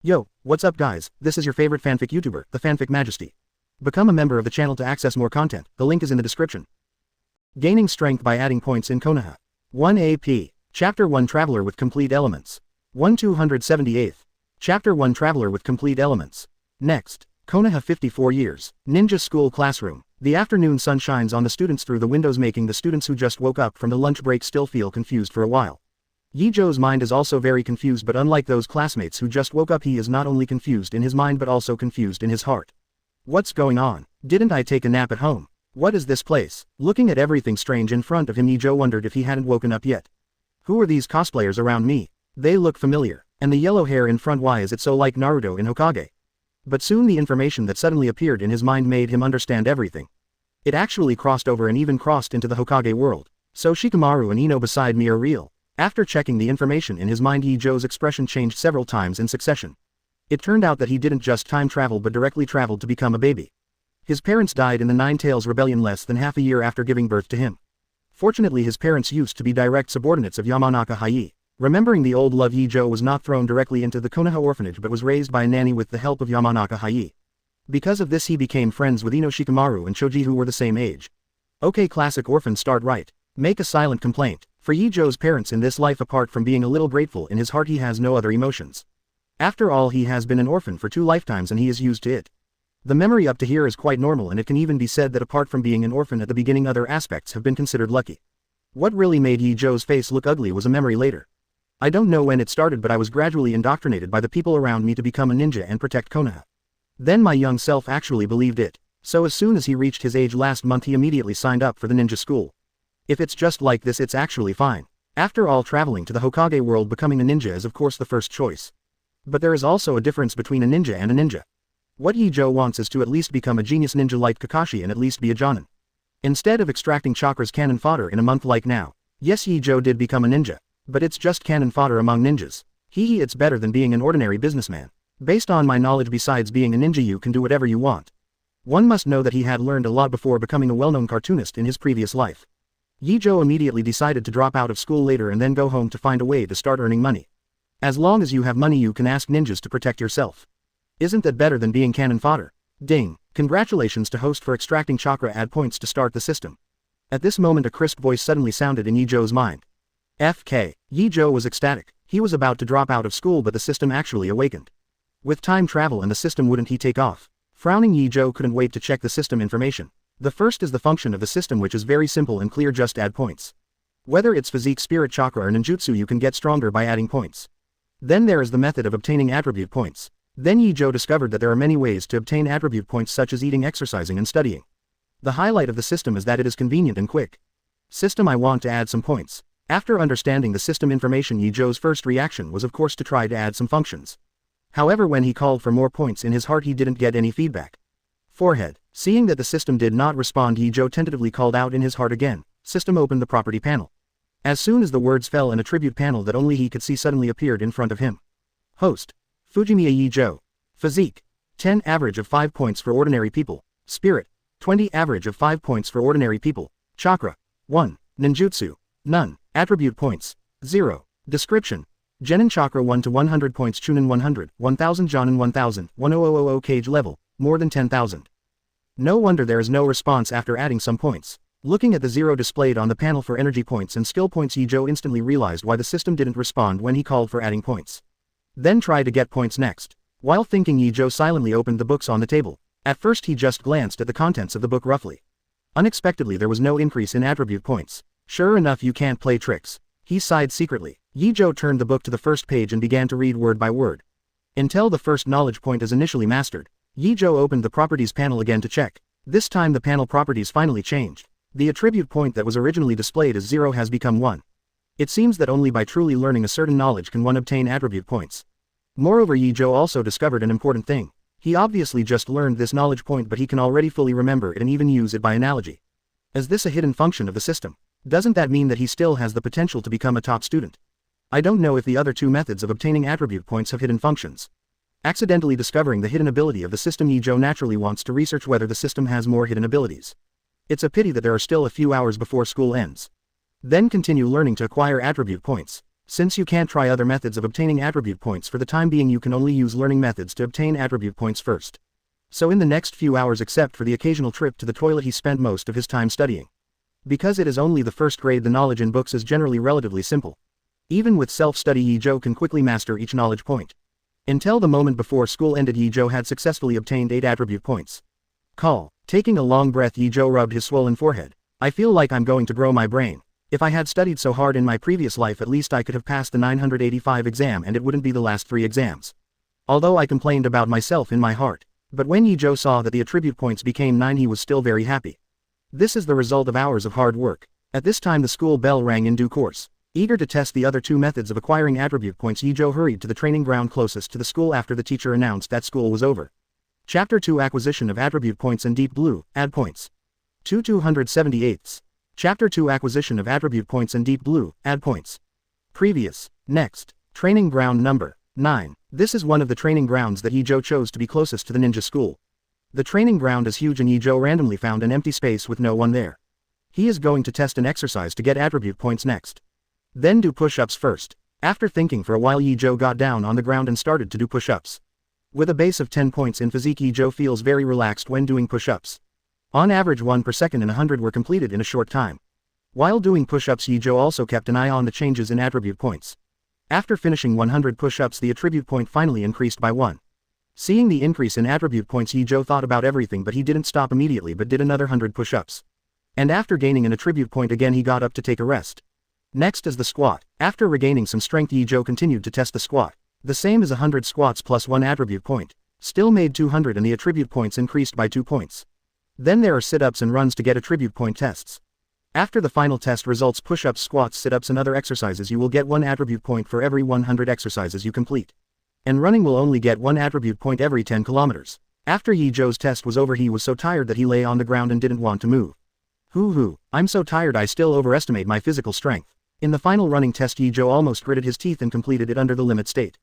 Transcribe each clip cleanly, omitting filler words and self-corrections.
Yo, what's up guys, this is your favorite fanfic YouTuber, the Fanfic Majesty. Become a member of the channel to access more content, the link is in the description. Gaining strength by adding points in Konoha. 1 AP. Chapter 1 Traveler with Complete Elements. 278th. Chapter 1 Traveler with Complete Elements. Next. Konoha 54 years. Ninja School Classroom. The afternoon sun shines on the students through the windows, making the students who just woke up from the lunch break still feel confused for a while. Ye Zhou's mind is also very confused, but unlike those classmates who just woke up, he is not only confused in his mind but also confused in his heart. What's going on? Didn't I take a nap at home? What is this place? Looking at everything strange in front of him, Ye Zhou wondered if he hadn't woken up yet. Who are these cosplayers around me? They look familiar. And the yellow hair in front, why is it so like Naruto in Hokage? But soon the information that suddenly appeared in his mind made him understand everything. It actually crossed over and even crossed into the Hokage world. So Shikamaru and Ino beside me are real. After checking the information in his mind, Ye Zhou's expression changed several times in succession. It turned out that he didn't just time travel but directly traveled to become a baby. His parents died in the Nine Tails Rebellion less than half a year after giving birth to him. Fortunately, his parents used to be direct subordinates of Yamanaka Haie. Remembering the old love, Ye Zhou was not thrown directly into the Konoha orphanage but was raised by a nanny with the help of Yamanaka Haie. Because of this, he became friends with Ino, Shikamaru and Choji, who were the same age. Okay, classic orphans start right. Make a silent complaint. For Ye Zhou's parents in this life, apart from being a little grateful, in his heart he has no other emotions. After all, he has been an orphan for 2 lifetimes and he is used to it. The memory up to here is quite normal, and it can even be said that apart from being an orphan at the beginning, other aspects have been considered lucky. What really made Ye Zhou's face look ugly was a memory later. I don't know when it started, but I was gradually indoctrinated by the people around me to become a ninja and protect Konoha. Then my young self actually believed it. So as soon as he reached his age last month, he immediately signed up for the ninja school. If it's just like this, it's actually fine. After all, traveling to the Hokage world, becoming a ninja is of course the first choice. But there is also a difference between a ninja and a ninja. What Ye Zhou wants is to at least become a genius ninja like Kakashi and at least be a jonin. Instead of extracting chakras cannon fodder in a month like now. Yes, Ye Zhou did become a ninja. But it's just cannon fodder among ninjas. It's better than being an ordinary businessman. Based on my knowledge, besides being a ninja, you can do whatever you want. One must know that he had learned a lot before becoming a well-known cartoonist in his previous life. Ye Zhou immediately decided to drop out of school later and then go home to find a way to start earning money. As long as you have money, you can ask ninjas to protect yourself. Isn't that better than being cannon fodder? Ding! Congratulations to host for extracting chakra, add points to start the system. At this moment a crisp voice suddenly sounded in Ye Zhou's mind. FK. Ye Zhou was ecstatic. He was about to drop out of school, but the system actually awakened. With time travel and the system, wouldn't he take off? Frowning, Ye Zhou couldn't wait to check the system information. The first is the function of the system, which is very simple and clear, just add points. Whether it's physique, spirit, chakra or ninjutsu, you can get stronger by adding points. Then there is the method of obtaining attribute points. Then Ye Zhou discovered that there are many ways to obtain attribute points, such as eating, exercising and studying. The highlight of the system is that it is convenient and quick. System, I want to add some points. After understanding the system information, Ye Zhou's first reaction was of course to try to add some functions. However, when he called for more points in his heart, he didn't get any feedback. Forehead. Seeing that the system did not respond, Ye Zhou tentatively called out in his heart again. System, opened the property panel. As soon as the words fell, an attribute panel that only he could see suddenly appeared in front of him. Host. Fujimiya Ye Zhou. Physique. 10, average of 5 points for ordinary people. Spirit. 20, average of 5 points for ordinary people. Chakra. 1. Ninjutsu. None. Attribute points. 0. Description. Genin chakra 1 to 100 points, Chunin 100, 1000 Jonin 1000, 1000 cage level, more than 10,000. No wonder there is no response after adding some points. Looking at the 0 displayed on the panel for energy points and skill points, Ye Zhou instantly realized why the system didn't respond when he called for adding points. Then try to get points next. While thinking, Ye Zhou silently opened the books on the table. At first he just glanced at the contents of the book roughly. Unexpectedly there was no increase in attribute points. Sure enough, you can't play tricks. He sighed secretly. Ye Zhou turned the book to the first page and began to read word by word. Until the first knowledge point is initially mastered. Ye Zhou opened the properties panel again to check. This time the panel properties finally changed. The attribute point that was originally displayed as 0 has become 1. It seems that only by truly learning a certain knowledge can one obtain attribute points. Moreover, Ye Zhou also discovered an important thing. He obviously just learned this knowledge point, but he can already fully remember it and even use it by analogy. Is this a hidden function of the system? Doesn't that mean that he still has the potential to become a top student? I don't know if the other 2 methods of obtaining attribute points have hidden functions. Accidentally discovering the hidden ability of the system, Ye Zhou naturally wants to research whether the system has more hidden abilities. It's a pity that there are still a few hours before school ends. Then continue learning to acquire attribute points. Since you can't try other methods of obtaining attribute points for the time being, you can only use learning methods to obtain attribute points first. So in the next few hours, except for the occasional trip to the toilet, he spent most of his time studying. Because it is only the first grade, the knowledge in books is generally relatively simple. Even with self-study, Ye Zhou can quickly master each knowledge point. Until the moment before school ended, Ye Zhou had successfully obtained 8 attribute points. Call. Taking a long breath, Ye Zhou rubbed his swollen forehead. I feel like I'm going to grow my brain. If I had studied so hard in my previous life, at least I could have passed the 985 exam, and it wouldn't be the last 3 exams. Although I complained about myself in my heart. But when Ye Zhou saw that the attribute points became 9, he was still very happy. This is the result of hours of hard work. At this time the school bell rang in due course. Eager to test the other 2 methods of acquiring attribute points, Ye Zhou hurried to the training ground closest to the school after the teacher announced that school was over. Chapter 2: Acquisition of Attribute Points in Deep Blue, Add Points. 278. Chapter 2: Acquisition of Attribute Points in Deep Blue, Add Points. Previous. Next. Training Ground Number 9. This is one of the training grounds that Ye Zhou chose to be closest to the ninja school. The training ground is huge, and Ye Zhou randomly found an empty space with no one there. He is going to test an exercise to get attribute points next. Then do push-ups first. After thinking for a while, Ye Zhou got down on the ground and started to do push-ups. With a base of 10 points in physique, Ye Zhou feels very relaxed when doing push-ups. On average 1 per second, and 100 were completed in a short time. While doing push-ups, Ye Zhou also kept an eye on the changes in attribute points. After finishing 100 push-ups, the attribute point finally increased by 1. Seeing the increase in attribute points, Ye Zhou thought about everything, but he didn't stop immediately but did another 100 push-ups. And after gaining an attribute point again, he got up to take a rest. Next is the squat. After regaining some strength, Ye Zhou continued to test the squat. The same as 100 squats plus 1 attribute point. Still made 200, and the attribute points increased by 2 points. Then there are sit-ups and runs to get attribute point tests. After the final test results, push-ups, squats, sit-ups and other exercises, you will get 1 attribute point for every 100 exercises you complete. And running will only get 1 attribute point every 10 kilometers. After Ye Zhou's test was over, he was so tired that he lay on the ground and didn't want to move. Hoo, I'm so tired, I still overestimate my physical strength. In the final running test, Ye Zhou almost gritted his teeth and completed it under the limit state.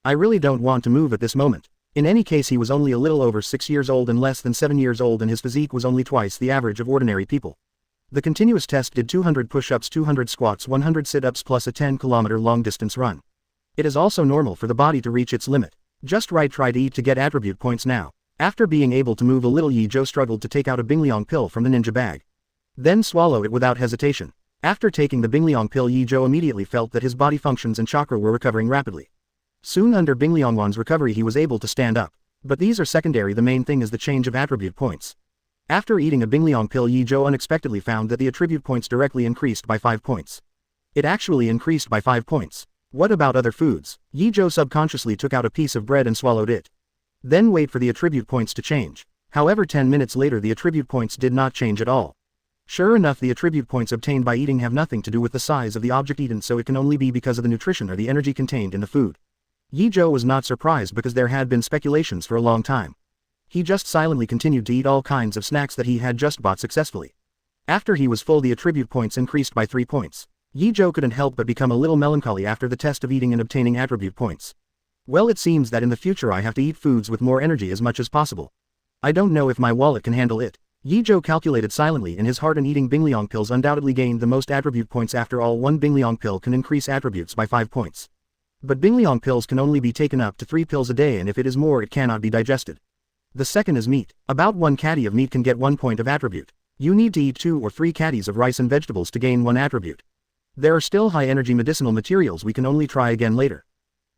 I really don't want to move at this moment. In any case, he was only a little over 6 years old and less than 7 years old, and his physique was only twice the average of ordinary people. The continuous test did 200 push-ups, 200 squats, 100 sit-ups plus a 10-kilometer long-distance run. It is also normal for the body to reach its limit. Just right, try to eat to get attribute points now. After being able to move a little, Ye Zhou struggled to take out a Bingliang pill from the ninja bag. Then swallow it without hesitation. After taking the Bingliang pill, Ye Zhou immediately felt that his body functions and chakra were recovering rapidly. Soon under Bingliangwan's recovery, he was able to stand up. But these are secondary, the main thing is the change of attribute points. After eating a Bingliang pill, Ye Zhou unexpectedly found that the attribute points directly increased by 5 points. It actually increased by 5 points. What about other foods? Ye Zhou subconsciously took out a piece of bread and swallowed it. Then wait for the attribute points to change. However, 10 minutes later the attribute points did not change at all. Sure enough, the attribute points obtained by eating have nothing to do with the size of the object eaten, so it can only be because of the nutrition or the energy contained in the food. Ye Zhou was not surprised because there had been speculations for a long time. He just silently continued to eat all kinds of snacks that he had just bought successfully. After he was full, the attribute points increased by 3 points. Ye Zhou couldn't help but become a little melancholy after the test of eating and obtaining attribute points. Well, it seems that in the future I have to eat foods with more energy as much as possible. I don't know if my wallet can handle it. Ye Zhou calculated silently in his heart, and eating Bingliang pills undoubtedly gained the most attribute points. After all, 1 Bingliang pill can increase attributes by 5 points. But Bingliang pills can only be taken up to 3 pills a day, and if it is more it cannot be digested. The second is meat. About 1 caddy of meat can get 1 point of attribute. You need to eat 2 or 3 caddies of rice and vegetables to gain 1 attribute. There are still high energy medicinal materials we can only try again later.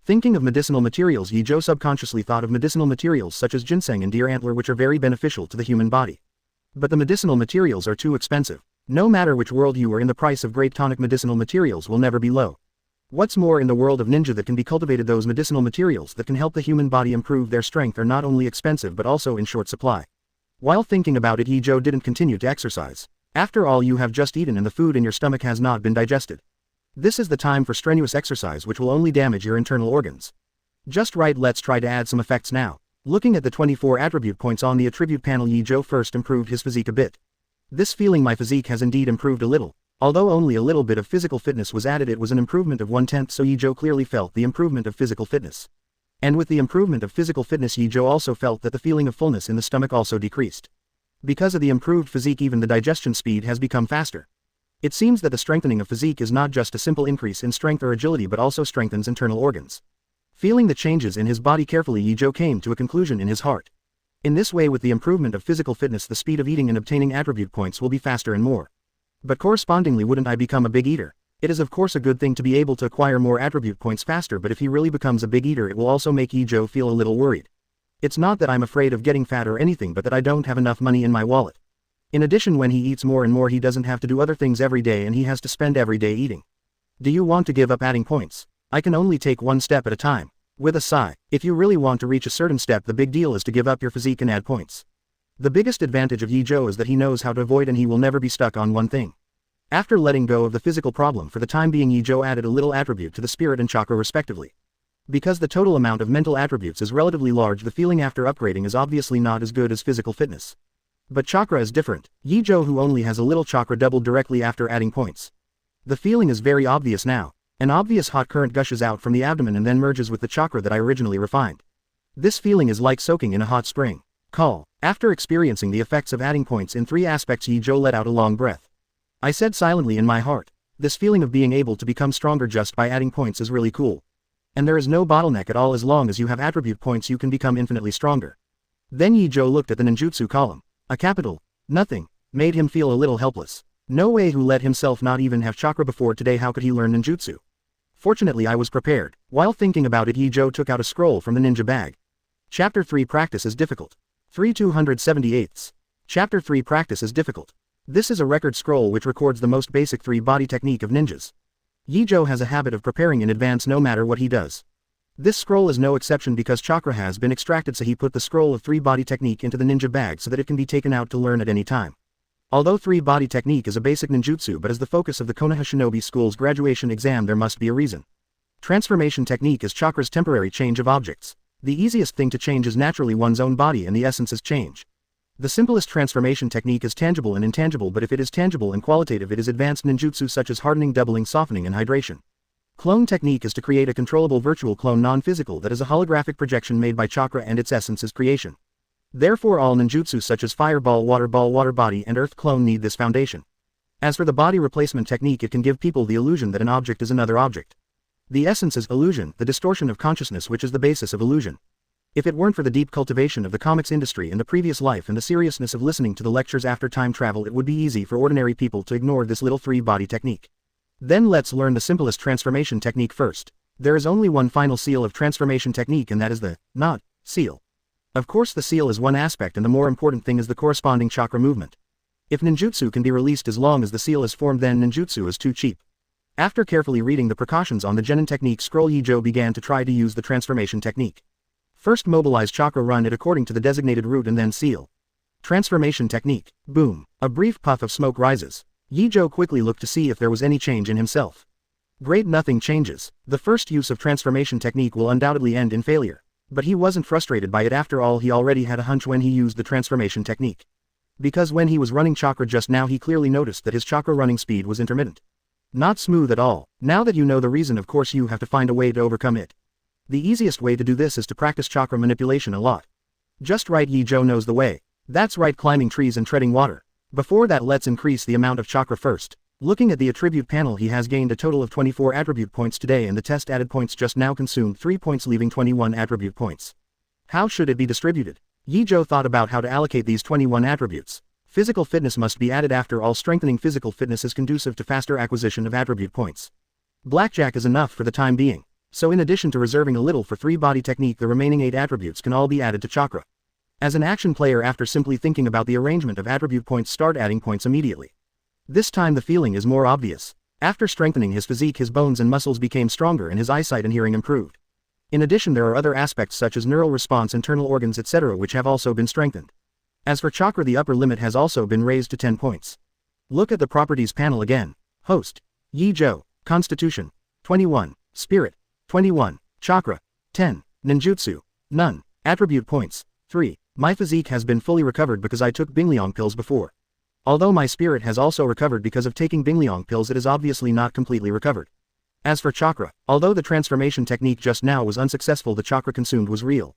Thinking of medicinal materials, Ye Zhou subconsciously thought of medicinal materials such as ginseng and deer antler, which are very beneficial to the human body. But the medicinal materials are too expensive. No matter which world you are in, the price of great tonic medicinal materials will never be low. What's more, in the world of ninja that can be cultivated, those medicinal materials that can help the human body improve their strength are not only expensive but also in short supply. While thinking about it, Ye Zhou didn't continue to exercise. After all, you have just eaten and the food in your stomach has not been digested. This is the time for strenuous exercise, which will only damage your internal organs. Just right, let's try to add some effects now. Looking at the 24 attribute points on the attribute panel, Ye Zhou first improved his physique a bit. This feeling, my physique has indeed improved a little. Although only a little bit of physical fitness was added, it was an improvement of 1/10, so Ye Zhou clearly felt the improvement of physical fitness. And with the improvement of physical fitness, Ye Zhou also felt that the feeling of fullness in the stomach also decreased. Because of the improved physique, even the digestion speed has become faster. It seems that the strengthening of physique is not just a simple increase in strength or agility but also strengthens internal organs. Feeling the changes in his body carefully, Ye Zhou came to a conclusion in his heart. In this way, with the improvement of physical fitness, the speed of eating and obtaining attribute points will be faster and more. But correspondingly, wouldn't I become a big eater? It is of course a good thing to be able to acquire more attribute points faster, but if he really becomes a big eater, it will also make Ye Zhou feel a little worried. It's not that I'm afraid of getting fat or anything, but that I don't have enough money in my wallet. In addition, when he eats more and more, he doesn't have to do other things every day and he has to spend every day eating. Do you want to give up adding points? I can only take one step at a time. With a sigh, if you really want to reach a certain step, the big deal is to give up your physique and add points. The biggest advantage of Ye Zhou is that he knows how to avoid and he will never be stuck on one thing. After letting go of the physical problem for the time being, Ye Zhou added a little attribute to the spirit and chakra respectively. Because the total amount of mental attributes is relatively large, the feeling after upgrading is obviously not as good as physical fitness. But chakra is different. Ye Zhou, who only has a little chakra, doubled directly after adding points. The feeling is very obvious now. An obvious hot current gushes out from the abdomen and then merges with the chakra that I originally refined. This feeling is like soaking in a hot spring. After experiencing the effects of adding points in 3 aspects, Ye Zhou let out a long breath. I said silently in my heart, this feeling of being able to become stronger just by adding points is really cool. And there is no bottleneck at all. As long as you have attribute points, you can become infinitely stronger. Then Ye Zhou looked at the ninjutsu column. A capital nothing made him feel a little helpless. No way, who let himself not even have chakra before today, how could he learn ninjutsu? Fortunately, I was prepared. While thinking about it, Ye Zhou took out a scroll from the ninja bag. Chapter 3, Practice is difficult. 3/278. Chapter 3, Practice is difficult. This is a record scroll which records the most basic 3-body technique of ninjas. Ye Zhou has a habit of preparing in advance no matter what he does. This scroll is no exception because chakra has been extracted, so he put the scroll of 3-body technique into the ninja bag so that it can be taken out to learn at any time. Although 3-body technique is a basic ninjutsu but as the focus of the Konoha Shinobi School's graduation exam, there must be a reason. Transformation technique is chakra's temporary change of objects. The easiest thing to change is naturally one's own body, and the essence is change. The simplest transformation technique is tangible and intangible, but if it is tangible and qualitative, it is advanced ninjutsu such as hardening, doubling, softening, and hydration. Clone technique is to create a controllable virtual clone, non-physical, that is a holographic projection made by chakra, and its essence is creation. Therefore all ninjutsu such as fireball, water body, and earth clone need this foundation. As for the body replacement technique, it can give people the illusion that an object is another object. The essence is illusion, the distortion of consciousness, which is the basis of illusion. If it weren't for the deep cultivation of the comics industry in the previous life and the seriousness of listening to the lectures after time travel, it would be easy for ordinary people to ignore this little 3-body technique. Then let's learn the simplest transformation technique first. There is only one final seal of transformation technique, and that is the not seal. Of course, the seal is one aspect, and the more important thing is the corresponding chakra movement. If ninjutsu can be released as long as the seal is formed, then ninjutsu is too cheap. After carefully reading the precautions on the genin technique scroll, Ye Zhou began to try to use the transformation technique. First, mobilize chakra, run it according to the designated route, and then seal. Transformation technique. Boom. A brief puff of smoke rises. Ye Zhou quickly looked to see if there was any change in himself. Great, nothing changes. The first use of transformation technique will undoubtedly end in failure. But he wasn't frustrated by it. After all, he already had a hunch when he used the transformation technique. Because when he was running chakra just now, he clearly noticed that his chakra running speed was intermittent. Not smooth at all. Now that you know the reason, of course you have to find a way to overcome it. The easiest way to do this is to practice chakra manipulation a lot. Just right, Ye Zhou knows the way. That's right, climbing trees and treading water. Before that, let's increase the amount of chakra first. Looking at the attribute panel, he has gained a total of 24 attribute points today, and the test added points just now consumed 3 points, leaving 21 attribute points. How should it be distributed? Ye Zhou thought about how to allocate these 21 attributes. Physical fitness must be added. After all, strengthening physical fitness is conducive to faster acquisition of attribute points. Blackjack is enough for the time being. So in addition to reserving a little for 3-body technique, the remaining 8 attributes can all be added to chakra. As an action player, after simply thinking about the arrangement of attribute points, start adding points immediately. This time the feeling is more obvious. After strengthening his physique, his bones and muscles became stronger and his eyesight and hearing improved. In addition, there are other aspects such as neural response, internal organs, etc., which have also been strengthened. As for chakra, the upper limit has also been raised to 10 points. Look at the properties panel again. Host. Ye Zhou. Constitution. 21. Spirit. 21. Chakra. 10. Ninjutsu. None. Attribute points. 3. My physique has been fully recovered because I took Bingliang pills before. Although my spirit has also recovered because of taking Bingliang pills, it is obviously not completely recovered. As for chakra, although the transformation technique just now was unsuccessful, the chakra consumed was real.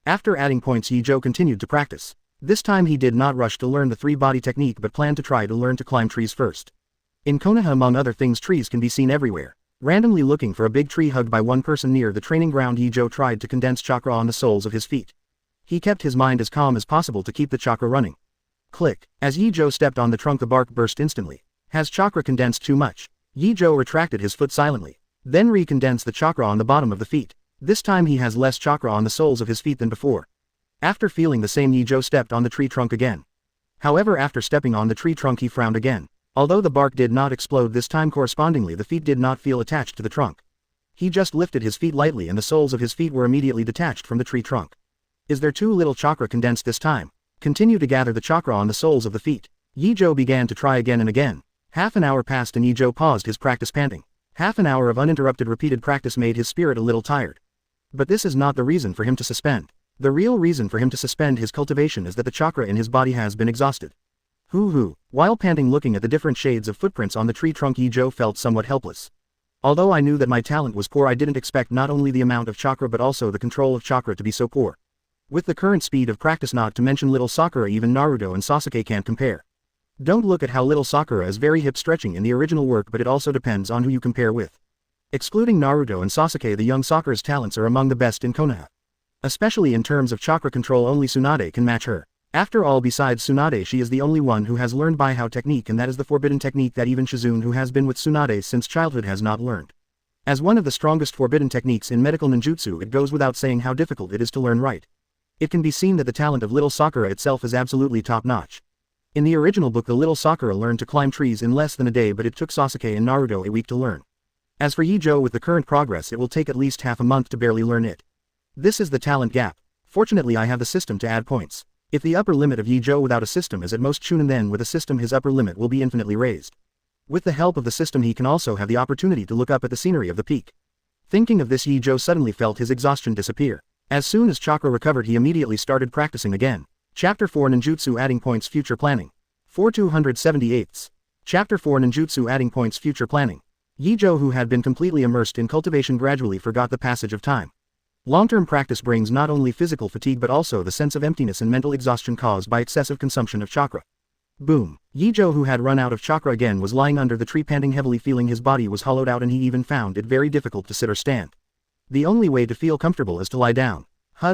After adding points, Ye Zhou continued to practice. This time he did not rush to learn the 3-body technique but planned to try to learn to climb trees first. In Konoha, among other things, trees can be seen everywhere. Randomly looking for a big tree hugged by one person near the training ground, Ye Zhou tried to condense chakra on the soles of his feet. He kept his mind as calm as possible to keep the chakra running. Click. As Ye Zhou stepped on the trunk, the bark burst instantly. Has chakra condensed too much? Ye Zhou retracted his foot silently. Then recondensed the chakra on the bottom of the feet. This time he has less chakra on the soles of his feet than before. After feeling the same, Ye Zhou stepped on the tree trunk again. However, after stepping on the tree trunk, he frowned again. Although the bark did not explode this time, correspondingly the feet did not feel attached to the trunk. He just lifted his feet lightly and the soles of his feet were immediately detached from the tree trunk. Is there too little chakra condensed this time? Continue to gather the chakra on the soles of the feet. Ye Zhou began to try again and again. Half an hour passed and Ye Zhou paused his practice, panting. Half an hour of uninterrupted repeated practice made his spirit a little tired. But this is not the reason for him to suspend. The real reason for him to suspend his cultivation is that the chakra in his body has been exhausted. While panting, looking at the different shades of footprints on the tree trunk, Ye Zhou felt somewhat helpless. Although I knew that my talent was poor, I didn't expect not only the amount of chakra but also the control of chakra to be so poor. With the current speed of practice, not to mention little Sakura, even Naruto and Sasuke can't compare. Don't look at how little Sakura is very hip stretching in the original work, but it also depends on who you compare with. Excluding Naruto and Sasuke, the young Sakura's talents are among the best in Konoha. Especially in terms of chakra control, only Tsunade can match her. After all, besides Tsunade, she is the only one who has learned by how technique, and that is the forbidden technique that even Shizune, who has been with Tsunade since childhood, has not learned. As one of the strongest forbidden techniques in medical ninjutsu, it goes without saying how difficult it is to learn right. It can be seen that the talent of little Sakura itself is absolutely top-notch. In the original book, the little Sakura learned to climb trees in less than a day, but it took Sasuke and Naruto a week to learn. As for Ye Zhou, with the current progress, it will take at least half a month to barely learn it. This is the talent gap. Fortunately, I have the system to add points. If the upper limit of Ye Zhou without a system is at most Chunin, then with a system his upper limit will be infinitely raised. With the help of the system, he can also have the opportunity to look up at the scenery of the peak. Thinking of this, Ye Zhou suddenly felt his exhaustion disappear. As soon as chakra recovered, he immediately started practicing again. Chapter 4, Ninjutsu Adding Points, Future Planning. 4278. Chapter 4, Ninjutsu Adding Points, Future Planning. Ye Zhou, who had been completely immersed in cultivation, gradually forgot the passage of time. Long-term practice brings not only physical fatigue but also the sense of emptiness and mental exhaustion caused by excessive consumption of chakra. Boom. Ye Zhou, who had run out of chakra again, was lying under the tree, panting heavily, feeling his body was hollowed out, and he even found it very difficult to sit or stand. The only way to feel comfortable is to lie down.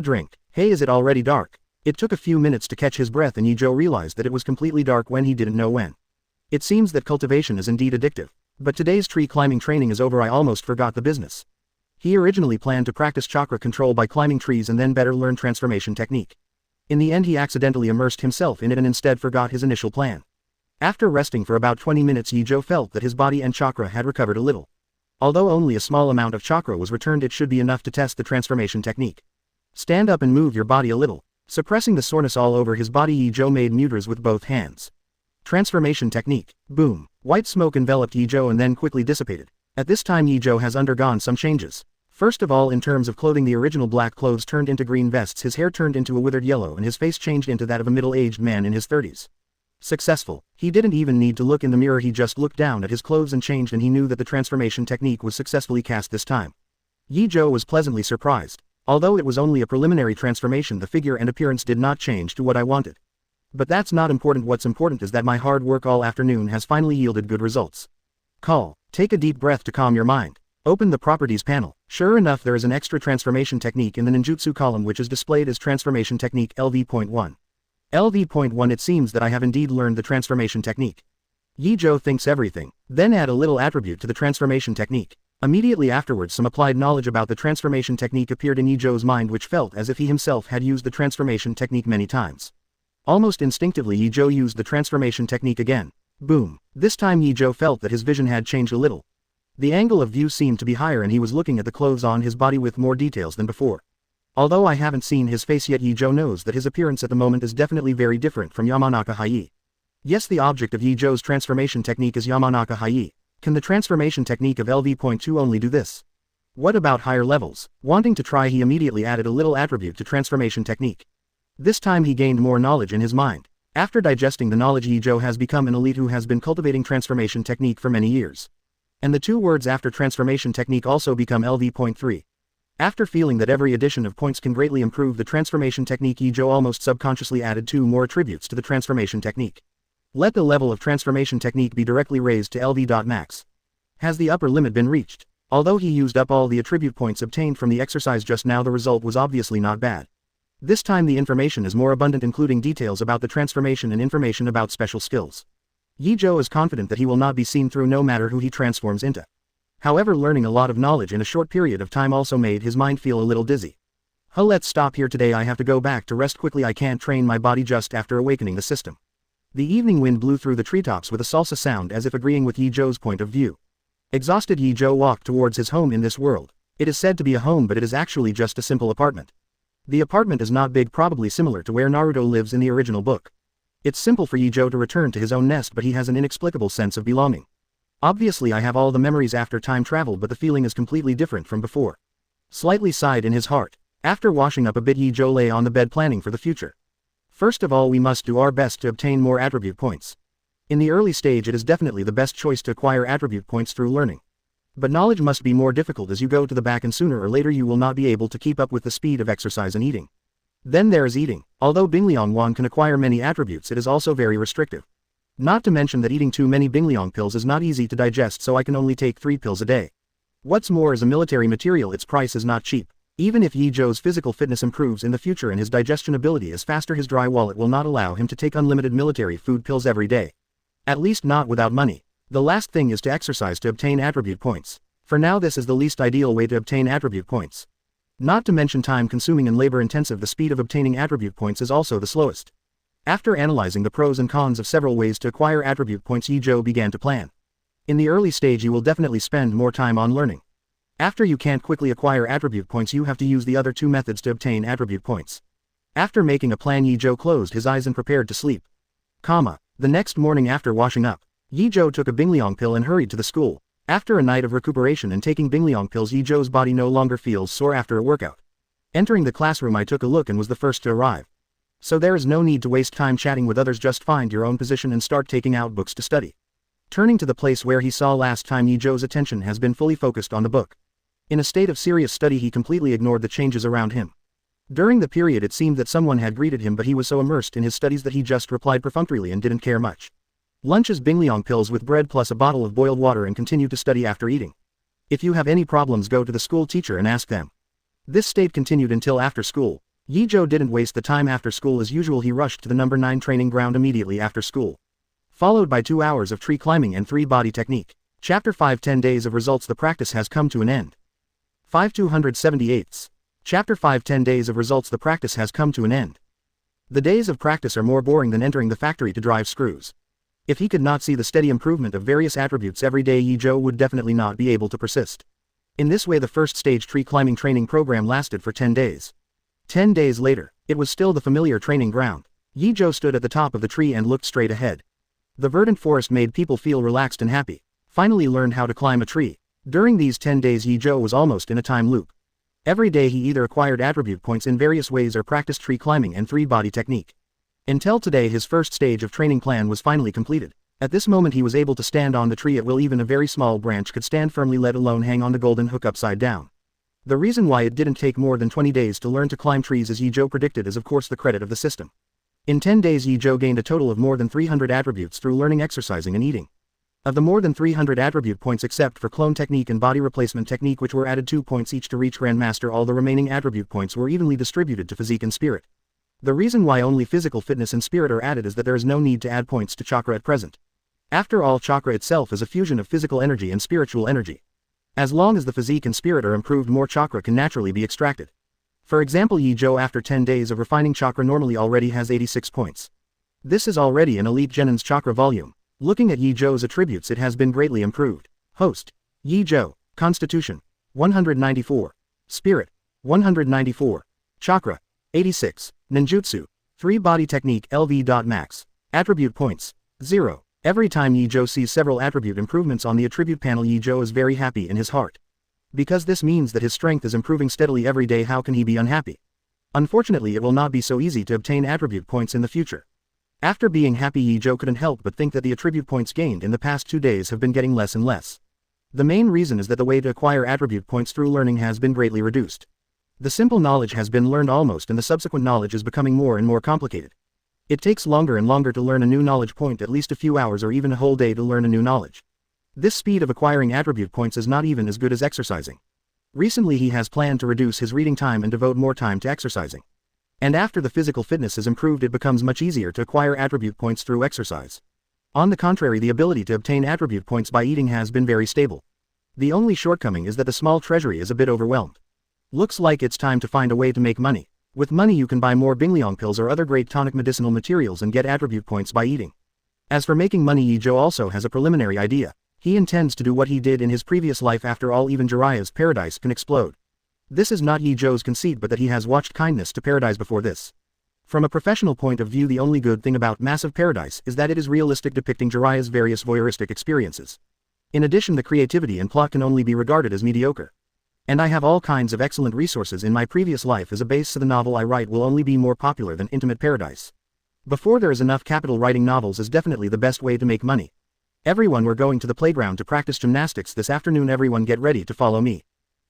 Drink. Hey, is it already dark? It took a few minutes to catch his breath, and Ye Zhou realized that it was completely dark when he didn't know when. It seems that cultivation is indeed addictive. But today's tree climbing training is over. I almost forgot the business. He originally planned to practice chakra control by climbing trees and then better learn transformation technique. In the end, he accidentally immersed himself in it and instead forgot his initial plan. After resting for about 20 minutes, Ye Zhou felt that his body and chakra had recovered a little. Although only a small amount of chakra was returned, it should be enough to test the transformation technique. Stand up and move your body a little. Suppressing the soreness all over his body, Ye Zhou made mudras with both hands. Transformation technique. Boom. White smoke enveloped Ye Zhou and then quickly dissipated. At this time, Ye Zhou has undergone some changes. First of all, in terms of clothing, the original black clothes turned into green vests, his hair turned into a withered yellow, and his face changed into that of a middle-aged man in his 30s. Successful. He didn't even need to look in the mirror, he just looked down at his clothes and changed, and he knew that the transformation technique was successfully cast this time. Ye Zhou was pleasantly surprised. Although it was only a preliminary transformation, the figure and appearance did not change to what I wanted. But that's not important. What's important is that my hard work all afternoon has finally yielded good results. Take a deep breath to calm your mind. Open the Properties panel. Sure enough, there is an extra transformation technique in the ninjutsu column, which is displayed as Transformation Technique LV.1. LV.1. It seems that I have indeed learned the transformation technique. Ye Zhou thinks everything. Then add a little attribute to the transformation technique. Immediately afterwards, some applied knowledge about the transformation technique appeared in Ye Zhou's mind, which felt as if he himself had used the transformation technique many times. Almost instinctively, Ye Zhou used the transformation technique again. Boom. This time Ye Zhou felt that his vision had changed a little. The angle of view seemed to be higher, and he was looking at the clothes on his body with more details than before. Although I haven't seen his face yet, Ye Zhou knows that his appearance at the moment is definitely very different from Yamanaka Hayi. Yes, the object of Ye Zhou's transformation technique is Yamanaka Hayi. Can the transformation technique of LV.2 only do this? What about higher levels? Wanting to try, he immediately added a little attribute to transformation technique. This time he gained more knowledge in his mind. After digesting the knowledge, Ye Zhou has become an elite who has been cultivating transformation technique for many years. And the two words after transformation technique also become LV.3. After feeling that every addition of points can greatly improve the transformation technique, Ye Zhou almost subconsciously added 2 more attributes to the transformation technique. Let the level of transformation technique be directly raised to LV.max. Has the upper limit been reached? Although he used up all the attribute points obtained from the exercise just now, the result was obviously not bad. This time the information is more abundant, including details about the transformation and information about special skills. Ye Zhou is confident that he will not be seen through no matter who he transforms into. However, learning a lot of knowledge in a short period of time also made his mind feel a little dizzy. Let's stop here today. I have to go back to rest quickly. I can't train my body just after awakening the system. The evening wind blew through the treetops with a salsa sound, as if agreeing with Ye Zhou's point of view. Exhausted, Ye Zhou walked towards his home in this world. It is said to be a home, but it is actually just a simple apartment. The apartment is not big, probably similar to where Naruto lives in the original book. It's simple for Ye Zhou to return to his own nest, but he has an inexplicable sense of belonging. Obviously I have all the memories after time travel, but the feeling is completely different from before. Slightly sighed in his heart. After washing up a bit, Ye Zhou lay on the bed planning for the future. First of all, we must do our best to obtain more attribute points. In the early stage it is definitely the best choice to acquire attribute points through learning. But knowledge must be more difficult as you go to the back, and sooner or later you will not be able to keep up with the speed of exercise and eating. Then there is eating. Although Bingliang Wan can acquire many attributes, it is also very restrictive. Not to mention that eating too many Bingliang pills is not easy to digest, so I can only take 3 pills a day. What's more, as a military material its price is not cheap. Even if Ye Zhou's physical fitness improves in the future and his digestion ability is faster, his dry wallet will not allow him to take unlimited military food pills every day. At least not without money. The last thing is to exercise to obtain attribute points. For now this is the least ideal way to obtain attribute points. Not to mention time consuming and labor intensive, the speed of obtaining attribute points is also the slowest. After analyzing the pros and cons of several ways to acquire attribute points, Ye Zhou began to plan. In the early stage you will definitely spend more time on learning. After you can't quickly acquire attribute points, you have to use the other 2 methods to obtain attribute points. After making a plan, Ye Zhou closed his eyes and prepared to sleep. The next morning after washing up, Ye Zhou took a Bingliang pill and hurried to the school. After a night of recuperation and taking Bingliang pills, Ye Zhou's body no longer feels sore after a workout. Entering the classroom, I took a look and was the first to arrive. So there is no need to waste time chatting with others, just find your own position and start taking out books to study. Turning to the place where he saw last time, Ye Zhou's attention has been fully focused on the book. In a state of serious study, he completely ignored the changes around him. During the period it seemed that someone had greeted him, but he was so immersed in his studies that he just replied perfunctorily and didn't care much. Lunch is Bingliang pills with bread plus a bottle of boiled water, and continue to study after eating. If you have any problems, go to the school teacher and ask them. This state continued until after school. Ye Zhou didn't waste the time after school as usual. He rushed to the number 9 training ground immediately after school. Followed by 2 hours of tree climbing and 3 body technique. Chapter 5, 10 days of results. The practice has come to an end. 5278. Chapter 5, 10 days of results. The practice has come to an end. The days of practice are more boring than entering the factory to drive screws. If he could not see the steady improvement of various attributes every day, Ye Zhou would definitely not be able to persist. In this way the first stage tree climbing training program lasted for 10 days. 10 days later, it was still the familiar training ground. Ye Zhou stood at the top of the tree and looked straight ahead. The verdant forest made people feel relaxed and happy. Finally learned how to climb a tree. During these 10 days Ye Zhou was almost in a time loop. Every day he either acquired attribute points in various ways or practiced tree climbing and 3 body technique. Until today his first stage of training plan was finally completed. At this moment he was able to stand on the tree at will. Even a very small branch could stand firmly, let alone hang on the golden hook upside down. The reason why it didn't take more than 20 days to learn to climb trees as Ye Zhou predicted is of course the credit of the system. In 10 days Ye Zhou gained a total of more than 300 attributes through learning, exercising and eating. Of the more than 300 attribute points, except for clone technique and body replacement technique, which were added 2 points each to reach Grandmaster, all the remaining attribute points were evenly distributed to physique and spirit. The reason why only physical fitness and spirit are added is that there is no need to add points to chakra at present. After all, chakra itself is a fusion of physical energy and spiritual energy. As long as the physique and spirit are improved, more chakra can naturally be extracted. For example, Ye Zhou after 10 days of refining chakra normally already has 86 points. This is already an elite genin's chakra volume. Looking at Ye Zhou's attributes, it has been greatly improved. Host: Ye Zhou. Constitution: 194. Spirit: 194. Chakra: 86. Ninjutsu: 3 body technique LV.max. Attribute points: 0. Every time Ye Zhou sees several attribute improvements on the attribute panel, Ye Zhou is very happy in his heart. Because this means that his strength is improving steadily every day. How can he be unhappy? Unfortunately, it will not be so easy to obtain attribute points in the future. After being happy, Ye Zhou couldn't help but think that the attribute points gained in the past 2 days have been getting less and less. The main reason is that the way to acquire attribute points through learning has been greatly reduced. The simple knowledge has been learned almost, and the subsequent knowledge is becoming more and more complicated. It takes longer and longer to learn a new knowledge point, at least a few hours or even a whole day to learn a new knowledge. This speed of acquiring attribute points is not even as good as exercising. Recently he has planned to reduce his reading time and devote more time to exercising. And after the physical fitness is improved, it becomes much easier to acquire attribute points through exercise. On the contrary, the ability to obtain attribute points by eating has been very stable. The only shortcoming is that the small treasury is a bit overwhelmed. Looks like it's time to find a way to make money. With money you can buy more Bingliang pills or other great tonic medicinal materials and get attribute points by eating. As for making money, Ye Zhou also has a preliminary idea. He intends to do what he did in his previous life. After all, even Jiraiya's paradise can explode. This is not Ye Zhou's conceit, but that he has watched Kindness to Paradise before this. From a professional point of view, the only good thing about Massive Paradise is that it is realistic, depicting Jiraiya's various voyeuristic experiences. In addition, the creativity and plot can only be regarded as mediocre. And I have all kinds of excellent resources in my previous life as a base, so the novel I write will only be more popular than Intimate Paradise. Before there is enough capital, writing novels is definitely the best way to make money. Everyone, we're going to the playground to practice gymnastics this afternoon. Everyone get ready to follow me.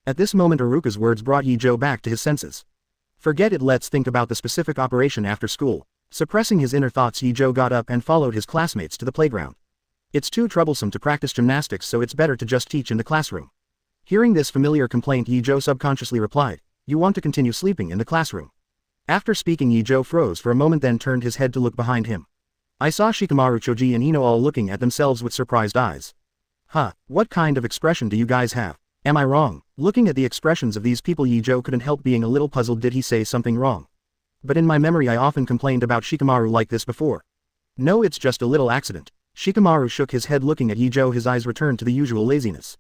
At this moment Iruka's words brought Ye Zhou back to his senses. Forget it, let's think about the specific operation after school. Suppressing his inner thoughts, Ye Zhou got up and followed his classmates to the playground. It's too troublesome to practice gymnastics, so it's better to just teach in the classroom. Hearing this familiar complaint, Ye Zhou subconsciously replied, "You want to continue sleeping in the classroom?" After speaking, Ye Zhou froze for a moment, then turned his head to look behind him. I saw Shikamaru, Choji and Ino all looking at themselves with surprised eyes. Huh, what kind of expression do you guys have? Am I wrong? Looking at the expressions of these people, Ye Zhou couldn't help being a little puzzled. Did he say something wrong? But in my memory I often complained about Shikamaru like this before. No, it's just a little accident. Shikamaru shook his head, looking at Ye Zhou. His eyes returned to the usual laziness.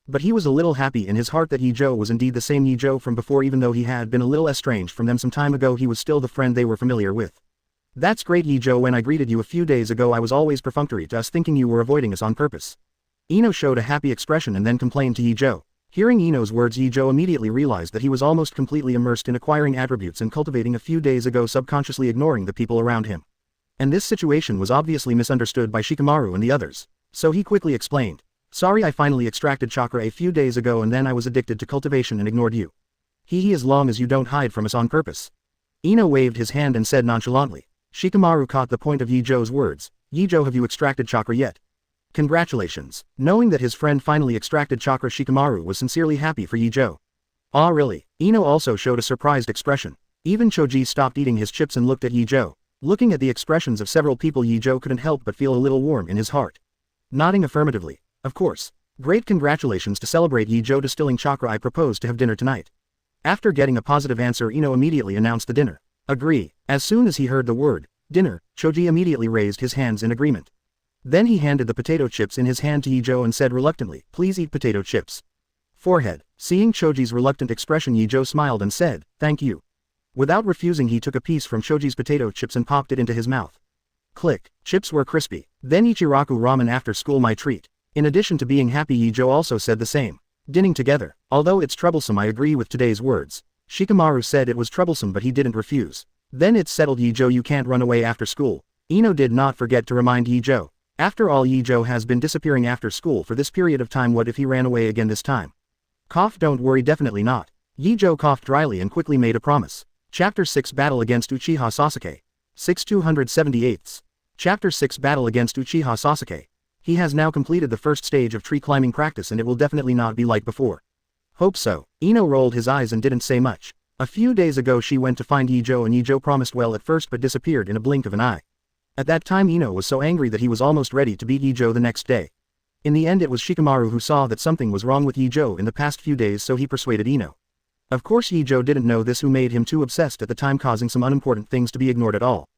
But he was a little happy in his heart that Ye Zhou was indeed the same Ye Zhou from before. Even though he had been a little estranged from them some time ago, he was still the friend they were familiar with. That's great, Ye Zhou. When I greeted you a few days ago I was always perfunctory to us, thinking you were avoiding us on purpose. Ino showed a happy expression and then complained to Ye Zhou. Hearing Ino's words, Ye Zhou immediately realized that he was almost completely immersed in acquiring attributes and cultivating a few days ago, subconsciously ignoring the people around him. And this situation was obviously misunderstood by Shikamaru and the others. So he quickly explained. Sorry, I finally extracted chakra a few days ago and then I was addicted to cultivation and ignored you. As long as you don't hide from us on purpose. Ino waved his hand and said nonchalantly. Shikamaru caught the point of Ye Zhou's words. Ye Zhou, have you extracted chakra yet? Congratulations. Knowing that his friend finally extracted chakra, Shikamaru was sincerely happy for Ye Zhou. Ah, really? Ino also showed a surprised expression. Even Choji stopped eating his chips and looked at Ye Zhou. Looking at the expressions of several people, Ye Zhou couldn't help but feel a little warm in his heart. Nodding affirmatively. Of course. Great, congratulations. To celebrate Ye Zhou distilling chakra, I propose to have dinner tonight. After getting a positive answer, Ino immediately announced the dinner. Agree. As soon as he heard the word, dinner, Choji immediately raised his hands in agreement. Then he handed the potato chips in his hand to Ye Zhou and said reluctantly, please eat potato chips. Forehead. Seeing Choji's reluctant expression, Ye Zhou smiled and said, thank you. Without refusing, he took a piece from Choji's potato chips and popped it into his mouth. Click. Chips were crispy. Then Ichiraku ramen after school, my treat. In addition to being happy, Ye Zhou also said the same. Dinning together. Although it's troublesome, I agree with today's words. Shikamaru said it was troublesome, but he didn't refuse. Then it's settled, Ye Zhou, you can't run away after school. Ino did not forget to remind Ye Zhou. After all, Ye Zhou has been disappearing after school for this period of time. What if he ran away again this time? Cough, don't worry, definitely not. Ye Zhou coughed dryly and quickly made a promise. Chapter 6 Battle against Uchiha Sasuke. 6278. Chapter 6 Battle against Uchiha Sasuke. He has now completed the first stage of tree climbing practice and it will definitely not be like before. Hope so. Ino rolled his eyes and didn't say much. A few days ago she went to find Ye Zhou and Ye Zhou promised well at first but disappeared in a blink of an eye. At that time Ino was so angry that he was almost ready to beat Ye Zhou the next day. In the end it was Shikamaru who saw that something was wrong with Ye Zhou in the past few days, so he persuaded Ino. Of course Ye Zhou didn't know this, who made him too obsessed at the time, causing some unimportant things to be ignored at all.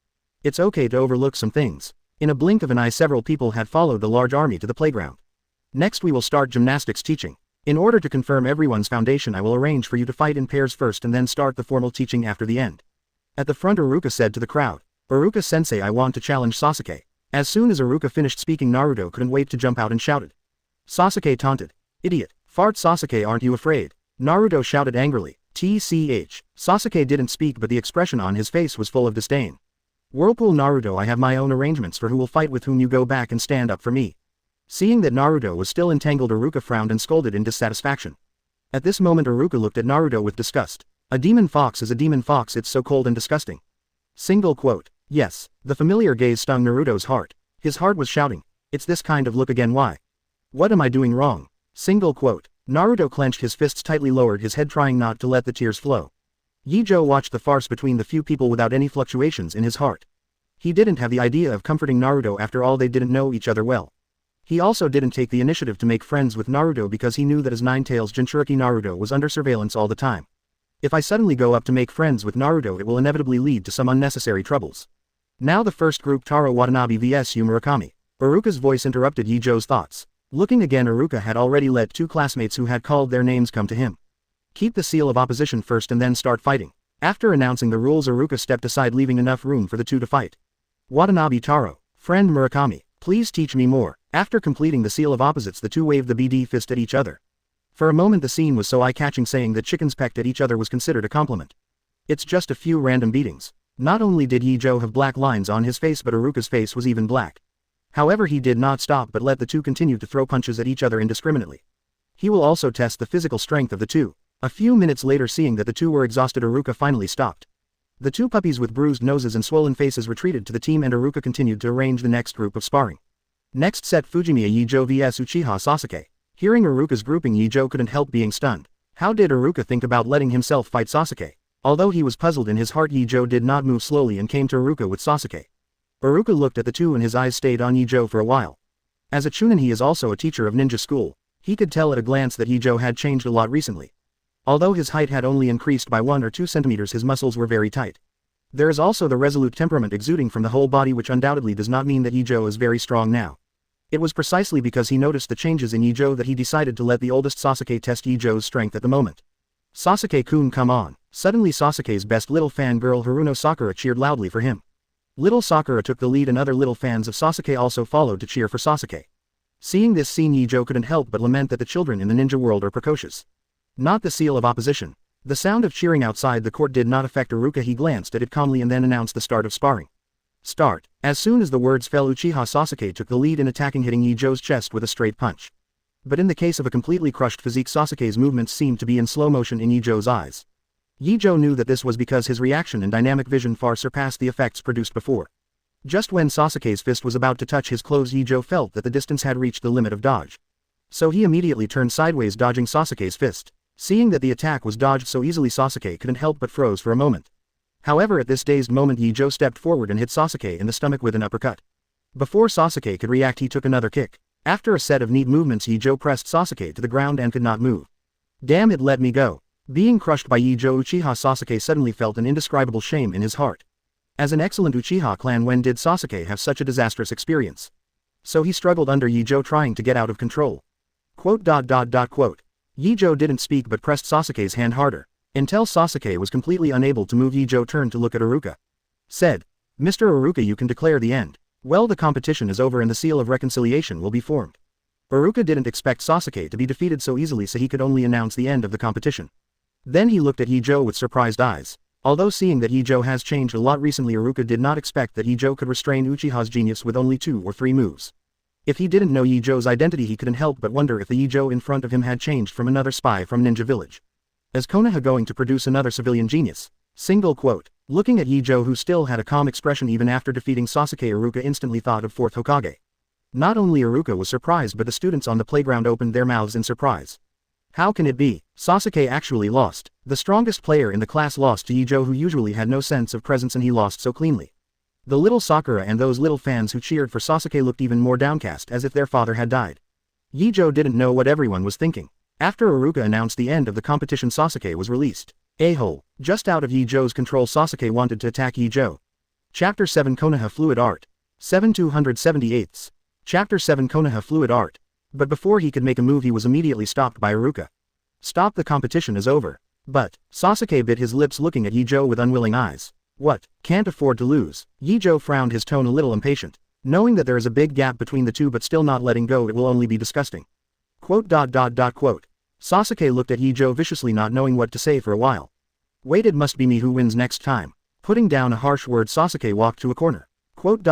It's okay to overlook some things. In a blink of an eye several people had followed the large army to the playground. Next we will start gymnastics teaching. In order to confirm everyone's foundation, I will arrange for you to fight in pairs first and then start the formal teaching after the end. At the front Iruka said to the crowd. Iruka-sensei, I want to challenge Sasuke. As soon as Iruka finished speaking, Naruto couldn't wait to jump out and shouted. Sasuke taunted. Idiot. Fart Sasuke, aren't you afraid? Naruto shouted angrily. TCH. Sasuke didn't speak but the expression on his face was full of disdain. Whirlpool Naruto, I have my own arrangements for who will fight with whom. You go back and stand up for me. Seeing that Naruto was still entangled, Iruka frowned and scolded in dissatisfaction. At this moment Iruka looked at Naruto with disgust. A demon fox is a demon fox, it's so cold and disgusting. Single quote. Yes, the familiar gaze stung Naruto's heart. His heart was shouting, "It's this kind of look again, why? What am I doing wrong?" Single quote. Naruto clenched his fists tightly, lowered his head, trying not to let the tears flow. Ye Zhou watched the farce between the few people without any fluctuations in his heart. He didn't have the idea of comforting Naruto, after all they didn't know each other well. He also didn't take the initiative to make friends with Naruto because he knew that as Nine-Tails Jinchuriki Naruto was under surveillance all the time. If I suddenly go up to make friends with Naruto, it will inevitably lead to some unnecessary troubles. Now the first group, Taro Watanabe vs Yu Murakami. Iruka's voice interrupted Ye Zhou's thoughts. Looking again, Iruka had already let two classmates who had called their names come to him. Keep the seal of opposition first and then start fighting. After announcing the rules, Iruka stepped aside, leaving enough room for the two to fight. Watanabe Taro, friend Murakami, please teach me more. After completing the seal of opposites, the two waved the BD fist at each other. For a moment the scene was so eye-catching, saying that chickens pecked at each other was considered a compliment. It's just a few random beatings. Not only did Ye Zhou have black lines on his face, but Iruka's face was even black. However, he did not stop but let the two continue to throw punches at each other indiscriminately. He will also test the physical strength of the two. A few minutes later, seeing that the two were exhausted, Iruka finally stopped. The two puppies with bruised noses and swollen faces retreated to the team, and Iruka continued to arrange the next group of sparring. Next set, Fujimiya Ye Zhou vs Uchiha Sasuke. Hearing Iruka's grouping, Ye Zhou couldn't help being stunned. How did Iruka think about letting himself fight Sasuke? Although he was puzzled in his heart, Ye Zhou did not move slowly and came to Iruka with Sasuke. Iruka looked at the two and his eyes stayed on Ye Zhou for a while. As a chunin, he is also a teacher of ninja school. He could tell at a glance that Ye Zhou had changed a lot recently. Although his height had only increased by 1 or 2 centimeters, his muscles were very tight. There is also the resolute temperament exuding from the whole body, which undoubtedly does not mean that Ye Zhou is very strong now. It was precisely because he noticed the changes in Ye Zhou that he decided to let the oldest Sasuke test Ye Zhou's strength at the moment. Sasuke-kun, come on. Suddenly Sasuke's best little fan girl Haruno Sakura cheered loudly for him. Little Sakura took the lead and other little fans of Sasuke also followed to cheer for Sasuke. Seeing this scene, Ye Zhou couldn't help but lament that the children in the ninja world are precocious. Not the seal of opposition. The sound of cheering outside the court did not affect Iruka. He glanced at it calmly and then announced the start of sparring. Start. As soon as the words fell, Uchiha Sasuke took the lead in attacking, hitting Ye Zhou's chest with a straight punch. But in the case of a completely crushed physique, Sasuke's movements seemed to be in slow motion in Ye Zhou's eyes. Ye Zhou knew that this was because his reaction and dynamic vision far surpassed the effects produced before. Just when Sasuke's fist was about to touch his clothes, Ye Zhou felt that the distance had reached the limit of dodge. So he immediately turned sideways, dodging Sasuke's fist. Seeing that the attack was dodged so easily, Sasuke couldn't help but froze for a moment. However, at this dazed moment, Ye Zhou stepped forward and hit Sasuke in the stomach with an uppercut. Before Sasuke could react, he took another kick. After a set of neat movements, Ye Zhou pressed Sasuke to the ground and could not move. Damn it, let me go. Being crushed by Ye Zhou, Uchiha Sasuke suddenly felt an indescribable shame in his heart. As an excellent Uchiha clan, when did Sasuke have such a disastrous experience? So he struggled under Ye Zhou, trying to get out of control. Quote. Ye Zhou didn't speak but pressed Sasuke's hand harder. Until Sasuke was completely unable to move, Ye Zhou turned to look at Iruka. Said, "Mr. Iruka, you can declare the end. Well, the competition is over and the seal of reconciliation will be formed." Iruka didn't expect Sasuke to be defeated so easily, so he could only announce the end of the competition. Then he looked at Ye Zhou with surprised eyes. Although seeing that Ye Zhou has changed a lot recently, Iruka did not expect that Ye Zhou could restrain Uchiha's genius with only 2 or 3 moves. If he didn't know Ye Zhou's identity, he couldn't help but wonder if the Ye Zhou in front of him had changed from another spy from Ninja Village. Is Konoha going to produce another civilian genius? Single quote. Looking at Ye Zhou, who still had a calm expression even after defeating Sasuke, Iruka instantly thought of 4th Hokage. Not only Iruka was surprised, but the students on the playground opened their mouths in surprise. How can it be? Sasuke actually lost. The strongest player in the class lost to Ye Zhou, who usually had no sense of presence, and he lost so cleanly. The little Sakura and those little fans who cheered for Sasuke looked even more downcast, as if their father had died. Ye Zhou didn't know what everyone was thinking. After Iruka announced the end of the competition, Sasuke was released. A-hole. Just out of Ye Zhou's control, Sasuke wanted to attack Ye Zhou. Chapter 7 Konoha Fluid Art. 7/278. Chapter 7 Konoha Fluid Art. But before he could make a move, he was immediately stopped by Iruka. Stop, the competition is over. But, Sasuke bit his lips, looking at Ye Zhou with unwilling eyes. What? Can't afford to lose. Ye Zhou frowned, his tone a little impatient. Knowing that there is a big gap between the two but still not letting go, it will only be disgusting. Quote. Sasuke looked at Ye Zhou viciously, not knowing what to say for a while. Wait, it must be me who wins next time. Putting down a harsh word, Sasuke walked to a corner. Quote.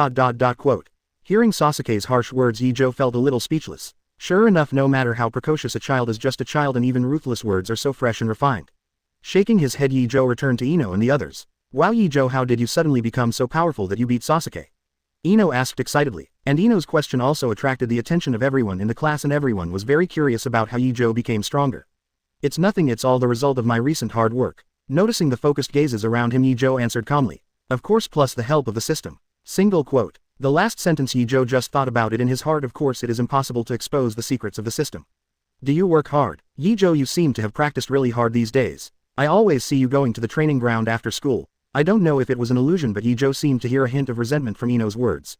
Hearing Sasuke's harsh words, Ye Zhou felt a little speechless. Sure enough, no matter how precocious a child is just a child, and even ruthless words are so fresh and refined. Shaking his head, Ye Zhou returned to Ino and the others. Wow Ye Zhou, how did you suddenly become so powerful that you beat Sasuke? Ino asked excitedly, and Ino's question also attracted the attention of everyone in the class and everyone was very curious about how Ye Zhou became stronger. It's nothing, it's all the result of my recent hard work. Noticing the focused gazes around him, Ye Zhou answered calmly. Of course, plus the help of the system. Single quote. The last sentence Ye Zhou just thought about it in his heart. Of course it is impossible to expose the secrets of the system. Do you work hard? Ye Zhou, you seem to have practiced really hard these days. I always see you going to the training ground after school. I don't know if it was an illusion, but Ye Zhou seemed to hear a hint of resentment from Ino's words.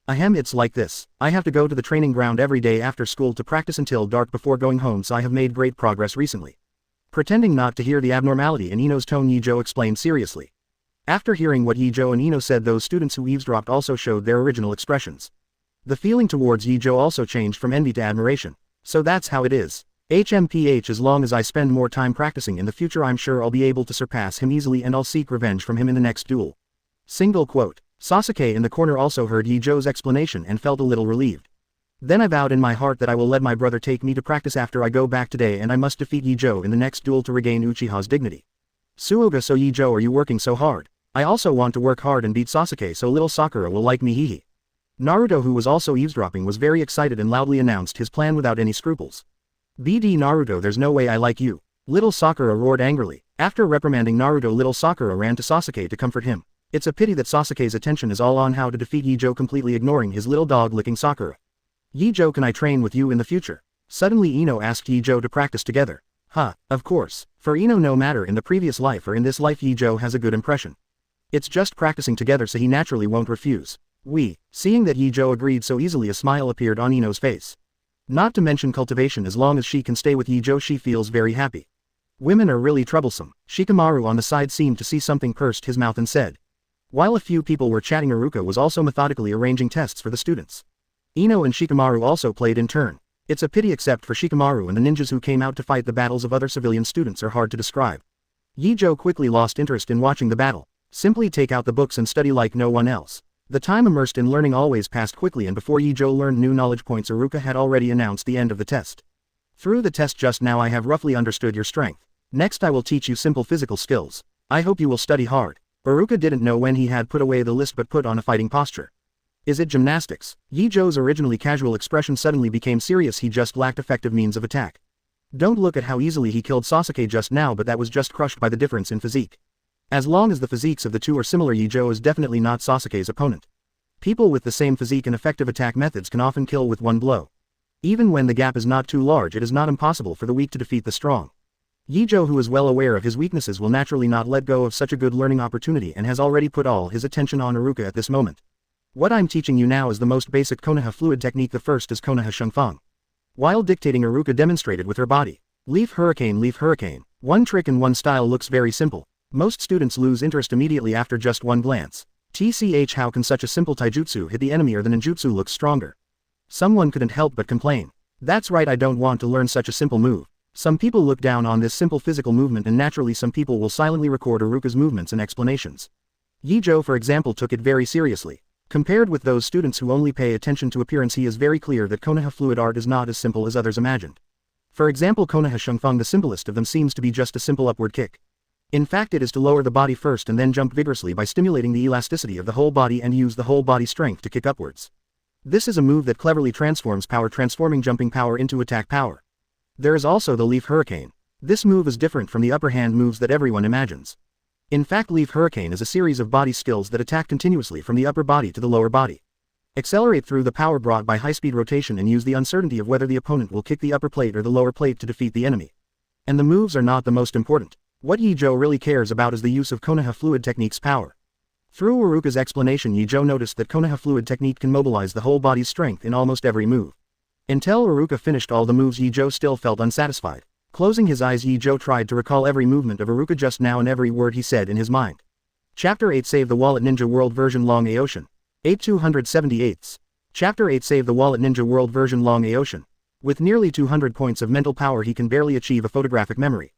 Ahem, it's like this. I have to go to the training ground every day after school to practice until dark before going home, so I have made great progress recently. Pretending not to hear the abnormality in Ino's tone, Ye Zhou explained seriously. After hearing what Ye Zhou and Ino said, those students who eavesdropped also showed their original expressions. The feeling towards Ye Zhou also changed from envy to admiration. So that's how it is. HMPH, as long as I spend more time practicing in the future, I'm sure I'll be able to surpass him easily and I'll seek revenge from him in the next duel. Single quote. Sasuke in the corner also heard Ye Zhou's explanation and felt a little relieved. Then I vowed in my heart that I will let my brother take me to practice after I go back today, and I must defeat Ye Zhou in the next duel to regain Uchiha's dignity. Suoga, so Ye Zhou, are you working so hard? I also want to work hard and beat Sasuke so little Sakura will like me, hehe. Naruto, who was also eavesdropping, was very excited and loudly announced his plan without any scruples. BD Naruto, there's no way I like you. Little Sakura roared angrily. After reprimanding Naruto, little Sakura ran to Sasuke to comfort him. It's a pity that Sasuke's attention is all on how to defeat Ye Zhou, completely ignoring his little dog licking Sakura. Ye Zhou, can I train with you in the future? Suddenly Ino asked Ye Zhou to practice together. Of course. For Ino, no matter in the previous life or in this life, Ye Zhou has a good impression. It's just practicing together, so he naturally won't refuse. Seeing that Ye Zhou agreed so easily, a smile appeared on Ino's face. Not to mention cultivation, as long as she can stay with Ye Zhou she feels very happy. Women are really troublesome. Shikamaru on the side seemed to see something, pursed his mouth and said. While a few people were chatting, Iruka was also methodically arranging tests for the students. Ino and Shikamaru also played in turn. It's a pity, except for Shikamaru and the ninjas who came out to fight, the battles of other civilian students are hard to describe. Ye Zhou quickly lost interest in watching the battle. Simply take out the books and study like no one else. The time immersed in learning always passed quickly, and before Ye Zhou learned new knowledge points, Iruka had already announced the end of the test. Through the test just now, I have roughly understood your strength. Next I will teach you simple physical skills. I hope you will study hard. Iruka didn't know when he had put away the list but put on a fighting posture. Is it gymnastics? Ye Zhou's originally casual expression suddenly became serious. He just lacked effective means of attack. Don't look at how easily he killed Sasuke just now, but that was just crushed by the difference in physique. As long as the physiques of the two are similar, Ye Zhou is definitely not Sasuke's opponent. People with the same physique and effective attack methods can often kill with one blow. Even when the gap is not too large, it is not impossible for the weak to defeat the strong. Ye Zhou, who is well aware of his weaknesses, will naturally not let go of such a good learning opportunity and has already put all his attention on Iruka at this moment. What I'm teaching you now is the most basic Konoha fluid technique. The first is Konoha Shungfang. While dictating, Iruka demonstrated with her body. Leaf Hurricane, Leaf Hurricane. One trick and one style looks very simple. Most students lose interest immediately after just one glance. TCH, how can such a simple taijutsu hit the enemy, or the ninjutsu looks stronger? Someone couldn't help but complain. That's right, I don't want to learn such a simple move. Some people look down on this simple physical movement, and naturally some people will silently record Iruka's movements and explanations. Ye Zhou, for example, took it very seriously. Compared with those students who only pay attention to appearance, he is very clear that Konoha fluid art is not as simple as others imagined. For example, Konoha Shungfang, the simplest of them, seems to be just a simple upward kick. In fact, it is to lower the body first and then jump vigorously by stimulating the elasticity of the whole body and use the whole body strength to kick upwards. This is a move that cleverly transforms power, transforming jumping power into attack power. There is also the Leaf Hurricane. This move is different from the upper hand moves that everyone imagines. In fact, Leaf Hurricane is a series of body skills that attack continuously from the upper body to the lower body. Accelerate through the power brought by high-speed rotation and use the uncertainty of whether the opponent will kick the upper plate or the lower plate to defeat the enemy. And the moves are not the most important. What Ye Zhou really cares about is the use of Konoha fluid technique's power. Through Iruka's explanation, Ye Zhou noticed that Konoha fluid technique can mobilize the whole body's strength in almost every move. Until Iruka finished all the moves, Ye Zhou still felt unsatisfied. Closing his eyes, Ye Zhou tried to recall every movement of Iruka just now and every word he said in his mind. Chapter 8, Save the Wallet Ninja World version Long Aocean. 8278. Chapter 8, Save the Wallet Ninja World version Long Aocean. With nearly 200 points of mental power, he can barely achieve a photographic memory.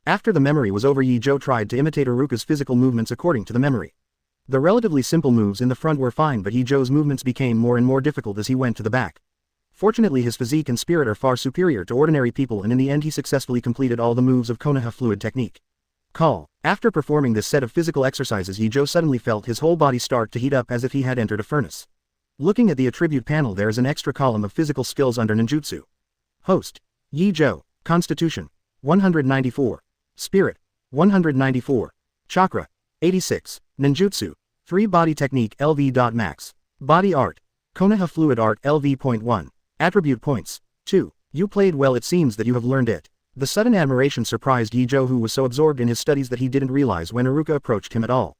After the memory was over, Ye Zhou tried to imitate Iruka's physical movements according to the memory. The relatively simple moves in the front were fine, but Ye Zhou's movements became more and more difficult as he went to the back. Fortunately, his physique and spirit are far superior to ordinary people, and in the end he successfully completed all the moves of Konoha fluid technique. Call. After performing this set of physical exercises, Ye Zhou suddenly felt his whole body start to heat up as if he had entered a furnace. Looking at the attribute panel, there is an extra column of physical skills under ninjutsu. Host. Ye Zhou. Constitution. 194. Spirit. 194. Chakra. 86. Ninjutsu. 3 Body Technique LV.max. Body Art. Konoha Fluid Art LV.1. Attribute Points. 2. You played well. It seems that you have learned it. The sudden admiration surprised Ye Zhou, who was so absorbed in his studies that he didn't realize when Iruka approached him at all.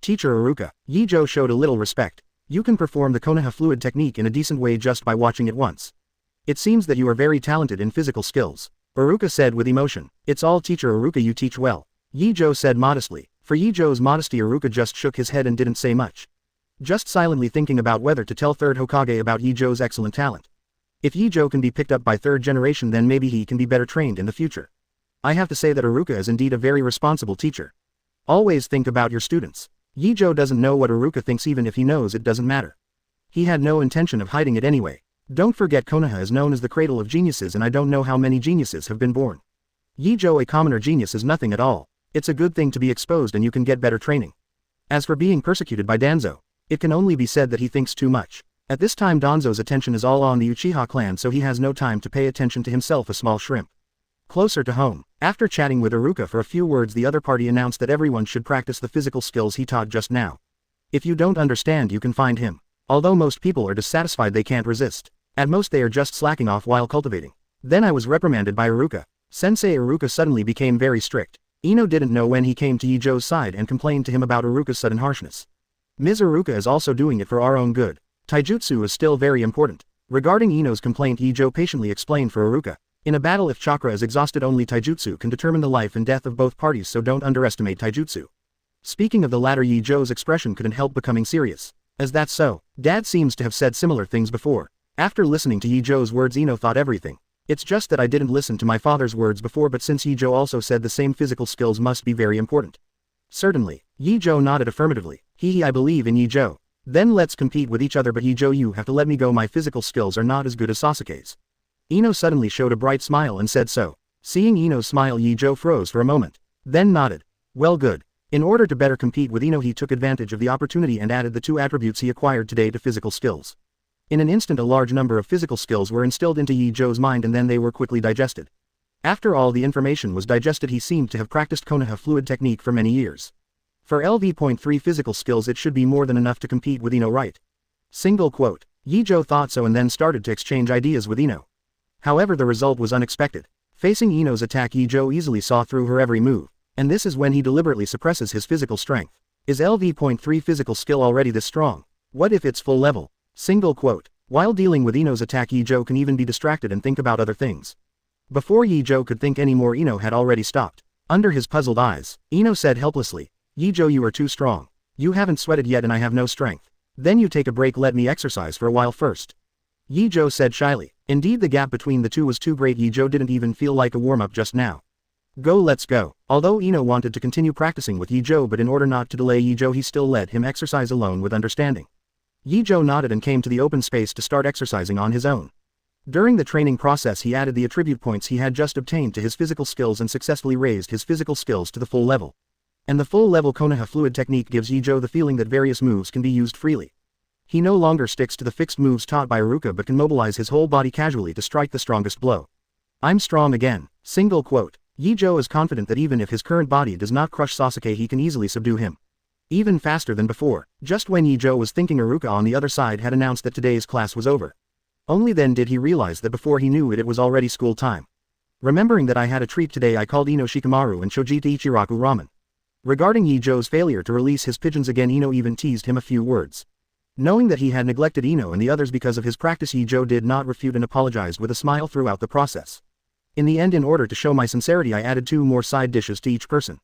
Teacher Iruka. Ye Zhou showed a little respect. You can perform the Konoha Fluid technique in a decent way just by watching it once. It seems that you are very talented in physical skills. Iruka said with emotion. It's all Teacher Iruka, you teach well. Ye Zhou said modestly. For Ye Zhou's modesty, Iruka just shook his head and didn't say much. Just silently thinking about whether to tell third Hokage about Ye Zhou's excellent talent. If Ye Zhou can be picked up by third generation, then maybe he can be better trained in the future. I have to say that Iruka is indeed a very responsible teacher. Always think about your students. Ye Zhou doesn't know what Iruka thinks, even if he knows it doesn't matter. He had no intention of hiding it anyway. Don't forget, Konoha is known as the cradle of geniuses, and I don't know how many geniuses have been born. Ye Zhou, a commoner genius, is nothing at all. It's a good thing to be exposed and you can get better training. As for being persecuted by Danzo, it can only be said that he thinks too much. At this time Danzo's attention is all on the Uchiha clan, so he has no time to pay attention to himself, a small shrimp. Closer to home, after chatting with Iruka for a few words, the other party announced that everyone should practice the physical skills he taught just now. If you don't understand, you can find him. Although most people are dissatisfied, they can't resist. At most they are just slacking off while cultivating. Then I was reprimanded by Iruka. Sensei Iruka suddenly became very strict. Ino didn't know when he came to Ye Zhou's side and complained to him about Iruka's sudden harshness. Ms. Iruka is also doing it for our own good. Taijutsu is still very important. Regarding Ino's complaint, Ye Zhou patiently explained for Iruka. In a battle, if chakra is exhausted, only taijutsu can determine the life and death of both parties, so don't underestimate taijutsu. Speaking of the latter, Ye Zhou's expression couldn't help becoming serious. As that's so, Dad seems to have said similar things before. After listening to Ye Zhou's words, Ino thought everything. It's just that I didn't listen to my father's words before, but since Ye Zhou also said the same, physical skills must be very important. Certainly. Ye Zhou nodded affirmatively. I believe in Ye Zhou. Then let's compete with each other, but Ye Zhou, you have to let me go, my physical skills are not as good as Sasuke's. Ino suddenly showed a bright smile and said so. Seeing Ino's smile, Ye Zhou froze for a moment. Then nodded. Well, good. In order to better compete with Ino, he took advantage of the opportunity and added the 2 attributes he acquired today to physical skills. In an instant a large number of physical skills were instilled into Ye Zhou's mind, and then they were quickly digested. After all the information was digested, he seemed to have practiced Konoha Fluid technique for many years. For LV.3 physical skills, it should be more than enough to compete with Ino, right? Single quote. Ye Zhou thought so and then started to exchange ideas with Ino. However, the result was unexpected. Facing Ino's attack, Ye Zhou easily saw through her every move, and this is when he deliberately suppresses his physical strength. Is LV.3 physical skill already this strong? What if it's full level? Single quote. While dealing with Ino's attack, Ye Zhou can even be distracted and think about other things. Before Ye Zhou could think any more, Ino had already stopped. Under his puzzled eyes, Ino said helplessly, Ye Zhou, you are too strong. You haven't sweated yet and I have no strength. Then you take a break, let me exercise for a while first. Ye Zhou said shyly. Indeed, the gap between the two was too great. Ye Zhou didn't even feel like a warm-up just now. Go, let's go. Although Ino wanted to continue practicing with Ye Zhou, but in order not to delay Ye Zhou, he still let him exercise alone with understanding. Ye Zhou nodded and came to the open space to start exercising on his own. During the training process, he added the attribute points he had just obtained to his physical skills and successfully raised his physical skills to the full level. And the full level Konoha Fluid technique gives Ye Zhou the feeling that various moves can be used freely. He no longer sticks to the fixed moves taught by Iruka, but can mobilize his whole body casually to strike the strongest blow. I'm strong again. Single quote. Ye Zhou is confident that even if his current body does not crush Sasuke, he can easily subdue him. Even faster than before. Just when Ye Zhou was thinking, Iruka on the other side had announced that today's class was over. Only then did he realize that before he knew it was already school time. Remembering that I had a treat today, I called Ino Shikamaru and Chojita Ichiraku ramen. Regarding Ye Zhou's failure to release his pigeons again, Ino even teased him a few words. Knowing that he had neglected Ino and the others because of his practice, Ye Zhou did not refute and apologized with a smile throughout the process. In the end, in order to show my sincerity, I added 2 more side dishes to each person.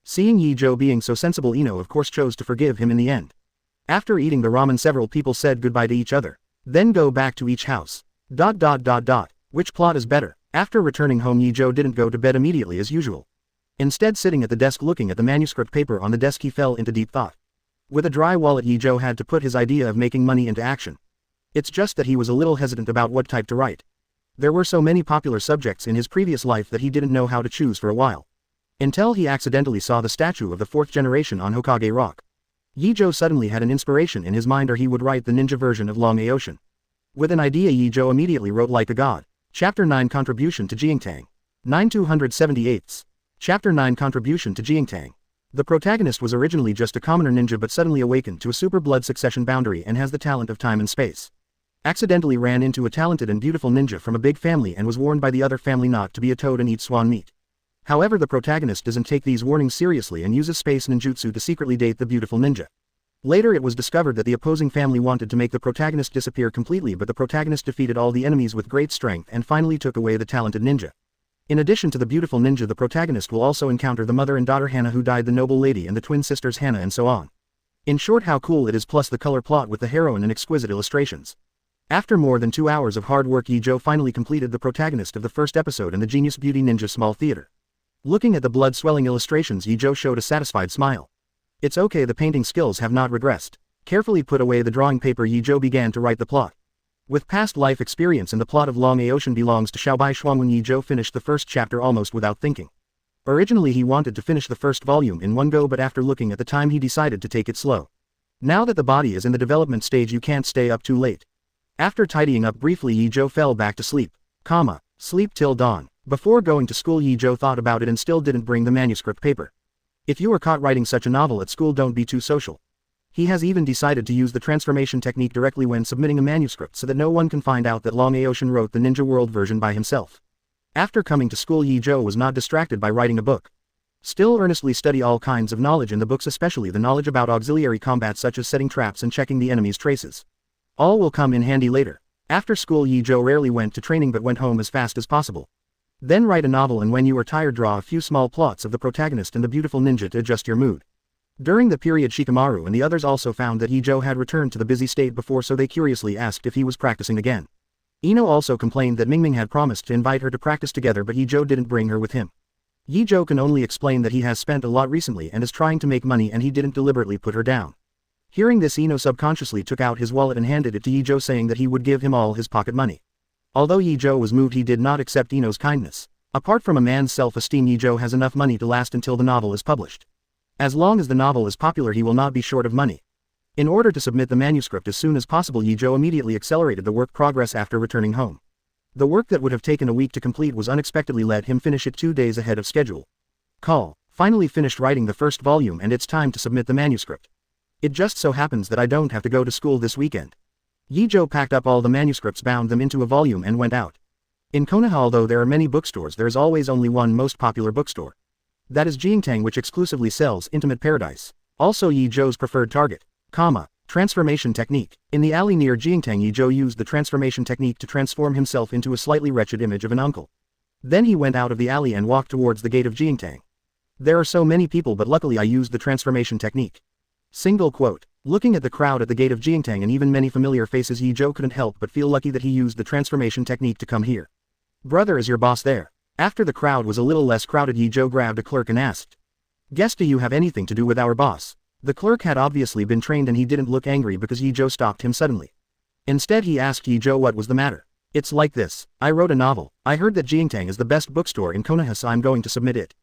Seeing Ye Zhou being so sensible, Ino of course chose to forgive him in the end. After eating the ramen, several people said goodbye to each other. Then go back to each house. ... Which plot is better? After returning home, Ye Zhou didn't go to bed immediately as usual. Instead, sitting at the desk looking at the manuscript paper on the desk, he fell into deep thought. With a dry wallet, Ye Zhou had to put his idea of making money into action. It's just that he was a little hesitant about what type to write. There were so many popular subjects in his previous life that he didn't know how to choose for a while. Until he accidentally saw the statue of the 4th generation on Hokage Rock. Ye Zhou suddenly had an inspiration in his mind, or he would write the ninja version of Long Aocean. With an idea, Ye Zhou immediately wrote like a god. Chapter 9 Contribution to Jingtang. 9278. Chapter 9 Contribution to Jingtang. The protagonist was originally just a commoner ninja but suddenly awakened to a super blood succession boundary and has the talent of time and space. Accidentally ran into a talented and beautiful ninja from a big family and was warned by the other family not to be a toad and eat swan meat. However, the protagonist doesn't take these warnings seriously and uses space ninjutsu to secretly date the beautiful ninja. Later it was discovered that the opposing family wanted to make the protagonist disappear completely, but the protagonist defeated all the enemies with great strength and finally took away the talented ninja. In addition to the beautiful ninja, the protagonist will also encounter the mother and daughter Hannah who died, the noble lady, and the twin sisters Hannah, and so on. In short, how cool it is, plus the color plot with the heroine and exquisite illustrations. After more than 2 hours of hard work, Ye Zhou finally completed the protagonist of the first episode in the Genius Beauty Ninja Small Theater. Looking at the blood-swelling illustrations, Ye Zhou showed a satisfied smile. It's okay, the painting skills have not regressed. Carefully put away the drawing paper, Ye Zhou began to write the plot. With past life experience, and the plot of Long Aocean belongs to Xiaobai Shuangwen, Ye Zhou finished the first chapter almost without thinking. Originally he wanted to finish the first volume in one go, but after looking at the time he decided to take it slow. Now that the body is in the development stage, you can't stay up too late. After tidying up briefly, Ye Zhou fell back to sleep. Sleep till dawn. Before going to school, Ye Zhou thought about it and still didn't bring the manuscript paper. If you are caught writing such a novel at school, don't be too social. He has even decided to use the transformation technique directly when submitting a manuscript so that no one can find out that Long Aocean wrote the Ninja World version by himself. After coming to school, Ye Zhou was not distracted by writing a book. Still earnestly study all kinds of knowledge in the books, especially the knowledge about auxiliary combat such as setting traps and checking the enemy's traces. All will come in handy later. After school, Ye Zhou rarely went to training but went home as fast as possible. Then write a novel, and when you are tired, draw a few small plots of the protagonist and the beautiful ninja to adjust your mood. During the period, Shikamaru and the others also found that Ye Zhou had returned to the busy state before, so they curiously asked if he was practicing again. Ino also complained that Mingming had promised to invite her to practice together, but Ye Zhou didn't bring her with him. Ye Zhou can only explain that he has spent a lot recently and is trying to make money, and he didn't deliberately put her down. Hearing this, Ino subconsciously took out his wallet and handed it to Ye Zhou, saying that he would give him all his pocket money. Although Ye Zhou was moved, he did not accept Ino's kindness. Apart from a man's self-esteem, Ye Zhou has enough money to last until the novel is published. As long as the novel is popular, he will not be short of money. In order to submit the manuscript as soon as possible, Ye Zhou immediately accelerated the work progress after returning home. The work that would have taken a week to complete was unexpectedly let him finish it 2 days ahead of schedule. Finally finished writing the first volume, and it's time to submit the manuscript. It just so happens that I don't have to go to school this weekend. Ye Zhou packed up all the manuscripts, bound them into a volume, and went out. In Konoha, although there are many bookstores, there is always only one most popular bookstore. That is Jingtang, which exclusively sells Intimate Paradise. Also Ye Zhou's preferred target. Transformation technique. In the alley near Jingtang, Ye Zhou used the transformation technique to transform himself into a slightly wretched image of an uncle. Then he went out of the alley and walked towards the gate of Jingtang. There are so many people, but luckily I used the transformation technique. Looking at the crowd at the gate of Jingtang and even many familiar faces, Ye Zhou couldn't help but feel lucky that he used the transformation technique to come here. Brother, is your boss there? After the crowd was a little less crowded, Ye Zhou grabbed a clerk and asked, "Guess, do you have anything to do with our boss?" The clerk had obviously been trained and he didn't look angry because Ye Zhou stopped him suddenly. Instead he asked Ye Zhou what was the matter. "It's like this. I wrote a novel. I heard that Jingtang is the best bookstore in Konoha, so I'm going to submit it."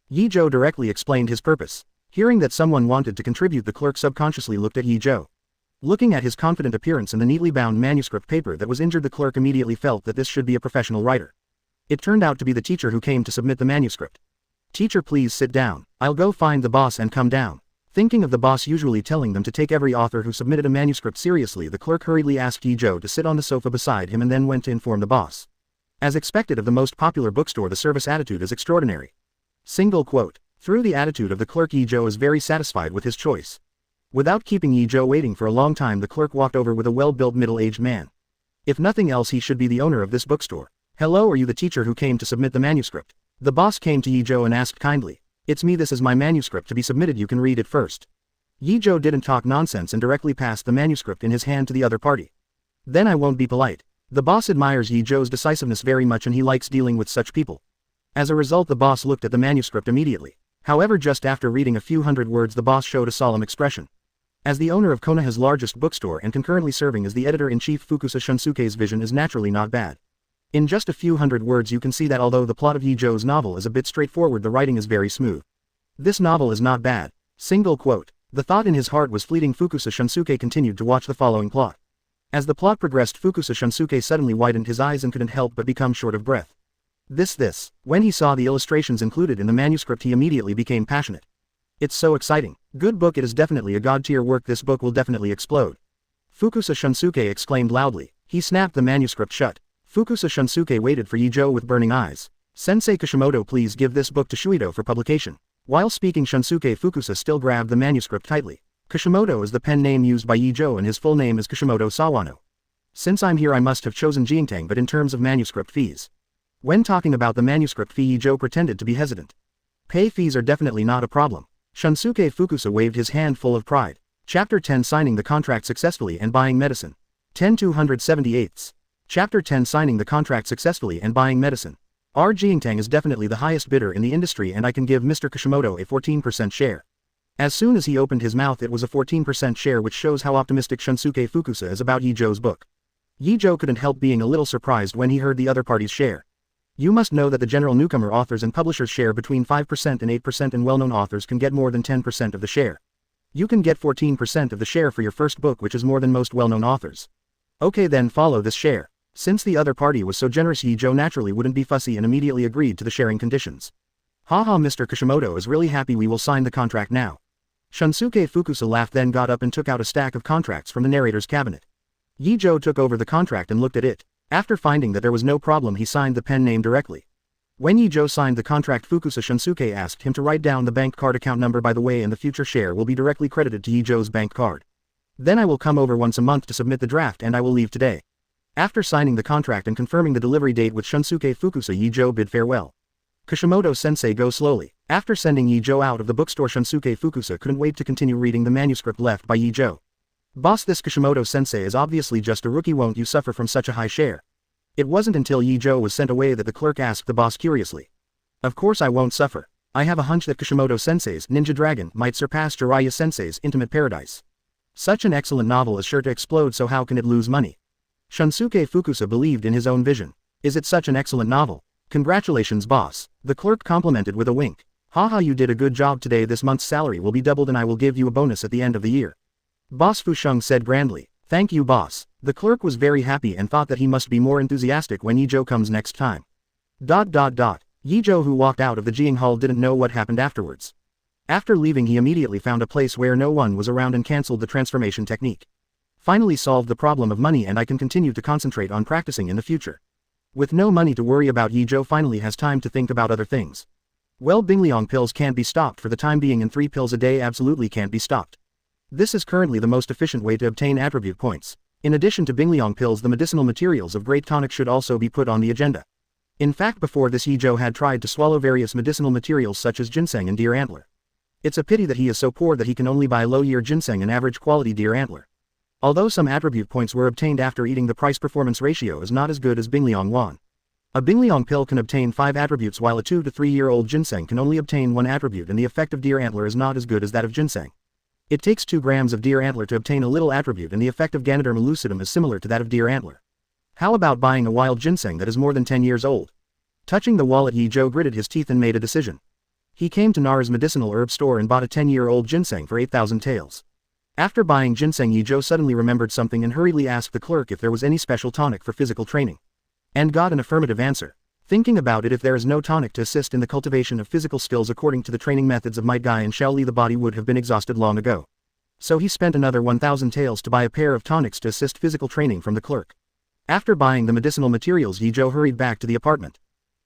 Ye Zhou directly explained his purpose. Hearing that someone wanted to contribute, the clerk subconsciously looked at Ye Zhou. Looking at his confident appearance and the neatly bound manuscript paper that was injured, the clerk immediately felt that this should be a professional writer. It turned out to be the teacher who came to submit the manuscript. "Teacher, please sit down. I'll go find the boss and come down." Thinking of the boss usually telling them to take every author who submitted a manuscript seriously, the clerk hurriedly asked Ye Zhou to sit on the sofa beside him and then went to inform the boss. As expected of the most popular bookstore, the service attitude is extraordinary. Through the attitude of the clerk, Ye Zhou is very satisfied with his choice. Without keeping Ye Zhou waiting for a long time, the clerk walked over with a well-built middle-aged man. If nothing else, he should be the owner of this bookstore. "Hello, are you the teacher who came to submit the manuscript?" The boss came to Ye Zhou and asked kindly. "It's me, this is my manuscript to be submitted, you can read it first." Ye Zhou didn't talk nonsense and directly passed the manuscript in his hand to the other party. "Then I won't be polite." The boss admires Ye Zhou's decisiveness very much and he likes dealing with such people. As a result, the boss looked at the manuscript immediately. However, just after reading a few hundred words, the boss showed a solemn expression. As the owner of Konoha's largest bookstore and concurrently serving as the editor-in-chief, Fukusa Shunsuke's vision is naturally not bad. In just a few hundred words you can see that although the plot of Ye Zhou's novel is a bit straightforward, the writing is very smooth. This novel is not bad. Single quote. The thought in his heart was fleeting. Fukusa Shunsuke continued to watch the following plot. As the plot progressed, Fukusa Shunsuke suddenly widened his eyes and couldn't help but become short of breath. This. When he saw the illustrations included in the manuscript, he immediately became passionate. It's so exciting. Good book. It is definitely a god-tier work. This book will definitely explode. Fukusa Shunsuke exclaimed loudly. He snapped the manuscript shut. Fukusa Shunsuke waited for Ye Zhou with burning eyes. Sensei Kishimoto, please give this book to Shuido for publication. While speaking, Shunsuke Fukusa still grabbed the manuscript tightly. Kishimoto is the pen name used by Ye Zhou and his full name is Kishimoto Sawano. Since I'm here I must have chosen Jiangtang, but in terms of manuscript fees. When talking about the manuscript fee, Ye Zhou pretended to be hesitant. Pay fees are definitely not a problem. Shunsuke Fukusa waved his hand full of pride. Chapter 10, Signing the contract successfully and buying medicine. 10-278. Chapter 10, Signing the contract successfully and buying medicine. Our Jiangtang is definitely the highest bidder in the industry and I can give Mr. Kishimoto a 14% share. As soon as he opened his mouth it was a 14% share, which shows how optimistic Shunsuke Fukusa is about Ye Zhou's book. Ye Zhou couldn't help being a little surprised when he heard the other party's share. You must know that the general newcomer authors and publishers share between 5% and 8% and well-known authors can get more than 10% of the share. You can get 14% of the share for your first book, which is more than most well-known authors. Okay, then follow this share. Since the other party was so generous, Ye Zhou naturally wouldn't be fussy and immediately agreed to the sharing conditions. Haha, Mr. Kishimoto is really happy. We will sign the contract now. Shunsuke Fukusa laughed, then got up and took out a stack of contracts from the narrator's cabinet. Ye Zhou took over the contract and looked at it. After finding that there was no problem, he signed the pen name directly. When Ye Zhou signed the contract, Fukusa Shunsuke asked him to write down the bank card account number, by the way, and the future share will be directly credited to Ye Zhou's bank card. Then I will come over once a month to submit the draft and I will leave today. After signing the contract and confirming the delivery date with Shunsuke Fukusa, Ye Zhou bid farewell. Kishimoto-sensei, go slowly. After sending Ye Zhou out of the bookstore, Shunsuke Fukusa couldn't wait to continue reading the manuscript left by Ye Zhou. Boss, this Kishimoto-sensei is obviously just a rookie. Won't you suffer from such a high share? It wasn't until Ye Zhou was sent away that the clerk asked the boss curiously. Of course I won't suffer. I have a hunch that Kishimoto-sensei's Ninja Dragon might surpass Jiraiya-sensei's Intimate Paradise. Such an excellent novel is sure to explode, so how can it lose money? Shunsuke Fukusa believed in his own vision. Is it such an excellent novel? Congratulations, boss. The clerk complimented with a wink. Haha, you did a good job today. This month's salary will be doubled and I will give you a bonus at the end of the year. Boss Fusheng said grandly. Thank you, boss. The clerk was very happy and thought that he must be more enthusiastic when Ye Zhou comes next time. Ye Zhou, who walked out of the Jiang Hall, didn't know what happened afterwards. After leaving, he immediately found a place where no one was around and cancelled the transformation technique. Finally solved the problem of money and I can continue to concentrate on practicing in the future. With no money to worry about, Ye Zhou finally has time to think about other things. Well, Bingliang pills can't be stopped for the time being, and 3 pills a day absolutely can't be stopped. This is currently the most efficient way to obtain attribute points. In addition to Bingliang pills, the medicinal materials of Great Tonic should also be put on the agenda. In fact, before this, Ye Zhou had tried to swallow various medicinal materials such as ginseng and deer antler. It's a pity that he is so poor that he can only buy low-year ginseng and average quality deer antler. Although some attribute points were obtained after eating, the price-performance ratio is not as good as Bingliang Wan. A Bingliang pill can obtain 5 attributes while a 2 to 3-year-old ginseng can only obtain 1 attribute, and the effect of deer antler is not as good as that of ginseng. It takes 2 grams of deer antler to obtain a little attribute, and the effect of Ganoderma lucidum is similar to that of deer antler. How about buying a wild ginseng that is more than 10 years old? Touching the wallet, Ye Zhou gritted his teeth and made a decision. He came to Nara's medicinal herb store and bought a 10-year-old ginseng for 8,000 taels. After buying ginseng, Ye Zhou suddenly remembered something and hurriedly asked the clerk if there was any special tonic for physical training. And got an affirmative answer. Thinking about it, if there is no tonic to assist in the cultivation of physical skills according to the training methods of Might Guy and Shaoli, the body would have been exhausted long ago. So he spent another 1,000 taels to buy a pair of tonics to assist physical training from the clerk. After buying the medicinal materials, Ye Zhou hurried back to the apartment.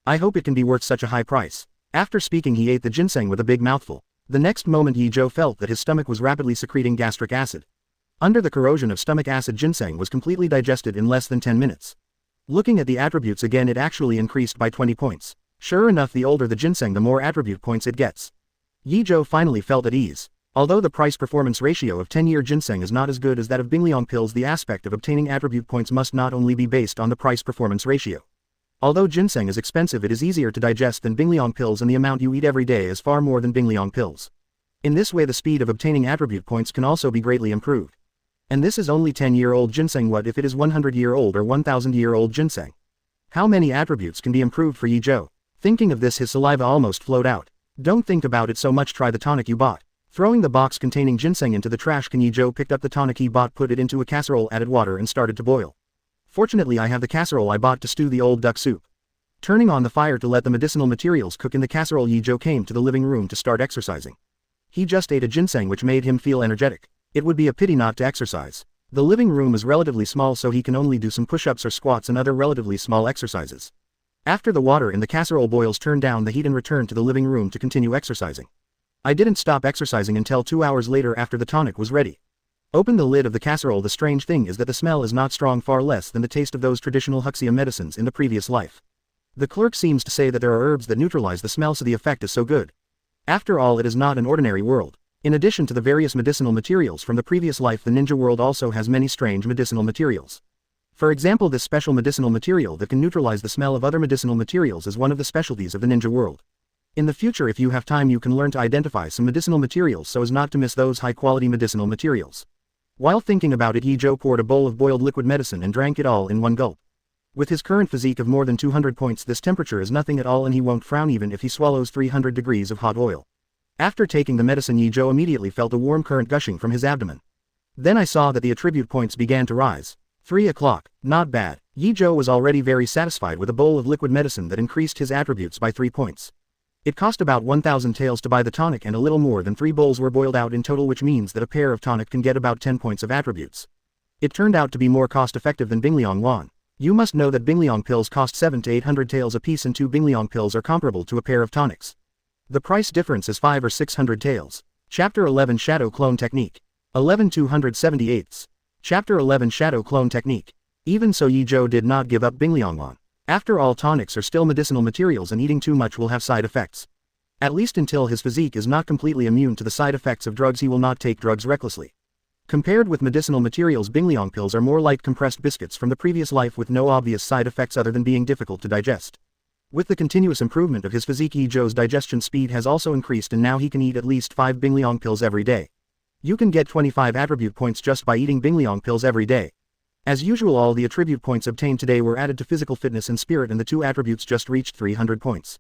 I hope it can be worth such a high price. After speaking, he ate the ginseng with a big mouthful. The next moment, Ye Zhou felt that his stomach was rapidly secreting gastric acid. Under the corrosion of stomach acid, ginseng was completely digested in less than 10 minutes. Looking at the attributes again, it actually increased by 20 points. Sure enough, the older the ginseng, the more attribute points it gets. Ye Zhou finally felt at ease. Although the price-performance ratio of 10-year ginseng is not as good as that of Bingliang pills, the aspect of obtaining attribute points must not only be based on the price-performance ratio. Although ginseng is expensive, it is easier to digest than Bingliang pills, and the amount you eat every day is far more than Bingliang pills. In this way, the speed of obtaining attribute points can also be greatly improved. And this is only 10-year-old ginseng. What if it is 100-year-old or 1,000-year-old ginseng? How many attributes can be improved for Ye Zhou? Thinking of this, his saliva almost flowed out. Don't think about it so much, try the tonic you bought. Throwing the box containing ginseng into the trash can, Ye Zhou picked up the tonic he bought, put it into a casserole, added water and started to boil. Fortunately I have the casserole I bought to stew the old duck soup. Turning on the fire to let the medicinal materials cook in the casserole, Ye Zhou came to the living room to start exercising. He just ate a ginseng which made him feel energetic. It would be a pity not to exercise. The living room is relatively small, so he can only do some push-ups or squats and other relatively small exercises. After the water in the casserole boils, turn down the heat and return to the living room to continue exercising. I didn't stop exercising until 2 hours later after the tonic was ready. Open the lid of the casserole. The strange thing is that the smell is not strong, far less than the taste of those traditional Hokage medicines in the previous life. The clerk seems to say that there are herbs that neutralize the smell, so the effect is so good. After all, it is not an ordinary world. In addition to the various medicinal materials from the previous life, the ninja world also has many strange medicinal materials. For example, this special medicinal material that can neutralize the smell of other medicinal materials is one of the specialties of the ninja world. In the future, if you have time, you can learn to identify some medicinal materials so as not to miss those high-quality medicinal materials. While thinking about it, Ye Zhou poured a bowl of boiled liquid medicine and drank it all in one gulp. With his current physique of more than 200 points, this temperature is nothing at all, and he won't frown even if he swallows 300 degrees of hot oil. After taking the medicine, Ye Zhou immediately felt a warm current gushing from his abdomen. Then I saw that the attribute points began to rise. 3 o'clock, not bad. Ye Zhou was already very satisfied with a bowl of liquid medicine that increased his attributes by 3 points. It cost about 1,000 taels to buy the tonic, and a little more than 3 bowls were boiled out in total, which means that a pair of tonic can get about 10 points of attributes. It turned out to be more cost-effective than Bingliang Wan. You must know that Bingliang pills cost 700 to 800 taels a piece, and 2 Bingliang pills are comparable to a pair of tonics. The price difference is 500 or 600 taels. Chapter 11 Shadow Clone Technique. 11/278. Chapter 11 Shadow Clone Technique. Even so, Ye Zhou did not give up Bingliang Wan. After all, tonics are still medicinal materials, and eating too much will have side effects. At least until his physique is not completely immune to the side effects of drugs, he will not take drugs recklessly. Compared with medicinal materials, Bingliang pills are more like compressed biscuits from the previous life with no obvious side effects other than being difficult to digest. With the continuous improvement of his physique, Ye Zhou's digestion speed has also increased, and now he can eat at least 5 Bingliang pills every day. You can get 25 attribute points just by eating Bingliang pills every day. As usual, all the attribute points obtained today were added to physical fitness and spirit, and the 2 attributes just reached 300 points.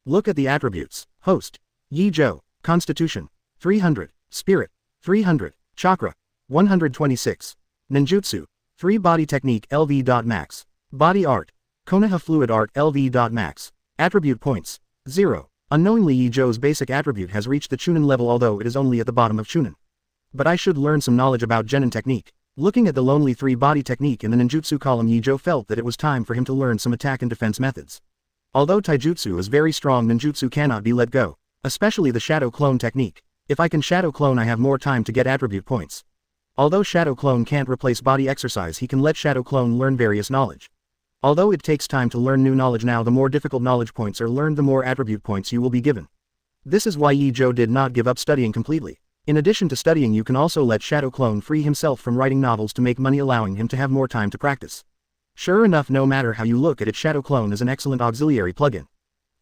Look at the attributes. Host. Ye Zhou. Constitution. 300. Spirit. 300. Chakra. 126. Ninjutsu. 3 Body Technique LV.max. Body Art. Konoha Fluid Art LV.max. Attribute points. 0. Unknowingly, Ye Zhou's basic attribute has reached the Chunin level, although it is only at the bottom of Chunin. But I should learn some knowledge about Genin technique. Looking at the lonely 3 body technique in the ninjutsu column, Ye Zhou felt that it was time for him to learn some attack and defense methods. Although taijutsu is very strong, ninjutsu cannot be let go. Especially the shadow clone technique. If I can shadow clone, I have more time to get attribute points. Although shadow clone can't replace body exercise, he can let shadow clone learn various knowledge. Although it takes time to learn new knowledge, now the more difficult knowledge points are learned, the more attribute points you will be given. This is why Ye Zhou did not give up studying completely. In addition to studying, you can also let shadow clone free himself from writing novels to make money, allowing him to have more time to practice. Sure enough, no matter how you look at it, shadow clone is an excellent auxiliary plugin.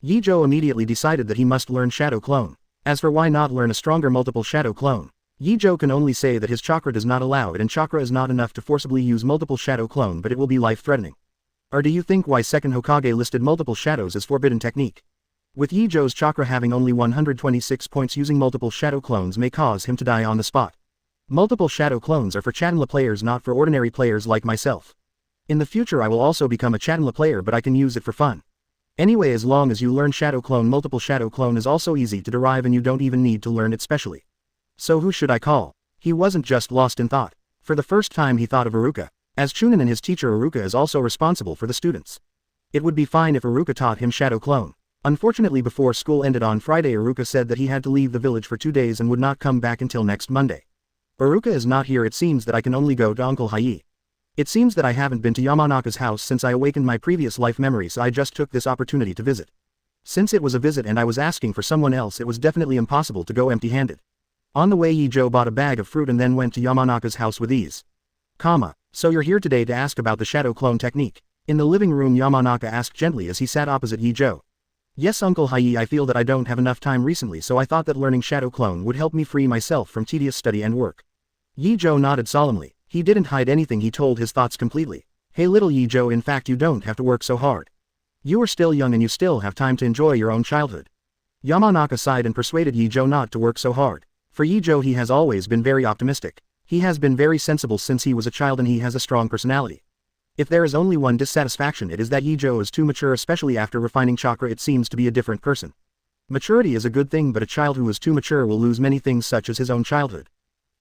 Ye Zhou immediately decided that he must learn shadow clone. As for why not learn a stronger multiple shadow clone, Ye Zhou can only say that his chakra does not allow it, and chakra is not enough to forcibly use multiple shadow clone, but it will be life-threatening. Or do you think why second Hokage listed multiple shadows as forbidden technique? With Ye Zhou's chakra having only 126 points, using multiple shadow clones may cause him to die on the spot. Multiple shadow clones are for Chatinla players, not for ordinary players like myself. In the future I will also become a Chatinla player, but I can use it for fun. Anyway, as long as you learn shadow clone, multiple shadow clone is also easy to derive, and you don't even need to learn it specially. So who should I call? He wasn't just lost in thought. For the first time he thought of Iruka. As Chunin and his teacher Iruka is also responsible for the students. It would be fine if Iruka taught him shadow clone. Unfortunately, before school ended on Friday, Iruka said that he had to leave the village for 2 days and would not come back until next Monday. Iruka is not here. It seems that I can only go to Uncle Hayi. It seems that I haven't been to Yamanaka's house since I awakened my previous life memories, so I just took this opportunity to visit. Since it was a visit and I was asking for someone else, it was definitely impossible to go empty-handed. On the way, Ye Zhou bought a bag of fruit and then went to Yamanaka's house with ease. So you're here today to ask about the shadow clone technique? In the living room, Yamanaka asked gently as he sat opposite Ye Zhou. Yes, Uncle Hayi, I feel that I don't have enough time recently, so I thought that learning shadow clone would help me free myself from tedious study and work. Ye Zhou nodded solemnly. He didn't hide anything, he told his thoughts completely. Hey little Ye Zhou, in fact you don't have to work so hard. You are still young and you still have time to enjoy your own childhood. Yamanaka sighed and persuaded Ye Zhou not to work so hard. For Ye Zhou, he has always been very optimistic. He has been very sensible since he was a child and he has a strong personality. If there is only one dissatisfaction, it is that Ye Zhou is too mature, especially after refining chakra. It seems to be a different person. Maturity is a good thing, but a child who is too mature will lose many things such as his own childhood.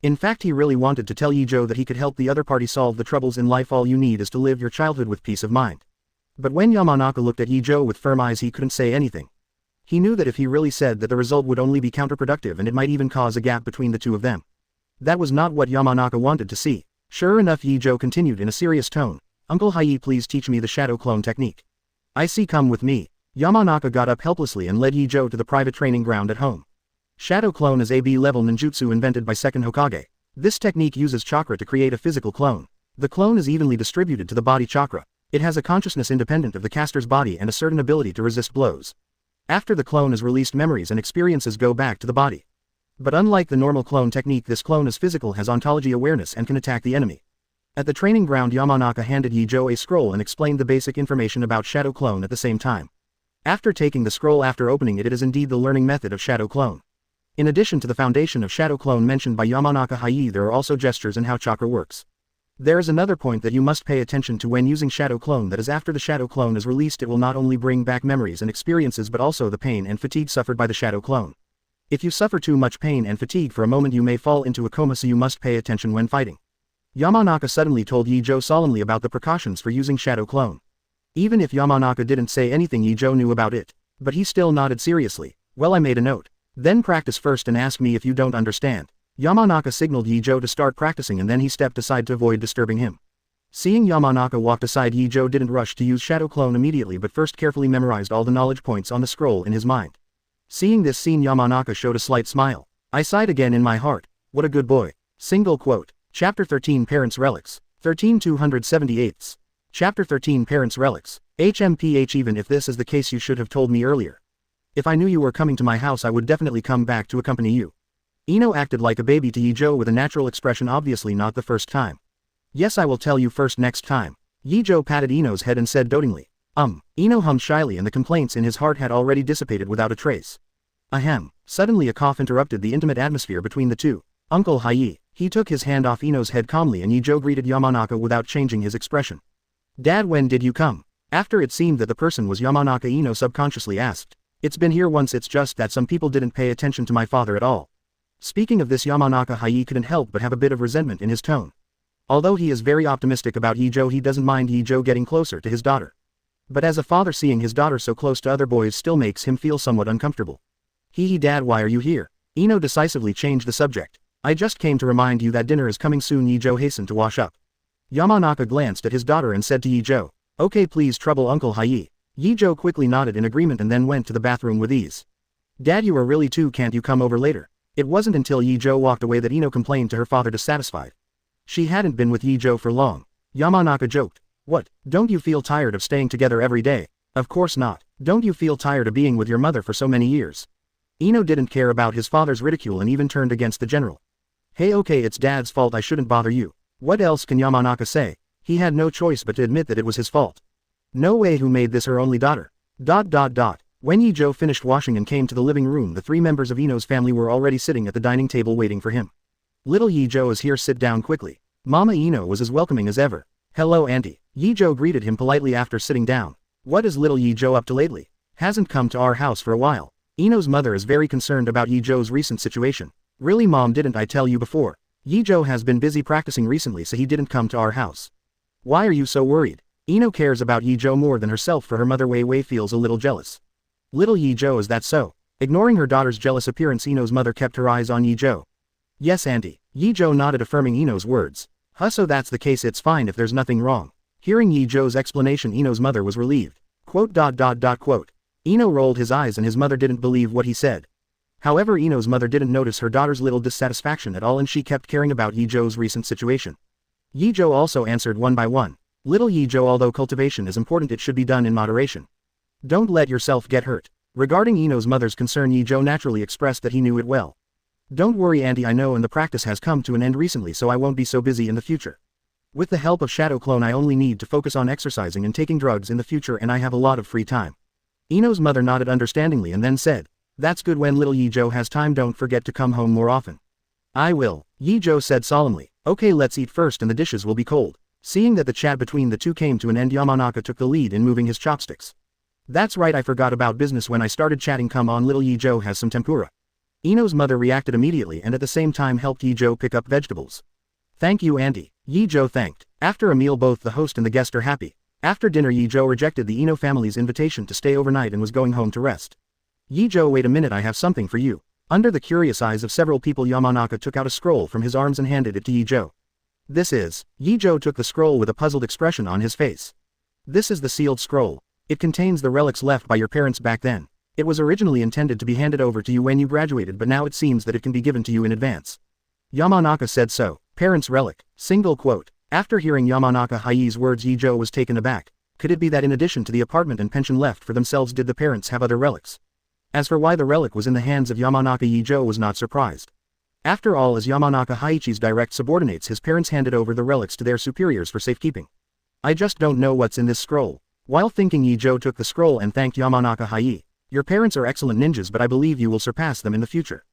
In fact, he really wanted to tell Ye Zhou that he could help the other party solve the troubles in life. All you need is to live your childhood with peace of mind. But when Yamanaka looked at Ye Zhou with firm eyes, he couldn't say anything. He knew that if he really said that, the result would only be counterproductive and it might even cause a gap between the two of them. That was not what Yamanaka wanted to see. Sure enough, Ye Zhou continued in a serious tone. Uncle Hayi, please teach me the shadow clone technique. I see, come with me. Yamanaka got up helplessly and led Ye Zhou to the private training ground at home. Shadow clone is a B-level ninjutsu invented by second Hokage. This technique uses chakra to create a physical clone. The clone is evenly distributed to the body chakra. It has a consciousness independent of the caster's body and a certain ability to resist blows. After the clone is released, memories and experiences go back to the body. But unlike the normal clone technique, this clone is physical, has ontology awareness and can attack the enemy. At the training ground, Yamanaka handed Ye Zhou a scroll and explained the basic information about shadow clone at the same time. After taking the scroll, after opening it, it is indeed the learning method of shadow clone. In addition to the foundation of shadow clone mentioned by Yamanaka Hayi, there are also gestures and how chakra works. There is another point that you must pay attention to when using shadow clone, that is, after the shadow clone is released, it will not only bring back memories and experiences but also the pain and fatigue suffered by the shadow clone. If you suffer too much pain and fatigue for a moment, you may fall into a coma, so you must pay attention when fighting. Yamanaka suddenly told Ye Zhou solemnly about the precautions for using shadow clone. Even if Yamanaka didn't say anything, Ye Zhou knew about it. But he still nodded seriously. Well, I made a note. Then practice first and ask me if you don't understand. Yamanaka signaled Ye Zhou to start practicing and then he stepped aside to avoid disturbing him. Seeing Yamanaka walked aside, Ye Zhou didn't rush to use shadow clone immediately but first carefully memorized all the knowledge points on the scroll in his mind. Seeing this scene, Yamanaka showed a slight smile. I sighed again in my heart. What a good boy. Single quote. Chapter 13, Parents' Relics. 13,278. Chapter 13, Parents' Relics. HMPH. Even if this is the case, you should have told me earlier. If I knew you were coming to my house, I would definitely come back to accompany you. Ino acted like a baby to Ye Zhou with a natural expression, obviously not the first time. Yes, I will tell you first next time. Ye Zhou patted Ino's head and said dotingly. Ino hummed shyly, and the complaints in his heart had already dissipated without a trace. Ahem. Suddenly a cough interrupted the intimate atmosphere between the two. Uncle Hayi. He took his hand off Ino's head calmly and Ye Zhou greeted Yamanaka without changing his expression. Dad, when did you come? After it seemed that the person was Yamanaka, Ino subconsciously asked. It's been here once, it's just that some people didn't pay attention to my father at all. Speaking of this, Yamanaka Hayi couldn't help but have a bit of resentment in his tone. Although he is very optimistic about Ye Zhou, he doesn't mind Ye Zhou getting closer to his daughter. But as a father, seeing his daughter so close to other boys still makes him feel somewhat uncomfortable. Dad, why are you here? Ino decisively changed the subject. I just came to remind you that dinner is coming soon. Ye Zhou hastened to wash up. Yamanaka glanced at his daughter and said to Ye Zhou, okay, please trouble Uncle Hayi. Ye Zhou quickly nodded in agreement and then went to the bathroom with ease. Dad, you are really too, can't you come over later? It wasn't until Ye Zhou walked away that Ino complained to her father, dissatisfied. She hadn't been with Ye Zhou for long. Yamanaka joked. What, don't you feel tired of staying together every day? Of course not. Don't you feel tired of being with your mother for so many years? Ino didn't care about his father's ridicule and even turned against the general. Hey, okay, it's Dad's fault, I shouldn't bother you. What else can Yamanaka say? He had no choice but to admit that it was his fault. No way, who made this her only daughter? ... When Ye Zhou finished washing and came to the living room, the three members of Ino's family were already sitting at the dining table waiting for him. Little Ye Zhou is here, sit down quickly. Mama Ino was as welcoming as ever. Hello, Auntie. Ye Zhou greeted him politely after sitting down. What is little Ye Zhou up to lately? Hasn't come to our house for a while. Ino's mother is very concerned about Ye Zhou's recent situation. Really, Mom, didn't I tell you before? Ye Zhou has been busy practicing recently, so he didn't come to our house. Why are you so worried? Ino cares about Ye Zhou more than herself, for her mother Wei Wei feels a little jealous. Little Ye Zhou, is that so? Ignoring her daughter's jealous appearance, Ino's mother kept her eyes on Ye Zhou. Yes, Auntie. Ye Zhou nodded, affirming Ino's words. So that's the case, it's fine if there's nothing wrong. Hearing Ye Zhou's explanation, Ino's mother was relieved. ... Ino rolled his eyes and his mother didn't believe what he said. However, Ino's mother didn't notice her daughter's little dissatisfaction at all, and she kept caring about Ye Zhou's recent situation. Ye Zhou also answered one by one. Little Ye Zhou, although cultivation is important, it should be done in moderation. Don't let yourself get hurt. Regarding Ino's mother's concern, Ye Zhou naturally expressed that he knew it well. Don't worry, Auntie, I know, and the practice has come to an end recently, so I won't be so busy in the future. With the help of Shadow Clone I only need to focus on exercising and taking drugs in the future and I have a lot of free time. Ino's mother nodded understandingly and then said, "That's good. When little Ye Zhou has time, don't forget to come home more often." "I will," Ye Zhou said solemnly. "Okay, let's eat first and the dishes will be cold." Seeing that the chat between the two came to an end, Yamanaka took the lead in moving his chopsticks. "That's right, I forgot about business when I started chatting. Come on, little Ye Zhou has some tempura." Ino's mother reacted immediately and at the same time helped Ye Zhou pick up vegetables. "Thank you, auntie," Ye Zhou thanked. After a meal, both the host and the guest are happy. After dinner, Ye Zhou rejected the Ino family's invitation to stay overnight and was going home to rest. "Ye Zhou, wait a minute, I have something for you." Under the curious eyes of several people, Yamanaka took out a scroll from his arms and handed it to Ye Zhou. "This is..." Ye Zhou took the scroll with a puzzled expression on his face. "This is the sealed scroll. It contains the relics left by your parents back then. It was originally intended to be handed over to you when you graduated, but now it seems that it can be given to you in advance." Yamanaka said so. Parents' relic. Single quote. After hearing Yamanaka Hai's words, Ye Zhou was taken aback. Could it be that in addition to the apartment and pension left for themselves, did the parents have other relics? As for why the relic was in the hands of Yamanaka, Ye Zhou was not surprised. After all, as Yamanaka Haichi's direct subordinates, his parents handed over the relics to their superiors for safekeeping. "I just don't know what's in this scroll." While thinking, Ye Zhou took the scroll and thanked Yamanaka Hai. "Your parents are excellent ninjas, but I believe you will surpass them in the future."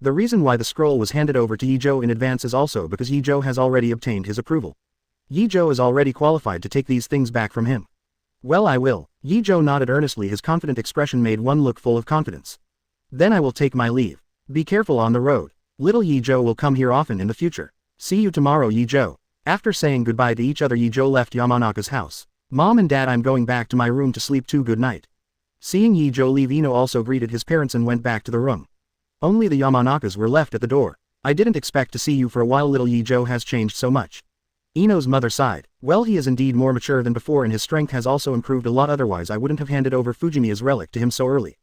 The reason why the scroll was handed over to Ye Zhou in advance is also because Ye Zhou has already obtained his approval. Ye Zhou is already qualified to take these things back from him. "Well, I will." Ye Zhou nodded earnestly. His confident expression made one look full of confidence. "Then I will take my leave. Be careful on the road. Little Ye Zhou will come here often in the future. See you tomorrow, Ye Zhou." After saying goodbye to each other, Ye Zhou left Yamanaka's house. "Mom and Dad, I'm going back to my room to sleep too. Good night." Seeing Ye Zhou leave, Ino also greeted his parents and went back to the room. Only the Yamanakas were left at the door. "I didn't expect to see you for a while. Little Ye Zhou has changed so much." Ino's mother sighed. "Well, he is indeed more mature than before and his strength has also improved a lot, otherwise I wouldn't have handed over Fujimiya's relic to him so early."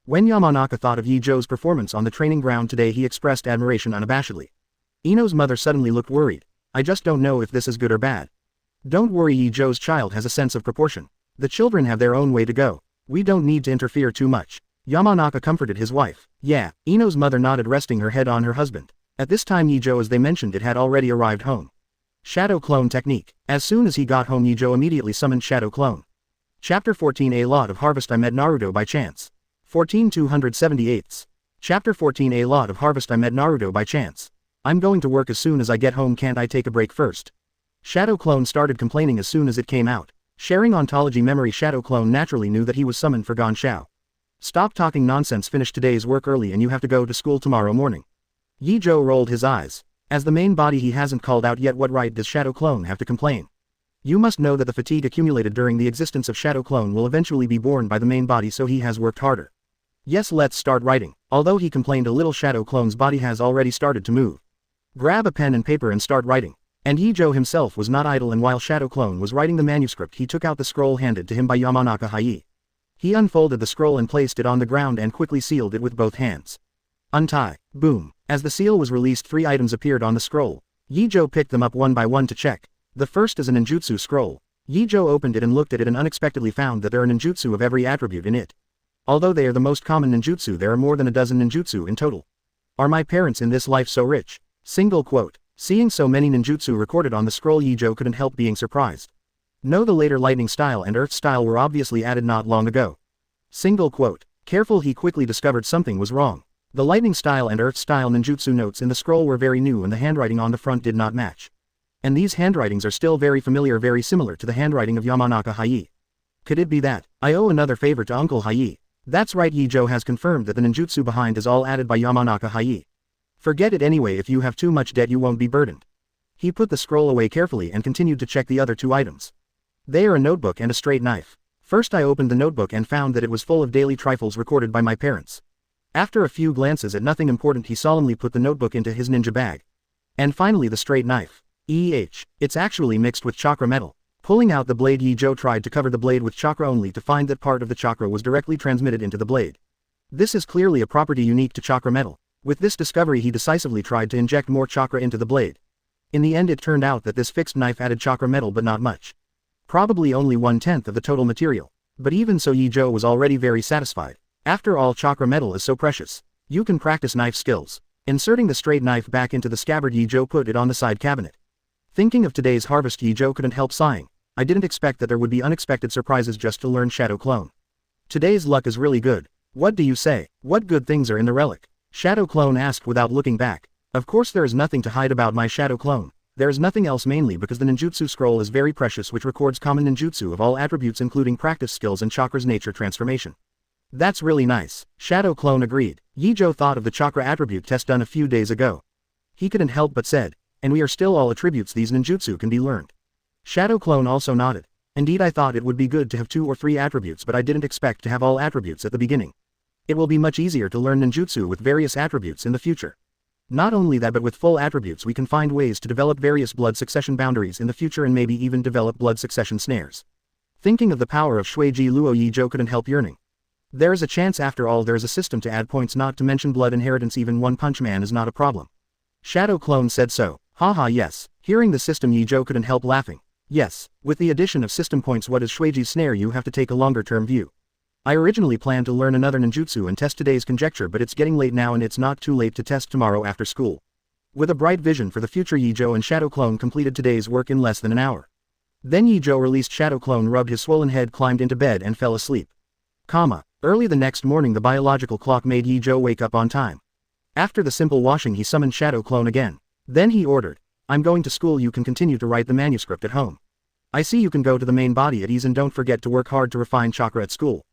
When Yamanaka thought of Ye Zhou's performance on the training ground today, he expressed admiration unabashedly. Ino's mother suddenly looked worried. "I just don't know if this is good or bad." "Don't worry, Ye Zhou's child has a sense of proportion. The children have their own way to go. We don't need to interfere too much." Yamanaka comforted his wife. "Yeah." Ino's mother nodded, resting her head on her husband. At this time, Ye Zhou, as they mentioned, it had already arrived home. Shadow Clone Technique. As soon as he got home, Ye Zhou immediately summoned Shadow Clone. Chapter 14, A Lot of Harvest. I met Naruto by chance. 14,278. Chapter 14, A Lot of Harvest. I met Naruto by chance. "I'm going to work as soon as I get home. Can't I take a break first?" Shadow Clone started complaining as soon as it came out. Sharing ontology memory, Shadow Clone naturally knew that he was summoned for Gon Shao. "Stop talking nonsense. Finish today's work early and you have to go to school tomorrow morning." Ye Zhou rolled his eyes. As the main body, he hasn't called out yet. What right does Shadow Clone have to complain? You must know that the fatigue accumulated during the existence of Shadow Clone will eventually be borne by the main body, so he has worked harder. "Yes, let's start writing." Although he complained a little, Shadow Clone's body has already started to move. "Grab a pen and paper and start writing." And Ye Zhou himself was not idle, and while Shadow Clone was writing the manuscript, he took out the scroll handed to him by Yamanaka Hai. He unfolded the scroll and placed it on the ground and quickly sealed it with both hands. "Untie." Boom. As the seal was released, 3 items appeared on the scroll. Ye Zhou picked them up one by one to check. The first is a ninjutsu scroll. Ye Zhou opened it and looked at it and unexpectedly found that there are ninjutsu of every attribute in it. Although they are the most common ninjutsu, there are more than a dozen ninjutsu in total. "Are my parents in this life so rich?" Single quote. Seeing so many ninjutsu recorded on the scroll, Ye Zhou couldn't help being surprised. No, the later lightning style and earth style were obviously added not long ago. Single quote. Careful, he quickly discovered something was wrong. The lightning style and earth style ninjutsu notes in the scroll were very new and the handwriting on the front did not match. And these handwritings are still very familiar, very similar to the handwriting of Yamanaka Hai. Could it be that I owe another favor to Uncle Hai? That's right, Ye Zhou has confirmed that the ninjutsu behind is all added by Yamanaka Hai. Forget it anyway, if you have too much debt you won't be burdened. He put the scroll away carefully and continued to check the other 2 items. They are a notebook and a straight knife. First I opened the notebook and found that it was full of daily trifles recorded by my parents. After a few glances at nothing important, he solemnly put the notebook into his ninja bag. And finally the straight knife. It's actually mixed with chakra metal. Pulling out the blade, Ye Zhou tried to cover the blade with chakra only to find that part of the chakra was directly transmitted into the blade. This is clearly a property unique to chakra metal. With this discovery, he decisively tried to inject more chakra into the blade. In the end, it turned out that this fixed knife added chakra metal but not much. Probably only 1/10 of the total material. But even so, Ye Zhou was already very satisfied. After all, chakra metal is so precious. You can practice knife skills. Inserting the straight knife back into the scabbard, Ye Zhou put it on the side cabinet. Thinking of today's harvest, Ye Zhou couldn't help sighing. I didn't expect that there would be unexpected surprises just to learn Shadow Clone. Today's luck is really good. What do you say? What good things are in the relic? Shadow Clone asked without looking back. Of course there is nothing to hide about my Shadow Clone. There is nothing else, mainly because the ninjutsu scroll is very precious, which records common ninjutsu of all attributes including practice skills and chakra's nature transformation. That's really nice. Shadow Clone agreed. Ye Zhou thought of the chakra attribute test done a few days ago. He couldn't help but said, and we are still all attributes these ninjutsu can be learned. Shadow Clone also nodded. Indeed, I thought it would be good to have 2 or 3 attributes, but I didn't expect to have all attributes at the beginning. It will be much easier to learn ninjutsu with various attributes in the future. Not only that, but with full attributes we can find ways to develop various blood succession boundaries in the future and maybe even develop blood succession snares. Thinking of the power of Shuiji Luo, Ye Zhou couldn't help yearning. There is a chance, after all, there is a system to add points, not to mention blood inheritance. Even One Punch Man is not a problem. Shadow Clone said so. Haha, yes. Hearing the system, Ye Zhou couldn't help laughing. Yes, with the addition of system points, what is Shuiji's snare? You have to take a longer term view. I originally planned to learn another ninjutsu and test today's conjecture, but it's getting late now and it's not too late to test tomorrow after school. With a bright vision for the future, Ye Zhou and Shadow Clone completed today's work in less than an hour. Then Ye Zhou released Shadow Clone, rubbed his swollen head, climbed into bed and fell asleep. Early the next morning, the biological clock made Ye Zhou wake up on time. After the simple washing, he summoned Shadow Clone again. Then he ordered, I'm going to school, you can continue to write the manuscript at home. I see you can go to the main body at ease and don't forget to work hard to refine chakra at school.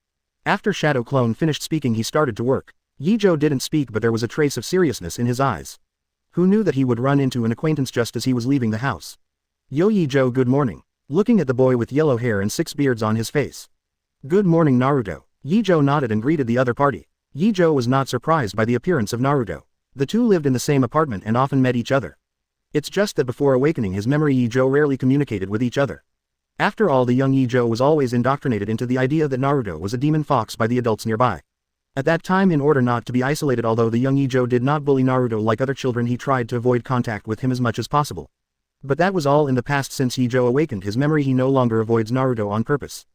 After Shadow Clone finished speaking, he started to work. Ye Zhou didn't speak, but there was a trace of seriousness in his eyes. Who knew that he would run into an acquaintance just as he was leaving the house? Yo, Ye Zhou, good morning. Looking at the boy with yellow hair and 6 beards on his face. Good morning, Naruto. Ye Zhou nodded and greeted the other party. Ye Zhou was not surprised by the appearance of Naruto. The two lived in the same apartment and often met each other. It's just that before awakening his memory, Ye Zhou rarely communicated with each other. After all, the young Ye Zhou was always indoctrinated into the idea that Naruto was a demon fox by the adults nearby. At that time, in order not to be isolated, although the young Ye Zhou did not bully Naruto like other children, he tried to avoid contact with him as much as possible. But that was all in the past. Since Ye Zhou awakened his memory, he no longer avoids Naruto on purpose.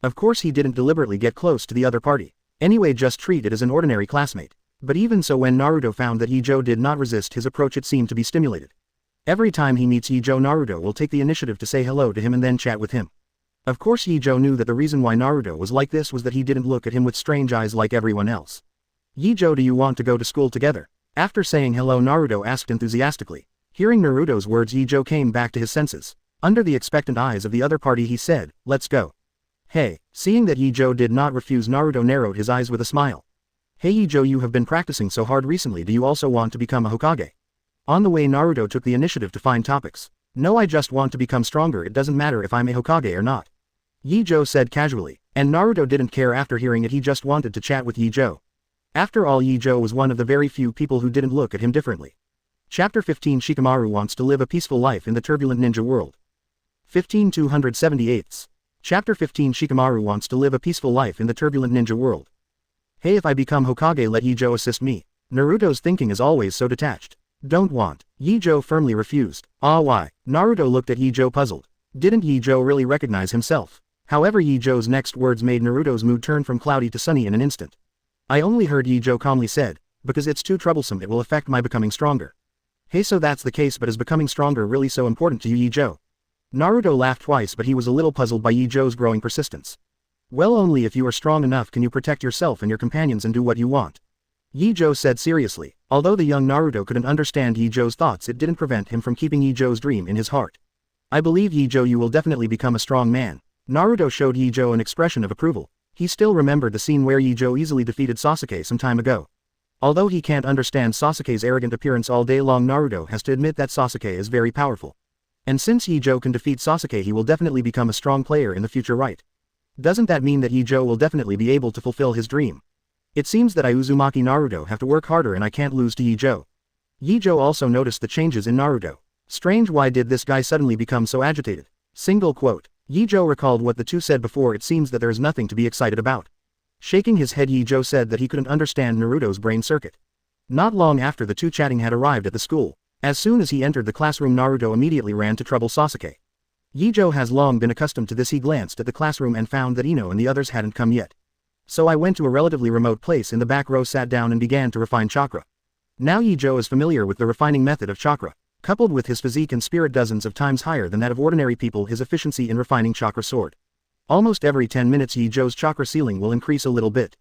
Of course, he didn't deliberately get close to the other party. Anyway, just treat it as an ordinary classmate. But even so, when Naruto found that Ye Zhou did not resist his approach, it seemed to be stimulated. Every time he meets Ye Zhou, Naruto will take the initiative to say hello to him and then chat with him. Of course, Ye Zhou knew that the reason why Naruto was like this was that he didn't look at him with strange eyes like everyone else. Ye Zhou, do you want to go to school together? After saying hello, Naruto asked enthusiastically. Hearing Naruto's words, Ye Zhou came back to his senses. Under the expectant eyes of the other party, he said, let's go. Hey. Seeing that Ye Zhou did not refuse, Naruto narrowed his eyes with a smile. Hey Ye Zhou, you have been practicing so hard recently, do you also want to become a Hokage? On the way, Naruto took the initiative to find topics. No, I just want to become stronger, it doesn't matter if I'm a Hokage or not. Ye Zhou said casually, and Naruto didn't care. After hearing it, he just wanted to chat with Ye Zhou. After all, Ye Zhou was one of the very few people who didn't look at him differently. Chapter 15, Shikamaru wants to live a peaceful life in the turbulent ninja world. 15,278. Chapter 15, Shikamaru wants to live a peaceful life in the turbulent ninja world. Hey, if I become Hokage, let Ye Zhou assist me. Naruto's thinking is always so detached. Don't want. Ye Zhou firmly refused. Ah, why? Naruto looked at Ye Zhou puzzled. Didn't Ye Zhou really recognize himself? However, Ye Zhou's next words made Naruto's mood turn from cloudy to sunny in an instant. I only heard, Ye Zhou calmly said, because it's too troublesome, it will affect my becoming stronger. Hey, so that's the case, but is becoming stronger really so important to you, Ye Zhou? Naruto laughed twice, but he was a little puzzled by Ye Zhou's growing persistence. Well, only if you are strong enough can you protect yourself and your companions and do what you want. Ye Zhou said seriously. Although the young Naruto couldn't understand Ye Zhou's thoughts, it didn't prevent him from keeping Ye Zhou's dream in his heart. I believe, Ye Zhou, you will definitely become a strong man. Naruto showed Ye Zhou an expression of approval. He still remembered the scene where Ye Zhou easily defeated Sasuke some time ago. Although he can't understand Sasuke's arrogant appearance all day long, Naruto has to admit that Sasuke is very powerful. And since Ye Zhou can defeat Sasuke, he will definitely become a strong player in the future, right? Doesn't that mean that Ye Zhou will definitely be able to fulfill his dream? It seems that I, Uzumaki Naruto, have to work harder and I can't lose to Ye Zhou. Ye Zhou also noticed the changes in Naruto. Strange, why did this guy suddenly become so agitated? Single quote. Ye Zhou recalled what the two said before. It seems that there is nothing to be excited about. Shaking his head, Ye Zhou said that he couldn't understand Naruto's brain circuit. Not long after, the two chatting had arrived at the school. As soon as he entered the classroom, Naruto immediately ran to trouble Sasuke. Ye Zhou has long been accustomed to this. He glanced at the classroom and found that Ino and the others hadn't come yet. So I went to a relatively remote place in the back row, sat down and began to refine chakra. Now Ye Zhou is familiar with the refining method of chakra. Coupled with his physique and spirit dozens of times higher than that of ordinary people, his efficiency in refining chakra soared. Almost every 10 minutes Ye Zhou's chakra ceiling will increase a little bit.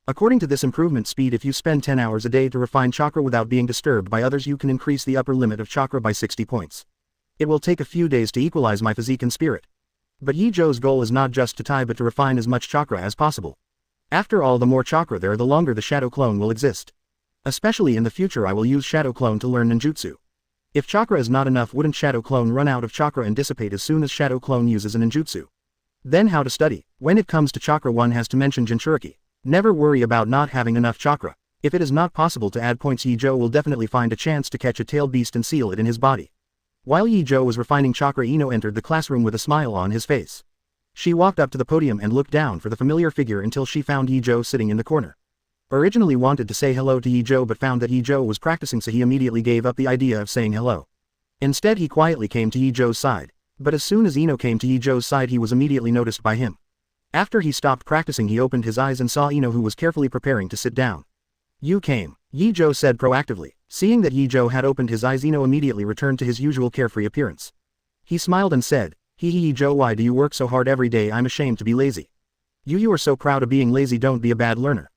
According to this improvement speed, if you spend 10 hours a day to refine chakra without being disturbed by others, you can increase the upper limit of chakra by 60 points. It will take a few days to equalize my physique and spirit. But Ye Zhou's goal is not just to tie but to refine as much chakra as possible. After all, the more chakra there, the longer the shadow clone will exist. Especially in the future, I will use shadow clone to learn ninjutsu. If chakra is not enough, wouldn't shadow clone run out of chakra and dissipate as soon as shadow clone uses a ninjutsu? Then how to study? When it comes to chakra, one has to mention Jinchuriki. Never worry about not having enough chakra. If it is not possible to add points, Ye Zhou will definitely find a chance to catch a tailed beast and seal it in his body. While Ye Zhou was refining chakra, Ino entered the classroom with a smile on his face. She walked up to the podium and looked down for the familiar figure until she found Ye Zhou sitting in the corner. Originally wanted to say hello to Ye Zhou but found that Ye Zhou was practicing, so he immediately gave up the idea of saying hello. Instead, he quietly came to Ye Zhou's side. But as soon as Ino came to Ye Zhou's side, he was immediately noticed by him. After he stopped practicing, he opened his eyes and saw Ino, who was carefully preparing to sit down. You came, Ye Zhou said proactively. Seeing that Ye Zhou had opened his eyes, Ino immediately returned to his usual carefree appearance. He smiled and said, Ye Zhou, why do you work so hard every day? I'm ashamed to be lazy. You are so proud of being lazy, don't be a bad learner.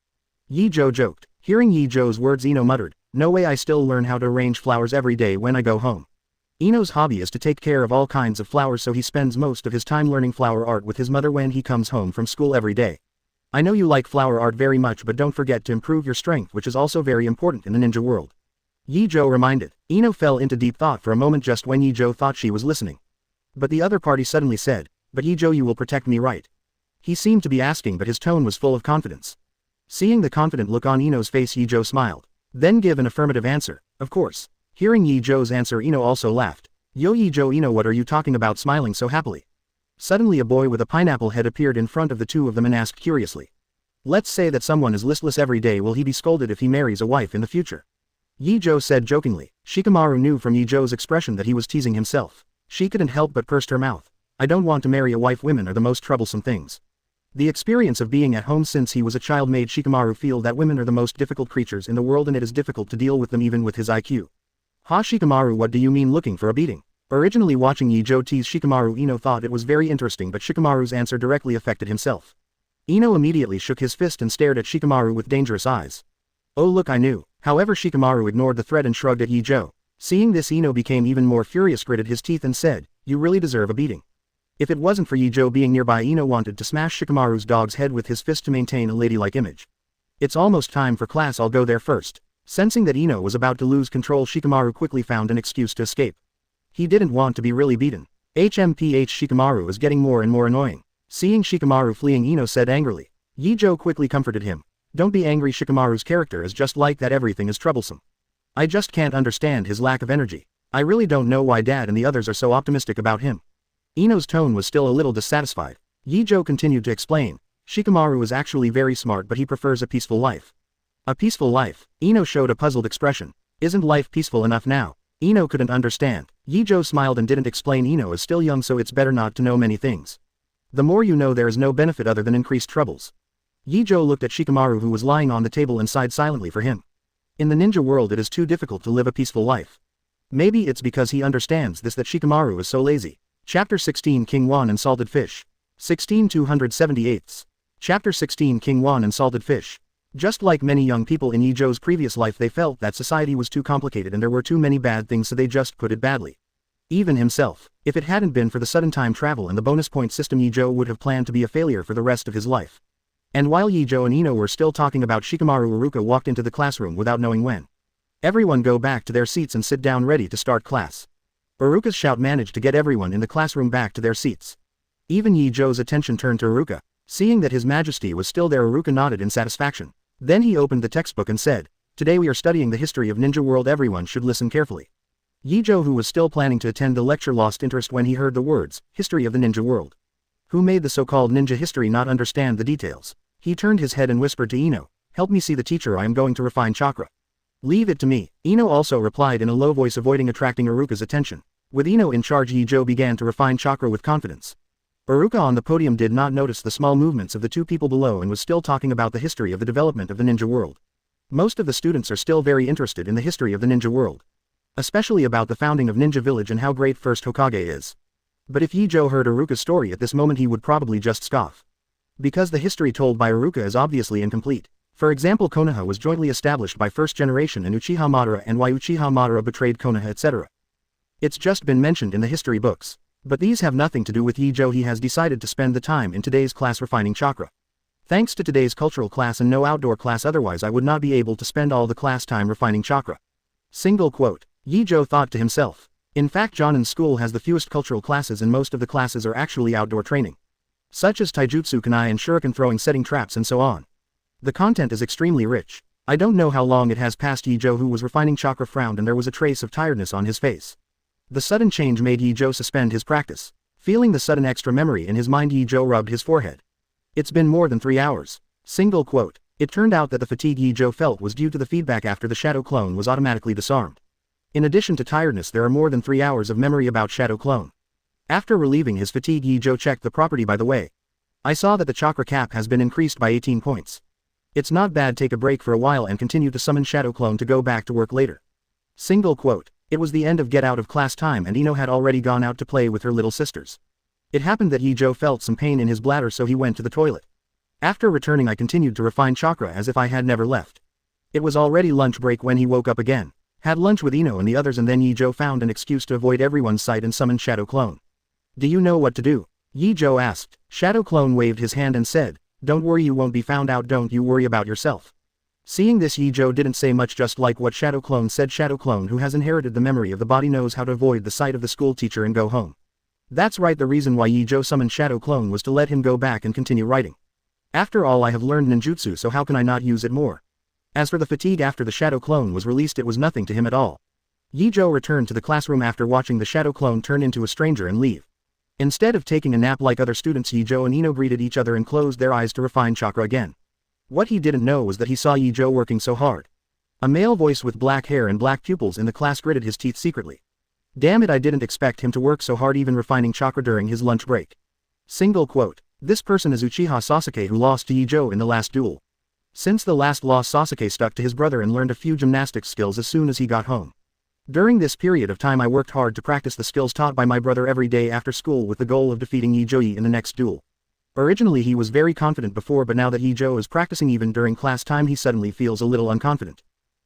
Ye Zhou joked. Hearing Ye Zhou's words, Ino muttered, no way, I still learn how to arrange flowers every day when I go home. Ino's hobby is to take care of all kinds of flowers, so he spends most of his time learning flower art with his mother when he comes home from school every day. I know you like flower art very much, but don't forget to improve your strength, which is also very important in the ninja world. Ye Zhou reminded. Ino fell into deep thought for a moment just when Ye Zhou thought she was listening. But the other party suddenly said, but Ye Zhou, you will protect me, right? He seemed to be asking, but his tone was full of confidence. Seeing the confident look on Ino's face, Ye Zhou smiled. Then give an affirmative answer. Of course. Hearing Ye Zhou's answer, Ino also laughed. Yo Ye Zhou, Ino, what are you talking about, smiling so happily? Suddenly a boy with a pineapple head appeared in front of the two of them and asked curiously. Let's say that someone is listless every day, will he be scolded if he marries a wife in the future? Ye Zhou said jokingly. Shikamaru knew from Ye Zhou's expression that he was teasing himself. She couldn't help but pursed her mouth. I don't want to marry a wife, women are the most troublesome things. The experience of being at home since he was a child made Shikamaru feel that women are the most difficult creatures in the world, and it is difficult to deal with them even with his IQ. Ha, Shikamaru, what do you mean looking for a beating? Originally watching Ye Zhou tease Shikamaru, Ino thought it was very interesting, but Shikamaru's answer directly affected himself. Ino immediately shook his fist and stared at Shikamaru with dangerous eyes. Oh look, I knew. However, Shikamaru ignored the threat and shrugged at Ye Zhou. Seeing this, Ino became even more furious, gritted his teeth and said, you really deserve a beating. If it wasn't for Ye Zhou being nearby, Ino wanted to smash Shikamaru's dog's head with his fist to maintain a ladylike image. It's almost time for class, I'll go there first. Sensing that Ino was about to lose control, Shikamaru quickly found an excuse to escape. He didn't want to be really beaten. HMPH, Shikamaru is getting more and more annoying. Seeing Shikamaru fleeing, Ino said angrily. Ye Zhou quickly comforted him. Don't be angry, Shikamaru's character is just like that, everything is troublesome. I just can't understand his lack of energy. I really don't know why Dad and the others are so optimistic about him. Ino's tone was still a little dissatisfied. Ye Zhou continued to explain. Shikamaru is actually very smart, but he prefers a peaceful life. A peaceful life? Ino showed a puzzled expression. Isn't life peaceful enough now? Ino couldn't understand. Ye Zhou smiled and didn't explain. Ino is still young, so it's better not to know many things. The more you know, there is no benefit other than increased troubles. Ye Zhou looked at Shikamaru, who was lying on the table, and sighed silently for him. In the ninja world, it is too difficult to live a peaceful life. Maybe it's because he understands this that Shikamaru is so lazy. Chapter 16, King Wan and Salted Fish. 16,278. Chapter 16, King Wan and Salted Fish. Just like many young people in Ye Zhou's previous life, they felt that society was too complicated and there were too many bad things, so they just put it badly. Even himself. If it hadn't been for the sudden time travel and the bonus point system, Ye Zhou would have planned to be a failure for the rest of his life. And while Ye Zhou and Ino were still talking about Shikamaru, Iruka walked into the classroom without knowing when. Everyone go back to their seats and sit down, ready to start class. Iruka's shout managed to get everyone in the classroom back to their seats. Even Ye Zhou's attention turned to Iruka. Seeing that His Majesty was still there, Iruka nodded in satisfaction. Then he opened the textbook and said, today we are studying the history of Ninja World. Everyone should listen carefully. Ye Zhou, who was still planning to attend the lecture, lost interest when he heard the words, history of the Ninja World. Who made the so-called ninja history not understand the details? He turned his head and whispered to Ino, help me see the teacher, I am going to refine chakra. Leave it to me. Ino also replied in a low voice, avoiding attracting Iruka's attention. With Ino in charge, Ye Zhou began to refine chakra with confidence. Iruka on the podium did not notice the small movements of the two people below and was still talking about the history of the development of the ninja world. Most of the students are still very interested in the history of the ninja world. especially about the founding of Ninja Village and how great first Hokage is. But if Ye Zhou heard Iruka's story at this moment he would probably just scoff. Because the history told by Iruka is obviously incomplete. For example, Konoha was jointly established by first generation and Uchiha Madara, and why Uchiha Madara betrayed Konoha, etc. It's just been mentioned in the history books. But these have nothing to do with Ye Zhou. He has decided to spend the time in today's class refining chakra. Thanks to today's cultural class and no outdoor class, otherwise I would not be able to spend all the class time refining chakra. Single quote. Ye Zhou thought to himself. In fact, Jonin's school has the fewest cultural classes and most of the classes are actually outdoor training. Such as taijutsu, kunai and shuriken throwing, setting traps and so on. The content is extremely rich. I don't know how long it has passed. Ye Zhou, who was refining chakra, frowned and there was a trace of tiredness on his face. The sudden change made Ye Zhou suspend his practice. Feeling the sudden extra memory in his mind, Ye Zhou rubbed his forehead. It's been more than 3 hours. Single quote. It turned out that the fatigue Ye Zhou felt was due to the feedback after the shadow clone was automatically disarmed. In addition to tiredness, there are more than 3 hours of memory about shadow clone. After relieving his fatigue, Ye Zhou checked the property. By the way, I saw that the chakra cap has been increased by 18 points. It's not bad. Take a break for a while and continue to summon shadow clone to go back to work later. Single quote. It was the end of get out of class time and Ino had already gone out to play with her little sisters. It happened that Ye Zhou felt some pain in his bladder, so he went to the toilet. After returning, I continued to refine chakra as if I had never left. It was already lunch break when he woke up again, had lunch with Ino and the others, and then Ye Zhou found an excuse to avoid everyone's sight and summoned shadow clone. Do you know what to do? Ye Zhou asked. Shadow clone waved his hand and said, don't worry, you won't be found out, don't you worry about yourself. Seeing this, Ye Zhou didn't say much, just like what shadow clone said. Shadow clone, who has inherited the memory of the body, knows how to avoid the sight of the school teacher and go home. That's right, the reason why Ye Zhou summoned shadow clone was to let him go back and continue writing. After all, I have learned ninjutsu, so how can I not use it more? As for the fatigue after the shadow clone was released, it was nothing to him at all. Ye Zhou returned to the classroom after watching the shadow clone turn into a stranger and leave. Instead of taking a nap like other students, Ye Zhou and Ino greeted each other and closed their eyes to refine chakra again. What he didn't know was that he saw Ye Zhou working so hard. A male voice with black hair and black pupils in the class gritted his teeth secretly. Damn it, I didn't expect him to work so hard, even refining chakra during his lunch break. Single quote. This person is Uchiha Sasuke, who lost to Ye Zhou in the last duel. Since the last loss, Sasuke stuck to his brother and learned a few gymnastics skills as soon as he got home. During this period of time I worked hard to practice the skills taught by my brother every day after school with the goal of defeating Ye Zhou in the next duel. Originally he was very confident before, but now that Ye Zhou is practicing even during class time, he suddenly feels a little unconfident.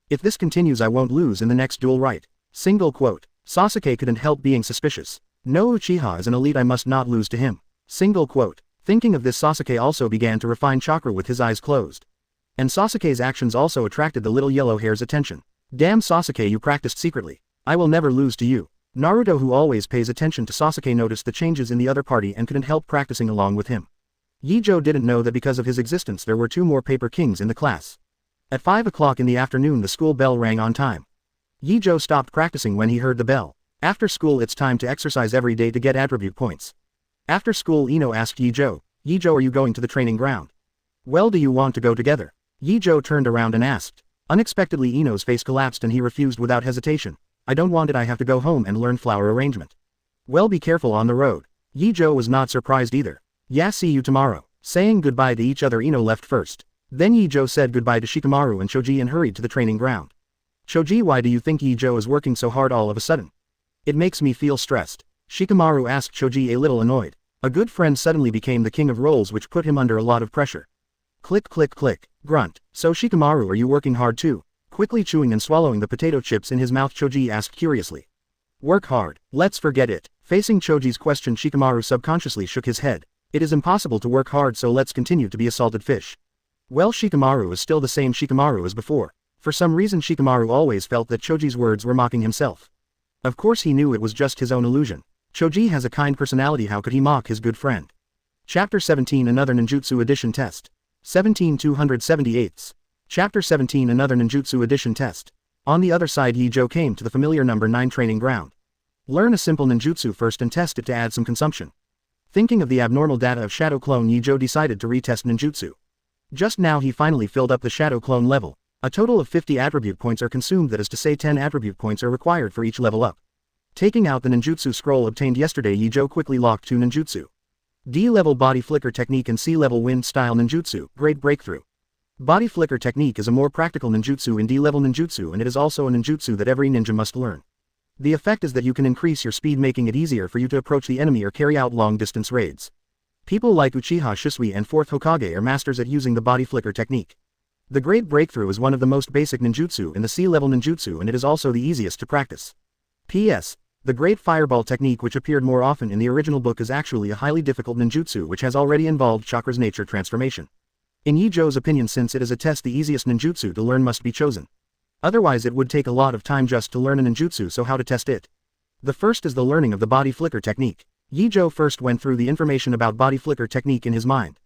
If this continues, I won't lose in the next duel, right? Single quote. Sasuke couldn't help being suspicious. No, Uchiha is an elite, I must not lose to him. Single quote. Thinking of this, Sasuke also began to refine chakra with his eyes closed. And Sasuke's actions also attracted the little yellow hair's attention. Damn Sasuke, you practiced secretly. I will never lose to you. Naruto, who always pays attention to Sasuke, noticed the changes in the other party and couldn't help practicing along with him. Ye Zhou didn't know that because of his existence there were 2 more paper kings in the class. At 5 o'clock in the afternoon the school bell rang on time. Ye Zhou stopped practicing when he heard the bell. After school it's time to exercise every day to get attribute points. After school Ino asked Ye Zhou, are you going to the training ground? Well, do you want to go together? Ye Zhou turned around and asked. Unexpectedly Ino's face collapsed and he refused without hesitation. I don't want it, I have to go home and learn flower arrangement. Well, be careful on the road. Ye Zhou was not surprised either. Yeah, see you tomorrow. Saying goodbye to each other, Ino left first. Then Ye Zhou said goodbye to Shikamaru and Choji and hurried to the training ground. Choji, why do you think Ye Zhou is working so hard all of a sudden? It makes me feel stressed. Shikamaru asked Choji, a little annoyed. A good friend suddenly became the king of roles, which put him under a lot of pressure. Click click click. Grunt. So Shikamaru, are you working hard too? Quickly chewing and swallowing the potato chips in his mouth, Choji asked curiously. Work hard. Let's forget it. Facing Choji's question, Shikamaru subconsciously shook his head. It is impossible to work hard, so let's continue to be a salted fish. Well, Shikamaru is still the same Shikamaru as before. For some reason Shikamaru always felt that Choji's words were mocking himself. Of course he knew it was just his own illusion. Choji has a kind personality, how could he mock his good friend? Chapter 17, Another Ninjutsu Edition Test. 17,278. Chapter 17, Another Ninjutsu Edition Test. On the other side, Ye Zhou came to the familiar number 9 training ground. Learn a simple ninjutsu first and test it to add some consumption. Thinking of the abnormal data of Shadow Clone, Ye Zhou decided to retest ninjutsu. Just now he finally filled up the Shadow Clone level. A total of 50 attribute points are consumed, that is to say 10 attribute points are required for each level up. Taking out the ninjutsu scroll obtained yesterday, Ye Zhou quickly locked 2 ninjutsu. D-level body flicker technique and C-level wind style ninjutsu, great breakthrough. Body flicker technique is a more practical ninjutsu in D-level ninjutsu, and it is also a ninjutsu that every ninja must learn. The effect is that you can increase your speed, making it easier for you to approach the enemy or carry out long-distance raids. People like Uchiha Shisui and 4th Hokage are masters at using the body flicker technique. The Great Breakthrough is one of the most basic ninjutsu in the sea-level ninjutsu, and it is also the easiest to practice. P.S. The Great Fireball technique, which appeared more often in the original book, is actually a highly difficult ninjutsu which has already involved chakra's nature transformation. In Ye Zhou's opinion, since it is a test, the easiest ninjutsu to learn must be chosen. Otherwise it would take a lot of time just to learn a ninjutsu, so how to test it? The first is the learning of the body flicker technique. Ye Zhou first went through the information about body flicker technique in his mind.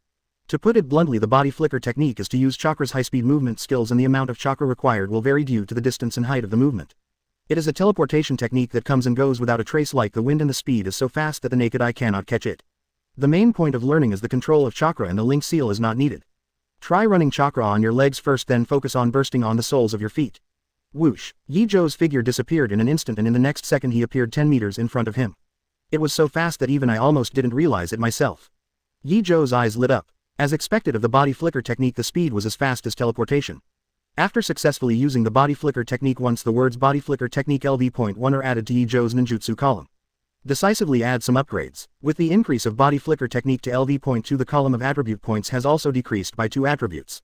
To put it bluntly, the body flicker technique is to use chakra's high-speed movement skills, and the amount of chakra required will vary due to the distance and height of the movement. It is a teleportation technique that comes and goes without a trace like the wind, and the speed is so fast that the naked eye cannot catch it. The main point of learning is the control of chakra, and the link seal is not needed. Try running chakra on your legs first, then focus on bursting on the soles of your feet. Whoosh! Ye Zhou's figure disappeared in an instant, and in the next second he appeared 10 meters in front of him. It was so fast that even I almost didn't realize it myself. Ye Zhou's eyes lit up. As expected of the body flicker technique, the speed was as fast as teleportation. After successfully using the body flicker technique once, the words body flicker technique LV.1 are added to Ye Zhou's ninjutsu column. Decisively add some upgrades. With the increase of body flicker technique to LV.2, the column of attribute points has also decreased by 2 attributes.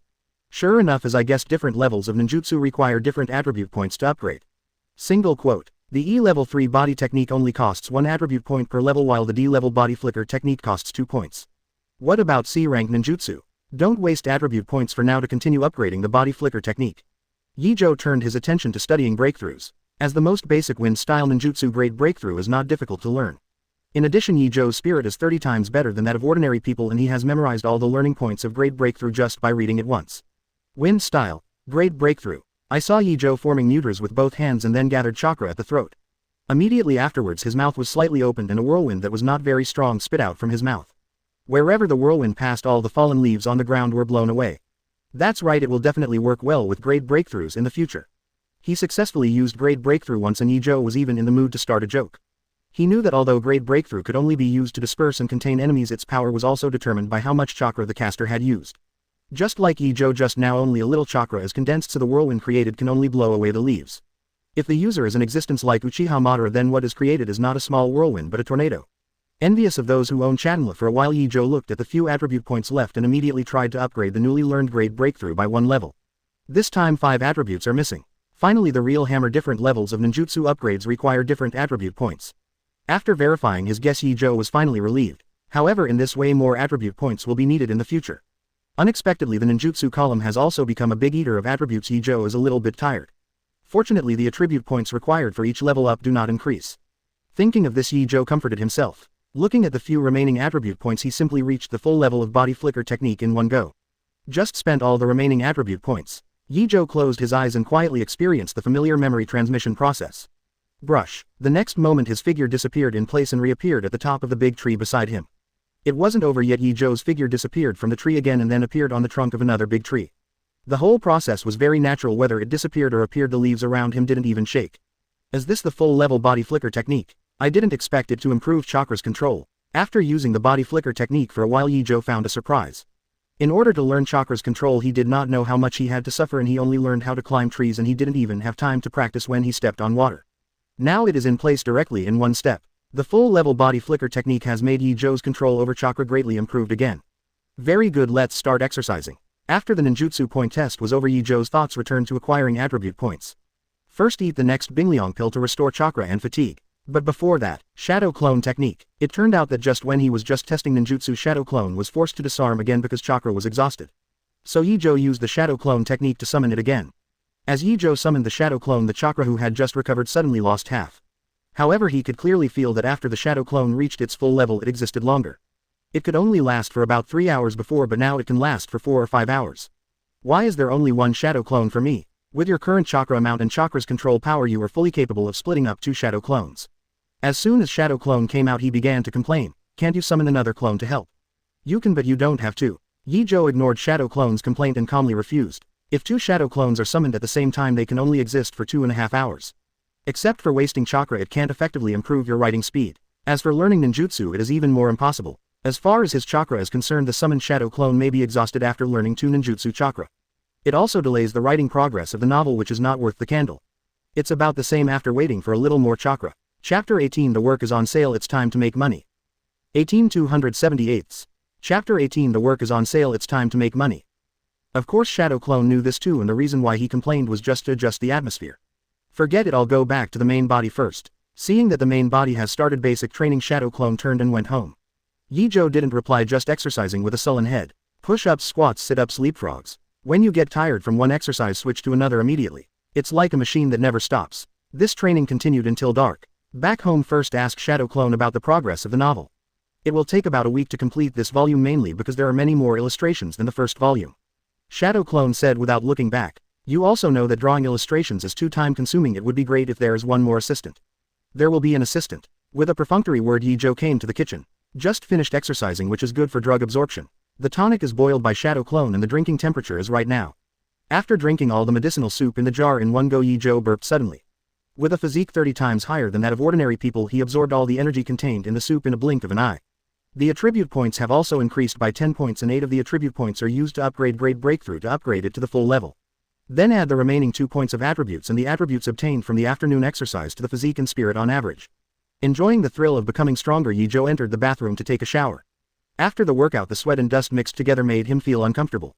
Sure enough, as I guessed, different levels of ninjutsu require different attribute points to upgrade. Single quote. The E level 3 body technique only costs 1 attribute point per level, while the D level body flicker technique costs 2 points. What about C rank ninjutsu? Don't waste attribute points for now to continue upgrading the body flicker technique. Ye Zhou turned his attention to studying breakthroughs. As the most basic wind style ninjutsu, Great Breakthrough is not difficult to learn. In addition, Ye Zhou's spirit is 30 times better than that of ordinary people, and he has memorized all the learning points of Great Breakthrough just by reading it once. Wind style, Great Breakthrough. I saw Ye Zhou forming mudras with both hands and then gathered chakra at the throat. Immediately afterwards his mouth was slightly opened and a whirlwind that was not very strong spit out from his mouth. Wherever the whirlwind passed, all the fallen leaves on the ground were blown away. That's right, it will definitely work well with Great Breakthroughs in the future. He successfully used Great Breakthrough once, and Ye Zhou was even in the mood to start a joke. He knew that although Great Breakthrough could only be used to disperse and contain enemies, its power was also determined by how much chakra the caster had used. Just like Ye Zhou just now, only a little chakra is condensed, so the whirlwind created can only blow away the leaves. If the user is an existence like Uchiha Madara, then what is created is not a small whirlwind but a tornado. Envious of those who own Chanla, for a while Ye Zhou looked at the few attribute points left and immediately tried to upgrade the newly learned Great Breakthrough by 1 level. This time 5 attributes are missing. Finally, the real hammer. Different levels of ninjutsu upgrades require different attribute points. After verifying his guess, Ye Zhou was finally relieved. However, in this way more attribute points will be needed in the future. Unexpectedly, the ninjutsu column has also become a big eater of attributes. Ye Zhou is a little bit tired. Fortunately, the attribute points required for each level up do not increase. Thinking of this, Ye Zhou comforted himself. Looking at the few remaining attribute points, he simply reached the full level of body flicker technique in one go. Just spent all the remaining attribute points. Ye Zhou closed his eyes and quietly experienced the familiar memory transmission process. Brush. The next moment his figure disappeared in place and reappeared at the top of the big tree beside him. It wasn't over yet. Ye Zhou's figure disappeared from the tree again and then appeared on the trunk of another big tree. The whole process was very natural. Whether it disappeared or appeared, the leaves around him didn't even shake. Is this the full level body flicker technique? I didn't expect it to improve chakra's control. After using the body flicker technique for a while, Ye Zhou found a surprise. In order to learn chakra's control, he did not know how much he had to suffer, and he only learned how to climb trees, and he didn't even have time to practice when he stepped on water. Now it is in place directly in one step. The full level body flicker technique has made Ye Zhou's control over chakra greatly improved again. Very good, let's start exercising. After the ninjutsu point test was over, Ye Zhou's thoughts returned to acquiring attribute points. First, eat the next Bingliang pill to restore chakra and fatigue. But before that, Shadow Clone technique. It turned out that just when he was just testing ninjutsu, Shadow Clone was forced to disarm again because chakra was exhausted. So Ye Zhou used the Shadow Clone technique to summon it again. As Ye Zhou summoned the Shadow Clone, the chakra who had just recovered suddenly lost half. However, he could clearly feel that after the Shadow Clone reached its full level, it existed longer. It could only last for about 3 hours before, but now it can last for 4 or 5 hours. Why is there only one Shadow Clone for me? With your current chakra amount and chakra's control power, you are fully capable of splitting up 2 Shadow Clones. As soon as Shadow Clone came out, he began to complain. Can't you summon another clone to help? You can, but you don't have to. Ye Zhou ignored Shadow Clone's complaint and calmly refused. If 2 Shadow Clones are summoned at the same time, they can only exist for 2.5 hours. Except for wasting chakra, it can't effectively improve your writing speed. As for learning ninjutsu, it is even more impossible. As far as his chakra is concerned, the summoned Shadow Clone may be exhausted after learning 2 ninjutsu chakra. It also delays the writing progress of the novel, which is not worth the candle. It's about the same after waiting for a little more chakra. Chapter 18 The work is on sale, it's time to make money. 18278. Chapter 18 The work is on sale, it's time to make money. Of course Shadow Clone knew this too, and the reason why he complained was just to adjust the atmosphere. Forget it, I'll go back to the main body first. Seeing that the main body has started basic training, Shadow Clone turned and went home. Ye Zhou didn't reply, just exercising with a sullen head. Push-ups, squats, sit-ups, leapfrogs. When you get tired from one exercise, switch to another immediately. It's like a machine that never stops. This training continued until dark. Back home, first ask Shadow Clone about the progress of the novel. It will take about a week to complete this volume, mainly because there are many more illustrations than the first volume. Shadow Clone said without looking back. You also know that drawing illustrations is too time-consuming. It would be great if there is one more assistant. There will be an assistant. With a perfunctory word, Ye Zhou came to the kitchen. Just finished exercising, which is good for drug absorption. The tonic is boiled by Shadow Clone and the drinking temperature is right now. After drinking all the medicinal soup in the jar in one go, Ye Zhou burped suddenly. With a physique 30 times higher than that of ordinary people, he absorbed all the energy contained in the soup in a blink of an eye. The attribute points have also increased by 10 points, and 8 of the attribute points are used to upgrade Grade Breakthrough to upgrade it to the full level. Then add the remaining 2 points of attributes and the attributes obtained from the afternoon exercise to the physique and spirit on average. Enjoying the thrill of becoming stronger, Ye Zhou entered the bathroom to take a shower. After the workout, the sweat and dust mixed together made him feel uncomfortable.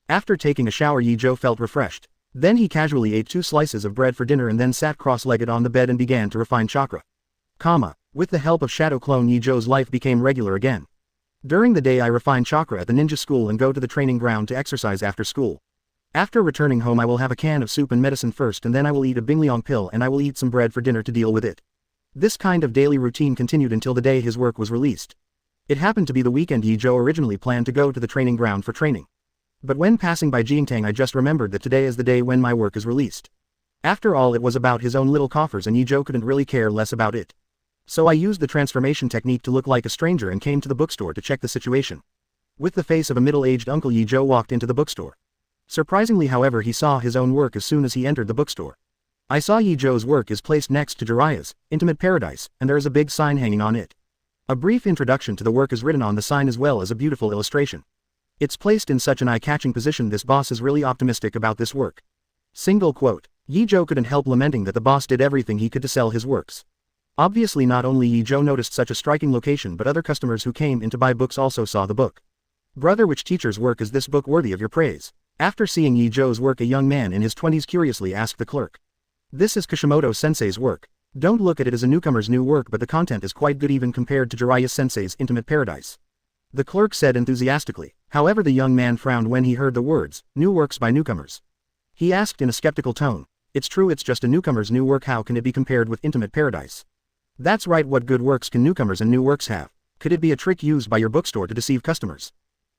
After taking a shower, Ye Zhou felt refreshed. Then he casually ate 2 slices of bread for dinner and then sat cross-legged on the bed and began to refine chakra. With the help of Shadow Clone, Ye Zhou's life became regular again. During the day I refine chakra at the ninja school and go to the training ground to exercise after school. After returning home I will have a can of soup and medicine first, and then I will eat a Bingliang pill, and I will eat some bread for dinner to deal with it. This kind of daily routine continued until the day his work was released. It happened to be the weekend. Ye Zhou originally planned to go to the training ground for training. But when passing by Jingtang, I just remembered that today is the day when my work is released. After all, it was about his own little coffers and Ye Zhou couldn't really care less about it. So I used the transformation technique to look like a stranger and came to the bookstore to check the situation. With the face of a middle-aged uncle, Ye Zhou walked into the bookstore. Surprisingly, however, he saw his own work as soon as he entered the bookstore. I saw Ye Zhou's work is placed next to Jiraiya's, Intimate Paradise, and there is a big sign hanging on it. A brief introduction to the work is written on the sign as well as a beautiful illustration. It's placed in such an eye-catching position. This boss is really optimistic about this work. Single quote. Ye Zhou couldn't help lamenting that the boss did everything he could to sell his works. Obviously not only Ye Zhou noticed such a striking location, but other customers who came in to buy books also saw the book. Brother, which teacher's work is this book worthy of your praise? After seeing Ye Zhou's work, a young man in his 20s curiously asked the clerk. This is Kishimoto-sensei's work. Don't look at it as a newcomer's new work, but the content is quite good even compared to Jiraiya-sensei's Intimate Paradise. The clerk said enthusiastically. However, the young man frowned when he heard the words, new works by newcomers. He asked in a skeptical tone. It's true, it's just a newcomer's new work. How can it be compared with Intimate Paradise? That's right, what good works can newcomers and new works have? Could it be a trick used by your bookstore to deceive customers?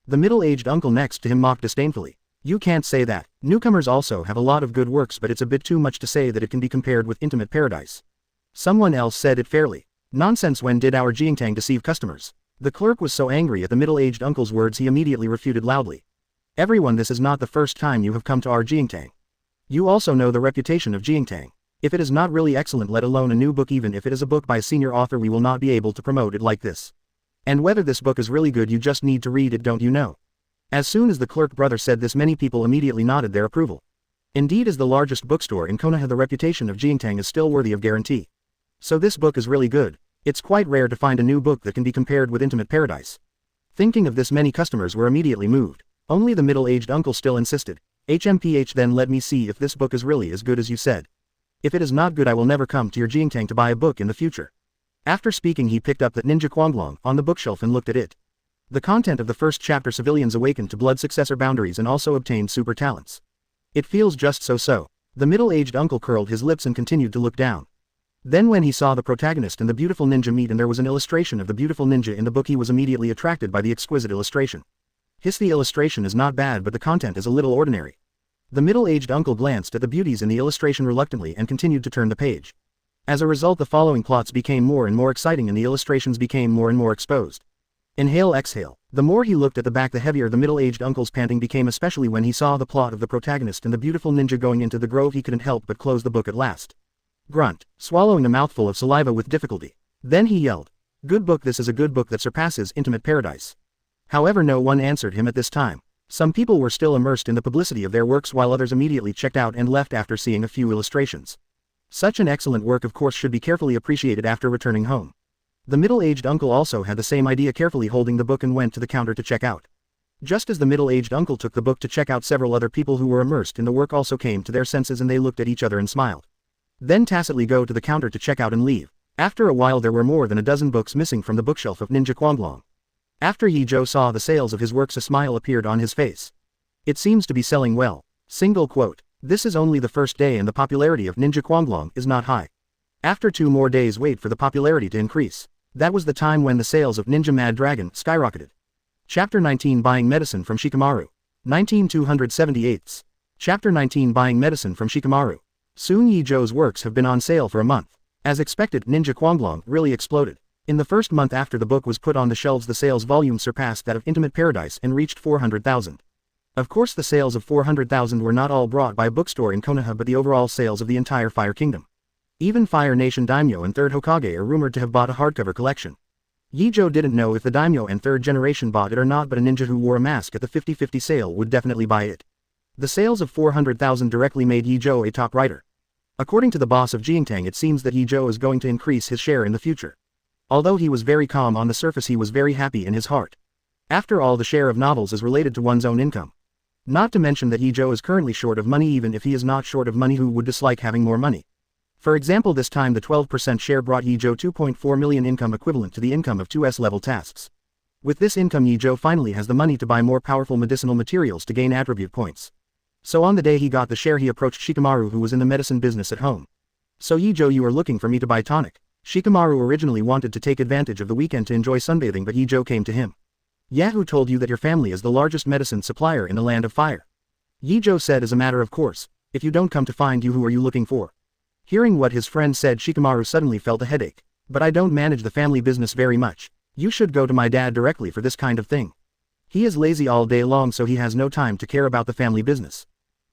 The middle-aged uncle next to him mocked disdainfully. You can't say that. Newcomers also have a lot of good works, but it's a bit too much to say that it can be compared with Intimate Paradise. Someone else said it fairly. Nonsense, when did our Jingtang deceive customers? The clerk was so angry at the middle-aged uncle's words he immediately refuted loudly. Everyone, this is not the first time you have come to our Jingtang. You also know the reputation of Jingtang. If it is not really excellent, let alone a new book, even if it is a book by a senior author, we will not be able to promote it like this. And whether this book is really good, you just need to read it, don't you know? As soon as the clerk brother said this, many people immediately nodded their approval. Indeed, as the largest bookstore in Konoha, the reputation of Jingtang is still worthy of guarantee. So this book is really good. It's quite rare to find a new book that can be compared with Intimate Paradise. Thinking of this, many customers were immediately moved. Only the middle-aged uncle still insisted. HMPH, then let me see if this book is really as good as you said. If it is not good, I will never come to your Jingtang to buy a book in the future. After speaking, he picked up the Ninja Quanglong on the bookshelf and looked at it. The content of the first chapter, civilians awakened to blood successor boundaries and also obtained super talents. It feels just so. The middle-aged uncle curled his lips and continued to look down. Then when he saw the protagonist and the beautiful ninja meet and there was an illustration of the beautiful ninja in the book, he was immediately attracted by the exquisite illustration. The illustration is not bad, but the content is a little ordinary. The middle-aged uncle glanced at the beauties in the illustration reluctantly and continued to turn the page. As a result, the following plots became more and more exciting and the illustrations became more and more exposed. Inhale, exhale. The more he looked at the back, the heavier the middle-aged uncle's panting became, especially when he saw the plot of the protagonist and the beautiful ninja going into the grove. He couldn't help but close the book at last. Grunt, swallowing a mouthful of saliva with difficulty. Then he yelled, "Good book, this is a good book that surpasses Intimate Paradise." However, no one answered him at this time. Some people were still immersed in the publicity of their works while others immediately checked out and left after seeing a few illustrations. Such an excellent work of course should be carefully appreciated after returning home. The middle-aged uncle also had the same idea, carefully holding the book and went to the counter to check out. Just as the middle-aged uncle took the book to check out, several other people who were immersed in the work also came to their senses, and they looked at each other and smiled. Then tacitly go to the counter to check out and leave. After a while there were more than a dozen books missing from the bookshelf of Ninja Quanglong. After Ye Zhou saw the sales of his works, a smile appeared on his face. It seems to be selling well. Single quote. This is only the first day and the popularity of Ninja Quanglong is not high. After 2 more days wait for the popularity to increase. That was the time when the sales of Ninja Mad Dragon skyrocketed. Chapter 19 Buying Medicine from Shikamaru. 19,278. Chapter 19 Buying Medicine from Shikamaru. Soon Ye Zhou's works have been on sale for a month. As expected, Ninja Quanglong really exploded. In the first month after the book was put on the shelves, the sales volume surpassed that of Intimate Paradise and reached 400,000. Of course the sales of 400,000 were not all brought by a bookstore in Konoha, but the overall sales of the entire Fire Kingdom. Even Fire Nation Daimyo and 3rd Hokage are rumored to have bought a hardcover collection. Ye Zhou didn't know if the Daimyo and 3rd generation bought it or not, but a ninja who wore a mask at the 50-50 sale would definitely buy it. The sales of 400,000 directly made Ye Zhou a top writer. According to the boss of Jiangtang, it seems that Ye Zhou is going to increase his share in the future. Although he was very calm on the surface, he was very happy in his heart. After all, the share of novels is related to one's own income. Not to mention that Ye Zhou is currently short of money. Even if he is not short of money, who would dislike having more money? For example, this time the 12% share brought Ye Zhou 2.4 million income, equivalent to the income of 2S level tasks. With this income, Ye Zhou finally has the money to buy more powerful medicinal materials to gain attribute points. So on the day he got the share, he approached Shikamaru, who was in the medicine business at home. So Ye Zhou, you are looking for me to buy tonic? Shikamaru originally wanted to take advantage of the weekend to enjoy sunbathing, but Ye Zhou came to him. Yeah, who told you that your family is the largest medicine supplier in the Land of Fire? Ye Zhou said, as a matter of course. If you don't come to find you, who are you looking for? Hearing what his friend said, Shikamaru suddenly felt a headache. But I don't manage the family business very much. You should go to my dad directly for this kind of thing. He is lazy all day long, so he has no time to care about the family business.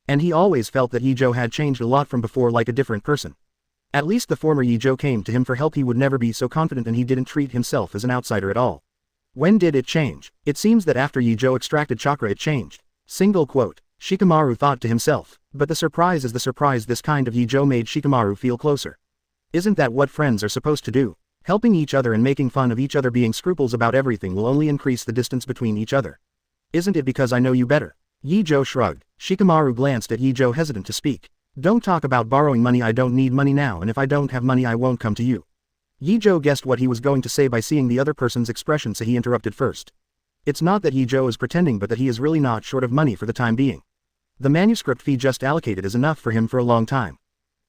And he always felt that Ye Zhou had changed a lot from before, like a different person. At least the former Ye Zhou came to him for help. He would never be so confident, and he didn't treat himself as an outsider at all. When did it change? It seems that after Ye Zhou extracted chakra it changed. Single quote. Shikamaru thought to himself. But the surprise is the surprise. This kind of Ye Zhou made Shikamaru feel closer. Isn't that what friends are supposed to do? Helping each other and making fun of each other, being scruples about everything, will only increase the distance between each other. Isn't it because I know you better? Ye Zhou shrugged. Shikamaru glanced at Ye Zhou, hesitant to speak. Don't talk about borrowing money. I don't need money now, and if I don't have money I won't come to you. Ye Zhou guessed what he was going to say by seeing the other person's expression, so he interrupted first. It's not that Ye Zhou is pretending, but that he is really not short of money for the time being. The manuscript fee just allocated is enough for him for a long time.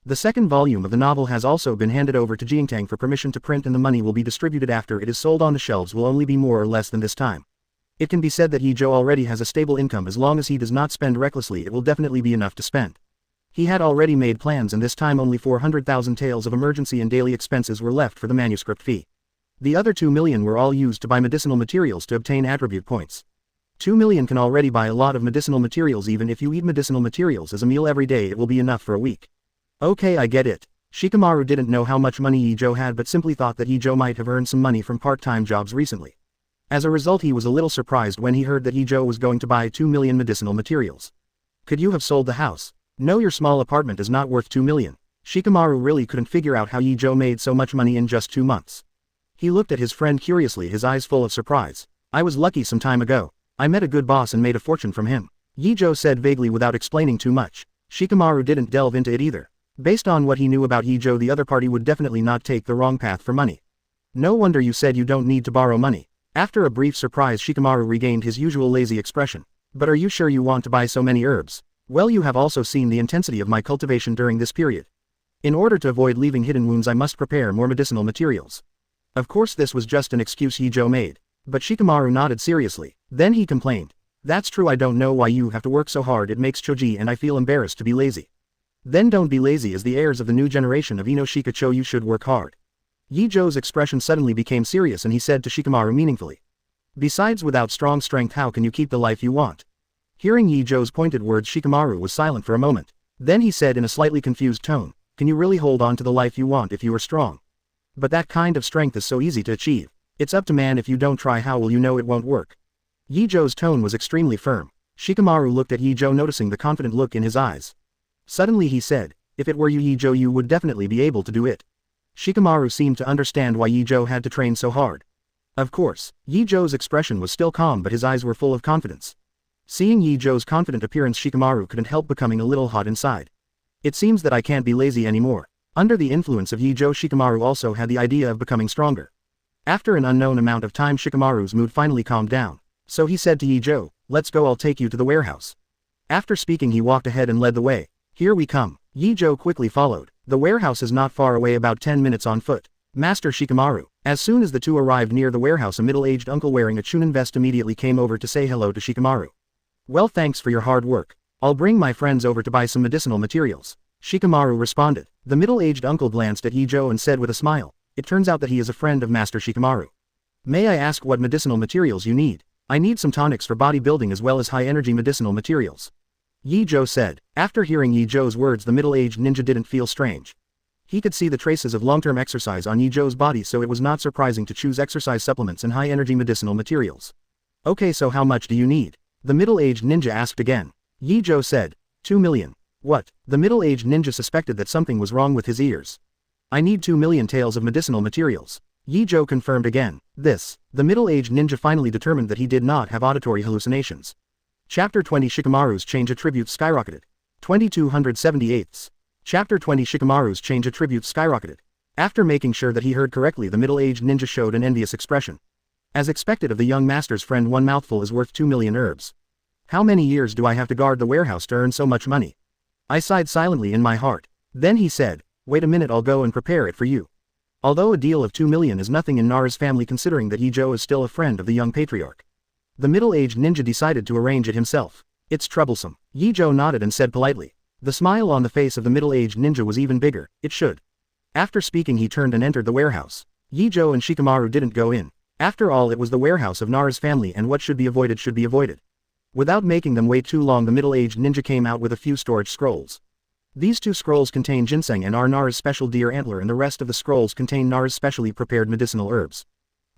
The second volume of the novel has also been handed over to Jiangtang for permission to print, and the money will be distributed after it is sold on the shelves will only be more or less than this time. It can be said that Ye Zhou already has a stable income. As long as he does not spend recklessly, it will definitely be enough to spend. He had already made plans, and this time only 400,000 taels of emergency and daily expenses were left for the manuscript fee. The other 2 million were all used to buy medicinal materials to obtain attribute points. 2 million can already buy a lot of medicinal materials. Even if you eat medicinal materials as a meal every day, it will be enough for a week. Okay, I get it. Shikamaru didn't know how much money Ye Zhou had, but simply thought that Ye Zhou might have earned some money from part-time jobs recently. As a result, he was a little surprised when he heard that Ye Zhou was going to buy 2 million medicinal materials. Could you have sold the house? No, your small apartment is not worth 2 million. Shikamaru really couldn't figure out how Ye Zhou made so much money in just 2 months. He looked at his friend curiously, his eyes full of surprise. I was lucky some time ago. I met a good boss and made a fortune from him. Ye Zhou said vaguely without explaining too much. Shikamaru didn't delve into it either. Based on what he knew about Ye Zhou, the other party would definitely not take the wrong path for money. No wonder you said you don't need to borrow money. After a brief surprise, Shikamaru regained his usual lazy expression. But are you sure you want to buy so many herbs? Well, you have also seen the intensity of my cultivation during this period. In order to avoid leaving hidden wounds, I must prepare more medicinal materials. Of course this was just an excuse Ye Zhou made. But Shikamaru nodded seriously. Then he complained. That's true, I don't know why you have to work so hard. It makes choji, and I feel embarrassed to be lazy. Then don't be lazy. As the heirs of the new generation of Inoshika-cho, you should work hard. Ye Zhou's expression suddenly became serious, and he said to Shikamaru meaningfully. Besides, without strong strength how can you keep the life you want? Hearing Ye Zhou's pointed words, Shikamaru was silent for a moment. Then he said in a slightly confused tone, can you really hold on to the life you want if you are strong? But that kind of strength is so easy to achieve. It's up to man. If you don't try, how will you know it won't work? Ye Zhou's tone was extremely firm. Shikamaru looked at Ye Zhou, noticing the confident look in his eyes. Suddenly he said, if it were you Ye Zhou you would definitely be able to do it. Shikamaru seemed to understand why Ye Zhou had to train so hard. Of course, Ye Zhou's expression was still calm but his eyes were full of confidence. Seeing Ye Zhou's confident appearance Shikamaru couldn't help becoming a little hot inside. It seems that I can't be lazy anymore. Under the influence of Ye Zhou Shikamaru also had the idea of becoming stronger. After an unknown amount of time Shikamaru's mood finally calmed down, so he said to Ye Zhou, let's go I'll take you to the warehouse. After speaking he walked ahead and led the way. Here we come. Ye Zhou quickly followed. The warehouse is not far away about 10 minutes on foot. Master Shikamaru. As soon as the two arrived near the warehouse a middle-aged uncle wearing a chunin vest immediately came over to say hello to Shikamaru. Well thanks for your hard work. I'll bring my friends over to buy some medicinal materials. Shikamaru responded. The middle-aged uncle glanced at Ye Zhou and said with a smile, it turns out that he is a friend of Master Shikamaru. May I ask what medicinal materials you need? I need some tonics for bodybuilding as well as high-energy medicinal materials. Ye Zhou said. After hearing Ye Zhou's words the middle-aged ninja didn't feel strange. He could see the traces of long-term exercise on Ye Zhou's body so it was not surprising to choose exercise supplements and high-energy medicinal materials. Okay so how much do you need? The middle-aged ninja asked again. Ye Zhou said. 2 million. What? The middle-aged ninja suspected that something was wrong with his ears. I need 2 million taels of medicinal materials. Ye Zhou confirmed again. The middle-aged ninja finally determined that he did not have auditory hallucinations. Chapter 20 Shikamaru's change attributes skyrocketed. 2278. Chapter 20 Shikamaru's change attributes skyrocketed. After making sure that he heard correctly the middle-aged ninja showed an envious expression. As expected of the young master's friend one mouthful is worth 2 million herbs. How many years do I have to guard the warehouse to earn so much money? I sighed silently in my heart. Then he said, wait a minute I'll go and prepare it for you. Although a deal of 2 million is nothing in Nara's family considering that Ye Zhou is still a friend of the young patriarch. The middle-aged ninja decided to arrange it himself. It's troublesome. Ye Zhou nodded and said politely. The smile on the face of the middle-aged ninja was even bigger, it should. After speaking he turned and entered the warehouse. Ye Zhou and Shikamaru didn't go in. After all it was the warehouse of Nara's family and what should be avoided should be avoided. Without making them wait too long the middle-aged ninja came out with a few storage scrolls. These 2 scrolls contain ginseng and are Nara's special deer antler and the rest of the scrolls contain Nara's specially prepared medicinal herbs.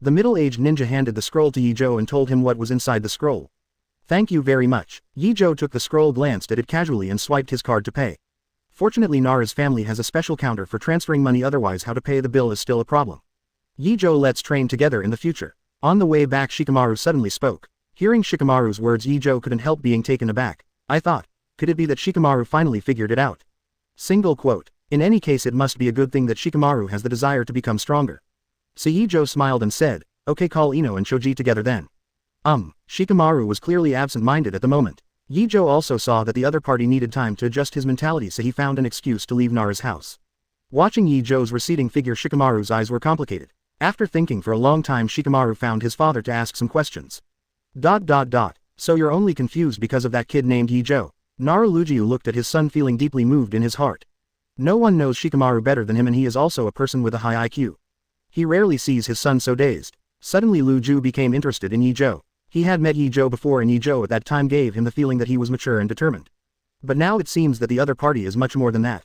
The middle-aged ninja handed the scroll to Ye Zhou and told him what was inside the scroll. Thank you very much. Ye Zhou took the scroll glanced at it casually and swiped his card to pay. Fortunately Nara's family has a special counter for transferring money otherwise how to pay the bill is still a problem. Ye Zhou let's train together in the future. On the way back Shikamaru suddenly spoke. Hearing Shikamaru's words Ye Zhou couldn't help being taken aback. I thought, could it be that Shikamaru finally figured it out? Single quote. In any case it must be a good thing that Shikamaru has the desire to become stronger. So Ye Zhou smiled and said, okay call Ino and Shoji together then. Shikamaru was clearly absent-minded at the moment. Ye Zhou also saw that the other party needed time to adjust his mentality so he found an excuse to leave Nara's house. Watching Ye Zhou's receding figure Shikamaru's eyes were complicated. After thinking for a long time Shikamaru found his father to ask some questions. So you're only confused because of that kid named Ye Zhou. Narulujiu looked at his son feeling deeply moved in his heart. No one knows Shikamaru better than him and he is also a person with a high IQ. He rarely sees his son so dazed. Suddenly Lu Ju became interested in Ye Zhou. He had met Ye Zhou before and Ye Zhou at that time gave him the feeling that he was mature and determined. But now it seems that the other party is much more than that.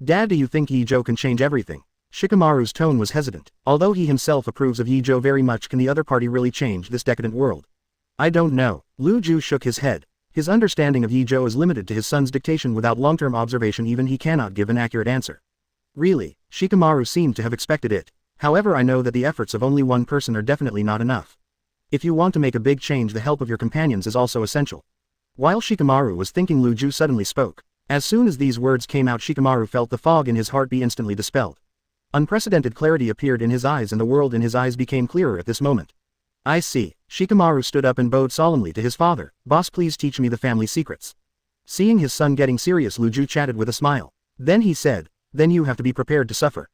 Dad, do you think Ye Zhou can change everything? Shikamaru's tone was hesitant. Although he himself approves of Ye Zhou very much, can the other party really change this decadent world? I don't know. Lu Ju shook his head. His understanding of Ye Zhou is limited to his son's dictation without long-term observation even he cannot give an accurate answer. Really, Shikamaru seemed to have expected it. However I know that the efforts of only one person are definitely not enough. If you want to make a big change the help of your companions is also essential. While Shikamaru was thinking Lu Ju suddenly spoke. As soon as these words came out Shikamaru felt the fog in his heart be instantly dispelled. Unprecedented clarity appeared in his eyes and the world in his eyes became clearer at this moment. I see. Shikamaru stood up and bowed solemnly to his father. Boss, please teach me the family secrets. Seeing his son getting serious Lu Ju chatted with a smile. Then he said, then you have to be prepared to suffer.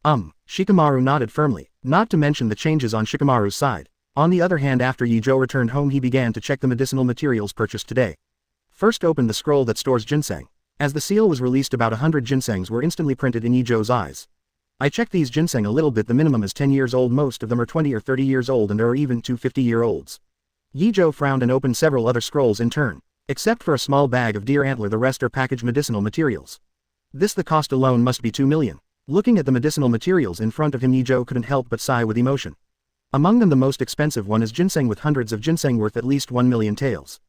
Shikamaru nodded firmly, not to mention the changes on Shikamaru's side. On the other hand after Ye Zhou returned home he began to check the medicinal materials purchased today. First opened the scroll that stores ginseng. As the seal was released about 100 ginsengs were instantly printed in Ye Zhou's eyes. I checked these ginseng a little bit, the minimum is 10 years old, most of them are 20 or 30 years old and there are even 2 50-year-olds. Ye Zhou frowned and opened several other scrolls in turn. Except for a small bag of deer antler the rest are packaged medicinal materials. This the cost alone must be 2 million. Looking at the medicinal materials in front of him Ye Zhou couldn't help but sigh with emotion. Among them the most expensive one is ginseng with hundreds of ginseng worth at least 1 million taels.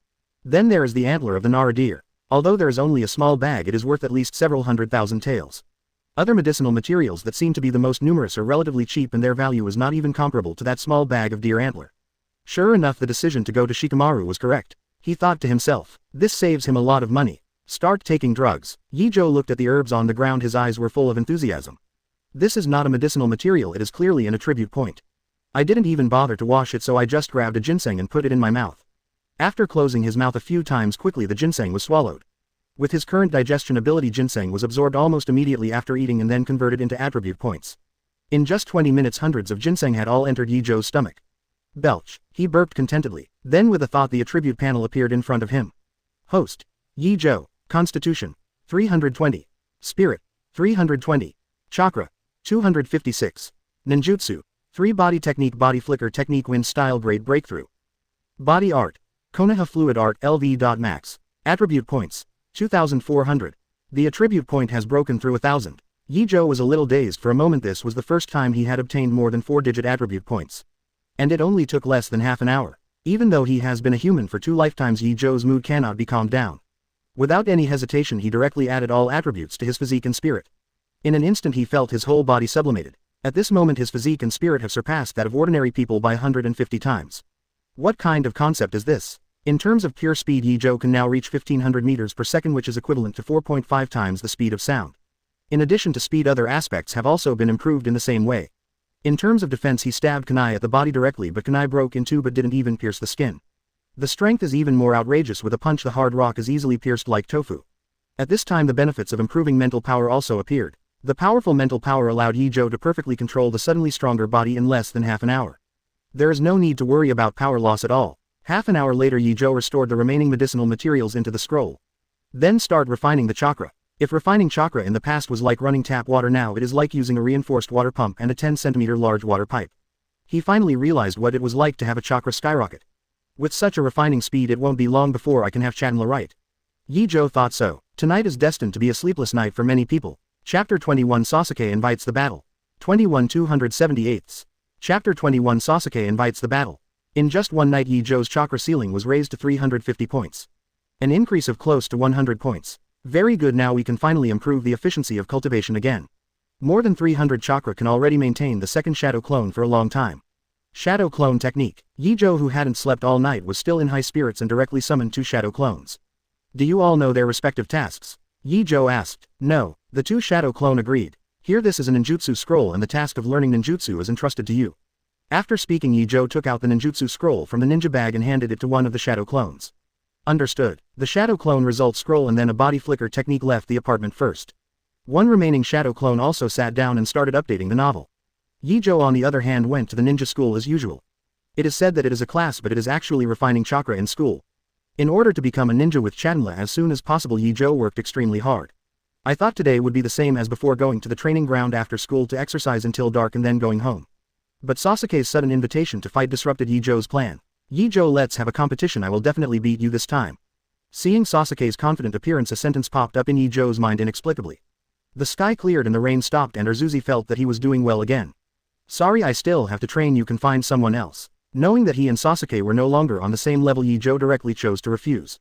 Then there is the antler of the Nara deer. Although there is only a small bag, it is worth at least several 100,000 taels. Other medicinal materials that seem to be the most numerous are relatively cheap and their value is not even comparable to that small bag of deer antler. Sure enough, the decision to go to Shikamaru was correct. He thought to himself, this saves him a lot of money. Start taking drugs. Ye Zhou looked at the herbs on the ground, his eyes were full of enthusiasm. This is not a medicinal material, it is clearly an attribute point. I didn't even bother to wash it, so I just grabbed a ginseng and put it in my mouth. After closing his mouth a few times quickly, the ginseng was swallowed. With his current digestion ability, ginseng was absorbed almost immediately after eating and then converted into attribute points. In just 20 minutes, hundreds of ginseng had all entered Ye Zhou's stomach. Belch. He burped contentedly. Then with a thought, the attribute panel appeared in front of him. Host. Ye Zhou. Constitution. 320. Spirit. 320. Chakra. 256. Ninjutsu. 3 Body Technique, Body Flicker Technique, Wind Style, Great Breakthrough. Body Art. Konoha Fluid Art LV. Max. Attribute Points. 2,400. The attribute point has broken through 1,000. Ye Zhou was a little dazed for a moment. This was the first time he had obtained more than 4-digit attribute points. And it only took less than half an hour. Even though he has been a human for 2 lifetimes, Ye Zhou's mood cannot be calmed down. Without any hesitation, he directly added all attributes to his physique and spirit. In an instant he felt his whole body sublimated. At this moment his physique and spirit have surpassed that of ordinary people by 150 times. What kind of concept is this? In terms of pure speed, Ye Zhou can now reach 1500 meters per second, which is equivalent to 4.5 times the speed of sound. In addition to speed, other aspects have also been improved in the same way. In terms of defense, he stabbed kunai at the body directly, but kunai broke in two but didn't even pierce the skin. The strength is even more outrageous. With a punch, the hard rock is easily pierced like tofu. At this time the benefits of improving mental power also appeared. The powerful mental power allowed Ye Zhou to perfectly control the suddenly stronger body in less than half an hour. There is no need to worry about power loss at all. Half an hour later, Ye Zhou restored the remaining medicinal materials into the scroll. Then start refining the chakra. If refining chakra in the past was like running tap water, now it is like using a reinforced water pump and a 10-centimeter large water pipe. He finally realized what it was like to have a chakra skyrocket. With such a refining speed, it won't be long before I can have Chanla right. Ye Zhou thought so. Tonight is destined to be a sleepless night for many people. Chapter 21, Sasuke invites the battle. 21 278. Chapter 21, Sasuke invites the battle. In just one night, Ye Zhou's chakra ceiling was raised to 350 points. An increase of close to 100 points. Very good, now we can finally improve the efficiency of cultivation again. More than 300 chakra can already maintain the second shadow clone for a long time. Shadow clone technique. Ye Zhou, who hadn't slept all night, was still in high spirits and directly summoned 2 shadow clones. Do you all know their respective tasks? Ye Zhou asked. No. The 2 shadow clone agreed. Here, this is a ninjutsu scroll and the task of learning ninjutsu is entrusted to you. After speaking, Ye Zhou took out the ninjutsu scroll from the ninja bag and handed it to one of the shadow clones. Understood. The shadow clone results scroll and then a body flicker technique left the apartment first. One remaining shadow clone also sat down and started updating the novel. Ye Zhou, on the other hand, went to the ninja school as usual. It is said that it is a class, but it is actually refining chakra in school. In order to become a ninja with Chanla as soon as possible, Ye Zhou worked extremely hard. I thought today would be the same as before, going to the training ground after school to exercise until dark and then going home. But Sasuke's sudden invitation to fight disrupted Ye Zhou's plan. Ye Zhou, let's have a competition, I will definitely beat you this time. Seeing Sasuke's confident appearance, a sentence popped up in Ye Zhou's mind inexplicably. The sky cleared and the rain stopped, and Urzuzi felt that he was doing well again. Sorry, I still have to train, you can find someone else. Knowing that he and Sasuke were no longer on the same level, Ye Zhou directly chose to refuse.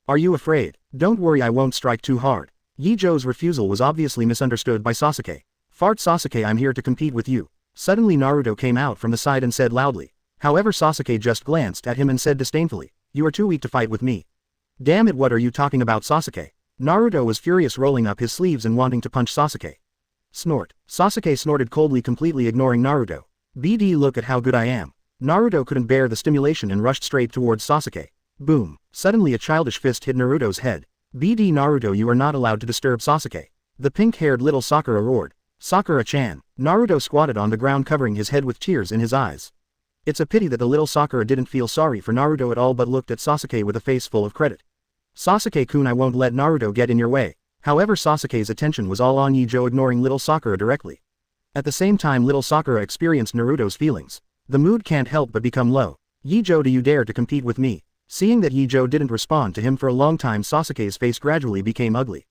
Are you afraid? Don't worry, I won't strike too hard. Ye Zhou's refusal was obviously misunderstood by Sasuke. Fart, Sasuke, I'm here to compete with you. Suddenly Naruto came out from the side and said loudly. However, Sasuke just glanced at him and said disdainfully, you are too weak to fight with me. Damn it, what are you talking about, Sasuke? Naruto was furious, rolling up his sleeves and wanting to punch Sasuke. Snort. Sasuke snorted coldly, completely ignoring Naruto. BD, look at how good I am. Naruto couldn't bear the stimulation and rushed straight towards Sasuke. Boom. Suddenly a childish fist hit Naruto's head. BD, Naruto, you are not allowed to disturb Sasuke. The pink-haired little Sakura roared. Sakura-chan. Naruto squatted on the ground, covering his head with tears in his eyes. It's a pity that the little Sakura didn't feel sorry for Naruto at all but looked at Sasuke with a face full of credit. Sasuke-kun, I won't let Naruto get in your way. However, Sasuke's attention was all on Ye Zhou, ignoring little Sakura directly. At the same time, little Sakura experienced Naruto's feelings. The mood can't help but become low. Ye Zhou, do you dare to compete with me? Seeing that Ye Zhou didn't respond to him for a long time, Sasuke's face gradually became ugly.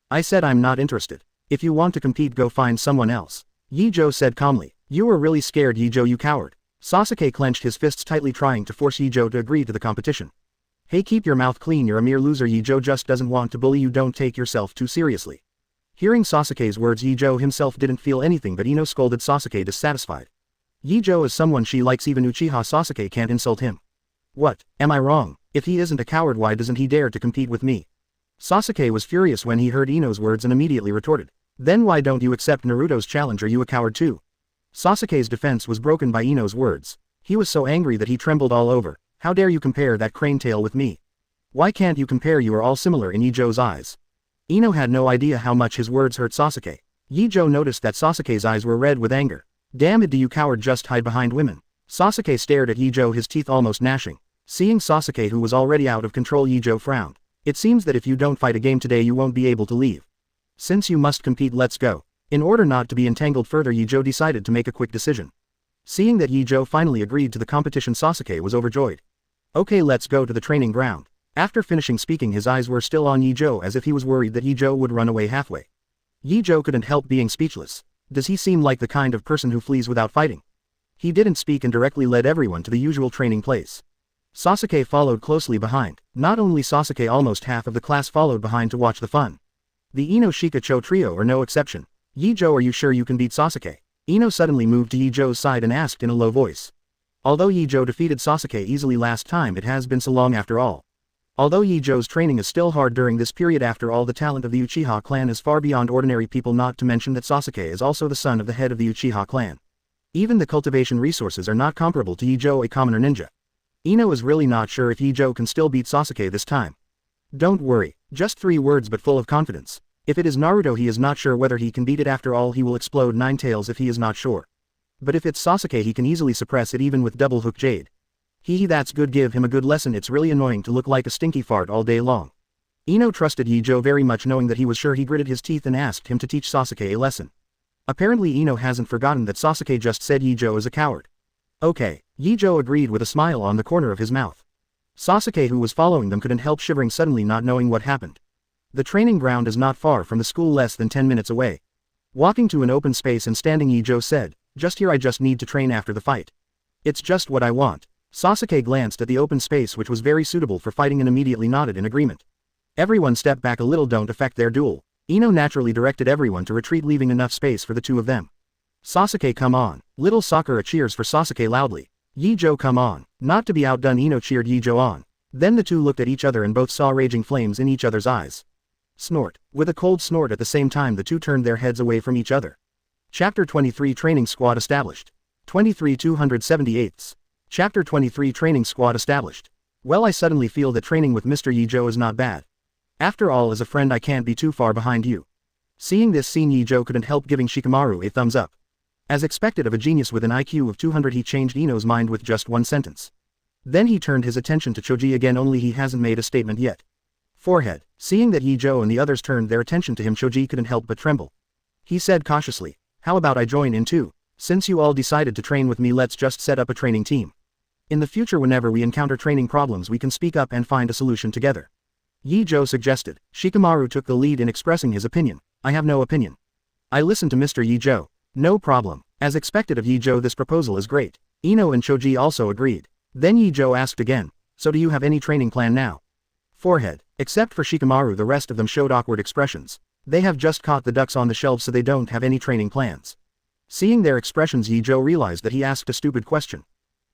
I said I'm not interested. If you want to compete, go find someone else. Ye Zhou said calmly. You were really scared, Ye Zhou, you coward. Sasuke clenched his fists tightly, trying to force Ye Zhou to agree to the competition. Hey, keep your mouth clean, you're a mere loser. Ye Zhou just doesn't want to bully you, don't take yourself too seriously. Hearing Sasuke's words, Ye Zhou himself didn't feel anything, but Ino scolded Sasuke dissatisfied. Ye Zhou is someone she likes, even Uchiha Sasuke can't insult him. What, am I wrong? If he isn't a coward, why doesn't he dare to compete with me? Sasuke was furious when he heard Ino's words and immediately retorted. Then why don't you accept Naruto's challenge? Are you a coward too? Sasuke's defense was broken by Ino's words. He was so angry that he trembled all over. How dare you compare that crane tail with me? Why can't you compare? You are all similar in Ye Zhou's eyes. Ino had no idea how much his words hurt Sasuke. Ye Zhou noticed that Sasuke's eyes were red with anger. Damn it, do you coward just hide behind women? Sasuke stared at Ye Zhou, his teeth almost gnashing. Seeing Sasuke, who was already out of control, Ye Zhou frowned. It seems that if you don't fight a game today, you won't be able to leave. Since you must compete, let's go. In order not to be entangled further, Ye Zhou decided to make a quick decision. Seeing that Ye Zhou finally agreed to the competition, Sasuke was overjoyed. Okay, let's go to the training ground. After finishing speaking, his eyes were still on Ye Zhou, as if he was worried that Ye Zhou would run away halfway. Ye Zhou couldn't help being speechless. Does he seem like the kind of person who flees without fighting? He didn't speak and directly led everyone to the usual training place. Sasuke followed closely behind. Not only Sasuke, almost half of the class followed behind to watch the fun. The Ino Shikacho trio are no exception. Ye Zhou, are you sure you can beat Sasuke? Ino suddenly moved to Ye Zhou's side and asked in a low voice. Although Ye Zhou defeated Sasuke easily last time, it has been so long after all. Although Ye Zhou's training is still hard during this period, after all, the talent of the Uchiha clan is far beyond ordinary people, not to mention that Sasuke is also the son of the head of the Uchiha clan. Even the cultivation resources are not comparable to Ye Zhou, a commoner ninja. Ino is really not sure if Ye Zhou can still beat Sasuke this time. Don't worry, just 3 words but full of confidence. If it is Naruto, he is not sure whether he can beat it. After all, he will explode 9 tails if he is not sure. But if it's Sasuke, he can easily suppress it even with double hook jade. That's good, give him a good lesson. It's really annoying to look like a stinky fart all day long. Ino trusted Ye Zhou very much, knowing that he was sure. He gritted his teeth and asked him to teach Sasuke a lesson. Apparently Ino hasn't forgotten that Sasuke just said Ye Zhou is a coward. Okay, Ye Zhou agreed with a smile on the corner of his mouth. Sasuke, who was following them, couldn't help shivering suddenly, not knowing what happened. The training ground is not far from the school, less than 10 minutes away. Walking to an open space and standing, Ye Zhou said, "Just here, I just need to train after the fight. It's just what I want." Sasuke glanced at the open space, which was very suitable for fighting, and immediately nodded in agreement. Everyone step back a little, don't affect their duel. Ino naturally directed everyone to retreat, leaving enough space for the 2 of them. Sasuke, come on. Little Sakura cheers for Sasuke loudly. Ye Zhou, come on. Not to be outdone, Ino cheered Ye Zhou on. Then the 2 looked at each other and both saw raging flames in each other's eyes. Snort. With a cold snort at the same time, the 2 turned their heads away from each other. Chapter 23, Training Squad established. 23-278. Chapter 23, Training Squad established. Well, I suddenly feel that training with Mr. Ye Zhou is not bad. After all, as a friend, I can't be too far behind you. Seeing this scene, Ye Zhou couldn't help giving Shikamaru a thumbs up. As expected of a genius with an IQ of 200, he changed Ino's mind with just 1 sentence. Then he turned his attention to Choji again, only he hasn't made a statement yet. Forehead. Seeing that Ye Zhou and the others turned their attention to him, Choji couldn't help but tremble. He said cautiously, "How about I join in too? Since you all decided to train with me, let's just set up a training team. In the future, whenever we encounter training problems, we can speak up and find a solution together." Ye Zhou suggested. Shikamaru took the lead in expressing his opinion. "I have no opinion. I listen to Mr. Ye Zhou." "No problem." As expected of Ye Zhou, this proposal is great. Ino and Choji also agreed. Then Ye Zhou asked again, "So do you have any training plan now?" Forehead. Except for Shikamaru, the rest of them showed awkward expressions. They have just caught the ducks on the shelves, so they don't have any training plans. Seeing their expressions, Ye Zhou realized that he asked a stupid question.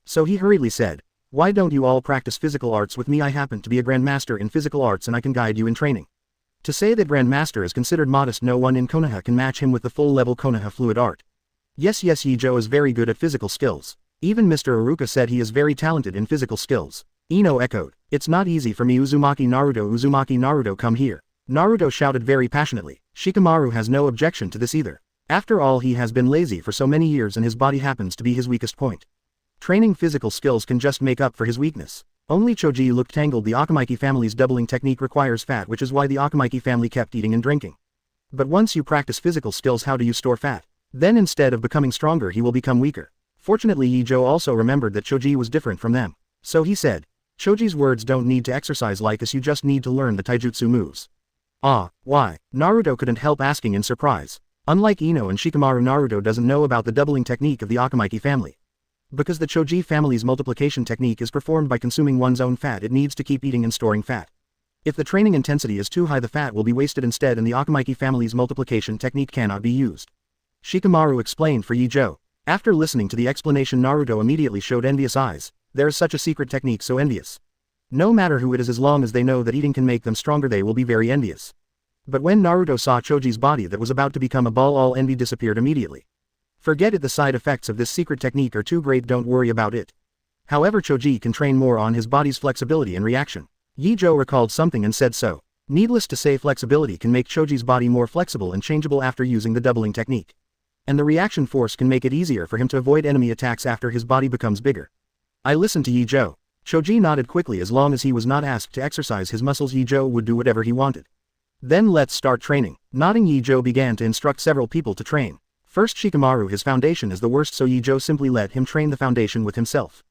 So he hurriedly said, "Why don't you all practice physical arts with me? I happen to be a grandmaster in physical arts and I can guide you in training." To say that grandmaster is considered modest, no one in Konoha can match him with the full-level Konoha fluid art. Yes, Ye Zhou is very good at physical skills. Even Mr. Iruka said he is very talented in physical skills. Ino echoed, "It's not easy for me. Uzumaki Naruto, come here." Naruto shouted very passionately. Shikamaru has no objection to this either. After all, he has been lazy for so many years and his body happens to be his weakest point. Training physical skills can just make up for his weakness. Only Choji looked tangled. The Akamaki family's doubling technique requires fat, which is why the Akamaki family kept eating and drinking. But once you practice physical skills, how do you store fat? Then instead of becoming stronger, he will become weaker. Fortunately, Ye Zhou also remembered that Choji was different from them. So he said, "Choji's words don't need to exercise like us, you just need to learn the taijutsu moves." "Ah, why?" Naruto couldn't help asking in surprise. Unlike Ino and Shikamaru, Naruto doesn't know about the doubling technique of the Akamaki family. Because the Choji family's multiplication technique is performed by consuming one's own fat, it needs to keep eating and storing fat. If the training intensity is too high, the fat will be wasted instead, and the Akamiki family's multiplication technique cannot be used. Shikamaru explained for Ye Zhou. After listening to the explanation, Naruto immediately showed envious eyes. There is such a secret technique, so envious. No matter who it is, as long as they know that eating can make them stronger, they will be very envious. But when Naruto saw Choji's body that was about to become a ball, all envy disappeared immediately. Forget it, the side effects of this secret technique are too great, don't worry about it. However, Choji can train more on his body's flexibility and reaction. Ye Zhou recalled something and said so. Needless to say, flexibility can make Choji's body more flexible and changeable after using the doubling technique. And the reaction force can make it easier for him to avoid enemy attacks after his body becomes bigger. I listened to Ye Zhou. Choji nodded quickly. As long as he was not asked to exercise his muscles, Ye Zhou would do whatever he wanted. Then let's start training. Nodding, Ye Zhou began to instruct several people to train. First Shikamaru. His foundation is the worst, so Ye Zhou simply let him train the foundation with himself.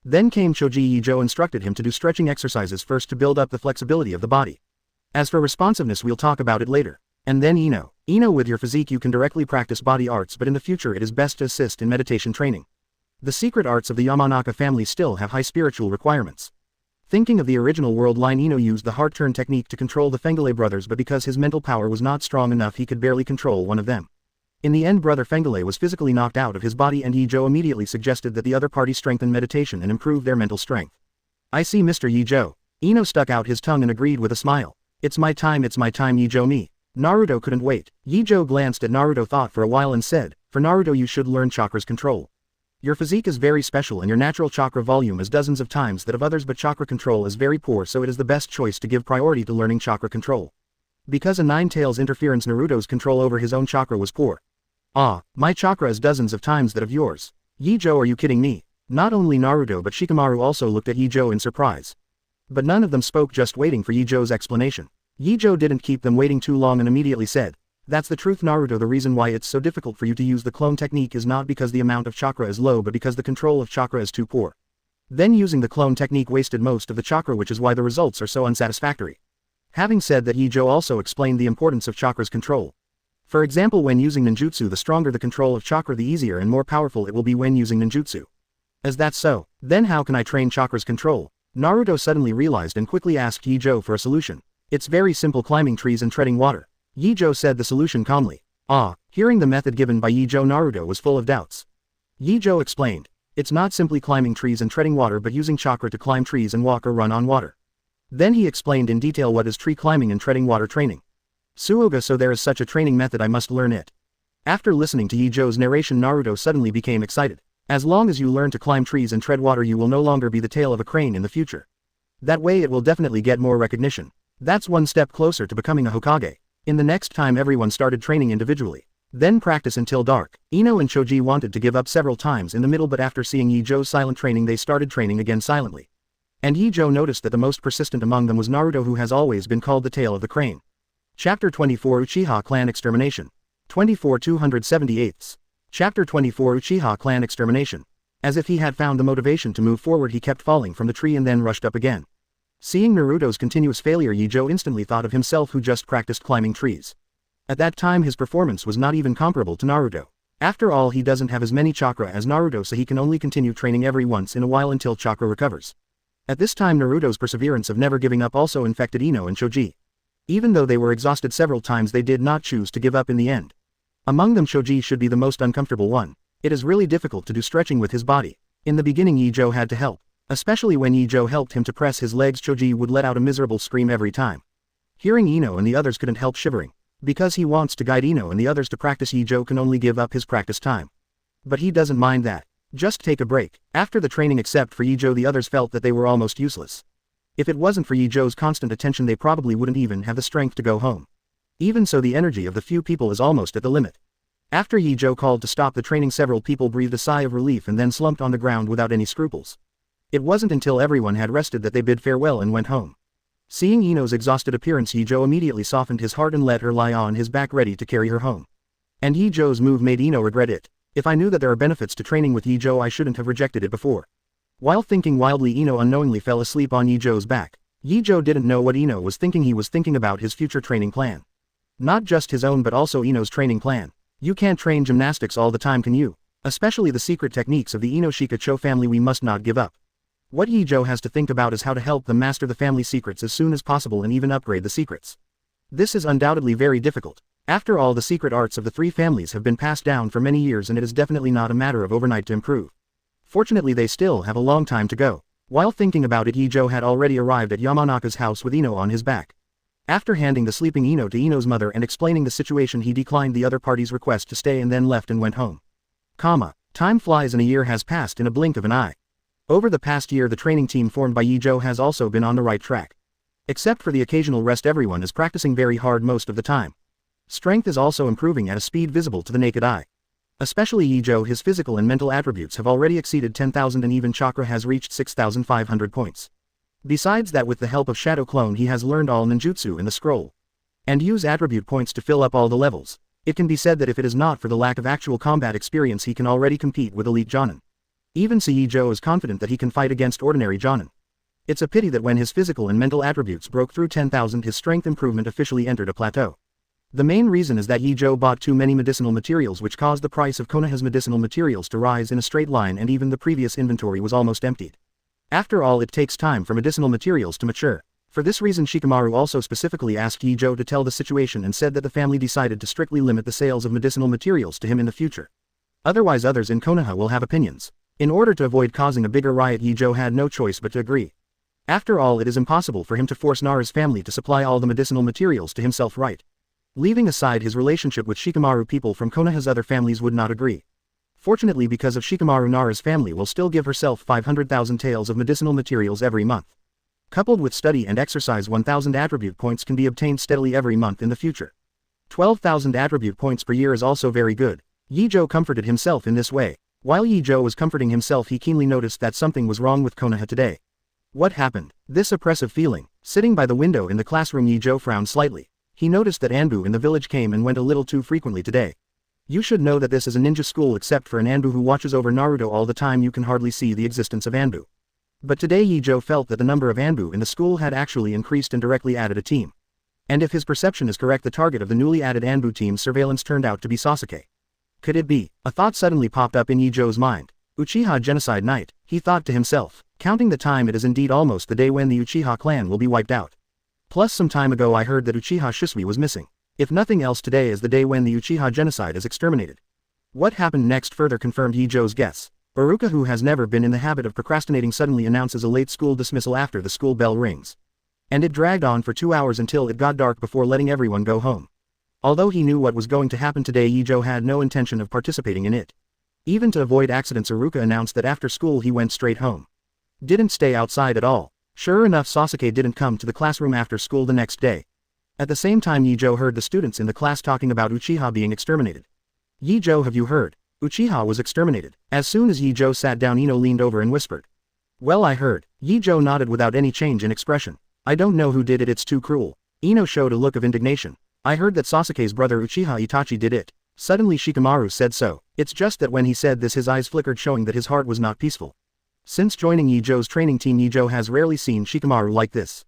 Then came Choji. Ye Zhou instructed him to do stretching exercises first to build up the flexibility of the body. As for responsiveness, we'll talk about it later. And then Ino. Ino, with your physique you can directly practice body arts, but in the future it is best to assist in meditation training. The secret arts of the Yamanaka family still have high spiritual requirements. Thinking of the original world line, Ino used the heart turn technique to control the Fengele brothers, but because his mental power was not strong enough, he could barely control one of them. In the end, brother Fengele was physically knocked out of his body, and Ye Zhou immediately suggested that the other party strengthen meditation and improve their mental strength. I see, Mr. Ye Zhou. Ino stuck out his tongue and agreed with a smile. It's my time, Ye Zhou me. Naruto couldn't wait. Ye Zhou glanced at Naruto, thought for a while and said, for Naruto, you should learn chakra's control. Your physique is very special and your natural chakra volume is dozens of times that of others, but chakra control is very poor, so it is the best choice to give priority to learning chakra control. Because of Nine Tails' interference, Naruto's control over his own chakra was poor. Ah, my chakra is dozens of times that of yours. Ye Zhou, are you kidding me? Not only Naruto but Shikamaru also looked at Ye Zhou in surprise. But none of them spoke, just waiting for Ye Zhou's explanation. Ye Zhou didn't keep them waiting too long and immediately said, that's the truth, Naruto. The reason why it's so difficult for you to use the clone technique is not because the amount of chakra is low, but because the control of chakra is too poor. Then using the clone technique wasted most of the chakra, which is why the results are so unsatisfactory. Having said that, Ye Zhou also explained the importance of chakra's control. For example, when using ninjutsu, the stronger the control of chakra, the easier and more powerful it will be when using ninjutsu. Is that so? Then how can I train chakra's control? Naruto suddenly realized and quickly asked Ye Zhou for a solution. It's very simple, climbing trees and treading water. Ye Zhou said the solution calmly. Ah, hearing the method given by Ye Zhou, Naruto was full of doubts. Ye Zhou explained. It's not simply climbing trees and treading water, but using chakra to climb trees and walk or run on water. Then he explained in detail what is tree climbing and treading water training. Suoga, so there is such a training method, I must learn it. After listening to Ye Zhou's narration, Naruto suddenly became excited. As long as you learn to climb trees and tread water, you will no longer be the tail of a crane in the future. That way it will definitely get more recognition. That's one step closer to becoming a Hokage. In the next time, everyone started training individually. Then practice until dark. Ino and Choji wanted to give up several times in the middle, but after seeing Ye Zhou's silent training, they started training again silently. And Ye Zhou noticed that the most persistent among them was Naruto, who has always been called the tail of the crane. Chapter 24, Uchiha Clan Extermination. 24 278. Chapter 24, Uchiha Clan Extermination. As if he had found the motivation to move forward, he kept falling from the tree and then rushed up again. Seeing Naruto's continuous failure, Ye Zhou instantly thought of himself, who just practiced climbing trees. At that time his performance was not even comparable to Naruto. After all, he doesn't have as many chakra as Naruto, so he can only continue training every once in a while until chakra recovers. At this time, Naruto's perseverance of never giving up also infected Ino and Choji. Even though they were exhausted several times, they did not choose to give up in the end. Among them, Choji should be the most uncomfortable one. It is really difficult to do stretching with his body. In the beginning, Ye Zhou had to help. Especially when Ye Zhou helped him to press his legs, Choji would let out a miserable scream every time. Hearing Ino and the others couldn't help shivering. Because he wants to guide Ino and the others to practice, Ye Zhou can only give up his practice time. But he doesn't mind that. Just take a break. After the training, except for Ye Zhou, the others felt that they were almost useless. If it wasn't for Ye Zhou's constant attention, they probably wouldn't even have the strength to go home. Even so, the energy of the few people is almost at the limit. After Ye Zhou called to stop the training, several people breathed a sigh of relief and then slumped on the ground without any scruples. It wasn't until everyone had rested that they bid farewell and went home. Seeing Ino's exhausted appearance, Ye Zhou immediately softened his heart and let her lie on his back, ready to carry her home. And Ye Zhou's move made Ino regret it. If I knew that there are benefits to training with Ye Zhou, I shouldn't have rejected it before. While thinking wildly, Ino unknowingly fell asleep on Ye Zhou's back. Ye Zhou didn't know what Ino was thinking. He was thinking about his future training plan. Not just his own, but also Ino's training plan. You can't train gymnastics all the time, can you? Especially the secret techniques of the Inoshika-cho family we must not give up. What Ye Zhou has to think about is how to help them master the family secrets as soon as possible and even upgrade the secrets. This is undoubtedly very difficult. After all, the secret arts of the three families have been passed down for many years and it is definitely not a matter of overnight to improve. Fortunately they still have a long time to go. While thinking about it, Ye Zhou had already arrived at Yamanaka's house with Ino on his back. After handing the sleeping Ino to Ino's mother and explaining the situation, he declined the other party's request to stay and then left and went home. Time flies and a year has passed in a blink of an eye. Over the past year the training team formed by Ye Zhou has also been on the right track. Except for the occasional rest, everyone is practicing very hard most of the time. Strength is also improving at a speed visible to the naked eye. Especially Ye Zhou, his physical and mental attributes have already exceeded 10,000 and even chakra has reached 6,500 points. Besides that, with the help of Shadow Clone he has learned all ninjutsu in the scroll. And use attribute points to fill up all the levels. It can be said that if it is not for the lack of actual combat experience he can already compete with elite Jonin. Even so, Ye Zhou is confident that he can fight against ordinary Jonin. It's a pity that when his physical and mental attributes broke through 10,000 his strength improvement officially entered a plateau. The main reason is that Ye Zhou bought too many medicinal materials, which caused the price of Konoha's medicinal materials to rise in a straight line, and even the previous inventory was almost emptied. After all, it takes time for medicinal materials to mature. For this reason Shikamaru also specifically asked Ye Zhou to tell the situation and said that the family decided to strictly limit the sales of medicinal materials to him in the future. Otherwise others in Konoha will have opinions. In order to avoid causing a bigger riot, Ye Zhou had no choice but to agree. After all, it is impossible for him to force Nara's family to supply all the medicinal materials to himself, right? Leaving aside his relationship with Shikamaru, people from Konoha's other families would not agree. Fortunately, because of Shikamaru, Nara's family will still give herself 500,000 taels of medicinal materials every month. Coupled with study and exercise, 1,000 attribute points can be obtained steadily every month in the future. 12,000 attribute points per year is also very good. Ye Zhou comforted himself in this way. While Ye Zhou was comforting himself, he keenly noticed that something was wrong with Konoha today. What happened? This oppressive feeling. Sitting by the window in the classroom, Ye Zhou frowned slightly. He noticed that Anbu in the village came and went a little too frequently today. You should know that this is a ninja school. Except for an Anbu who watches over Naruto all the time, you can hardly see the existence of Anbu. But today Ye Zhou felt that the number of Anbu in the school had actually increased and directly added a team. And if his perception is correct, the target of the newly added Anbu team's surveillance turned out to be Sasuke. Could it be? A thought suddenly popped up in Ye Zhou's mind. Uchiha Genocide Night, he thought to himself. Counting the time, it is indeed almost the day when the Uchiha clan will be wiped out. Plus some time ago I heard that Uchiha Shisui was missing. If nothing else, today is the day when the Uchiha genocide is exterminated. What happened next further confirmed Ye Zhou's guess. Iruka, who has never been in the habit of procrastinating, suddenly announces a late school dismissal after the school bell rings. And it dragged on for 2 hours until it got dark before letting everyone go home. Although he knew what was going to happen today, Ye Zhou had no intention of participating in it. Even to avoid accidents, Iruka announced that after school he went straight home. Didn't stay outside at all. Sure enough, Sasuke didn't come to the classroom after school the next day. At the same time, Ye Zhou heard the students in the class talking about Uchiha being exterminated. Ye Zhou, have you heard? Uchiha was exterminated. As soon as Ye Zhou sat down, Ino leaned over and whispered. Well, I heard. Ye Zhou nodded without any change in expression. I don't know who did it, it's too cruel. Ino showed a look of indignation. I heard that Sasuke's brother Uchiha Itachi did it. Suddenly Shikamaru said so. It's just that when he said this his eyes flickered, showing that his heart was not peaceful. Since joining Ye Zhou's training team, Ye Zhou has rarely seen Shikamaru like this.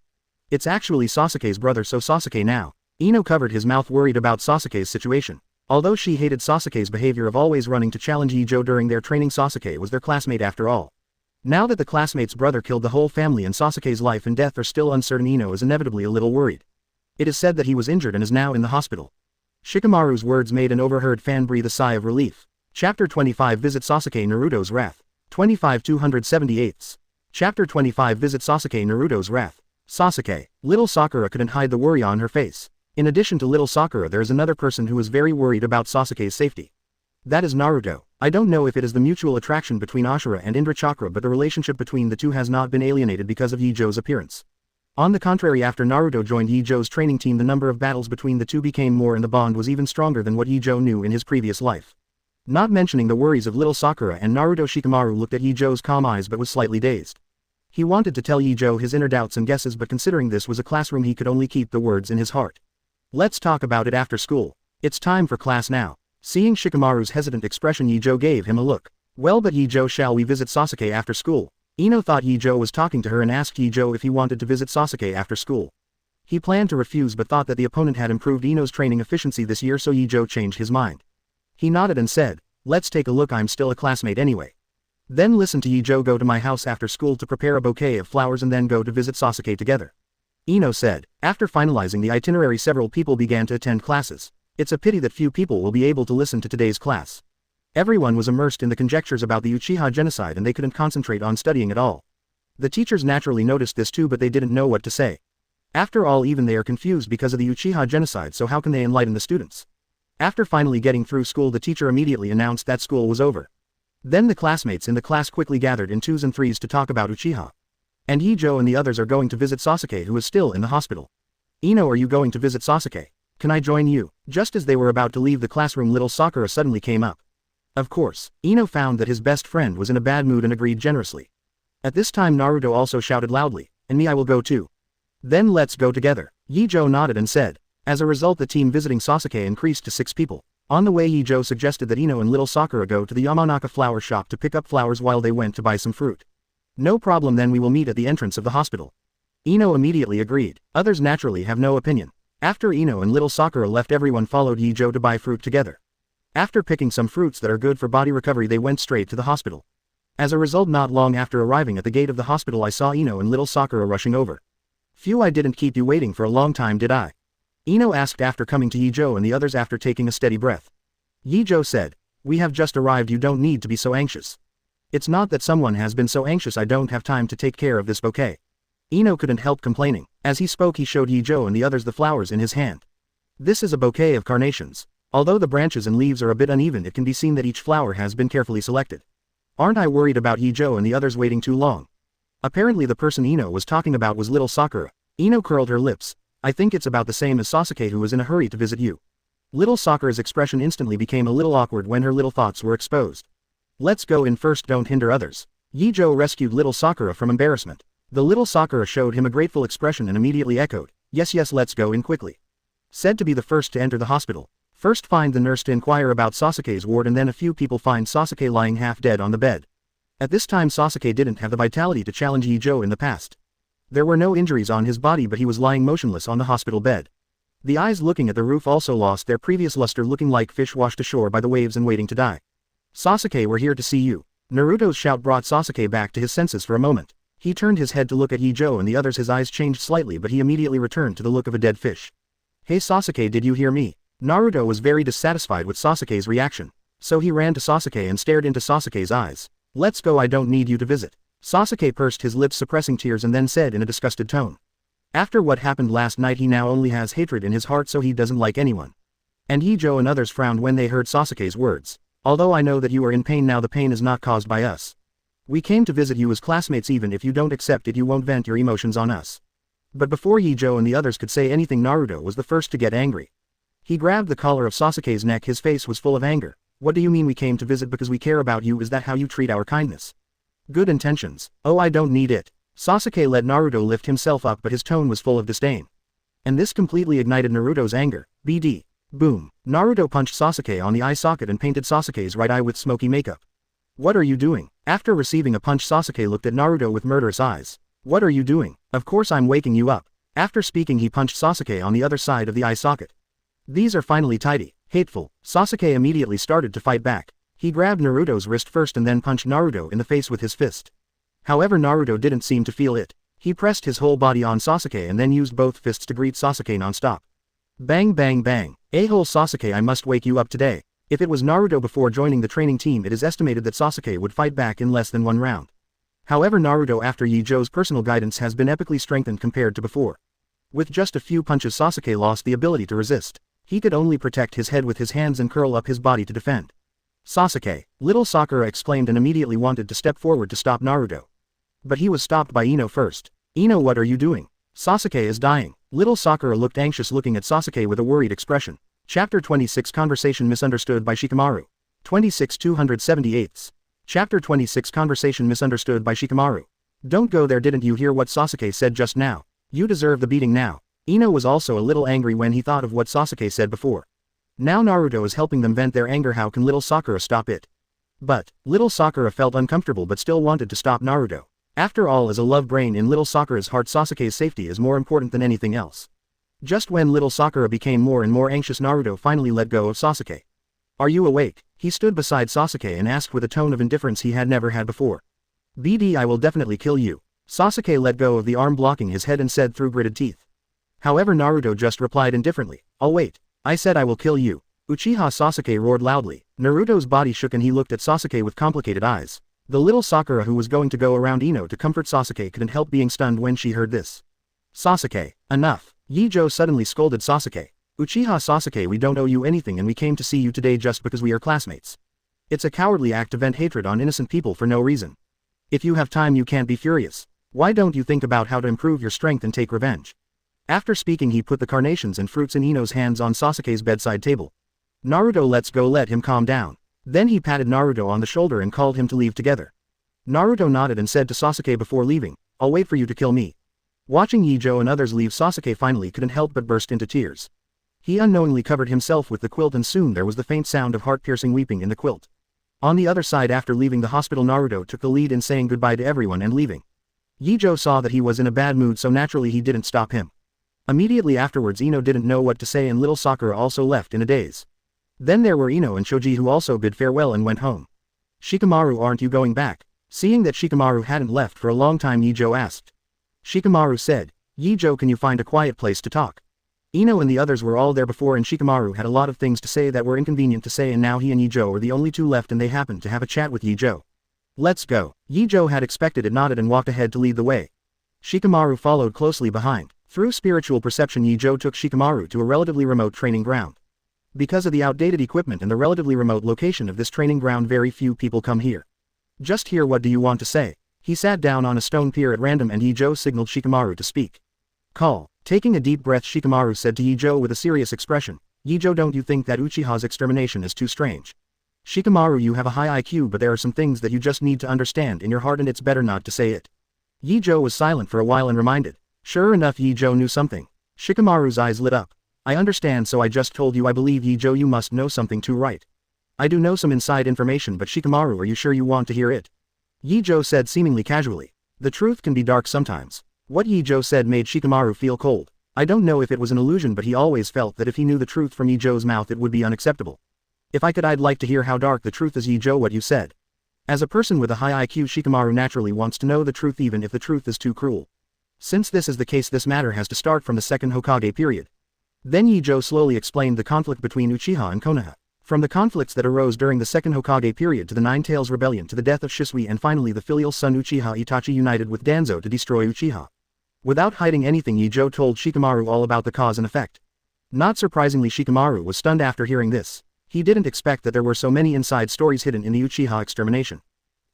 It's actually Sasuke's brother, so Sasuke now. Ino covered his mouth, worried about Sasuke's situation. Although she hated Sasuke's behavior of always running to challenge Ye Zhou during their training, Sasuke was their classmate after all. Now that the classmate's brother killed the whole family and Sasuke's life and death are still uncertain, Ino is inevitably a little worried. It is said that he was injured and is now in the hospital. Shikamaru's words made an overheard fan breathe a sigh of relief. Chapter 25 Visit Sasuke Naruto's Wrath. 25-278. Chapter 25 Visit Sasuke Naruto's Wrath. Sasuke. Little Sakura couldn't hide the worry on her face. In addition to little Sakura, there is another person who is very worried about Sasuke's safety. That is Naruto. I don't know if it is the mutual attraction between Ashura and Indra Chakra, but the relationship between the two has not been alienated because of Ye Zhou's appearance. On the contrary, after Naruto joined Ye Zhou's training team, the number of battles between the two became more and the bond was even stronger than what Ye Zhou knew in his previous life. Not mentioning the worries of little Sakura and Naruto, Shikamaru looked at Ye Zhou's calm eyes but was slightly dazed. He wanted to tell Ye Zhou his inner doubts and guesses, but considering this was a classroom he could only keep the words in his heart. Let's talk about it after school. It's time for class now. Seeing Shikamaru's hesitant expression, Ye Zhou gave him a look. Well, but Ye Zhou, shall we visit Sasuke after school? Ino thought Ye Zhou was talking to her and asked Ye Zhou if he wanted to visit Sasuke after school. He planned to refuse but thought that the opponent had improved Ino's training efficiency this year, so Ye Zhou changed his mind. He nodded and said, let's take a look, I'm still a classmate anyway. Then listen to Ye Zhou go to my house after school to prepare a bouquet of flowers and then go to visit Sasuke together. Ino said. After finalizing the itinerary, several people began to attend classes. It's a pity that few people will be able to listen to today's class. Everyone was immersed in the conjectures about the Uchiha genocide and they couldn't concentrate on studying at all. The teachers naturally noticed this too, but they didn't know what to say. After all, even they are confused because of the Uchiha genocide, so how can they enlighten the students? After finally getting through school, the teacher immediately announced that school was over. Then the classmates in the class quickly gathered in twos and threes to talk about Uchiha. And Ye Zhou and the others are going to visit Sasuke, who is still in the hospital. Ino, are you going to visit Sasuke? Can I join you? Just as they were about to leave the classroom, little Sakura suddenly came up. Of course, Ino found that his best friend was in a bad mood and agreed generously. At this time Naruto also shouted loudly, and me, I will go too. Then let's go together. Ye Zhou nodded and said. As a result, the team visiting Sasuke increased to 6 people. On the way, Ye Zhou suggested that Ino and little Sakura go to the Yamanaka flower shop to pick up flowers while they went to buy some fruit. No problem, then we will meet at the entrance of the hospital. Ino immediately agreed. Others naturally have no opinion. After Ino and little Sakura left, everyone followed Ye Zhou to buy fruit together. After picking some fruits that are good for body recovery, they went straight to the hospital. As a result, not long after arriving at the gate of the hospital, I saw Ino and little Sakura rushing over. Phew, I didn't keep you waiting for a long time, did I? Ino asked after coming to Ye Zhou and the others after taking a steady breath. Ye Zhou said, we have just arrived, you don't need to be so anxious. It's not that someone has been so anxious, I don't have time to take care of this bouquet. Ino couldn't help complaining. As he spoke, he showed Ye Zhou and the others the flowers in his hand. This is a bouquet of carnations. Although the branches and leaves are a bit uneven, it can be seen that each flower has been carefully selected. Aren't I worried about Ye Zhou and the others waiting too long? Apparently the person Ino was talking about was little Sakura. Ino curled her lips. I think it's about the same as Sasuke, who was in a hurry to visit you. Little Sakura's expression instantly became a little awkward when her little thoughts were exposed. Let's go in first, don't hinder others. Ye Zhou rescued little Sakura from embarrassment. The little Sakura showed him a grateful expression and immediately echoed, yes, let's go in quickly. Said to be the first to enter the hospital. First find the nurse to inquire about Sasuke's ward, and then a few people find Sasuke lying half dead on the bed. At this time Sasuke didn't have the vitality to challenge Ye Zhou in the past. There were no injuries on his body, but he was lying motionless on the hospital bed. The eyes looking at the roof also lost their previous luster, looking like fish washed ashore by the waves and waiting to die. Sasuke, we're here to see you. Naruto's shout brought Sasuke back to his senses for a moment. He turned his head to look at Ye Zhou and the others. His eyes changed slightly, but he immediately returned to the look of a dead fish. Hey Sasuke, did you hear me? Naruto was very dissatisfied with Sasuke's reaction. So he ran to Sasuke and stared into Sasuke's eyes. Let's go, I don't need you to visit. Sasuke pursed his lips, suppressing tears, and then said in a disgusted tone. After what happened last night, he now only has hatred in his heart, so he doesn't like anyone. And Ye Zhou and others frowned when they heard Sasuke's words. Although I know that you are in pain now, the pain is not caused by us. We came to visit you as classmates. Even if you don't accept it, you won't vent your emotions on us. But before Ye Zhou and the others could say anything, Naruto was the first to get angry. He grabbed the collar of Sasuke's neck. His face was full of anger. What do you mean we came to visit because we care about you? Is that how you treat our kindness? Good intentions. Oh, I don't need it. Sasuke let Naruto lift himself up, but his tone was full of disdain. And this completely ignited Naruto's anger. BD. Boom. Naruto punched Sasuke on the eye socket and painted Sasuke's right eye with smoky makeup. What are you doing? After receiving a punch, Sasuke looked at Naruto with murderous eyes. What are you doing? Of course I'm waking you up. After speaking, he punched Sasuke on the other side of the eye socket. These are finally tidy. Hateful. Sasuke immediately started to fight back. He grabbed Naruto's wrist first and then punched Naruto in the face with his fist. However, Naruto didn't seem to feel it. He pressed his whole body on Sasuke and then used both fists to greet Sasuke non-stop. Bang bang bang. A-hole Sasuke, I must wake you up today. If it was Naruto before joining the training team, it is estimated that Sasuke would fight back in less than one round. However, Naruto after Ye Zhou's personal guidance has been epically strengthened compared to before. With just a few punches, Sasuke lost the ability to resist. He could only protect his head with his hands and curl up his body to defend. Sasuke, little Sakura exclaimed and immediately wanted to step forward to stop Naruto. But he was stopped by Ino first. Ino, what are you doing? Sasuke is dying. Little Sakura looked anxious, looking at Sasuke with a worried expression. Chapter 26 Conversation Misunderstood by Shikamaru. 26 278. Chapter 26 Conversation Misunderstood by Shikamaru. Don't go there, didn't you hear what Sasuke said just now? You deserve the beating now. Ino was also a little angry when he thought of what Sasuke said before. Now Naruto is helping them vent their anger. How can little Sakura stop it? But, little Sakura felt uncomfortable but still wanted to stop Naruto. After all, as a love brain in little Sakura's heart, Sasuke's safety is more important than anything else. Just when little Sakura became more and more anxious, Naruto finally let go of Sasuke. Are you awake? He stood beside Sasuke and asked with a tone of indifference he had never had before. BD, I will definitely kill you. Sasuke let go of the arm blocking his head and said through gritted teeth. However, Naruto just replied indifferently, I'll wait. I said I will kill you. Uchiha Sasuke roared loudly. Naruto's body shook and he looked at Sasuke with complicated eyes. The little Sakura who was going to go around Ino to comfort Sasuke couldn't help being stunned when she heard this. Sasuke, enough. Ye Zhou suddenly scolded Sasuke. Uchiha Sasuke, we don't owe you anything and we came to see you today just because we are classmates. It's a cowardly act to vent hatred on innocent people for no reason. If you have time you can't be furious. Why don't you think about how to improve your strength and take revenge? After speaking he put the carnations and fruits in Ino's hands on Sasuke's bedside table. Naruto, let's go, let him calm down. Then he patted Naruto on the shoulder and called him to leave together. Naruto nodded and said to Sasuke before leaving, I'll wait for you to kill me. Watching Ye Zhou and others leave, Sasuke finally couldn't help but burst into tears. He unknowingly covered himself with the quilt and soon there was the faint sound of heart-piercing weeping in the quilt. On the other side, after leaving the hospital, Naruto took the lead in saying goodbye to everyone and leaving. Ye Zhou saw that he was in a bad mood, so naturally he didn't stop him. Immediately afterwards Ino didn't know what to say and little Sakura also left in a daze. Then there were Ino and Choji who also bid farewell and went home. Shikamaru, aren't you going back? Seeing that Shikamaru hadn't left for a long time, Ye Zhou asked. Shikamaru said, Ye Zhou, can you find a quiet place to talk? Ino and the others were all there before and Shikamaru had a lot of things to say that were inconvenient to say, and now he and Ye Zhou were the only two left and they happened to have a chat with Ye Zhou. Let's go. Ye Zhou had expected it, nodded and walked ahead to lead the way. Shikamaru followed closely behind. Through spiritual perception Ye Zhou took Shikamaru to a relatively remote training ground. Because of the outdated equipment and the relatively remote location of this training ground, very few people come here. Just here, what do you want to say? He sat down on a stone pier at random and Ye Zhou signaled Shikamaru to speak. Call. Taking a deep breath, Shikamaru said to Ye Zhou with a serious expression, Ye Zhou, don't you think that Uchiha's extermination is too strange? Shikamaru, you have a high IQ, but there are some things that you just need to understand in your heart and it's better not to say it. Ye Zhou was silent for a while and reminded. Sure enough, Ye Zhou knew something. Shikamaru's eyes lit up. I understand, so I just told you I believe. Ye Zhou, you must know something too, right? I do know some inside information, but Shikamaru, are you sure you want to hear it? Ye Zhou said seemingly casually. The truth can be dark sometimes. What Ye Zhou said made Shikamaru feel cold. I don't know if it was an illusion, but he always felt that if he knew the truth from Ye Zhou's mouth it would be unacceptable. If I could, I'd like to hear how dark the truth is. Ye Zhou, what you said. As a person with a high IQ, Shikamaru naturally wants to know the truth even if the truth is too cruel. Since this is the case, this matter has to start from the second Hokage period. Then Ye Zhou slowly explained the conflict between Uchiha and Konoha. From the conflicts that arose during the second Hokage period to the Nine Tails Rebellion to the death of Shisui and finally the filial son Uchiha Itachi united with Danzo to destroy Uchiha. Without hiding anything, Ye Zhou told Shikamaru all about the cause and effect. Not surprisingly, Shikamaru was stunned after hearing this. He didn't expect that there were so many inside stories hidden in the Uchiha extermination.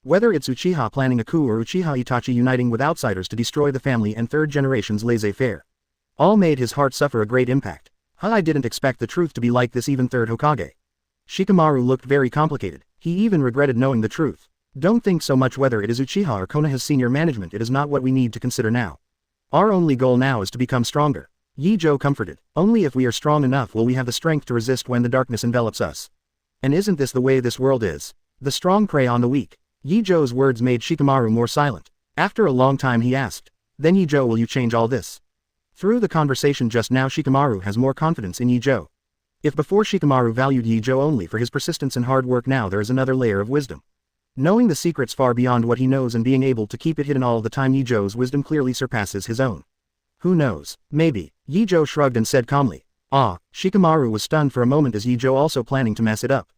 Whether it's Uchiha planning a coup or Uchiha Itachi uniting with outsiders to destroy the family and third generation's laissez-faire, all made his heart suffer a great impact. I didn't expect the truth to be like this, even third Hokage. Shikamaru looked very complicated. He even regretted knowing the truth. Don't think so much whether it is Uchiha or Konoha's senior management, it is not what we need to consider now. Our only goal now is to become stronger. Ye Zhou comforted. Only if we are strong enough will we have the strength to resist when the darkness envelops us. And isn't this the way this world is? The strong prey on the weak. Ye Zhou's words made Shikamaru more silent. After a long time he asked, then Ye Zhou, will you change all this? Through the conversation just now, Shikamaru has more confidence in Ye Zhou. If before Shikamaru valued Ye Zhou only for his persistence and hard work, now there is another layer of wisdom. Knowing the secrets far beyond what he knows and being able to keep it hidden all the time, Ye Zhou's wisdom clearly surpasses his own. Who knows? Maybe. Ye Zhou shrugged and said calmly. Shikamaru was stunned for a moment. Is Ye Zhou also planning to mess it up?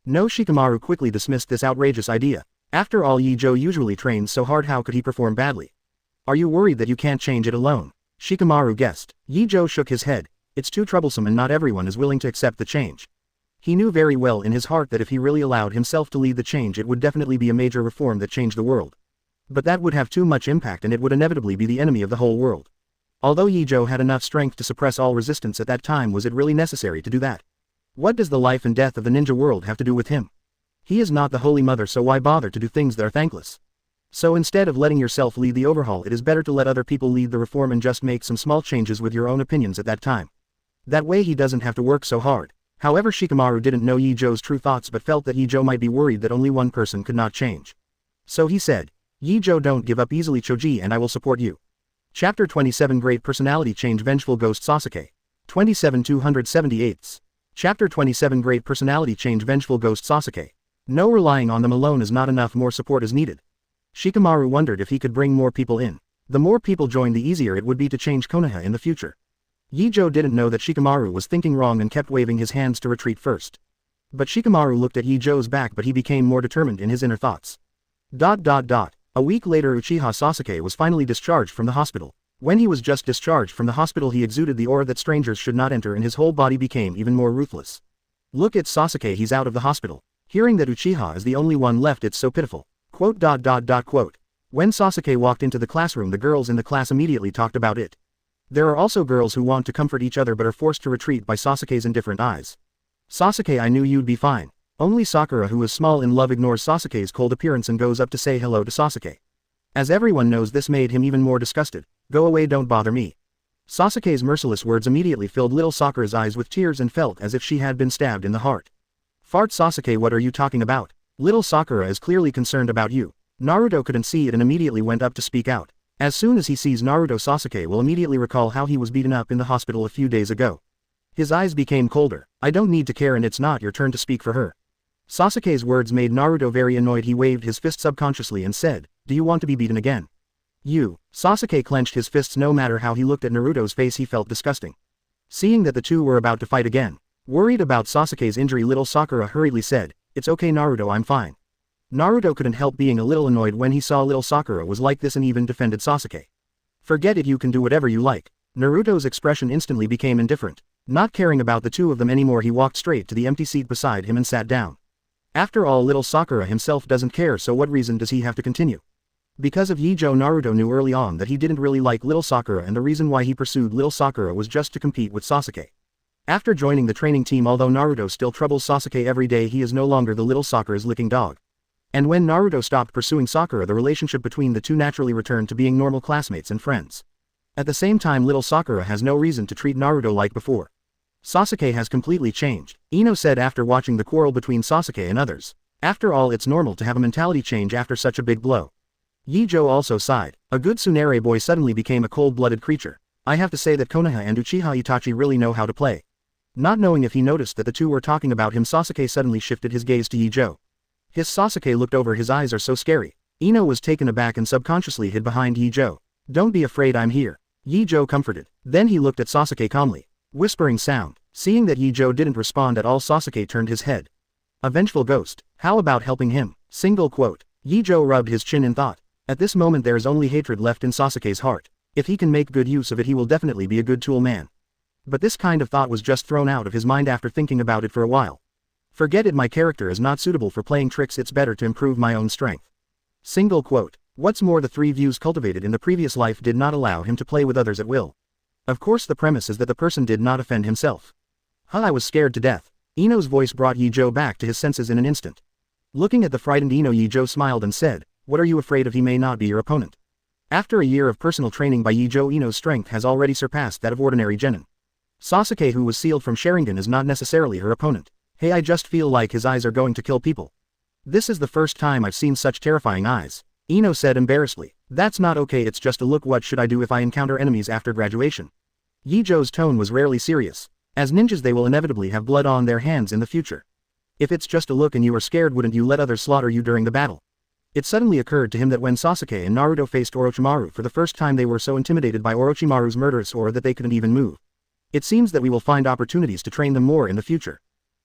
No, Shikamaru quickly dismissed this outrageous idea. After all, Ye Zhou usually trains so hard, how could he perform badly? Are you worried that you can't change it alone? Shikamaru guessed. Ye Zhou shook his head. It's too troublesome and not everyone is willing to accept the change. He knew very well in his heart that if he really allowed himself to lead the change, it would definitely be a major reform that changed the world. But that would have too much impact and it would inevitably be the enemy of the whole world. Although Ye Zhou had enough strength to suppress all resistance at that time, was it really necessary to do that? What does the life and death of the ninja world have to do with him? He is not the Holy Mother, so why bother to do things that are thankless? So instead of letting yourself lead the overhaul, it is better to let other people lead the reform and just make some small changes with your own opinions at that time. That way he doesn't have to work so hard. However, Shikamaru didn't know Ye Zhou's true thoughts but felt that Ye Zhou might be worried that only one person could not change. So he said, Ye Zhou, don't give up easily, Choji, and I will support you. Chapter 27 Great Personality Change. Vengeful Ghost Sasuke. 27 278. Chapter 27 Great Personality Change Vengeful Ghost Sasuke. No, relying on them alone is not enough, more support is needed. Shikamaru wondered if he could bring more people in. The more people joined, the easier it would be to change Konoha in the future. Ye Zhou didn't know that Shikamaru was thinking wrong and kept waving his hands to retreat first. But Shikamaru looked at Ye Zhou's back, but he became more determined in his inner thoughts. A week later, Uchiha Sasuke was finally discharged from the hospital. When he was just discharged from the hospital, he exuded the aura that strangers should not enter, and his whole body became even more ruthless. Look at Sasuke, he's out of the hospital. Hearing that Uchiha is the only one left, it's so pitiful. When Sasuke walked into the classroom, the girls in the class immediately talked about it. There are also girls who want to comfort each other but are forced to retreat by Sasuke's indifferent eyes. Sasuke, I knew you'd be fine. Only Sakura, who is small in love, ignores Sasuke's cold appearance and goes up to say hello to Sasuke. As everyone knows, this made him even more disgusted. Go away, don't bother me. Sasuke's merciless words immediately filled little Sakura's eyes with tears and felt as if she had been stabbed in the heart. Fart, Sasuke, what are you talking about? Little Sakura is clearly concerned about you. Naruto couldn't see it and immediately went up to speak out. As soon as he sees Naruto, Sasuke will immediately recall how he was beaten up in the hospital a few days ago. His eyes became colder. I don't need to care, and it's not your turn to speak for her. Sasuke's words made Naruto very annoyed. He waved his fist subconsciously and said, do you want to be beaten again? You. Sasuke clenched his fists. No matter how he looked at Naruto's face, he felt disgusting. Seeing that the two were about to fight again. Worried about Sasuke's injury, little Sakura hurriedly said, it's okay Naruto, I'm fine. Naruto couldn't help being a little annoyed when he saw little Sakura was like this and even defended Sasuke. Forget it, you can do whatever you like. Naruto's expression instantly became indifferent. Not caring about the two of them anymore, he walked straight to the empty seat beside him and sat down. After all, little Sakura himself doesn't care, so what reason does he have to continue? Because of Ye Zhou, Naruto knew early on that he didn't really like little Sakura, and the reason why he pursued little Sakura was just to compete with Sasuke. After joining the training team, although Naruto still troubles Sasuke every day, he is no longer the little Sakura's licking dog. And when Naruto stopped pursuing Sakura, the relationship between the two naturally returned to being normal classmates and friends. At the same time, little Sakura has no reason to treat Naruto like before. Sasuke has completely changed, Ino said after watching the quarrel between Sasuke and others. After all, it's normal to have a mentality change after such a big blow. Ye Zhou also sighed. A good tsundere boy suddenly became a cold-blooded creature. I have to say that Konoha and Uchiha Itachi really know how to play. Not knowing if he noticed that the two were talking about him, Sasuke suddenly shifted his gaze to Ye Zhou. His Sasuke looked over, his eyes are so scary. Ino was taken aback and subconsciously hid behind Ye Zhou. Don't be afraid, I'm here. Ye Zhou comforted. Then he looked at Sasuke calmly. Whispering sound. Seeing that Ye Zhou didn't respond at all, Sasuke turned his head. A vengeful ghost. How about helping him? Ye Zhou rubbed his chin in thought. At this moment there is only hatred left in Sasuke's heart. If he can make good use of it, he will definitely be a good tool man. But this kind of thought was just thrown out of his mind after thinking about it for a while. Forget it, my character is not suitable for playing tricks, it's better to improve my own strength. What's more, the 3 views cultivated in the previous life did not allow him to play with others at will. Of course, the premise is that the person did not offend himself. I was scared to death. Ino's voice brought Ye Zhou back to his senses in an instant. Looking at the frightened Ino, Ye Zhou smiled and said, what are you afraid of? He may not be your opponent. After a year of personal training by Ye Zhou, Ino's strength has already surpassed that of ordinary genin. Sasuke, who was sealed from Sharingan, is not necessarily her opponent. Hey, I just feel like his eyes are going to kill people. This is the first time I've seen such terrifying eyes. Ino said embarrassedly. That's not okay, it's just a look. What should I do if I encounter enemies after graduation? Ye Zhou's tone was rarely serious. As ninjas, they will inevitably have blood on their hands in the future. If it's just a look and you are scared, wouldn't you let others slaughter you during the battle? It suddenly occurred to him that when Sasuke and Naruto faced Orochimaru for the first time, they were so intimidated by Orochimaru's murderous aura that they couldn't even move. It seems that we will find opportunities to train them more in the future.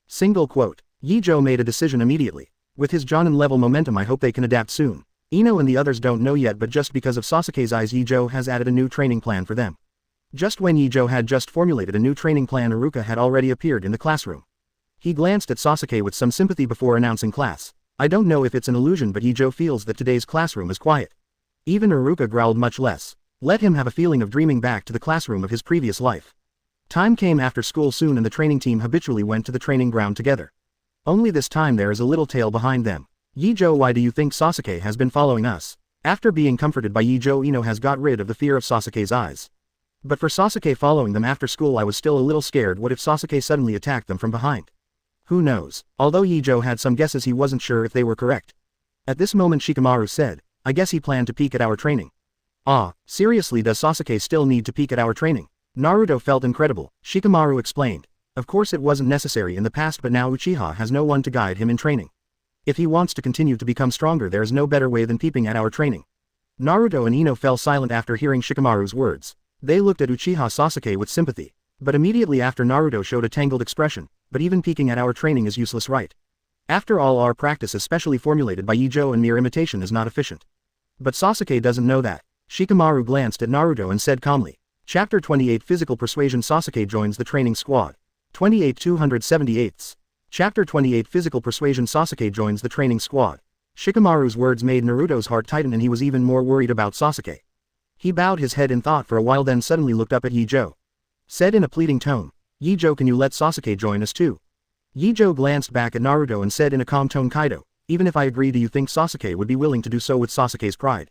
Ye Zhou made a decision immediately. With his Jonin level momentum, I hope they can adapt soon. Ino and the others don't know yet, but just because of Sasuke's eyes, Ye Zhou has added a new training plan for them. Just when Ye Zhou had just formulated a new training plan, Iruka had already appeared in the classroom. He glanced at Sasuke with some sympathy before announcing class. I don't know if it's an illusion, but Ye Zhou feels that today's classroom is quiet. Even Iruka growled much less. Let him have a feeling of dreaming back to the classroom of his previous life. Time came after school soon, and the training team habitually went to the training ground together. Only this time there is a little tale behind them. Ye Zhou, why do you think Sasuke has been following us? After being comforted by Ye Zhou, Ino has got rid of the fear of Sasuke's eyes. But for Sasuke following them after school, I was still a little scared. What if Sasuke suddenly attacked them from behind? Who knows? Although Ye Zhou had some guesses, he wasn't sure if they were correct. At this moment Shikamaru said, I guess he planned to peek at our training. Ah, seriously, does Sasuke still need to peek at our training? Naruto felt incredible. Shikamaru explained. Of course it wasn't necessary in the past, but now Uchiha has no one to guide him in training. If he wants to continue to become stronger, there is no better way than peeping at our training. Naruto and Ino fell silent after hearing Shikamaru's words. They looked at Uchiha Sasuke with sympathy. But immediately after, Naruto showed a tangled expression. But even peeking at our training is useless, right? After all, our practice is specially formulated by Ye Zhou and mere imitation is not efficient. But Sasuke doesn't know that. Shikamaru glanced at Naruto and said calmly. Chapter 28 Physical Persuasion. Sasuke joins the training squad. 28 278. Chapter 28 Physical Persuasion. Sasuke joins the training squad. Shikamaru's words made Naruto's heart tighten, and he was even more worried about Sasuke. He bowed his head in thought for a while, then suddenly looked up at Ye Zhou. Said in a pleading tone, Ye Zhou, can you let Sasuke join us too? Ye Zhou glanced back at Naruto and said in a calm tone, Kaido, even if I agree, do you think Sasuke would be willing to do so with Sasuke's pride?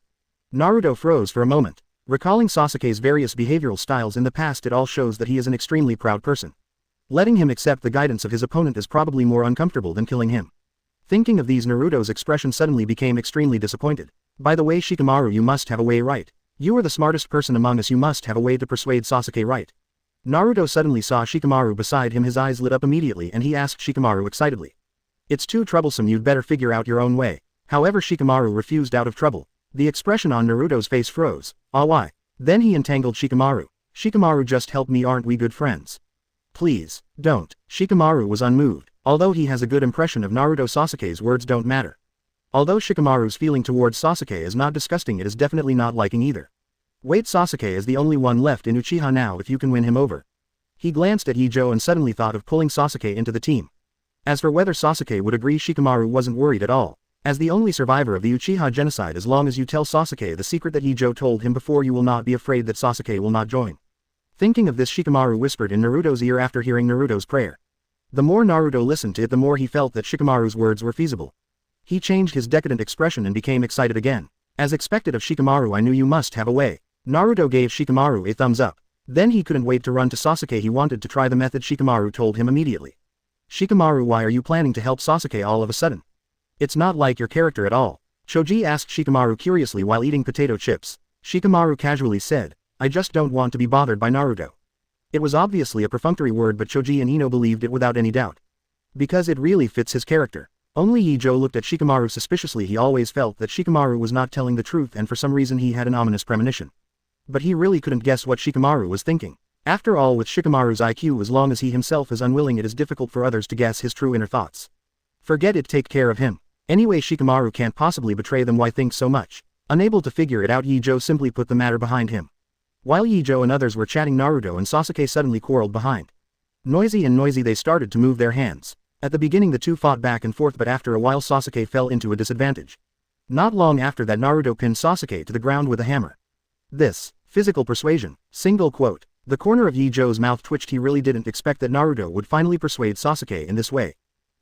Naruto froze for a moment. Recalling Sasuke's various behavioral styles in the past, it all shows that he is an extremely proud person. Letting him accept the guidance of his opponent is probably more uncomfortable than killing him. Thinking of these, Naruto's expression suddenly became extremely disappointed. By the way, Shikamaru, you must have a way, right? You are the smartest person among us, you must have a way to persuade Sasuke, right? Naruto suddenly saw Shikamaru beside him. His eyes lit up immediately and he asked Shikamaru excitedly. It's too troublesome, you'd better figure out your own way. However, Shikamaru refused out of trouble. The expression on Naruto's face froze. Ah, why? Then he entangled Shikamaru. Shikamaru, just help me, aren't we good friends? Please, don't. Shikamaru was unmoved. Although he has a good impression of Naruto, Sasuke's words don't matter. Although Shikamaru's feeling towards Sasuke is not disgusting, it is definitely not liking either. Wait, Sasuke is the only one left in Uchiha now, if you can win him over. He glanced at Ye Zhou and suddenly thought of pulling Sasuke into the team. As for whether Sasuke would agree, Shikamaru wasn't worried at all. As the only survivor of the Uchiha genocide, as long as you tell Sasuke the secret that Ye Zhou told him before, you will not be afraid that Sasuke will not join. Thinking of this, Shikamaru whispered in Naruto's ear after hearing Naruto's prayer. The more Naruto listened to it, the more he felt that Shikamaru's words were feasible. He changed his decadent expression and became excited again. As expected of Shikamaru, I knew you must have a way. Naruto gave Shikamaru a thumbs up. Then he couldn't wait to run to Sasuke. He wanted to try the method Shikamaru told him immediately. Shikamaru, why are you planning to help Sasuke all of a sudden? It's not like your character at all. Choji asked Shikamaru curiously while eating potato chips. Shikamaru casually said, I just don't want to be bothered by Naruto. It was obviously a perfunctory word, but Choji and Ino believed it without any doubt. Because it really fits his character. Only Ye Zhou looked at Shikamaru suspiciously. He always felt that Shikamaru was not telling the truth, and for some reason he had an ominous premonition. But he really couldn't guess what Shikamaru was thinking. After all, with Shikamaru's IQ, as long as he himself is unwilling, it is difficult for others to guess his true inner thoughts. Forget it, take care of him. Anyway, Shikamaru can't possibly betray them. Why think so much? Unable to figure it out, Ye Zhou simply put the matter behind him. While Ye Zhou and others were chatting, Naruto and Sasuke suddenly quarreled behind. Noisy they started to move their hands. At the beginning the two fought back and forth, but after a while Sasuke fell into a disadvantage. Not long after that, Naruto pinned Sasuke to the ground with a hammer. This, physical persuasion, single quote. The corner of Ye Zhou's mouth twitched. He really didn't expect that Naruto would finally persuade Sasuke in this way.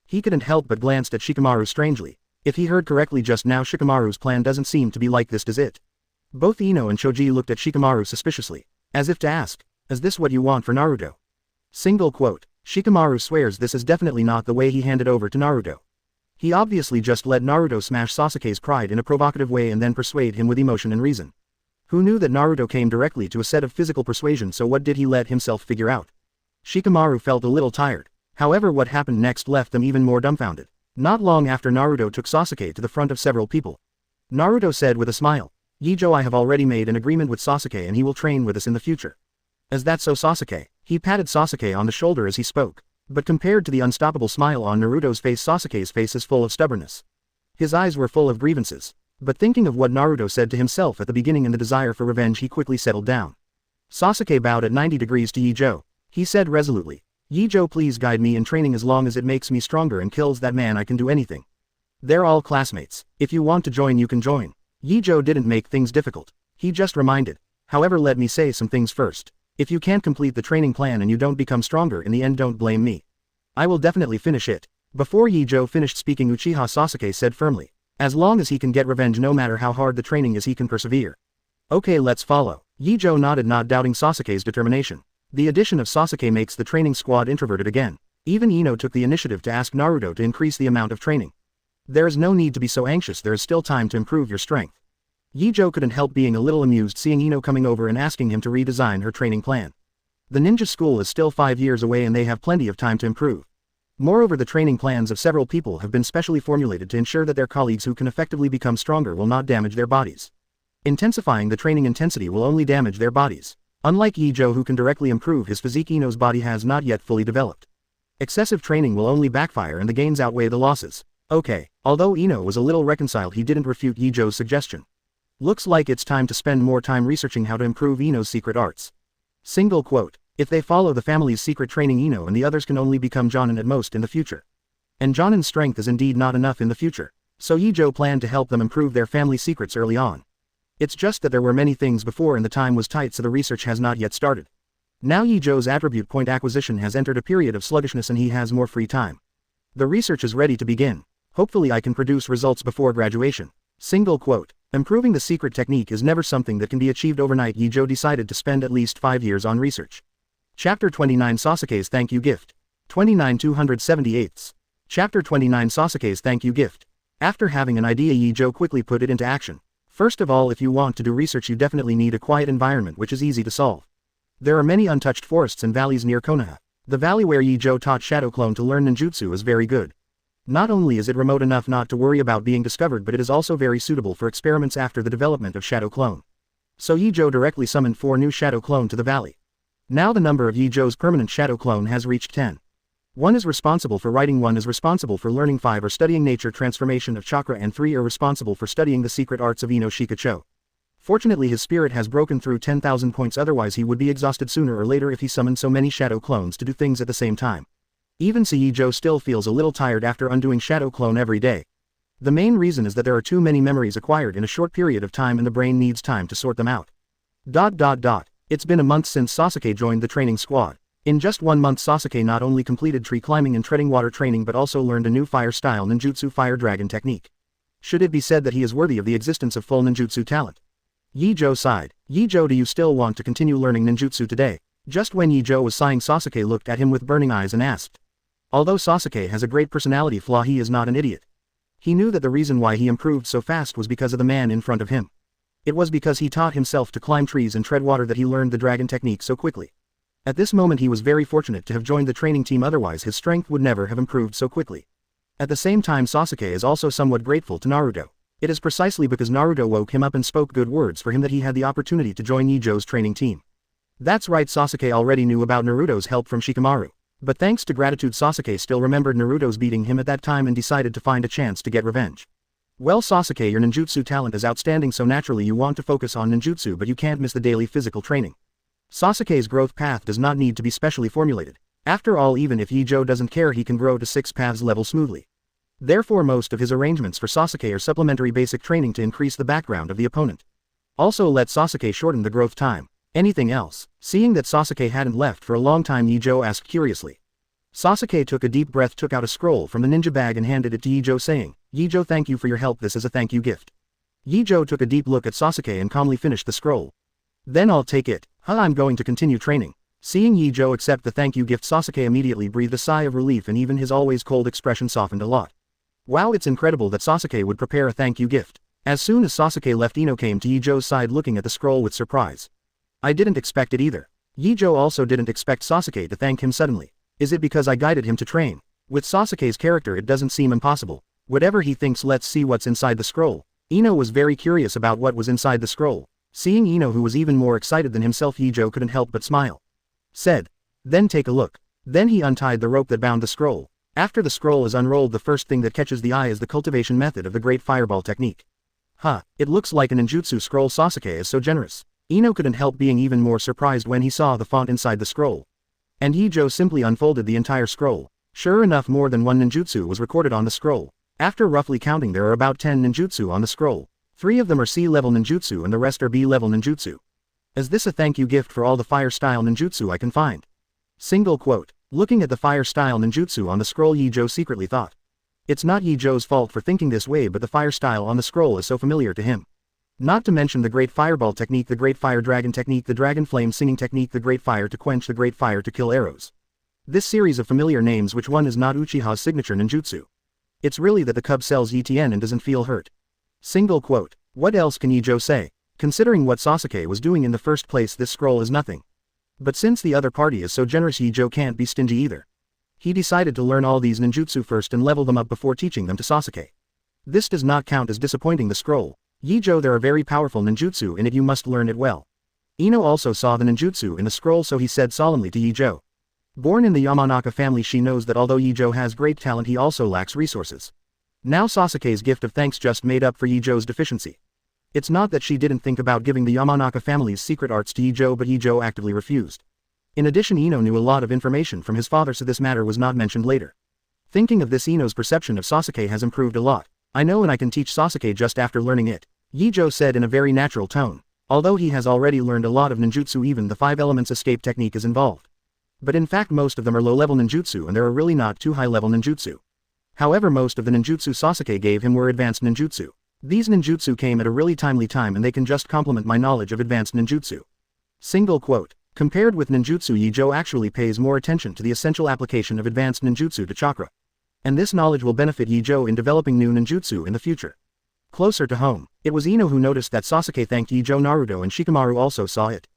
He couldn't help but glanced at Shikamaru strangely. If he heard correctly just now, Shikamaru's plan doesn't seem to be like this, does it? Both Ino and Choji looked at Shikamaru suspiciously, as if to ask, is this what you want for Naruto? Single quote. Shikamaru swears this is definitely not the way he handed over to Naruto. He obviously just let Naruto smash Sasuke's pride in a provocative way and then persuade him with emotion and reason. Who knew that Naruto came directly to a set of physical persuasion, so what did he let himself figure out? Shikamaru felt a little tired. However, what happened next left them even more dumbfounded. Not long after, Naruto took Sasuke to the front of several people. Naruto said with a smile, Ye Zhou, I have already made an agreement with Sasuke and he will train with us in the future. Is that so, Sasuke? He patted Sasuke on the shoulder as he spoke. But compared to the unstoppable smile on Naruto's face, Sasuke's face is full of stubbornness. His eyes were full of grievances. But thinking of what Naruto said to himself at the beginning and the desire for revenge, he quickly settled down. Sasuke bowed at 90 degrees to Ye Zhou. He said resolutely, Ye Zhou, please guide me in training. As long as it makes me stronger and kills that man, I can do anything. They're all classmates. If you want to join, you can join. Ye Zhou didn't make things difficult. He just reminded. However, let me say some things first. If you can't complete the training plan and you don't become stronger in the end, don't blame me. I will definitely finish it. Before Ye Zhou finished speaking, Uchiha Sasuke said firmly, as long as he can get revenge, no matter how hard the training is, he can persevere. Okay, let's follow. Ye Zhou nodded, not doubting Sasuke's determination. The addition of Sasuke makes the training squad introverted again. Even Ino took the initiative to ask Naruto to increase the amount of training. There is no need to be so anxious, there is still time to improve your strength. Ye Zhou couldn't help being a little amused seeing Ino coming over and asking him to redesign her training plan. The ninja school is still 5 years away and they have plenty of time to improve. Moreover, the training plans of several people have been specially formulated to ensure that their colleagues who can effectively become stronger will not damage their bodies. Intensifying the training intensity will only damage their bodies. Unlike Ye Zhou who can directly improve his physique, Ino's body has not yet fully developed. Excessive training will only backfire and the gains outweigh the losses. Okay, although Ino was a little reconciled, he didn't refute Ye Zhou's suggestion. Looks like it's time to spend more time researching how to improve Ino's secret arts. Single quote. If they follow the family's secret training, Ino and the others can only become Jonin at most in the future. And Jonin's strength is indeed not enough in the future. So Ye Zhou planned to help them improve their family secrets early on. It's just that there were many things before and the time was tight, so the research has not yet started. Now Ye Zhou's attribute point acquisition has entered a period of sluggishness and he has more free time. The research is ready to begin. Hopefully I can produce results before graduation. Single quote. Improving the secret technique is never something that can be achieved overnight. Ye Zhou decided to spend at least 5 years on research. Chapter 29 Sasuke's Thank You Gift. 29 278. Chapter 29 Sasuke's Thank You Gift. After having an idea, Ye Zhou quickly put it into action. First of all, if you want to do research, you definitely need a quiet environment, which is easy to solve. There are many untouched forests and valleys near Konoha. The valley where Ye Zhou taught Shadow Clone to learn ninjutsu is very good. Not only is it remote enough not to worry about being discovered, but it is also very suitable for experiments after the development of Shadow Clone. So Ye Zhou directly summoned 4 new Shadow Clone to the valley. Now the number of Ye Zhou's permanent Shadow Clone has reached 10. 1 is responsible for writing, 1 is responsible for learning, 5 are studying nature transformation of chakra, and 3 are responsible for studying the secret arts of Ino Shikacho. Fortunately his spirit has broken through 10,000 points, otherwise he would be exhausted sooner or later if he summoned so many Shadow Clones to do things at the same time. Even so, Ye Zhou still feels a little tired after undoing Shadow Clone every day. The main reason is that there are too many memories acquired in a short period of time and the brain needs time to sort them out. It's been a month since Sasuke joined the training squad. In just 1 month Sasuke not only completed tree climbing and treading water training but also learned a new fire style ninjutsu fire dragon technique. Should it be said that he is worthy of the existence of full ninjutsu talent? Ye Zhou sighed. Ye Zhou, do you still want to continue learning ninjutsu today? Just when Ye Zhou was sighing, Sasuke looked at him with burning eyes and asked. Although Sasuke has a great personality flaw, he is not an idiot. He knew that the reason why he improved so fast was because of the man in front of him. It was because he taught himself to climb trees and tread water that he learned the dragon technique so quickly. At this moment he was very fortunate to have joined the training team, otherwise his strength would never have improved so quickly. At the same time Sasuke is also somewhat grateful to Naruto. It is precisely because Naruto woke him up and spoke good words for him that he had the opportunity to join Ye Zhou's training team. That's right, Sasuke already knew about Naruto's help from Shikamaru. But thanks to gratitude, Sasuke still remembered Naruto's beating him at that time and decided to find a chance to get revenge. Well Sasuke, your ninjutsu talent is outstanding, so naturally you want to focus on ninjutsu, but you can't miss the daily physical training. Sasuke's growth path does not need to be specially formulated. After all, even if Ye Zhou doesn't care, he can grow to 6 paths level smoothly. Therefore most of his arrangements for Sasuke are supplementary basic training to increase the background of the opponent. Also let Sasuke shorten the growth time. Anything else? Seeing that Sasuke hadn't left for a long time, Ye Zhou asked curiously. Sasuke took a deep breath, took out a scroll from the ninja bag and handed it to Ye Zhou, saying, Ye Zhou, thank you for your help, this is a thank you gift. Ye Zhou took a deep look at Sasuke and calmly finished the scroll. Then I'll take it. I'm going to continue training. Seeing Ye Zhou accept the thank you gift, Sasuke immediately breathed a sigh of relief and even his always cold expression softened a lot. Wow, it's incredible that Sasuke would prepare a thank you gift. As soon as Sasuke left, Ino came to Ye Zhou's side looking at the scroll with surprise. I didn't expect it either. Ye Zhou also didn't expect Sasuke to thank him suddenly. Is it because I guided him to train? With Sasuke's character it doesn't seem impossible. Whatever he thinks, let's see what's inside the scroll. Ino was very curious about what was inside the scroll. Seeing Ino, who was even more excited than himself, Ye Zhou couldn't help but smile. Said. Then take a look. Then he untied the rope that bound the scroll. After the scroll is unrolled, the first thing that catches the eye is the cultivation method of the Great Fireball technique. It looks like a ninjutsu scroll. Sasuke is so generous. Ino couldn't help being even more surprised when he saw the font inside the scroll. And Ye Zhou simply unfolded the entire scroll. Sure enough, more than one ninjutsu was recorded on the scroll. After roughly counting, there are about 10 ninjutsu on the scroll. 3 of them are C-level ninjutsu and the rest are B-level ninjutsu. Is this a thank you gift for all the fire style ninjutsu I can find? Single quote. Looking at the fire style ninjutsu on the scroll, Ye Zhou secretly thought. It's not Ye Zhou's fault for thinking this way, but the fire style on the scroll is so familiar to him. Not to mention the Great Fireball technique, the Great Fire Dragon technique, the Dragon Flame Singing technique, the Great Fire to Quench, the Great Fire to Kill arrows. This series of familiar names, which one is not Uchiha's signature ninjutsu? It's really that the cub sells Ytn and doesn't feel hurt. Single quote. What else can Ye Zhou say? Considering what Sasuke was doing in the first place, this scroll is nothing. But since the other party is so generous, Ye Zhou can't be stingy either. He decided to learn all these ninjutsu first and level them up before teaching them to Sasuke. This does not count as disappointing the scroll. Ye Zhou, there are very powerful ninjutsu in it, you must learn it well. Ino also saw the ninjutsu in the scroll, so he said solemnly to Ye Zhou. Born in the Yamanaka family, she knows that although Ye Zhou has great talent, he also lacks resources. Now Sasuke's gift of thanks just made up for Ye Zhou's deficiency. It's not that she didn't think about giving the Yamanaka family's secret arts to Ye Zhou, but Ye Zhou actively refused. In addition, Ino knew a lot of information from his father, so this matter was not mentioned later. Thinking of this, Ino's perception of Sasuke has improved a lot. I know, and I can teach Sasuke just after learning it, Ye Zhou said in a very natural tone. Although he has already learned a lot of ninjutsu, even the 5 elements escape technique is involved. But in fact most of them are low-level ninjutsu, and there are really not too high-level ninjutsu. However, most of the ninjutsu Sasuke gave him were advanced ninjutsu. These ninjutsu came at a really timely time, and they can just complement my knowledge of advanced ninjutsu. Single quote. Compared with ninjutsu, Ye Zhou actually pays more attention to the essential application of advanced ninjutsu to chakra. And this knowledge will benefit Ye Zhou in developing new ninjutsu in the future. Closer to home, it was Ino who noticed that Sasuke thanked Ye Zhou. Naruto and Shikamaru also saw it.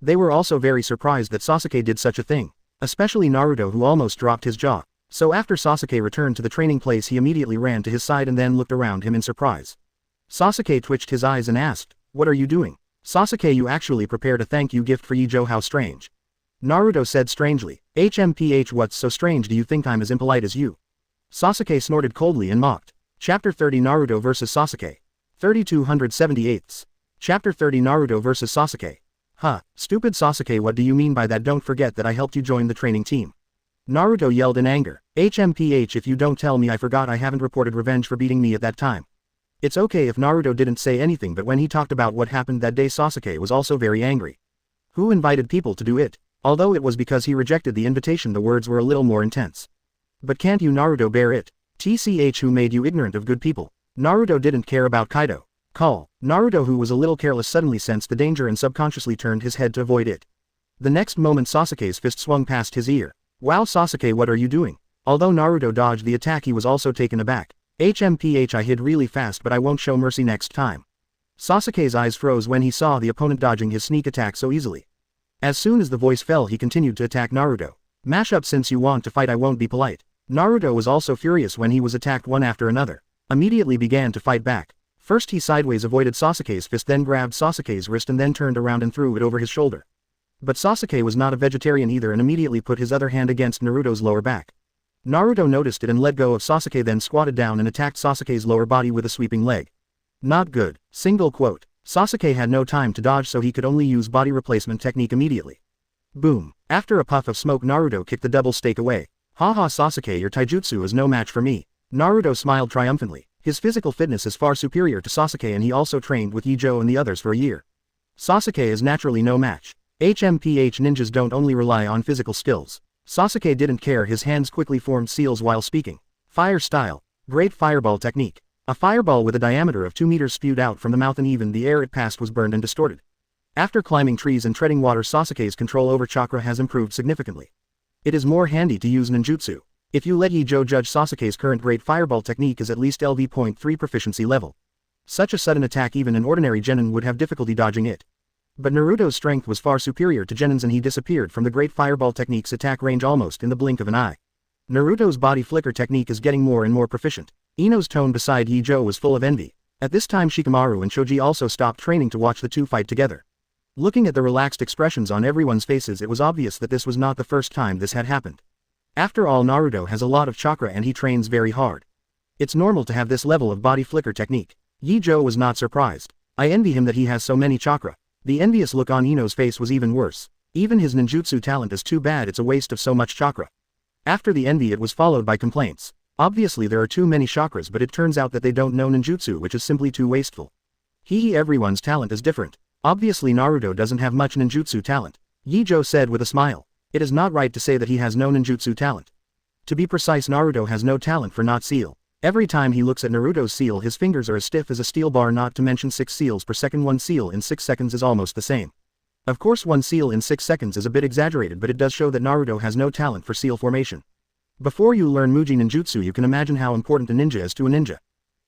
They were also very surprised that Sasuke did such a thing, especially Naruto, who almost dropped his jaw. So after Sasuke returned to the training place, he immediately ran to his side and then looked around him in surprise. Sasuke twitched his eyes and asked, "What are you doing?" "Sasuke, you actually prepared a thank you gift for Ye Zhou, how strange." Naruto said strangely. "HMPH, what's so strange? Do you think I'm as impolite as you?" Sasuke snorted coldly and mocked. Chapter 30, Naruto vs Sasuke. 3278. Chapter 30, Naruto vs Sasuke. Huh, stupid Sasuke, what do you mean by that? Don't forget that I helped you join the training team. Naruto yelled in anger. HMPH, if you don't tell me, I forgot I haven't reported revenge for beating me at that time. It's okay if Naruto didn't say anything, but when he talked about what happened that day, Sasuke was also very angry. Who invited people to do it? Although it was because he rejected the invitation, the words were a little more intense. But can't you, Naruto, bear it? TCH, who made you ignorant of good people? Naruto didn't care about Kaido. Call. Naruto, who was a little careless, suddenly sensed the danger and subconsciously turned his head to avoid it. The next moment Sasuke's fist swung past his ear. Wow, Sasuke, what are you doing? Although Naruto dodged the attack, he was also taken aback. HMPH, I hid really fast, but I won't show mercy next time. Sasuke's eyes froze when he saw the opponent dodging his sneak attack so easily. As soon as the voice fell, he continued to attack Naruto. Mash up, since you want to fight, I won't be polite. Naruto was also furious when he was attacked one after another. Immediately began to fight back. First he sideways avoided Sasuke's fist, then grabbed Sasuke's wrist and then turned around and threw it over his shoulder. But Sasuke was not a vegetarian either and immediately put his other hand against Naruto's lower back. Naruto noticed it and let go of Sasuke, then squatted down and attacked Sasuke's lower body with a sweeping leg. Not good. Single quote. Sasuke had no time to dodge, so he could only use body replacement technique immediately. Boom. After a puff of smoke, Naruto kicked the double stake away. Haha, Sasuke, your taijutsu is no match for me. Naruto smiled triumphantly. His physical fitness is far superior to Sasuke, and he also trained with Ye Zhou and the others for a year. Sasuke is naturally no match. HMPH, ninjas don't only rely on physical skills. Sasuke didn't care, his hands quickly formed seals while speaking. Fire style. Great fireball technique. A fireball with a diameter of 2 meters spewed out from the mouth, and even the air it passed was burned and distorted. After climbing trees and treading water, Sasuke's control over chakra has improved significantly. It is more handy to use ninjutsu. If you let Ye Zhou judge, Sasuke's current great fireball technique is at least LV.3 proficiency level. Such a sudden attack, even an ordinary genin would have difficulty dodging it. But Naruto's strength was far superior to genin's, and he disappeared from the great fireball technique's attack range almost in the blink of an eye. Naruto's body flicker technique is getting more and more proficient. Ino's tone beside Ye Zhou was full of envy. At this time Shikamaru and Choji also stopped training to watch the two fight together. Looking at the relaxed expressions on everyone's faces, it was obvious that this was not the first time this had happened. After all, Naruto has a lot of chakra and he trains very hard. It's normal to have this level of body flicker technique. Ye Zhou was not surprised. I envy him that he has so many chakra. The envious look on Ino's face was even worse. Even his ninjutsu talent is too bad, it's a waste of so much chakra. After the envy, it was followed by complaints. Obviously there are too many chakras, but it turns out that they don't know ninjutsu, which is simply too wasteful. Everyone's talent is different. Obviously Naruto doesn't have much ninjutsu talent. Ye Zhou said with a smile. It is not right to say that he has no ninjutsu talent. To be precise, Naruto has no talent for knot seal. Every time he looks at Naruto's seal, his fingers are as stiff as a steel bar, not to mention 6 seals per second. 1 seal in 6 seconds is almost the same. Of course 1 seal in 6 seconds is a bit exaggerated, but it does show that Naruto has no talent for seal formation. Before you learn Muji ninjutsu, you can imagine how important a ninja is to a ninja.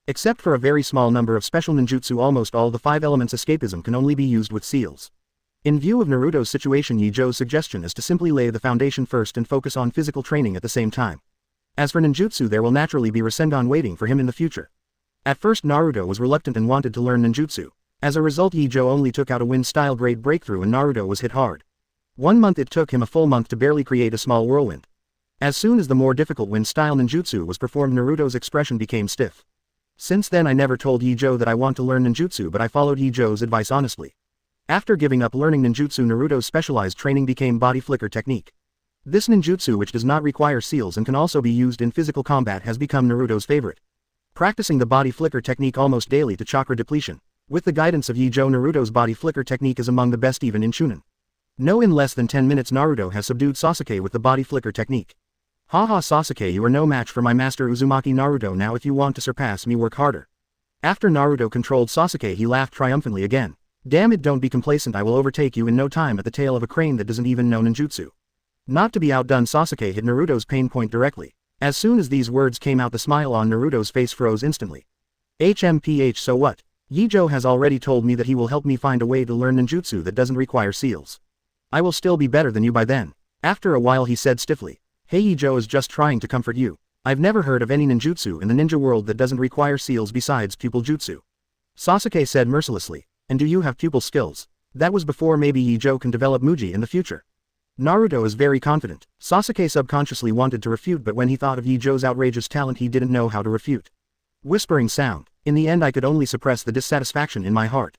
Except for a very small number of special ninjutsu, almost all the 5 elements escapism can only be used with seals. In view of Naruto's situation, Ye Zhou's suggestion is to simply lay the foundation first and focus on physical training at the same time. As for ninjutsu, there will naturally be Rasengan waiting for him in the future. At first Naruto was reluctant and wanted to learn ninjutsu. As a result, Ye Zhou only took out a wind-style grade breakthrough and Naruto was hit hard. 1 month it took him a full month to barely create a small whirlwind. As soon as the more difficult wind-style ninjutsu was performed, Naruto's expression became stiff. Since then I never told Ye Zhou that I want to learn ninjutsu, but I followed Ye Zhou's advice honestly. After giving up learning ninjutsu, Naruto's specialized training became body flicker technique. This ninjutsu, which does not require seals and can also be used in physical combat, has become Naruto's favorite. Practicing the body flicker technique almost daily to chakra depletion. With the guidance of Ye Zhou, Naruto's body flicker technique is among the best even in Chunin. No, in less than 10 minutes Naruto has subdued Sasuke with the body flicker technique. Haha Sasuke, you are no match for my master Uzumaki. Naruto, now if you want to surpass me, work harder. After Naruto controlled Sasuke, he laughed triumphantly again. Damn it, don't be complacent, I will overtake you in no time at the tail of a crane that doesn't even know ninjutsu. Not to be outdone, Sasuke hit Naruto's pain point directly. As soon as these words came out, the smile on Naruto's face froze instantly. HMPH, so what? Ye Zhou has already told me that he will help me find a way to learn ninjutsu that doesn't require seals. I will still be better than you by then. After a while he said stiffly. Hey, Ye Zhou is just trying to comfort you. I've never heard of any ninjutsu in the ninja world that doesn't require seals besides pupil jutsu. Sasuke said mercilessly. And do you have pupil skills? That was before maybe Ye Zhou can develop Muji in the future. Naruto is very confident. Sasuke subconsciously wanted to refute, but when he thought of Ye Zhou's outrageous talent he didn't know how to refute. Whispering sound. In the end I could only suppress the dissatisfaction in my heart.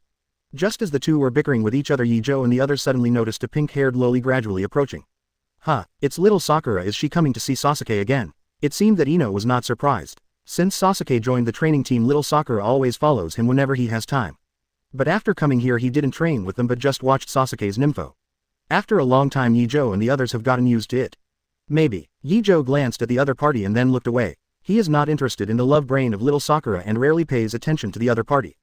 Just as the two were bickering with each other, Ye Zhou and the others suddenly noticed a pink-haired loli gradually approaching. Huh, it's little Sakura. Is she coming to see Sasuke again? It seemed that Ino was not surprised. Since Sasuke joined the training team, little Sakura always follows him whenever he has time. But after coming here he didn't train with them but just watched Sasuke's nympho. After a long time Ye Zhou and the others have gotten used to it. Maybe. Ye Zhou glanced at the other party and then looked away. He is not interested in the love brain of little Sakura and rarely pays attention to the other party.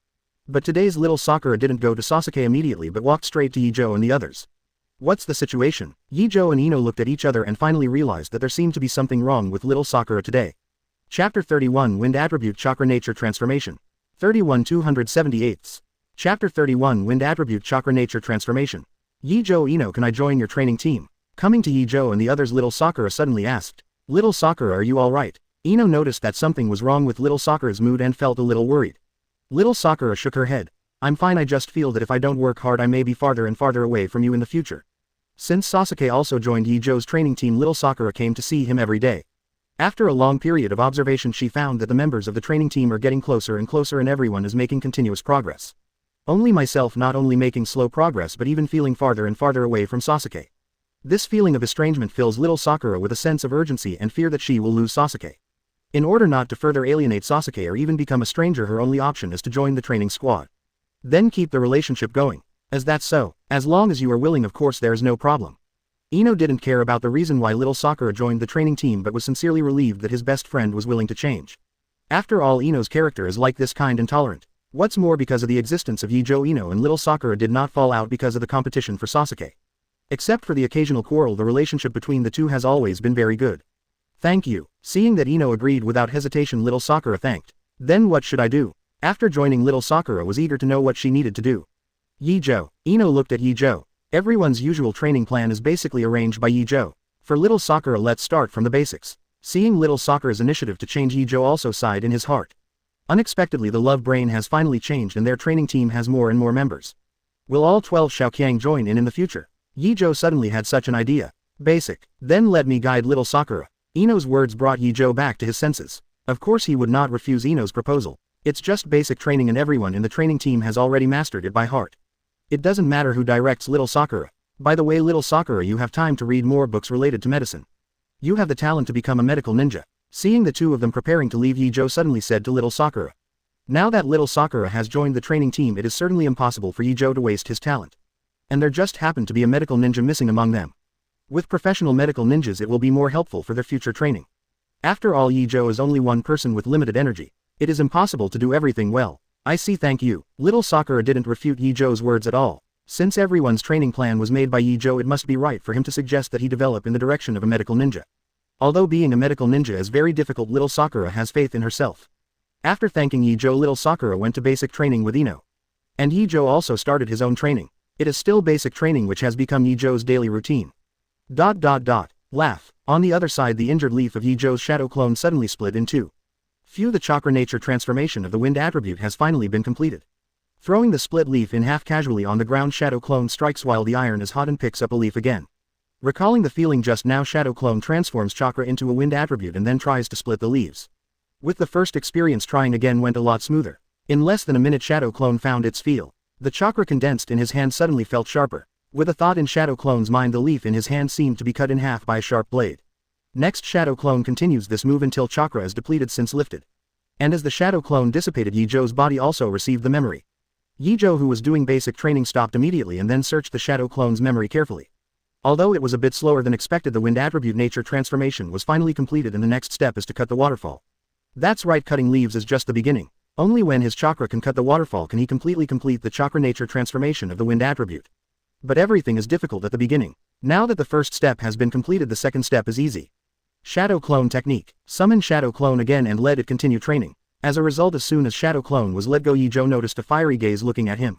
But today's little Sakura didn't go to Sasuke immediately but walked straight to Ye Zhou and the others. What's the situation? Ye Zhou and Ino looked at each other and finally realized that there seemed to be something wrong with little Sakura today. Chapter 31, Wind Attribute Chakra Nature Transformation. 31 278. Chapter 31, Wind Attribute Chakra Nature Transformation. Ye Zhou, Ino, can I join your training team? Coming to Ye Zhou and the others, little Sakura suddenly asked. Little Sakura, are you alright? Ino noticed that something was wrong with little Sakura's mood and felt a little worried. Little Sakura shook her head. I'm fine, I just feel that if I don't work hard I may be farther and farther away from you in the future. Since Sasuke also joined Ye Zhou's training team, little Sakura came to see him every day. After a long period of observation she found that the members of the training team are getting closer and closer and everyone is making continuous progress. Only myself not only making slow progress but even feeling farther and farther away from Sasuke. This feeling of estrangement fills little Sakura with a sense of urgency and fear that she will lose Sasuke. In order not to further alienate Sasuke or even become a stranger, her only option is to join the training squad. Then keep the relationship going. As that's so, as long as you are willing, of course, there's no problem. Ino didn't care about the reason why little Sakura joined the training team but was sincerely relieved that his best friend was willing to change. After all, Ino's character is like this, kind and tolerant. What's more, because of the existence of Ye Zhou, Ino and little Sakura did not fall out because of the competition for Sasuke. Except for the occasional quarrel, the relationship between the two has always been very good. Thank you. Seeing that Ino agreed without hesitation, little Sakura thanked. Then what should I do? After joining, little Sakura was eager to know what she needed to do. Ye Zhou. Ino looked at Ye Zhou. Everyone's usual training plan is basically arranged by Ye Zhou. For little Sakura, let's start from the basics. Seeing little Sakura's initiative to change, Ye Zhou also sighed in his heart. Unexpectedly, the love brain has finally changed and their training team has more and more members. Will all 12 Xiaoqiang join in the future? Ye Zhou suddenly had such an idea. Basic. Then let me guide little Sakura. Ino's words brought Ye Zhou back to his senses. Of course he would not refuse Ino's proposal. It's just basic training and everyone in the training team has already mastered it by heart. It doesn't matter who directs little Sakura. By the way, little Sakura, you have time to read more books related to medicine. You have the talent to become a medical ninja. Seeing the two of them preparing to leave, Ye Zhou suddenly said to little Sakura. Now that little Sakura has joined the training team, it is certainly impossible for Ye Zhou to waste his talent. And there just happened to be a medical ninja missing among them. With professional medical ninjas it will be more helpful for their future training. After all, Ye Zhou is only one person with limited energy. It is impossible to do everything well. I see, thank you. Little Sakura didn't refute Ye Zhou's words at all. Since everyone's training plan was made by Ye Zhou, it must be right for him to suggest that he develop in the direction of a medical ninja. Although being a medical ninja is very difficult, little Sakura has faith in herself. After thanking Ye Zhou, little Sakura went to basic training with Ino. And Ye Zhou also started his own training. It is still basic training which has become Ye Zhou's daily routine. ... Laugh. On the other side, the injured leaf of Ye Zhou's shadow clone suddenly split in two. Phew, the chakra nature transformation of the wind attribute has finally been completed. Throwing the split leaf in half casually on the ground, shadow clone strikes while the iron is hot and picks up a leaf again. Recalling the feeling just now, shadow clone transforms chakra into a wind attribute and then tries to split the leaves. With the first experience, trying again went a lot smoother. In less than a minute, shadow clone found its feel. The chakra condensed in his hand suddenly felt sharper. With a thought in shadow clone's mind, the leaf in his hand seemed to be cut in half by a sharp blade. Next, shadow clone continues this move until chakra is depleted since lifted. And as the shadow clone dissipated, Ye Zhou's body also received the memory. Ye Zhou, who was doing basic training, stopped immediately and then searched the shadow clone's memory carefully. Although it was a bit slower than expected, the wind attribute nature transformation was finally completed, and the next step is to cut the waterfall. That's right, cutting leaves is just the beginning. Only when his chakra can cut the waterfall can he completely complete the chakra nature transformation of the wind attribute. But everything is difficult at the beginning. Now that the first step has been completed, the second step is easy. Shadow clone technique. Summon shadow clone again and let it continue training. As a result, as soon as shadow clone was let go, Ye Zhou noticed a fiery gaze looking at him.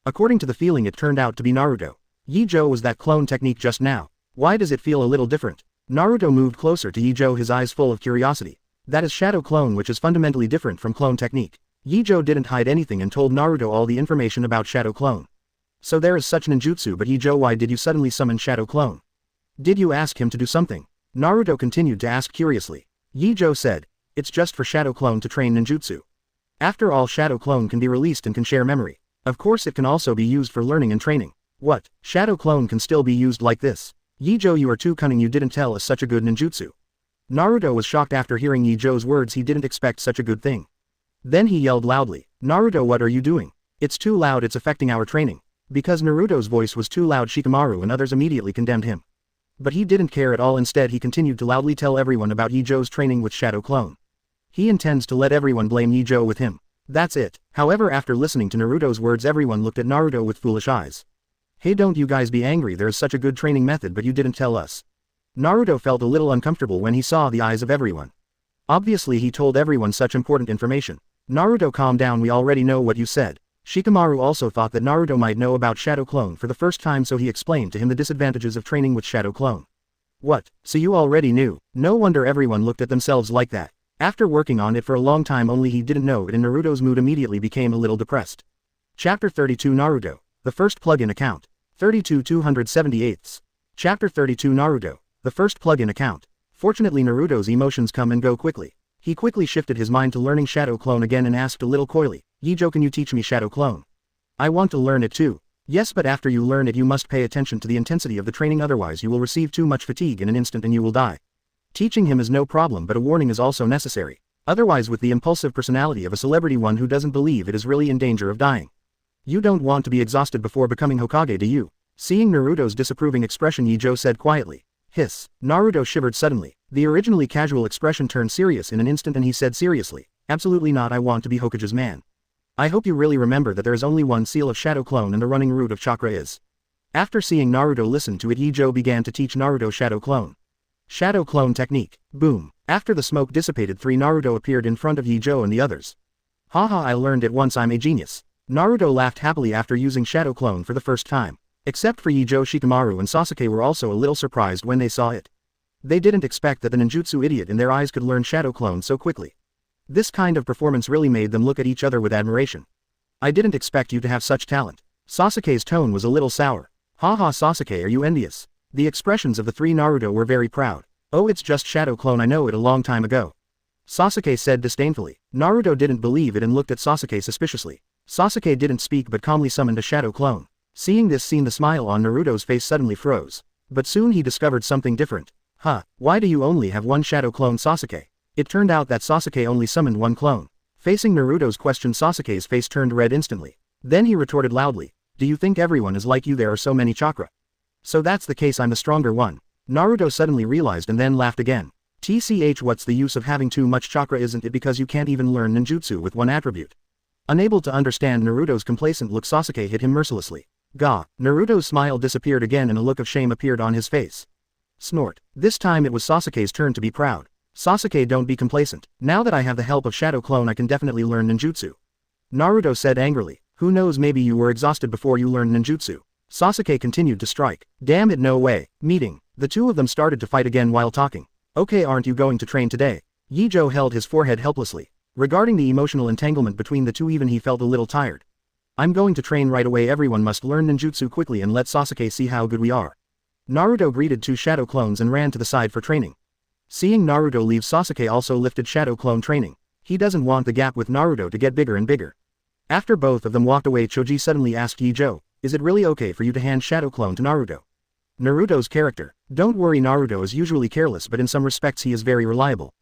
According to the feeling, it turned out to be Naruto. Ye Zhou, was that clone technique just now? Why does it feel a little different? Naruto moved closer to Ye Zhou, his eyes full of curiosity. That is shadow clone, which is fundamentally different from clone technique. Ye Zhou didn't hide anything and told Naruto all the information about shadow clone. So there is such ninjutsu, but Ye Zhou, why did you suddenly summon shadow clone? Did you ask him to do something? Naruto continued to ask curiously. Ye Zhou said, it's just for shadow clone to train ninjutsu. After all, shadow clone can be released and can share memory. Of course, it can also be used for learning and training. What? Shadow clone can still be used like this? Ye Zhou, you are too cunning, you didn't tell us such a good ninjutsu. Naruto was shocked after hearing Ye Zhou's words. He didn't expect such a good thing. Then he yelled loudly, Naruto, what are you doing? It's too loud, it's affecting our training. Because Naruto's voice was too loud, Shikamaru and others immediately condemned him. But he didn't care at all. Instead, he continued to loudly tell everyone about Ye Zhou's training with shadow clone. He intends to let everyone blame Ye Zhou with him. That's it. However, after listening to Naruto's words, everyone looked at Naruto with foolish eyes. Hey, don't you guys be angry, there's such a good training method but you didn't tell us. Naruto felt a little uncomfortable when he saw the eyes of everyone. Obviously he told everyone such important information. Naruto, calm down, we already know what you said. Shikamaru also thought that Naruto might know about shadow clone for the first time, so he explained to him the disadvantages of training with shadow clone. What? So you already knew? No wonder everyone looked at themselves like that. After working on it for a long time, only he didn't know it, and Naruto's mood immediately became a little depressed. Chapter 32 Naruto, the first plugin account. 32 278. Chapter 32 Naruto, the first plugin account. Fortunately, Naruto's emotions come and go quickly. He quickly shifted his mind to learning shadow clone again and asked a little coyly, Ye Zhou, can you teach me shadow clone? I want to learn it too. Yes, but after you learn it you must pay attention to the intensity of the training, otherwise you will receive too much fatigue in an instant and you will die. Teaching him is no problem, but a warning is also necessary. Otherwise, with the impulsive personality of a celebrity, one who doesn't believe it is really in danger of dying. You don't want to be exhausted before becoming Hokage, do you? Seeing Naruto's disapproving expression, Ye Zhou said quietly. Hiss. Naruto shivered suddenly. The originally casual expression turned serious in an instant and he said seriously, absolutely not, I want to be Hokage's man. I hope you really remember that there is only one seal of shadow clone and the running root of chakra is. After seeing Naruto listen to it, Ye Zhou began to teach Naruto shadow clone. Shadow clone technique. Boom. After the smoke dissipated, Naruto appeared in front of Ye Zhou and the others. Haha, I learned it once, I'm a genius. Naruto laughed happily after using shadow clone for the first time. Except for Ye Zhou, Shikamaru and Sasuke were also a little surprised when they saw it. They didn't expect that the ninjutsu idiot in their eyes could learn shadow clone so quickly. This kind of performance really made them look at each other with admiration. I didn't expect you to have such talent. Sasuke's tone was a little sour. Haha, Sasuke, are you envious? The expressions of the three Naruto were very proud. Oh, it's just shadow clone, I know it a long time ago. Sasuke said disdainfully. Naruto didn't believe it and looked at Sasuke suspiciously. Sasuke didn't speak but calmly summoned a shadow clone. Seeing this scene, the smile on Naruto's face suddenly froze. But soon he discovered something different. Huh, why do you only have one shadow clone, Sasuke? It turned out that Sasuke only summoned one clone. Facing Naruto's question, Sasuke's face turned red instantly. Then he retorted loudly, do you think everyone is like you? There are so many chakra. So that's the case, I'm the stronger one. Naruto suddenly realized and then laughed again. TCH, what's the use of having too much chakra? Isn't it because you can't even learn ninjutsu with one attribute? Unable to understand Naruto's complacent look, Sasuke hit him mercilessly. Gah. Naruto's smile disappeared again and a look of shame appeared on his face. Snort. This time it was Sasuke's turn to be proud. Sasuke, don't be complacent. Now that I have the help of shadow clone, I can definitely learn ninjutsu. Naruto said angrily. Who knows, maybe you were exhausted before you learned ninjutsu. Sasuke continued to strike. Damn it, no way. Meeting. The two of them started to fight again while talking. Okay, aren't you going to train today? Ye Zhou held his forehead helplessly. Regarding the emotional entanglement between the two, even he felt a little tired. I'm going to train right away. Everyone must learn ninjutsu quickly and let Sasuke see how good we are. Naruto greeted two shadow clones and ran to the side for training. Seeing Naruto leave, Sasuke also lifted shadow clone training. He doesn't want the gap with Naruto to get bigger and bigger. After both of them walked away, Choji suddenly asked Ye Zhou, is it really okay for you to hand shadow clone to Naruto? Naruto's character. Don't worry, Naruto is usually careless, but in some respects he is very reliable.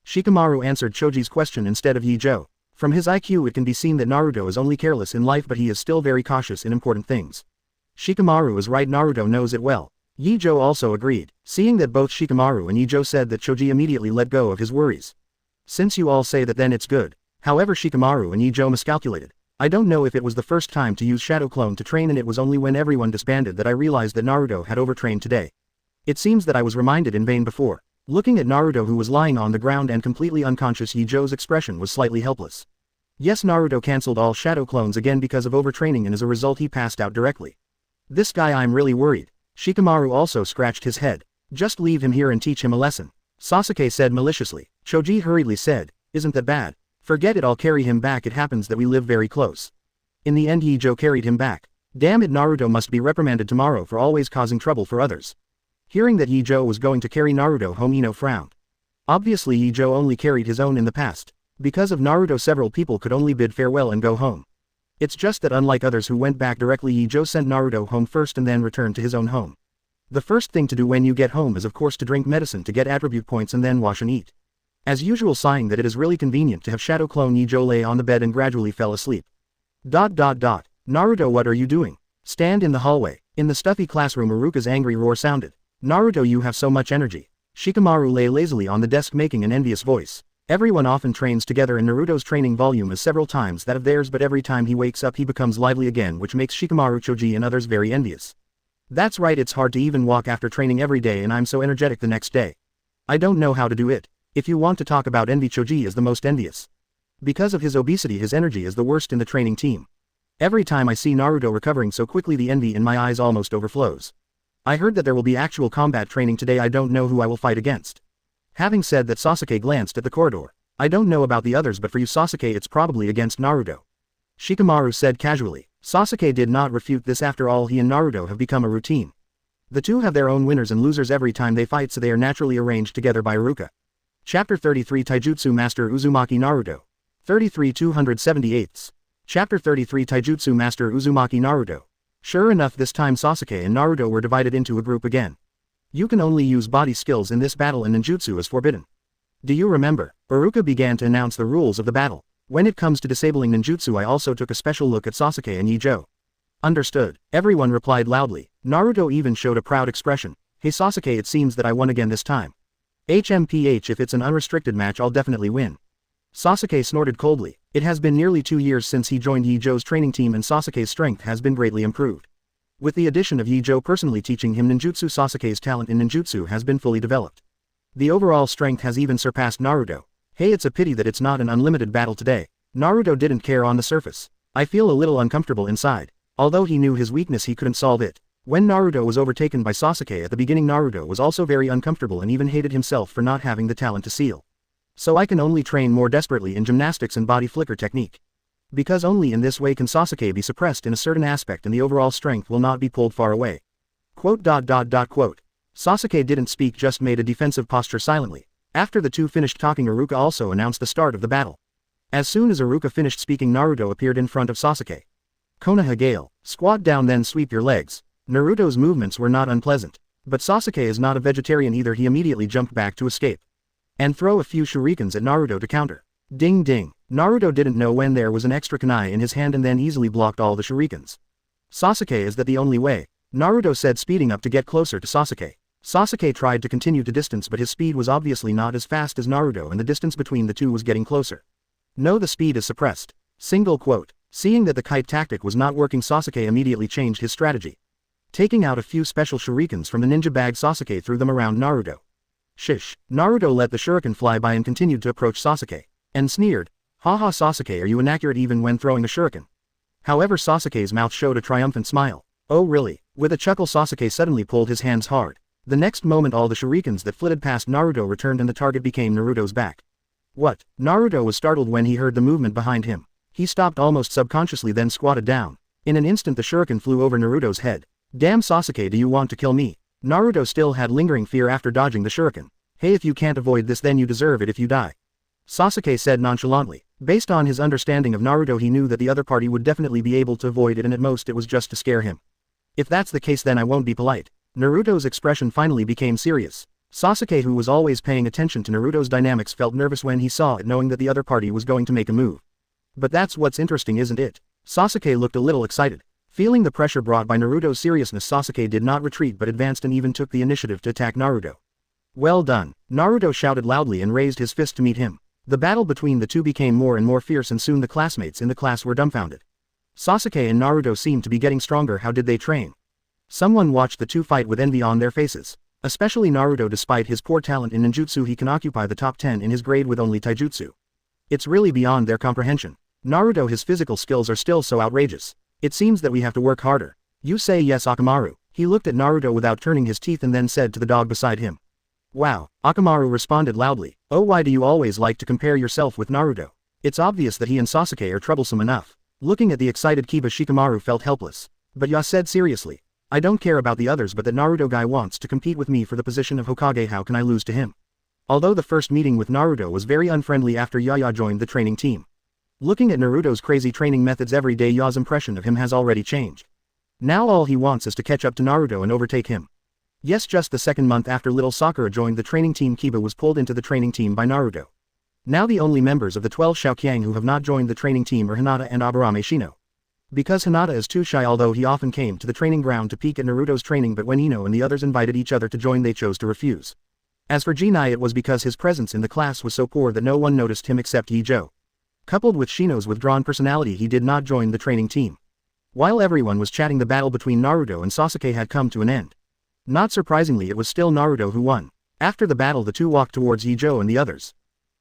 Shikamaru answered Choji's question instead of Ye Zhou. From his IQ it can be seen that Naruto is only careless in life, but he is still very cautious in important things. Shikamaru is right, Naruto knows it well. Ye Zhou also agreed. Seeing that both Shikamaru and Ye Zhou said that, Choji immediately let go of his worries. Since you all say that, then it's good. However, Shikamaru and Ye Zhou miscalculated. I don't know if it was the first time to use Shadow Clone to train, and it was only when everyone disbanded that I realized that Naruto had overtrained today. It seems that I was reminded in vain before. Looking at Naruto, who was lying on the ground and completely unconscious, Ye Zhou's expression was slightly helpless. Yes, Naruto cancelled all Shadow Clones again because of overtraining, and as a result he passed out directly. This guy, I'm really worried. Shikamaru also scratched his head. Just leave him here and teach him a lesson. Sasuke said maliciously. Choji hurriedly said, isn't that bad? Forget it, I'll carry him back. It happens that we live very close. In the end, Ye Zhou carried him back. Damn it, Naruto must be reprimanded tomorrow for always causing trouble for others. Hearing that Ye Zhou was going to carry Naruto home, Ino frowned. Obviously Ye Zhou only carried his own in the past. Because of Naruto, several people could only bid farewell and go home. It's just that unlike others who went back directly, Ye Zhou sent Naruto home first and then returned to his own home. The first thing to do when you get home is of course to drink medicine to get attribute points and then wash and eat. As usual, sighing that it is really convenient to have Shadow Clone, Ye Zhou lay on the bed and gradually fell asleep. Naruto, what are you doing? Stand in the hallway. In the stuffy classroom, Iruka's angry roar sounded. Naruto, you have so much energy. Shikamaru lay lazily on the desk making an envious voice. Everyone often trains together and Naruto's training volume is several times that of theirs, but every time he wakes up he becomes lively again, which makes Shikamaru, Choji and others very envious. That's right, it's hard to even walk after training every day, and I'm so energetic the next day. I don't know how to do it. If you want to talk about envy, Choji is the most envious. Because of his obesity, his energy is the worst in the training team. Every time I see Naruto recovering so quickly, the envy in my eyes almost overflows. I heard that there will be actual combat training today. I don't know who I will fight against. Having said that, Sasuke glanced at the corridor. I don't know about the others, but for you, Sasuke, it's probably against Naruto. Shikamaru said casually. Sasuke did not refute this. After all, he and Naruto have become a routine. The two have their own winners and losers every time they fight, so they are naturally arranged together by Iruka. Chapter 33, Taijutsu Master Uzumaki Naruto. 33 278. Chapter 33, Taijutsu Master Uzumaki Naruto. Sure enough, this time Sasuke and Naruto were divided into a group again. You can only use body skills in this battle and ninjutsu is forbidden. Do you remember? Iruka began to announce the rules of the battle. When it comes to disabling ninjutsu, I also took a special look at Sasuke and Ye Zhou. Understood. Everyone replied loudly. Naruto even showed a proud expression. Hey Sasuke, it seems that I won again this time. HMPH, if it's an unrestricted match I'll definitely win. Sasuke snorted coldly. It has been nearly 2 years since he joined Ye Zhou's training team, and Sasuke's strength has been greatly improved. With the addition of Ye Zhou personally teaching him ninjutsu, Sasuke's talent in ninjutsu has been fully developed. The overall strength has even surpassed Naruto. Hey, it's a pity that it's not an unlimited battle today. Naruto didn't care on the surface. I feel a little uncomfortable inside. Although he knew his weakness, he couldn't solve it. When Naruto was overtaken by Sasuke at the beginning, Naruto was also very uncomfortable and even hated himself for not having the talent to seal. So I can only train more desperately in gymnastics and body flicker technique. Because only in this way can Sasuke be suppressed in a certain aspect and the overall strength will not be pulled far away. Sasuke didn't speak, just made a defensive posture silently. After the two finished talking, Iruka also announced the start of the battle. As soon as Iruka finished speaking, Naruto appeared in front of Sasuke. Konoha Gale. Squat down then sweep your legs. Naruto's movements were not unpleasant. But Sasuke is not a vegetarian either. He immediately jumped back to escape. And throw a few shurikens at Naruto to counter. Ding ding. Naruto didn't know when there was an extra kunai in his hand and then easily blocked all the shurikens. Sasuke, is that the only way? Naruto said, speeding up to get closer to Sasuke. Sasuke tried to continue to distance, but his speed was obviously not as fast as Naruto and the distance between the two was getting closer. No, the speed is suppressed. Single quote. Seeing that the kite tactic was not working, Sasuke immediately changed his strategy. Taking out a few special shurikens from the ninja bag, Sasuke threw them around Naruto. Shish. Naruto let the shuriken fly by and continued to approach Sasuke. And sneered. Haha Sasuke, are you inaccurate even when throwing a shuriken? However, Sasuke's mouth showed a triumphant smile. Oh really? With a chuckle Sasuke suddenly pulled his hands hard. The next moment all the shurikens that flitted past Naruto returned and the target became Naruto's back. What? Naruto was startled when he heard the movement behind him. He stopped almost subconsciously then squatted down. In an instant the shuriken flew over Naruto's head. Damn Sasuke, do you want to kill me? Naruto still had lingering fear after dodging the shuriken. Hey, if you can't avoid this then you deserve it if you die. Sasuke said nonchalantly. Based on his understanding of Naruto he knew that the other party would definitely be able to avoid it and at most it was just to scare him. If that's the case then I won't be polite. Naruto's expression finally became serious. Sasuke, who was always paying attention to Naruto's dynamics, felt nervous when he saw it, knowing that the other party was going to make a move. But that's what's interesting, isn't it? Sasuke looked a little excited. Feeling the pressure brought by Naruto's seriousness, Sasuke did not retreat but advanced and even took the initiative to attack Naruto. Well done! Naruto shouted loudly and raised his fist to meet him. The battle between the two became more and more fierce and soon the classmates in the class were dumbfounded. Sasuke and Naruto seemed to be getting stronger. How did they train? Someone watched the two fight with envy on their faces. Especially Naruto. Despite his poor talent in ninjutsu he can occupy the top 10 in his grade with only taijutsu. It's really beyond their comprehension. Naruto, his physical skills are still so outrageous. It seems that we have to work harder. You say yes, Akamaru. He looked at Naruto without turning his teeth and then said to the dog beside him. Wow, Akamaru responded loudly. Oh, why do you always like to compare yourself with Naruto? It's obvious that he and Sasuke are troublesome enough. Looking at the excited Kiba, Shikamaru felt helpless. But Ya said seriously. I don't care about the others, but that Naruto guy wants to compete with me for the position of Hokage. How can I lose to him? Although the first meeting with Naruto was very unfriendly after Yaya joined the training team. Looking at Naruto's crazy training methods every day, Ya's impression of him has already changed. Now all he wants is to catch up to Naruto and overtake him. Yes, just the second month after little Sakura joined the training team, Kiba was pulled into the training team by Naruto. Now the only members of the 12 Shaokyang who have not joined the training team are Hinata and Aburame Shino. Because Hinata is too shy, although he often came to the training ground to peek at Naruto's training, but when Ino and the others invited each other to join they chose to refuse. As for Jinai, it was because his presence in the class was so poor that no one noticed him except Ye Zhou. Coupled with Shino's withdrawn personality, he did not join the training team. While everyone was chatting, the battle between Naruto and Sasuke had come to an end. Not surprisingly, it was still Naruto who won. After the battle the two walked towards Ye Zhou and the others.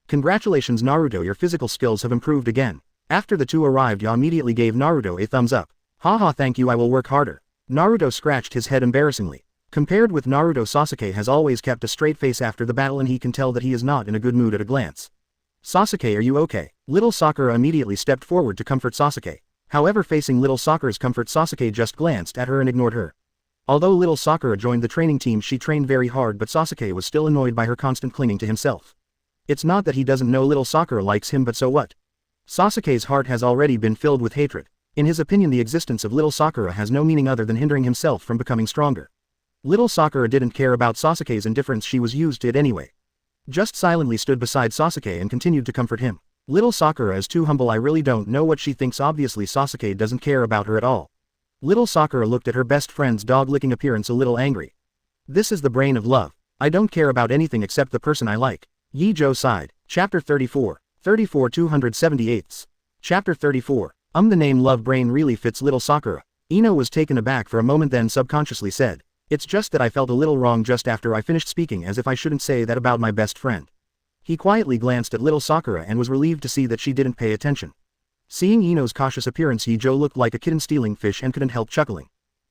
Congratulations Naruto, your physical skills have improved again. After the two arrived, Ya immediately gave Naruto a thumbs up. Haha, thank you, I will work harder. Naruto scratched his head embarrassingly. Compared with Naruto, Sasuke has always kept a straight face after the battle and he can tell that he is not in a good mood at a glance. Sasuke, are you okay? Little Sakura immediately stepped forward to comfort Sasuke. However, facing little Sakura's comfort, Sasuke just glanced at her and ignored her. Although little Sakura joined the training team, she trained very hard, but Sasuke was still annoyed by her constant clinging to himself. It's not that he doesn't know little Sakura likes him, but so what? Sasuke's heart has already been filled with hatred. In his opinion, the existence of little Sakura has no meaning other than hindering himself from becoming stronger. Little Sakura didn't care about Sasuke's indifference, she was used to it anyway. Just silently stood beside Sasuke and continued to comfort him. Little Sakura is too humble, I really don't know what she thinks. Obviously Sasuke doesn't care about her at all. Little Sakura looked at her best friend's dog-licking appearance a little angry. This is the brain of love. I don't care about anything except the person I like. Ye Zhou sighed. Chapter 34. 278. Chapter 34. The name Love Brain really fits little Sakura. Ino was taken aback for a moment, then subconsciously said, it's just that I felt a little wrong just after I finished speaking, as if I shouldn't say that about my best friend. He quietly glanced at little Sakura and was relieved to see that she didn't pay attention. Seeing Ino's cautious appearance, Ye Zhou looked like a kitten stealing fish and couldn't help chuckling.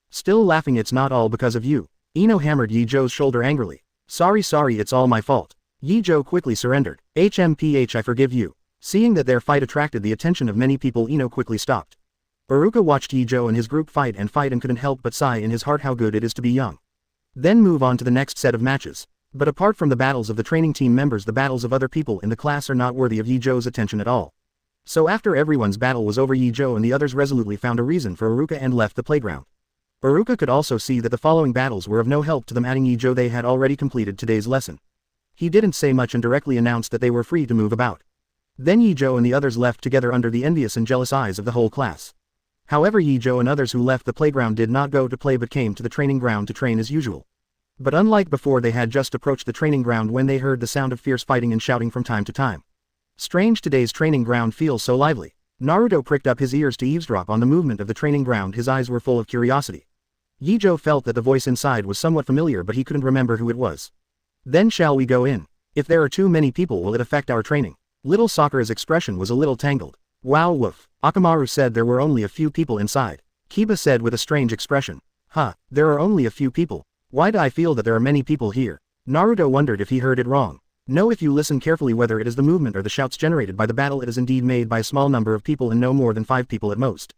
Still laughing, it's not all because of you. Ino hammered Ye Zhou's shoulder angrily. Sorry, it's all my fault. Ye Zhou quickly surrendered. HMPH, I forgive you. Seeing that their fight attracted the attention of many people, Ino quickly stopped. Iruka watched Ye Zhou and his group fight and couldn't help but sigh in his heart how good it is to be young. Then move on to the next set of matches. But apart from the battles of the training team members, the battles of other people in the class are not worthy of Ye Zhou's attention at all. So after everyone's battle was over, Ye Zhou and the others resolutely found a reason for Iruka and left the playground. Iruka could also see that the following battles were of no help to them, adding Ye Zhou they had already completed today's lesson. He didn't say much and directly announced that they were free to move about. Then Ye Zhou and the others left together under the envious and jealous eyes of the whole class. However, Ye Zhou and others who left the playground did not go to play but came to the training ground to train as usual. But unlike before, they had just approached the training ground when they heard the sound of fierce fighting and shouting from time to time. Strange, today's training ground feels so lively. Naruto pricked up his ears to eavesdrop on the movement of the training ground. His eyes were full of curiosity. Ye Zhou felt that the voice inside was somewhat familiar, but he couldn't remember who it was. Then shall we go in? If there are too many people, will it affect our training? Little Sakura's expression was a little tangled. Wow, woof. Akamaru said there were only a few people inside. Kiba said with a strange expression. Huh, there are only a few people. Why do I feel that there are many people here? Naruto wondered if he heard it wrong. No, if you listen carefully, whether it is the movement or the shouts generated by the battle, it is indeed made by a small number of people and no more than 5 people at most.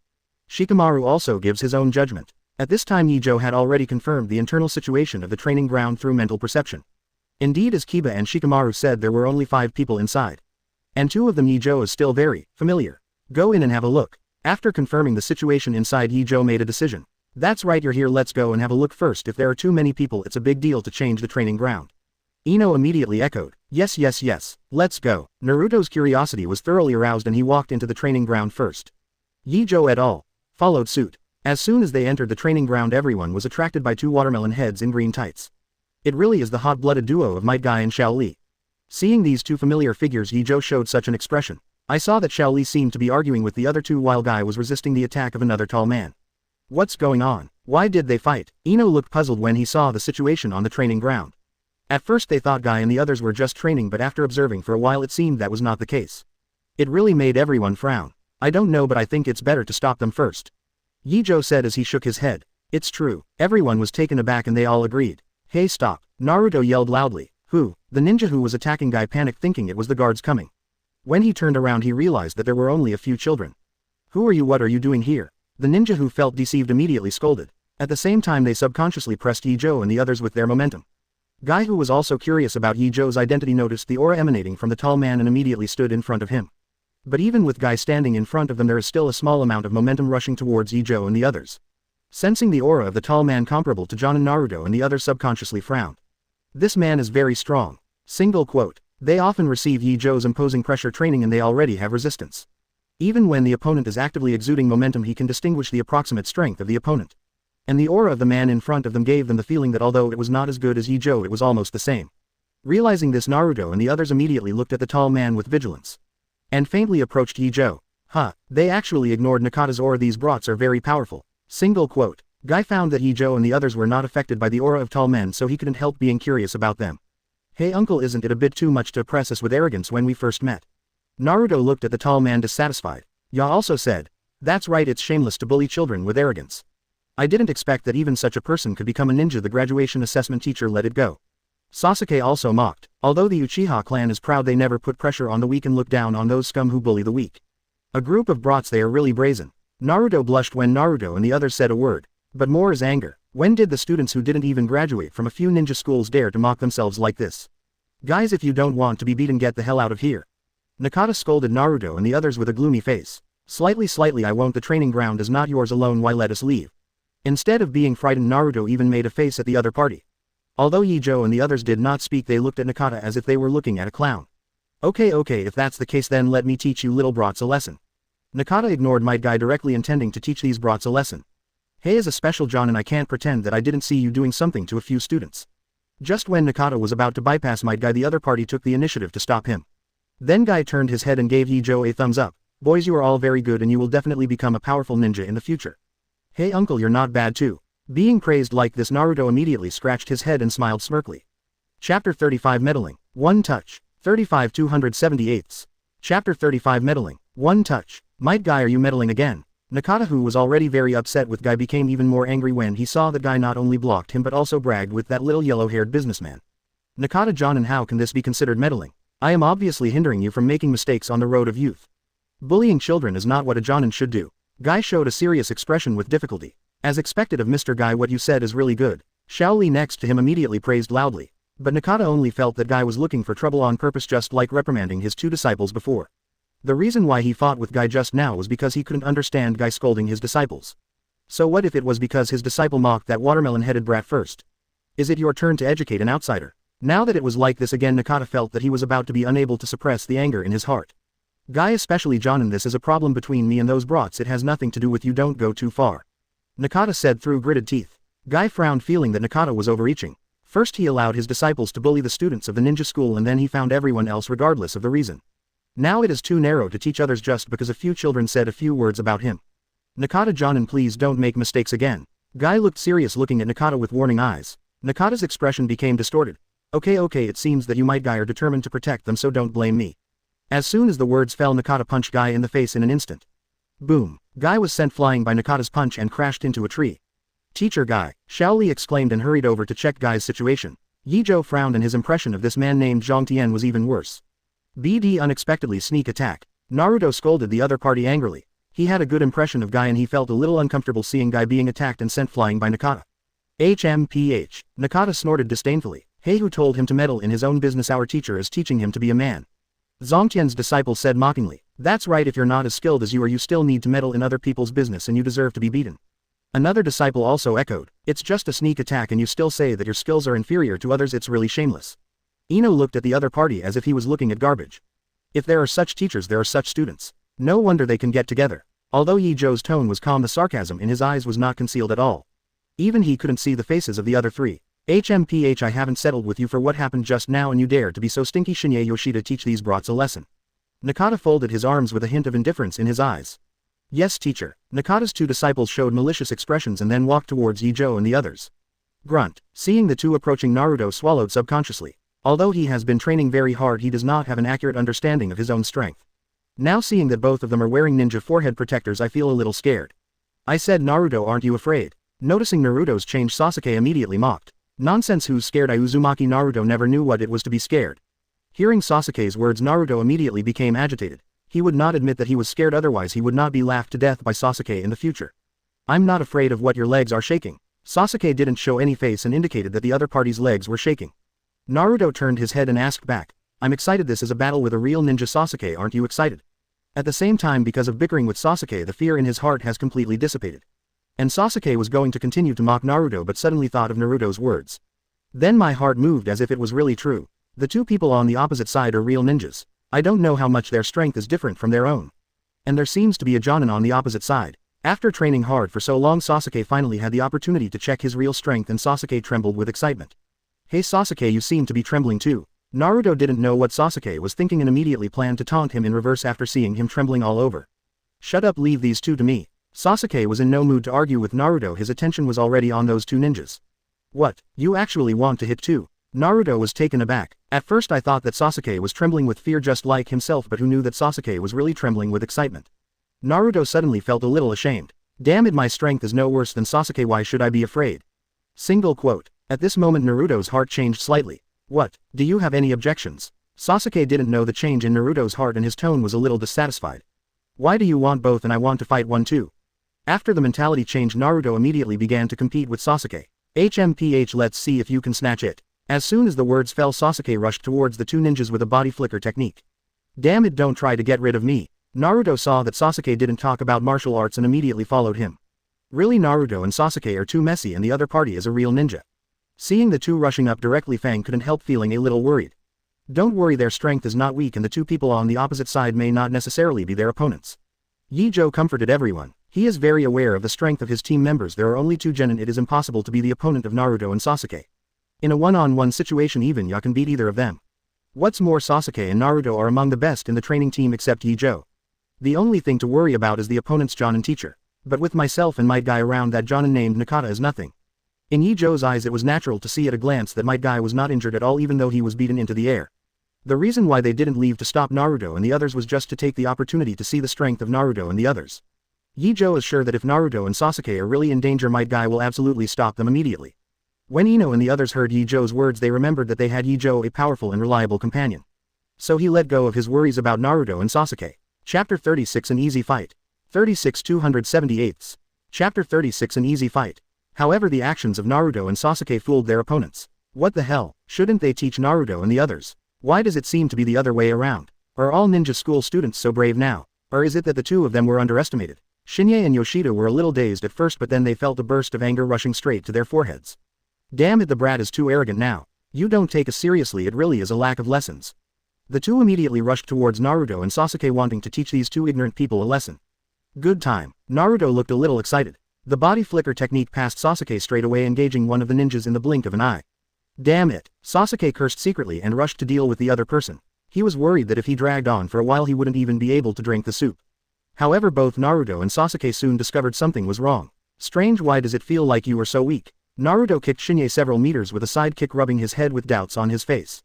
Shikamaru also gives his own judgment. At this time Ye Zhou had already confirmed the internal situation of the training ground through mental perception. Indeed, as Kiba and Shikamaru said, there were only 5 people inside. And 2 of them Ye Zhou is still very familiar. Go in and have a look. After confirming the situation inside, Ye Zhou made a decision. That's right, you're here, let's go and have a look first. If there are too many people, it's a big deal to change the training ground. Ino immediately echoed. Yes, let's go. Naruto's curiosity was thoroughly aroused and he walked into the training ground first. Ye Zhou et al. Followed suit. As soon as they entered the training ground, everyone was attracted by 2 watermelon heads in green tights. It really is the hot-blooded duo of Might Guy and Xiao Li. Seeing these 2 familiar figures, Ye Zhou showed such an expression. I saw that Xiao Li seemed to be arguing with the other 2 while Guy was resisting the attack of another tall man. What's going on? Why did they fight? Ino looked puzzled when he saw the situation on the training ground. At first they thought Guy and the others were just training, but after observing for a while it seemed that was not the case. It really made everyone frown. I don't know, but I think it's better to stop them first. Ye Zhou said as he shook his head. It's true. Everyone was taken aback and they all agreed. Hey, stop. Naruto yelled loudly. Who? The ninja who was attacking Guy panicked, thinking it was the guards coming. When he turned around he realized that there were only a few children. Who are you? What are you doing here? The ninja who felt deceived immediately scolded. At the same time they subconsciously pressed Ye Zhou and the others with their momentum. Guy, who was also curious about Ye Zhou's identity, noticed the aura emanating from the tall man and immediately stood in front of him. But even with Guy standing in front of them, there is still a small amount of momentum rushing towards Ye Zhou and the others. Sensing the aura of the tall man comparable to John and Naruto, and the others subconsciously frowned. This man is very strong. Single quote. They often receive Ye Zhou's imposing pressure training and they already have resistance. Even when the opponent is actively exuding momentum, he can distinguish the approximate strength of the opponent. And the aura of the man in front of them gave them the feeling that although it was not as good as Ye Zhou, it was almost the same. Realizing this, Naruto and the others immediately looked at the tall man with vigilance. And faintly approached Ye Zhou. Huh, they actually ignored Nakata's aura. These brats are very powerful. Single quote. Guy found that Ye Zhou and the others were not affected by the aura of tall men, so he couldn't help being curious about them. Hey uncle, isn't it a bit too much to oppress us with arrogance when we first met? Naruto looked at the tall man dissatisfied. Ya also said. That's right, it's shameless to bully children with arrogance. I didn't expect that even such a person could become a ninja. The graduation assessment teacher let it go. Sasuke also mocked. Although the Uchiha clan is proud, they never put pressure on the weak and look down on those scum who bully the weak. A group of brats, they are really brazen. Naruto blushed when Naruto and the others said a word. But more is anger. When did the students who didn't even graduate from a few ninja schools dare to mock themselves like this? Guys, if you don't want to be beaten, get the hell out of here. Nakata scolded Naruto and the others with a gloomy face. Slightly, I won't. The training ground is not yours alone. Why let us leave? Instead of being frightened, Naruto even made a face at the other party. Although Ye Zhou and the others did not speak, they looked at Nakata as if they were looking at a clown. Okay, if that's the case, then let me teach you little brats a lesson. Nakata ignored Might Guy directly, intending to teach these brats a lesson. Hey, as a special John, and I can't pretend that I didn't see you doing something to a few students. Just when Nakata was about to bypass Might Guy, the other party took the initiative to stop him. Then Guy turned his head and gave Ye Zhou a thumbs up. Boys, you are all very good and you will definitely become a powerful ninja in the future. Hey uncle, you're not bad too. Being praised like this, Naruto immediately scratched his head and smiled smirkly. Chapter 35 Meddling. One touch. 35 278. Chapter 35 Meddling. One touch. Might Guy, are you meddling again? Nakata, who was already very upset with Guy, became even more angry when he saw that Guy not only blocked him but also bragged with that little yellow-haired businessman. Nakata John, and how can this be considered meddling? I am obviously hindering you from making mistakes on the road of youth. Bullying children is not what a Jonin should do. Guy showed a serious expression with difficulty. As expected of Mr. Guy, what you said is really good. Xiao Li next to him immediately praised loudly. But Nakata only felt that Guy was looking for trouble on purpose, just like reprimanding his 2 disciples before. The reason why he fought with Guy just now was because he couldn't understand Guy scolding his disciples. So what if it was because his disciple mocked that watermelon-headed brat first? Is it your turn to educate an outsider? Now that it was like this again, Nakata felt that he was about to be unable to suppress the anger in his heart. Guy, especially Jonin, this is a problem between me and those brats. It has nothing to do with you. Don't go too far. Nakata said through gritted teeth. Guy frowned, feeling that Nakata was overreaching. First he allowed his disciples to bully the students of the ninja school, and then he found everyone else regardless of the reason. Now it is too narrow to teach others just because a few children said a few words about him. Nakata Jonin, please don't make mistakes again. Guy looked serious, looking at Nakata with warning eyes. Nakata's expression became distorted. Okay, it seems that you Might Guy are determined to protect them, so don't blame me. As soon as the words fell, Nakata punched Guy in the face in an instant. Boom. Guy was sent flying by Nakata's punch and crashed into a tree. Teacher Guy, Shaoli exclaimed and hurried over to check Guy's situation. Ye Zhou frowned and his impression of this man named Zhang Tian was even worse. BD unexpectedly sneak attack. Naruto scolded the other party angrily. He had a good impression of Guy and he felt a little uncomfortable seeing Guy being attacked and sent flying by Nakata. HMPH. Nakata snorted disdainfully. Hey, who told him to meddle in his own business? Our teacher is teaching him to be a man. Zongtian's disciple said mockingly. That's right, if you're not as skilled as you still need to meddle in other people's business and you deserve to be beaten. Another disciple also echoed. It's just a sneak attack and you still say that your skills are inferior to others, it's really shameless. Ino looked at the other party as if he was looking at garbage. If there are such teachers, there are such students. No wonder they can get together. Although Ye Zhou's tone was calm, the sarcasm in his eyes was not concealed at all. Even he couldn't see the faces of the other three. HMPH, I haven't settled with you for what happened just now and you dare to be so stinky. Shinya Yoshida, teach these brats a lesson. Nakata folded his arms with a hint of indifference in his eyes. Yes, teacher. Nakata's two disciples showed malicious expressions and then walked towards Ye Zhou and the others. Grunt. Seeing the two approaching, Naruto swallowed subconsciously. Although he has been training very hard, he does not have an accurate understanding of his own strength. Now seeing that both of them are wearing ninja forehead protectors, I feel a little scared. I said, Naruto, aren't you afraid? Noticing Naruto's change, Sasuke immediately mocked. Nonsense, who's scared? Uzumaki. Naruto never knew what it was to be scared. Hearing Sasuke's words, Naruto immediately became agitated. He would not admit that he was scared, otherwise he would not be laughed to death by Sasuke in the future. I'm not afraid of what your legs are shaking. Sasuke didn't show any face and indicated that the other party's legs were shaking. Naruto turned his head and asked back. I'm excited, this is a battle with a real ninja. Sasuke, aren't you excited? At the same time, because of bickering with Sasuke, the fear in his heart has completely dissipated. And Sasuke was going to continue to mock Naruto but suddenly thought of Naruto's words. Then my heart moved as if it was really true. The two people on the opposite side are real ninjas. I don't know how much their strength is different from their own. And there seems to be a Jonin on the opposite side. After training hard for so long, Sasuke finally had the opportunity to check his real strength and Sasuke trembled with excitement. Hey Sasuke, you seem to be trembling too. Naruto didn't know what Sasuke was thinking and immediately planned to taunt him in reverse after seeing him trembling all over. Shut up, leave these two to me. Sasuke was in no mood to argue with Naruto, his attention was already on those two ninjas. What, you actually want to hit too? Naruto was taken aback. At first I thought that Sasuke was trembling with fear just like himself, but who knew that Sasuke was really trembling with excitement? Naruto suddenly felt a little ashamed. Damn it, my strength is no worse than Sasuke, why should I be afraid? Single quote. At this moment Naruto's heart changed slightly. What, do you have any objections? Sasuke didn't know the change in Naruto's heart and his tone was a little dissatisfied. Why do you want both and I want to fight one too? After the mentality change, Naruto immediately began to compete with Sasuke. HMPH, let's see if you can snatch it. As soon as the words fell, Sasuke rushed towards the two ninjas with a body flicker technique. Damn it, don't try to get rid of me. Naruto saw that Sasuke didn't talk about martial arts and immediately followed him. Really, Naruto and Sasuke are too messy and the other party is a real ninja. Seeing the two rushing up directly, Fang couldn't help feeling a little worried. Don't worry, their strength is not weak and the two people on the opposite side may not necessarily be their opponents. Ye Zhou comforted everyone. He is very aware of the strength of his team members. There are only two genin, it is impossible to be the opponent of Naruto and Sasuke. In a one-on-one situation even Ya can beat either of them. What's more, Sasuke and Naruto are among the best in the training team except Ye Zhou. The only thing to worry about is the opponent's Jonin teacher. But with myself and Might Guy around, that Jonin named Nakata is nothing. In Ye Zhou's eyes it was natural to see at a glance that Might Guy was not injured at all even though he was beaten into the air. The reason why they didn't leave to stop Naruto and the others was just to take the opportunity to see the strength of Naruto and the others. Ye Zhou is sure that if Naruto and Sasuke are really in danger, Might Guy will absolutely stop them immediately. When Ino and the others heard Ye Zhou's words, they remembered that they had Ye Zhou, a powerful and reliable companion. So he let go of his worries about Naruto and Sasuke. Chapter 36, an easy fight. 36 278. Chapter 36, an easy fight. However, the actions of Naruto and Sasuke fooled their opponents. What the hell, shouldn't they teach Naruto and the others? Why does it seem to be the other way around? Are all ninja school students so brave now? Or is it that the two of them were underestimated? Shinya and Yoshida were a little dazed at first, but then they felt a burst of anger rushing straight to their foreheads. Damn it, the brat is too arrogant now. You don't take us seriously, it really is a lack of lessons. The two immediately rushed towards Naruto and Sasuke, wanting to teach these two ignorant people a lesson. Good time. Naruto looked a little excited. The body flicker technique passed Sasuke straight away, engaging one of the ninjas in the blink of an eye. Damn it. Sasuke cursed secretly and rushed to deal with the other person. He was worried that if he dragged on for a while he wouldn't even be able to drink the soup. However, both Naruto and Sasuke soon discovered something was wrong. Strange, why does it feel like you are so weak? Naruto kicked Shinya several meters with a side kick, rubbing his head with doubts on his face.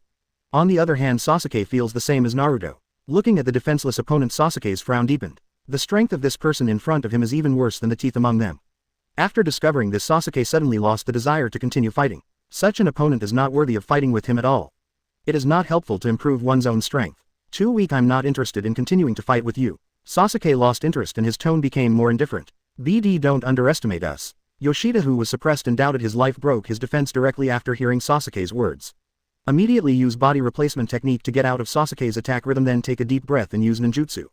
On the other hand, Sasuke feels the same as Naruto. Looking at the defenseless opponent, Sasuke's frown deepened. The strength of this person in front of him is even worse than the teeth among them. After discovering this, Sasuke suddenly lost the desire to continue fighting. Such an opponent is not worthy of fighting with him at all. It is not helpful to improve one's own strength. Too weak. I'm not interested in continuing to fight with you. Sasuke lost interest and his tone became more indifferent. BD, don't underestimate us. Yoshida, who was suppressed and doubted his life, broke his defense directly after hearing Sasuke's words. Immediately use body replacement technique to get out of Sasuke's attack rhythm, then take a deep breath and use ninjutsu.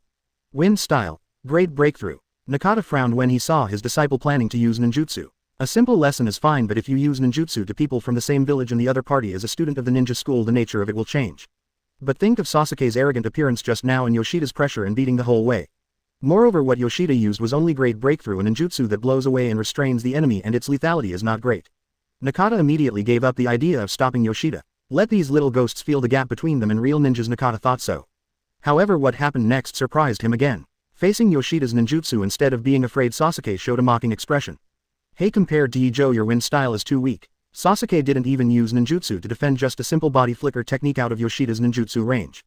Wind style. Great breakthrough. Nakata frowned when he saw his disciple planning to use ninjutsu. A simple lesson is fine, but if you use ninjutsu to people from the same village and the other party is a student of the ninja school, the nature of it will change. But think of Sasuke's arrogant appearance just now and Yoshida's pressure and beating the whole way. Moreover, what Yoshida used was only great breakthrough, a ninjutsu that blows away and restrains the enemy, and its lethality is not great. Nakata immediately gave up the idea of stopping Yoshida. Let these little ghosts feel the gap between them and real ninjas, Nakata thought so. However, what happened next surprised him again. Facing Yoshida's ninjutsu, instead of being afraid, Sasuke showed a mocking expression. Hey, compared to Ye Zhou, your wind style is too weak. Sasuke didn't even use ninjutsu to defend, just a simple body flicker technique out of Yoshida's ninjutsu range.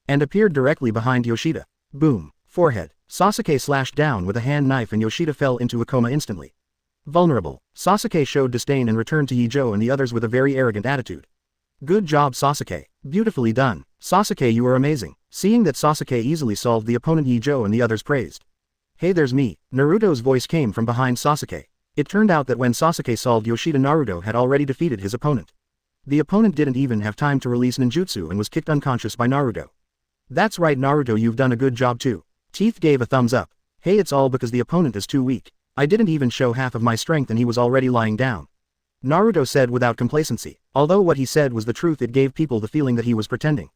And appeared directly behind Yoshida. Boom. Forehead. Sasuke slashed down with a hand knife and Yoshida fell into a coma instantly. Vulnerable. Sasuke showed disdain and returned to Ye Zhou and the others with a very arrogant attitude. Good job, Sasuke. Beautifully done. Sasuke, you are amazing. Seeing that Sasuke easily solved the opponent, Ye Zhou and the others praised. Hey, there's me. Naruto's voice came from behind Sasuke. It turned out that when Sasuke solved Yoshida, Naruto had already defeated his opponent. The opponent didn't even have time to release ninjutsu and was kicked unconscious by Naruto. That's right, Naruto, you've done a good job too. Teeth gave a thumbs up. Hey, it's all because the opponent is too weak. I didn't even show half of my strength and he was already lying down. Naruto said without complacency. Although what he said was the truth, it gave people the feeling that he was pretending.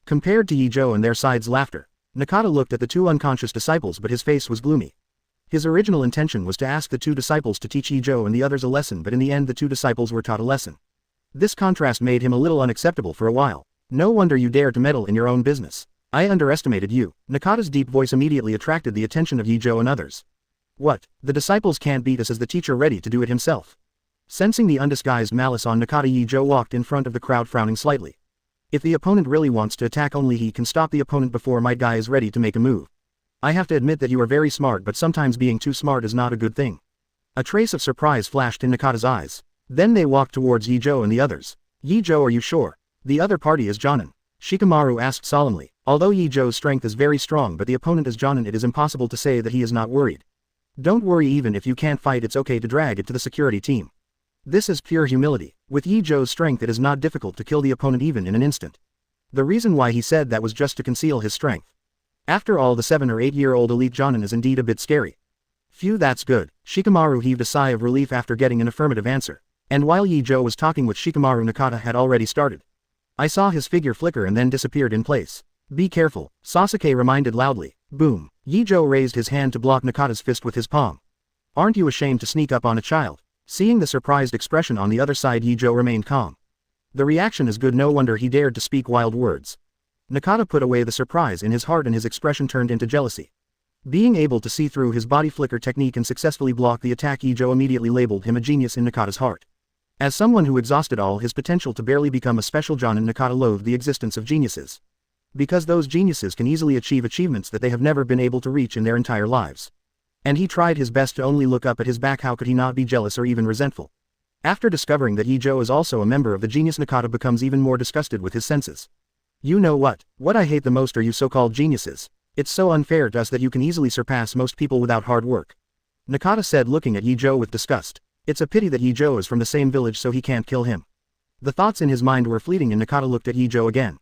Compared to Ye Zhou and their side's laughter, Nakata looked at the two unconscious disciples, but his face was gloomy. His original intention was to ask the two disciples to teach Ye Zhou and the others a lesson, but in the end the two disciples were taught a lesson. This contrast made him a little unacceptable for a while. No wonder you dare to meddle in your own business. I underestimated you. Nakata's deep voice immediately attracted the attention of Ye Zhou and others. What? The disciples can't beat us, as the teacher ready to do it himself. Sensing the undisguised malice on Nakata, Ye Zhou walked in front of the crowd, frowning slightly. If the opponent really wants to attack, only he can stop the opponent before my guy is ready to make a move. I have to admit that you are very smart, but sometimes being too smart is not a good thing. A trace of surprise flashed in Nakata's eyes. Then they walked towards Ye Zhou and the others. Ye Zhou, are you sure? The other party is Jonin. Shikamaru asked solemnly. Although Ye Zhou's strength is very strong, but the opponent is Jonin, it is impossible to say that he is not worried. Don't worry, even if you can't fight, it's okay to drag it to the security team. This is pure humility. With Ye Zhou's strength, it is not difficult to kill the opponent even in an instant. The reason why he said that was just to conceal his strength. After all, the 7 or 8-year-old elite Jonin is indeed a bit scary. Phew, that's good. Shikamaru heaved a sigh of relief after getting an affirmative answer. And while Ye Zhou was talking with Shikamaru, Nakata had already started. I saw his figure flicker and then disappeared in place. Be careful, Sasuke reminded loudly. Boom. Ye Zhou raised his hand to block Nakata's fist with his palm. Aren't you ashamed to sneak up on a child? Seeing the surprised expression on the other side, Ye Zhou remained calm. The reaction is good, no wonder he dared to speak wild words. Nakata put away the surprise in his heart and his expression turned into jealousy. Being able to see through his body flicker technique and successfully block the attack, Ye Zhou immediately labeled him a genius in Nakata's heart. As someone who exhausted all his potential to barely become a special Jonin, Nakata loathed the existence of geniuses. Because those geniuses can easily achieve achievements that they have never been able to reach in their entire lives. And he tried his best to only look up at his back. How could he not be jealous or even resentful? After discovering that Ye Zhou is also a member of the genius, Nakata becomes even more disgusted with his senses. You know what? What I hate the most are you so-called geniuses. It's so unfair to us that you can easily surpass most people without hard work. Nakata said, looking at Ye Zhou with disgust. It's a pity that Ye Zhou is from the same village, so he can't kill him. The thoughts in his mind were fleeting and Nakata looked at Ye Zhou again.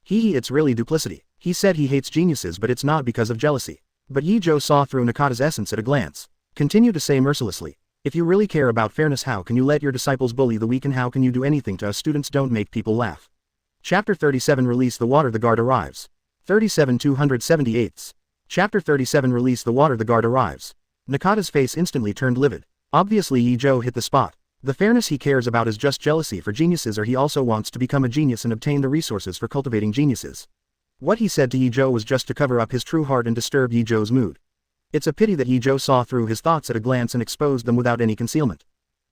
It's really duplicity. He said he hates geniuses, but it's not because of jealousy. But Ye Zhou saw through Nakata's essence at a glance. Continue to say mercilessly. If you really care about fairness, how can you let your disciples bully the weak, and how can you do anything to us students? Don't make people laugh. Chapter 37 Release the Water, the guard arrives. 37 278. Chapter 37 Release the Water, the guard arrives. Nakata's face instantly turned livid. Obviously Ye Zhou hit the spot. The fairness he cares about is just jealousy for geniuses, or he also wants to become a genius and obtain the resources for cultivating geniuses. What he said to Ye Zhou was just to cover up his true heart and disturb Ye Zhou's mood. It's a pity that Ye Zhou saw through his thoughts at a glance and exposed them without any concealment.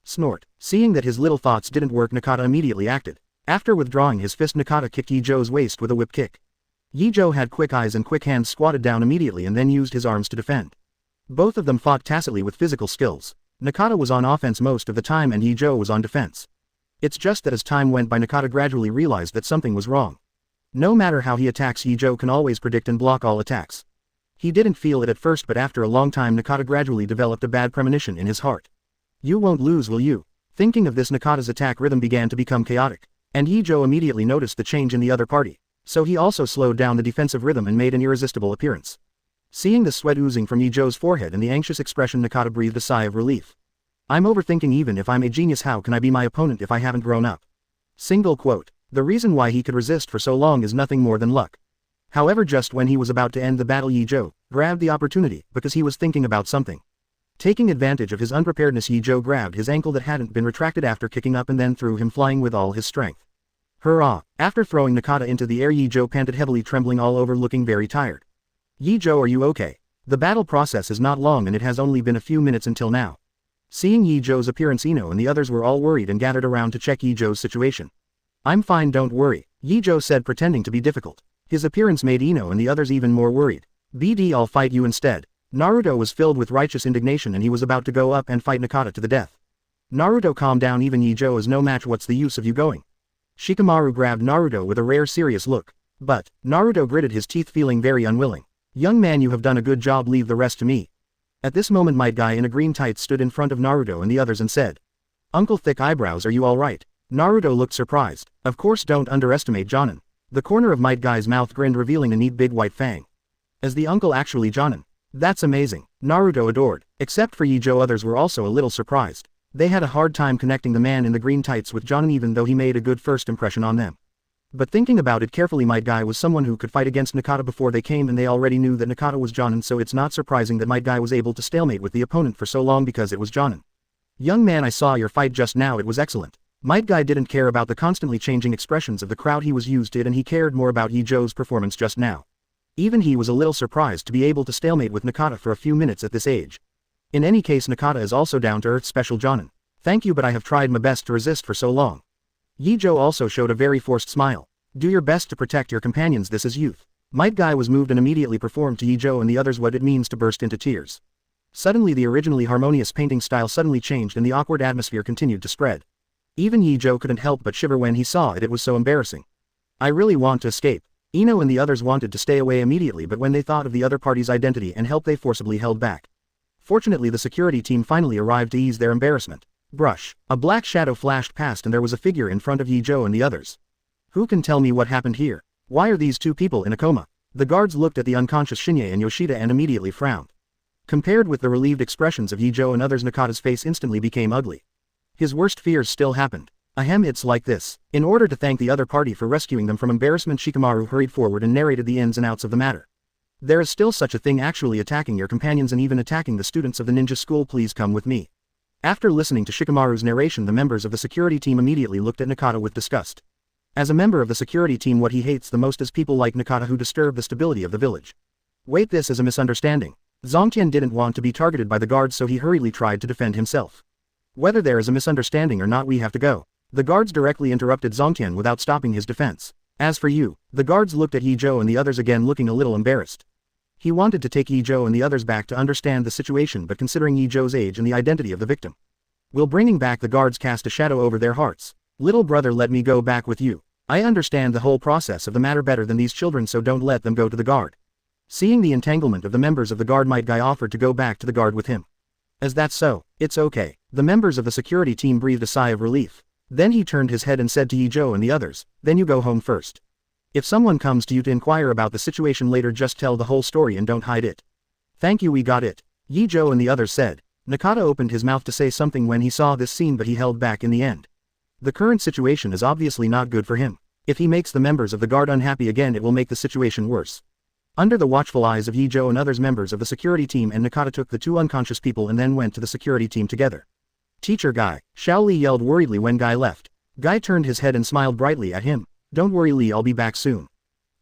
Snort. Seeing that his little thoughts didn't work, Nakata immediately acted. After withdrawing his fist, Nakata kicked Ye Zhou's waist with a whip kick. Ye Zhou had quick eyes and quick hands, squatted down immediately and then used his arms to defend. Both of them fought tacitly with physical skills. Nakata was on offense most of the time and Ye Zhou was on defense. It's just that as time went by, Nakata gradually realized that something was wrong. No matter how he attacks, Ye Zhou can always predict and block all attacks. He didn't feel it at first, but after a long time Nakata gradually developed a bad premonition in his heart. You won't lose, will you? Thinking of this, Nakata's attack rhythm began to become chaotic. And Ye Zhou immediately noticed the change in the other party. So he also slowed down the defensive rhythm and made an irresistible appearance. Seeing the sweat oozing from Ye Zhou's forehead and the anxious expression, Nakata breathed a sigh of relief. I'm overthinking. Even if I'm a genius, how can I be my opponent if I haven't grown up? Single quote. The reason why he could resist for so long is nothing more than luck. However, just when he was about to end the battle, Ye Zhou grabbed the opportunity because he was thinking about something. Taking advantage of his unpreparedness, Ye Zhou grabbed his ankle that hadn't been retracted after kicking up and then threw him flying with all his strength. Hurrah! After throwing Nakata into the air, Ye Zhou panted heavily, trembling all over, looking very tired. Ye Zhou, are you okay? The battle process is not long and it has only been a few minutes until now. Seeing Ye Zhou's appearance, Ino and the others were all worried and gathered around to check Ye Zhou's situation. I'm fine, don't worry, Ye Zhou said, pretending to be difficult. His appearance made Ino and the others even more worried. BD, I'll fight you instead. Naruto was filled with righteous indignation and he was about to go up and fight Nakata to the death. Naruto, calm down, even Ye Zhou is no match, what's the use of you going? Shikamaru grabbed Naruto with a rare serious look. But, Naruto gritted his teeth, feeling very unwilling. Young man, you have done a good job, leave the rest to me. At this moment, Might Guy in a green tights stood in front of Naruto and the others and said, Uncle Thick Eyebrows, are you alright? Naruto looked surprised. Of course, don't underestimate Jonin. The corner of Might Guy's mouth grinned, revealing a neat big white fang. As the uncle, actually Jonin. That's amazing. Naruto adored. Except for Ye Zhou, others were also a little surprised. They had a hard time connecting the man in the green tights with Jonin, even though he made a good first impression on them. But thinking about it carefully, Might Guy was someone who could fight against Nakata before they came, and they already knew that Nakata was Jonin, so it's not surprising that Might Guy was able to stalemate with the opponent for so long because it was Jonin. Young man, I saw your fight just now, it was excellent. Might Guy didn't care about the constantly changing expressions of the crowd, he was used to it, and he cared more about Ye Zhou's performance just now. Even he was a little surprised to be able to stalemate with Nakata for a few minutes at this age. In any case, Nakata is also down to earth, special Jonin. Thank you, but I have tried my best to resist for so long. Ye Zhou also showed a very forced smile. Do your best to protect your companions, this is youth. Might Guy was moved and immediately performed to Ye Zhou and the others what it means to burst into tears. Suddenly the originally harmonious painting style suddenly changed and the awkward atmosphere continued to spread. Even Ye Zhou couldn't help but shiver when he saw it, it was so embarrassing. I really want to escape. Ino and the others wanted to stay away immediately, but when they thought of the other party's identity and help, they forcibly held back. Fortunately, the security team finally arrived to ease their embarrassment. Brush. A black shadow flashed past and there was a figure in front of Ye Zhou and the others. Who can tell me what happened here? Why are these two people in a coma? The guards looked at the unconscious Shinya and Yoshida and immediately frowned. Compared with the relieved expressions of Ye Zhou and others, Nakata's face instantly became ugly. His worst fears still happened. Ahem, it's like this. In order to thank the other party for rescuing them from embarrassment, Shikamaru hurried forward and narrated the ins and outs of the matter. There is still such a thing, actually attacking your companions and even attacking the students of the ninja school. Please come with me. After listening to Shikamaru's narration, the members of the security team immediately looked at Nakata with disgust. As a member of the security team, what he hates the most is people like Nakata who disturb the stability of the village. Wait, this is a misunderstanding. Zongtian didn't want to be targeted by the guards, so he hurriedly tried to defend himself. Whether there is a misunderstanding or not, we have to go. The guards directly interrupted Zongtian without stopping his defense. As for you, the guards looked at Ye Zhou and the others again, looking a little embarrassed. He wanted to take Ye Zhou and the others back to understand the situation, but considering Ye Zhou's age and the identity of the victim, will bringing back the guards cast a shadow over their hearts. Little brother, let me go back with you. I understand the whole process of the matter better than these children, so don't let them go to the guard. Seeing the entanglement of the members of the guard, Might Guy offered to go back to the guard with him. As that's so, it's okay. The members of the security team breathed a sigh of relief. Then he turned his head and said to Ye Zhou and the others, then you go home first. If someone comes to you to inquire about the situation later, just tell the whole story and don't hide it. Thank you, we got it. Ye Zhou and the others said. Nakata opened his mouth to say something when he saw this scene, but he held back in the end. The current situation is obviously not good for him. If he makes the members of the guard unhappy again, it will make the situation worse. Under the watchful eyes of Ye Zhou and others, members of the security team and Nakata took the two unconscious people and then went to the security team together. Teacher Guy, Xiao Li yelled worriedly when Guy left. Guy turned his head and smiled brightly at him. Don't worry Li, I'll be back soon.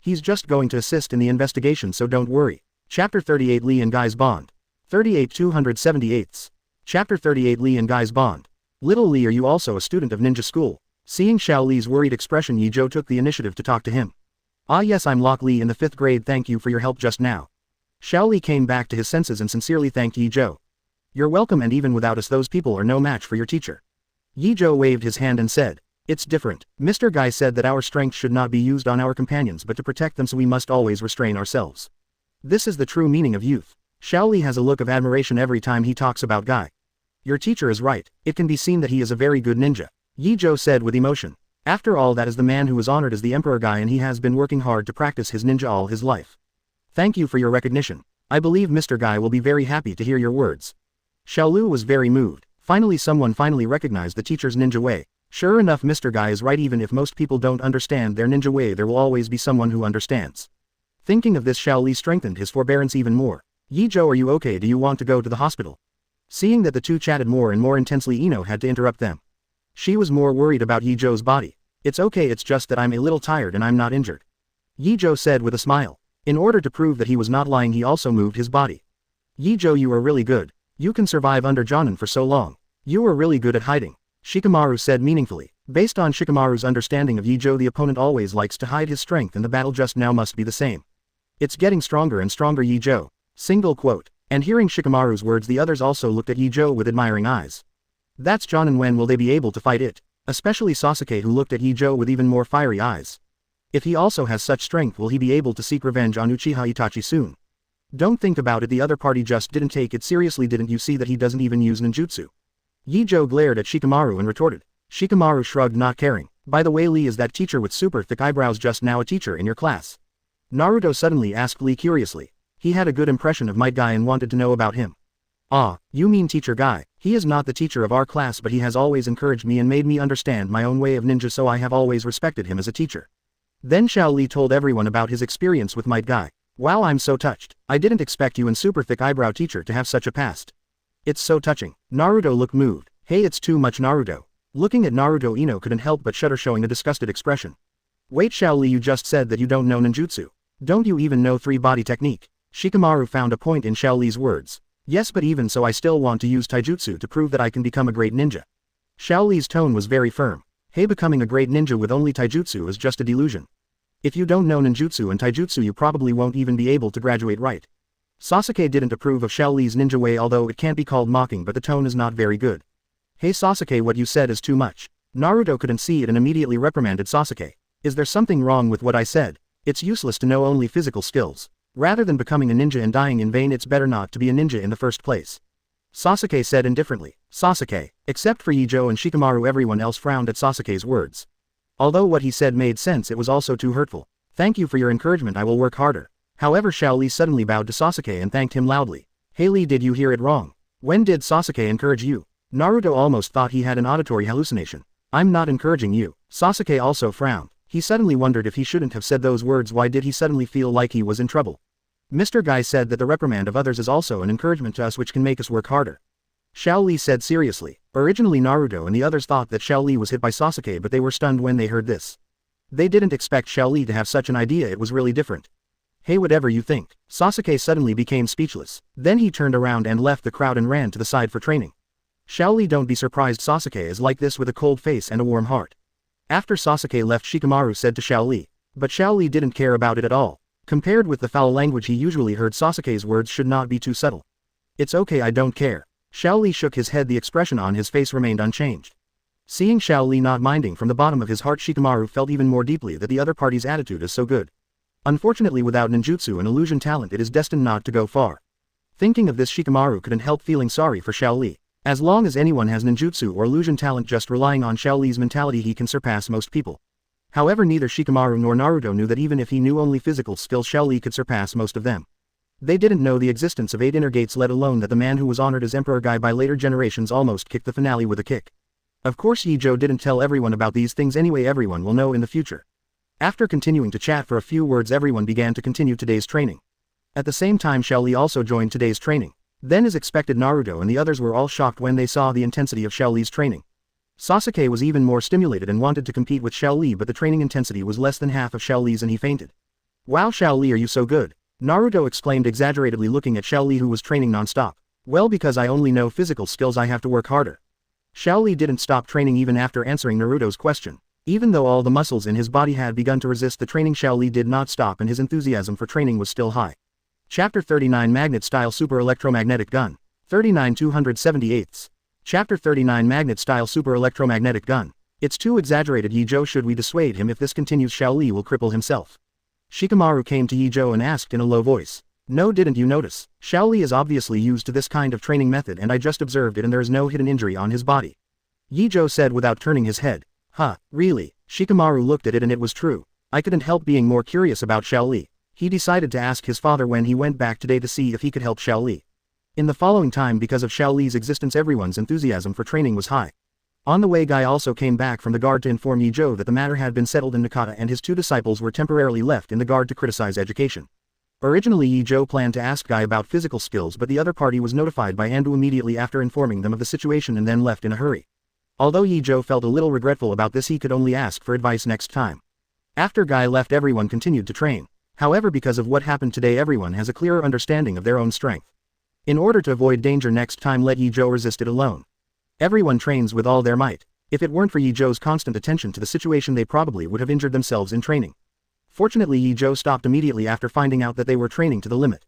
He's just going to assist in the investigation, so don't worry. Chapter 38, Li and Guy's Bond. 38 278. Chapter 38, Li and Guy's Bond. Little Li, are you also a student of ninja school? Seeing Xiao Li's worried expression, Ye Zhou took the initiative to talk to him. Ah yes, I'm Locke Lee in the 5th grade, thank you for your help just now. Xiao Li came back to his senses and sincerely thanked Ye Zhou. You're welcome, and even without us those people are no match for your teacher. Ye Zhou waved his hand and said, it's different. Mr. Guy said that our strength should not be used on our companions but to protect them, so we must always restrain ourselves. This is the true meaning of youth. Xiao Li has a look of admiration every time he talks about Guy. Your teacher is right, it can be seen that he is a very good ninja, Ye Zhou said with emotion. After all, that is the man who was honored as the Emperor Guy, and he has been working hard to practice his ninja all his life. Thank you for your recognition. I believe Mr. Guy will be very happy to hear your words. Xiao Lu was very moved. Finally, someone finally recognized the teacher's ninja way. Sure enough, Mr. Guy is right. Even if most people don't understand their ninja way, there will always be someone who understands. Thinking of this, Xiao Li strengthened his forbearance even more. Ye Zhou, are you okay? Do you want to go to the hospital? Seeing that the two chatted more and more intensely, Ino had to interrupt them. She was more worried about Ye Zhou's body. It's okay, it's just that I'm a little tired and I'm not injured. Ye Zhou said with a smile. In order to prove that he was not lying, he also moved his body. Ye Zhou, you are really good. You can survive under Jonin for so long. You are really good at hiding. Shikamaru said meaningfully. Based on Shikamaru's understanding of Ye Zhou, the opponent always likes to hide his strength, and the battle just now must be the same. It's getting stronger and stronger, Ye Zhou. Single quote. And hearing Shikamaru's words, the others also looked at Ye Zhou with admiring eyes. That's Jonin. When will they be able to fight it? Especially Sasuke, who looked at Ye Zhou with even more fiery eyes. If he also has such strength, will he be able to seek revenge on Uchiha Itachi soon? Don't think about it, the other party just didn't take it seriously. Didn't you see that he doesn't even use ninjutsu? Ye Zhou glared at Shikamaru and retorted. Shikamaru shrugged, not caring. By the way, Lee, is that teacher with super thick eyebrows just now a teacher in your class? Naruto suddenly asked Lee curiously. He had a good impression of Might Guy and wanted to know about him. Ah, you mean Teacher Guy. He is not the teacher of our class, but he has always encouraged me and made me understand my own way of ninja, so I have always respected him as a teacher. Then Xiao Li told everyone about his experience with Might Guy. Wow, I'm so touched. I didn't expect you and super thick eyebrow teacher to have such a past. It's so touching. Naruto looked moved. Hey, it's too much, Naruto. Looking at Naruto, Ino couldn't help but shudder, showing a disgusted expression. Wait, Xiao Li, you just said that you don't know ninjutsu. Don't you even know three-body technique? Shikamaru found a point in Xiao Li's words. Yes, but even so I still want to use taijutsu to prove that I can become a great ninja. Xiao Li's tone was very firm. Hey, becoming a great ninja with only taijutsu is just a delusion. If you don't know ninjutsu and taijutsu, you probably won't even be able to graduate right. Sasuke didn't approve of Xiao Li's ninja way, although it can't be called mocking, but the tone is not very good. Hey Sasuke, what you said is too much. Naruto couldn't see it and immediately reprimanded Sasuke. Is there something wrong with what I said? It's useless to know only physical skills. Rather than becoming a ninja and dying in vain, it's better not to be a ninja in the first place. Sasuke said indifferently. Sasuke. Except for Ye Zhou and Shikamaru, everyone else frowned at Sasuke's words. Although what he said made sense, it was also too hurtful. Thank you for your encouragement, I will work harder. However, Xiao Li suddenly bowed to Sasuke and thanked him loudly. Hey Lee, did you hear it wrong? When did Sasuke encourage you? Naruto almost thought he had an auditory hallucination. I'm not encouraging you. Sasuke also frowned. He suddenly wondered if he shouldn't have said those words. Why did he suddenly feel like he was in trouble? Mr. Guy said that the reprimand of others is also an encouragement to us, which can make us work harder. Xiao Li said seriously. Originally Naruto and the others thought that Xiao Li was hit by Sasuke, but they were stunned when they heard this. They didn't expect Xiao Li to have such an idea, it was really different. Hey, whatever you think. Sasuke suddenly became speechless. Then he turned around and left the crowd and ran to the side for training. Xiao Li, don't be surprised, Sasuke is like this with a cold face and a warm heart. After Sasuke left, Shikamaru said to Xiao Li. But Xiao Li didn't care about it at all. Compared with the foul language he usually heard, Sasuke's words should not be too subtle. It's okay, I don't care. Xiao Li shook his head, the expression on his face remained unchanged. Seeing Xiao Li not minding, from the bottom of his heart Shikamaru felt even more deeply that the other party's attitude is so good. Unfortunately, without ninjutsu and illusion talent, it is destined not to go far. Thinking of this, Shikamaru couldn't help feeling sorry for Xiao Li. As long as anyone has ninjutsu or illusion talent, just relying on Xiao Li's mentality, he can surpass most people. However, neither Shikamaru nor Naruto knew that even if he knew only physical skills, Xiao Li could surpass most of them. They didn't know the existence of 8 inner gates, let alone that the man who was honored as Emperor Guy by later generations almost kicked the finale with a kick. Of course, Ye Zhou didn't tell everyone about these things anyway, everyone will know in the future. After continuing to chat for a few words, everyone began to continue today's training. At the same time, Xiao Li also joined today's training. Then, as expected, Naruto and the others were all shocked when they saw the intensity of Xiao Li's training. Sasuke was even more stimulated and wanted to compete with Xiao Li, but the training intensity was less than half of Xiao Li's and he fainted. Wow, Xiao Li, are you so good? Naruto exclaimed exaggeratedly, looking at Xiao Li, who was training non-stop. Well, because I only know physical skills, I have to work harder. Xiao Li didn't stop training even after answering Naruto's question. Even though all the muscles in his body had begun to resist the training, Xiao Li did not stop and his enthusiasm for training was still high. Chapter 39 Magnet-Style Super Electromagnetic Gun. 39 278. Chapter 39 Magnet-Style Super Electromagnetic Gun. It's too exaggerated, Ye Zhou. Should we dissuade him? If this continues, Xiao Li will cripple himself. Shikamaru came to Ye Zhou and asked in a low voice. No, didn't you notice? Xiao Li is obviously used to this kind of training method and I just observed it and there is no hidden injury on his body. Ye Zhou said without turning his head. Huh, really? Shikamaru looked at it and it was true. I couldn't help being more curious about Xiao Li. He decided to ask his father when he went back today to see if he could help Xiao Li. In the following time, because of Xiao Li's existence, everyone's enthusiasm for training was high. On the way, Guy also came back from the guard to inform Ye Zhou that the matter had been settled and Nakata and his two disciples were temporarily left in the guard to criticize education. Originally, Ye Zhou planned to ask Guy about physical skills, but the other party was notified by Anbu immediately after informing them of the situation and then left in a hurry. Although Ye Zhou felt a little regretful about this, he could only ask for advice next time. After Guy left, everyone continued to train. However, because of what happened today, everyone has a clearer understanding of their own strength. In order to avoid danger next time, let Ye Zhou resist it alone. Everyone trains with all their might. If it weren't for Ye Zhou's constant attention to the situation, they probably would have injured themselves in training. Fortunately, Ye Zhou stopped immediately after finding out that they were training to the limit.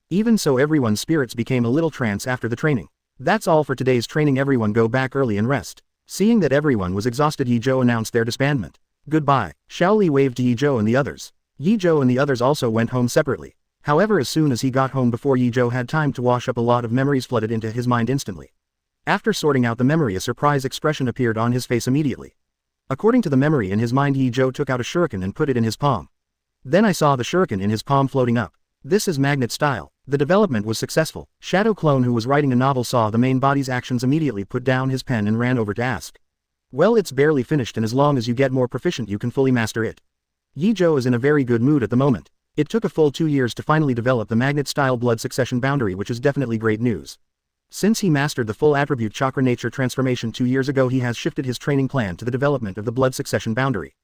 Even so, everyone's spirits became a little trance after the training. That's all for today's training. Everyone go back early and rest. Seeing that everyone was exhausted, Ye Zhou announced their disbandment. Goodbye. Xiao Li waved to Ye Zhou and the others. Ye Zhou and the others also went home separately. However, as soon as he got home, before Ye Zhou had time to wash up, a lot of memories flooded into his mind instantly. After sorting out the memory, a surprise expression appeared on his face immediately. According to the memory in his mind, Ye Zhou took out a shuriken and put it in his palm. Then I saw the shuriken in his palm floating up. This is magnet style. The development was successful. Shadow Clone, who was writing a novel, saw the main body's actions, immediately put down his pen and ran over to ask. Well, it's barely finished and as long as you get more proficient you can fully master it. Ye Zhou is in a very good mood at the moment. It took a full 2 years to finally develop the magnet-style blood succession boundary, which is definitely great news. Since he mastered the full attribute chakra nature transformation 2 years ago, he has shifted his training plan to the development of the blood succession boundary.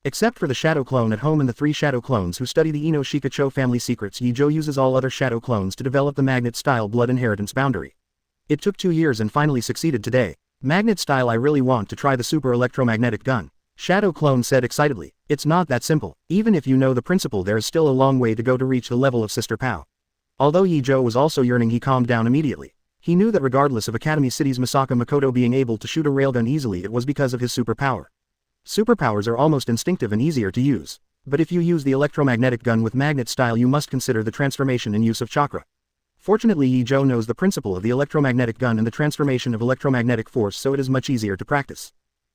Except for the Shadow Clone at home and the 3 Shadow Clones who study the Ino Shikacho family secrets, Ye Zhou uses all other Shadow Clones to develop the magnet-style blood inheritance boundary. It took 2 years and finally succeeded today. Magnet style, I really want to try the super electromagnetic gun. Shadow Clone said excitedly. It's not that simple. Even if you know the principle, there is still a long way to go to reach the level of Sister Pao. Although Ye Zhou was also yearning, he calmed down immediately. He knew that regardless of Academy City's Misaka Makoto being able to shoot a railgun easily, it was because of his superpower. Superpowers are almost instinctive and easier to use. But if you use the electromagnetic gun with magnet style, you must consider the transformation and use of chakra. Fortunately, Ye Zhou knows the principle of the electromagnetic gun and the transformation of electromagnetic force, so it is much easier to practice.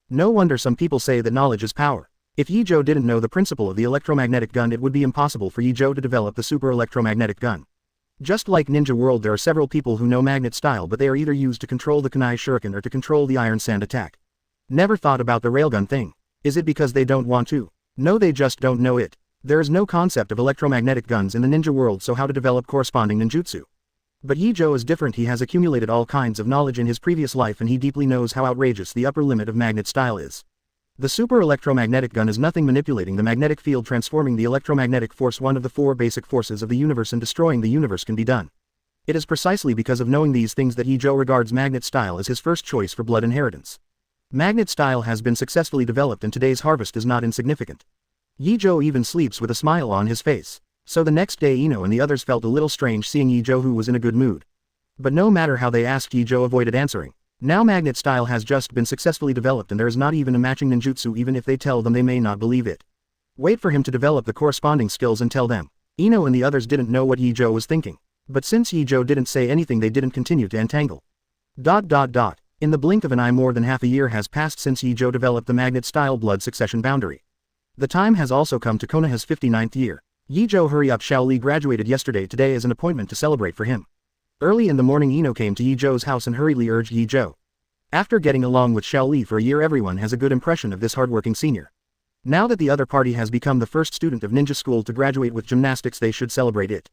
No wonder some people say that knowledge is power. If Ye Zhou didn't know the principle of the electromagnetic gun, it would be impossible for Ye Zhou to develop the super electromagnetic gun. Just like Ninja World, there are several people who know magnet style, but they are either used to control the kunai shuriken or to control the iron sand attack. Never thought about the railgun thing. Is it because they don't want to? No, they just don't know it. There is no concept of electromagnetic guns in the Ninja World, so how to develop corresponding ninjutsu? But Ye Zhou is different. He has accumulated all kinds of knowledge in his previous life and he deeply knows how outrageous the upper limit of magnet style is. The super electromagnetic gun is nothing, manipulating the magnetic field, transforming the electromagnetic force, one of the 4 basic forces of the universe, and destroying the universe can be done. It is precisely because of knowing these things that Ye Zhou regards magnet style as his first choice for blood inheritance. Magnet style has been successfully developed and today's harvest is not insignificant. Ye Zhou even sleeps with a smile on his face. So the next day, Ino and the others felt a little strange seeing Ye Zhou, who was in a good mood. But no matter how they asked, Ye Zhou avoided answering. Now magnet style has just been successfully developed and there is not even a matching ninjutsu. Even if they tell them, they may not believe it. Wait for him to develop the corresponding skills and tell them. Ino and the others didn't know what Ye Zhou was thinking. But since Ye Zhou didn't say anything, they didn't continue to entangle. In the blink of an eye, more than half a year has passed since Ye Zhou developed the magnet style blood succession boundary. The time has also come to Konoha's 59th year. Ye Zhou, hurry up, Xiao Li graduated yesterday. Today is an appointment to celebrate for him. Early in the morning, Ino came to Ye Zhou's house and hurriedly urged Ye Zhou. After getting along with Xiao Li for a year, everyone has a good impression of this hardworking senior. Now that the other party has become the first student of ninja school to graduate with gymnastics, they should celebrate it.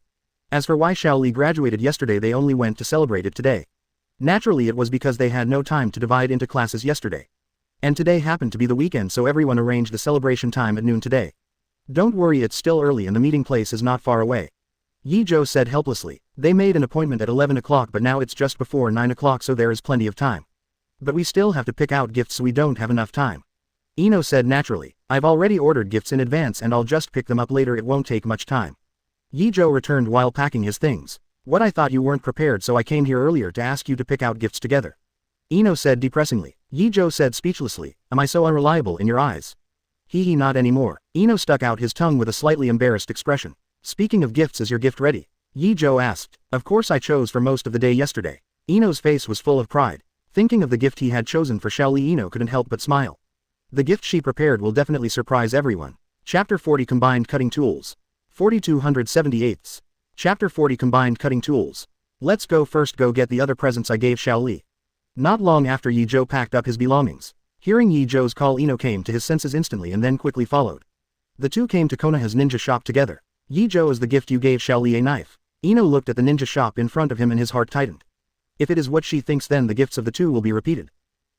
As for why Xiao Li graduated yesterday, they only went to celebrate it today. Naturally, it was because they had no time to divide into classes yesterday. And today happened to be the weekend, so everyone arranged the celebration time at noon today. Don't worry, it's still early and the meeting place is not far away. Ye Zhou said helplessly. They made an appointment at 11 o'clock, but now it's just before 9 o'clock, so there is plenty of time. But we still have to pick out gifts, so we don't have enough time. Ino said naturally. I've already ordered gifts in advance and I'll just pick them up later, it won't take much time. Ye Zhou returned while packing his things. What, I thought you weren't prepared, so I came here earlier to ask you to pick out gifts together. Ino said depressingly. Ye Zhou said speechlessly, am I so unreliable in your eyes? He not anymore. Ino stuck out his tongue with a slightly embarrassed expression. Speaking of gifts, is your gift ready? Ye Zhou asked. Of course, I chose for most of the day yesterday. Ino's face was full of pride. Thinking of the gift he had chosen for Xiaoli, Ino couldn't help but smile. The gift she prepared will definitely surprise everyone. Chapter 40 Combined Cutting Tools. 4278. Chapter 40 Combined Cutting Tools. Let's go first, go get the other presents I gave Xiaoli. Not long after Ye Zhou packed up his belongings. Hearing Ye Zhou's call, Ino came to his senses instantly and then quickly followed. The two came to Konoha's ninja shop together. Ye Zhou, is the gift you gave Xiaoli a knife? Ino looked at the ninja shop in front of him and his heart tightened. If it is what she thinks, then the gifts of the two will be repeated.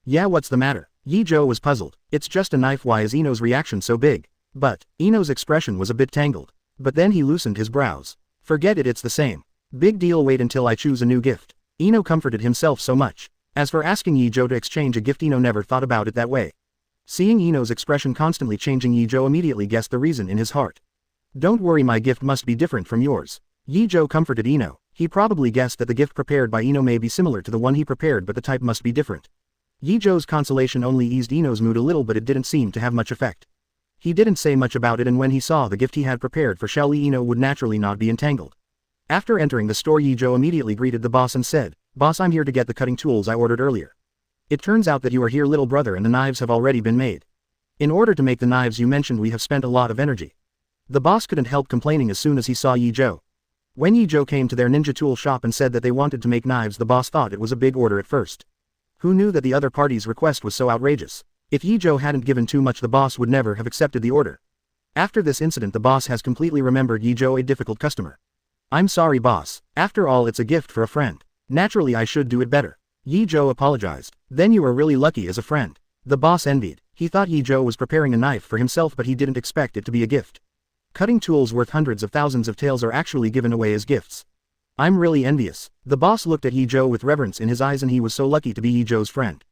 Yeah, what's the matter? Ye Zhou was puzzled. It's just a knife, why is Ino's reaction so big? But, Ino's expression was a bit tangled. But then he loosened his brows. Forget it, it's the same. Big deal, wait until I choose a new gift. Ino comforted himself so much. As for asking Ye Zhou to exchange a gift, Ino never thought about it that way. Seeing Ino's expression constantly changing, Ye Zhou immediately guessed the reason in his heart. Don't worry, my gift must be different from yours. Ye Zhou comforted Ino. He probably guessed that the gift prepared by Ino may be similar to the one he prepared, but the type must be different. Ye Zhou's consolation only eased Ino's mood a little, but it didn't seem to have much effect. He didn't say much about it, and when he saw the gift he had prepared for Xiaoli, Ino would naturally not be entangled. After entering the store, Ye Zhou immediately greeted the boss and said, Boss, I'm here to get the cutting tools I ordered earlier. It turns out that you are here, little brother, and the knives have already been made. In order to make the knives you mentioned, we have spent a lot of energy. The boss couldn't help complaining as soon as he saw Ye Zhou. When Ye Zhou came to their ninja tool shop and said that they wanted to make knives, the boss thought it was a big order at first. Who knew that the other party's request was so outrageous? If Ye Zhou hadn't given too much, the boss would never have accepted the order. After this incident, the boss has completely remembered Ye Zhou a difficult customer. I'm sorry, boss. After all, it's a gift for a friend. Naturally, I should do it better. Ye Zhou apologized. Then you are really lucky as a friend. The boss envied. He thought Ye Zhou was preparing a knife for himself, but he didn't expect it to be a gift. Cutting tools worth hundreds of thousands of taels are actually given away as gifts. I'm really envious. The boss looked at Ye Zhou with reverence in his eyes, and he was so lucky to be Ye Zhou's friend.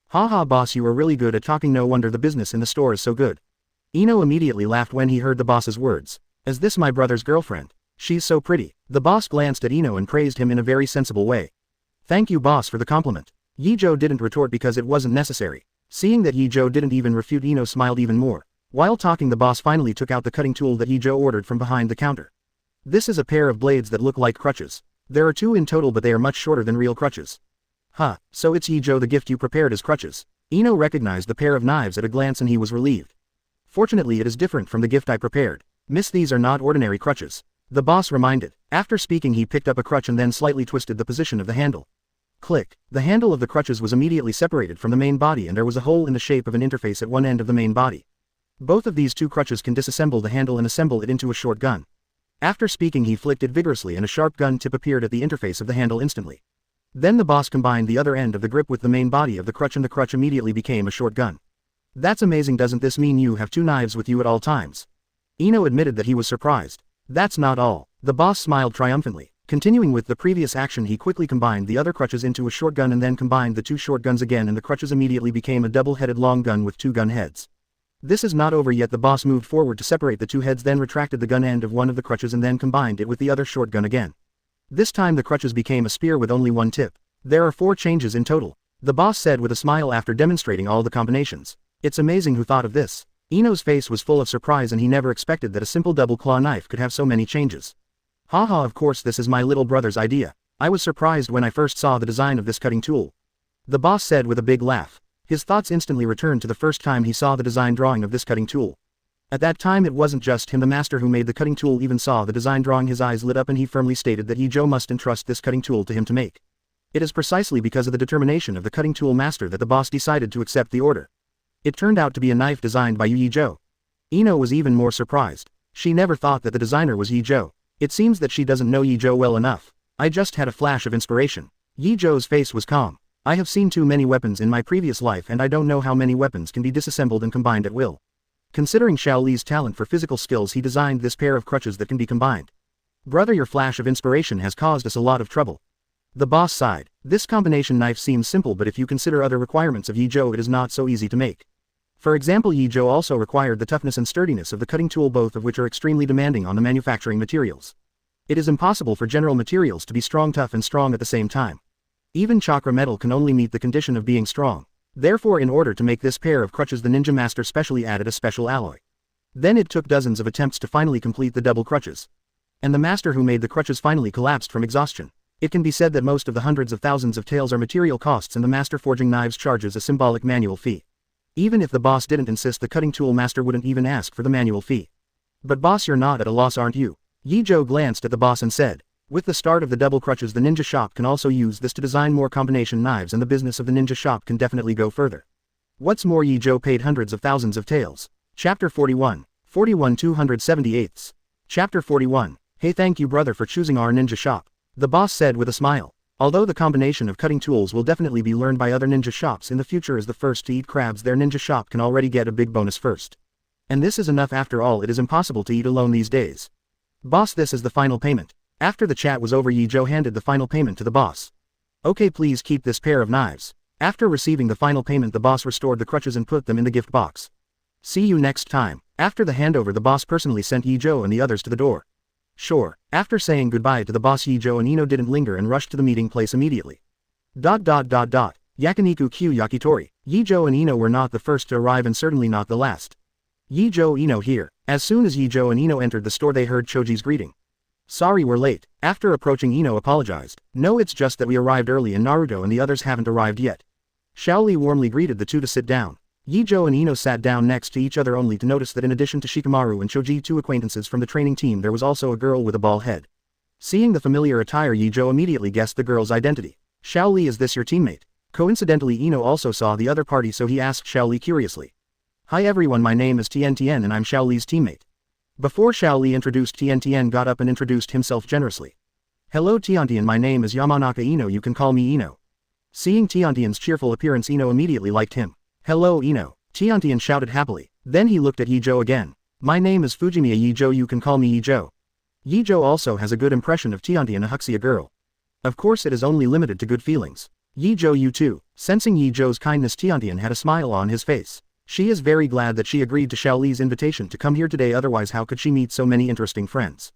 Haha, boss, you are really good at talking, no wonder the business in the store is so good. Ino immediately laughed when he heard the boss's words. Is this my brother's girlfriend? She's so pretty. The boss glanced at Ino and praised him in a very sensible way. Thank you, boss, for the compliment. Ye Zhou didn't retort because it wasn't necessary. Seeing that Ye Zhou didn't even refute, Ino smiled even more. While talking, the boss finally took out the cutting tool that Ye Zhou ordered from behind the counter. This is a pair of blades that look like crutches. There are two in total, but they are much shorter than real crutches. Huh, so it's Ye Zhou, the gift you prepared as crutches. Ino recognized the pair of knives at a glance and he was relieved. Fortunately, it is different from the gift I prepared. Miss, these are not ordinary crutches. The boss reminded. After speaking, he picked up a crutch and then slightly twisted the position of the handle. Click. The handle of the crutches was immediately separated from the main body, and there was a hole in the shape of an interface at one end of the main body. Both of these two crutches can disassemble the handle and assemble it into a short gun. After speaking, he flicked it vigorously and a sharp gun tip appeared at the interface of the handle instantly. Then the boss combined the other end of the grip with the main body of the crutch, and the crutch immediately became a short gun. That's amazing. Doesn't this mean you have two knives with you at all times? Ino admitted that he was surprised. That's not all. The boss smiled triumphantly. Continuing with the previous action, he quickly combined the other crutches into a short gun and then combined the two short guns again, and the crutches immediately became a double-headed long gun with two gun heads. This is not over yet. The boss moved forward to separate the two heads, then retracted the gun end of one of the crutches and then combined it with the other short gun again. This time the crutches became a spear with only one tip. There are 4 changes in total. The boss said with a smile after demonstrating all the combinations. It's amazing, who thought of this? Ino's face was full of surprise and he never expected that a simple double claw knife could have so many changes. Haha, of course this is my little brother's idea. I was surprised when I first saw the design of this cutting tool. The boss said with a big laugh. His thoughts instantly returned to the first time he saw the design drawing of this cutting tool. At that time it wasn't just him, the master who made the cutting tool even saw the design drawing. His eyes lit up and he firmly stated that Ye Zhou must entrust this cutting tool to him to make. It is precisely because of the determination of the cutting tool master that the boss decided to accept the order. It turned out to be a knife designed by Ye Zhou. Ino was even more surprised. She never thought that the designer was Ye Zhou. It seems that she doesn't know Ye Zhou well enough. I just had a flash of inspiration. Ye Zhou's face was calm. I have seen too many weapons in my previous life and I don't know how many weapons can be disassembled and combined at will. Considering Xiaoli's talent for physical skills, he designed this pair of crutches that can be combined. Brother, your flash of inspiration has caused us a lot of trouble. The boss sighed. This combination knife seems simple, but if you consider other requirements of Ye Zhou, it is not so easy to make. For example, Ye Zhou also required the toughness and sturdiness of the cutting tool, both of which are extremely demanding on the manufacturing materials. It is impossible for general materials to be strong, tough and strong at the same time. Even chakra metal can only meet the condition of being strong. Therefore, in order to make this pair of crutches, the ninja master specially added a special alloy. Then it took dozens of attempts to finally complete the double crutches. And the master who made the crutches finally collapsed from exhaustion. It can be said that most of the hundreds of thousands of taels are material costs, and the master forging knives charges a symbolic manual fee. Even if the boss didn't insist, the cutting tool master wouldn't even ask for the manual fee. But boss, you're not at a loss, aren't you? Ye Zhou glanced at the boss and said, with the start of the double crutches, the ninja shop can also use this to design more combination knives, and the business of the ninja shop can definitely go further. What's more, Ye Zhou paid hundreds of thousands of taels. Chapter 41. 278. Chapter 41. Hey, thank you brother for choosing our ninja shop, the boss said with a smile. Although the combination of cutting tools will definitely be learned by other ninja shops in the future, as the first to eat crabs, their ninja shop can already get a big bonus first. And this is enough, after all it is impossible to eat alone these days. Boss, this is the final payment. After the chat was over, Ye Zhou handed the final payment to the boss. Okay, please keep this pair of knives. After receiving the final payment, the boss restored the crutches and put them in the gift box. See you next time. After the handover, the boss personally sent Ye Zhou and the others to the door. Sure. After saying goodbye to the boss, Ye Zhou and Ino didn't linger and rushed to the meeting place immediately. Yakiniku Q Yakitori. Ye Zhou and Ino were not the first to arrive and certainly not the last. Ye Zhou, Ino here. As soon as Ye Zhou and Ino entered the store, they heard Choji's greeting. Sorry we're late. After approaching, Ino apologized. No, it's just that we arrived early and Naruto and the others haven't arrived yet. Xiaoli warmly greeted the two to sit down. Ye Zhou and Ino sat down next to each other, only to notice that in addition to Shikamaru and Choji, two acquaintances from the training team, there was also a girl with a bald head. Seeing the familiar attire, Ye Zhou immediately guessed the girl's identity. Xiaoli, is this your teammate? Coincidentally, Ino also saw the other party, so he asked Xiaoli curiously. Hi everyone, my name is Tien and I'm Xiaoli's teammate. Before Xiaoli introduced, Tien got up and introduced himself generously. Hello Tien, my name is Yamanaka Ino, you can call me Ino. Seeing Tien's cheerful appearance, Ino immediately liked him. Hello Ino, Tien shouted happily. Then he looked at Ye Zhou again. My name is Fujimiya Ye Zhou, you can call me Ye Zhou. Ye Zhou also has a good impression of Tien, a Huxia girl. Of course it is only limited to good feelings. Ye Zhou, you too. Sensing Ye Zhou's kindness, Tien had a smile on his face. She is very glad that she agreed to Xiaoli's invitation to come here today, otherwise how could she meet so many interesting friends?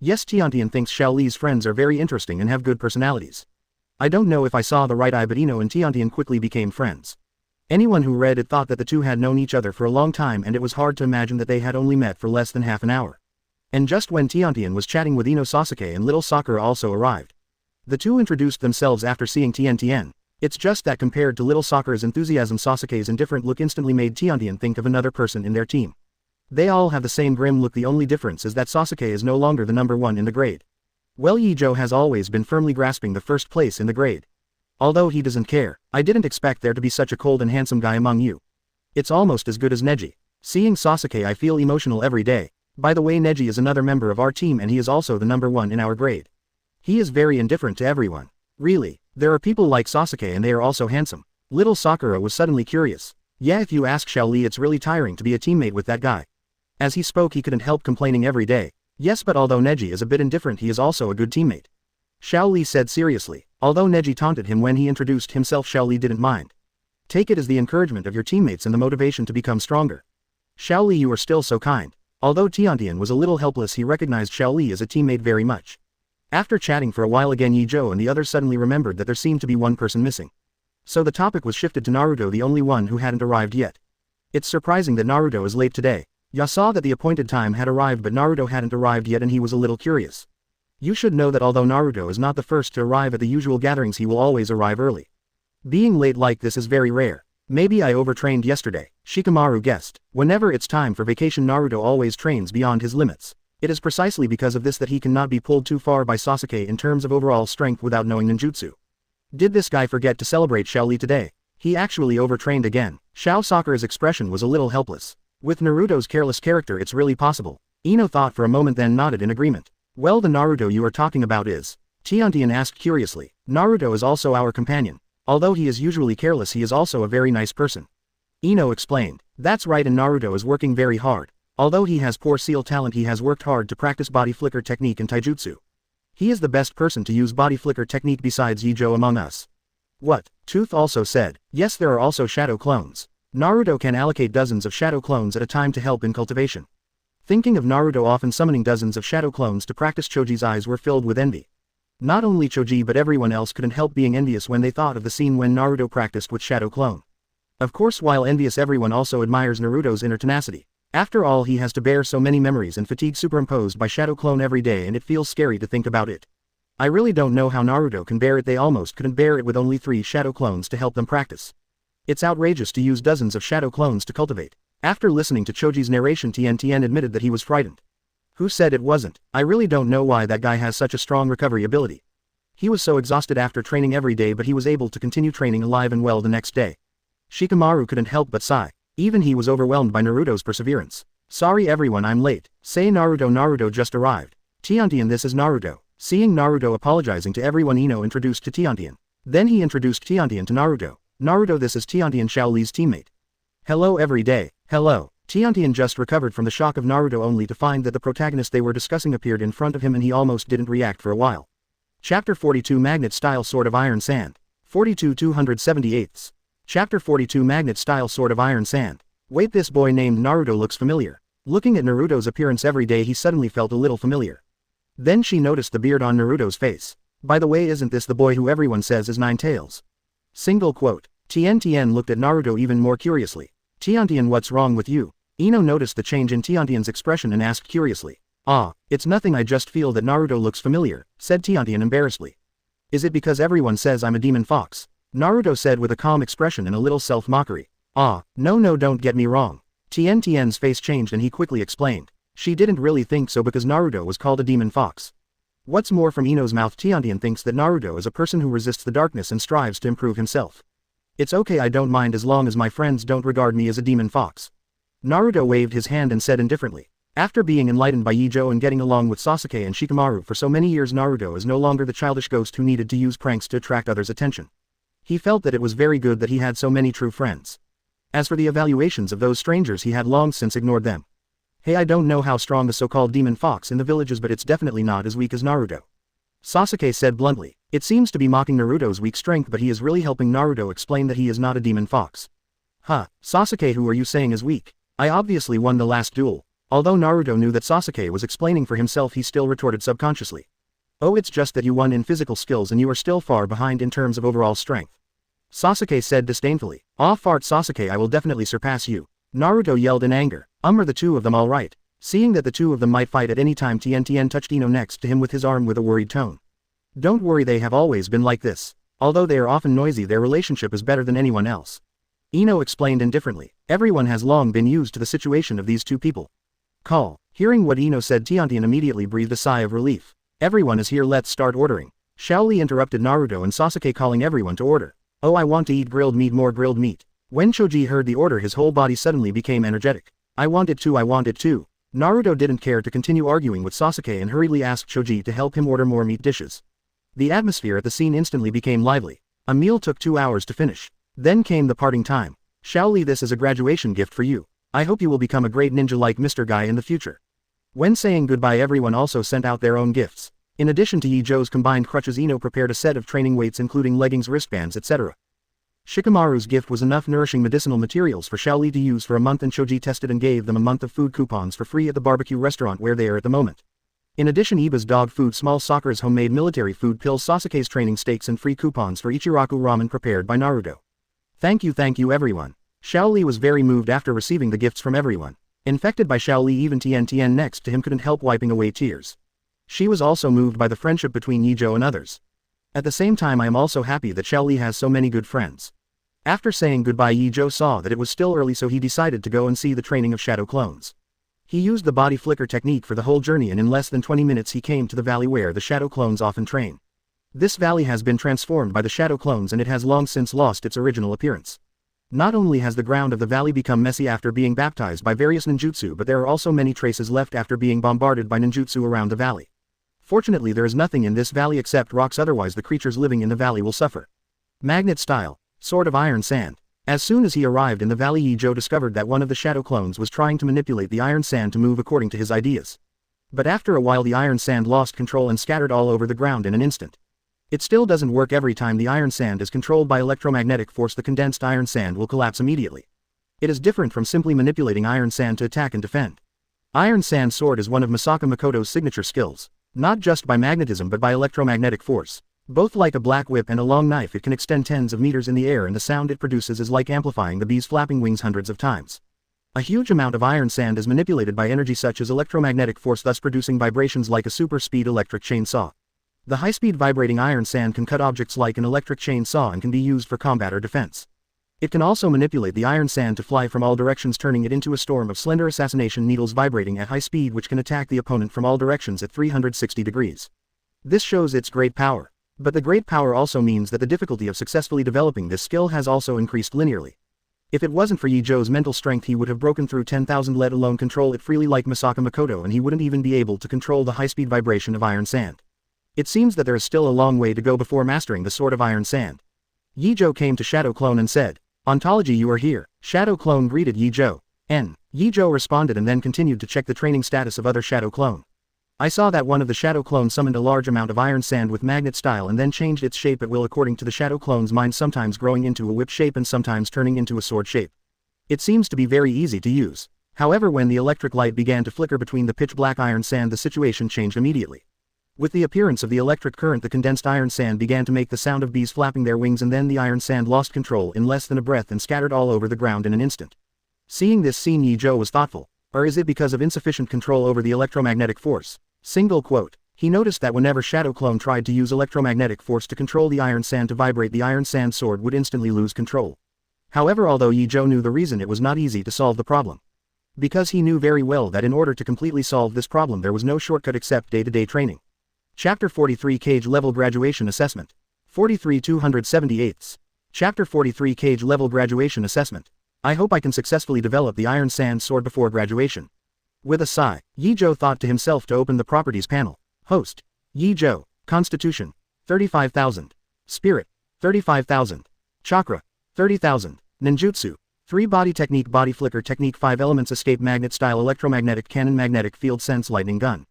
Yes, Tien thinks Xiaoli's friends are very interesting and have good personalities. I don't know if I saw the right eye, but Ino and Tien quickly became friends. Anyone who read it thought that the two had known each other for a long time, and it was hard to imagine that they had only met for less than half an hour. And just when Tien was chatting with Ino, Sasuke and little Sakura also arrived. The two introduced themselves after seeing Tien. It's just that compared to little Sakura's enthusiasm, Sasuke's indifferent look instantly made Tien think of another person in their team. They all have the same grim look, the only difference is that Sasuke is no longer the number one in the grade. Well, Ye Zhou has always been firmly grasping the first place in the grade. Although he doesn't care. I didn't expect there to be such a cold and handsome guy among you. It's almost as good as Neji. Seeing Sasuke, I feel emotional every day. By the way, Neji is another member of our team and he is also the number one in our grade. He is very indifferent to everyone. Really, there are people like Sasuke and they are also handsome. Little Sakura was suddenly curious. Yeah, if you ask Xiaoli, it's really tiring to be a teammate with that guy. As he spoke, he couldn't help complaining every day. Yes, but although Neji is a bit indifferent, he is also a good teammate. Xiaoli said seriously. Although Neji taunted him when he introduced himself, Xiaoli didn't mind. Take it as the encouragement of your teammates and the motivation to become stronger. Xiaoli, you are still so kind. Although Tien was a little helpless, he recognized Xiaoli as a teammate very much. After chatting for a while again, Ye Zhou and the others suddenly remembered that there seemed to be one person missing. So the topic was shifted to Naruto, the only one who hadn't arrived yet. It's surprising that Naruto is late today. Ya saw that the appointed time had arrived, but Naruto hadn't arrived yet and he was a little curious. You should know that although Naruto is not the first to arrive at the usual gatherings, he will always arrive early. Being late like this is very rare. Maybe I overtrained yesterday, Shikamaru guessed. Whenever it's time for vacation, Naruto always trains beyond his limits. It is precisely because of this that he cannot be pulled too far by Sasuke in terms of overall strength without knowing ninjutsu. Did this guy forget to celebrate Xiaoli today? He actually overtrained again. Xiao Sakura's expression was a little helpless. With Naruto's careless character, it's really possible. Ino thought for a moment, then nodded in agreement. Well, the Naruto you are talking about is? Tien asked curiously. Naruto is also our companion. Although he is usually careless, he is also a very nice person. Ino explained. That's right, and Naruto is working very hard. Although he has poor seal talent, he has worked hard to practice body flicker technique and taijutsu. He is the best person to use body flicker technique besides Ye Zhou among us. What? Tooth also said. Yes, there are also shadow clones. Naruto can allocate dozens of shadow clones at a time to help in cultivation. Thinking of Naruto often summoning dozens of shadow clones to practice, Choji's eyes were filled with envy. Not only Choji but everyone else couldn't help being envious when they thought of the scene when Naruto practiced with shadow clone. Of course, while envious, everyone also admires Naruto's inner tenacity. After all, he has to bear so many memories and fatigue superimposed by shadow clone every day, and it feels scary to think about it. I really don't know how Naruto can bear it. They almost couldn't bear it with only 3 shadow clones to help them practice. It's outrageous to use dozens of shadow clones to cultivate. After listening to Choji's narration, Tien admitted that he was frightened. Who said it wasn't? I really don't know why that guy has such a strong recovery ability. He was so exhausted after training every day, but he was able to continue training alive and well the next day. Shikamaru couldn't help but sigh. Even he was overwhelmed by Naruto's perseverance. Sorry everyone, I'm late. Say Naruto. Naruto just arrived. Tien, this is Naruto. Seeing Naruto apologizing to everyone, Ino introduced to Tien. Then he introduced Tien to Naruto. Naruto, this is Tien, Shaoli's teammate. Hello every day. Hello. Tien just recovered from the shock of Naruto only to find that the protagonist they were discussing appeared in front of him, and he almost didn't react for a while. Chapter 42 Magnet Style Sword of Iron Sand. 42 278. Chapter 42 Magnet Style Sword of Iron Sand. Wait, this boy named Naruto looks familiar. Looking at Naruto's appearance every day, he suddenly felt a little familiar. Then she noticed the beard on Naruto's face. By the way, isn't this the boy who everyone says is Nine Tails? Single quote. Tien looked at Naruto even more curiously. Tien, what's wrong with you? Ino noticed the change in Tien's expression and asked curiously. Ah, it's nothing, I just feel that Naruto looks familiar, said Tien embarrassedly. Is it because everyone says I'm a demon fox? Naruto said with a calm expression and a little self-mockery. Ah, no, don't get me wrong. Tien's face changed and he quickly explained. She didn't really think so because Naruto was called a demon fox. What's more, from Ino's mouth, Tien thinks that Naruto is a person who resists the darkness and strives to improve himself. It's okay, I don't mind as long as my friends don't regard me as a demon fox. Naruto waved his hand and said indifferently. After being enlightened by Ye Zhou and getting along with Sasuke and Shikamaru for so many years, Naruto is no longer the childish ghost who needed to use pranks to attract others' attention. He felt that it was very good that he had so many true friends. As for the evaluations of those strangers, he had long since ignored them. Hey, I don't know how strong the so-called demon fox in the village is, but it's definitely not as weak as Naruto. Sasuke said bluntly. It seems to be mocking Naruto's weak strength, but he is really helping Naruto explain that he is not a demon fox. Huh, Sasuke, who are you saying is weak? I obviously won the last duel. Although Naruto knew that Sasuke was explaining for himself, he still retorted subconsciously. Oh, it's just that you won in physical skills and you are still far behind in terms of overall strength. Sasuke said disdainfully. Ah, fart Sasuke, I will definitely surpass you. Naruto yelled in anger. Are the two of them all right? Seeing that the two of them might fight at any time, Tien touched Ino next to him with his arm with a worried tone. Don't worry, they have always been like this. Although they are often noisy, their relationship is better than anyone else. Ino explained indifferently. Everyone has long been used to the situation of these two people. Call. Hearing what Ino said, Tien immediately breathed a sigh of relief. Everyone is here, let's start ordering. Shaoli interrupted Naruto and Sasuke, calling everyone to order. Oh, I want to eat grilled meat, more grilled meat. When Choji heard the order, his whole body suddenly became energetic. I want it too, I want it too. Naruto didn't care to continue arguing with Sasuke and hurriedly asked Choji to help him order more meat dishes. The atmosphere at the scene instantly became lively. A meal took 2 hours to finish. Then came the parting time. Shaoli, this is a graduation gift for you. I hope you will become a great ninja like Mr. Guy in the future. When saying goodbye, everyone also sent out their own gifts. In addition to Ye Zhou's combined crutches, Ino prepared a set of training weights including leggings, wristbands, etc. Shikamaru's gift was enough nourishing medicinal materials for Shaoli to use for a month, and Choji tested and gave them a month of food coupons for free at the barbecue restaurant where they are at the moment. In addition, Iba's dog food, small Sakura's homemade military food pills, Sasuke's training steaks, and free coupons for Ichiraku ramen prepared by Naruto. Thank you everyone. Shaoli was very moved after receiving the gifts from everyone. Infected by Shaoli, even Tien next to him couldn't help wiping away tears. She was also moved by the friendship between Ye Zhou and others. At the same time, I am also happy that Shaoli has so many good friends. After saying goodbye, Ye Zhou saw that it was still early, so he decided to go and see the training of shadow clones. He used the body flicker technique for the whole journey, and in less than 20 minutes he came to the valley where the shadow clones often train. This valley has been transformed by the shadow clones and it has long since lost its original appearance. Not only has the ground of the valley become messy after being baptized by various ninjutsu, but there are also many traces left after being bombarded by ninjutsu around the valley. Fortunately, there is nothing in this valley except rocks, otherwise the creatures living in the valley will suffer. Magnet Style Sword of Iron Sand. As soon as he arrived in the valley, Ye Zhou discovered that one of the shadow clones was trying to manipulate the iron sand to move according to his ideas. But after a while the iron sand lost control and scattered all over the ground in an instant. It still doesn't work every time the iron sand is controlled by electromagnetic force. The condensed iron sand will collapse immediately. It is different from simply manipulating iron sand to attack and defend. Iron Sand Sword is one of Misaka Makoto's signature skills, not just by magnetism but by electromagnetic force. Both like a black whip and a long knife, it can extend tens of meters in the air, and the sound it produces is like amplifying the bee's flapping wings hundreds of times. A huge amount of iron sand is manipulated by energy such as electromagnetic force, thus producing vibrations like a super-speed electric chainsaw. The high-speed vibrating iron sand can cut objects like an electric chainsaw and can be used for combat or defense. It can also manipulate the iron sand to fly from all directions, turning it into a storm of slender assassination needles vibrating at high speed which can attack the opponent from all directions at 360 degrees. This shows its great power. But the great power also means that the difficulty of successfully developing this skill has also increased linearly. If it wasn't for Ye Zhou's mental strength, he would have broken through 10,000, let alone control it freely like Misaka Makoto, and he wouldn't even be able to control the high-speed vibration of iron sand. It seems that there is still a long way to go before mastering the Sword of Iron Sand. Ye Zhou came to Shadow Clone and said, "Ontology, you are here." Shadow Clone greeted Ye Zhou. Ye Zhou responded and then continued to check the training status of other Shadow Clone. I saw that one of the Shadow Clones summoned a large amount of iron sand with magnet style and then changed its shape at will according to the Shadow Clone's mind, sometimes growing into a whip shape and sometimes turning into a sword shape. It seems to be very easy to use. However, when the electric light began to flicker between the pitch black iron sand, the situation changed immediately. With the appearance of the electric current, the condensed iron sand began to make the sound of bees flapping their wings, and then the iron sand lost control in less than a breath and scattered all over the ground in an instant. Seeing this scene, Ye Zhou was thoughtful. Or is it because of insufficient control over the electromagnetic force? Single quote. He noticed that whenever Shadow Clone tried to use electromagnetic force to control the iron sand to vibrate, the iron sand sword would instantly lose control. However, although Ye Zhou knew the reason, it was not easy to solve the problem. Because he knew very well that in order to completely solve this problem there was no shortcut except day-to-day training. Chapter 43 Cage Level Graduation Assessment. 43 278. Chapter 43 Cage Level Graduation Assessment. I hope I can successfully develop the Iron Sand Sword before graduation. With a sigh, Ye Zhou thought to himself to open the Properties panel. Host. Ye Zhou. Constitution. 35,000. Spirit. 35,000. Chakra. 30,000. Ninjutsu. 3 Body Technique, Body Flicker Technique, 5 Elements, Escape, Magnet Style, Electromagnetic Cannon, Magnetic Field, Sense, Lightning Gun.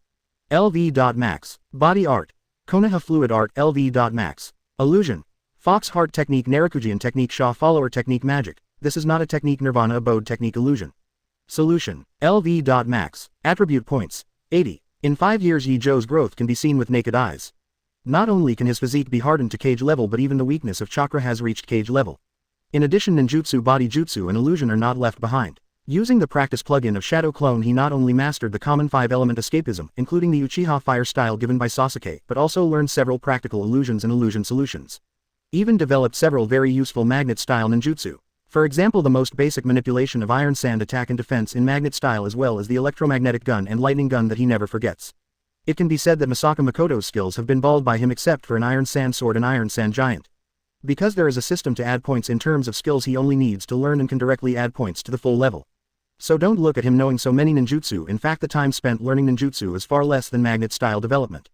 LV.max. Body Art. Konoha Fluid Art, LV.max. Illusion. Fox Heart Technique, Narakujian Technique, Shaw Follower Technique, Magic. This is not a technique, Nirvana Abode Technique, Illusion. Solution. LV.max. Attribute points. 80. In 5 years Ye Zhou's growth can be seen with naked eyes. Not only can his physique be hardened to cage level, but even the weakness of chakra has reached cage level. In addition, ninjutsu, body jutsu and illusion are not left behind. Using the practice plugin of Shadow Clone, he not only mastered the common 5-element escapism, including the Uchiha fire style given by Sasuke, but also learned several practical illusions and illusion solutions. Even developed several very useful magnet style ninjutsu. For example, the most basic manipulation of iron sand attack and defense in magnet style, as well as the electromagnetic gun and lightning gun that he never forgets. It can be said that Misaka Makoto's skills have been balled by him except for an iron sand sword and iron sand giant. Because there is a system to add points in terms of skills, he only needs to learn and can directly add points to the full level. So don't look at him knowing so many ninjutsu. In fact, the time spent learning ninjutsu is far less than magnet style development.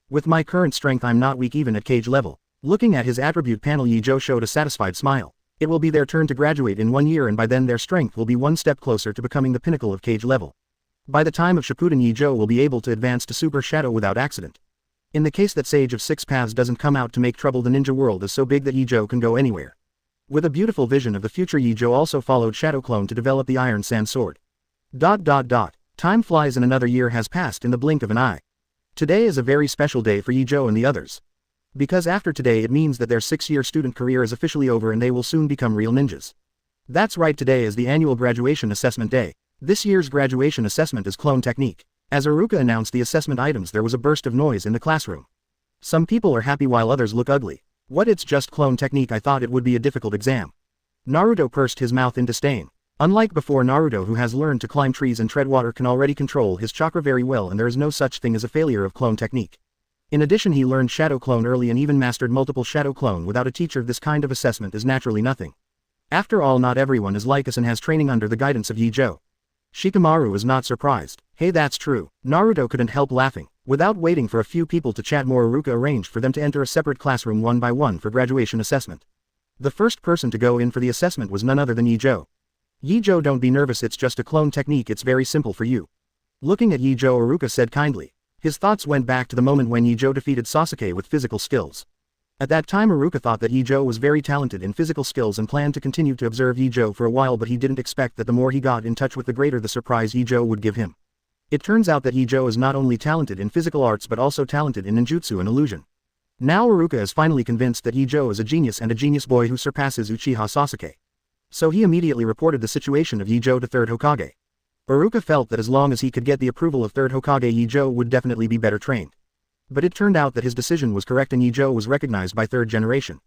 With my current strength I'm not weak even at cage level. Looking at his attribute panel, Ye Zhou showed a satisfied smile. It will be their turn to graduate in 1 year, and by then their strength will be one step closer to becoming the pinnacle of cage level. By the time of Shippuden, Ye Zhou will be able to advance to Super Shadow without accident. In the case that Sage of Six Paths doesn't come out to make trouble, the ninja world is so big that Ye Zhou can go anywhere. With a beautiful vision of the future, Ye Zhou also followed Shadow Clone to develop the Iron Sand Sword. Time flies and another year has passed in the blink of an eye. Today is a very special day for Ye Zhou and the others. Because after today it means that their 6-year student career is officially over and they will soon become real ninjas. That's right, today is the annual graduation assessment day. This year's graduation assessment is clone technique. As Iruka announced the assessment items, there was a burst of noise in the classroom. Some people are happy while others look ugly. What, it's just clone technique? I thought it would be a difficult exam. Naruto pursed his mouth in disdain. Unlike before, Naruto, who has learned to climb trees and tread water, can already control his chakra very well, and there is no such thing as a failure of clone technique. In addition, he learned Shadow Clone early and even mastered multiple Shadow Clone without a teacher. This kind of assessment is naturally nothing. After all, not everyone is like us and has training under the guidance of Ye Zhou. Shikamaru was not surprised. Hey, that's true. Naruto couldn't help laughing. Without waiting for a few people to chat more, Iruka arranged for them to enter a separate classroom one by one for graduation assessment. The first person to go in for the assessment was none other than Ye Zhou. Ye Zhou, don't be nervous, it's just a clone technique, it's very simple for you. Looking at Ye Zhou, Iruka said kindly. His thoughts went back to the moment when Ye Zhou defeated Sasuke with physical skills. At that time Iruka thought that Ye Zhou was very talented in physical skills and planned to continue to observe Ye Zhou for a while, but he didn't expect that the more he got in touch with the greater the surprise Ye Zhou would give him. It turns out that Ye Zhou is not only talented in physical arts but also talented in ninjutsu and illusion. Now Iruka is finally convinced that Ye Zhou is a genius and a genius boy who surpasses Uchiha Sasuke. So he immediately reported the situation of Ye Zhou to 3rd Hokage. Iruka felt that as long as he could get the approval of 3rd Hokage, Ye Zhou would definitely be better trained. But it turned out that his decision was correct and Ye Zhou was recognized by 3rd generation.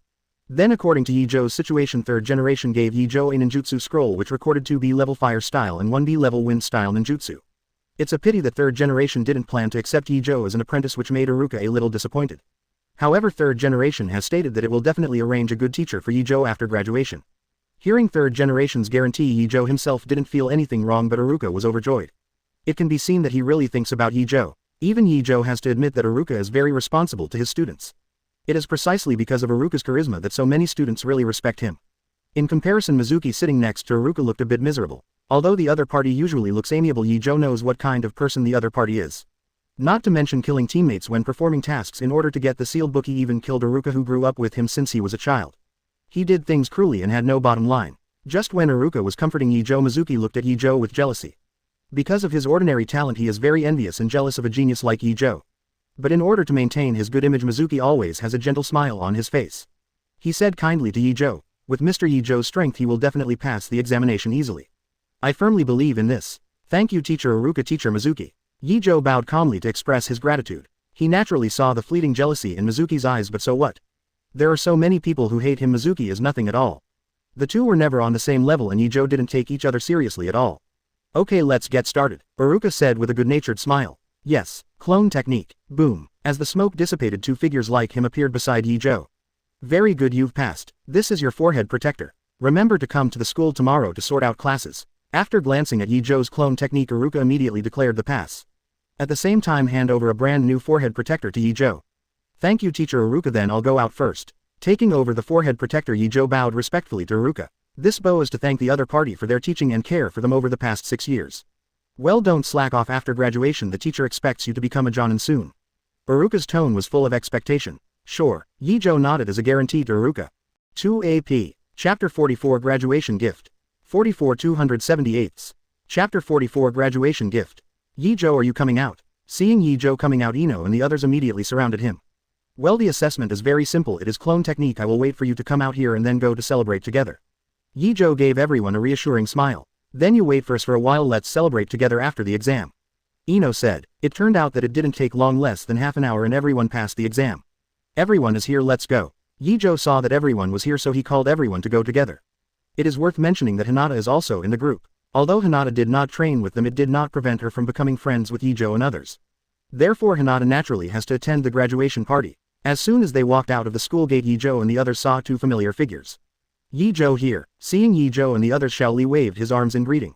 Then according to Ye Zhou's situation, 3rd generation gave Ye Zhou a ninjutsu scroll which recorded 2B level fire style and 1B level wind style ninjutsu. It's a pity that 3rd generation didn't plan to accept Ye Zhou as an apprentice, which made Iruka a little disappointed. However, 3rd generation has stated that it will definitely arrange a good teacher for Ye Zhou after graduation. Hearing 3rd generation's guarantee, Ye Zhou himself didn't feel anything wrong, but Iruka was overjoyed. It can be seen that he really thinks about Ye Zhou. Even Ye Zhou has to admit that Iruka is very responsible to his students. It is precisely because of Iruka's charisma that so many students really respect him. In comparison, Mizuki sitting next to Iruka looked a bit miserable. Although the other party usually looks amiable, Ye Zhou knows what kind of person the other party is. Not to mention killing teammates when performing tasks in order to get the sealed book. He even killed Iruka, who grew up with him since he was a child. He did things cruelly and had no bottom line. Just when Iruka was comforting Ye Zhou, Mizuki looked at Ye Zhou with jealousy. Because of his ordinary talent, he is very envious and jealous of a genius like Ye Zhou. But in order to maintain his good image, Mizuki always has a gentle smile on his face. He said kindly to Ye Zhou, "With Mr. Ye Zhou's strength he will definitely pass the examination easily. I firmly believe in this. Thank you, teacher Iruka." Teacher Mizuki. Ye Zhou bowed calmly to express his gratitude. He naturally saw the fleeting jealousy in Mizuki's eyes, but so what? There are so many people who hate him. Mizuki is nothing at all. The two were never on the same level and Ye Zhou didn't take each other seriously at all. "Okay, let's get started," Iruka said with a good-natured smile. "Yes, clone technique." Boom. As the smoke dissipated, 2 figures like him appeared beside Ye Zhou. "Very good, you've passed. This is your forehead protector. Remember to come to the school tomorrow to sort out classes." After glancing at Ye Zhou's clone technique, Iruka immediately declared the pass. At the same time, hand over a brand new forehead protector to Ye Zhou. "Thank you, teacher Iruka, then I'll go out first." Taking over the forehead protector, Ye Zhou bowed respectfully to Iruka. This bow is to thank the other party for their teaching and care for them over the past 6 years. Well, don't slack off. After graduation the teacher expects you to become a jonin soon. Iruka's tone was full of expectation. "Sure." Ye Zhou nodded as a guarantee to Iruka. 2 AP. Chapter 44 Graduation Gift. 44 278. Chapter 44 Graduation Gift. "Ye Zhou, are you coming out?" Seeing Ye Zhou coming out, Ino and the others immediately surrounded him. "Well, the assessment is very simple. It is clone technique. I will wait for you to come out here and then go to celebrate together." Ye Zhou gave everyone a reassuring smile. "Then you wait for us for a while. Let's celebrate together after the exam," Ino said. It turned out that it didn't take long, less than half an hour, and everyone passed the exam. "Everyone is here, let's go." Ye Zhou saw that everyone was here, so he called everyone to go together. It is worth mentioning that Hinata is also in the group. Although Hinata did not train with them, it did not prevent her from becoming friends with Ye Zhou and others. Therefore Hinata naturally has to attend the graduation party. As soon as they walked out of the school gate, Ye Zhou and the others saw 2 familiar figures. "Ye Zhou here." Seeing Ye Zhou and the others, Xiao Li waved his arms in greeting.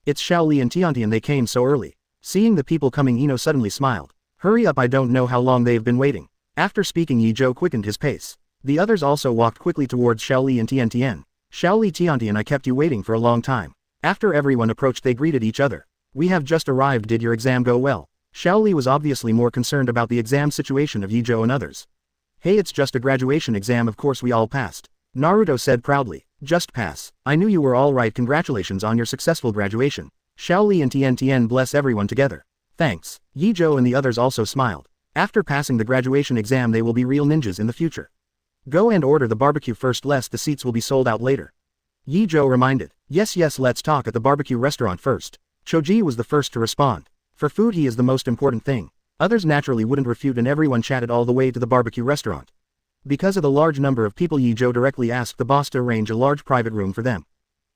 "It's Xiao Li and Tiantian, they came so early." Seeing the people coming, Ino suddenly smiled. "Hurry up, I don't know how long they've been waiting." After speaking, Ye Zhou quickened his pace. The others also walked quickly towards Xiao Li and Tiantian. "Xiao Li, Tiantian, I kept you waiting for a long time." After everyone approached, they greeted each other. "We have just arrived. Did your exam go well?" Xiao Li was obviously more concerned about the exam situation of Ye Zhou and others. "Hey, it's just a graduation exam, of course we all passed," Naruto said proudly. "Just pass. I knew you were all right. Congratulations on your successful graduation." Xiao Li and Tiantian bless everyone together. "Thanks." Ye Zhou and the others also smiled. After passing the graduation exam, they will be real ninjas in the future. "Go and order the barbecue first, lest the seats will be sold out later," Ye Zhou reminded. Yes, let's talk at the barbecue restaurant first." Choji was the first to respond. For food, he is the most important thing. Others naturally wouldn't refute, and everyone chatted all the way to the barbecue restaurant. Because of the large number of people, Ye Zhou directly asked the boss to arrange a large private room for them.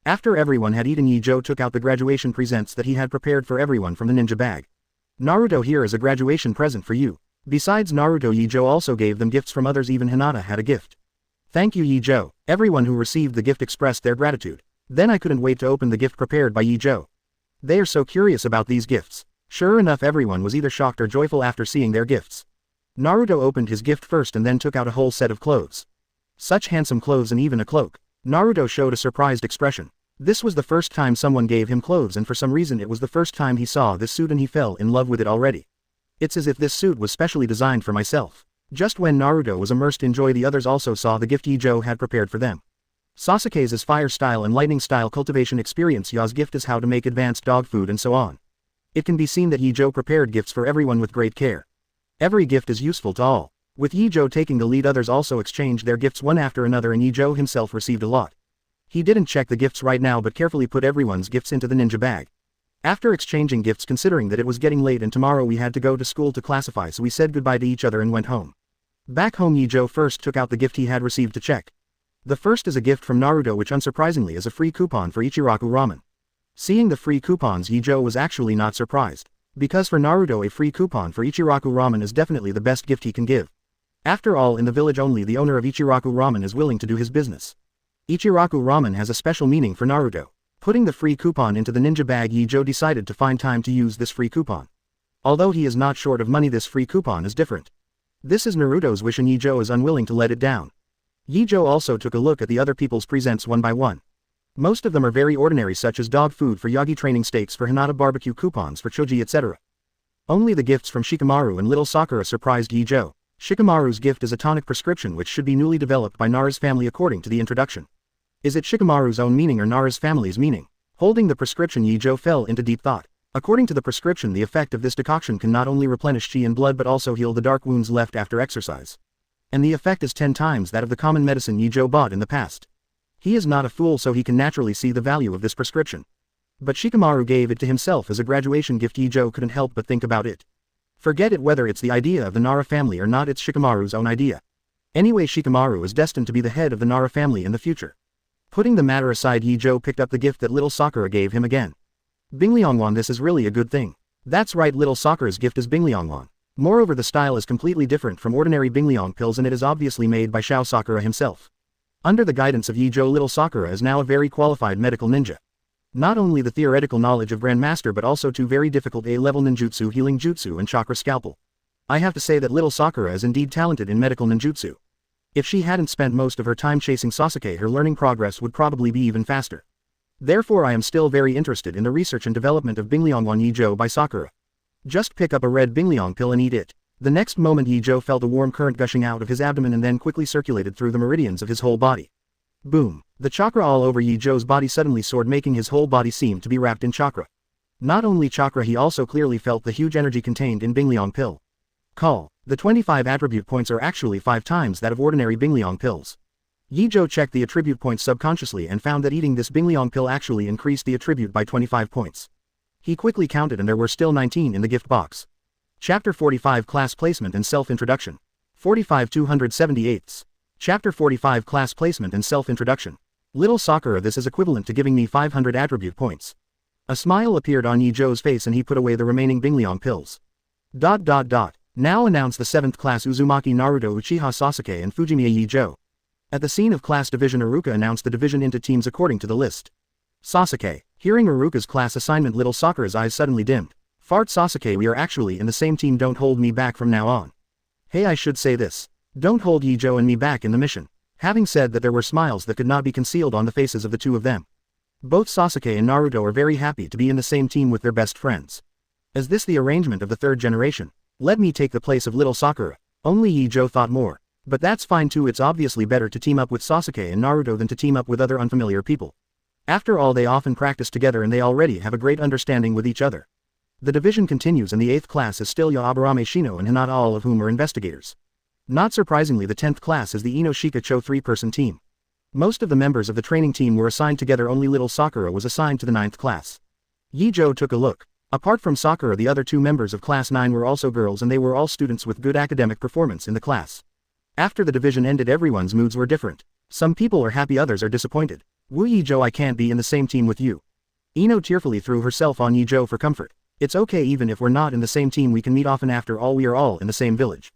After everyone had eaten, Ye Zhou took out the graduation presents that he had prepared for everyone from the ninja bag. "Naruto, here is a graduation present for you." Besides Naruto, Ye Zhou also gave them gifts from others. Even Hinata had a gift. "Thank you, Ye Zhou." Everyone who received the gift expressed their gratitude. Then I couldn't wait to open the gift prepared by Ye Zhou. They are so curious about these gifts. Sure enough, everyone was either shocked or joyful after seeing their gifts. Naruto opened his gift first and then took out a whole set of clothes. Such handsome clothes, and even a cloak. Naruto showed a surprised expression. This was the first time someone gave him clothes, and for some reason it was the first time he saw this suit and he fell in love with it already. "It's as if this suit was specially designed for myself." Just when Naruto was immersed in joy, the others also saw the gift Ye Zhou had prepared for them. Sasuke's fire style and lightning style cultivation experience. Ye's gift is how to make advanced dog food and so on. It can be seen that Ye Zhou prepared gifts for everyone with great care. Every gift is useful to all. With Ye Zhou taking the lead, others also exchanged their gifts one after another, and Ye Zhou himself received a lot. He didn't check the gifts right now but carefully put everyone's gifts into the ninja bag. After exchanging gifts, considering that it was getting late and tomorrow we had to go to school to classify, so we said goodbye to each other and went home. Back home, Ye Zhou first took out the gift he had received to check. The first is a gift from Naruto, which unsurprisingly is a free coupon for Ichiraku ramen. Seeing the free coupons, Ye Zhou was actually not surprised. Because for Naruto a free coupon for Ichiraku ramen is definitely the best gift he can give. After all, in the village only the owner of Ichiraku ramen is willing to do his business. Ichiraku ramen has a special meaning for Naruto. Putting the free coupon into the ninja bag, Ye Zhou decided to find time to use this free coupon. Although he is not short of money, this free coupon is different. This is Naruto's wish and Ye Zhou is unwilling to let it down. Ye Zhou also took a look at the other people's presents one by one. Most of them are very ordinary, such as dog food for Yagi, training steaks for Hinata, barbecue coupons for Choji, etc. Only the gifts from Shikamaru and little Sakura surprised Ye Zhou. Shikamaru's gift is a tonic prescription which should be newly developed by Nara's family according to the introduction. Is it Shikamaru's own meaning or Nara's family's meaning? Holding the prescription, Ye Zhou fell into deep thought. According to the prescription, the effect of this decoction can not only replenish chi and blood but also heal the dark wounds left after exercise. And the effect is 10 times that of the common medicine Ye Zhou bought in the past. He is not a fool, so he can naturally see the value of this prescription. But Shikamaru gave it to himself as a graduation gift. Ye Zhou couldn't help but think about it. Forget it, whether it's the idea of the Nara family or not, it's Shikamaru's own idea. Anyway, Shikamaru is destined to be the head of the Nara family in the future. Putting the matter aside, Ye Zhou picked up the gift that little Sakura gave him again. Bingliangwan, this is really a good thing. That's right, little Sakura's gift is Bingliangwan. Moreover, the style is completely different from ordinary Bingliang pills and it is obviously made by Shao Sakura himself. Under the guidance of Ye Zhou, little Sakura is now a very qualified medical ninja. Not only the theoretical knowledge of Grandmaster but also 2 very difficult A-level ninjutsu, healing jutsu and chakra scalpel. I have to say that little Sakura is indeed talented in medical ninjutsu. If she hadn't spent most of her time chasing Sasuke, her learning progress would probably be even faster. Therefore I am still very interested in the research and development of Bingliangwan Ye Zhou by Sakura. Just pick up a red Bingliang pill and eat it. The next moment Ye Zhou felt a warm current gushing out of his abdomen and then quickly circulated through the meridians of his whole body. Boom! The chakra all over Ye Zhou's body suddenly soared, making his whole body seem to be wrapped in chakra. Not only chakra, he also clearly felt the huge energy contained in Bingliang pill. Call. The 25 attribute points are actually 5 times that of ordinary Bingliang pills. Ye Zhou checked the attribute points subconsciously and found that eating this Bingliang pill actually increased the attribute by 25 points. He quickly counted and there were still 19 in the gift box. Chapter 45, Class Placement and Self-Introduction. 45 278. Chapter 45, Class Placement and Self-Introduction. Little Sakura, this is equivalent to giving me 500 attribute points. A smile appeared on Ye Zhou's face and he put away the remaining Bingliang pills. Now announce the 7th class Uzumaki, Naruto, Uchiha, Sasuke and Fujimiya. Ye Zhou. At the scene of class division, Iruka announced the division into teams according to the list. Sasuke. Hearing Iruka's class assignment, little Sakura's eyes suddenly dimmed. Fart, Sasuke, we are actually in the same team, don't hold me back from now on. Hey, I should say this. Don't hold Ye Zhou and me back in the mission. Having said that, there were smiles that could not be concealed on the faces of the two of them. Both Sasuke and Naruto are very happy to be in the same team with their best friends. Is this the arrangement of the 3rd generation? Let me take the place of little Sakura. Only Ye Zhou thought more. But that's fine too, it's obviously better to team up with Sasuke and Naruto than to team up with other unfamiliar people. After all, they often practice together and they already have a great understanding with each other. The division continues and the 8th class is still Yaobarame, Shino and Hinata, all of whom are investigators. Not surprisingly, the 10th class is the Inoshika Cho 3-person team. Most of the members of the training team were assigned together, only little Sakura was assigned to the 9th class. Ye Zhou took a look. Apart from Sakura, the other 2 members of class 9 were also girls and they were all students with good academic performance in the class. After the division ended, everyone's moods were different. Some people are happy, others are disappointed. Woo, Ye Zhou, I can't be in the same team with you. Ino tearfully threw herself on Ye Zhou for comfort. It's okay, even if we're not in the same team we can meet often, after all we are all in the same village.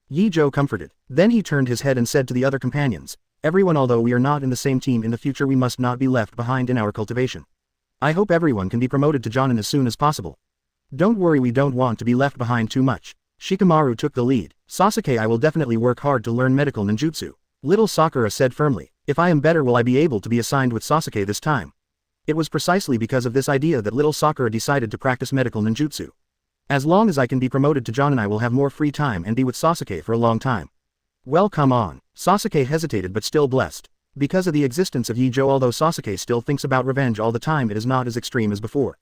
Ye Zhou comforted. Then he turned his head and said to the other companions, everyone, although we are not in the same team in the future, we must not be left behind in our cultivation. I hope everyone can be promoted to Jonin as soon as possible. Don't worry, we don't want to be left behind too much. Shikamaru took the lead. Sasuke, I will definitely work hard to learn medical ninjutsu. Little Sakura said firmly. If I am better, will I be able to be assigned with Sasuke this time? It was precisely because of this idea that little Sakura decided to practice medical ninjutsu. As long as I can be promoted to Jonin I will have more free time and be with Sasuke for a long time. Well come on. Sasuke hesitated but still blessed. Because of the existence of Ye Zhou, although Sasuke still thinks about revenge all the time, it is not as extreme as before.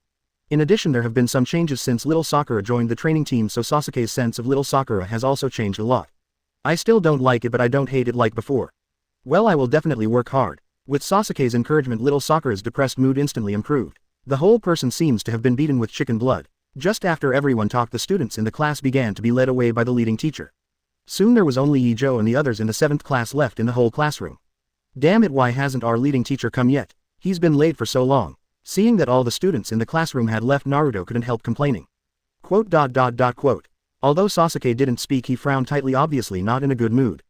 In addition, there have been some changes since little Sakura joined the training team, so Sasuke's sense of little Sakura has also changed a lot. I still don't like it, but I don't hate it like before. Well, I will definitely work hard. With Sasuke's encouragement, little Sakura's depressed mood instantly improved. The whole person seems to have been beaten with chicken blood. Just after everyone talked, the students in the class began to be led away by the leading teacher. Soon there was only Ye Zhou and the others in the 7th class left in the whole classroom. Damn it, why hasn't our leading teacher come yet? He's been late for so long. Seeing that all the students in the classroom had left, Naruto couldn't help complaining. Quote. Although Sasuke didn't speak, he frowned tightly, obviously not in a good mood.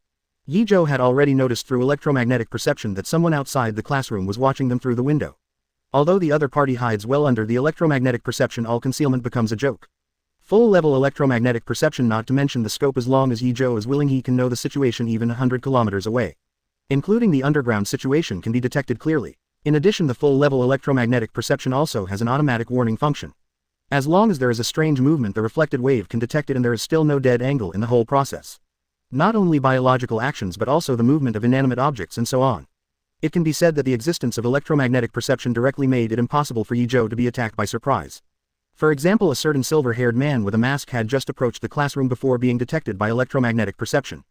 Ye Zhou had already noticed through electromagnetic perception that someone outside the classroom was watching them through the window. Although the other party hides well under the electromagnetic perception, all concealment becomes a joke. Full-level electromagnetic perception, not to mention the scope. As long as Ye Zhou is willing, he can know the situation even 100 kilometers away. Including the underground situation can be detected clearly. In addition, the full-level electromagnetic perception also has an automatic warning function. As long as there is a strange movement, the reflected wave can detect it, and there is still no dead angle in the whole process. Not only biological actions but also the movement of inanimate objects and so on. It can be said that the existence of electromagnetic perception directly made it impossible for Ye Zhou to be attacked by surprise. For example, a certain silver-haired man with a mask had just approached the classroom before being detected by electromagnetic perception.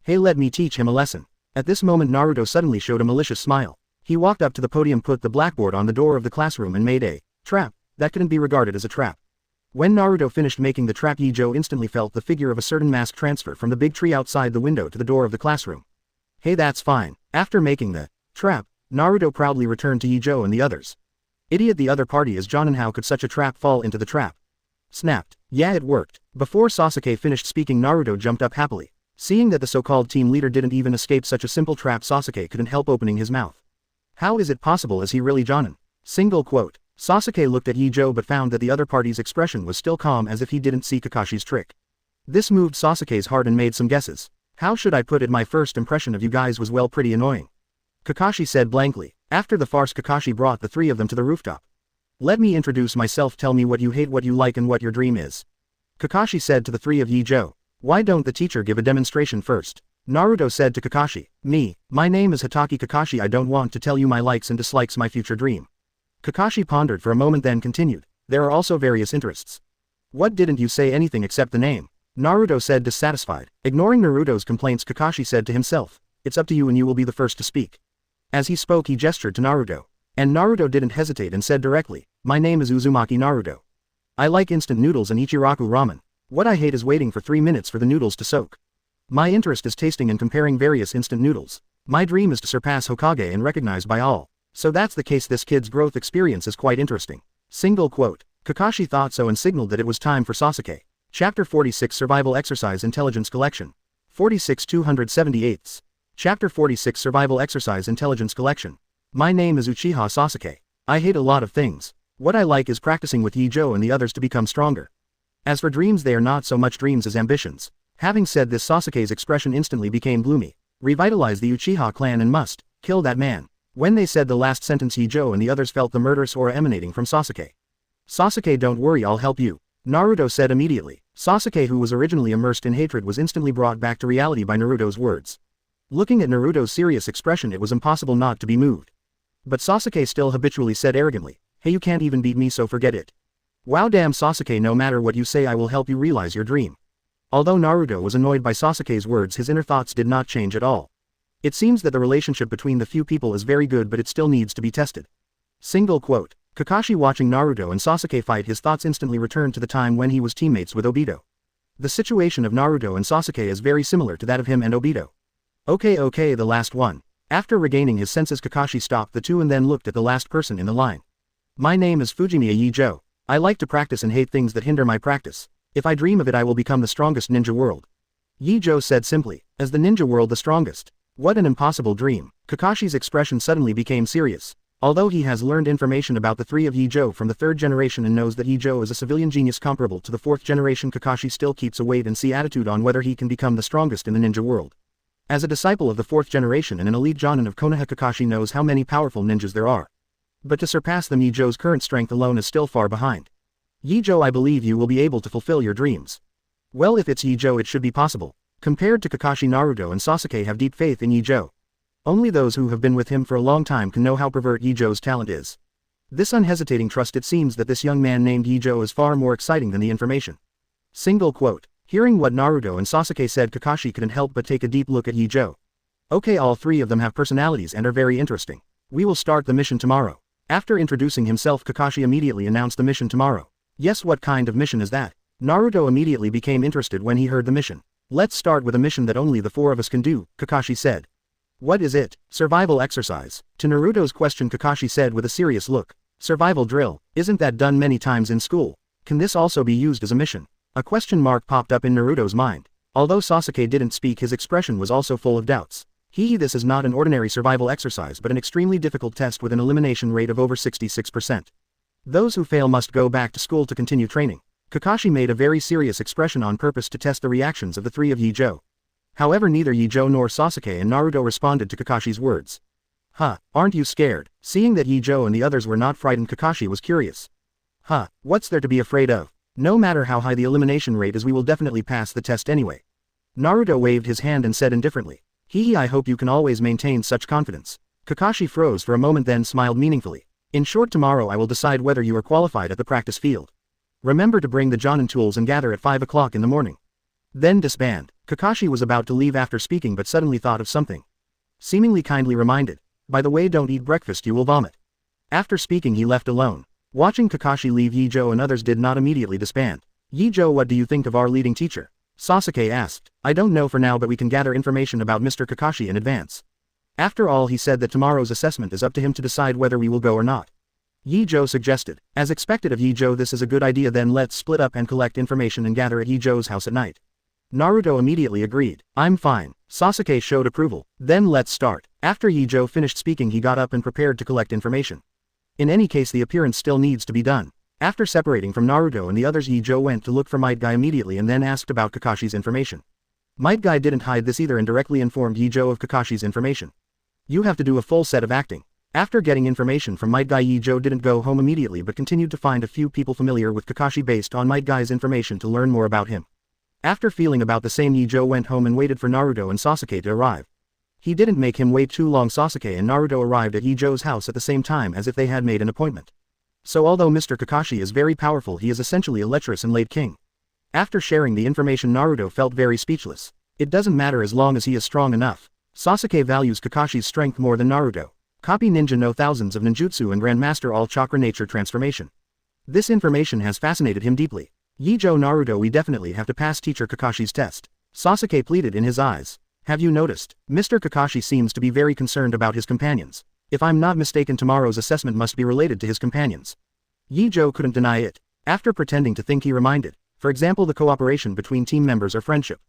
Hey, let me teach him a lesson. At this moment, Naruto suddenly showed a malicious smile. He walked up to the podium, put the blackboard on the door of the classroom and made a trap that couldn't be regarded as a trap. When Naruto finished making the trap, Ye Zhou instantly felt the figure of a certain mask transfer from the big tree outside the window to the door of the classroom. Hey, that's fine. After making the trap, Naruto proudly returned to Ye Zhou and the others. Idiot, the other party is Jonin. How could such a trap fall into the trap? Snapped. Yeah, it worked. Before Sasuke finished speaking, Naruto jumped up happily. Seeing that the so-called team leader didn't even escape such a simple trap, Sasuke couldn't help opening his mouth. How is it possible? Is he really Jonin? Single quote. Sasuke looked at Ye Zhou but found that the other party's expression was still calm, as if he didn't see Kakashi's trick. This moved Sasuke's heart and made some guesses. How should I put it? My first impression of you guys was, well, pretty annoying. Kakashi said blankly. After the farce, Kakashi brought the three of them to the rooftop. Let me introduce myself. Tell me what you hate, what you like, and what your dream is. Kakashi said to the three of Ye Zhou. Why don't the teacher give a demonstration first? Naruto said to Kakashi. My name is Hatake Kakashi. I don't want to tell you my likes and dislikes, my future dream. Kakashi pondered for a moment, then continued. There are also various interests. What, didn't you say anything except the name? Naruto said, dissatisfied. Ignoring Naruto's complaints, Kakashi said to himself. It's up to you and you will be the first to speak. As he spoke, he gestured to Naruto. And Naruto didn't hesitate and said directly. My name is Uzumaki Naruto. I like instant noodles and Ichiraku ramen. What I hate is waiting for 3 minutes for the noodles to soak. My interest is tasting and comparing various instant noodles. My dream is to surpass Hokage and recognized by all. So that's the case. This kid's growth experience is quite interesting. Single quote. Kakashi thought so and signaled that it was time for Sasuke. Chapter 46, Survival Exercise Intelligence Collection. 46 278. Chapter 46, Survival Exercise Intelligence Collection. My name is Uchiha Sasuke. I hate a lot of things. What I like is practicing with Ye Zhou and the others to become stronger. As for dreams, they are not so much dreams as ambitions. Having said this, Sasuke's expression instantly became gloomy. Revitalize the Uchiha clan and must kill that man. When they said the last sentence, Ye Zhou and the others felt the murderous aura emanating from Sasuke. Sasuke, don't worry, I'll help you. Naruto said immediately. Sasuke, who was originally immersed in hatred, was instantly brought back to reality by Naruto's words. Looking at Naruto's serious expression, it was impossible not to be moved. But Sasuke still habitually said arrogantly, hey, you can't even beat me, so forget it. Wow, damn Sasuke, no matter what you say, I will help you realize your dream. Although Naruto was annoyed by Sasuke's words, his inner thoughts did not change at all. It seems that the relationship between the few people is very good, but it still needs to be tested. Single quote. Kakashi, watching Naruto and Sasuke fight, his thoughts instantly returned to the time when he was teammates with Obito. The situation of Naruto and Sasuke is very similar to that of him and Obito. Okay, the last one. After regaining his senses, Kakashi stopped the two and then looked at the last person in the line. My name is Fujimiya Ye Zhou. I like to practice and hate things that hinder my practice. If I dream of it, I will become the strongest ninja world. Ye Zhou said simply. As the ninja world the strongest? What an impossible dream. Kakashi's expression suddenly became serious. Although he has learned information about the three of Ye Zhou from the 3rd generation and knows that Ye Zhou is a civilian genius comparable to the 4th generation, Kakashi still keeps a wait-and-see attitude on whether he can become the strongest in the ninja world. As a disciple of the 4th generation and an elite Jonin of Konoha, Kakashi knows how many powerful ninjas there are. But to surpass them, Ye Zhou's current strength alone is still far behind. Ye Zhou, I believe you will be able to fulfill your dreams. Well, if it's Ye Zhou, it should be possible. Compared to Kakashi, Naruto and Sasuke have deep faith in Ye Zhou. Only those who have been with him for a long time can know how pervert Ye Zhou's talent is. This unhesitating trust, it seems that this young man named Ye Zhou is far more exciting than the information. Single quote. Hearing what Naruto and Sasuke said, Kakashi couldn't help but take a deep look at Ye Zhou. Okay, all three of them have personalities and are very interesting. We will start the mission tomorrow. After introducing himself, Kakashi immediately announced the mission tomorrow. Yes, what kind of mission is that? Naruto immediately became interested when he heard the mission. Let's start with a mission that only the four of us can do, Kakashi said. What is it? Survival exercise. To Naruto's question, Kakashi said with a serious look. Survival drill, isn't that done many times in school? Can this also be used as a mission? A question mark popped up in Naruto's mind. Although Sasuke didn't speak, his expression was also full of doubts. This is not an ordinary survival exercise but an extremely difficult test with an elimination rate of over 66%. Those who fail must go back to school to continue training. Kakashi made a very serious expression on purpose to test the reactions of the three of Ye Zhou. However, neither Ye Zhou nor Sasuke and Naruto responded to Kakashi's words. Aren't you scared? Seeing that Ye Zhou and the others were not frightened, Kakashi was curious. What's there to be afraid of? No matter how high the elimination rate is, we will definitely pass the test anyway. Naruto waved his hand and said indifferently. I hope you can always maintain such confidence. Kakashi froze for a moment, then smiled meaningfully. In short, tomorrow I will decide whether you are qualified at the practice field. Remember to bring the Jonin tools and gather at 5 o'clock in the morning. Then disband. Kakashi was about to leave after speaking but suddenly thought of something. Seemingly kindly reminded. By the way, don't eat breakfast, you will vomit. After speaking, he left alone. Watching Kakashi leave, Ye Zhou and others did not immediately disband. Ye Zhou, what do you think of our leading teacher? Sasuke asked. I don't know for now, but we can gather information about Mr. Kakashi in advance. After all, he said that tomorrow's assessment is up to him to decide whether we will go or not. Ye Zhou suggested. As expected of Ye Zhou, this is a good idea, then let's split up and collect information and gather at Ye Zhou's house at night. Naruto immediately agreed. I'm fine. Sasuke showed approval. Then let's start. After Ye Zhou finished speaking, he got up and prepared to collect information. In any case, the appearance still needs to be done. After separating from Naruto and the others, Ye Zhou went to look for Might Guy immediately and then asked about Kakashi's information. Might Guy didn't hide this either and directly informed Ye Zhou of Kakashi's information. You have to do a full set of acting. After getting information from Might Guy, Ye Zhou didn't go home immediately but continued to find a few people familiar with Kakashi based on Might Guy's information to learn more about him. After feeling about the same, Ye Zhou went home and waited for Naruto and Sasuke to arrive. He didn't make him wait too long. Sasuke and Naruto arrived at Ye Zhou's house at the same time as if they had made an appointment. So although Mr. Kakashi is very powerful, he is essentially a lecherous and late king. After sharing the information, Naruto felt very speechless. It doesn't matter as long as he is strong enough. Sasuke values Kakashi's strength more than Naruto. Copy ninja know thousands of ninjutsu and grandmaster all chakra nature transformation. This information has fascinated him deeply. Ye Zhou, Naruto, we definitely have to pass teacher Kakashi's test. Sasuke pleaded in his eyes. Have you noticed? Mr. Kakashi seems to be very concerned about his companions. If I'm not mistaken, tomorrow's assessment must be related to his companions. Ye Zhou couldn't deny it. After pretending to think, he reminded. For example, the cooperation between team members or friendship.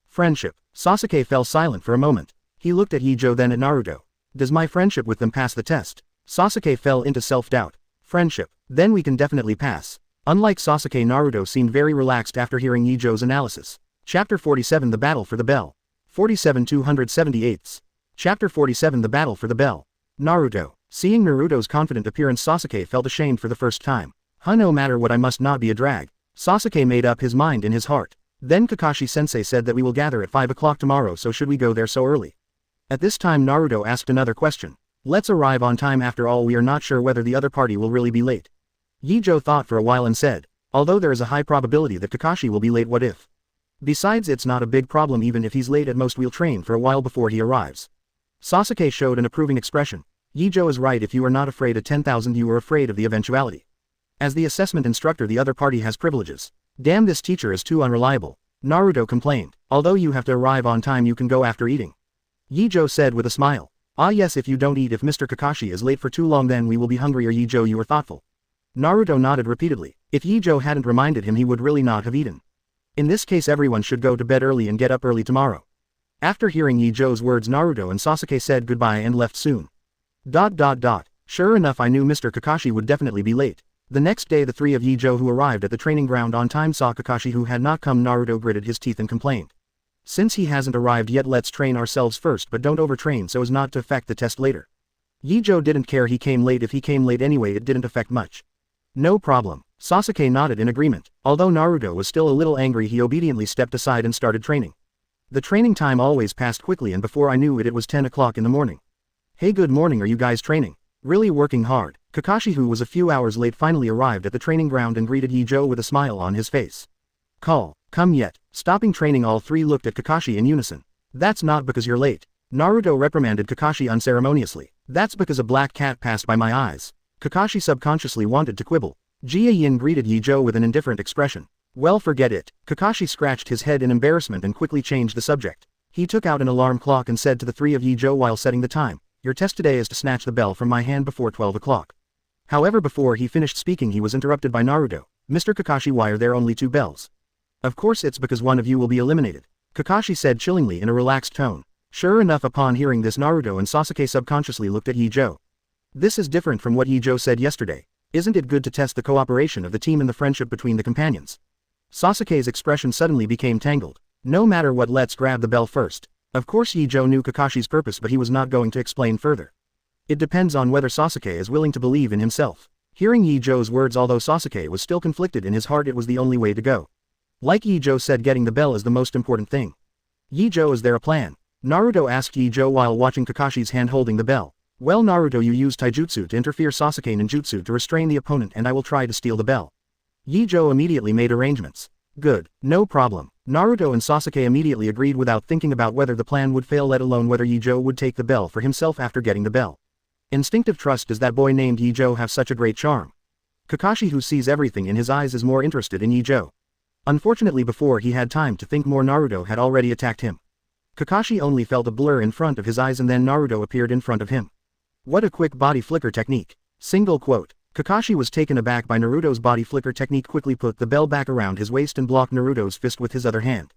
Friendship. Sasuke fell silent for a moment. He looked at Ye Zhou, then at Naruto. Does my friendship with them pass the test? Sasuke fell into self-doubt. Friendship. Then we can definitely pass. Unlike Sasuke, Naruto seemed very relaxed after hearing Ye Zhou's analysis. Chapter 47, The Battle for the Bell. 47-278. Chapter 47, The Battle for the Bell. Naruto. Seeing Naruto's confident appearance, Sasuke felt ashamed for the first time. No matter what, I must not be a drag. Sasuke made up his mind in his heart. Then Kakashi-sensei said that we will gather at 5 o'clock tomorrow, so should we go there so early? At this time, Naruto asked another question. Let's arrive on time, after all we are not sure whether the other party will really be late. Ye Zhou thought for a while and said, although there is a high probability that Kakashi will be late, what if? Besides, it's not a big problem even if he's late, at most we'll train for a while before he arrives. Sasuke showed an approving expression. Ye Zhou is right, if you are not afraid of 10,000 you are afraid of the eventuality. As the assessment instructor, the other party has privileges. Damn, this teacher is too unreliable. Naruto complained. Although you have to arrive on time, you can go after eating. Ye Zhou said with a smile. Ah yes, if you don't eat, if Mr. Kakashi is late for too long, then we will be hungrier. Ye Zhou, you are thoughtful. Naruto nodded repeatedly. If Ye Zhou hadn't reminded him, he would really not have eaten. In this case, everyone should go to bed early and get up early tomorrow. After hearing Ye Zhou's words, Naruto and Sasuke said goodbye and left soon. Sure enough, I knew Mr. Kakashi would definitely be late. The next day, the three of Ye Zhou who arrived at the training ground on time saw Kakashi who had not come. Naruto gritted his teeth and complained. Since he hasn't arrived yet, let's train ourselves first, but don't overtrain so as not to affect the test later. Ye Zhou didn't care he came late. If he came late anyway, it didn't affect much. No problem. Sasuke nodded in agreement. Although Naruto was still a little angry, he obediently stepped aside and started training. The training time always passed quickly, and before I knew it, it was 10 o'clock in the morning. Hey, good morning, are you guys training? Really working hard? Kakashi, who was a few hours late, finally arrived at the training ground and greeted Ye Zhou with a smile on his face. Come yet. Stopping training, all three looked at Kakashi in unison. That's not because you're late. Naruto reprimanded Kakashi unceremoniously. That's because a black cat passed by my eyes. Kakashi subconsciously wanted to quibble. Jie greeted Ye Zhou with an indifferent expression. Well, forget it. Kakashi scratched his head in embarrassment and quickly changed the subject. He took out an alarm clock and said to the three of Ye Zhou while setting the time, "Your test today is to snatch the bell from my hand before 12 o'clock. However, before he finished speaking, he was interrupted by Naruto. Mr. Kakashi, why are there only 2 bells? Of course it's because one of you will be eliminated, Kakashi said chillingly in a relaxed tone. Sure enough, upon hearing this, Naruto and Sasuke subconsciously looked at Ye Zhou. This is different from what Ye Zhou said yesterday. Isn't it good to test the cooperation of the team and the friendship between the companions? Sasuke's expression suddenly became tangled. No matter what, let's grab the bell first. Of course Ye Zhou knew Kakashi's purpose, but he was not going to explain further. It depends on whether Sasuke is willing to believe in himself. Hearing Ye Zhou's words, although Sasuke was still conflicted in his heart, it was the only way to go. Like Ye Zhou said, getting the bell is the most important thing. Ye Zhou, is there a plan? Naruto asked Ye Zhou while watching Kakashi's hand holding the bell. Well, Naruto, you use taijutsu to interfere Sasuke ninjutsu to restrain the opponent, and I will try to steal the bell. Ye Zhou immediately made arrangements. Good, no problem. Naruto and Sasuke immediately agreed without thinking about whether the plan would fail, let alone whether Ye Zhou would take the bell for himself after getting the bell. Instinctive trust. Does that boy named Ye Zhou have such a great charm? Kakashi, who sees everything in his eyes, is more interested in Ye Zhou. Unfortunately, before he had time to think more, Naruto had already attacked him. Kakashi only felt a blur in front of his eyes, and then Naruto appeared in front of him. What a quick body flicker technique. Single quote. Kakashi was taken aback by Naruto's body flicker technique, quickly put the bell back around his waist and blocked Naruto's fist with his other hand.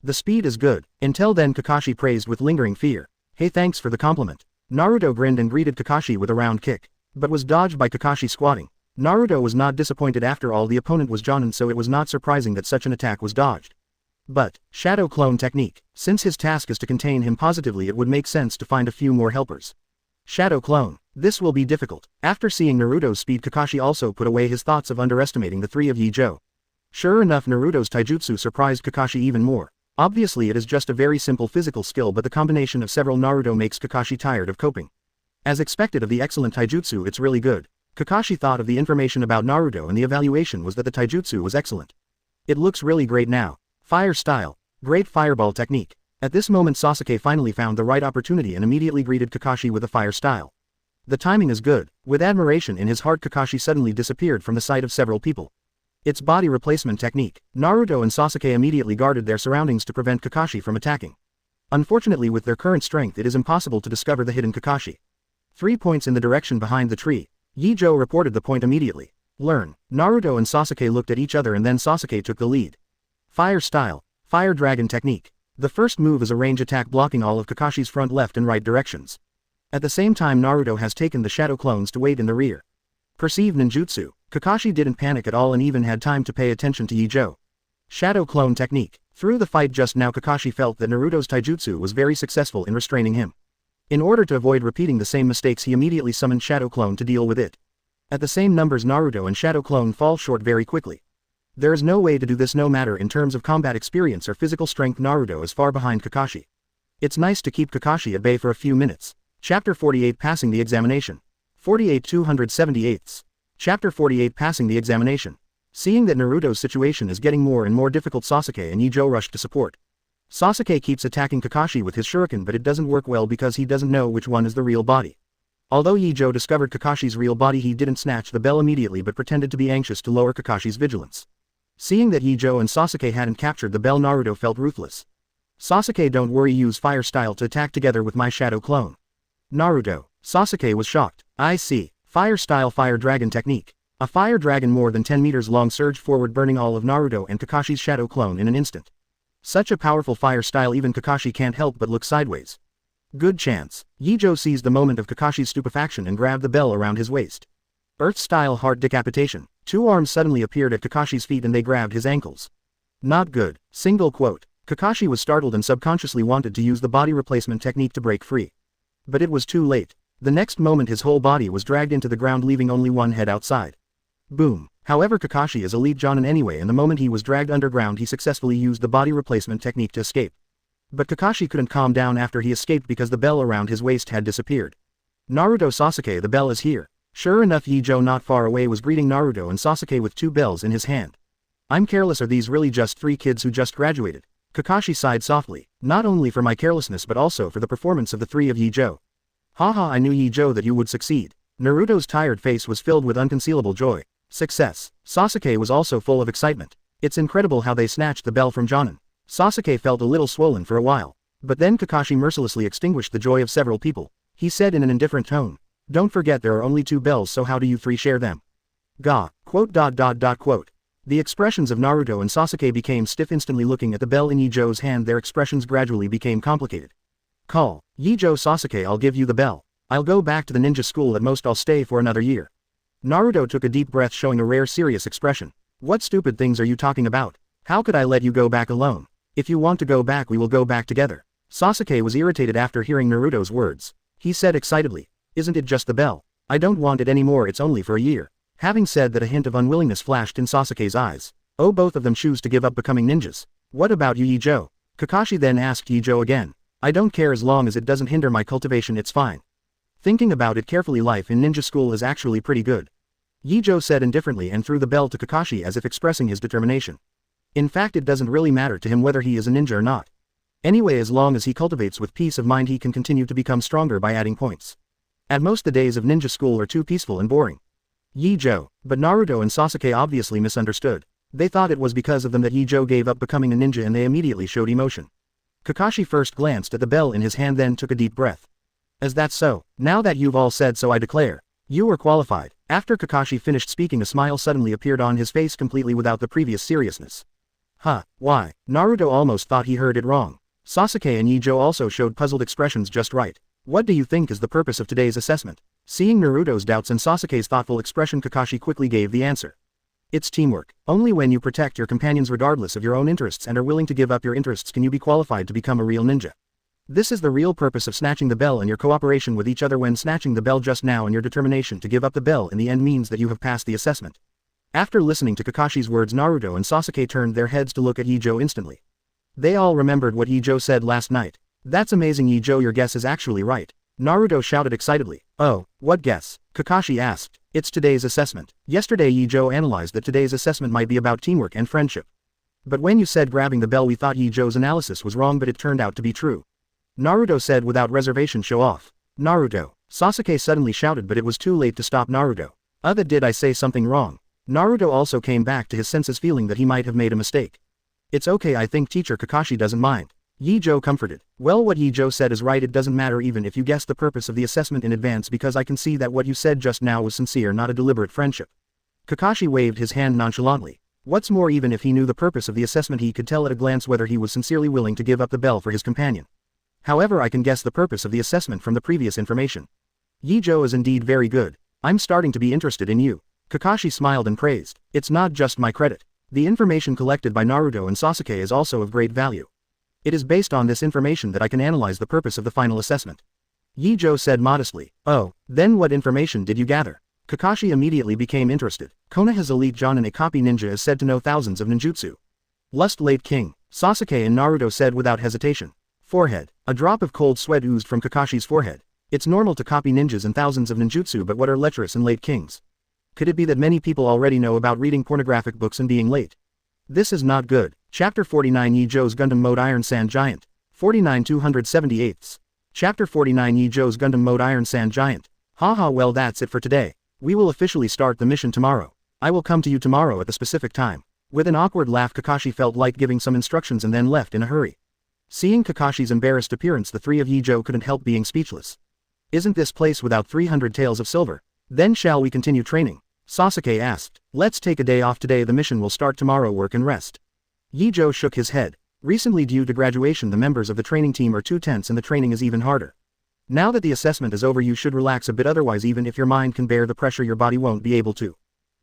The speed is good. Until then, Kakashi praised with lingering fear. Hey, thanks for the compliment. Naruto grinned and greeted Kakashi with a round kick, but was dodged by Kakashi squatting. Naruto was not disappointed. After all, the opponent was Jonin, so it was not surprising that such an attack was dodged. But, shadow clone technique. Since his task is to contain him positively, it would make sense to find a few more helpers. Shadow clone. This will be difficult. After seeing Naruto's speed, Kakashi also put away his thoughts of underestimating the three of Ye Zhou. Sure enough, Naruto's taijutsu surprised Kakashi even more. Obviously, it is just a very simple physical skill, but the combination of several Naruto makes Kakashi tired of coping. As expected of the excellent taijutsu, it's really good. Kakashi thought of the information about Naruto, and the evaluation was that the taijutsu was excellent. It looks really great now. Fire style. Great fireball technique. At this moment, Sasuke finally found the right opportunity and immediately greeted Kakashi with a fire style. The timing is good. With admiration in his heart, Kakashi suddenly disappeared from the sight of several people. It's body replacement technique. Naruto and Sasuke immediately guarded their surroundings to prevent Kakashi from attacking. Unfortunately, with their current strength, it is impossible to discover the hidden Kakashi. 3 points in the direction behind the tree. Ye Zhou reported the point immediately. Learn. Naruto and Sasuke looked at each other, and then Sasuke took the lead. Fire style. Fire dragon technique. The first move is a range attack, blocking all of Kakashi's front, left and right directions. At the same time, Naruto has taken the shadow clones to wait in the rear. Perceive ninjutsu. Kakashi didn't panic at all and even had time to pay attention to Ye Zhou. Shadow clone technique. Through the fight just now, Kakashi felt that Naruto's taijutsu was very successful in restraining him. In order to avoid repeating the same mistakes, he immediately summoned Shadow Clone to deal with it. At the same numbers, Naruto and Shadow Clone fall short very quickly. There is no way to do this, no matter in terms of combat experience or physical strength. Naruto is far behind Kakashi. It's nice to keep Kakashi at bay for a few minutes. Chapter 48, Passing the Examination. 48 278. Chapter 48, Passing the Examination. Seeing that Naruto's situation is getting more and more difficult, Sasuke and Ye Zhou rushed to support. Sasuke keeps attacking Kakashi with his shuriken, but it doesn't work well because he doesn't know which one is the real body. Although Ye Zhou discovered Kakashi's real body, he didn't snatch the bell immediately but pretended to be anxious to lower Kakashi's vigilance. Seeing that Ye Zhou and Sasuke hadn't captured the bell, Naruto felt ruthless. Sasuke, don't worry, use fire style to attack together with my shadow clone. Naruto. Sasuke was shocked. I see. Fire style, fire dragon technique. A fire dragon more than 10 meters long surged forward, burning all of Naruto and Kakashi's shadow clone in an instant. Such a powerful fire style, even Kakashi can't help but look sideways. Good chance. Ye Zhou seized the moment of Kakashi's stupefaction and grabbed the bell around his waist. Earth-style heart decapitation. 2 arms suddenly appeared at Kakashi's feet and they grabbed his ankles. Not good. Single quote. Kakashi was startled and subconsciously wanted to use the body replacement technique to break free. But it was too late. The next moment his whole body was dragged into the ground, leaving only one head outside. Boom. However, Kakashi is elite Jonin anyway, and the moment he was dragged underground he successfully used the body replacement technique to escape. But Kakashi couldn't calm down after he escaped because the bell around his waist had disappeared. Naruto, Sasuke, the bell is here. Sure enough, Ye Zhou not far away was greeting Naruto and Sasuke with 2 bells in his hand. I'm careless, are these really just 3 kids who just graduated? Kakashi sighed softly, not only for my carelessness but also for the performance of the 3 of Ye Zhou. Haha, I knew Ye Zhou that you would succeed. Naruto's tired face was filled with unconcealable joy. Success. Sasuke was also full of excitement. It's incredible how they snatched the bell from Jonin. Sasuke felt a little swollen for a while. But then Kakashi mercilessly extinguished the joy of several people. He said in an indifferent tone, don't forget there are only 2 bells, so how do you 3 share them? Ga. Quote. The expressions of Naruto and Sasuke became stiff instantly looking at the bell in Ye Zhou's hand. Their expressions gradually became complicated. Call. Ye Zhou, Sasuke, I'll give you the bell. I'll go back to the ninja school, at most I'll stay for another year. Naruto took a deep breath, showing a rare serious expression. What stupid things are you talking about? How could I let you go back alone? If you want to go back, we will go back together. Sasuke was irritated after hearing Naruto's words. He said excitedly, isn't it just the bell? I don't want it anymore, it's only for a year. Having said that, a hint of unwillingness flashed in Sasuke's eyes. Oh, both of them choose to give up becoming ninjas. What about you, Ye Zhou? Kakashi then asked Ye Zhou again. I don't care as long as it doesn't hinder my cultivation, it's fine. Thinking about it carefully, life in ninja school is actually pretty good. Ye Zhou said indifferently and threw the bell to Kakashi as if expressing his determination. In fact, it doesn't really matter to him whether he is a ninja or not. Anyway, as long as he cultivates with peace of mind, he can continue to become stronger by adding points. At most, the days of ninja school are too peaceful and boring. Ye Zhou. But Naruto and Sasuke obviously misunderstood. They thought it was because of them that Ye Zhou gave up becoming a ninja, and they immediately showed emotion. Kakashi first glanced at the bell in his hand, then took a deep breath. Is that so? Now that you've all said so, I declare. You are qualified. After Kakashi finished speaking, a smile suddenly appeared on his face, completely without the previous seriousness. Huh, why? Naruto almost thought he heard it wrong. Sasuke and Ye Zhou also showed puzzled expressions just right. What do you think is the purpose of today's assessment? Seeing Naruto's doubts and Sasuke's thoughtful expression, Kakashi quickly gave the answer. It's teamwork. Only when you protect your companions regardless of your own interests and are willing to give up your interests can you be qualified to become a real ninja. This is the real purpose of snatching the bell, and your cooperation with each other when snatching the bell just now and your determination to give up the bell in the end means that you have passed the assessment. After listening to Kakashi's words, Naruto and Sasuke turned their heads to look at Ye Zhou instantly. They all remembered what Ye Zhou said last night. That's amazing, Ye Zhou, your guess is actually right. Naruto shouted excitedly. Oh, what guess? Kakashi asked. It's today's assessment. Yesterday Ye Zhou analyzed that today's assessment might be about teamwork and friendship. But when you said grabbing the bell, we thought Ye Zhou's analysis was wrong, but it turned out to be true. Naruto said without reservation. Show off. Naruto. Sasuke suddenly shouted, but it was too late to stop Naruto. Did I say something wrong? Naruto also came back to his senses, feeling that he might have made a mistake. It's okay, I think teacher Kakashi doesn't mind. Ye Zhou comforted. Well, what Ye Zhou said is right, it doesn't matter even if you guess the purpose of the assessment in advance, because I can see that what you said just now was sincere, not a deliberate friendship. Kakashi waved his hand nonchalantly. What's more, even if he knew the purpose of the assessment, he could tell at a glance whether he was sincerely willing to give up the bell for his companion. However, I can guess the purpose of the assessment from the previous information. Ye Zhou is indeed very good. I'm starting to be interested in you. Kakashi smiled and praised. It's not just my credit. The information collected by Naruto and Sasuke is also of great value. It is based on this information that I can analyze the purpose of the final assessment. Ye Zhou said modestly. Oh, then what information did you gather? Kakashi immediately became interested. Konoha's elite Jonin, a copy ninja, is said to know thousands of ninjutsu. Lust late king. Sasuke and Naruto said without hesitation. Forehead. A drop of cold sweat oozed from Kakashi's forehead. It's normal to copy ninjas and thousands of ninjutsu, but what are lecherous and late kings? Could it be that many people already know about reading pornographic books and being late? This is not good. Chapter 49, Ye Zhou's Gundam Mode Iron Sand Giant. 49 278. Chapter 49, Ye Zhou's Gundam Mode Iron Sand Giant. Haha, well, that's it for today. We will officially start the mission tomorrow. I will come to you tomorrow at the specific time. With an awkward laugh, Kakashi felt like giving some instructions and then left in a hurry. Seeing Kakashi's embarrassed appearance, the 3 of Ye Zhou couldn't help being speechless. Isn't this place without 300 taels of silver? Then shall we continue training? Sasuke asked. Let's take a day off today, the mission will start tomorrow, work and rest. Ye Zhou shook his head. Recently, due to graduation, the members of the training team are too tense and the training is even harder. Now that the assessment is over, you should relax a bit, otherwise even if your mind can bear the pressure, your body won't be able to.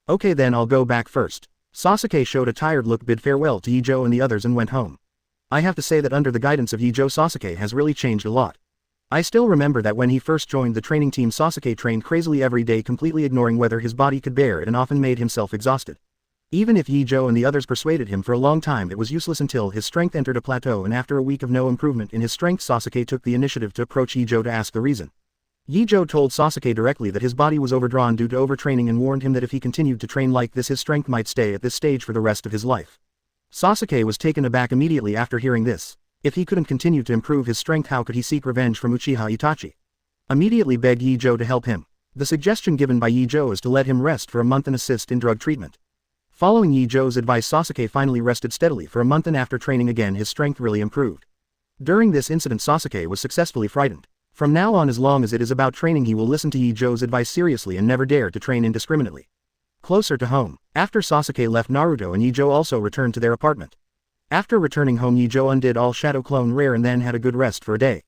Okay, then I'll go back first. Sasuke showed a tired look, bid farewell to Ye Zhou and the others and went home. I have to say that under the guidance of Ye Zhou, Sasuke has really changed a lot. I still remember that when he first joined the training team, Sasuke trained crazily every day, completely ignoring whether his body could bear it, and often made himself exhausted. Even if Ye Zhou and the others persuaded him for a long time, it was useless until his strength entered a plateau, and after a week of no improvement in his strength, Sasuke took the initiative to approach Ye Zhou to ask the reason. Ye Zhou told Sasuke directly that his body was overdrawn due to overtraining and warned him that if he continued to train like this, his strength might stay at this stage for the rest of his life. Sasuke was taken aback immediately after hearing this. If he couldn't continue to improve his strength, how could he seek revenge from Uchiha Itachi? Immediately begged Ye Zhou to help him. The suggestion given by Ye Zhou is to let him rest for a month and assist in drug treatment. Following Ye Zhou's advice, Sasuke finally rested steadily for a month, and after training again, his strength really improved. During this incident, Sasuke was successfully frightened. From now on, as long as it is about training, he will listen to Ye Zhou's advice seriously and never dare to train indiscriminately. Closer to home. After Sasuke left, Naruto and Ye Zhou also returned to their apartment. After returning home, Ye Zhou undid all Shadow Clone Rare and then had a good rest for a day.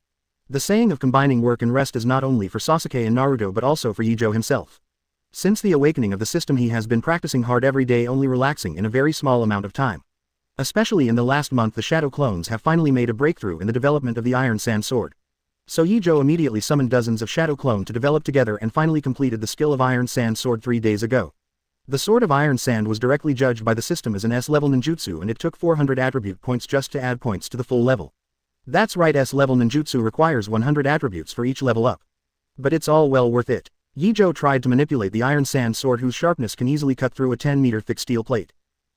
The saying of combining work and rest is not only for Sasuke and Naruto but also for Ye Zhou himself. Since the awakening of the system, he has been practicing hard every day, only relaxing in a very small amount of time. Especially in the last month, the Shadow Clones have finally made a breakthrough in the development of the Iron Sand Sword. So Ye Zhou immediately summoned dozens of Shadow Clone to develop together and finally completed the skill of Iron Sand Sword 3 days ago. The Sword of Iron Sand was directly judged by the system as an S-level ninjutsu, and it took 400 attribute points just to add points to the full level. That's right, S-level ninjutsu requires 100 attributes for each level up. But it's all well worth it. Ye Zhou tried to manipulate the Iron Sand Sword, whose sharpness can easily cut through a 10-meter thick steel plate.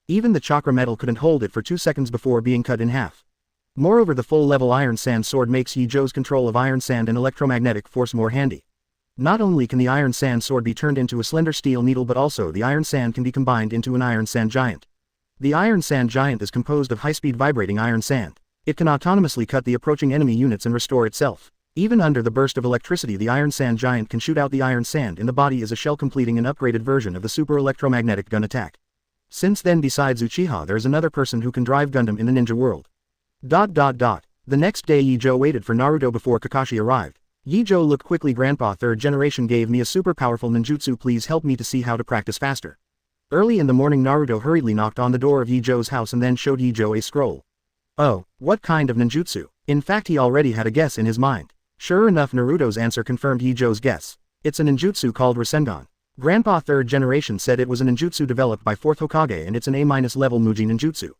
Even the chakra metal couldn't hold it for 2 seconds before being cut in half. Moreover, the full-level Iron Sand Sword makes Ye Zhou's control of iron sand and electromagnetic force more handy. Not only can the Iron Sand Sword be turned into a slender steel needle, but also the Iron Sand can be combined into an Iron Sand Giant. The Iron Sand Giant is composed of high-speed vibrating iron sand. It can autonomously cut the approaching enemy units and restore itself. Even under the burst of electricity, the Iron Sand Giant can shoot out the iron sand in the body as a shell, completing an upgraded version of the super electromagnetic gun attack. Since then, besides Uchiha, there is another person who can drive Gundam in the ninja world. The next day, Ye Zhou waited for Naruto before Kakashi arrived. Ye Zhou looked quickly. Grandpa, 3rd generation gave me a super powerful ninjutsu, please help me to see how to practice faster. Early in the morning, Naruto hurriedly knocked on the door of Ye Zhou's house and then showed Ye Zhou a scroll. Oh, what kind of ninjutsu? In fact, he already had a guess in his mind. Sure enough, Naruto's answer confirmed Ye Zhou's guess. It's a ninjutsu called Rasengan. Grandpa, 3rd generation said it was a ninjutsu developed by 4th Hokage, and it's an A-level Muji ninjutsu.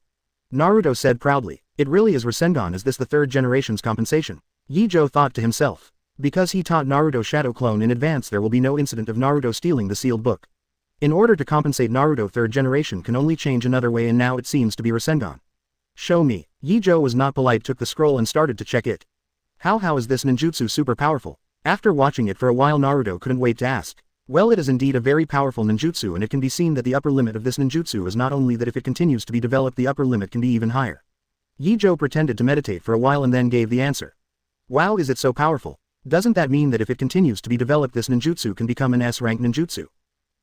Naruto said proudly. It really is Rasengan. Is this the 3rd generation's compensation? Ye Zhou thought to himself. Because he taught Naruto Shadow Clone in advance, there will be no incident of Naruto stealing the sealed book. In order to compensate, Naruto, 3rd generation can only change another way, and now it seems to be Rasengan. Show me. Ye Zhou was not polite, took the scroll and started to check it. How is this ninjutsu super powerful? After watching it for a while, Naruto couldn't wait to ask. Well, it is indeed a very powerful ninjutsu, and it can be seen that the upper limit of this ninjutsu is not only that if it continues to be developed, the upper limit can be even higher. Ye Zhou pretended to meditate for a while and then gave the answer. Wow, is it so powerful? Doesn't that mean that if it continues to be developed, this ninjutsu can become an S-rank ninjutsu?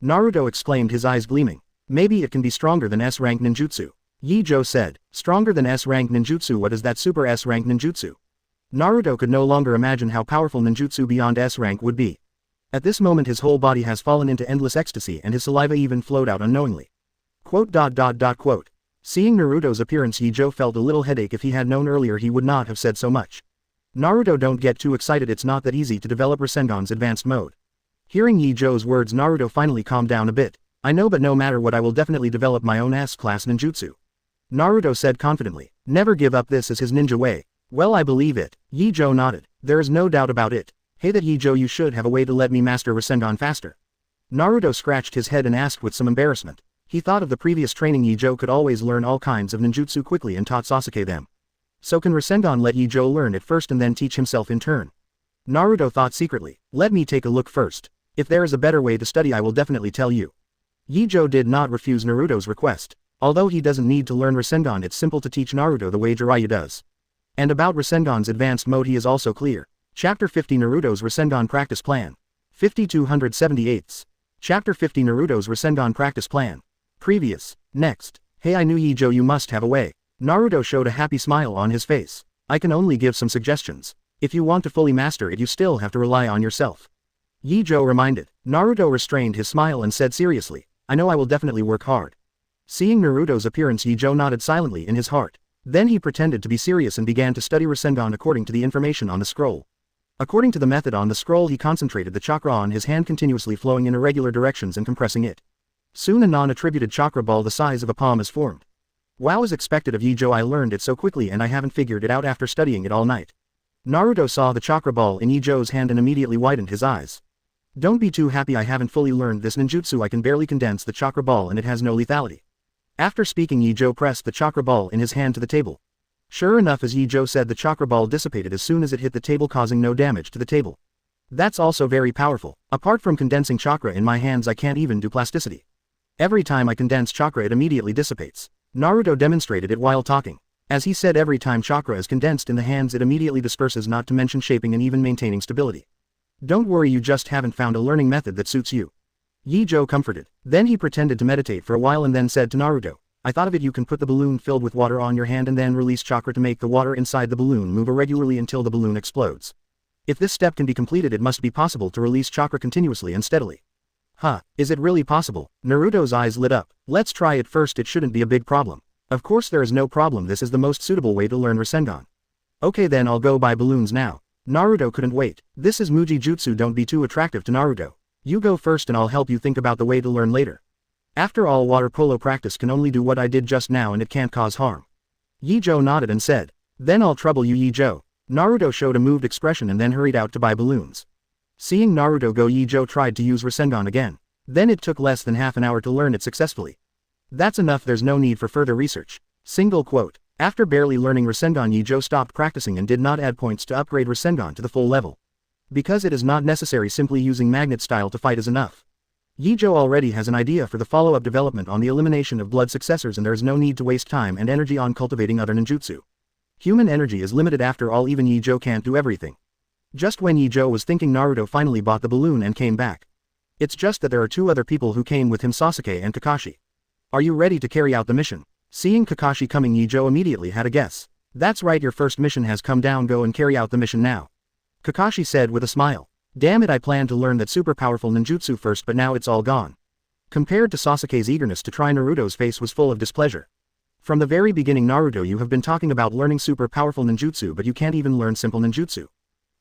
Naruto exclaimed, his eyes gleaming. Maybe it can be stronger than S-rank ninjutsu. Ye Zhou said. Stronger than S-rank ninjutsu? What is that super S-rank ninjutsu? Naruto could no longer imagine how powerful ninjutsu beyond S-rank would be. At this moment, his whole body has fallen into endless ecstasy, and his saliva even flowed out unknowingly. Quote. Seeing Naruto's appearance, Ye Zhou felt a little headache. If he had known earlier, he would not have said so much. Naruto, don't get too excited, it's not that easy to develop Rasengan's advanced mode. Hearing Ye Zhou's words, Naruto finally calmed down a bit. I know, but no matter what, I will definitely develop my own S-class ninjutsu. Naruto said confidently. Never give up, this is his ninja way. Well, I believe it. Ye Zhou nodded. There is no doubt about it. Hey, that Ye Zhou, you should have a way to let me master Rasengan faster. Naruto scratched his head and asked with some embarrassment. He thought of the previous training. Ye Zhou could always learn all kinds of ninjutsu quickly and taught Sasuke them. So can Rasengan let Ye Zhou learn it first and then teach himself in turn? Naruto thought secretly. Let me take a look first. If there is a better way to study, I will definitely tell you. Ye Zhou did not refuse Naruto's request. Although he doesn't need to learn Rasengan, it's simple to teach Naruto the way Jiraiya does. And about Rasengan's advanced mode, he is also clear. Chapter 50, Naruto's Rasengan Practice Plan. 5278. Chapter 50, Naruto's Rasengan Practice Plan. Previous. Next. Hey, I knew, Ye Zhou, you must have a way. Naruto showed a happy smile on his face. I can only give some suggestions. If you want to fully master it, you still have to rely on yourself. Ye Zhou reminded. Naruto restrained his smile and said seriously, I know, I will definitely work hard. Seeing Naruto's appearance, Ye Zhou nodded silently in his heart. Then he pretended to be serious and began to study Rasengan according to the information on the scroll. According to the method on the scroll, he concentrated the chakra on his hand, continuously flowing in irregular directions and compressing it. Soon a non-attributed chakra ball the size of a palm is formed. Wow, as expected of Ye Zhou, I learned it so quickly and I haven't figured it out after studying it all night. Naruto saw the chakra ball in Ye Zhou's hand and immediately widened his eyes. Don't be too happy, I haven't fully learned this ninjutsu. I can barely condense the chakra ball and it has no lethality. After speaking, Ye Zhou pressed the chakra ball in his hand to the table. Sure enough, as Ye Zhou said, the chakra ball dissipated as soon as it hit the table, causing no damage to the table. That's also very powerful. Apart from condensing chakra in my hands, I can't even do plasticity. Every time I condense chakra, it immediately dissipates. Naruto demonstrated it while talking. As he said, every time chakra is condensed in the hands, it immediately disperses, not to mention shaping and even maintaining stability. Don't worry, you just haven't found a learning method that suits you. Ye Zhou comforted. Then he pretended to meditate for a while and then said to Naruto, I thought of it, you can put the balloon filled with water on your hand and then release chakra to make the water inside the balloon move irregularly until the balloon explodes. If this step can be completed, it must be possible to release chakra continuously and steadily. Huh, is it really possible? Naruto's eyes lit up. Let's try it first, it shouldn't be a big problem. Of course there is no problem, this is the most suitable way to learn Rasengan. Okay then, I'll go buy balloons now. Naruto couldn't wait. This is Muji Jutsu, don't be too attractive to Naruto. You go first and I'll help you think about the way to learn later. After all, water polo practice can only do what I did just now and it can't cause harm. Ye Zhou nodded and said, then I'll trouble you, Ye Zhou. Naruto showed a moved expression and then hurried out to buy balloons. Seeing Naruto go, Ye Zhou tried to use Rasengan again. Then it took less than half an hour to learn it successfully. That's enough, there's no need for further research. Single quote. After barely learning Rasengan, Ye Zhou stopped practicing and did not add points to upgrade Rasengan to the full level. Because it is not necessary, simply using magnet style to fight is enough. Ye Zhou already has an idea for the follow-up development on the elimination of blood successors, and there is no need to waste time and energy on cultivating other ninjutsu. Human energy is limited after all, even Ye Zhou can't do everything. Just when Ye Zhou was thinking, Naruto finally bought the balloon and came back. It's just that there are two other people who came with him, Sasuke and Kakashi. Are you ready to carry out the mission? Seeing Kakashi coming, Ye Zhou immediately had a guess. That's right, your first mission has come down, go and carry out the mission now. Kakashi said with a smile. Damn it, I planned to learn that super powerful ninjutsu first, but now it's all gone. Compared to Sasuke's eagerness to try, Naruto's face was full of displeasure. From the very beginning, Naruto, you have been talking about learning super powerful ninjutsu, but you can't even learn simple ninjutsu.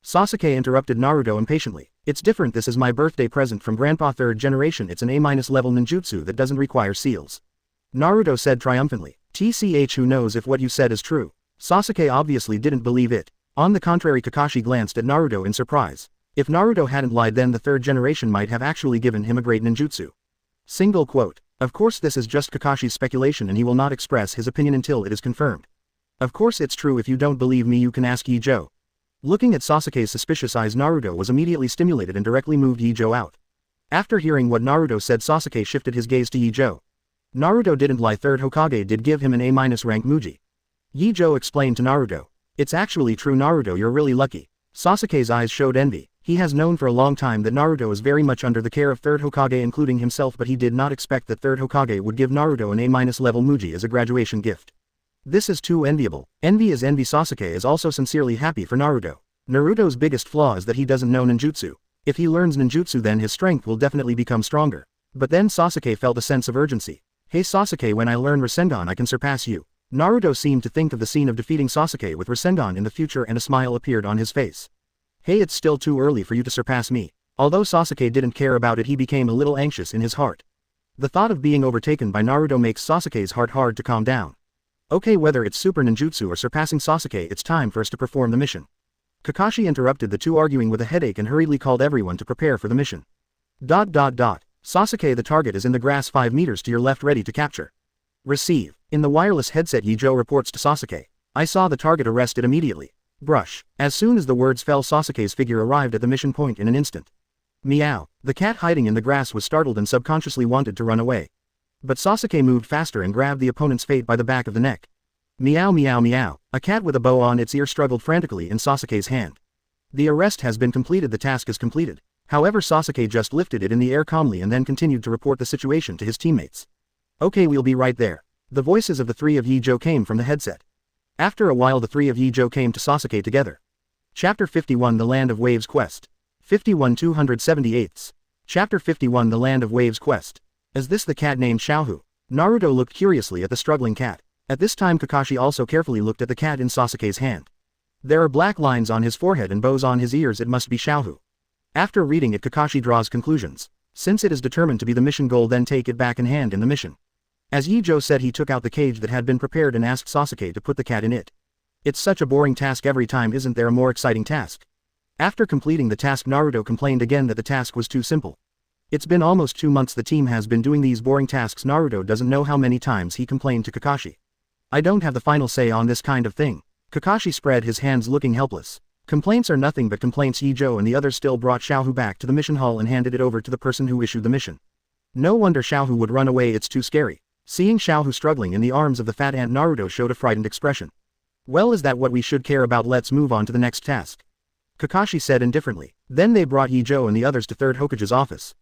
Sasuke interrupted Naruto impatiently. It's different, this is my birthday present from Grandpa, 3rd generation, it's an A- level ninjutsu that doesn't require seals. Naruto said triumphantly. TCH, who knows if what you said is true? Sasuke obviously didn't believe it. On the contrary, Kakashi glanced at Naruto in surprise. If Naruto hadn't lied, then the 3rd generation might have actually given him a great ninjutsu. Single quote. Of course this is just Kakashi's speculation and he will not express his opinion until it is confirmed. Of course it's true, if you don't believe me you can ask Ye Zhou. Looking at Sasuke's suspicious eyes, Naruto was immediately stimulated and directly moved Ye Zhou out. After hearing what Naruto said, Sasuke shifted his gaze to Ye Zhou. Naruto didn't lie, 3rd Hokage did give him an A- rank Muji. Ye Zhou explained to Naruto. It's actually true, Naruto, you're really lucky. Sasuke's eyes showed envy. He has known for a long time that Naruto is very much under the care of 3rd Hokage including himself, but he did not expect that 3rd Hokage would give Naruto an A- level Muji as a graduation gift. This is too enviable. Envy is envy. Sasuke is also sincerely happy for Naruto. Naruto's biggest flaw is that he doesn't know ninjutsu. If he learns ninjutsu, then his strength will definitely become stronger. But then Sasuke felt a sense of urgency. Hey Sasuke, when I learn Rasengan I can surpass you. Naruto seemed to think of the scene of defeating Sasuke with Rasengan in the future and a smile appeared on his face. Hey, it's still too early for you to surpass me. Although Sasuke didn't care about it, he became a little anxious in his heart. The thought of being overtaken by Naruto makes Sasuke's heart hard to calm down. Okay, whether it's super ninjutsu or surpassing Sasuke, it's time for us to perform the mission. Kakashi interrupted the two arguing with a headache and hurriedly called everyone to prepare for the mission. Sasuke, the target is in the grass 5 meters to your left, ready to capture. Receive. In the wireless headset, Ye Zhou reports to Sasuke. I saw the target arrested immediately. Brush. As soon as the words fell, Sasuke's figure arrived at the mission point in an instant. Meow. The cat hiding in the grass was startled and subconsciously wanted to run away. But Sasuke moved faster and grabbed the opponent's fate by the back of the neck. Meow meow meow. A cat with a bow on its ear struggled frantically in Sasuke's hand. The arrest has been completed, the task is completed. However, Sasuke just lifted it in the air calmly and then continued to report the situation to his teammates. Okay, we'll be right there. The voices of the 3 of Ye Zhou came from the headset. After a while, the 3 of Ye Zhou came to Sasuke together. Chapter 51, The Land of Waves Quest. 51 278. Chapter 51, The Land of Waves Quest. Is this the cat named Xiaohu? Naruto looked curiously at the struggling cat. At this time Kakashi also carefully looked at the cat in Sasuke's hand. There are black lines on his forehead and bows on his ears. It must be Xiaohu. After reading it, Kakashi draws conclusions. Since it is determined to be the mission goal, then take it back in hand in the mission. As Ye Zhou said, he took out the cage that had been prepared and asked Sasuke to put the cat in it. It's such a boring task every time, isn't there a more exciting task? After completing the task, Naruto complained again that the task was too simple. It's been almost 2 months the team has been doing these boring tasks. Naruto doesn't know how many times he complained to Kakashi. I don't have the final say on this kind of thing. Kakashi spread his hands looking helpless. Complaints are nothing but complaints. Ye Zhou and the others still brought Xiaohu back to the mission hall and handed it over to the person who issued the mission. No wonder Xiaohu would run away, it's too scary. Seeing Xiaohu struggling in the arms of the fat ant, Naruto showed a frightened expression. Well, is that what we should care about? Let's move on to the next task. Kakashi said indifferently. Then they brought Ye Zhou and the others to Third Hokage's office.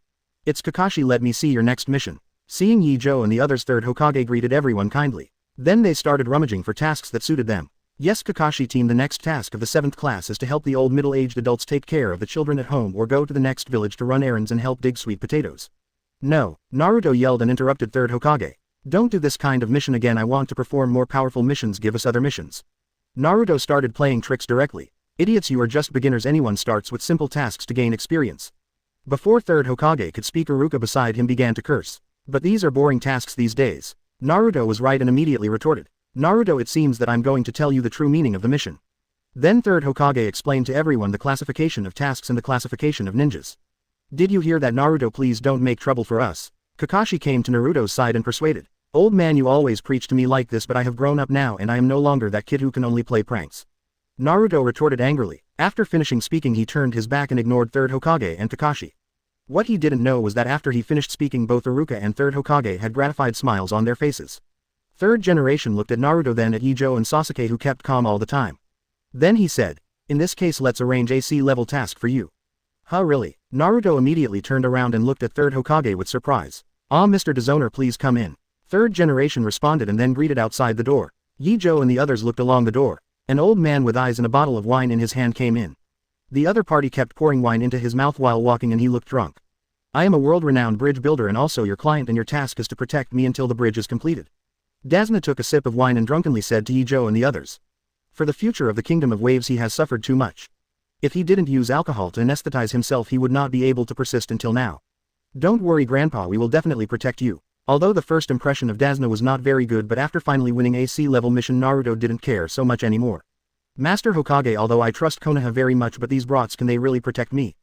It's Kakashi, let me see your next mission. Seeing Ye Zhou and the others, Third Hokage greeted everyone kindly. Then they started rummaging for tasks that suited them. Yes, Kakashi team, the next task of the 7th class is to help the old middle-aged adults take care of the children at home or go to the next village to run errands and help dig sweet potatoes. No, Naruto yelled and interrupted Third Hokage. Don't do this kind of mission again. I want to perform more powerful missions. Give us other missions. Naruto started playing tricks directly. Idiots, you are just beginners. Anyone starts with simple tasks to gain experience. Before Third Hokage could speak, Iruka beside him began to curse. But these are boring tasks these days. Naruto was right and immediately retorted. Naruto, it seems that I'm going to tell you the true meaning of the mission. Then Third Hokage explained to everyone the classification of tasks and the classification of ninjas. Did you hear that, Naruto? Please don't make trouble for us. Kakashi came to Naruto's side and persuaded. Old man, you always preach to me like this, but I have grown up now and I am no longer that kid who can only play pranks. Naruto retorted angrily. After finishing speaking, he turned his back and ignored Third Hokage and Kakashi. What he didn't know was that after he finished speaking, both Iruka and Third Hokage had gratified smiles on their faces. Third generation looked at Naruto, then at Ye Zhou and Sasuke, who kept calm all the time. Then he said, in this case let's arrange a C-level task for you. Huh, really? Naruto immediately turned around and looked at Third Hokage with surprise. Ah, Mr. Disowner, please come in. Third generation responded and then greeted outside the door. Ye Zhou and the others looked along the door. An old man with eyes and a bottle of wine in his hand came in. The other party kept pouring wine into his mouth while walking and he looked drunk. I am a world-renowned bridge builder and also your client, and your task is to protect me until the bridge is completed. Dazna took a sip of wine and drunkenly said to Ye Zhou and the others. For the future of the Kingdom of Waves, he has suffered too much. If he didn't use alcohol to anesthetize himself, he would not be able to persist until now. Don't worry, Grandpa, we will definitely protect you. Although the first impression of Dazna was not very good, but after finally winning a C-level mission, Naruto didn't care so much anymore. Master Hokage, although I trust Konoha very much, but these brats, can they really protect me?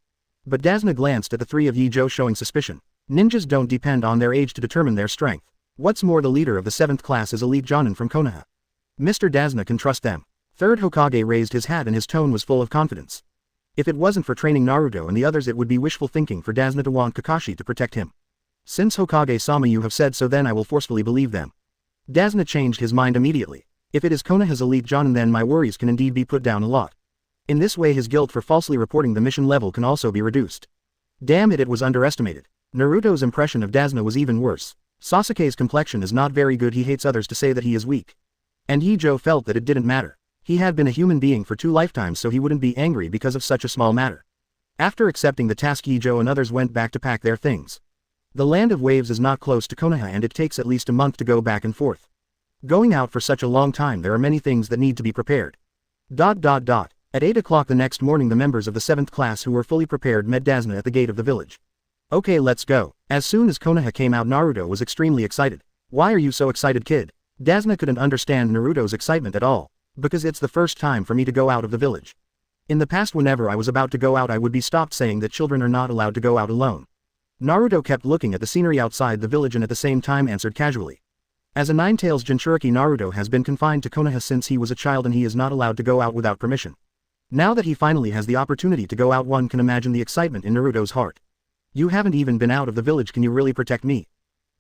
But Dazna glanced at the three of Ye Zhou, showing suspicion. Ninjas don't depend on their age to determine their strength. What's more, the leader of the 7th class is elite Jonin from Konoha. Mr. Dazna can trust them. Third Hokage raised his hat and his tone was full of confidence. If it wasn't for training Naruto and the others, it would be wishful thinking for Dazna to want Kakashi to protect him. Since Hokage-sama, you have said so, then I will forcefully believe them. Dazna changed his mind immediately. If it is Konoha's elite Jonin, then my worries can indeed be put down a lot. In this way, his guilt for falsely reporting the mission level can also be reduced. Damn it, it was underestimated. Naruto's impression of Dazna was even worse. Sasuke's complexion is not very good. He hates others to say that he is weak. And Ye Zhou felt that it didn't matter. He had been a human being for 2 lifetimes, so he wouldn't be angry because of such a small matter. After accepting the task, Ye Zhou and others went back to pack their things. The Land of Waves is not close to Konoha and it takes at least a month to go back and forth. Going out for such a long time, there are many things that need to be prepared. At 8 o'clock the next morning, the members of the 7th class who were fully prepared met Dazna at the gate of the village. Okay, let's go. As soon as Konoha came out, Naruto was extremely excited. Why are you so excited, kid? Dazna couldn't understand Naruto's excitement at all. Because it's the first time for me to go out of the village. In the past, whenever I was about to go out, I would be stopped saying that children are not allowed to go out alone. Naruto kept looking at the scenery outside the village and at the same time answered casually. As a Nine-Tails Jinchuriki, Naruto has been confined to Konoha since he was a child and he is not allowed to go out without permission. Now that he finally has the opportunity to go out, one can imagine the excitement in Naruto's heart. You haven't even been out of the village, can you really protect me?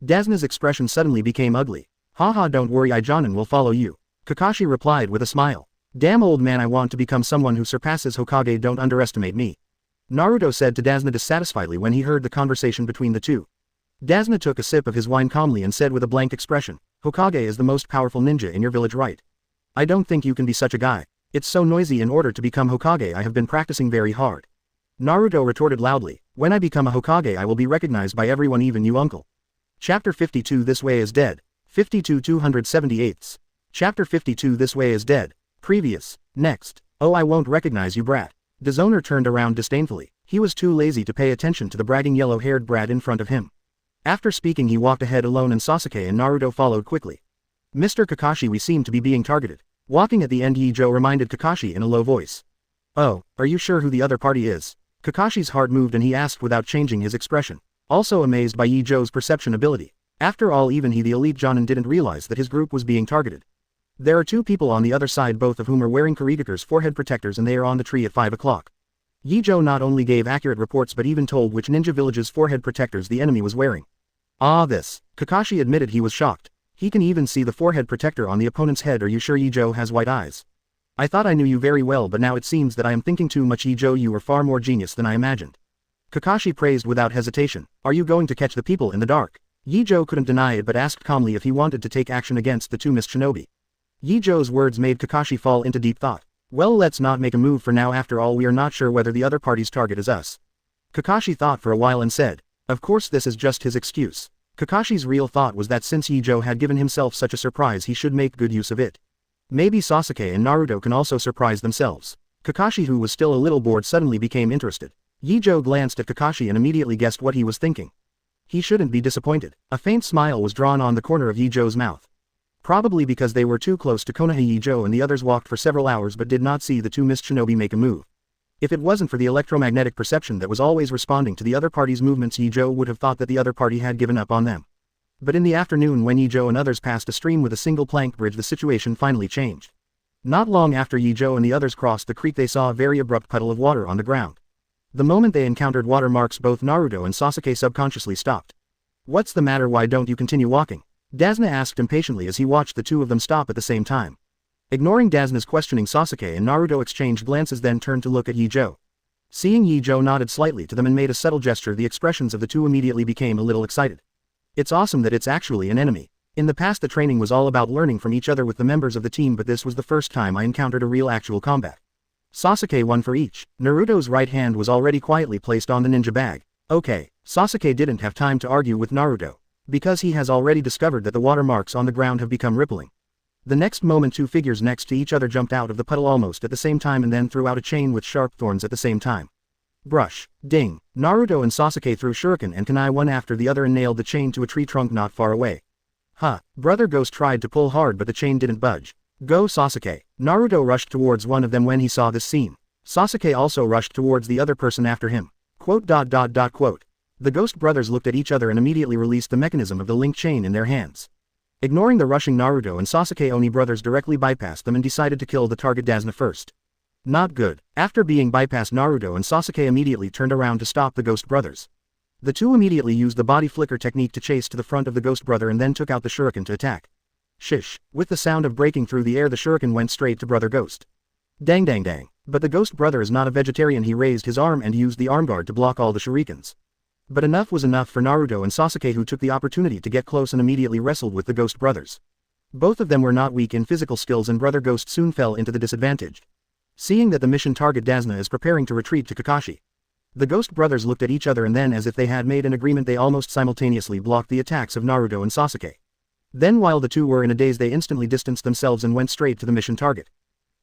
Dazna's expression suddenly became ugly. Haha, don't worry, I Jonin will follow you. Kakashi replied with a smile. Damn, old man, I want to become someone who surpasses Hokage, don't underestimate me. Naruto said to Dazna dissatisfiedly when he heard the conversation between the two. Dazna took a sip of his wine calmly and said with a blank expression, Hokage is the most powerful ninja in your village, right? I don't think you can be such a guy. It's so noisy. In order to become Hokage, I have been practicing very hard. Naruto retorted loudly, when I become a Hokage, I will be recognized by everyone, even you, uncle. Chapter 52, This Way is Dead. 52 278. Chapter 52, This Way is Dead. Previous. Next. Oh, I won't recognize you, brat. Dishonor turned around disdainfully. He was too lazy to pay attention to the bragging yellow-haired brat in front of him. After speaking, he walked ahead alone and Sasuke and Naruto followed quickly. Mr. Kakashi, we seem to be being targeted. Walking at the end, Ye Zhou reminded Kakashi in a low voice. Oh, are you sure who the other party is? Kakashi's heart moved and he asked without changing his expression, also amazed by Ye Zhou's perception ability. After all, even he, the elite Jonin, didn't realize that his group was being targeted. There are two people on the other side, both of whom are wearing Kurigaka's forehead protectors, and they are on the tree at 5 o'clock. Ye Zhou not only gave accurate reports but even told which ninja village's forehead protectors the enemy was wearing. Ah, this. Kakashi admitted he was shocked. He can even see the forehead protector on the opponent's head. Are you sure Ye Zhou has white eyes? I thought I knew you very well, but now it seems that I am thinking too much. Ye Zhou, you are far more genius than I imagined. Kakashi praised without hesitation. Are you going to catch the people in the dark? Ye Zhou couldn't deny it but asked calmly if he wanted to take action against the two mist shinobi. Ye Zhou's words made Kakashi fall into deep thought. Well, let's not make a move for now. After all, we are not sure whether the other party's target is us. Kakashi thought for a while and said. Of course, this is just his excuse. Kakashi's real thought was that since Ye Zhou had given himself such a surprise, he should make good use of it. Maybe Sasuke and Naruto can also surprise themselves. Kakashi, who was still a little bored, suddenly became interested. Ye Zhou glanced at Kakashi and immediately guessed what he was thinking. He shouldn't be disappointed. A faint smile was drawn on the corner of Ye Zhou's mouth. Probably because they were too close to Konoha, Ye Zhou and the others walked for several hours but did not see the two mist shinobi make a move. If it wasn't for the electromagnetic perception that was always responding to the other party's movements, Ye Zhou would have thought that the other party had given up on them. But in the afternoon, when Ye Zhou and others passed a stream with a single plank bridge, the situation finally changed. Not long after Ye Zhou and the others crossed the creek, they saw a very abrupt puddle of water on the ground. The moment they encountered water marks, both Naruto and Sasuke subconsciously stopped. What's the matter? Why don't you continue walking? Dasna asked impatiently as he watched the two of them stop at the same time. Ignoring Dasna's questioning, Sasuke and Naruto exchanged glances, then turned to look at Ye Zhou. Seeing Ye Zhou nodded slightly to them and made a subtle gesture, the expressions of the two immediately became a little excited. It's awesome that it's actually an enemy. In the past, the training was all about learning from each other with the members of the team, but this was the first time I encountered a real actual combat. Sasuke, one for each. Naruto's right hand was already quietly placed on the ninja bag. Okay. Sasuke didn't have time to argue with Naruto, because he has already discovered that the water marks on the ground have become rippling. The next moment, two figures next to each other jumped out of the puddle almost at the same time and then threw out a chain with sharp thorns at the same time. Brush. Ding. Naruto and Sasuke threw shuriken and kunai one after the other and nailed the chain to a tree trunk not far away. Huh. Brother Ghost tried to pull hard but the chain didn't budge. Go Sasuke. Naruto rushed towards one of them when he saw this scene. Sasuke also rushed towards the other person after him. Quote. The Ghost brothers looked at each other and immediately released the mechanism of the link chain in their hands. Ignoring the rushing Naruto and Sasuke, Oni brothers directly bypassed them and decided to kill the target Dasna first. Not good. After being bypassed, Naruto and Sasuke immediately turned around to stop the Ghost brothers. The two immediately used the body flicker technique to chase to the front of the Ghost brother and then took out the shuriken to attack. Shish. With the sound of breaking through the air, the shuriken went straight to Brother Ghost. Dang. But the Ghost brother is not a vegetarian. He raised his arm and used the arm guard to block all the shurikens. But enough was enough for Naruto and Sasuke, who took the opportunity to get close and immediately wrestled with the Ghost brothers. Both of them were not weak in physical skills and Brother Ghost soon fell into the disadvantage. Seeing that the mission target Dasna is preparing to retreat to Kakashi, the Ghost brothers looked at each other and then, as if they had made an agreement, they almost simultaneously blocked the attacks of Naruto and Sasuke. Then while the two were in a daze, they instantly distanced themselves and went straight to the mission target.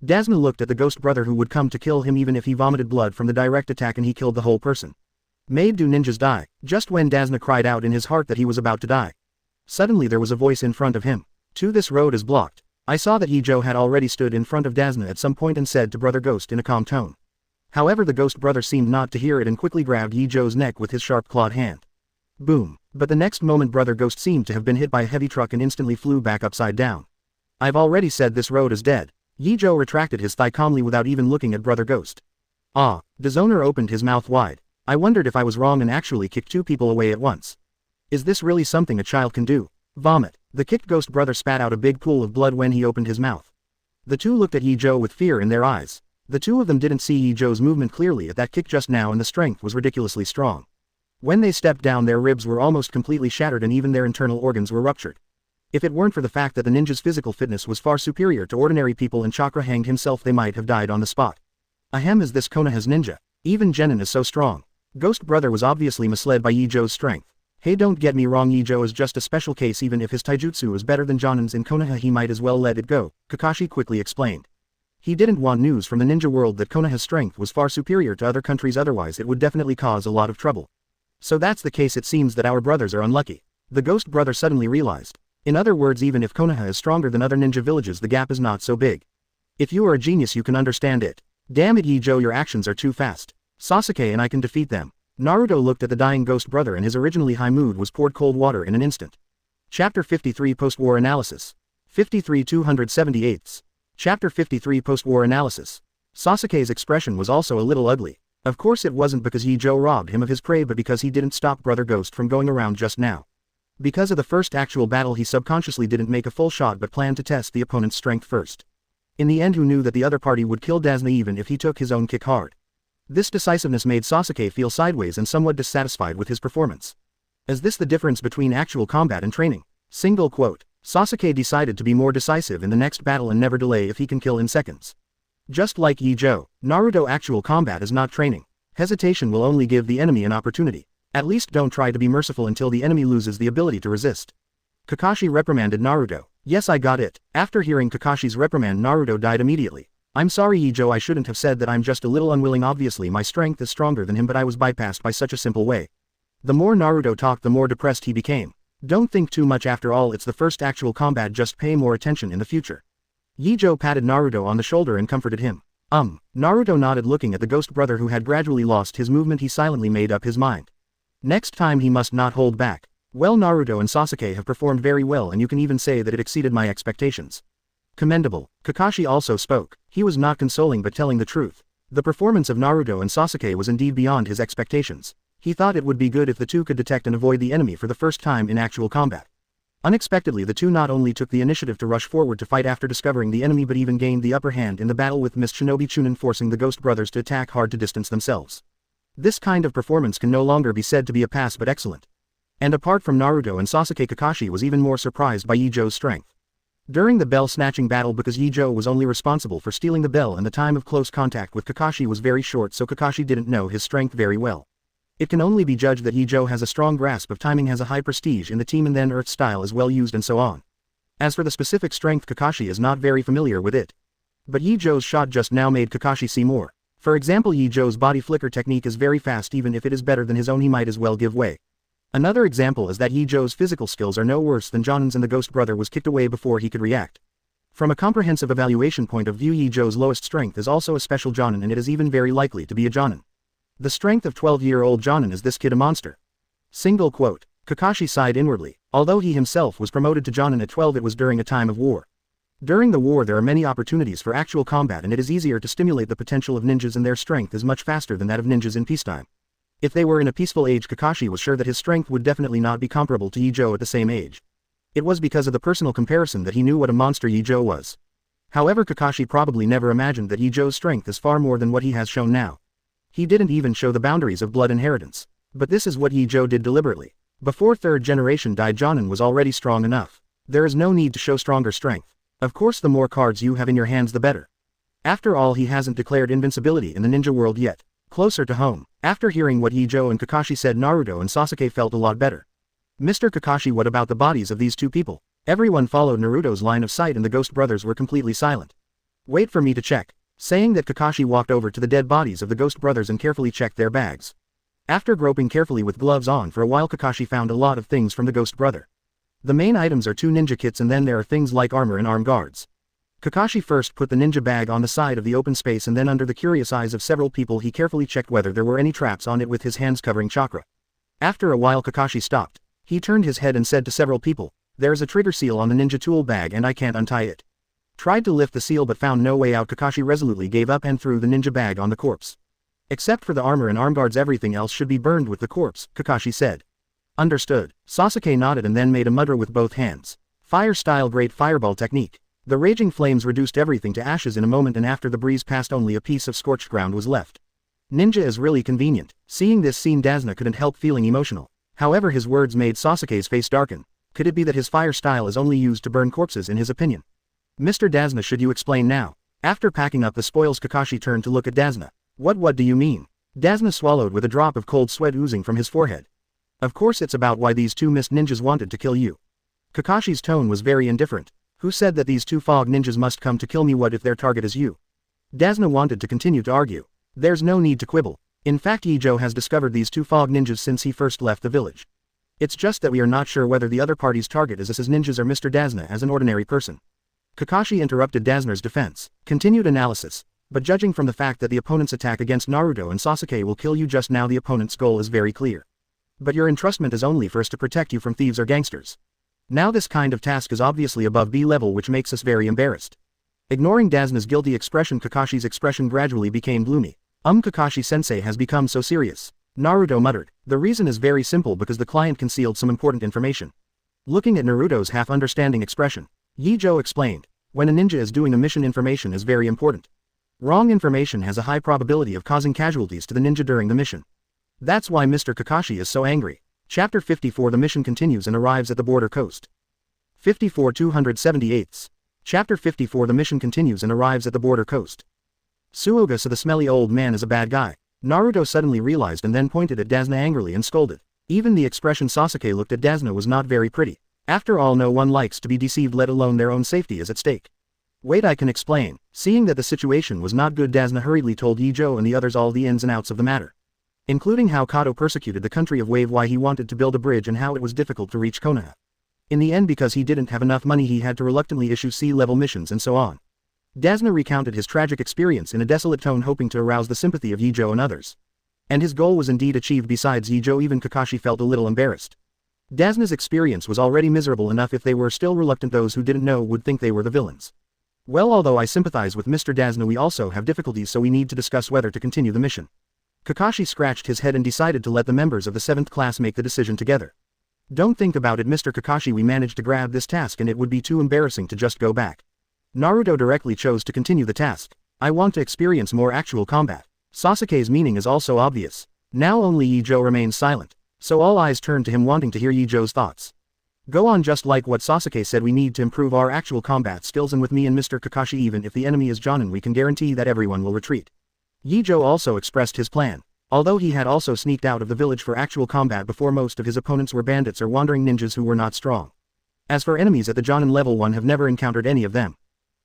Dasna looked at the Ghost brother who would come to kill him even if he vomited blood from the direct attack, and he killed the whole person. Made do ninjas die? Just when Dasna cried out in his heart that he was about to die, suddenly there was a voice in front of him. This road is blocked. I saw that Ye Zhou had already stood in front of Dasna at some point and said to Brother Ghost in a calm tone. However, the Ghost brother seemed not to hear it and quickly grabbed Ye Zhou's neck with his sharp clawed hand. Boom. But the next moment Brother Ghost seemed to have been hit by a heavy truck and instantly flew back upside down. I've already said this road is dead. Ye Zhou retracted his thigh calmly without even looking at Brother Ghost. Ah. Dishonor opened his mouth wide. I wondered if I was wrong and actually kicked two people away at once. Is this really something a child can do? Vomit. The kicked Ghost brother spat out a big pool of blood when he opened his mouth. The two looked at Ye Zhou with fear in their eyes. The two of them didn't see Ye Zhou's movement clearly at that kick just now, and the strength was ridiculously strong. When they stepped down, their ribs were almost completely shattered and even their internal organs were ruptured. If it weren't for the fact that the ninja's physical fitness was far superior to ordinary people and Chakra hanged himself, they might have died on the spot. Ahem, is this Konoha's ninja? Even Genin is so strong. Ghost brother was obviously misled by Ye Zhou's strength. Hey, don't get me wrong, Ye Zhou is just a special case. Even if his taijutsu is better than Jonin's in Konoha, he might as well let it go, Kakashi quickly explained. He didn't want news from the ninja world that Konoha's strength was far superior to other countries, otherwise it would definitely cause a lot of trouble. So that's the case. It seems that our brothers are unlucky. The ghost brother suddenly realized. In other words, even if Konoha is stronger than other ninja villages, the gap is not so big. If you are a genius, you can understand it. Damn it, Ye Zhou, your actions are too fast. Sasuke and I can defeat them. Naruto looked at the dying ghost brother and his originally high mood was poured cold water in an instant. Chapter 53 Post-War Analysis. 53 278. Chapter 53 Post-War Analysis. Sasuke's expression was also a little ugly. Of course it wasn't because Ye Zhou robbed him of his prey, but because he didn't stop Brother Ghost from going around just now. Because of the first actual battle, he subconsciously didn't make a full shot but planned to test the opponent's strength first. In the end, who knew that the other party would kill Dazna even if he took his own kick hard? This decisiveness made Sasuke feel sideways and somewhat dissatisfied with his performance. Is this the difference between actual combat and training? Single quote. Sasuke decided to be more decisive in the next battle and never delay if he can kill in seconds. Just like Ye Zhou, Naruto, actual combat is not training. Hesitation will only give the enemy an opportunity. At least don't try to be merciful until the enemy loses the ability to resist. Kakashi reprimanded Naruto. Yes, I got it. After hearing Kakashi's reprimand, Naruto died immediately. I'm sorry Ye Zhou, I shouldn't have said that. I'm just a little unwilling. Obviously my strength is stronger than him, but I was bypassed by such a simple way. The more Naruto talked, the more depressed he became. Don't think too much, after all it's the first actual combat, just pay more attention in the future. Ye Zhou patted Naruto on the shoulder and comforted him. Naruto nodded, looking at the ghost brother who had gradually lost his movement. He silently made up his mind. Next time he must not hold back. Well, Naruto and Sasuke have performed very well, and you can even say that it exceeded my expectations. Commendable. Kakashi also spoke. He was not consoling but telling the truth. The performance of Naruto and Sasuke was indeed beyond his expectations. He thought it would be good if the two could detect and avoid the enemy for the first time in actual combat. Unexpectedly, the two not only took the initiative to rush forward to fight after discovering the enemy, but even gained the upper hand in the battle, with Miss Shinobi Chunin forcing the Ghost Brothers to attack hard to distance themselves. This kind of performance can no longer be said to be a pass but excellent. And apart from Naruto and Sasuke, Kakashi was even more surprised by Ye Zhou's strength. During the bell-snatching battle, because Ye Zhou was only responsible for stealing the bell and the time of close contact with Kakashi was very short, so Kakashi didn't know his strength very well. It can only be judged that Ye Zhou has a strong grasp of timing, has a high prestige in the team, and then Earth style is well used and so on. As for the specific strength, Kakashi is not very familiar with it. But Ye Zhou's shot just now made Kakashi see more. For example, Ye Zhou's body flicker technique is very fast. Even if it is better than his own, he might as well give way. Another example is that Ye Zhou's physical skills are no worse than Jonin's, and the Ghost Brother was kicked away before he could react. From a comprehensive evaluation point of view, Ye Zhou's lowest strength is also a special Jonin, and it is even very likely to be a Jonin. The strength of 12-year-old Jonin. Is this kid a monster? Single quote. Kakashi sighed inwardly. Although he himself was promoted to Jonin at 12, it was during a time of war. During the war there are many opportunities for actual combat, and it is easier to stimulate the potential of ninjas, and their strength is much faster than that of ninjas in peacetime. If they were in a peaceful age, Kakashi was sure that his strength would definitely not be comparable to Ye Zhou at the same age. It was because of the personal comparison that he knew what a monster Ye Zhou was. However, Kakashi probably never imagined that Ye Zhou's strength is far more than what he has shown now. He didn't even show the boundaries of blood inheritance. But this is what Ye Zhou did deliberately. Before third generation died, Jonin was already strong enough. There is no need to show stronger strength. Of course, the more cards you have in your hands the better. After all, he hasn't declared invincibility in the ninja world yet. Closer to home. After hearing what Ye Zhou and Kakashi said, Naruto and Sasuke felt a lot better. Mr. Kakashi, what about the bodies of these two people? Everyone followed Naruto's line of sight and the Ghost Brothers were completely silent. Wait for me to check. Saying that, Kakashi walked over to the dead bodies of the Ghost Brothers and carefully checked their bags. After groping carefully with gloves on for a while, Kakashi found a lot of things from the Ghost Brother. The main items are 2 ninja kits, and then there are things like armor and arm guards. Kakashi first put the ninja bag on the side of the open space, and then under the curious eyes of several people he carefully checked whether there were any traps on it with his hands covering chakra. After a while, Kakashi stopped. He turned his head and said to several people, "There is a trigger seal on the ninja tool bag and I can't untie it." Tried to lift the seal but found no way out. Kakashi resolutely gave up and threw the ninja bag on the corpse. Except for the armor and arm guards, everything else should be burned with the corpse, Kakashi said. Understood. Sasuke nodded and then made a mudra with both hands. Fire style great fireball technique. The raging flames reduced everything to ashes in a moment, and after the breeze passed only a piece of scorched ground was left. Ninja is really convenient. Seeing this scene, Dazna couldn't help feeling emotional. However, his words made Sasuke's face darken. Could it be that his fire style is only used to burn corpses in his opinion? Mr. Dazna, should you explain now? After packing up the spoils, Kakashi turned to look at Dazna. What do you mean? Dazna swallowed with a drop of cold sweat oozing from his forehead. Of course it's about why these 2 mist ninjas wanted to kill you. Kakashi's tone was very indifferent. Who said that these 2 fog ninjas must come to kill me? What if their target is you? Dazna wanted to continue to argue. There's no need to quibble. In fact, Ye Zhou has discovered these two fog ninjas since he first left the village. It's just that we are not sure whether the other party's target is us as ninjas or Mr. Dazna as an ordinary person. Kakashi interrupted Dazna's defense. Continued analysis. But judging from the fact that the opponent's attack against Naruto and Sasuke will kill you just now, the opponent's goal is very clear. But your entrustment is only for us to protect you from thieves or gangsters. Now this kind of task is obviously above B level, which makes us very embarrassed. Ignoring Dazna's guilty expression, Kakashi's expression gradually became gloomy. Kakashi-sensei has become so serious. Naruto muttered. The reason is very simple, because the client concealed some important information. Looking at Naruto's half-understanding expression, Ye Zhou explained. When a ninja is doing a mission, information is very important. Wrong information has a high probability of causing casualties to the ninja during the mission. That's why Mr. Kakashi is so angry. Chapter 54. The mission continues and arrives at the border coast. 54 278. Chapter 54. The mission continues and arrives at the border coast. Suoga, so the smelly old man is a bad guy. Naruto suddenly realized and then pointed at Dazna angrily and scolded. Even the expression Sasuke looked at Dazna was not very pretty. After all, no one likes to be deceived, let alone their own safety is at stake. Wait, I can explain. Seeing that the situation was not good, Dazna hurriedly told Ye Zhou and the others all the ins and outs of the matter. Including how Kato persecuted the country of Wave, why he wanted to build a bridge, and how it was difficult to reach Konoha. In the end, because he didn't have enough money, he had to reluctantly issue C-level missions and so on. Dazna recounted his tragic experience in a desolate tone, hoping to arouse the sympathy of Ye Zhou and others. And his goal was indeed achieved. Besides Ye Zhou, even Kakashi felt a little embarrassed. Dazna's experience was already miserable enough. If they were still reluctant, those who didn't know would think they were the villains. Well, although I sympathize with Mr. Dazna, we also have difficulties, so we need to discuss whether to continue the mission. Kakashi scratched his head and decided to let the members of the 7th class make the decision together. Don't think about it, Mr. Kakashi, we managed to grab this task and it would be too embarrassing to just go back. Naruto directly chose to continue the task. I want to experience more actual combat. Sasuke's meaning is also obvious. Now only Ye Zhou remains silent. So all eyes turned to him, wanting to hear Ye Zhou's thoughts. Go on. Just like what Sasuke said, we need to improve our actual combat skills, and with me and Mr. Kakashi, even if the enemy is Jonin, we can guarantee that everyone will retreat. Ye Zhou also expressed his plan. Although he had also sneaked out of the village for actual combat before, most of his opponents were bandits or wandering ninjas who were not strong. As for enemies at the Jonin level, one have never encountered any of them.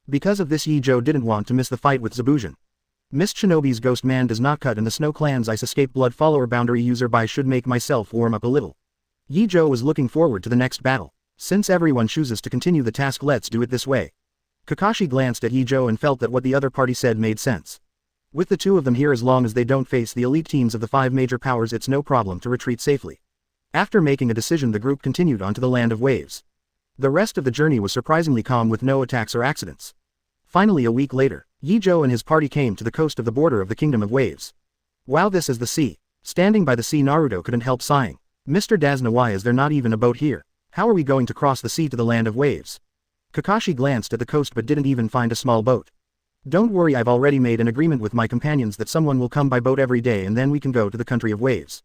Because of this, Ye Zhou didn't want to miss the fight with Zabuzin. Mist Shinobi's Ghost Man does not cut, and the Snow Clan's Ice Escape Blood Follower boundary user by should make myself warm up a little. Ye Zhou was looking forward to the next battle. Since everyone chooses to continue the task, let's do it this way. Kakashi glanced at Ye Zhou and felt that what the other party said made sense. With the two of them here, as long as they don't face the elite teams of the 5 major powers, it's no problem to retreat safely. After making a decision, the group continued on to the Land of Waves. The rest of the journey was surprisingly calm, with no attacks or accidents. Finally, a week later, Ye Zhou and his party came to the coast of the border of the Kingdom of Waves. Wow, this is the sea. Standing by the sea, Naruto couldn't help sighing. Mr. Dazna, why is there not even a boat here? How are we going to cross the sea to the Land of Waves? Kakashi glanced at the coast but didn't even find a small boat. Don't worry, I've already made an agreement with my companions that someone will come by boat every day, and then we can go to the country of waves.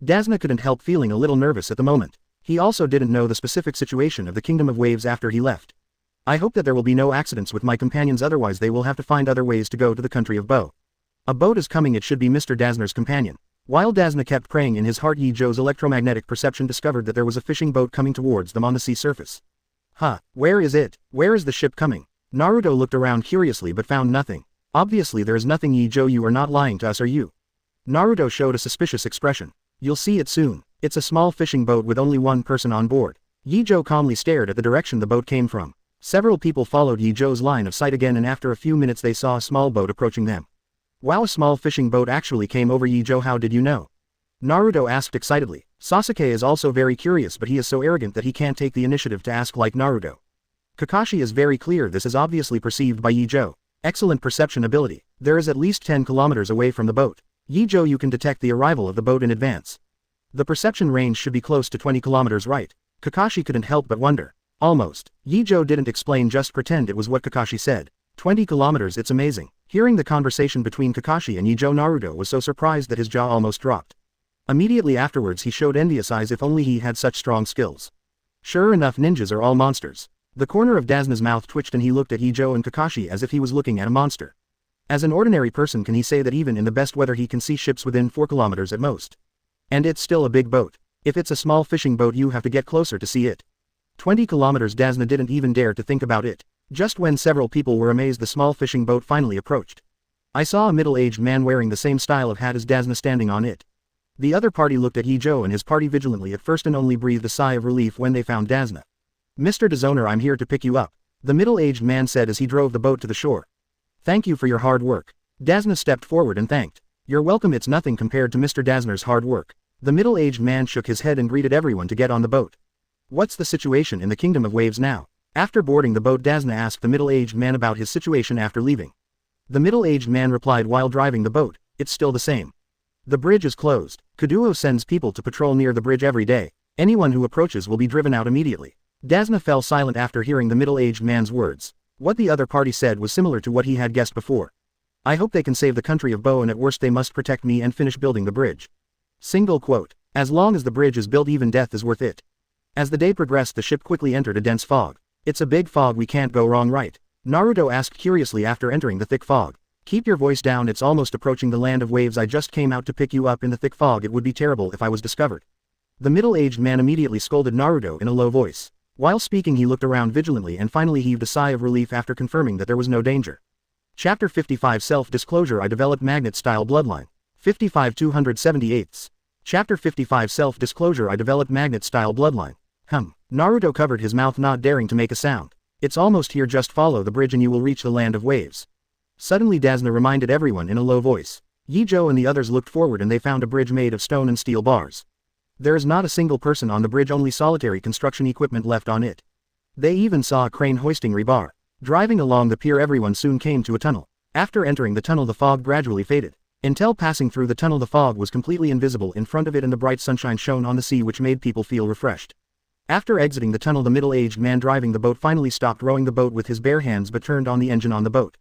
Dazna couldn't help feeling a little nervous at the moment. He also didn't know the specific situation of the Kingdom of Waves after he left. I hope that there will be no accidents with my companions, otherwise they will have to find other ways to go to the country of Bo. A boat is coming, it should be Mr. Dazna's companion. While Dazna kept praying in his heart, Ye Zhou's electromagnetic perception discovered that there was a fishing boat coming towards them on the sea surface. Huh, where is it? Where is the ship coming? Naruto looked around curiously but found nothing. Obviously there is nothing. Ye Zhou, you are not lying to us, are you? Naruto showed a suspicious expression. You'll see it soon. It's a small fishing boat with only one person on board. Ye Zhou calmly stared at the direction the boat came from. Several people followed Ye Zhou's line of sight again, and after a few minutes they saw a small boat approaching them. Wow, a small fishing boat actually came over. Ye Zhou, how did you know? Naruto asked excitedly. Sasuke is also very curious, but he is so arrogant that he can't take the initiative to ask like Naruto. Kakashi is very clear this is obviously perceived by Ye Zhou. Excellent perception ability. There is at least 10 kilometers away from the boat. Ye Zhou, you can detect the arrival of the boat in advance. The perception range should be close to 20 kilometers, right? Kakashi couldn't help but wonder. Almost. Ye Zhou didn't explain, just pretend it was what Kakashi said. 20 kilometers, it's amazing. Hearing the conversation between Kakashi and Ye Zhou, Naruto was so surprised that his jaw almost dropped. Immediately afterwards he showed envious eyes. If only he had such strong skills. Sure enough, ninjas are all monsters. The corner of Dazna's mouth twitched and he looked at Ye Zhou and Kakashi as if he was looking at a monster. As an ordinary person, can he say that even in the best weather he can see ships within 4 kilometers at most? And it's still a big boat. If it's a small fishing boat, you have to get closer to see it. 20 kilometers, Dazna didn't even dare to think about it. Just when several people were amazed, the small fishing boat finally approached. I saw a middle-aged man wearing the same style of hat as Dasna standing on it. The other party looked at Ye Zhou and his party vigilantly at first and only breathed a sigh of relief when they found Dasna. Mr. Dezoner, I'm here to pick you up, the middle-aged man said as he drove the boat to the shore. Thank you for your hard work. Dasna stepped forward and thanked. You're welcome, it's nothing compared to Mr. Dasner's hard work. The middle-aged man shook his head and greeted everyone to get on the boat. What's the situation in the Kingdom of Waves now? After boarding the boat, Dasna asked the middle-aged man about his situation after leaving. The middle-aged man replied while driving the boat, it's still the same. The bridge is closed. Konoha sends people to patrol near the bridge every day. Anyone who approaches will be driven out immediately. Dasna fell silent after hearing the middle-aged man's words. What the other party said was similar to what he had guessed before. I hope they can save the country of Bo, and at worst they must protect me and finish building the bridge. Single quote. As long as the bridge is built, even death is worth it. As the day progressed, the ship quickly entered a dense fog. It's a big fog, we can't go wrong, right? Naruto asked curiously after entering the thick fog. Keep your voice down, it's almost approaching the land of waves. I just came out to pick you up in the thick fog. It would be terrible if I was discovered. The middle-aged man immediately scolded Naruto in a low voice. While speaking, he looked around vigilantly and finally heaved a sigh of relief after confirming that there was no danger. Chapter 55 Self-Disclosure. I developed Magnet-Style Bloodline. 55 278. Chapter 55 Self-Disclosure. I developed Magnet-Style Bloodline. Naruto covered his mouth, not daring to make a sound. It's almost here, just follow the bridge and you will reach the land of waves. Suddenly Dasna reminded everyone in a low voice. Ye Zhou and the others looked forward and they found a bridge made of stone and steel bars. There is not a single person on the bridge, only solitary construction equipment left on it. They even saw a crane hoisting rebar. Driving along the pier, everyone soon came to a tunnel. After entering the tunnel, the fog gradually faded. Until passing through the tunnel, the fog was completely invisible in front of it and the bright sunshine shone on the sea, which made people feel refreshed. After exiting the tunnel, the middle-aged man driving the boat finally stopped rowing the boat with his bare hands but turned on the engine on the boat.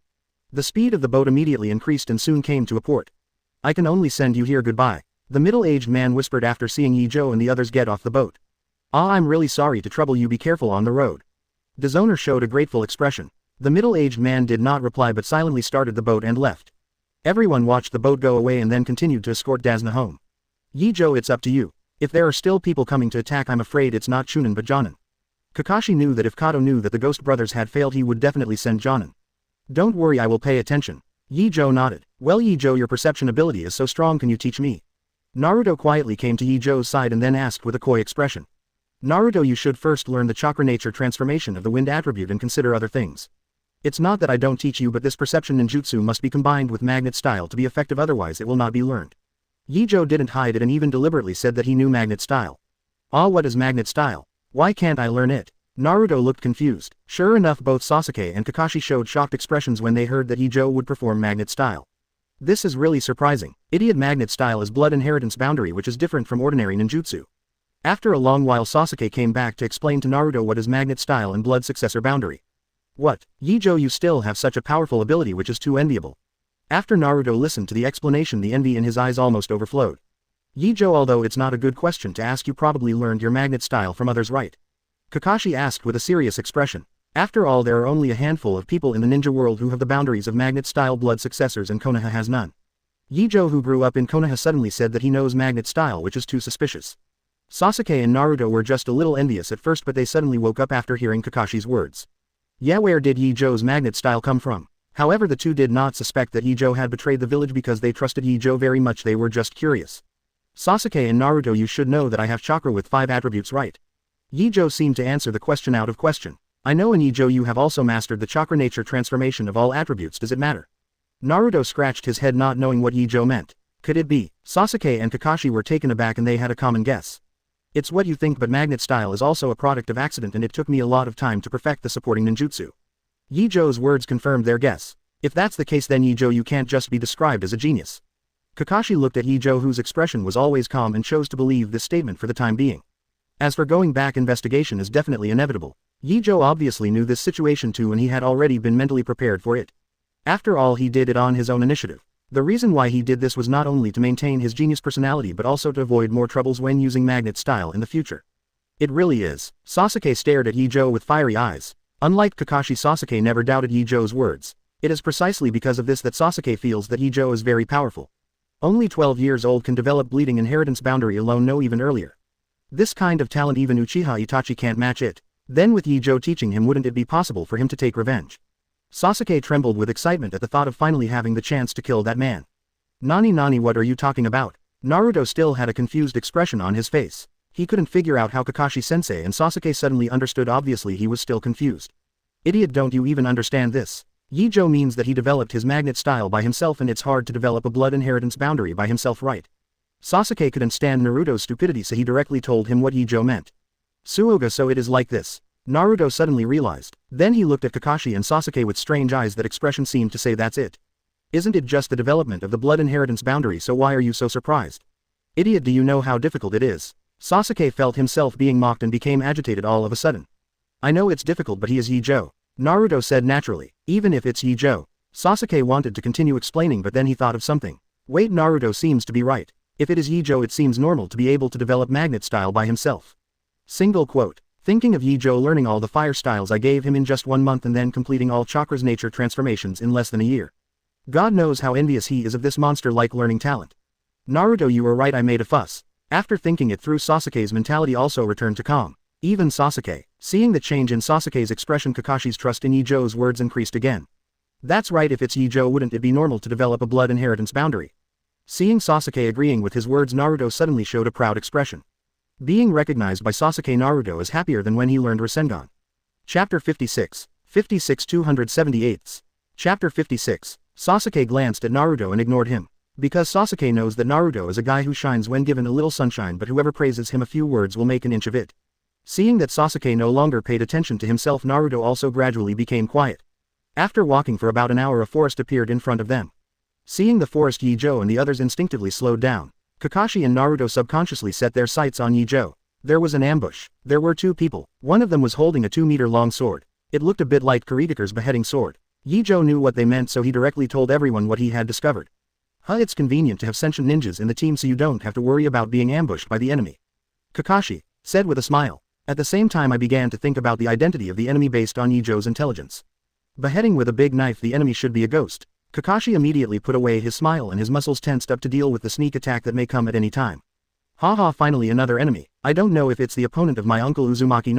The speed of the boat immediately increased and soon came to a port. I can only send you here, goodbye, the middle-aged man whispered after seeing Ye Zhou and the others get off the boat. I'm really sorry to trouble you, be careful on the road. Dezoner showed a grateful expression. The middle-aged man did not reply but silently started the boat and left. Everyone watched the boat go away and then continued to escort Dasna home. Ye Zhou, it's up to you. If there are still people coming to attack, I'm afraid it's not Chunin but Jonin. Kakashi knew that if Kato knew that the Ghost Brothers had failed, he would definitely send Jonin. Don't worry, I will pay attention. Ye Zhou nodded. Well, Ye Zhou, your perception ability is so strong, can you teach me? Naruto quietly came to Ye Zhou's side and then asked with a coy expression. Naruto, you should first learn the chakra nature transformation of the wind attribute and consider other things. It's not that I don't teach you, but this perception ninjutsu must be combined with magnet style to be effective, otherwise it will not be learned. Ye Zhou didn't hide it and even deliberately said that he knew magnet style. What is magnet style? Why can't I learn it? Naruto looked confused. Sure enough, both Sasuke and Kakashi showed shocked expressions when they heard that Ye Zhou would perform magnet style. This is really surprising. Idiot, magnet style is blood inheritance boundary, which is different from ordinary ninjutsu. After a long while, Sasuke came back to explain to Naruto what is magnet style and blood successor boundary. What? Ye Zhou, you still have such a powerful ability, which is too enviable. After Naruto listened to the explanation, the envy in his eyes almost overflowed. Ye Zhou, although it's not a good question to ask, you probably learned your magnet style from others, right? Kakashi asked with a serious expression. After all, there are only a handful of people in the ninja world who have the boundaries of magnet style blood successors, and Konoha has none. Ye Zhou, who grew up in Konoha, suddenly said that he knows magnet style, which is too suspicious. Sasuke and Naruto were just a little envious at first, but they suddenly woke up after hearing Kakashi's words. Yeah, where did Ye Zhou's magnet style come from? However, the two did not suspect that Ye Zhou had betrayed the village because they trusted Ye Zhou very much. They were just curious. Sasuke and Naruto, you should know that I have chakra with 5 attributes, right? Ye Zhou seemed to answer the question out of question. I know, and Ye Zhou, you have also mastered the chakra nature transformation of all attributes. Does it matter? Naruto scratched his head, not knowing what Ye Zhou meant. Could it be? Sasuke and Kakashi were taken aback and they had a common guess. It's what you think, but magnet style is also a product of accident and it took me a lot of time to perfect the supporting ninjutsu. Ye Zhou's words confirmed their guess. If that's the case, then Ye Zhou, you can't just be described as a genius. Kakashi looked at Ye Zhou, whose expression was always calm, and chose to believe this statement for the time being. As for going back, investigation is definitely inevitable. Ye Zhou obviously knew this situation too, and he had already been mentally prepared for it. After all, he did it on his own initiative. The reason why he did this was not only to maintain his genius personality but also to avoid more troubles when using magnet style in the future. It really is. Sasuke stared at Ye Zhou with fiery eyes. Unlike Kakashi, Sasuke never doubted Ye Zhou's words. It is precisely because of this that Sasuke feels that Ye Zhou is very powerful. Only 12 years old can develop bleeding inheritance boundary alone, no, even earlier. This kind of talent even Uchiha Itachi can't match it. Then with Ye Zhou teaching him, wouldn't it be possible for him to take revenge? Sasuke trembled with excitement at the thought of finally having the chance to kill that man. Nani, what are you talking about? Naruto still had a confused expression on his face. He couldn't figure out how Kakashi-sensei and Sasuke suddenly understood. Obviously he was still confused. Idiot, don't you even understand this? Ye Zhou means that he developed his magnet style by himself, and it's hard to develop a blood inheritance boundary by himself, right? Sasuke couldn't stand Naruto's stupidity, so he directly told him what Ye Zhou meant. Suoga, so it is like this. Naruto suddenly realized. Then he looked at Kakashi and Sasuke with strange eyes. That expression seemed to say, that's it. Isn't it just the development of the blood inheritance boundary, so why are you so surprised? Idiot, do you know how difficult it is? Sasuke felt himself being mocked and became agitated all of a sudden. I know it's difficult, but he is Ye Zhou. Naruto said naturally. Even if it's Ye Zhou. Sasuke wanted to continue explaining, but then he thought of something. Wait, Naruto seems to be right. If it is Ye Zhou, it seems normal to be able to develop magnet style by himself. Single quote. Thinking of Ye Zhou learning all the fire styles I gave him in just 1 month and then completing all chakras nature transformations in less than a year. God knows how envious he is of this monster-like learning talent. Naruto, you were right, I made a fuss. After thinking it through, Sasuke's mentality also returned to calm. Even Sasuke. Seeing the change in Sasuke's expression, Kakashi's trust in Ye Zhou's words increased again. That's right, if it's Ye Zhou, wouldn't it be normal to develop a blood inheritance boundary? Seeing Sasuke agreeing with his words, Naruto suddenly showed a proud expression. Being recognized by Sasuke, Naruto is happier than when he learned Rasengan. Chapter 56. 278. Chapter 56. Sasuke glanced at Naruto and ignored him. Because Sasuke knows that Naruto is a guy who shines when given a little sunshine, but whoever praises him a few words will make an inch of it. Seeing that Sasuke no longer paid attention to himself, Naruto also gradually became quiet. After walking for about an hour, a forest appeared in front of them. Seeing the forest, Ye Zhou and the others instinctively slowed down. Kakashi and Naruto subconsciously set their sights on Ye Zhou. There was an ambush. There were 2 people. One of them was holding a 2-meter-long sword. It looked a bit like Kuritaker's beheading sword. Ye Zhou knew what they meant, so he directly told everyone what he had discovered. It's convenient to have sentient ninjas in the team so you don't have to worry about being ambushed by the enemy. Kakashi said with a smile. At the same time, I began to think about the identity of the enemy based on Ye Zhou's intelligence. Beheading with a big knife the enemy should be a ghost. Kakashi immediately put away his smile and his muscles tensed up to deal with the sneak attack that may come at any time. Haha, finally another enemy. I don't know if it's the opponent of my uncle Uzumaki.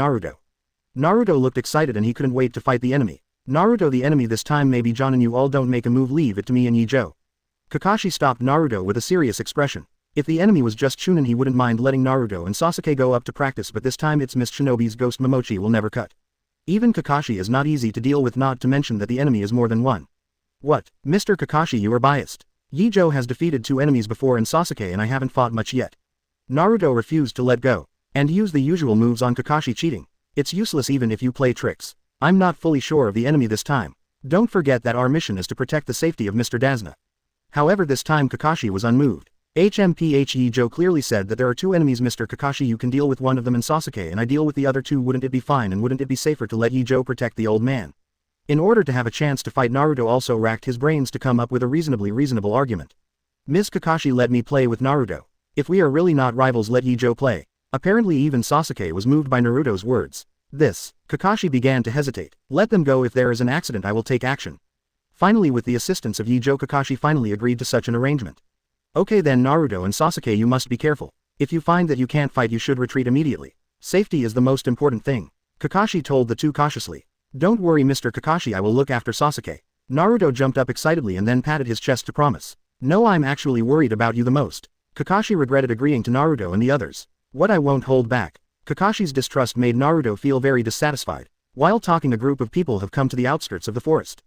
Naruto looked excited and he couldn't wait to fight the enemy. Naruto, the enemy this time may be Jonin. You all don't make a move, leave it to me and Ye Zhou. Kakashi stopped Naruto with a serious expression. If the enemy was just Chunin, he wouldn't mind letting Naruto and Sasuke go up to practice, but this time it's Miss Shinobi's ghost. Momochi will never cut. Even Kakashi is not easy to deal with, not to mention that the enemy is more than one. What, Mr. Kakashi, you are biased. Ye Zhou has defeated 2 enemies before and Sasuke and I haven't fought much yet. Naruto refused to let go, and used the usual moves on Kakashi, cheating. It's useless even if you play tricks. I'm not fully sure of the enemy this time. Don't forget that our mission is to protect the safety of Mr. Dazna. However, this time Kakashi was unmoved. Ye Zhou clearly said that there are 2 enemies, Mr. Kakashi, you can deal with one of them and Sasuke and I deal with the other 2. Wouldn't it be fine, and wouldn't it be safer to let Ye Zhou protect the old man? In order to have a chance to fight, Naruto also racked his brains to come up with a reasonable argument. Ms. Kakashi, let me play with Naruto. If we are really not rivals, let Ye Zhou play. Apparently even Sasuke was moved by Naruto's words. Kakashi began to hesitate. Let them go, if there is an accident I will take action. Finally, with the assistance of Ye Zhou, Kakashi finally agreed to such an arrangement. Okay then, Naruto and Sasuke, you must be careful. If you find that you can't fight, you should retreat immediately. Safety is the most important thing. Kakashi told the 2 cautiously. Don't worry, Mr. Kakashi, I will look after Sasuke. Naruto jumped up excitedly and then patted his chest to promise. No, I'm actually worried about you the most. Kakashi regretted agreeing to Naruto and the others. What, I won't hold back. Kakashi's distrust made Naruto feel very dissatisfied. While talking, a group of people have come to the outskirts of the forest.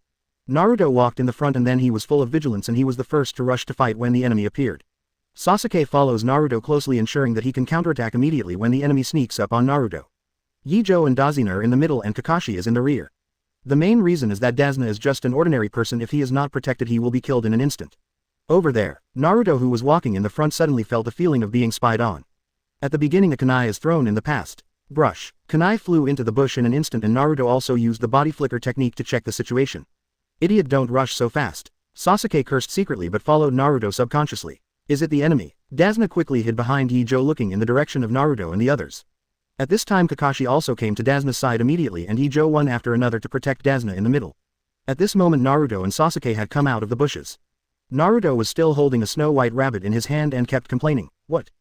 Naruto walked in the front and then he was full of vigilance and he was the first to rush to fight when the enemy appeared. Sasuke follows Naruto closely, ensuring that he can counterattack immediately when the enemy sneaks up on Naruto. Ye Zhou and Dazna are in the middle and Kakashi is in the rear. The main reason is that Dazna is just an ordinary person. If he is not protected, he will be killed in an instant. Over there, Naruto, who was walking in the front, suddenly felt a feeling of being spied on. At the beginning, a kunai is thrown in the past. Brush. Kunai flew into the bush in an instant and Naruto also used the body flicker technique to check the situation. Idiot, don't rush so fast. Sasuke cursed secretly but followed Naruto subconsciously. Is it the enemy? Dazna quickly hid behind Ye Zhou, looking in the direction of Naruto and the others. At this time Kakashi also came to Dazna's side immediately and Ye Zhou one after another to protect Dazna in the middle. At this moment Naruto and Sasuke had come out of the bushes. Naruto was still holding a snow-white rabbit in his hand and kept complaining. What?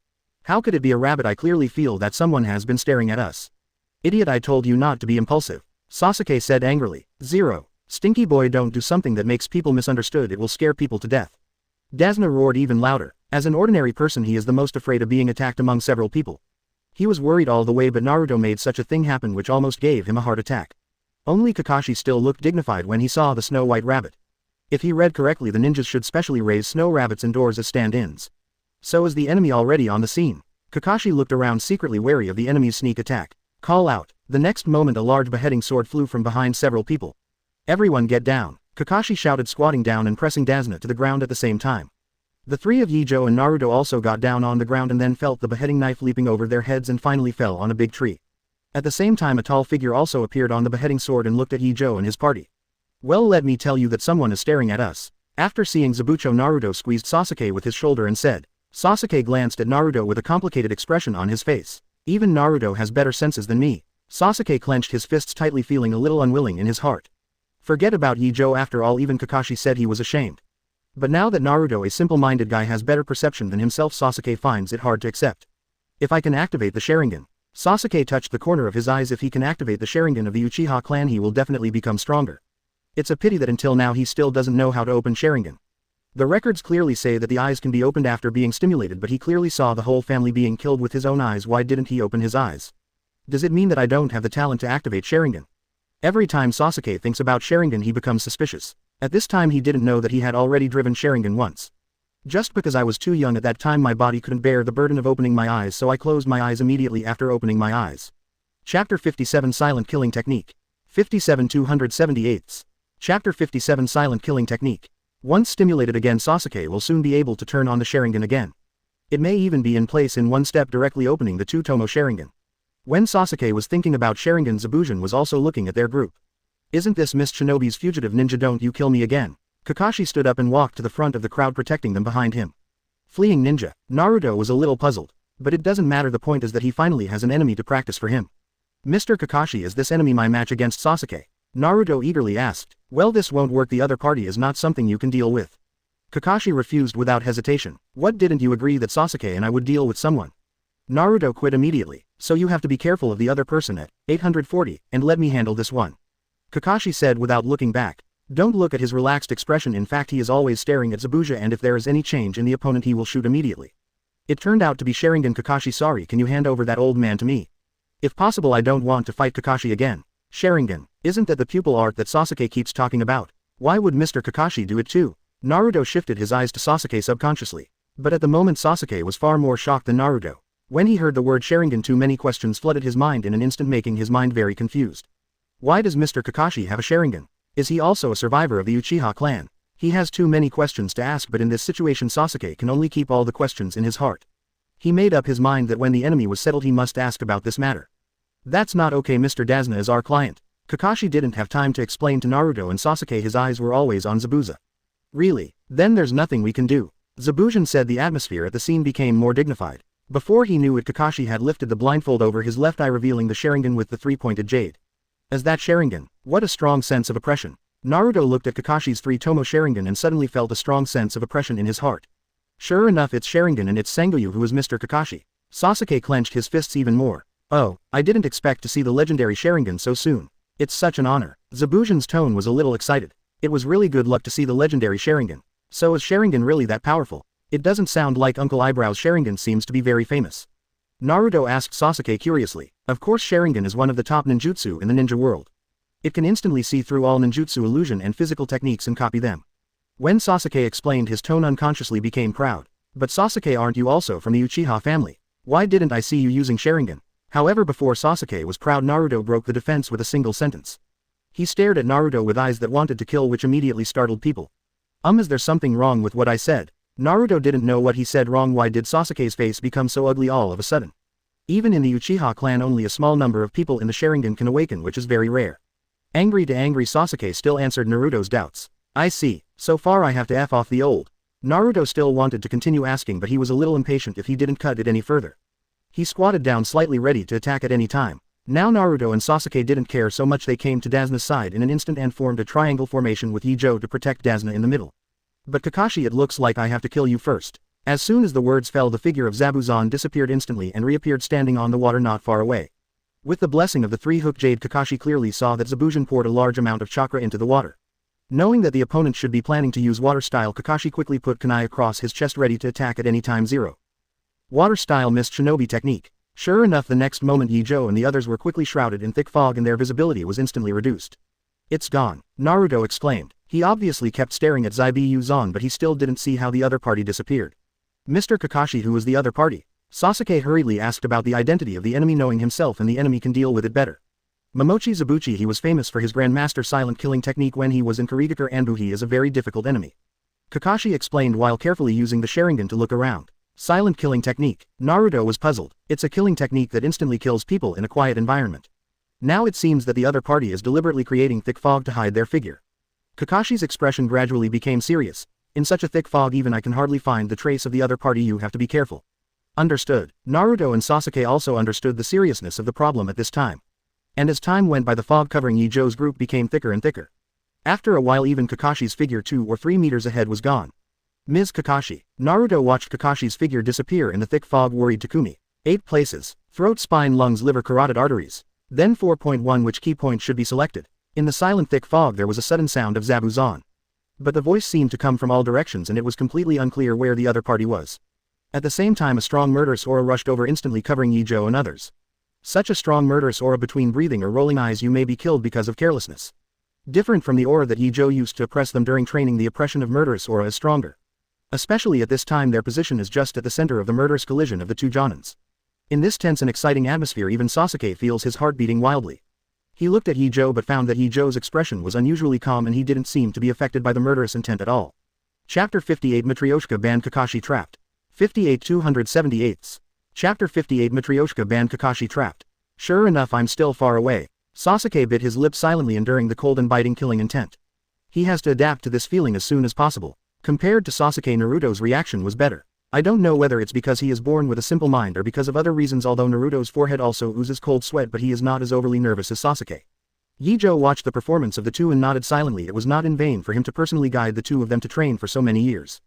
How could it be a rabbit? I clearly feel that someone has been staring at us. Idiot, I told you not to be impulsive. Sasuke said angrily. 0. Stinky boy, don't do something that makes people misunderstood, it will scare people to death. Dazna roared even louder. As an ordinary person he is the most afraid of being attacked among several people. He was worried all the way, but Naruto made such a thing happen which almost gave him a heart attack. Only Kakashi still looked dignified when he saw the Snow White Rabbit. If he read correctly, the ninjas should specially raise snow rabbits indoors as stand-ins. So is the enemy already on the scene? Kakashi looked around secretly wary of the enemy's sneak attack. Call out. The next moment a large beheading sword flew from behind several people. Everyone get down. Kakashi shouted, squatting down and pressing Dazna to the ground at the same time. The three of Ye Zhou and Naruto also got down on the ground and then felt the beheading knife leaping over their heads and finally fell on a big tree. At the same time a tall figure also appeared on the beheading sword and looked at Ye Zhou and his party. Well, let me tell you that someone is staring at us. After seeing Zabucho, Naruto squeezed Sasuke with his shoulder and said. Sasuke glanced at Naruto with a complicated expression on his face. Even Naruto has better senses than me. Sasuke clenched his fists tightly, feeling a little unwilling in his heart. Forget about Ye Zhou, after all even Kakashi said he was ashamed. But now that Naruto, a simple-minded guy, has better perception than himself, Sasuke finds it hard to accept. If I can activate the Sharingan. Sasuke touched the corner of his eyes. If he can activate the Sharingan of the Uchiha clan he will definitely become stronger. It's a pity that until now he still doesn't know how to open Sharingan. The records clearly say that the eyes can be opened after being stimulated, but he clearly saw the whole family being killed with his own eyes. Why didn't he open his eyes? Does it mean that I don't have the talent to activate Sharingan? Every time Sasuke thinks about Sharingan he becomes suspicious. At this time he didn't know that he had already driven Sharingan once. Just because I was too young at that time my body couldn't bear the burden of opening my eyes, so I closed my eyes immediately after opening my eyes. Chapter 57 Silent Killing Technique. 57-278. Chapter 57 Silent Killing Technique. Once stimulated again, Sasuke will soon be able to turn on the Sharingan again. It may even be in place in one step, directly opening the two-tomo Sharingan. When Sasuke was thinking about Sharingan, Zabujan was also looking at their group. Isn't this Mist Shinobi's fugitive ninja? Don't you kill me again. Kakashi stood up and walked to the front of the crowd, protecting them behind him. Fleeing ninja. Naruto was a little puzzled. But it doesn't matter, the point is that he finally has an enemy to practice for him. Mr. Kakashi, is this enemy my match against Sasuke? Naruto eagerly asked. Well, this won't work, the other party is not something you can deal with. Kakashi refused without hesitation. What, didn't you agree that Sasuke and I would deal with someone? Naruto quit immediately. So you have to be careful of the other person at 840, and let me handle this one. Kakashi said without looking back. Don't look at his relaxed expression, in fact he is always staring at Zabuza, and if there is any change in the opponent he will shoot immediately. It turned out to be Sharingan. Kakashi, sorry, can you hand over that old man to me? If possible, I don't want to fight Kakashi again. Sharingan, isn't that the pupil art that Sasuke keeps talking about? Why would Mr. Kakashi do it too? Naruto shifted his eyes to Sasuke subconsciously. But at the moment Sasuke was far more shocked than Naruto. When he heard the word Sharingan, too many questions flooded his mind in an instant, making his mind very confused. Why does Mr. Kakashi have a Sharingan? Is he also a survivor of the Uchiha clan? He has too many questions to ask, but in this situation Sasuke can only keep all the questions in his heart. He made up his mind that when the enemy was settled he must ask about this matter. That's not okay, Mr. Dazna is our client. Kakashi didn't have time to explain to Naruto and Sasuke, his eyes were always on Zabuza. Really? Then there's nothing we can do. Zabujan said. The atmosphere at the scene became more dignified. Before he knew it, Kakashi had lifted the blindfold over his left eye, revealing the Sharingan with the three-pointed jade. As that Sharingan, what a strong sense of oppression. Naruto looked at Kakashi's three-tomo Sharingan and suddenly felt a strong sense of oppression in his heart. Sure enough, it's Sharingan, and it's Sengoyu who is Mr. Kakashi. Sasuke clenched his fists even more. Oh, I didn't expect to see the legendary Sharingan so soon. It's such an honor. Zabujan's tone was a little excited. It was really good luck to see the legendary Sharingan. So is Sharingan really that powerful? It doesn't sound like Uncle Eyebrow's Sharingan seems to be very famous. Naruto asked Sasuke curiously. Of course, Sharingan is one of the top ninjutsu in the ninja world. It can instantly see through all ninjutsu illusion and physical techniques and copy them. When Sasuke explained, his tone unconsciously became proud. But Sasuke, aren't you also from the Uchiha family? Why didn't I see you using Sharingan? However, before Sasuke was proud, Naruto broke the defense with a single sentence. He stared at Naruto with eyes that wanted to kill, which immediately startled people. Is there something wrong with what I said? Naruto didn't know what he said wrong. Why did Sasuke's face become so ugly all of a sudden? Even in the Uchiha clan only a small number of people in the Sharingan can awaken, which is very rare. Angry Sasuke still answered Naruto's doubts. I see, so far I have to F off the old. Naruto still wanted to continue asking, but he was a little impatient if he didn't cut it any further. He squatted down slightly, ready to attack at any time. Now Naruto and Sasuke didn't care so much. They came to Dazna's side in an instant and formed a triangle formation with Ye Zhou to protect Dazna in the middle. But Kakashi, it looks like I have to kill you first. As soon as the words fell, the figure of Zabuzan disappeared instantly and reappeared standing on the water not far away. With the blessing of the three-hook jade, Kakashi clearly saw that Zabujan poured a large amount of chakra into the water. Knowing that the opponent should be planning to use water style, Kakashi quickly put kunai across his chest ready to attack at any time. 0. Water style mist shinobi technique. Sure enough, the next moment Ye Zhou and the others were quickly shrouded in thick fog and their visibility was instantly reduced. It's gone, Naruto exclaimed. He obviously kept staring at Ye Zhou, but he still didn't see how the other party disappeared. Mr. Kakashi, who was the other party? Sasuke hurriedly asked about the identity of the enemy, knowing himself and the enemy can deal with it better. Momochi Zabuchi. He was famous for his grandmaster silent killing technique when he was in Kurigakure, and he is a very difficult enemy. Kakashi explained while carefully using the Sharingan to look around. Silent killing technique. Naruto was puzzled. It's a killing technique that instantly kills people in a quiet environment. Now it seems that the other party is deliberately creating thick fog to hide their figure. Kakashi's expression gradually became serious. In such a thick fog, even I can hardly find the trace of the other party. You have to be careful. Understood. Naruto and Sasuke also understood the seriousness of the problem at this time. And as time went by, the fog covering Ye Zhou's group became thicker and thicker. After a while, even Kakashi's figure 2 or 3 meters ahead was gone. Ms. Kakashi. Naruto watched Kakashi's figure disappear in the thick fog. Worried Takumi. 8 places. Throat, spine, lungs, liver, carotid arteries. Then 4.1. Which key point should be selected? In the silent thick fog there was a sudden sound of Zabuzan. But the voice seemed to come from all directions and it was completely unclear where the other party was. At the same time, a strong murderous aura rushed over, instantly covering Ye Zhou and others. Such a strong murderous aura, between breathing or rolling eyes you may be killed because of carelessness. Different from the aura that Ye Zhou used to oppress them during training, the oppression of murderous aura is stronger. Especially at this time, their position is just at the center of the murderous collision of the two Jonins. In this tense and exciting atmosphere, even Sasuke feels his heart beating wildly. He looked at Ye Zhou but found that Ye Zhou's expression was unusually calm and he didn't seem to be affected by the murderous intent at all. Chapter 58 Matryoshka banned, Kakashi trapped. 58 278. Chapter 58 Matryoshka banned, Kakashi trapped. Sure enough, I'm still far away. Sasuke bit his lip silently, enduring the cold and biting killing intent. He has to adapt to this feeling as soon as possible. Compared to Sasuke, Naruto's reaction was better. I don't know whether it's because he is born with a simple mind or because of other reasons, although Naruto's forehead also oozes cold sweat, but he is not as overly nervous as Sasuke. Ye Zhou watched the performance of the two and nodded silently. It was not in vain for him to personally guide the two of them to train for so many years.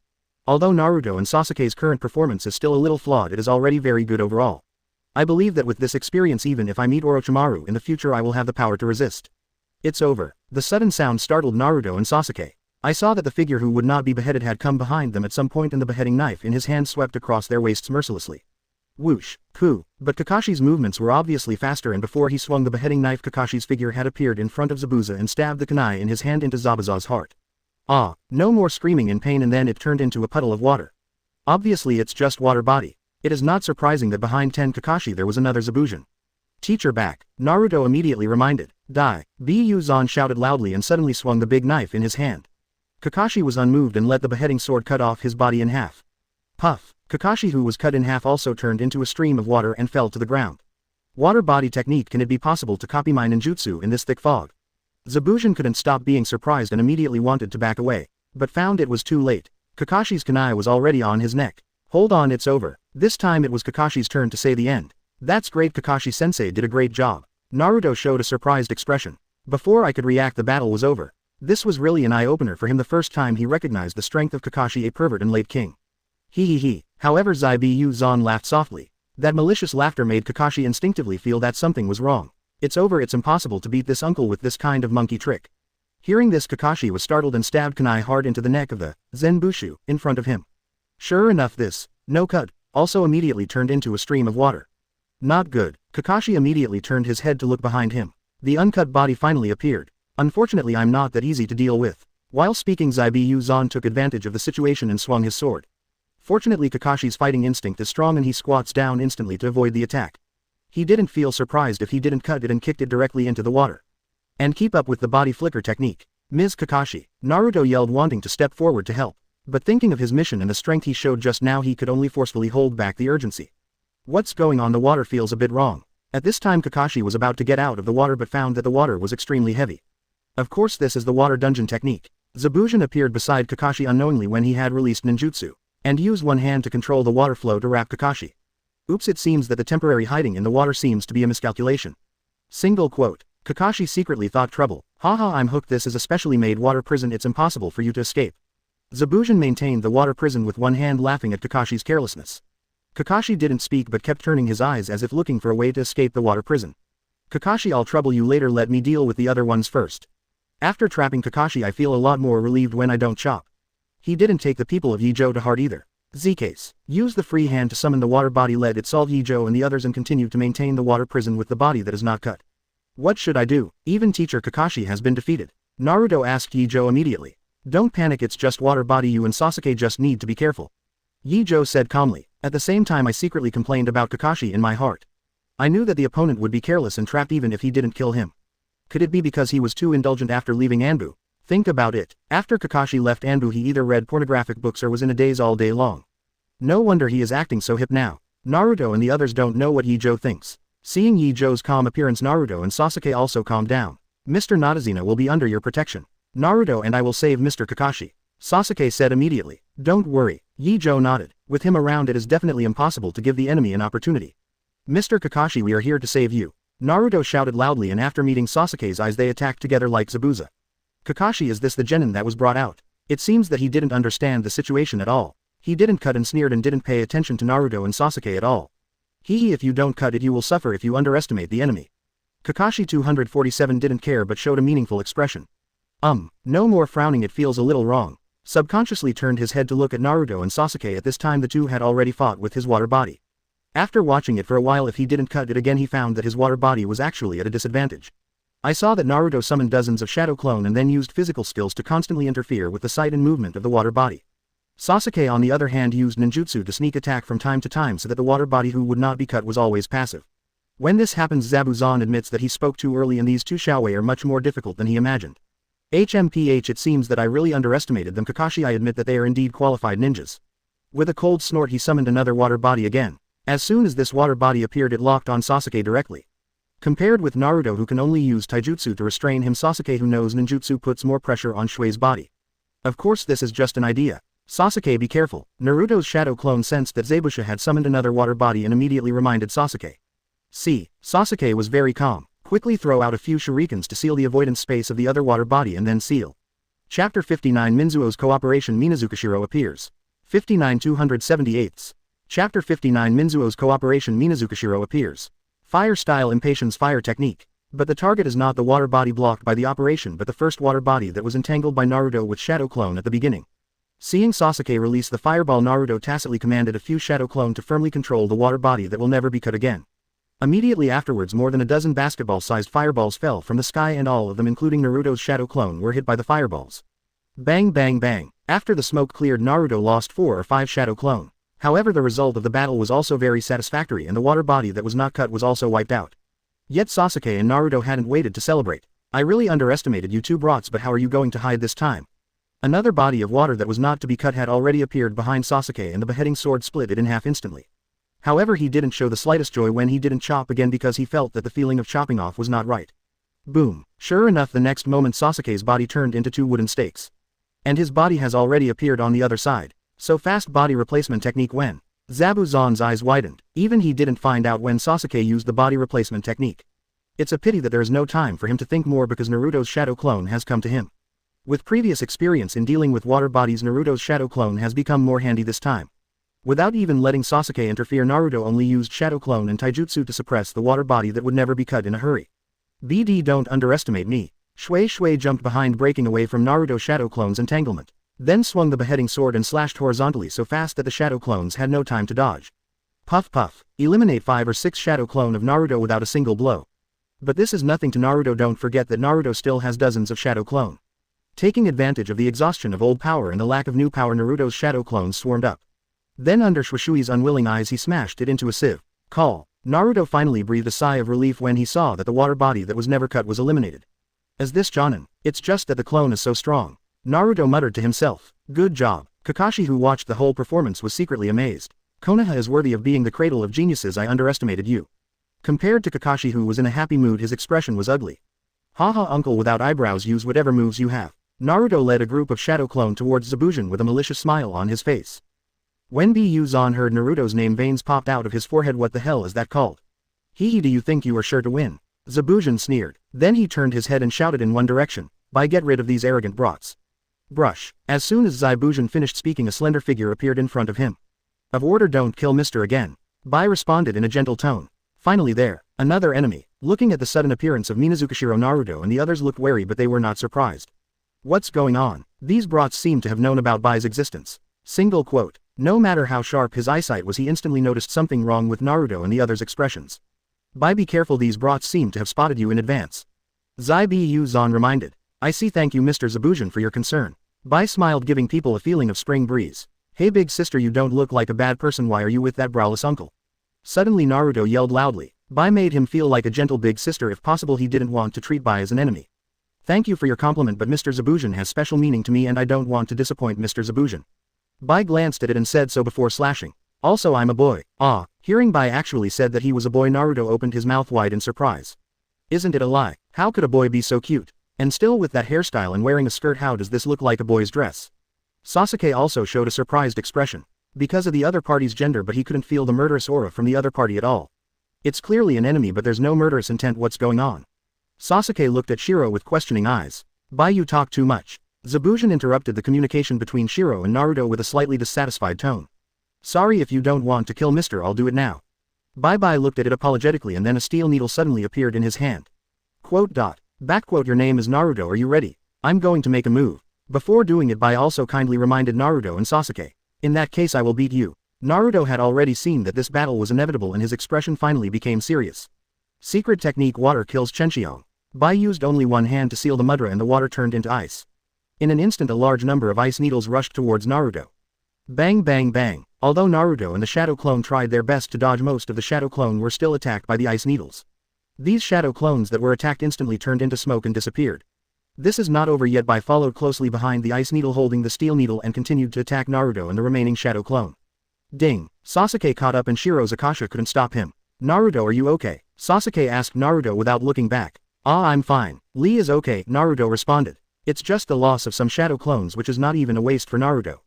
Although Naruto and Sasuke's current performance is still a little flawed, it is already very good overall. I believe that with this experience, even if I meet Orochimaru in the future, I will have the power to resist. It's over. The sudden sound startled Naruto and Sasuke. I saw that the figure who would not be beheaded had come behind them at some point, and the beheading knife in his hand swept across their waists mercilessly. Whoosh, pooh, but Kakashi's movements were obviously faster, and before he swung the beheading knife, Kakashi's figure had appeared in front of Zabuza and stabbed the kunai in his hand into Zabuza's heart. Ah, no more screaming in pain, and then it turned into a puddle of water. Obviously it's just water body. It is not surprising that behind 10 Kakashi there was another Zabujan. Teacher back, Naruto immediately reminded. Die, Bu Zan shouted loudly and suddenly swung the big knife in his hand. Kakashi was unmoved and let the beheading sword cut off his body in half. Puff, Kakashi, who was cut in half, also turned into a stream of water and fell to the ground. Water body technique. Can it be possible to copy my ninjutsu in this thick fog? Zabujan couldn't stop being surprised and immediately wanted to back away, but found it was too late. Kakashi's kunai was already on his neck. Hold on, it's over. This time it was Kakashi's turn to say the end. That's great, Kakashi-sensei did a great job. Naruto showed a surprised expression. Before I could react, the battle was over. This was really an eye-opener for him. The first time he recognized the strength of Kakashi, a pervert and late king. He. However, Bu Zan laughed softly. That malicious laughter made Kakashi instinctively feel that something was wrong. It's over, it's impossible to beat this uncle with this kind of monkey trick. Hearing this, Kakashi was startled and stabbed kunai hard into the neck of the Zenbushu in front of him. Sure enough, this no cut also immediately turned into a stream of water. Not good. Kakashi immediately turned his head to look behind him. The uncut body finally appeared. Unfortunately, I'm not that easy to deal with. While speaking, Bu Zan took advantage of the situation and swung his sword. Fortunately, Kakashi's fighting instinct is strong and he squats down instantly to avoid the attack. He didn't feel surprised if he didn't cut it and kicked it directly into the water. And keep up with the body flicker technique. Ms. Kakashi, Naruto yelled, wanting to step forward to help. But thinking of his mission and the strength he showed just now, he could only forcefully hold back the urgency. What's going on? The water feels a bit wrong. At this time, Kakashi was about to get out of the water but found that the water was extremely heavy. Of course, this is the water dungeon technique. Zabujan appeared beside Kakashi unknowingly when he had released ninjutsu, and used one hand to control the water flow to wrap Kakashi. Oops, it seems that the temporary hiding in the water seems to be a miscalculation. Single quote. Kakashi secretly thought trouble. Haha, I'm hooked. This is a specially made water prison. It's impossible for you to escape. Zabujan maintained the water prison with one hand, laughing at Kakashi's carelessness. Kakashi didn't speak but kept turning his eyes as if looking for a way to escape the water prison. Kakashi, I'll trouble you later, let me deal with the other ones first. After trapping Kakashi, I feel a lot more relieved when I don't chop. He didn't take the people of Ye Zhou to heart either. Z-case. Use the free hand to summon the water body, let it solve Ye Zhou and the others and continue to maintain the water prison with the body that is not cut. What should I do? Even teacher Kakashi has been defeated. Naruto asked Ye Zhou immediately. Don't panic, it's just water body, you and Sasuke just need to be careful. Ye Zhou said calmly. At the same time I secretly complained about Kakashi in my heart. I knew that the opponent would be careless and trapped even if he didn't kill him. Could it be because he was too indulgent after leaving Anbu? Think about it. After Kakashi left Anbu, he either read pornographic books or was in a daze all day long. No wonder he is acting so hip now. Naruto and the others don't know what Ye Zhou thinks. Seeing Ye Zhou's calm appearance, Naruto and Sasuke also calmed down. Mr. Natazuna will be under your protection. Naruto and I will save Mr. Kakashi. Sasuke said immediately. Don't worry. Ye Zhou nodded. With him around, it is definitely impossible to give the enemy an opportunity. Mr. Kakashi, we are here to save you. Naruto shouted loudly, and after meeting Sasuke's eyes they attacked together like Zabuza. Kakashi, is this the genin that was brought out? It seems that he didn't understand the situation at all. He didn't cut and sneered and didn't pay attention to Naruto and Sasuke at all. Hee, if you don't cut it you will suffer if you underestimate the enemy. Kakashi 247 didn't care but showed a meaningful expression. No more frowning, it feels a little wrong. Subconsciously turned his head to look at Naruto and Sasuke. At this time the two had already fought with his water body. After watching it for a while, if he didn't cut it again he found that his water body was actually at a disadvantage. I saw that Naruto summoned dozens of shadow clone and then used physical skills to constantly interfere with the sight and movement of the water body. Sasuke on the other hand used ninjutsu to sneak attack from time to time so that the water body who would not be cut was always passive. When this happens, Zabuzan admits that he spoke too early and these two Xiaowei are much more difficult than he imagined. HMPH, it seems that I really underestimated them. Kakashi, I admit that they are indeed qualified ninjas. With a cold snort he summoned another water body again. As soon as this water body appeared it locked on Sasuke directly. Compared with Naruto who can only use taijutsu to restrain him, Sasuke who knows ninjutsu puts more pressure on Shui's body. Of course this is just an idea. Sasuke, be careful. Naruto's shadow clone sensed that Zabuza had summoned another water body and immediately reminded Sasuke. See, Sasuke was very calm. Quickly throw out a few shurikens to seal the avoidance space of the other water body and then seal. Chapter 59 Minzuo's Cooperation. Minazukashiro appears. 59 278. Chapter 59 Minzuo's Cooperation. Minazukashiro appears. Fire style impatience fire technique. But the target is not the water body blocked by the operation but the first water body that was entangled by Naruto with shadow clone at the beginning. Seeing Sasuke release the fireball, Naruto tacitly commanded a few shadow clone to firmly control the water body that will never be cut again. Immediately afterwards more than a dozen basketball-sized fireballs fell from the sky and all of them including Naruto's shadow clone were hit by the fireballs. Bang bang bang. After the smoke cleared, Naruto lost 4 or 5 shadow clone. However, the result of the battle was also very satisfactory and the water body that was not cut was also wiped out. Yet Sasuke and Naruto hadn't waited to celebrate. I really underestimated you two brats, but how are you going to hide this time? Another body of water that was not to be cut had already appeared behind Sasuke and the beheading sword split it in half instantly. However, he didn't show the slightest joy when he didn't chop again because he felt that the feeling of chopping off was not right. Boom. Sure enough, the next moment Sasuke's body turned into 2 wooden stakes. And his body has already appeared on the other side. So fast body replacement technique when? Zabuzan's eyes widened. Even he didn't find out when Sasuke used the body replacement technique. It's a pity that there is no time for him to think more because Naruto's shadow clone has come to him. With previous experience in dealing with water bodies, Naruto's shadow clone has become more handy this time. Without even letting Sasuke interfere, Naruto only used shadow clone and taijutsu to suppress the water body that would never be cut in a hurry. BD, don't underestimate me. Shui jumped behind, breaking away from Naruto's shadow clone's entanglement. Then swung the beheading sword and slashed horizontally so fast that the shadow clones had no time to dodge. Puff puff. Eliminate 5 or 6 shadow clone of Naruto without a single blow. But this is nothing to Naruto. Don't forget that Naruto still has dozens of shadow clone. Taking advantage of the exhaustion of old power and the lack of new power, Naruto's shadow clones swarmed up. Then under Shui's unwilling eyes he smashed it into a sieve. Call. Naruto finally breathed a sigh of relief when he saw that the water body that was never cut was eliminated. As this Jonin, it's just that the clone is so strong. Naruto muttered to himself. Good job. Kakashi, who watched the whole performance, was secretly amazed. Konoha is worthy of being the cradle of geniuses. I underestimated you. Compared to Kakashi, who was in a happy mood, his expression was ugly. Haha, uncle without eyebrows, use whatever moves you have. Naruto led a group of shadow clone towards Zabuza with a malicious smile on his face. When Buzan heard Naruto's name, veins popped out of his forehead. What the hell is that called? Hee, do you think you are sure to win? Zabuza sneered. Then he turned his head and shouted in one direction. By, get rid of these arrogant brats. Brush. As soon as Zabuza finished speaking, a slender figure appeared in front of him. Of order, don't kill Mr. again. Bai responded in a gentle tone. Finally there. Another enemy. Looking at the sudden appearance of Minazukashiro, Naruto and the others looked wary, but they were not surprised. What's going on? These brats seemed to have known about Bai's existence. Single quote. No matter how sharp his eyesight was, he instantly noticed something wrong with Naruto and the others' expressions. Bai, be careful, these brats seem to have spotted you in advance. Zai Bu Zan reminded. I see, thank you Mr. Zabujan for your concern. Bai smiled, giving people a feeling of spring breeze. Hey big sister, you don't look like a bad person, why are you with that browless uncle? Suddenly Naruto yelled loudly. Bai made him feel like a gentle big sister. If possible, he didn't want to treat Bai as an enemy. Thank you for your compliment, but Mr. Zabujan has special meaning to me and I don't want to disappoint Mr. Zabujan. Bai glanced at it and said so before slashing. Also, I'm a boy. Ah. Hearing Bai actually said that he was a boy, Naruto opened his mouth wide in surprise. Isn't it a lie? How could a boy be so cute? And still with that hairstyle and wearing a skirt, how does this look like a boy's dress? Sasuke also showed a surprised expression. Because of the other party's gender, but he couldn't feel the murderous aura from the other party at all. It's clearly an enemy, but there's no murderous intent. What's going on? Sasuke looked at Shiro with questioning eyes. Bai, you talk too much. Zabujan interrupted the communication between Shiro and Naruto with a slightly dissatisfied tone. Sorry, if you don't want to kill Mr. I'll do it now. Bai looked at it apologetically and then a steel needle suddenly appeared in his hand. Quote dot. Backquote, your name is Naruto, are you ready? I'm going to make a move. Before doing it, Bai also kindly reminded Naruto and Sasuke. In that case I will beat you. Naruto had already seen that this battle was inevitable and his expression finally became serious. Secret technique, water kills Chenxiong. Bai used only one hand to seal the mudra and the water turned into ice. In an instant a large number of ice needles rushed towards Naruto. Bang bang bang. Although Naruto and the Shadow Clone tried their best to dodge, most of the Shadow Clone were still attacked by the ice needles. These Shadow Clones that were attacked instantly turned into smoke and disappeared. This is not over yet. Bai followed closely behind the ice needle holding the steel needle and continued to attack Naruto and the remaining Shadow Clone. Ding! Sasuke caught up and Shiro's Akasha couldn't stop him. Naruto, are you okay? Sasuke asked Naruto without looking back. Ah, I'm fine. Lee is okay, Naruto responded. It's just the loss of some Shadow Clones, which is not even a waste for Naruto.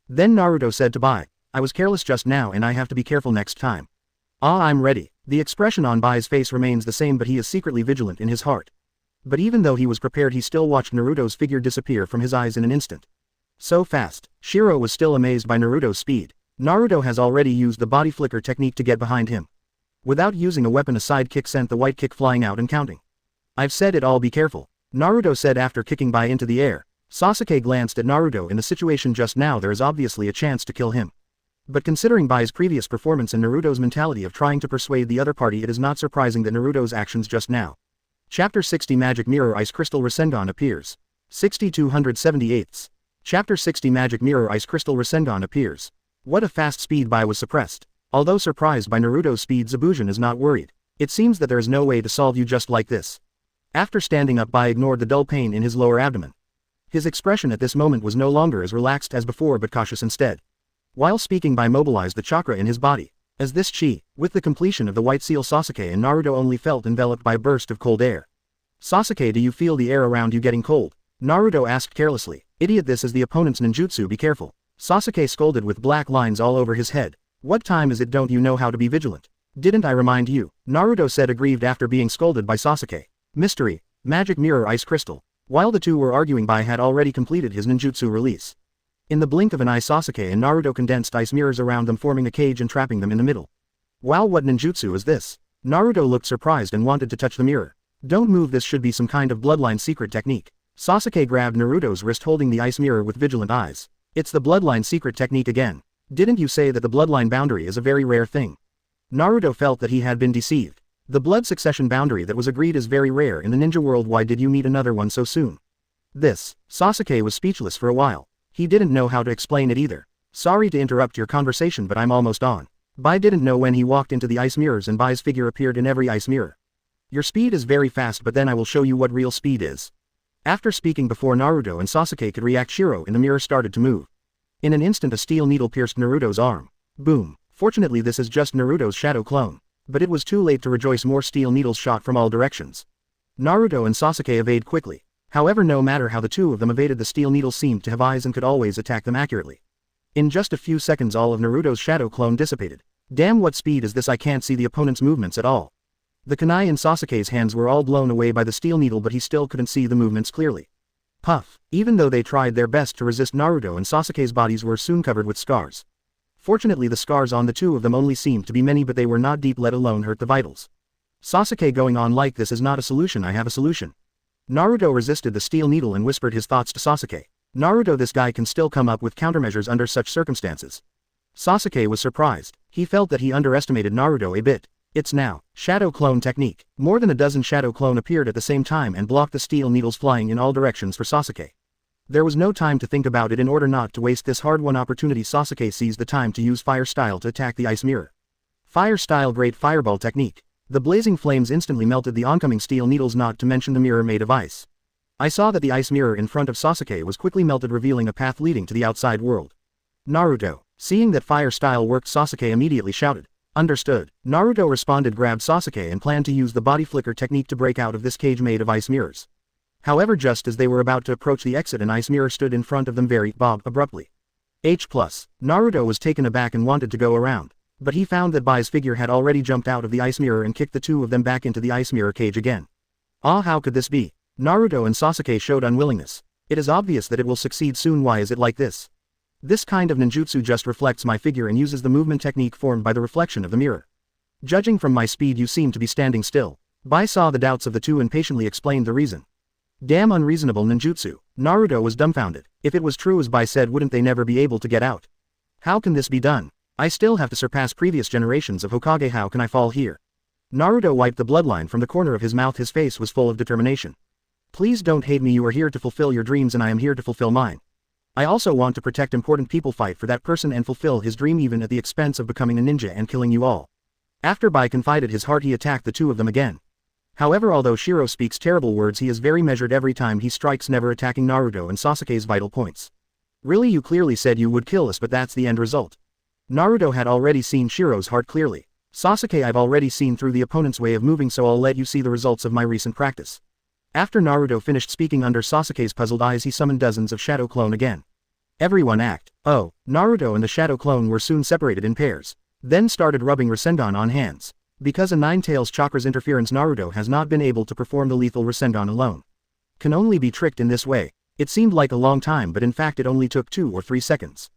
Then Naruto said to Bai, I was careless just now and I have to be careful next time. Ah, I'm ready. The expression on Bai's face remains the same, but he is secretly vigilant in his heart. But even though he was prepared, he still watched Naruto's figure disappear from his eyes in an instant. So fast. Shiro was still amazed by Naruto's speed. Naruto has already used the body flicker technique to get behind him. Without using a weapon, a side kick sent the white kick flying out and counting. I've said it all, be careful. Naruto said after kicking Bai into the air. Sasuke glanced at Naruto. In the situation just now there is obviously a chance to kill him. But considering Bai's previous performance and Naruto's mentality of trying to persuade the other party, it is not surprising that Naruto's actions just now. Chapter 60 Magic Mirror Ice Crystal Rasengan appears. 6278. Chapter 60 Magic Mirror Ice Crystal Rasengan appears. What a fast speed! Bai was suppressed. Although surprised by Naruto's speed, Zabujan is not worried. It seems that there is no way to solve you just like this. After standing up, Bai ignored the dull pain in his lower abdomen. His expression at this moment was no longer as relaxed as before but cautious instead. While speaking, Bai mobilized the chakra in his body. As this chi, with the completion of the white seal, Sasuke and Naruto only felt enveloped by a burst of cold air. Sasuke, do you feel the air around you getting cold? Naruto asked carelessly. Idiot, this is the opponent's ninjutsu, be careful. Sasuke scolded with black lines all over his head. What time is it? Don't you know how to be vigilant? Didn't I remind you? Naruto said, aggrieved after being scolded by Sasuke. Mystery. Magic Mirror Ice Crystal. While the two were arguing, Bai had already completed his ninjutsu release. In the blink of an eye, Sasuke and Naruto condensed ice mirrors around them, forming a cage and trapping them in the middle. Wow, what ninjutsu is this? Naruto looked surprised and wanted to touch the mirror. Don't move, this should be some kind of bloodline secret technique. Sasuke grabbed Naruto's wrist, holding the ice mirror with vigilant eyes. It's the bloodline secret technique again. Didn't you say that the bloodline boundary is a very rare thing? Naruto felt that he had been deceived. The blood succession boundary that was agreed is very rare in the ninja world. Why did you need another one so soon? Sasuke was speechless for a while. He didn't know how to explain it either. Sorry to interrupt your conversation, but I'm almost on. Bai didn't know when he walked into the ice mirrors and Bai's figure appeared in every ice mirror. Your speed is very fast, but then I will show you what real speed is. After speaking before Naruto and Sasuke could react, Shiro in the mirror started to move. In an instant a steel needle pierced Naruto's arm. Boom. Fortunately this is just Naruto's shadow clone. But it was too late to rejoice. More steel needles shot from all directions. Naruto and Sasuke evade quickly. However, no matter how the two of them evaded, the steel needles seemed to have eyes and could always attack them accurately. In just a few seconds all of Naruto's shadow clone dissipated. Damn, what speed is this? I can't see the opponent's movements at all. The kunai in Sasuke's hands were all blown away by the steel needle, but he still couldn't see the movements clearly. Puff. Even though they tried their best to resist, Naruto and Sasuke's bodies were soon covered with scars. Fortunately the scars on the two of them only seemed to be many, but they were not deep, let alone hurt the vitals. Sasuke, going on like this is not a solution. I have a solution. Naruto resisted the steel needle and whispered his thoughts to Sasuke. Naruto, this guy can still come up with countermeasures under such circumstances. Sasuke was surprised. He felt that he underestimated Naruto a bit. It's now. Shadow clone technique. More than a dozen shadow clone appeared at the same time and blocked the steel needles flying in all directions for Sasuke. There was no time to think about it. In order not to waste this hard-won opportunity, Sasuke seized the time to use fire style to attack the ice mirror. Fire style, great fireball technique. The blazing flames instantly melted the oncoming steel needles, not to mention the mirror made of ice. I saw that the ice mirror in front of Sasuke was quickly melted, revealing a path leading to the outside world. Naruto. Seeing that fire style worked, Sasuke immediately shouted. Understood. Naruto responded, grabbed Sasuke and planned to use the body flicker technique to break out of this cage made of ice mirrors. However, just as they were about to approach the exit, an ice mirror stood in front of them very abruptly. H+. Naruto was taken aback and wanted to go around. But he found that Bai's figure had already jumped out of the ice mirror and kicked the two of them back into the ice mirror cage again. Ah, how could this be? Naruto and Sasuke showed unwillingness. It is obvious that it will succeed soon. Why is it like this? This kind of ninjutsu just reflects my figure and uses the movement technique formed by the reflection of the mirror. Judging from my speed, you seem to be standing still. Bai saw the doubts of the two and patiently explained the reason. Damn unreasonable ninjutsu. Naruto was dumbfounded. If it was true as Bai said, wouldn't they never be able to get out? How can this be done? I still have to surpass previous generations of Hokage. How can I fall here? Naruto wiped the bloodline from the corner of his mouth. His face was full of determination. Please don't hate me. You are here to fulfill your dreams and I am here to fulfill mine. I also want to protect important people, fight for that person and fulfill his dream even at the expense of becoming a ninja and killing you all. After Bai confided his heart, he attacked the two of them again. However, although Shiro speaks terrible words, he is very measured every time he strikes, never attacking Naruto and Sasuke's vital points. Really, you clearly said you would kill us, but that's the end result. Naruto had already seen Shiro's heart clearly. Sasuke, I've already seen through the opponent's way of moving, so I'll let you see the results of my recent practice. After Naruto finished speaking, under Sasuke's puzzled eyes he summoned dozens of shadow clone again. Everyone act. Oh, Naruto and the shadow clone were soon separated in pairs. Then started rubbing Rasengan on hands. Because of Nine-Tails chakra's interference, Naruto has not been able to perform the lethal Rasengan alone. Can only be tricked in this way. It seemed like a long time, but in fact it only took 2 or 3 seconds.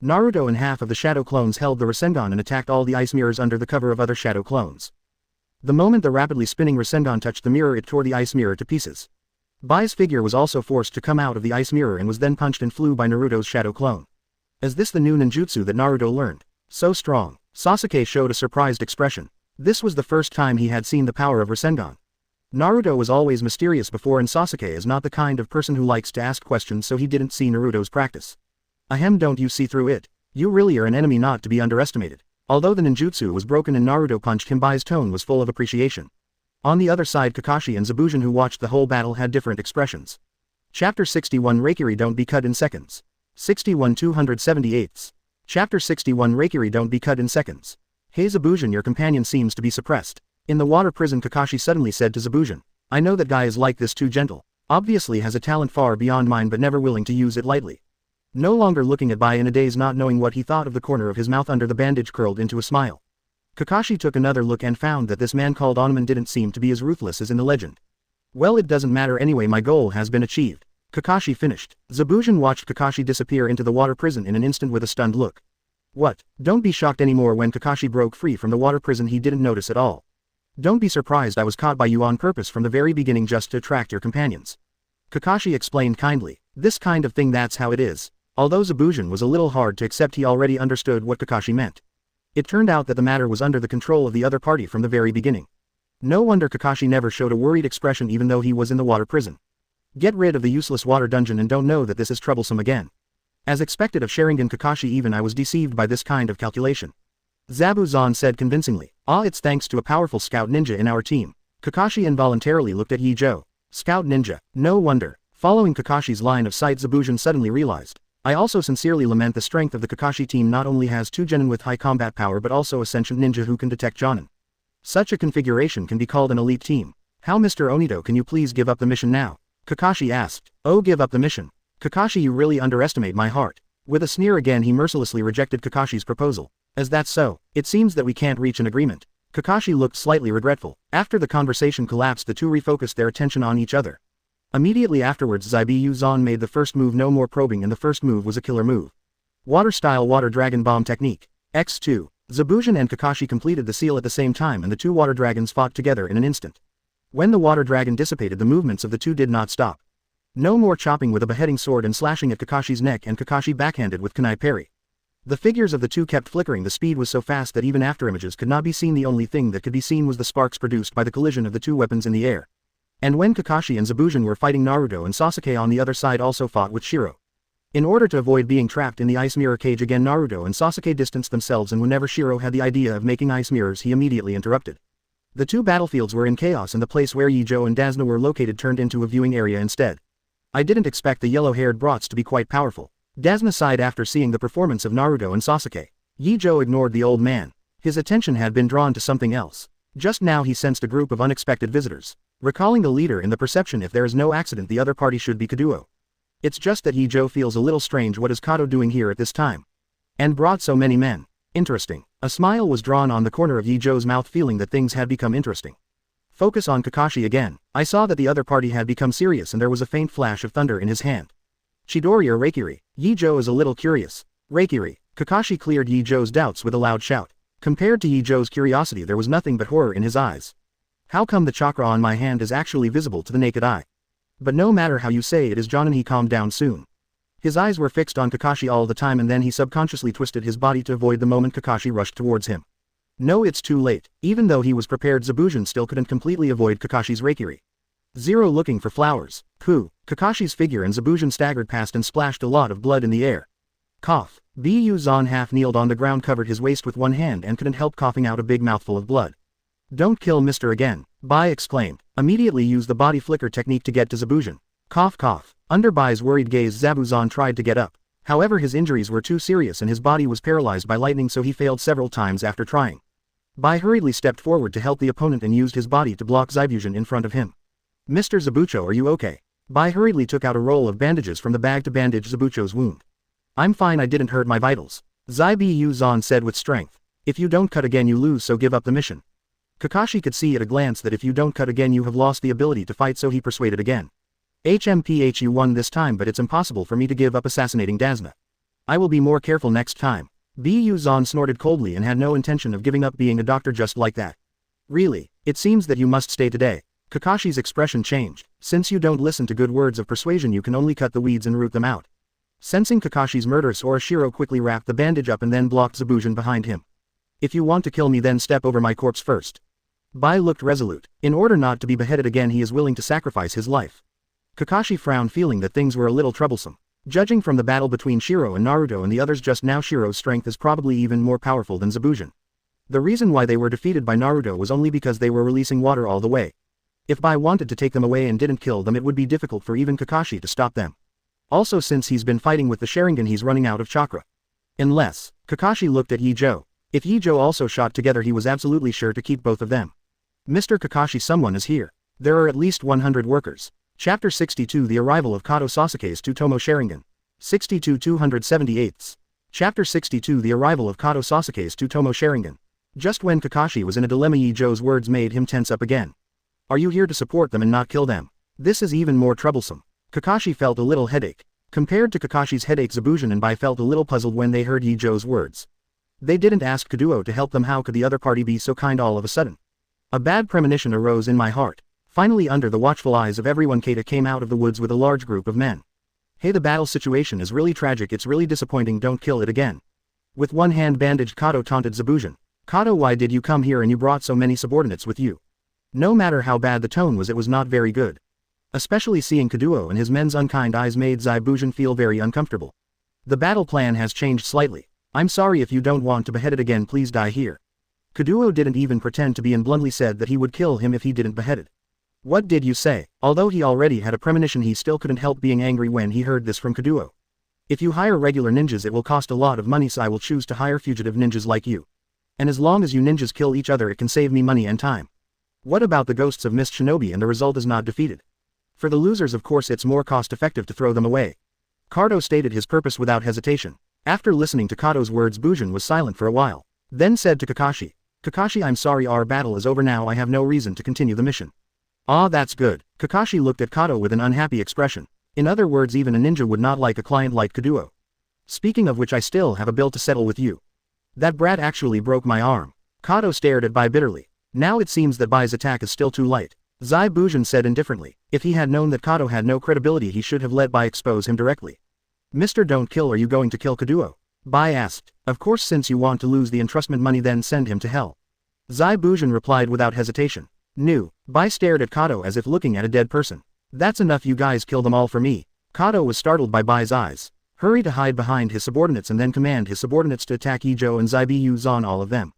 Naruto and half of the shadow clones held the Rasengan and attacked all the ice mirrors under the cover of other shadow clones. The moment the rapidly spinning Rasengan touched the mirror, it tore the ice mirror to pieces. Bai's figure was also forced to come out of the ice mirror and was then punched and flew by Naruto's shadow clone. Is this the new ninjutsu that Naruto learned? So strong. Sasuke showed a surprised expression. This was the first time he had seen the power of Rasengan. Naruto was always mysterious before, and Sasuke is not the kind of person who likes to ask questions, so he didn't see Naruto's practice. Ahem, don't you see through it? You really are an enemy not to be underestimated. Although the ninjutsu was broken and Naruto punched him, Bai's tone was full of appreciation. On the other side, Kakashi and Zebujin, who watched the whole battle, had different expressions. Chapter 61 Reikiri, don't be cut in seconds. 61 278. Chapter 61 Reikiri, don't be cut in seconds. Hey Zebujin, your companion seems to be suppressed. In the water prison, Kakashi suddenly said to Zebujin. I know that guy is like this, too gentle. Obviously has a talent far beyond mine, but never willing to use it lightly. No longer looking at Bai in a daze, not knowing what he thought of, the corner of his mouth under the bandage curled into a smile. Kakashi took another look and found that this man called Onaman didn't seem to be as ruthless as in the legend. Well, it doesn't matter anyway, my goal has been achieved. Kakashi finished. Zebujin watched Kakashi disappear into the water prison in an instant with a stunned look. What? Don't be shocked anymore. When Kakashi broke free from the water prison, he didn't notice at all. Don't be surprised, I was caught by you on purpose from the very beginning just to attract your companions. Kakashi explained kindly. This kind of thing, that's how it is. Although Zebujin was a little hard to accept, he already understood what Kakashi meant. It turned out that the matter was under the control of the other party from the very beginning. No wonder Kakashi never showed a worried expression even though he was in the water prison. Get rid of the useless water dungeon and don't know that this is troublesome again. As expected of Sharingan Kakashi, even I was deceived by this kind of calculation. Zabu-zan said convincingly. Ah, it's thanks to a powerful scout ninja in our team. Kakashi involuntarily looked at Ye Zhou. Scout ninja. No wonder. Following Kakashi's line of sight, Zebujin suddenly realized. I also sincerely lament the strength of the Kakashi team. Not only has 2 genin with high combat power but also a sentient ninja who can detect jonin. Such a configuration can be called an elite team. How, Mr. Onito, can you please give up the mission now? Kakashi asked. Oh, give up the mission? Kakashi, you really underestimate my heart. With a sneer again, he mercilessly rejected Kakashi's proposal. As that's so, it seems that we can't reach an agreement. Kakashi looked slightly regretful. After the conversation collapsed, the two refocused their attention on each other. Immediately afterwards, Zabu-zan made the first move, no more probing, and the first move was a killer move. Water style water dragon bomb technique. X2. Zabujan and Kakashi completed the seal at the same time and the two water dragons fought together in an instant. When the water dragon dissipated, the movements of the two did not stop. No more chopping with a beheading sword and slashing at Kakashi's neck, and Kakashi backhanded with kunai parry. The figures of the two kept flickering. The speed was so fast that even afterimages could not be seen. The only thing that could be seen was the sparks produced by the collision of the two weapons in the air. And when Kakashi and Zabujan were fighting, Naruto and Sasuke on the other side also fought with Shiro. In order to avoid being trapped in the ice mirror cage again, Naruto and Sasuke distanced themselves, and whenever Shiro had the idea of making ice mirrors, he immediately interrupted. The two battlefields were in chaos, and the place where Ye Zhou and Dasna were located turned into a viewing area instead. I didn't expect the yellow-haired brats to be quite powerful. Dasna sighed after seeing the performance of Naruto and Sasuke. Ye Zhou ignored the old man. His attention had been drawn to something else. Just now he sensed a group of unexpected visitors. Recalling the leader in the perception, if there is no accident the other party should be Kaduo. It's just that Ye Zhou feels a little strange. What is Kato doing here at this time? And brought so many men. Interesting. A smile was drawn on the corner of Ye Zhou's mouth, feeling that things had become interesting. Focus on Kakashi again. I saw that the other party had become serious and there was a faint flash of thunder in his hand. Chidori or Reikiri? Ye Zhou is a little curious. Reikiri. Kakashi cleared Ye Zhou's doubts with a loud shout. Compared to Ye Zhou's curiosity, there was nothing but horror in his eyes. How come the chakra on my hand is actually visible to the naked eye? But no matter how you say it is Jonin, he calmed down soon. His eyes were fixed on Kakashi all the time, and then he subconsciously twisted his body to avoid the moment Kakashi rushed towards him. No, it's too late. Even though he was prepared, Zabujan still couldn't completely avoid Kakashi's Reikiri. Zero looking for flowers. Pooh. Kakashi's figure and Zabujan staggered past and splashed a lot of blood in the air. Cough. Bu Zan half kneeled on the ground, covered his waist with one hand, and couldn't help coughing out a big mouthful of blood. Don't kill Mr. again. Bai exclaimed. Immediately use the body flicker technique to get to Zabujan. Cough cough. Under Bai's worried gaze, Zabujan tried to get up. However, his injuries were too serious and his body was paralyzed by lightning, so he failed several times after trying. Bai hurriedly stepped forward to help the opponent and used his body to block Zabujan in front of him. Mr. Zabucho, are you okay? Bai hurriedly took out a roll of bandages from the bag to bandage Zabucho's wound. I'm fine, I didn't hurt my vitals. Bu Zan said with strength. If you don't cut again you lose, so give up the mission. Kakashi could see at a glance that if you don't cut again you have lost the ability to fight, so he persuaded again. HMPH, you won this time, but it's impossible for me to give up assassinating Dasna. I will be more careful next time. Bu Zan snorted coldly and had no intention of giving up being a doctor just like that. Really? It seems that you must stay today. Kakashi's expression changed. Since you don't listen to good words of persuasion, you can only cut the weeds and root them out. Sensing Kakashi's murderous aura, Shiro quickly wrapped the bandage up and then blocked Zabujan behind him. If you want to kill me, then step over my corpse first. Bai looked resolute. In order not to be beheaded again, he is willing to sacrifice his life. Kakashi frowned, feeling that things were a little troublesome. Judging from the battle between Shiro and Naruto and the others just now, Shiro's strength is probably even more powerful than Zabujan. The reason why they were defeated by Naruto was only because they were releasing water all the way. If Bai wanted to take them away and didn't kill them, it would be difficult for even Kakashi to stop them. Also, since he's been fighting with the Sharingan, he's running out of chakra. Unless, Kakashi looked at Ye Zhou. If Ye Zhou also shot together, he was absolutely sure to keep both of them. Mr. Kakashi, someone is here. There are at least 100 workers. Chapter 62, The Arrival of Kato Sasuke's Tsutomu Sharingan. 62 278. Chapter 62, The Arrival of Kato Sasuke's Tsutomu Sharingan. Just when Kakashi was in a dilemma, Ye Zhou's words made him tense up again. Are you here to support them and not kill them? This is even more troublesome. Kakashi felt a little headache. Compared to Kakashi's headache, Zabujan and Bai felt a little puzzled when they heard Ye Zhou's words. They didn't ask Kaduo to help them. How could the other party be so kind all of a sudden? A bad premonition arose in my heart. Finally, under the watchful eyes of everyone, Keita came out of the woods with a large group of men. Hey, the battle situation is really tragic, it's really disappointing, don't kill it again. With one hand bandaged, Kato taunted Zabujan. Kato, why did you come here and you brought so many subordinates with you? No matter how bad the tone was, it was not very good. Especially seeing Kaduo and his men's unkind eyes made Zabujan feel very uncomfortable. The battle plan has changed slightly. I'm sorry, if you don't want to behead it again, please die here. Kaduo didn't even pretend to be and bluntly said that he would kill him if he didn't behead it. What did you say? Although he already had a premonition, he still couldn't help being angry when he heard this from Kaduo. If you hire regular ninjas, it will cost a lot of money, so I will choose to hire fugitive ninjas like you. And as long as you ninjas kill each other, it can save me money and time. What about the ghosts of missed shinobi and the result is not defeated? For the losers, of course, it's more cost effective to throw them away. Kato stated his purpose without hesitation. After listening to Kato's words, Zabujan was silent for a while, then said to Kakashi, Kakashi, I'm sorry, our battle is over now, I have no reason to continue the mission. Ah, that's good. Kakashi looked at Kato with an unhappy expression. In other words, even a ninja would not like a client like Kaduo. Speaking of which, I still have a bill to settle with you. That brat actually broke my arm. Kato stared at Bai bitterly. Now it seems that Bai's attack is still too light. Zai Bujin said indifferently. If he had known that Kato had no credibility he should have let Bai expose him directly. Mr. Don't Kill, are you going to kill Kaduo? Bai asked. Of course, since you want to lose the entrustment money, then send him to hell. Zai Bujin replied without hesitation. No. Bai stared at Kato as if looking at a dead person. That's enough, you guys kill them all for me. Kato was startled by Bai's eyes. Hurry to hide behind his subordinates and then command his subordinates to attack Ye Zhou and Zai Buzan, all of them.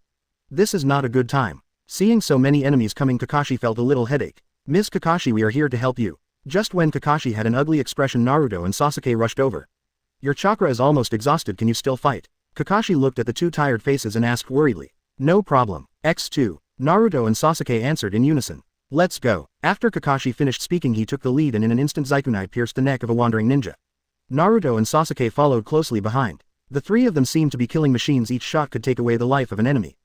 This is not a good time. Seeing so many enemies coming, Kakashi felt a little headache. Miss Kakashi, we are here to help you. Just when Kakashi had an ugly expression, Naruto and Sasuke rushed over. Your chakra is almost exhausted, can you still fight? Kakashi looked at the two tired faces and asked worriedly. No problem. X2. Naruto and Sasuke answered in unison. Let's go. After Kakashi finished speaking he took the lead and in an instant Zaikunai pierced the neck of a wandering ninja. Naruto and Sasuke followed closely behind. The three of them seemed to be killing machines, each shot could take away the life of an enemy.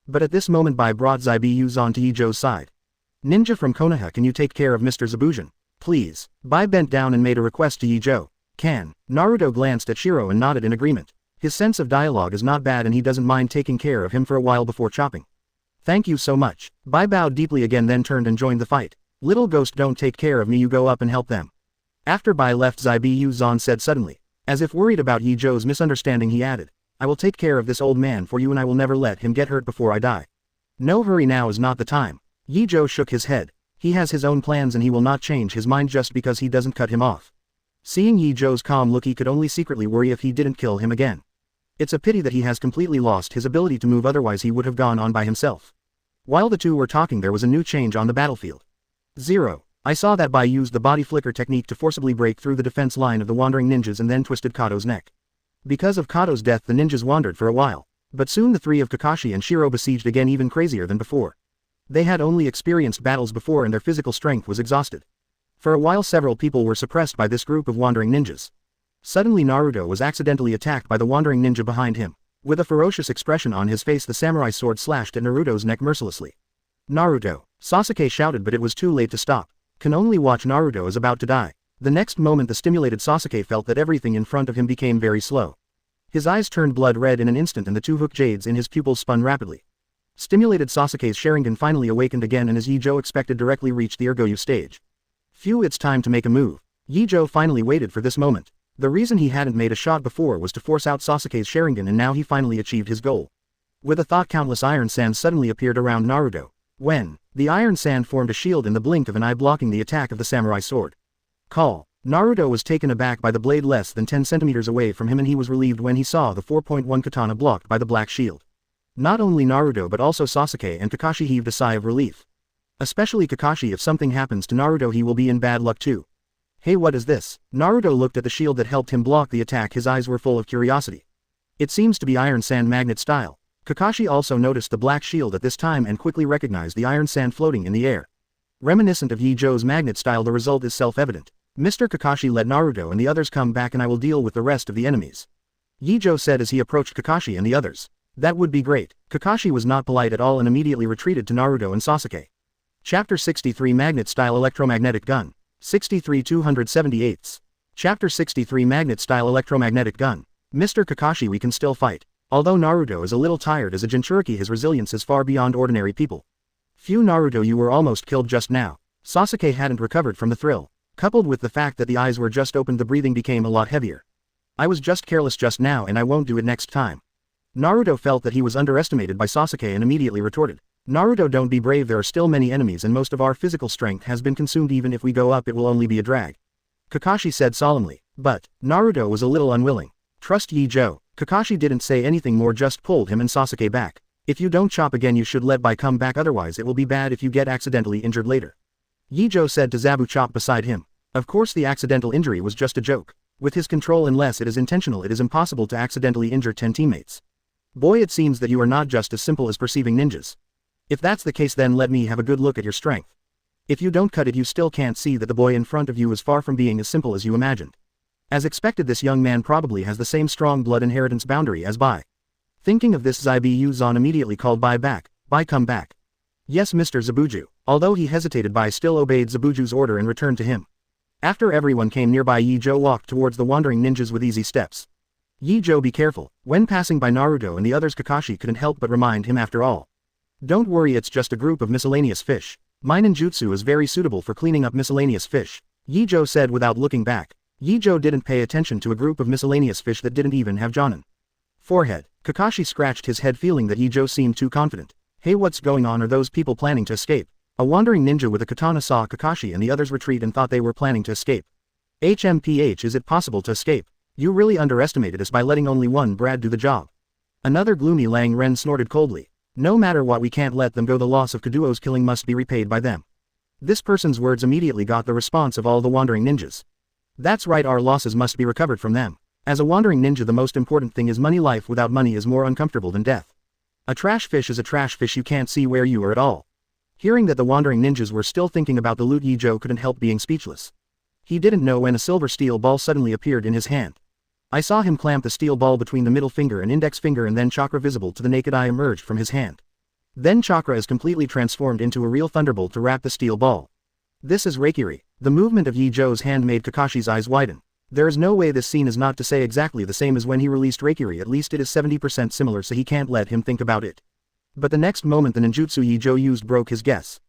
But at this moment Bai brought Zai Buzan to Ye Zhou's side. Ninja from Konoha, can you take care of Mr. Zabujin? Please. Bai bent down and made a request to Ye Zhou. Can. Naruto glanced at Shiro and nodded in agreement. His sense of dialogue is not bad and he doesn't mind taking care of him for a while before chopping. Thank you so much. Bai bowed deeply again, then turned and joined the fight. Little ghost, don't take care of me, you go up and help them. After Bai left, Zai Buzan said suddenly. As if worried about Ye Zhou's misunderstanding he added. I will take care of this old man for you and I will never let him get hurt before I die. No hurry, now is not the time. Ye Zhou shook his head. He has his own plans and he will not change his mind just because he doesn't cut him off. Seeing Ye Zhou's calm look, he could only secretly worry if he didn't kill him again. It's a pity that he has completely lost his ability to move, otherwise he would have gone on by himself. While the two were talking there was a new change on the battlefield. 0. I saw that Bai used the body flicker technique to forcibly break through the defense line of the wandering ninjas and then twisted Kato's neck. Because of Kato's death the ninjas wandered for a while, but soon the three of Kakashi and Shiro besieged again, even crazier than before. They had only experienced battles before and their physical strength was exhausted. For a while several people were suppressed by this group of wandering ninjas. Suddenly Naruto was accidentally attacked by the wandering ninja behind him. With a ferocious expression on his face the samurai sword slashed at Naruto's neck mercilessly. Naruto! Sasuke shouted, but it was too late to stop. Can only watch. Naruto is about to die. The next moment the stimulated Sasuke felt that everything in front of him became very slow. His eyes turned blood red in an instant and the two hook jades in his pupils spun rapidly. Stimulated Sasuke's Sharingan finally awakened again and as Ye Zhou expected directly reached the Ergoyu stage. Phew, it's time to make a move. Ye Zhou finally waited for this moment. The reason he hadn't made a shot before was to force out Sasuke's Sharingan and now he finally achieved his goal. With a thought countless iron sand suddenly appeared around Naruto. When, the iron sand formed a shield in the blink of an eye blocking the attack of the samurai sword. Call. Naruto was taken aback by the blade less than 10 centimeters away from him and he was relieved when he saw the 4.1 katana blocked by the black shield. Not only Naruto but also Sasuke and Kakashi heaved a sigh of relief. Especially Kakashi, if something happens to Naruto he will be in bad luck too. Hey, what is this? Naruto looked at the shield that helped him block the attack, his eyes were full of curiosity. It seems to be iron sand magnet style. Kakashi also noticed the black shield at this time and quickly recognized the iron sand floating in the air. Reminiscent of Ye Zhou's magnet style, the result is self-evident. Mr. Kakashi, let Naruto and the others come back and I will deal with the rest of the enemies. Ye Zhou said as he approached Kakashi and the others. That would be great. Kakashi was not polite at all and immediately retreated to Naruto and Sasuke. Chapter 63 Magnet Style Electromagnetic Gun. 63 278. Chapter 63 Magnet Style Electromagnetic Gun. Mr. Kakashi, we can still fight. Although Naruto is a little tired as a Jinchuriki, his resilience is far beyond ordinary people. Phew, Naruto, you were almost killed just now. Sasuke hadn't recovered from the thrill. Coupled with the fact that the eyes were just opened, the breathing became a lot heavier. I was just careless just now and I won't do it next time. Naruto felt that he was underestimated by Sasuke and immediately retorted. Naruto, don't be brave, there are still many enemies and most of our physical strength has been consumed, even if we go up it will only be a drag. Kakashi said solemnly. But, Naruto was a little unwilling. Trust Ye Zhou. Kakashi didn't say anything more, just pulled him and Sasuke back. If you don't chop again you should let Bai come back, otherwise it will be bad if you get accidentally injured later. Ye Zhou said to Zabu Chop beside him. Of course the accidental injury was just a joke. With his control, unless it is intentional, it is impossible to accidentally injure 10 teammates. Boy, it seems that you are not just as simple as perceiving ninjas. If that's the case then let me have a good look at your strength. If you don't cut it you still can't see that the boy in front of you is far from being as simple as you imagined. As expected, this young man probably has the same strong blood inheritance boundary as Bai. Thinking of this, Zai Buzan immediately called Bai back. Bai, come back. Yes, Mr. Zabuju. Although he hesitated, Bai still obeyed Zabuju's order and returned to him. After everyone came nearby, Ye Zhou walked towards the wandering ninjas with easy steps. Ye Zhou, be careful. When passing by Naruto and the others, Kakashi couldn't help but remind him after all. Don't worry, it's just a group of miscellaneous fish. My ninjutsu is very suitable for cleaning up miscellaneous fish, Ye Zhou said without looking back. Ye Zhou didn't pay attention to a group of miscellaneous fish that didn't even have Jonin. Forehead. Kakashi scratched his head, feeling that Ye Zhou seemed too confident. Hey, what's going on? Are those people planning to escape? A wandering ninja with a katana saw Kakashi and the others retreat and thought they were planning to escape. HMPH, is it possible to escape? You really underestimated us by letting only one Brad do the job. Another gloomy Lang Ren snorted coldly. No matter what, we can't let them go. The loss of Kaduo's killing must be repaid by them. This person's words immediately got the response of all the wandering ninjas. That's right, our losses must be recovered from them. As a wandering ninja, the most important thing is money. Life without money is more uncomfortable than death. A trash fish is a trash fish, you can't see where you are at all. Hearing that the wandering ninjas were still thinking about the loot, Ye Zhou couldn't help being speechless. He didn't know when a silver steel ball suddenly appeared in his hand. I saw him clamp the steel ball between the middle finger and index finger, and then chakra visible to the naked eye emerged from his hand. Then chakra is completely transformed into a real thunderbolt to wrap the steel ball. This is Reikiri. The movement of Ye Zhou's hand made Kakashi's eyes widen. There is no way this scene is not to say exactly the same as when he released Reikiri. At least it is 70% similar, so he can't let him think about it. But the next moment the ninjutsu Ye Zhou used broke his guess.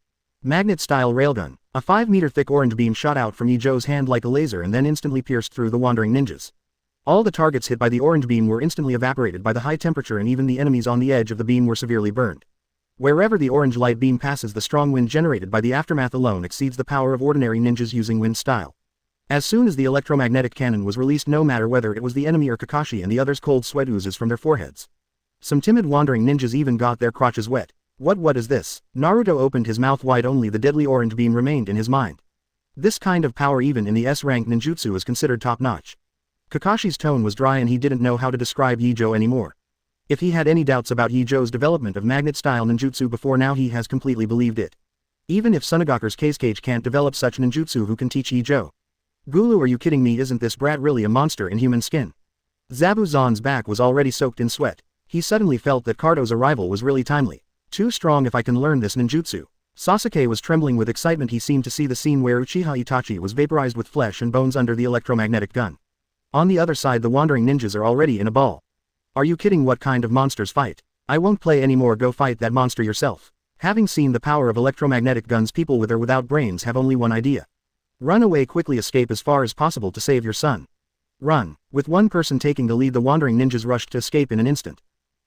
Magnet-style railgun. A 5-meter thick orange beam shot out from Ye Zhou's hand like a laser and then instantly pierced through the wandering ninjas. All the targets hit by the orange beam were instantly evaporated by the high temperature, and even the enemies on the edge of the beam were severely burned. Wherever the orange light beam passes, the strong wind generated by the aftermath alone exceeds the power of ordinary ninjas using wind style. As soon as the electromagnetic cannon was released, no matter whether it was the enemy or Kakashi and the others, cold sweat oozes from their foreheads. Some timid wandering ninjas even got their crotches wet. What is this? Naruto opened his mouth wide, only the deadly orange beam remained in his mind. This kind of power even in the S-rank ninjutsu is considered top-notch. Kakashi's tone was dry and he didn't know how to describe Ye Zhou anymore. If he had any doubts about Ye Zhou's development of magnet-style ninjutsu before now, he has completely believed it. Even if Sunagaku's Kazekage can't develop such ninjutsu, who can teach Ye Zhou? Gulu, are you kidding me? Isn't this brat really a monster in human skin? Zabuzon's back was already soaked in sweat. He suddenly felt that Cardo's arrival was really timely. Too strong if I can learn this ninjutsu. Sasuke was trembling with excitement. He seemed to see the scene where Uchiha Itachi was vaporized with flesh and bones under the electromagnetic gun. On the other side, the wandering ninjas are already in a ball. Are you kidding? What kind of monsters fight? I won't play anymore. Go fight that monster yourself. Having seen the power of electromagnetic guns, people with or without brains have only one idea. Run away quickly, escape as far as possible to save your son. Run. With one person taking the lead, the wandering ninjas rushed to escape in an instant.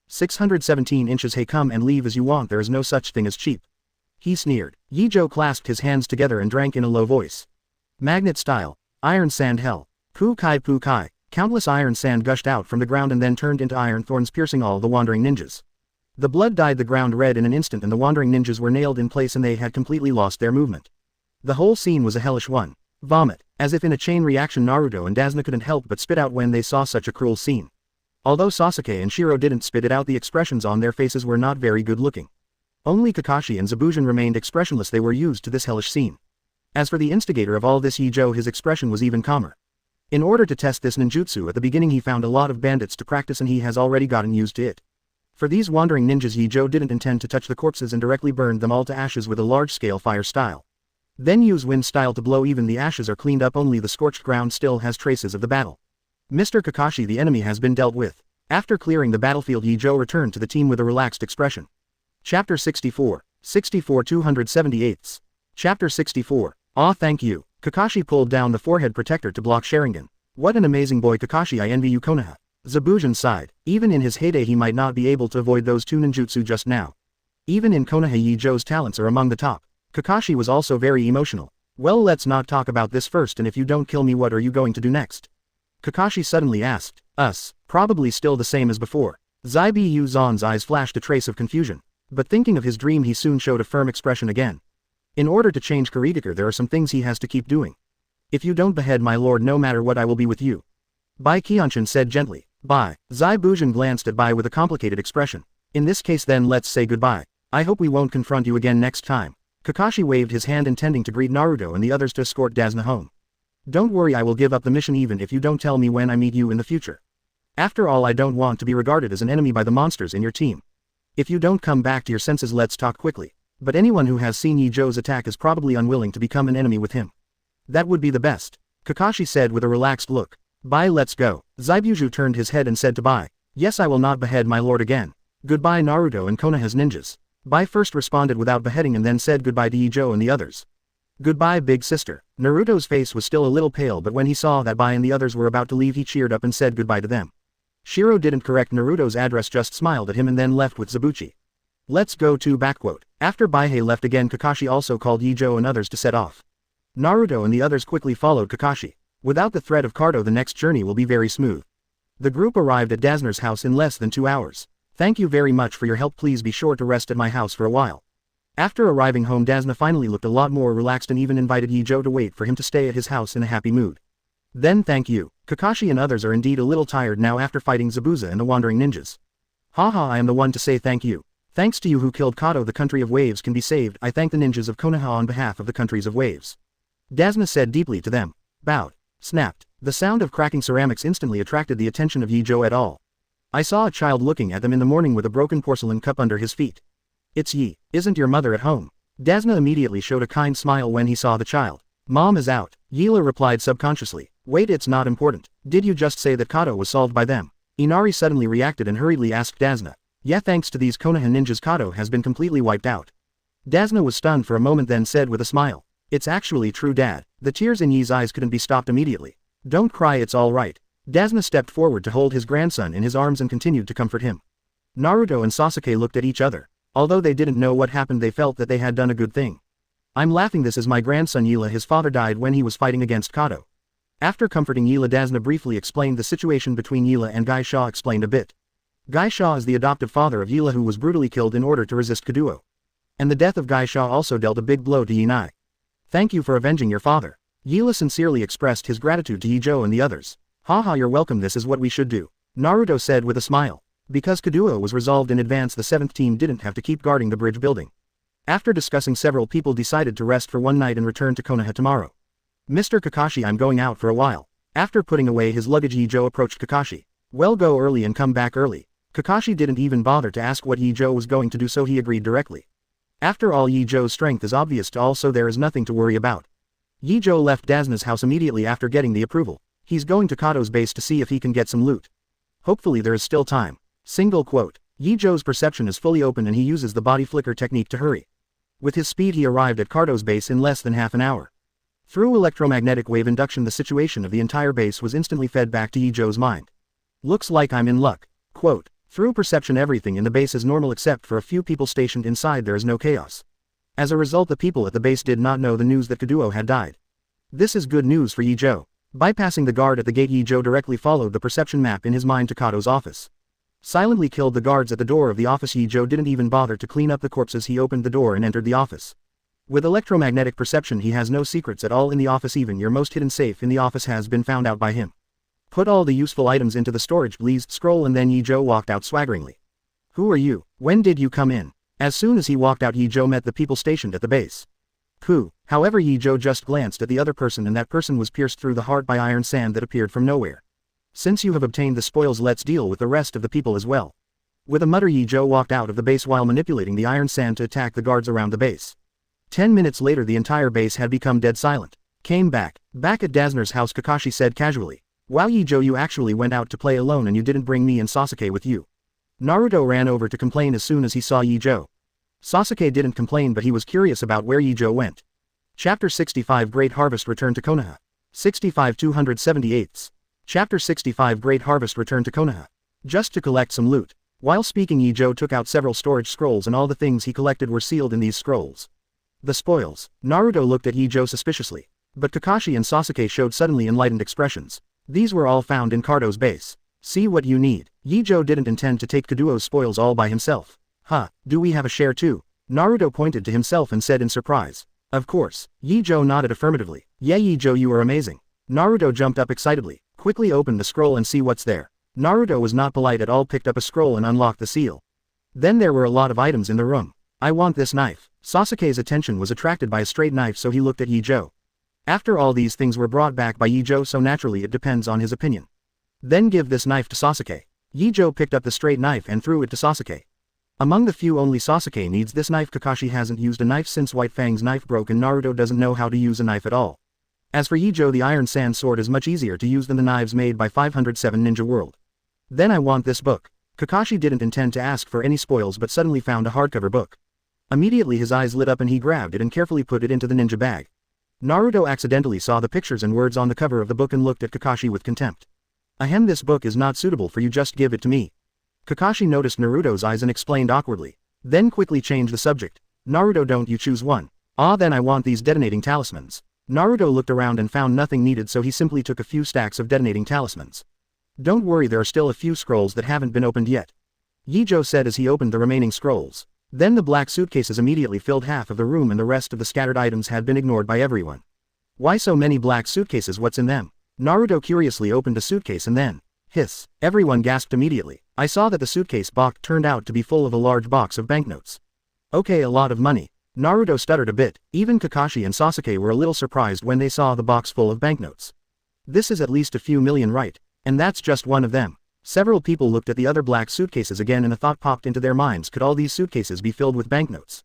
617 inches. Hey, come and leave as you want, there is no such thing as cheap. He sneered. Ye Zhou clasped his hands together and drank in a low voice. Magnet style. Iron sand hell. Pu kai pu kai. Countless iron sand gushed out from the ground and then turned into iron thorns, piercing all the wandering ninjas. The blood dyed the ground red in an instant, and the wandering ninjas were nailed in place and they had completely lost their movement. The whole scene was a hellish one. Vomit. As if in a chain reaction, Naruto and Dasuna couldn't help but spit out when they saw such a cruel scene. Although Sasuke and Shiro didn't spit it out, the expressions on their faces were not very good looking. Only Kakashi and Zabuzon remained expressionless. They were used to this hellish scene. As for the instigator of all this, Ye Zhou, his expression was even calmer. In order to test this ninjutsu at the beginning, he found a lot of bandits to practice and he has already gotten used to it. For these wandering ninjas, Ye Zhou didn't intend to touch the corpses and directly burned them all to ashes with a large-scale fire style. Then use wind style to blow. Even the ashes are cleaned up, only the scorched ground still has traces of the battle. Mr. Kakashi, the enemy has been dealt with. After clearing the battlefield, Ye Zhou returned to the team with a relaxed expression. Chapter 64. 278. Chapter 64. Aw, thank you. Kakashi pulled down the forehead protector to block Sharingan. What an amazing boy, Kakashi, I envy you. Konoha. Zabuzon sighed. Even in his heyday he might not be able to avoid those two ninjutsu just now. Even in Konoha, Ye Zhou's talents are among the top. Kakashi was also very emotional. Well, let's not talk about this first, and if you don't kill me, what are you going to do next? Kakashi suddenly asked. Us. Probably still the same as before. Zaibu Zan's eyes flashed a trace of confusion. But thinking of his dream, he soon showed a firm expression again. In order to change Kuritaker, there are some things he has to keep doing. If you don't behead my lord, no matter what, I will be with you. Bai Qianshan said gently. Bye. Zaibu glanced at Bai with a complicated expression. In this case then, let's say goodbye. I hope we won't confront you again next time. Kakashi waved his hand intending to greet Naruto and the others to escort Dasuna home. Don't worry, I will give up the mission even if you don't tell me when I meet you in the future. After all, I don't want to be regarded as an enemy by the monsters in your team. If you don't come back to your senses, let's talk quickly. But anyone who has seen Ye Zhou's attack is probably unwilling to become an enemy with him. That would be the best. Kakashi said with a relaxed look. Bye, let's go. Zaibuju turned his head and said to Bai. Yes, I will not behead my lord again. Goodbye, Naruto and Konoha's ninjas. Bai first responded without beheading and then said goodbye to Ye Zhou and the others. Goodbye, big sister. Naruto's face was still a little pale, but when he saw that Bai and the others were about to leave, he cheered up and said goodbye to them. Shiro didn't correct Naruto's address, just smiled at him and then left with Zabuchi. Let's go to backquote. After Baihei left again, Kakashi also called Ye Zhou and others to set off. Naruto and the others quickly followed Kakashi. Without the threat of Cardo, the next journey will be very smooth. The group arrived at Dazner's house in less than 2 hours. Thank you very much for your help, please be sure to rest at my house for a while. After arriving home, Dazner finally looked a lot more relaxed and even invited Ye Zhou to wait for him to stay at his house in a happy mood. Then thank you. Kakashi and others are indeed a little tired now after fighting Zabuza and the wandering ninjas. Haha, I am the one to say thank you. Thanks to you who killed Kato, the country of waves can be saved. I thank the ninjas of Konoha on behalf of the countries of waves. Dazner said deeply to them. Bowed. Snapped. The sound of cracking ceramics instantly attracted the attention of Ye Zhou et al. I saw a child looking at them in the morning with a broken porcelain cup under his feet. It's Yi. Isn't your mother at home? Dazner immediately showed a kind smile when he saw the child. Mom is out. Yila replied subconsciously. Wait, it's not important. Did you just say that Kato was solved by them? Inari suddenly reacted and hurriedly asked Dazner. Yeah, thanks to these Konoha ninjas, Kato has been completely wiped out. Dazner was stunned for a moment, then said with a smile. It's actually true, Dad. The tears in Yi's eyes couldn't be stopped immediately. Don't cry, it's all right. Dazner stepped forward to hold his grandson in his arms and continued to comfort him. Naruto and Sasuke looked at each other. Although they didn't know what happened, they felt that they had done a good thing. I'm laughing, this is my grandson Yila, his father died when he was fighting against Kato. After comforting Yila, Dazner briefly explained the situation between Yila and Gaisha explained a bit. Gaisha is the adoptive father of Yila who was brutally killed in order to resist Kaduo. And the death of Gaisha also dealt a big blow to Yinai. Thank you for avenging your father. Yila sincerely expressed his gratitude to Ye Zhou and the others. Haha, you're welcome, this is what we should do. Naruto said with a smile. Because Kaduo was resolved in advance, the 7th team didn't have to keep guarding the bridge building. After discussing, several people decided to rest for one night and return to Konoha tomorrow. Mr. Kakashi, I'm going out for a while. After putting away his luggage, Ye Zhou approached Kakashi. Well, go early and come back early. Kakashi didn't even bother to ask what Ye Zhou was going to do, so he agreed directly. After all, Ye Zhou's strength is obvious to all, so there is nothing to worry about. Ye Zhou left Dazner's house immediately after getting the approval. He's going to Kato's base to see if he can get some loot. Hopefully there is still time. Single quote. Ye Zhou's perception is fully open and he uses the body flicker technique to hurry. With his speed, he arrived at Kato's base in less than half an hour. Through electromagnetic wave induction, the situation of the entire base was instantly fed back to Ye Zhou's mind. Looks like I'm in luck. Quote. Through perception, everything in the base is normal except for a few people stationed inside. There is no chaos. As a result, the people at the base did not know the news that Kaduo had died. This is good news for Ye Zhou. Bypassing the guard at the gate, Ye Zhou directly followed the perception map in his mind to Kato's office. Silently killed the guards at the door of the office. Ye Zhou didn't even bother to clean up the corpses. He opened the door and entered the office. With electromagnetic perception, he has no secrets at all in the office. Even your most hidden safe in the office has been found out by him. Put all the useful items into the storage, please. Scroll. And then Ye Zhou walked out swaggeringly. Who are you? When did you come in? As soon as he walked out, Ye Zhou met the people stationed at the base. Who? However, Ye Zhou just glanced at the other person, and that person was pierced through the heart by iron sand that appeared from nowhere. Since you have obtained the spoils, let's deal with the rest of the people as well. With a mutter, Ye Zhou walked out of the base while manipulating the iron sand to attack the guards around the base. 10 minutes later, the entire base had become dead silent. Came back. Back at Dazner's house, Kakashi said casually. Wow, Ye Zhou, you actually went out to play alone and you didn't bring me and Sasuke with you. Naruto ran over to complain as soon as he saw Ye Zhou. Sasuke didn't complain, but he was curious about where Ye Zhou went. Chapter 65 Great Harvest Return to Konoha. 65 278. Chapter 65 Great Harvest Return to Konoha. Just to collect some loot. While speaking, Ye Zhou took out several storage scrolls and all the things he collected were sealed in these scrolls. The spoils. Naruto looked at Ye Zhou suspiciously. But Kakashi and Sasuke showed suddenly enlightened expressions. These were all found in Kato's base. See what you need. Ye Zhou didn't intend to take Kaduo's spoils all by himself. Huh, do we have a share too? Naruto pointed to himself and said in surprise. Of course. Ye Zhou nodded affirmatively. Yeah, Ye Zhou, you are amazing. Naruto jumped up excitedly. Quickly opened the scroll and see what's there. Naruto was not polite at all, picked up a scroll and unlocked the seal. Then there were a lot of items in the room. I want this knife. Sasuke's attention was attracted by a straight knife, so he looked at Ye Zhou. After all, these things were brought back by Ye Zhou, so naturally it depends on his opinion. Then give this knife to Sasuke. Ye Zhou picked up the straight knife and threw it to Sasuke. Among the few, only Sasuke needs this knife. Kakashi hasn't used a knife since White Fang's knife broke and Naruto doesn't know how to use a knife at all. As for Ye Zhou, the iron sand sword is much easier to use than the knives made by 507 Ninja World. Then I want this book. Kakashi didn't intend to ask for any spoils but suddenly found a hardcover book. Immediately his eyes lit up and he grabbed it and carefully put it into the ninja bag. Naruto accidentally saw the pictures and words on the cover of the book and looked at Kakashi with contempt. Ahem, this book is not suitable for you, just give it to me. Kakashi noticed Naruto's eyes and explained awkwardly. Then quickly changed the subject. Naruto, don't you choose one? Ah, then I want these detonating talismans. Naruto looked around and found nothing needed, so he simply took a few stacks of detonating talismans. Don't worry, there are still a few scrolls that haven't been opened yet. Ye Zhou said as he opened the remaining scrolls. Then the black suitcases immediately filled half of the room and the rest of the scattered items had been ignored by everyone. Why so many black suitcases? What's in them? Naruto curiously opened a suitcase and then, hiss, everyone gasped immediately. I saw that the suitcase box turned out to be full of a large box of banknotes. Okay, a lot of money. Naruto stuttered a bit. Even Kakashi and Sasuke were a little surprised when they saw the box full of banknotes. This is at least a few million, right? And that's just one of them. Several people looked at the other black suitcases again and a thought popped into their minds: could all these suitcases be filled with banknotes?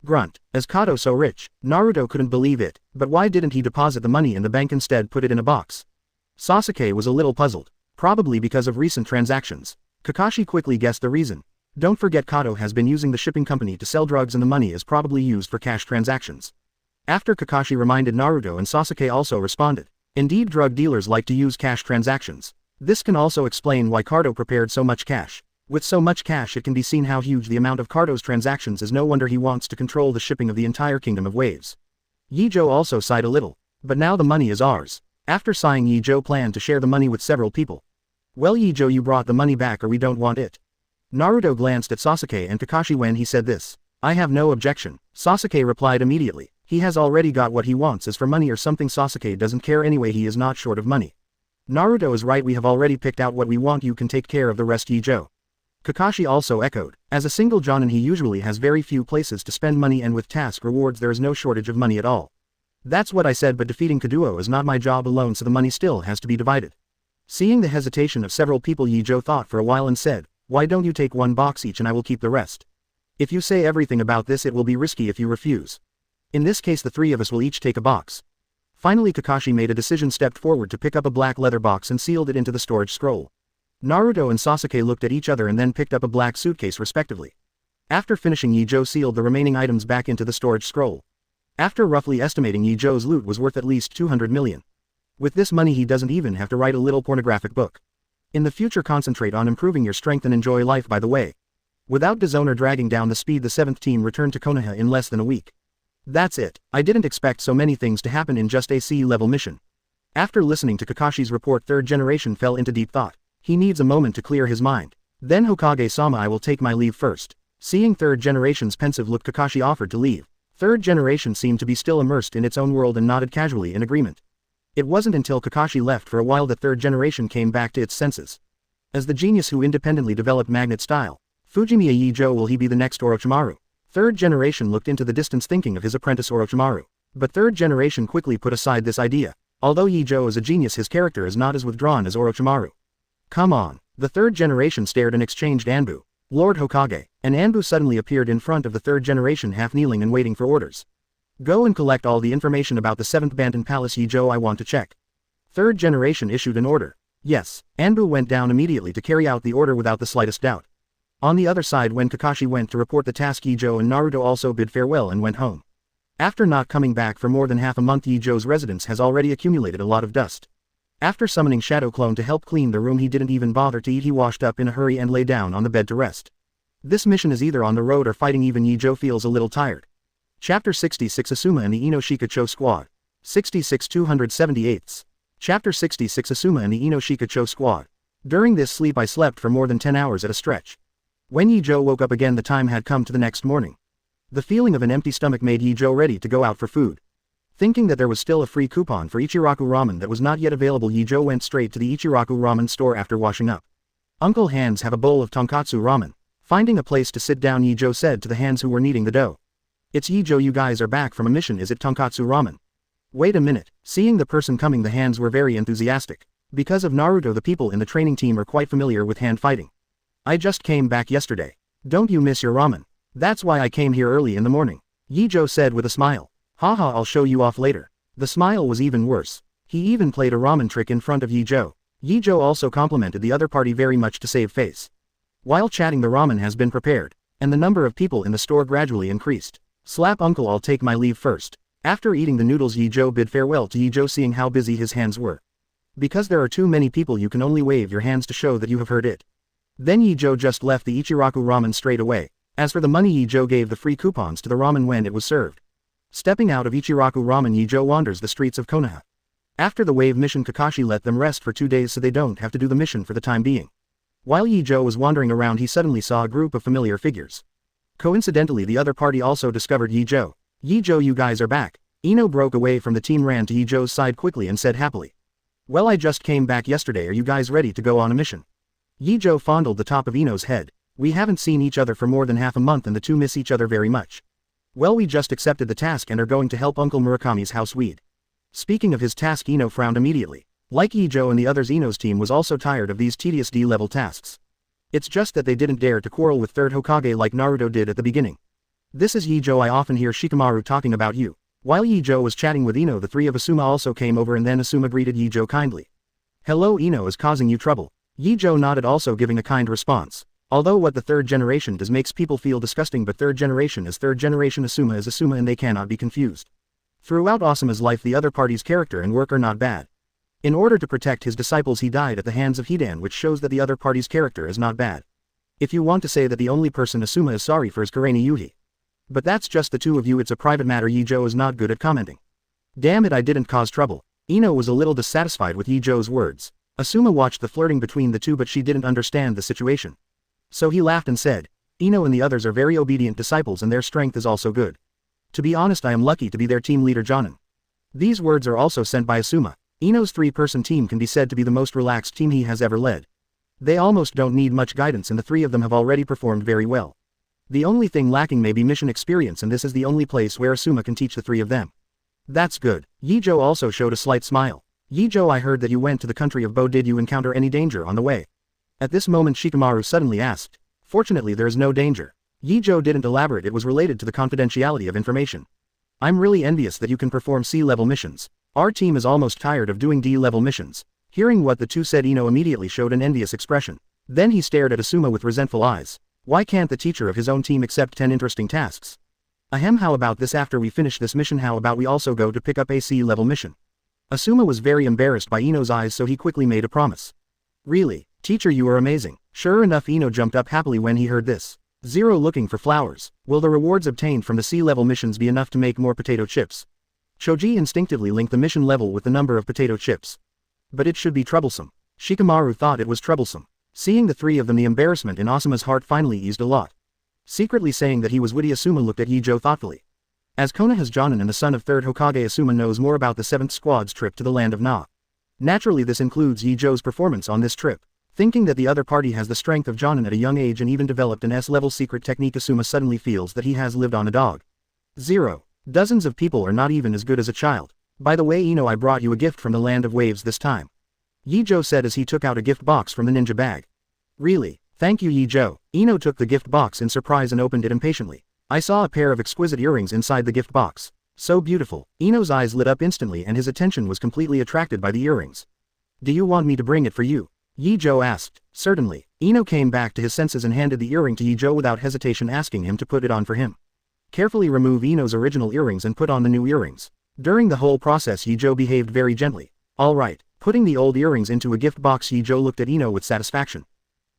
Grunt. Is Kato so rich? Naruto couldn't believe it, but why didn't he deposit the money in the bank instead, put it in a box? Sasuke was a little puzzled. Probably because of recent transactions. Kakashi quickly guessed the reason. Don't forget, Kato has been using the shipping company to sell drugs and the money is probably used for cash transactions. After Kakashi reminded Naruto and Sasuke also responded. Indeed, drug dealers like to use cash transactions. This can also explain why Kato prepared so much cash. With so much cash, it can be seen how huge the amount of Kato's transactions is. No wonder he wants to control the shipping of the entire Kingdom of Waves. Ye Zhou also sighed a little. But now the money is ours. After sighing, Ye Zhou planned to share the money with several people. Well, Ye Zhou, you brought the money back or we don't want it. Naruto glanced at Sasuke and Kakashi when he said this. I have no objection. Sasuke replied immediately. He has already got what he wants. As for money or something, Sasuke doesn't care anyway, he is not short of money. Naruto is right, we have already picked out what we want, you can take care of the rest, Ye Zhou. Kakashi also echoed. As a single jonin, he usually has very few places to spend money, and with task rewards there is no shortage of money at all. That's what I said, but defeating Kaduo is not my job alone, so the money still has to be divided. Seeing the hesitation of several people, Ye Zhou thought for a while and said, why don't you take one box each and I will keep the rest? If you say everything about this, it will be risky if you refuse. In this case, the three of us will each take a box. Finally, Kakashi made a decision, stepped forward to pick up a black leather box and sealed it into the storage scroll. Naruto and Sasuke looked at each other and then picked up a black suitcase respectively. After finishing, Ye Zhou sealed the remaining items back into the storage scroll. After roughly estimating, Ye Zhou's loot was worth at least 200 million. With this money he doesn't even have to write a little pornographic book. In the future, concentrate on improving your strength and enjoy life by the way. Without dishonor dragging down the speed, the 7th team returned to Konoha in less than a week. That's it. I didn't expect so many things to happen in just a C-level mission. After listening to Kakashi's report, 3rd generation fell into deep thought. He needs a moment to clear his mind. Then Hokage-sama, I will take my leave first. Seeing 3rd generation's pensive look, Kakashi offered to leave. 3rd generation seemed to be still immersed in its own world and nodded casually in agreement. It wasn't until Kakashi left for a while that 3rd generation came back to its senses. As the genius who independently developed magnet style, Fujimiya Ye Zhou, will he be the next Orochimaru? 3rd generation looked into the distance thinking of his apprentice Orochimaru. But 3rd generation quickly put aside this idea. Although Ye Zhou is a genius, his character is not as withdrawn as Orochimaru. Come on. The 3rd generation stared and exchanged Anbu. Lord Hokage. And Anbu suddenly appeared in front of the 3rd generation, half kneeling and waiting for orders. Go and collect all the information about the 7th Bantan Palace, Ye Zhou, I want to check. 3rd generation issued an order. Yes. Anbu went down immediately to carry out the order without the slightest doubt. On the other side, when Kakashi went to report the task, Ye Zhou and Naruto also bid farewell and went home. After not coming back for more than half a month, Ye Zhou's residence has already accumulated a lot of dust. After summoning Shadow Clone to help clean the room, he didn't even bother to eat. He washed up in a hurry and lay down on the bed to rest. This mission is either on the road or fighting. Even Ye Zhou feels a little tired. Chapter 66, Asuma and the Inoshika Cho Squad. 66 278. Chapter 66, Asuma and the Inoshika Cho Squad. During this sleep I slept for more than 10 hours at a stretch. When Ye Zhou woke up again, the time had come to the next morning. The feeling of an empty stomach made Ye Zhou ready to go out for food. Thinking that there was still a free coupon for Ichiraku ramen that was not yet available, Ye Zhou went straight to the Ichiraku ramen store after washing up. Uncle Hands, have a bowl of tonkatsu ramen. Finding a place to sit down, Ye Zhou said to the hands who were kneading the dough. It's Ye Zhou, you guys are back from a mission, is it tonkatsu ramen? Wait a minute. Seeing the person coming, the hands were very enthusiastic. Because of Naruto, the people in the training team are quite familiar with hand fighting. I just came back yesterday. Don't you miss your ramen? That's why I came here early in the morning. Ye Zhou said with a smile. Haha, I'll show you off later. The smile was even worse. He even played a ramen trick in front of Ye Zhou. Ye Zhou also complimented the other party very much to save face. While chatting, the ramen has been prepared, and the number of people in the store gradually increased. Slap uncle, I'll take my leave first. After eating the noodles, Ye Zhou bid farewell to Ye Zhou, seeing how busy his hands were. Because there are too many people, you can only wave your hands to show that you have heard it. Then Ye Zhou just left the Ichiraku ramen straight away. As for the money, Ye Zhou gave the free coupons to the ramen when it was served. Stepping out of Ichiraku ramen, Ye Zhou wanders the streets of Konoha. After the wave mission, Kakashi let them rest for 2 days so they don't have to do the mission for the time being. While Ye Zhou was wandering around, he suddenly saw a group of familiar figures. Coincidentally, the other party also discovered Ye Zhou. Ye Zhou, you guys are back. Ino broke away from the team, ran to Ye Zhou's side quickly and said happily. Well, I just came back yesterday, are you guys ready to go on a mission? Ye Zhou fondled the top of Ino's head. We haven't seen each other for more than half a month and the two miss each other very much. Well, we just accepted the task and are going to help Uncle Murakami's house weed. Speaking of his task, Ino frowned immediately. Like Ye Zhou and the others, Ino's team was also tired of these tedious D-level tasks. It's just that they didn't dare to quarrel with third Hokage like Naruto did at the beginning. This is Ye Zhou, I often hear Shikamaru talking about you. While Ye Zhou was chatting with Ino, the three of Asuma also came over and then Asuma greeted Ye Zhou kindly. Hello, Ino is causing you trouble. Ye Zhou nodded, also giving a kind response. Although what the third generation does makes people feel disgusting, but third generation is third generation, Asuma is Asuma, and they cannot be confused. Throughout Asuma's life, the other party's character and work are not bad. In order to protect his disciples, he died at the hands of Hidan, which shows that the other party's character is not bad. If you want to say that the only person Asuma is sorry for is Kureni Yuhi. But that's just the two of you, it's a private matter. Ye Zhou is not good at commenting. Damn it, I didn't cause trouble. Ino was a little dissatisfied with Ye Zhou's words. Asuma watched the flirting between the two, but she didn't understand the situation. So he laughed and said, Ino and the others are very obedient disciples and their strength is also good. To be honest, I am lucky to be their team leader, Jonin. These words are also sent by Asuma. Ino's 3-person team can be said to be the most relaxed team he has ever led. They almost don't need much guidance and the 3 of them have already performed very well. The only thing lacking may be mission experience, and this is the only place where Asuma can teach the 3 of them. That's good. Ye Zhou also showed a slight smile. Ye Zhou, I heard that you went to the country of Bo. Did you encounter any danger on the way? At this moment Shikamaru suddenly asked. Fortunately there is no danger. Ye Zhou didn't elaborate, it was related to the confidentiality of information. I'm really envious that you can perform C-level missions. Our team is almost tired of doing D-level missions. Hearing what the two said, Ino immediately showed an envious expression. Then he stared at Asuma with resentful eyes. Why can't the teacher of his own team accept 10 interesting tasks? Ahem, how about this, after we finish this mission, how about we also go to pick up a C-level mission? Asuma was very embarrassed by Ino's eyes, so he quickly made a promise. Really? Teacher, you are amazing. Sure enough, Ino jumped up happily when he heard this. 0 looking for flowers. Will the rewards obtained from the C-level missions be enough to make more potato chips? Choji instinctively linked the mission level with the number of potato chips. But it should be troublesome. Shikamaru thought it was troublesome. Seeing the 3 of them, the embarrassment in Asuma's heart finally eased a lot. Secretly saying that he was witty, Asuma looked at Ye Zhou thoughtfully. As Konoha's Jonin and the son of 3rd Hokage, Asuma knows more about the 7th Squad's trip to the land of Na. Naturally this includes Ye Zhou's performance on this trip. Thinking that the other party has the strength of Jonin at a young age and even developed an S-level secret technique, Asuma suddenly feels that he has lived on a dog. 0. Dozens of people are not even as good as a child. By the way, Ino, I brought you a gift from the land of waves this time. Ye Zhou said as he took out a gift box from the ninja bag. Really? Thank you, Ye Zhou. Ino took the gift box in surprise and opened it impatiently. I saw a pair of exquisite earrings inside the gift box. So beautiful. Ino's eyes lit up instantly and his attention was completely attracted by the earrings. Do you want me to bring it for you? Ye Zhou asked. Certainly. Ino came back to his senses and handed the earring to Ye Zhou without hesitation, asking him to put it on for him. Carefully remove Ino's original earrings and put on the new earrings. During the whole process, Ye Zhou behaved very gently. Alright. Putting the old earrings into a gift box, Ye Zhou looked at Ino with satisfaction.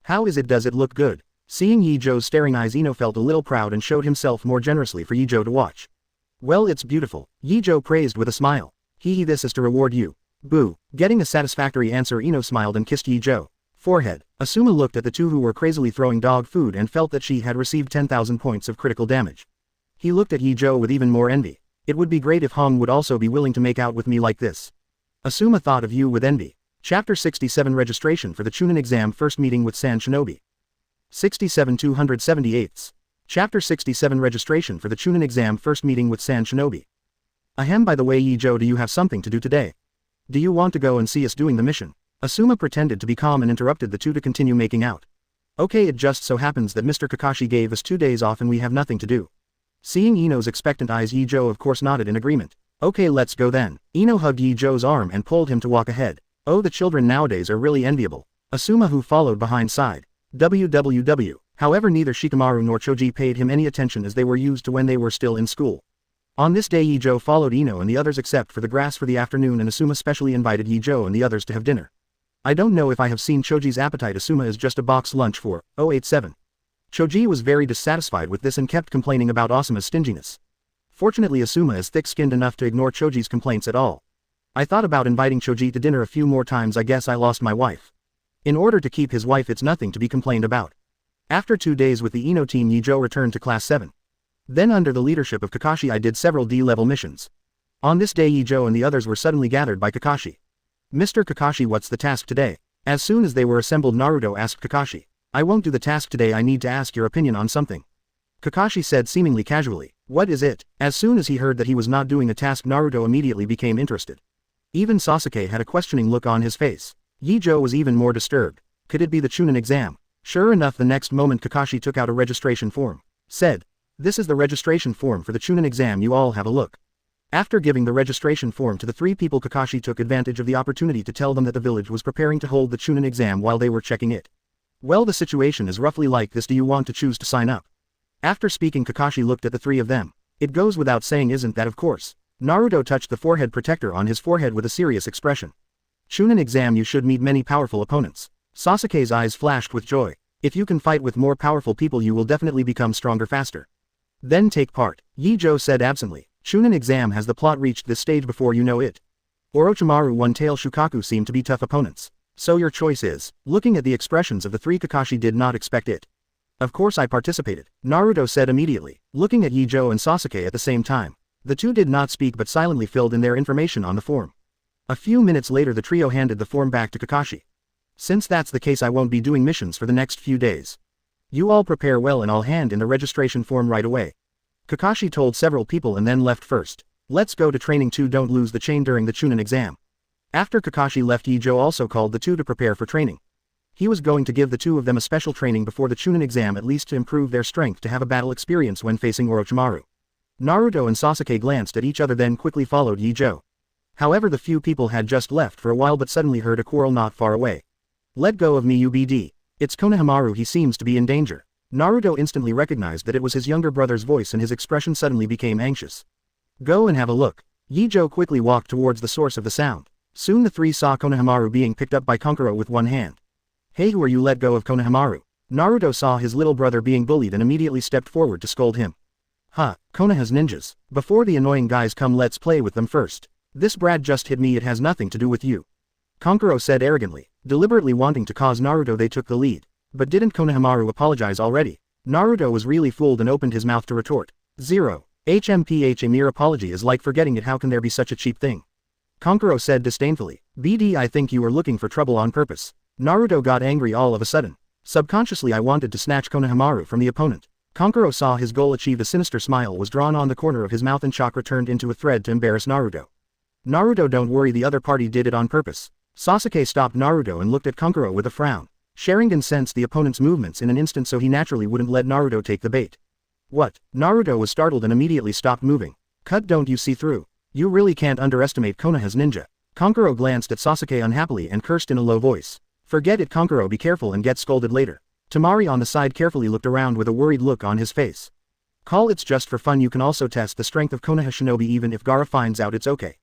How is it, does it look good? Seeing Ye Zhou's staring eyes, Ino felt a little proud and showed himself more generously for Ye Zhou to watch. Well, it's beautiful. Ye Zhou praised with a smile. Hee, this is to reward you. Boo. Getting a satisfactory answer, Ino smiled and kissed Ye Zhou. Forehead. Asuma looked at the two who were crazily throwing dog food and felt that she had received 10,000 points of critical damage. He looked at Ye Zhou with even more envy. It would be great if Hong would also be willing to make out with me like this. Asuma thought of you with envy. Chapter 67 Registration for the Chunin Exam, First Meeting with Sand Shinobi. 67 278. Chapter 67 Registration for the Chunin Exam, First Meeting with Sand Shinobi. Ahem, by the way, Ye Zhou, do you have something to do today? Do you want to go and see us doing the mission? Asuma pretended to be calm and interrupted the two to continue making out. Okay, it just so happens that Mr. Kakashi gave us 2 days off and we have nothing to do. Seeing Ino's expectant eyes, Ye Zhou of course nodded in agreement. Okay, let's go then. Ino hugged Ye Zhou's arm and pulled him to walk ahead. Oh, the children nowadays are really enviable. Asuma, who followed behind, sighed. WWW. However, neither Shikamaru nor Choji paid him any attention as they were used to when they were still in school. On this day Ye Zhou followed Ino and the others except for the grass for the afternoon, and Asuma specially invited Ye Zhou and the others to have dinner. I don't know if I have seen Choji's appetite. Asuma is just a box lunch for 087. Choji was very dissatisfied with this and kept complaining about Asuma's stinginess. Fortunately, Asuma is thick-skinned enough to ignore Choji's complaints at all. I thought about inviting Choji to dinner a few more times. I guess I lost my wife. In order to keep his wife, it's nothing to be complained about. After 2 days with the Ino team, Ye Zhou returned to Class 7. Then under the leadership of Kakashi, I did several D-level missions. On this day Ye Zhou and the others were suddenly gathered by Kakashi. Mr. Kakashi, what's the task today? As soon as they were assembled, Naruto asked Kakashi. I won't do the task today, I need to ask your opinion on something. Kakashi said seemingly casually. What is it? As soon as he heard that he was not doing a task, Naruto immediately became interested. Even Sasuke had a questioning look on his face. Ye Zhou was even more disturbed. Could it be the Chunin exam? Sure enough, the next moment Kakashi took out a registration form. Said, this is the registration form for the Chunin exam, you all have a look. After giving the registration form to the 3 people, Kakashi took advantage of the opportunity to tell them that the village was preparing to hold the Chunin exam while they were checking it. Well, the situation is roughly like this. Do you want to choose to sign up? After speaking, Kakashi looked at the 3 of them. It goes without saying, isn't that of course? Naruto touched the forehead protector on his forehead with a serious expression. Chunin exam, you should meet many powerful opponents. Sasuke's eyes flashed with joy. If you can fight with more powerful people, you will definitely become stronger faster. Then take part, Ye Zhou said absently. Chunin exam, has the plot reached this stage before you know it? Orochimaru, One-Tail, Shukaku seem to be tough opponents. So your choice is? Looking at the expressions of the 3, Kakashi did not expect it. Of course I participated, Naruto said immediately, looking at Ye Zhou and Sasuke at the same time. The 2 did not speak but silently filled in their information on the form. A few minutes later the trio handed the form back to Kakashi. Since that's the case, I won't be doing missions for the next few days. You all prepare well and I'll hand in the registration form right away. Kakashi told several people and then left first. Let's go to training 2, don't lose the chain during the Chunin exam. After Kakashi left, Ye Zhou also called the 2 to prepare for training. He was going to give the 2 of them a special training before the Chunin exam, at least to improve their strength to have a battle experience when facing Orochimaru. Naruto and Sasuke glanced at each other then quickly followed Ye Zhou. However, the few people had just left for a while but suddenly heard a quarrel not far away. Let go of me, UBD. It's Konohamaru, he seems to be in danger. Naruto instantly recognized that it was his younger brother's voice and his expression suddenly became anxious. Go and have a look. Ye Zhou quickly walked towards the source of the sound. Soon the 3 saw Konohamaru being picked up by Kankuro with one hand. Hey, who are you? Let go of Konohamaru. Naruto saw his little brother being bullied and immediately stepped forward to scold him. Huh, Konoha's ninjas. Before the annoying guys come, let's play with them first. This brat just hit me, it has nothing to do with you. Kankuro said arrogantly. Deliberately wanting to cause Naruto, they took the lead. But didn't Konohamaru apologize already? Naruto was really fooled and opened his mouth to retort. 0. HMPH, a mere apology is like forgetting it, how can there be such a cheap thing? Kankuro said disdainfully. BD, I think you are looking for trouble on purpose. Naruto got angry all of a sudden. Subconsciously I wanted to snatch Konohamaru from the opponent. Kankuro saw his goal achieved, a sinister smile was drawn on the corner of his mouth and chakra turned into a thread to embarrass Naruto. Naruto, don't worry, the other party did it on purpose. Sasuke stopped Naruto and looked at Kankuro with a frown. Sharingan sensed the opponent's movements in an instant, so he naturally wouldn't let Naruto take the bait. What? Naruto was startled and immediately stopped moving. Cut, don't you see through? You really can't underestimate Konoha's ninja. Kankuro glanced at Sasuke unhappily and cursed in a low voice. Forget it, Kankuro, be careful and get scolded later. Tamari on the side carefully looked around with a worried look on his face. Call, it's just for fun, you can also test the strength of Konoha shinobi, even if Gaara finds out it's okay.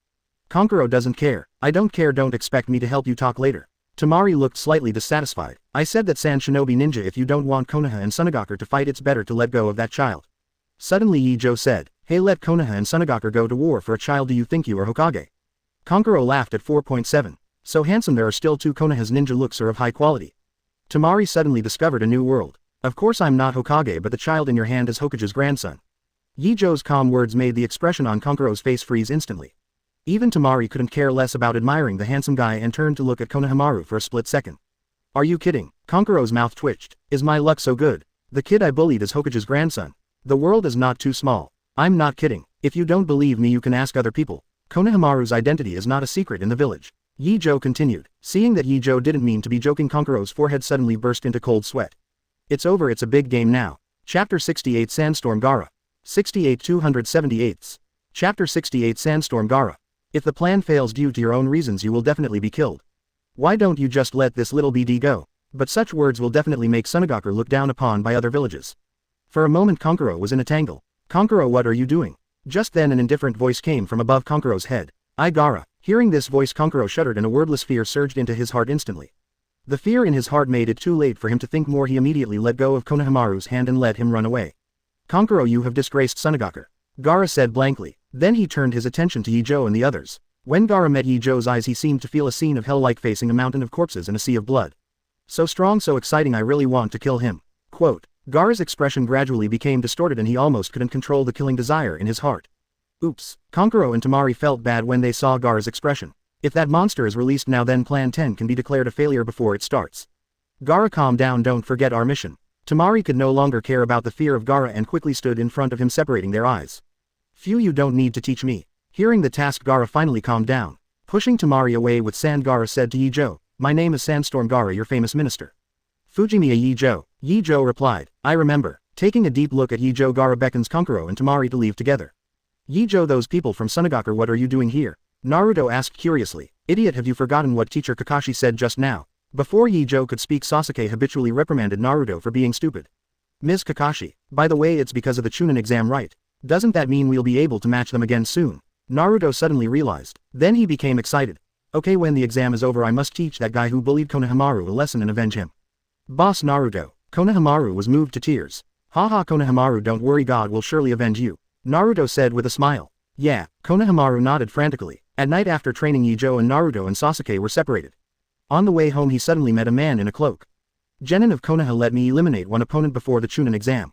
Kankuro doesn't care. I don't care, don't expect me to help you, talk later. Tamari looked slightly dissatisfied. I said that San Shinobi Ninja, if you don't want Konoha and Sunagakure to fight, it's better to let go of that child. Suddenly Ye Zhou said, hey, let Konoha and Sunagakure go to war for a child, do you think you are Hokage? Kankuro laughed at 4.7. So handsome, there are still 2 Konoha's ninja looks are of high quality. Tamari suddenly discovered a new world. Of course I'm not Hokage, but the child in your hand is Hokage's grandson. Ye Zhou's calm words made the expression on Kankuro's face freeze instantly. Even Tamari couldn't care less about admiring the handsome guy and turned to look at Konohamaru for a split second. Are you kidding? Kankuro's mouth twitched. Is my luck so good? The kid I bullied is Hokage's grandson. The world is not too small. I'm not kidding. If you don't believe me, you can ask other people. Konohamaru's identity is not a secret in the village. Ye Zhou continued. Seeing that Ye Zhou didn't mean to be joking, Kankuro's forehead suddenly burst into cold sweat. It's over, it's a big game now. Chapter 68, Sandstorm Gaara. 68 278. Chapter 68 Sandstorm Gaara. If the plan fails due to your own reasons you will definitely be killed. Why don't you just let this little BD go? But such words will definitely make Sunagaku looked down upon by other villages. For a moment Konkuro was in a tangle. Konkuro, what are you doing? Just then an indifferent voice came from above Konkuro's head. I Gaara. Hearing this voice Konkuro shuddered and a wordless fear surged into his heart instantly. The fear in his heart made it too late for him to think more. He immediately let go of Konohamaru's hand and let him run away. Konkuro, you have disgraced Sunagaku. Gaara said blankly. Then he turned his attention to Ye Zhou and the others. When Gaara met Ye Zhou's eyes he seemed to feel a scene of hell like facing a mountain of corpses and a sea of blood. So strong, so exciting, I really want to kill him. Quote. Gaara's expression gradually became distorted and he almost couldn't control the killing desire in his heart. Oops. Konkuro and Temari felt bad when they saw Gaara's expression. If that monster is released now then Plan 10 can be declared a failure before it starts. Gaara, calm down, don't forget our mission. Temari could no longer care about the fear of Gaara and quickly stood in front of him separating their eyes. Phew, you don't need to teach me. Hearing the task Gaara finally calmed down. Pushing Temari away with sand Gaara said to Ye Zhou, my name is Sandstorm Gaara, your famous minister. Fujimiya Ye Zhou. Ye Zhou replied, I remember. Taking a deep look at Ye Zhou, Gaara beckons Konkuro and Temari to leave together. Ye Zhou, those people from Sunagaku, what are you doing here? Naruto asked curiously. Idiot, have you forgotten what teacher Kakashi said just now? Before Ye Zhou could speak, Sasuke habitually reprimanded Naruto for being stupid. Ms. Kakashi, by the way, it's because of the Chunin exam, right? Doesn't that mean we'll be able to match them again soon? Naruto suddenly realized. Then he became excited. Okay, when the exam is over I must teach that guy who bullied Konohamaru a lesson and avenge him. Boss Naruto. Konohamaru was moved to tears. Haha, Konohamaru, don't worry, God will surely avenge you. Naruto said with a smile. Yeah, Konohamaru nodded frantically. At night after training, Ye Zhou and Naruto and Sasuke were separated. On the way home he suddenly met a man in a cloak. Genin of Konoha, let me eliminate one opponent before the Chunin exam.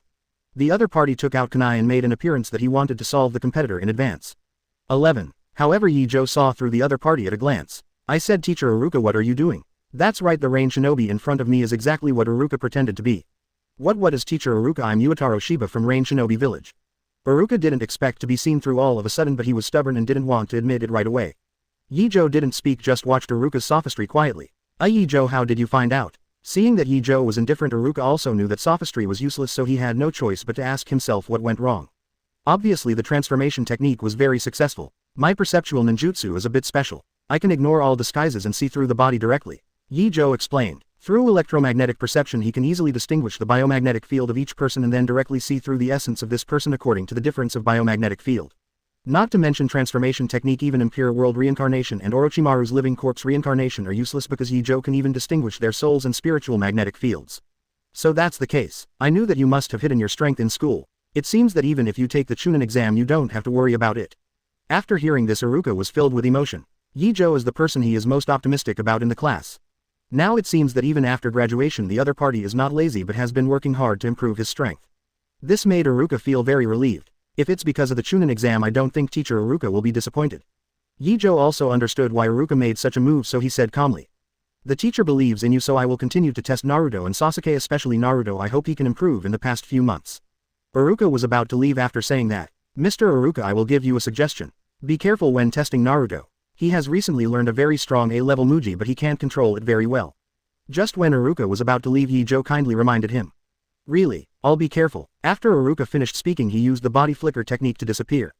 The other party took out Kunai and made an appearance that he wanted to solve the competitor in advance. 11. However, Ye Zhou saw through the other party at a glance. I said, Teacher Iruka, what are you doing? That's right, the rain shinobi in front of me is exactly what Iruka pretended to be. What is Teacher Iruka? I'm Yuataro Shiba from Rain Shinobi Village. Iruka didn't expect to be seen through all of a sudden, but he was stubborn and didn't want to admit it right away. Ye Zhou didn't speak, just watched Iruka's sophistry quietly. Ye Zhou, how did you find out? Seeing that Ye Zhou was indifferent, Iruka also knew that sophistry was useless, so he had no choice but to ask himself what went wrong. Obviously the transformation technique was very successful. My perceptual ninjutsu is a bit special. I can ignore all disguises and see through the body directly. Ye Zhou explained. Through electromagnetic perception he can easily distinguish the biomagnetic field of each person and then directly see through the essence of this person according to the difference of biomagnetic field. Not to mention transformation technique, even impure world reincarnation and Orochimaru's living corpse reincarnation are useless because Ye Zhou can even distinguish their souls and spiritual magnetic fields. So that's the case. I knew that you must have hidden your strength in school. It seems that even if you take the Chunin exam you don't have to worry about it. After hearing this, Iruka was filled with emotion. Ye Zhou is the person he is most optimistic about in the class. Now it seems that even after graduation the other party is not lazy but has been working hard to improve his strength. This made Iruka feel very relieved. If it's because of the Chunin exam I don't think Teacher Iruka will be disappointed. Ye Zhou also understood why Iruka made such a move, so he said calmly. The teacher believes in you, so I will continue to test Naruto and Sasuke, especially Naruto. I hope he can improve in the past few months. Iruka was about to leave after saying that. Mr. Iruka, I will give you a suggestion. Be careful when testing Naruto. He has recently learned a very strong A-level Muji but he can't control it very well. Just when Iruka was about to leave, Ye Zhou kindly reminded him. Really, I'll be careful. After Iruka finished speaking he used the body flicker technique to disappear.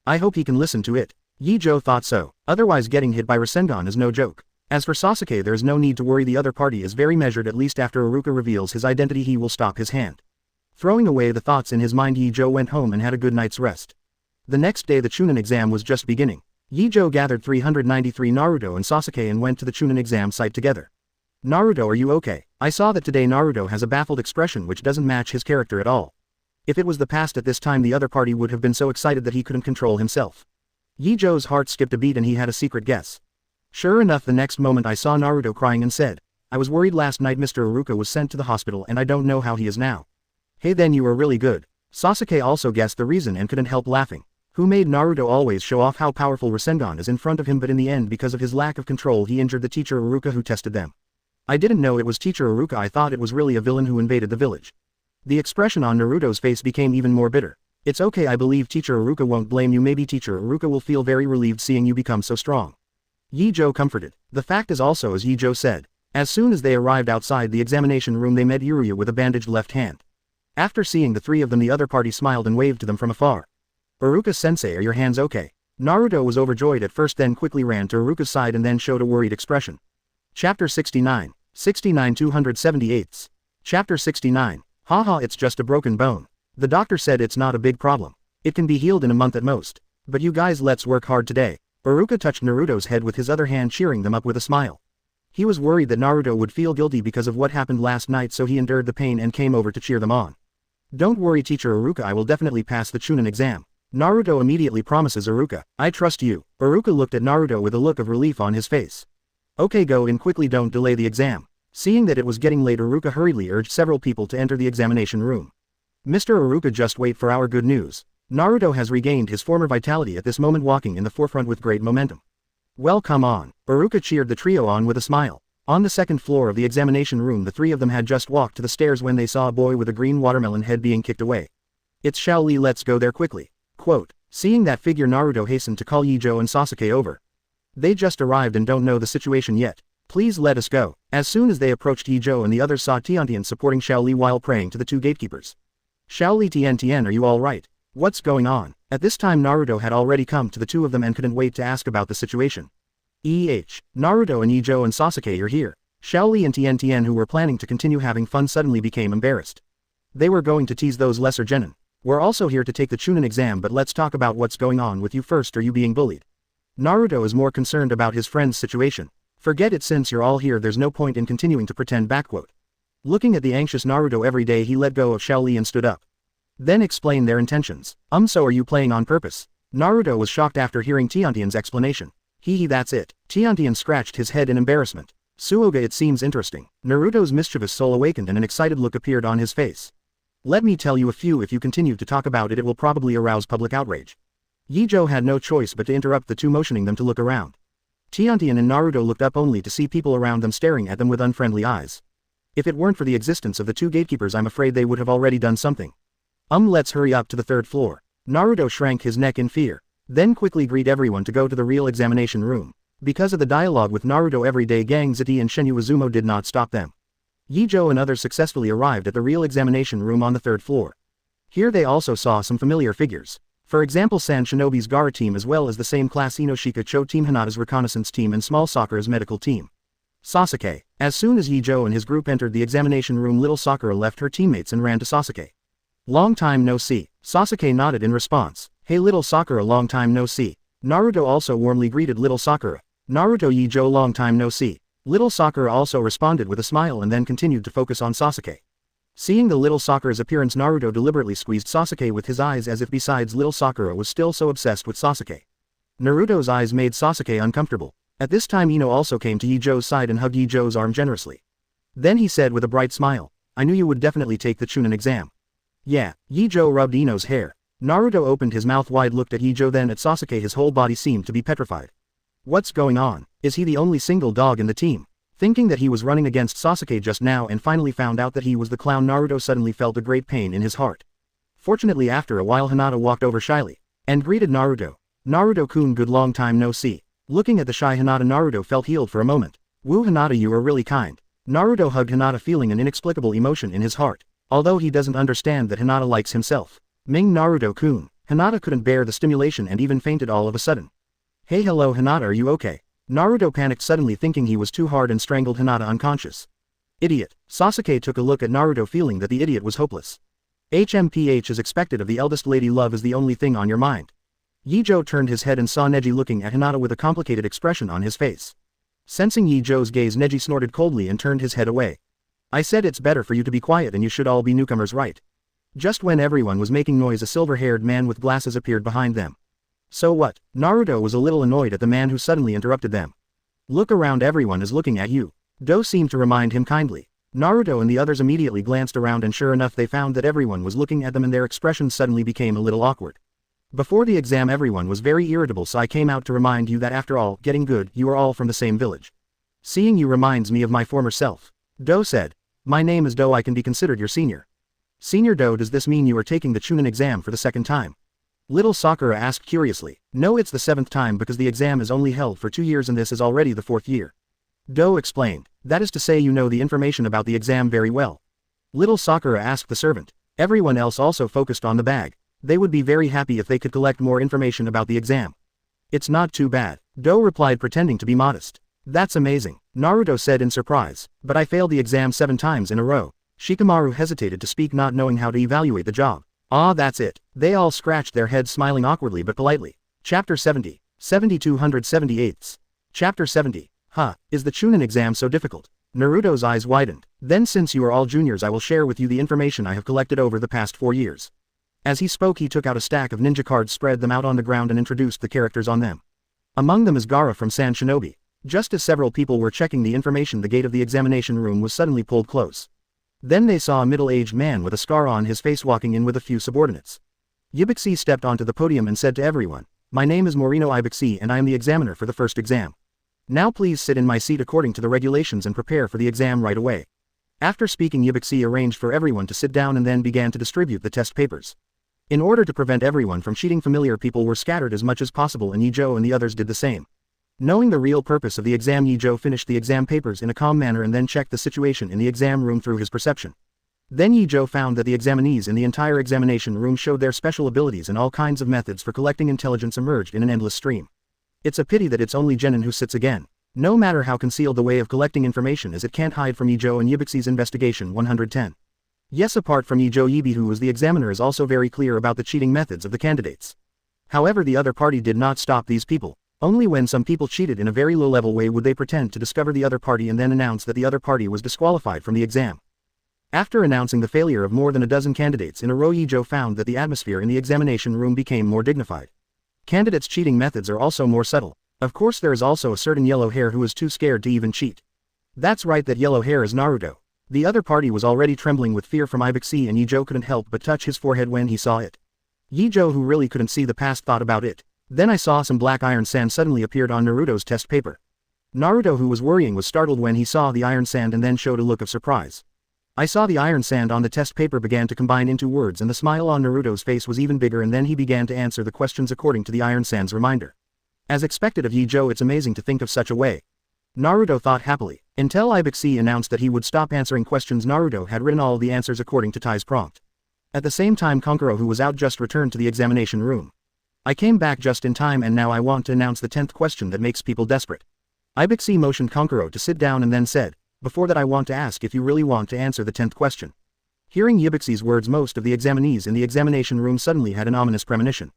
I hope he can listen to it. Ye Zhou thought so, otherwise getting hit by Rasengan is no joke. As for Sasuke, there is no need to worry, the other party is very measured. At least after Iruka reveals his identity he will stop his hand. Throwing away the thoughts in his mind, Ye Zhou went home and had a good night's rest. The next day the Chunin exam was just beginning. Ye Zhou gathered 393 Naruto and Sasuke and went to the Chunin exam site together. Naruto, are you okay? I saw that today Naruto has a baffled expression which doesn't match his character at all. If it was the past at this time the other party would have been so excited that he couldn't control himself. Ye Zhou's heart skipped a beat and he had a secret guess. Sure enough, the next moment I saw Naruto crying and said, I was worried last night. Mr. Iruka was sent to the hospital and I don't know how he is now. Hey, then you were really good. Sasuke also guessed the reason and couldn't help laughing. Who made Naruto always show off how powerful Rasengan is in front of him, but in the end because of his lack of control he injured the teacher Iruka who tested them. I didn't know it was teacher Iruka, I thought it was really a villain who invaded the village. The expression on Naruto's face became even more bitter. It's okay, I believe teacher Iruka won't blame you. Maybe teacher Iruka will feel very relieved seeing you become so strong. Ye Zhou comforted. The fact is also as Ye Zhou said. As soon as they arrived outside the examination room they met Yuruya with a bandaged left hand. After seeing the three of them the other party smiled and waved to them from afar. Iruka-sensei, are your hands okay? Naruto was overjoyed at first, then quickly ran to Iruka's side and then showed a worried expression. Chapter 69. 278. Chapter 69. Haha, it's just a broken bone. The doctor said it's not a big problem. It can be healed in a month at most. But you guys, let's work hard today. Iruka touched Naruto's head with his other hand, cheering them up with a smile. He was worried that Naruto would feel guilty because of what happened last night, so he endured the pain and came over to cheer them on. Don't worry, teacher Iruka, I will definitely pass the Chunin exam. Naruto immediately promises Iruka. I trust you. Iruka looked at Naruto with a look of relief on his face. Okay, go in quickly, don't delay the exam. Seeing that it was getting late, Iruka hurriedly urged several people to enter the examination room. Mr. Iruka, just wait for our good news. Naruto has regained his former vitality at this moment, walking in the forefront with great momentum. Well, come on. Iruka cheered the trio on with a smile. On the second floor of the examination room, the three of them had just walked to the stairs when they saw a boy with a green watermelon head being kicked away. It's Shaoli, let's go there quickly. Quote. Seeing that figure, Naruto hastened to call Ye Zhou and Sasuke over. They just arrived and don't know the situation yet. Please let us go. As soon as they approached, Ye Zhou and the others saw Tiantian supporting Shaoli while praying to the two gatekeepers. Shaoli, Tiantian, are you alright? What's going on? At this time Naruto had already come to the two of them and couldn't wait to ask about the situation. Naruto and Ye Zhou and Sasuke, you're here. Shaoli and Tiantian, who were planning to continue having fun, suddenly became embarrassed. They were going to tease those lesser genin. We're also here to take the Chunin exam, but let's talk about what's going on with you first. Are you being bullied? Naruto is more concerned about his friend's situation. Forget it, since you're all here there's no point in continuing to pretend. Backquote. Looking at the anxious Naruto every day, he let go of Shaoli and stood up. Then explain their intentions. So are you playing on purpose? Naruto was shocked after hearing Tiantian's explanation. That's it. Tiantian scratched his head in embarrassment. Suoga, it seems interesting. Naruto's mischievous soul awakened and an excited look appeared on his face. Let me tell you a few. If you continue to talk about it, it will probably arouse public outrage. Ye Zhou had no choice but to interrupt the two, motioning them to look around. Tiantian and Naruto looked up only to see people around them staring at them with unfriendly eyes. If it weren't for the existence of the two gatekeepers, I'm afraid they would have already done something. Let's hurry up to the third floor. Naruto shrank his neck in fear. Then quickly greet everyone to go to the real examination room. Because of the dialogue with Naruto every day, Gang Ziti and Shenyu Izumo did not stop them. Ye Zhou and others successfully arrived at the real examination room on the third floor. Here they also saw some familiar figures. For example, San Shinobi's Gaara team, as well as the same class Inoshika Cho team, Hinata's reconnaissance team, and Small Sakura's medical team. Sasuke. As soon as Ye Zhou and his group entered the examination room, little Sakura left her teammates and ran to Sasuke. Long time no see. Sasuke nodded in response. Hey little Sakura, long time no see. Naruto also warmly greeted little Sakura. Naruto, Ye Zhou, long time no see. Little Sakura also responded with a smile and then continued to focus on Sasuke. Seeing the little Sakura's appearance, Naruto deliberately squeezed Sasuke with his eyes, as if besides little Sakura was still so obsessed with Sasuke. Naruto's eyes made Sasuke uncomfortable. At this time Ino also came to Ye Zhou's side and hugged Ye Zhou's arm generously. Then he said with a bright smile, I knew you would definitely take the Chunin exam. Yeah. Ye Zhou rubbed Ino's hair. Naruto opened his mouth wide, looked at Ye Zhou, then at Sasuke. His whole body seemed to be petrified. What's going on? Is he the only single dog in the team? Thinking that he was running against Sasuke just now and finally found out that he was the clown, Naruto suddenly felt a great pain in his heart. Fortunately, after a while, Hinata walked over shyly and greeted Naruto. Naruto-kun, good long time no see. Looking at the shy Hinata, Naruto felt healed for a moment. Woo, Hinata, you are really kind. Naruto hugged Hinata, feeling an inexplicable emotion in his heart. Although he doesn't understand that Hinata likes himself. Ming, Naruto-kun. Hinata couldn't bear the stimulation and even fainted all of a sudden. Hey, hello Hinata, are you okay? Naruto panicked suddenly, thinking he was too hard, and strangled Hinata unconscious. Idiot. Sasuke took a look at Naruto, feeling that the idiot was hopeless. HMPH, as expected of the eldest lady, love is the only thing on your mind. Ye Zhou turned his head and saw Neji looking at Hinata with a complicated expression on his face. Sensing Ye Zhou's gaze, Neji snorted coldly and turned his head away. I said it's better for you to be quiet, and you should all be newcomers, right? Just when everyone was making noise, a silver-haired man with glasses appeared behind them. So what? Naruto was a little annoyed at the man who suddenly interrupted them. Look around, everyone is looking at you. Do seemed to remind him kindly. Naruto and the others immediately glanced around, and sure enough they found that everyone was looking at them, and their expressions suddenly became a little awkward. Before the exam everyone was very irritable, so I came out to remind you that after all, getting good, you are all from the same village. Seeing you reminds me of my former self. Do said. My name is Do, I can be considered your senior. Senior Do, does this mean you are taking the Chunin exam for the second time? Little Sakura asked curiously. No, it's the 7th time, because the exam is only held for 2 years and this is already the 4th year. Do explained. That is to say you know the information about the exam very well. Little Sakura asked the servant. Everyone else also focused on the bag. They would be very happy if they could collect more information about the exam. It's not too bad, Do replied pretending to be modest. That's amazing, Naruto said in surprise, but I failed the exam 7 times in a row. Shikamaru hesitated to speak, not knowing how to evaluate the job. Ah, that's it. They all scratched their heads, smiling awkwardly but politely. Chapter 70. 7278. Chapter 70. Huh, is the Chunin exam so difficult? Naruto's eyes widened. Then since you are all juniors, I will share with you the information I have collected over the past 4 years. As he spoke, he took out a stack of ninja cards, spread them out on the ground and introduced the characters on them. Among them is Gaara from San Shinobi. Just as several people were checking the information, the gate of the examination room was suddenly pulled close. Then they saw a middle-aged man with a scar on his face walking in with a few subordinates. Ibuxi stepped onto the podium and said to everyone, "My name is Morino Ibuxi and I am the examiner for the first exam. Now please sit in my seat according to the regulations and prepare for the exam right away." After speaking, Ibuxi arranged for everyone to sit down and then began to distribute the test papers. In order to prevent everyone from cheating, familiar people were scattered as much as possible and Ye Zhou and the others did the same. Knowing the real purpose of the exam, Ye Zhou finished the exam papers in a calm manner and then checked the situation in the exam room through his perception. Then Ye Zhou found that the examinees in the entire examination room showed their special abilities and all kinds of methods for collecting intelligence emerged in an endless stream. It's a pity that it's only Genin who sits again. No matter how concealed the way of collecting information is, it can't hide from Ye Zhou and Ibuxi's investigation. 110. Yes, apart from Ye Zhou, Yibi, who was the examiner, is also very clear about the cheating methods of the candidates. However, the other party did not stop these people. Only when some people cheated in a very low-level way would they pretend to discover the other party and then announce that the other party was disqualified from the exam. After announcing the failure of more than a dozen candidates in a row, Ye Zhou found that the atmosphere in the examination room became more dignified. Candidates' cheating methods are also more subtle. Of course, there is also a certain yellow hair who is too scared to even cheat. That's right, that yellow hair is Naruto. The other party was already trembling with fear from Ibuxi and Ye Zhou couldn't help but touch his forehead when he saw it. Ye Zhou, who really couldn't see the past, thought about it. Then I saw some black iron sand suddenly appeared on Naruto's test paper. Naruto, who was worrying, was startled when he saw the iron sand and then showed a look of surprise. I saw the iron sand on the test paper began to combine into words and the smile on Naruto's face was even bigger, and then he began to answer the questions according to the iron sand's reminder. As expected of Ye Zhou, it's amazing to think of such a way. Naruto thought happily. Until Ibuxi announced that he would stop answering questions, Naruto had written all the answers according to Tai's prompt. At the same time, Kankuro, who was out, just returned to the examination room. I came back just in time and now I want to announce the 10th question that makes people desperate. Ibuxi motioned Kankuro to sit down and then said, "Before that, I want to ask if you really want to answer the 10th question." Hearing Ibuxi's words, most of the examinees in the examination room suddenly had an ominous premonition.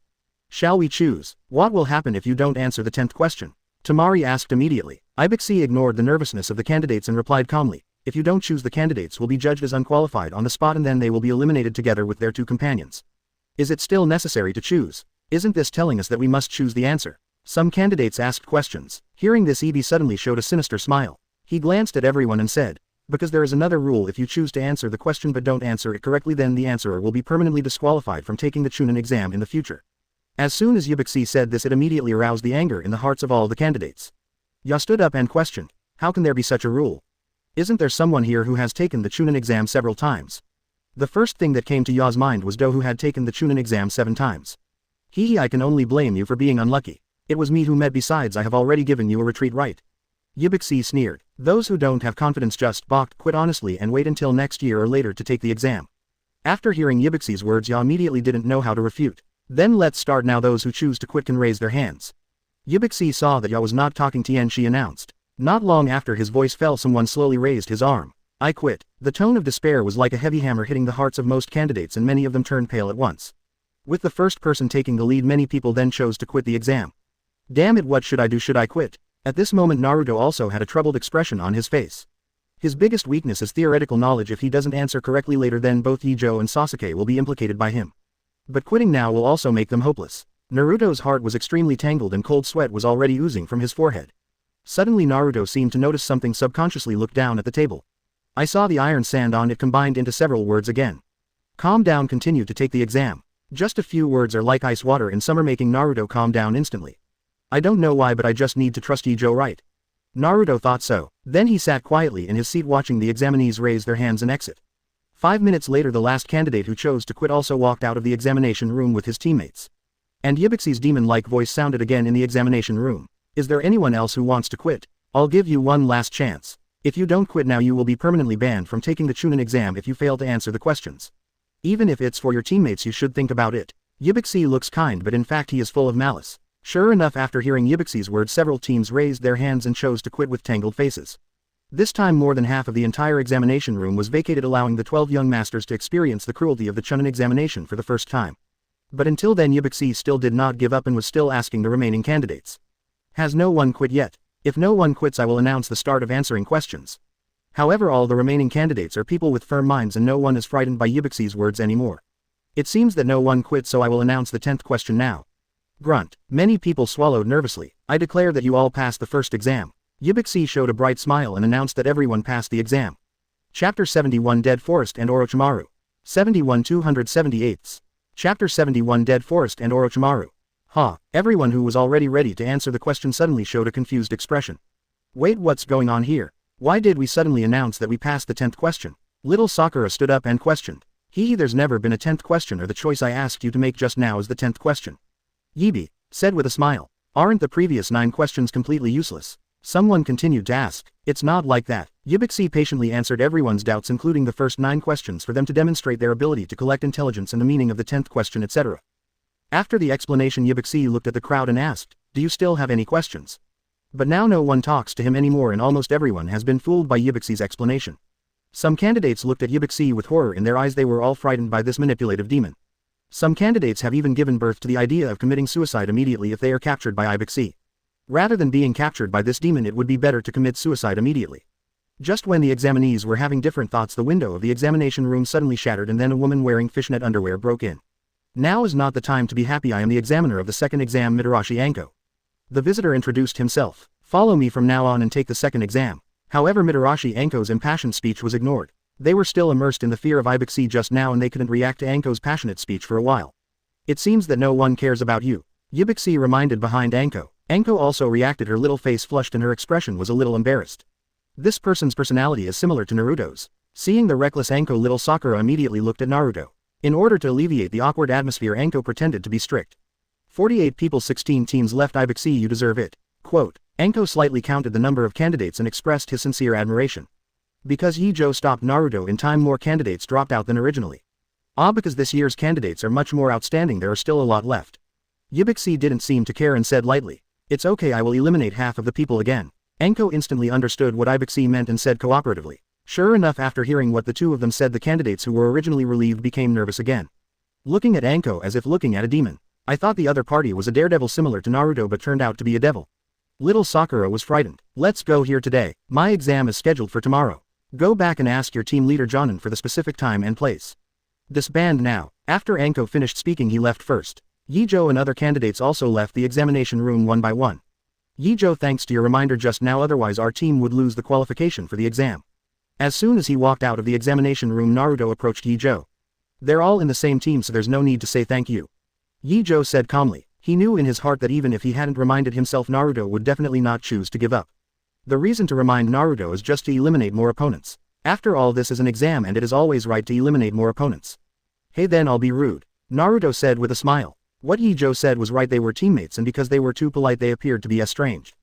"Shall we choose? What will happen if you don't answer the 10th question?" Tamari asked immediately. Ibuxi ignored the nervousness of the candidates and replied calmly, "If you don't choose, the candidates will be judged as unqualified on the spot and then they will be eliminated together with their 2 companions. Is it still necessary to choose? Isn't this telling us that we must choose the answer?" Some candidates asked questions. Hearing this, Ibi suddenly showed a sinister smile. He glanced at everyone and said, "Because there is another rule. If you choose to answer the question but don't answer it correctly, then the answerer will be permanently disqualified from taking the Chunin exam in the future." As soon as Ibuxi said this, it immediately aroused the anger in the hearts of all the candidates. Ya stood up and questioned, "How can there be such a rule? Isn't there someone here who has taken the Chunin exam several times?" The first thing that came to Ya's mind was Do, who had taken the Chunin exam 7 times. "I can only blame you for being unlucky. It was me who met. Besides, I have already given you a retreat right." Ibuxi sneered. "Those who don't have confidence just balk, quit honestly and wait until next year or later to take the exam." After hearing Ibuxi's words, Ya immediately didn't know how to refute. "Then let's start now. Those who choose to quit can raise their hands." Ibuxi saw that Ya was not talking to Yen. She announced. Not long after his voice fell, someone slowly raised his arm. "I quit." The tone of despair was like a heavy hammer hitting the hearts of most candidates and many of them turned pale at once. With the first person taking the lead, many people then chose to quit the exam. "Damn it, what should I do? Should I quit?" At this moment, Naruto also had a troubled expression on his face. His biggest weakness is theoretical knowledge. If he doesn't answer correctly later, then both Ye Zhou and Sasuke will be implicated by him. But quitting now will also make them hopeless. Naruto's heart was extremely tangled and cold sweat was already oozing from his forehead. Suddenly Naruto seemed to notice something, subconsciously looked down at the table. I saw the iron sand on it combined into several words again. "Calm down, continue to take the exam." Just a few words are like ice water in summer, making Naruto calm down instantly. "I don't know why, but I just need to trust Ye Zhou, right?" Naruto thought so. Then he sat quietly in his seat watching the examinees raise their hands and exit. 5 minutes later, the last candidate who chose to quit also walked out of the examination room with his teammates. And Ibuxi's demon-like voice sounded again in the examination room. "Is there anyone else who wants to quit? I'll give you one last chance. If you don't quit now, you will be permanently banned from taking the Chunin exam if you fail to answer the questions. Even if it's for your teammates, you should think about it." Yibuxi looks kind but in fact he is full of malice. Sure enough, after hearing Yibuxi's words, several teams raised their hands and chose to quit with tangled faces. This time more than half of the entire examination room was vacated, allowing the 12 young masters to experience the cruelty of the Chunin examination for the first time. But until then Yibuxi still did not give up and was still asking the remaining candidates. Has no one quit yet? If no one quits I will announce the start of answering questions. However, all the remaining candidates are people with firm minds and no one is frightened by Yibuxi's words anymore. It seems that no one quit, so I will announce the 10th question now. Grunt. Many people swallowed nervously. I declare that you all passed the first exam. Yibuxi showed a bright smile and announced that everyone passed the exam. Chapter 71 Dead Forest and Orochimaru. 71 278. Chapter 71 Dead Forest and Orochimaru. Everyone who was already ready to answer the question suddenly showed a confused expression. Wait, what's going on here? Why did we suddenly announce that we passed the 10th question? Little Sakura stood up and questioned. There's never been a 10th question, or the choice I asked you to make just now is the 10th question. Yibi said with a smile. Aren't the previous 9 questions completely useless? Someone continued to ask. It's not like that. Yibuxi patiently answered everyone's doubts, including the first 9 questions, for them to demonstrate their ability to collect intelligence and the meaning of the 10th question, etc. After the explanation, Yibuxi looked at the crowd and asked, do you still have any questions? But now no one talks to him anymore and almost everyone has been fooled by Yibuxi's explanation. Some candidates looked at Yibuxi with horror in their eyes. They were all frightened by this manipulative demon. Some candidates have even given birth to the idea of committing suicide immediately if they are captured by Yibuxi. Rather than being captured by this demon, it would be better to commit suicide immediately. Just when the examinees were having different thoughts, the window of the examination room suddenly shattered and then a woman wearing fishnet underwear broke in. Now is not the time to be happy. I am the examiner of the second exam, Mitarashi Anko. The visitor introduced himself. Follow me from now on and take the second exam. However, Mitarashi Anko's impassioned speech was ignored. They were still immersed in the fear of Yibuxi just now and they couldn't react to Anko's passionate speech for a while. It seems that no one cares about you. Yibuxi reminded behind Anko. Anko also reacted. Her little face flushed and her expression was a little embarrassed. This person's personality is similar to Naruto's. Seeing the reckless Anko, little Sakura immediately looked at Naruto. In order to alleviate the awkward atmosphere, Anko pretended to be strict. 48 people, 16 teams left. Yibuxi, you deserve it. Quote. Anko slightly counted the number of candidates and expressed his sincere admiration. Because Ye Zhou stopped Naruto in time, more candidates dropped out than originally. Because this year's candidates are much more outstanding, there are still a lot left. Yibuxi didn't seem to care and said lightly, it's okay, I will eliminate half of the people again. Anko instantly understood what Yibuxi meant and said cooperatively. Sure enough, after hearing what the two of them said, the candidates who were originally relieved became nervous again. Looking at Anko as if looking at a demon. I thought the other party was a daredevil similar to Naruto but turned out to be a devil. Little Sakura was frightened. Let's go here today. My exam is scheduled for tomorrow. Go back and ask your team leader Jonin for the specific time and place. Disband now. After Anko finished speaking, he left first. Ye Zhou and other candidates also left the examination room one by one. Ye Zhou, thanks to your reminder just now, otherwise our team would lose the qualification for the exam. As soon as he walked out of the examination room, Naruto approached Ye Zhou. They're all in the same team, so there's no need to say thank you. Ye Zhou said calmly. He knew in his heart that even if he hadn't reminded himself, Naruto would definitely not choose to give up. The reason to remind Naruto is just to eliminate more opponents. After all, this is an exam and it is always right to eliminate more opponents. Hey, then I'll be rude. Naruto said with a smile. What Ye Zhou said was right, they were teammates and because they were too polite they appeared to be estranged.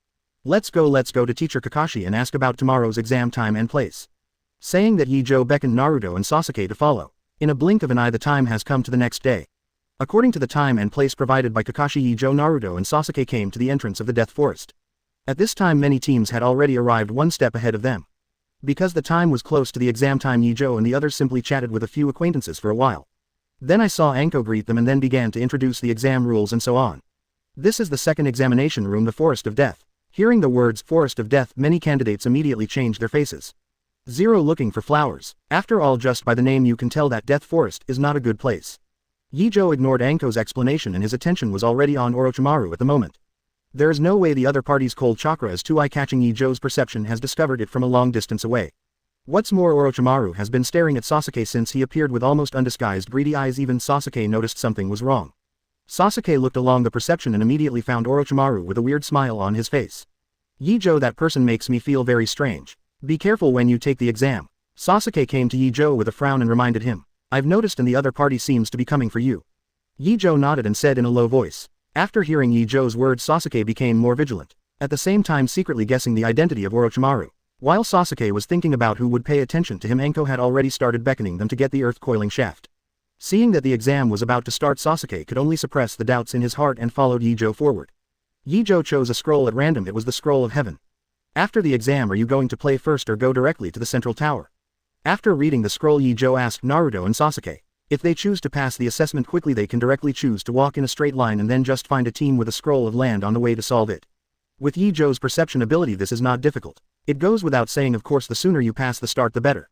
Let's go to teacher Kakashi and ask about tomorrow's exam time and place. Saying that, Ye Zhou beckoned Naruto and Sasuke to follow. In a blink of an eye the time has come to the next day. According to the time and place provided by Kakashi, Ye Zhou, Naruto and Sasuke came to the entrance of the Death Forest. At this time many teams had already arrived one step ahead of them. Because the time was close to the exam time, Ye Zhou and the others simply chatted with a few acquaintances for a while. Then I saw Anko greet them and then began to introduce the exam rules and so on. This is the second examination room, the Forest of Death. Hearing the words Forest of Death, many candidates immediately changed their faces. Zero looking for flowers. After all, just by the name you can tell that Death Forest is not a good place. Ye Zhou ignored Anko's explanation and his attention was already on Orochimaru at the moment. There is no way the other party's cold chakra is too eye-catching. Ye Zhou's perception has discovered it from a long distance away. What's more, Orochimaru has been staring at Sasuke since he appeared with almost undisguised greedy eyes. Even Sasuke noticed something was wrong. Sasuke looked along the perception and immediately found Orochimaru with a weird smile on his face. Ye Zhou, that person makes me feel very strange. Be careful when you take the exam. Sasuke came to Ye Zhou with a frown and reminded him. I've noticed and the other party seems to be coming for you. Ye Zhou nodded and said in a low voice. After hearing Ye Zhou's words, Sasuke became more vigilant, at the same time secretly guessing the identity of Orochimaru. While Sasuke was thinking about who would pay attention to him, Anko had already started beckoning them to get the earth coiling shaft. Seeing that the exam was about to start, Sasuke could only suppress the doubts in his heart and followed Ye Zhou forward. Ye Zhou chose a scroll at random. It was the Scroll of Heaven. After the exam, are you going to play first or go directly to the central tower? After reading the scroll, Ye Zhou asked Naruto and Sasuke. If they choose to pass the assessment quickly, they can directly choose to walk in a straight line and then just find a team with a scroll of land on the way to solve it. With Ye Zhou's perception ability, this is not difficult. It goes without saying, of course, the sooner you pass the start the better.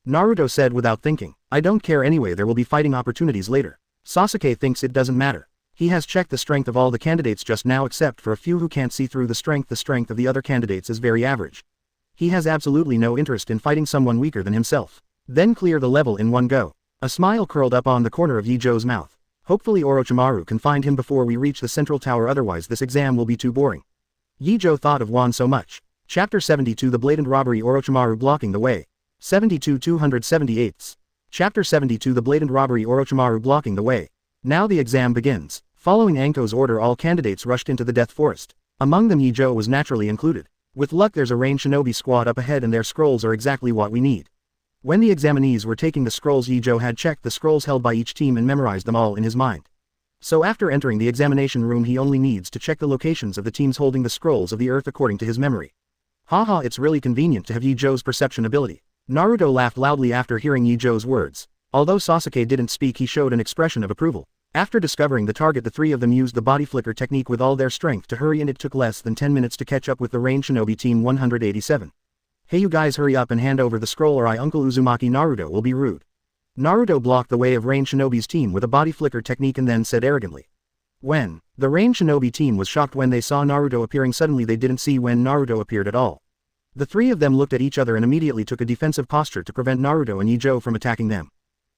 Naruto said without thinking. I don't care anyway, there will be fighting opportunities later. Sasuke thinks it doesn't matter. He has checked the strength of all the candidates just now except for a few who can't see through the strength. The strength of the other candidates is very average. He has absolutely no interest in fighting someone weaker than himself. Then clear the level in one go. A smile curled up on the corner of Ye Zhou's mouth. Hopefully Orochimaru can find him before we reach the central tower, otherwise this exam will be too boring. Ye Zhou thought of Wan so much. Chapter 72, The Blatant Robbery. Orochimaru blocking the way. 72 278. Chapter 72, The Blatant Robbery. Orochimaru blocking the way. Now the exam begins. Following Anko's order, all candidates rushed into the Death Forest. Among them Ye Zhou was naturally included. With luck there's a rain shinobi squad up ahead and their scrolls are exactly what we need. When the examinees were taking the scrolls, Ye Zhou had checked the scrolls held by each team and memorized them all in his mind. So after entering the examination room he only needs to check the locations of the teams holding the scrolls of the earth according to his memory. Haha, it's really convenient to have Ye Zhou's perception ability. Naruto laughed loudly after hearing Ye Zhou's words. Although Sasuke didn't speak, he showed an expression of approval. After discovering the target, the three of them used the body flicker technique with all their strength to hurry, and it took less than 10 minutes to catch up with the Rain Shinobi Team 187. Hey, you guys, hurry up and hand over the scroll or Uncle Uzumaki Naruto will be rude. Naruto blocked the way of Rain Shinobi's team with a body flicker technique and then said arrogantly. When the Rain Shinobi team was shocked when they saw Naruto appearing suddenly, they didn't see when Naruto appeared at all. The three of them looked at each other and immediately took a defensive posture to prevent Naruto and Ye Zhou from attacking them.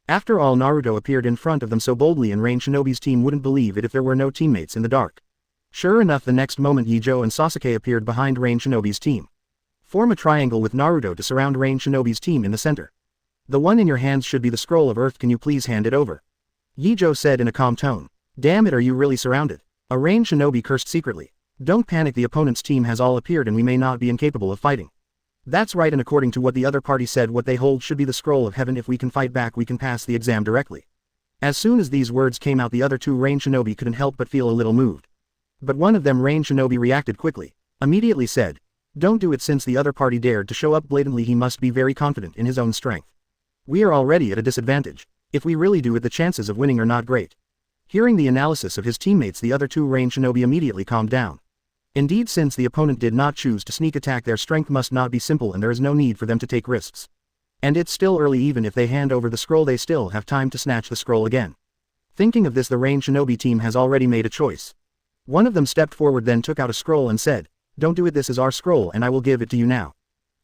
After all, Naruto appeared in front of them so boldly and Rain Shinobi's team wouldn't believe it if there were no teammates in the dark. Sure enough, the next moment Ye Zhou and Sasuke appeared behind Rain Shinobi's team. Form a triangle with Naruto to surround Rain Shinobi's team in the center. The one in your hands should be the Scroll of Earth, can you please hand it over? Ye Zhou said in a calm tone. Damn it, are you really surrounded? A Rain Shinobi cursed secretly. Don't panic, the opponent's team has all appeared and we may not be incapable of fighting. That's right, and according to what the other party said, what they hold should be the Scroll of Heaven. If we can fight back we can pass the exam directly. As soon as these words came out, the other two Rain Shinobi couldn't help but feel a little moved. But one of them, Rain Shinobi, reacted quickly. Immediately said, don't do it. Since the other party dared to show up blatantly, he must be very confident in his own strength. We are already at a disadvantage. If we really do it, the chances of winning are not great. Hearing the analysis of his teammates, the other two Rain Shinobi immediately calmed down. Indeed, since the opponent did not choose to sneak attack, their strength must not be simple and there is no need for them to take risks. And it's still early. Even if they hand over the scroll, they still have time to snatch the scroll again. Thinking of this, the Rain Shinobi team has already made a choice. One of them stepped forward, then took out a scroll and said, don't do it, this is our scroll and I will give it to you now.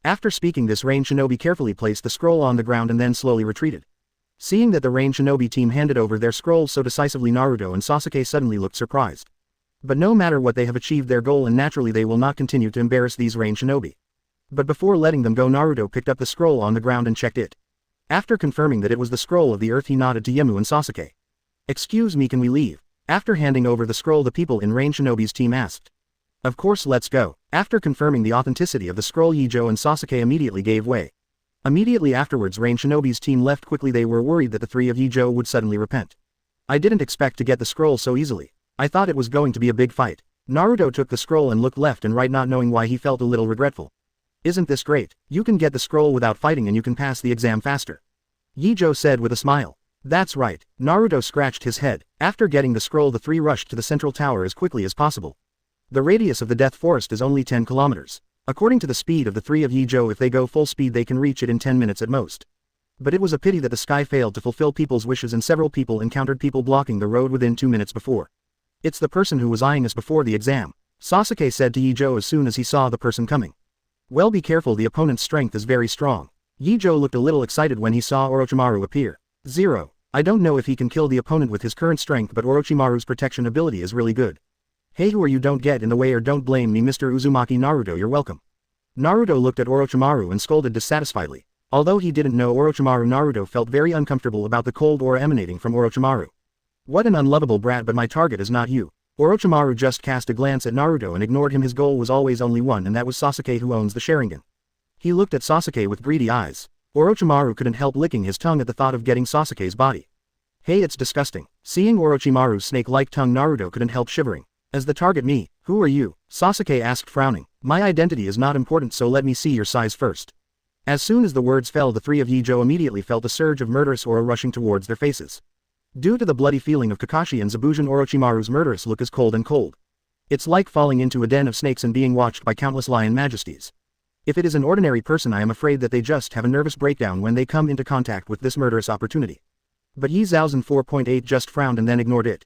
After speaking this, Rain Shinobi carefully placed the scroll on the ground and then slowly retreated. Seeing that the Rain Shinobi team handed over their scrolls so decisively, Naruto and Sasuke suddenly looked surprised. But no matter what, they have achieved their goal and naturally they will not continue to embarrass these Rain Shinobi. But before letting them go, Naruto picked up the scroll on the ground and checked it. After confirming that it was the Scroll of the Earth, he nodded to Yemu and Sasuke. Excuse me, can we leave? After handing over the scroll, the people in Rain Shinobi's team asked. Of course, let's go. After confirming the authenticity of the scroll, Ye Zhou and Sasuke immediately gave way. Immediately afterwards, Rain Shinobi's team left quickly. They were worried that the three of Ye Zhou would suddenly repent. I didn't expect to get the scroll so easily. I thought it was going to be a big fight. Naruto took the scroll and looked left and right, not knowing why he felt a little regretful. Isn't this great? You can get the scroll without fighting and you can pass the exam faster. Ye Zhou said with a smile. That's right. Naruto scratched his head. After getting the scroll, the three rushed to the central tower as quickly as possible. The radius of the Death Forest is only 10 kilometers. According to the speed of the three of Ye Zhou, if they go full speed they can reach it in 10 minutes at most. But it was a pity that the sky failed to fulfill people's wishes and several people encountered people blocking the road within 2 minutes before. It's the person who was eyeing us before the exam, Sasuke said to Ye Zhou as soon as he saw the person coming. Well, be careful, the opponent's strength is very strong. Ye Zhou looked a little excited when he saw Orochimaru appear. 0. I don't know if he can kill the opponent with his current strength, but Orochimaru's protection ability is really good. Hey, who are you? Don't get in the way or don't blame me, Mr. Uzumaki Naruto, you're welcome. Naruto looked at Orochimaru and scolded dissatisfiedly. Although he didn't know Orochimaru, Naruto felt very uncomfortable about the cold aura emanating from Orochimaru. What an unlovable brat, but my target is not you. Orochimaru just cast a glance at Naruto and ignored him. His goal was always only one, and that was Sasuke, who owns the Sharingan. He looked at Sasuke with greedy eyes. Orochimaru couldn't help licking his tongue at the thought of getting Sasuke's body. Hey, it's disgusting. Seeing Orochimaru's snake-like tongue, Naruto couldn't help shivering. As the target, me. Who are you? Sasuke asked, frowning. My identity is not important, so let me see your size first. As soon as the words fell, the three of Ye Zhou immediately felt a surge of murderous aura rushing towards their faces. Due to the bloody feeling of Kakashi and Zabujan, Orochimaru's murderous look is cold and cold. It's like falling into a den of snakes and being watched by countless lion majesties. If it is an ordinary person, I am afraid that they just have a nervous breakdown when they come into contact with this murderous opportunity. But Ye Zhou 4.8 just frowned and then ignored it.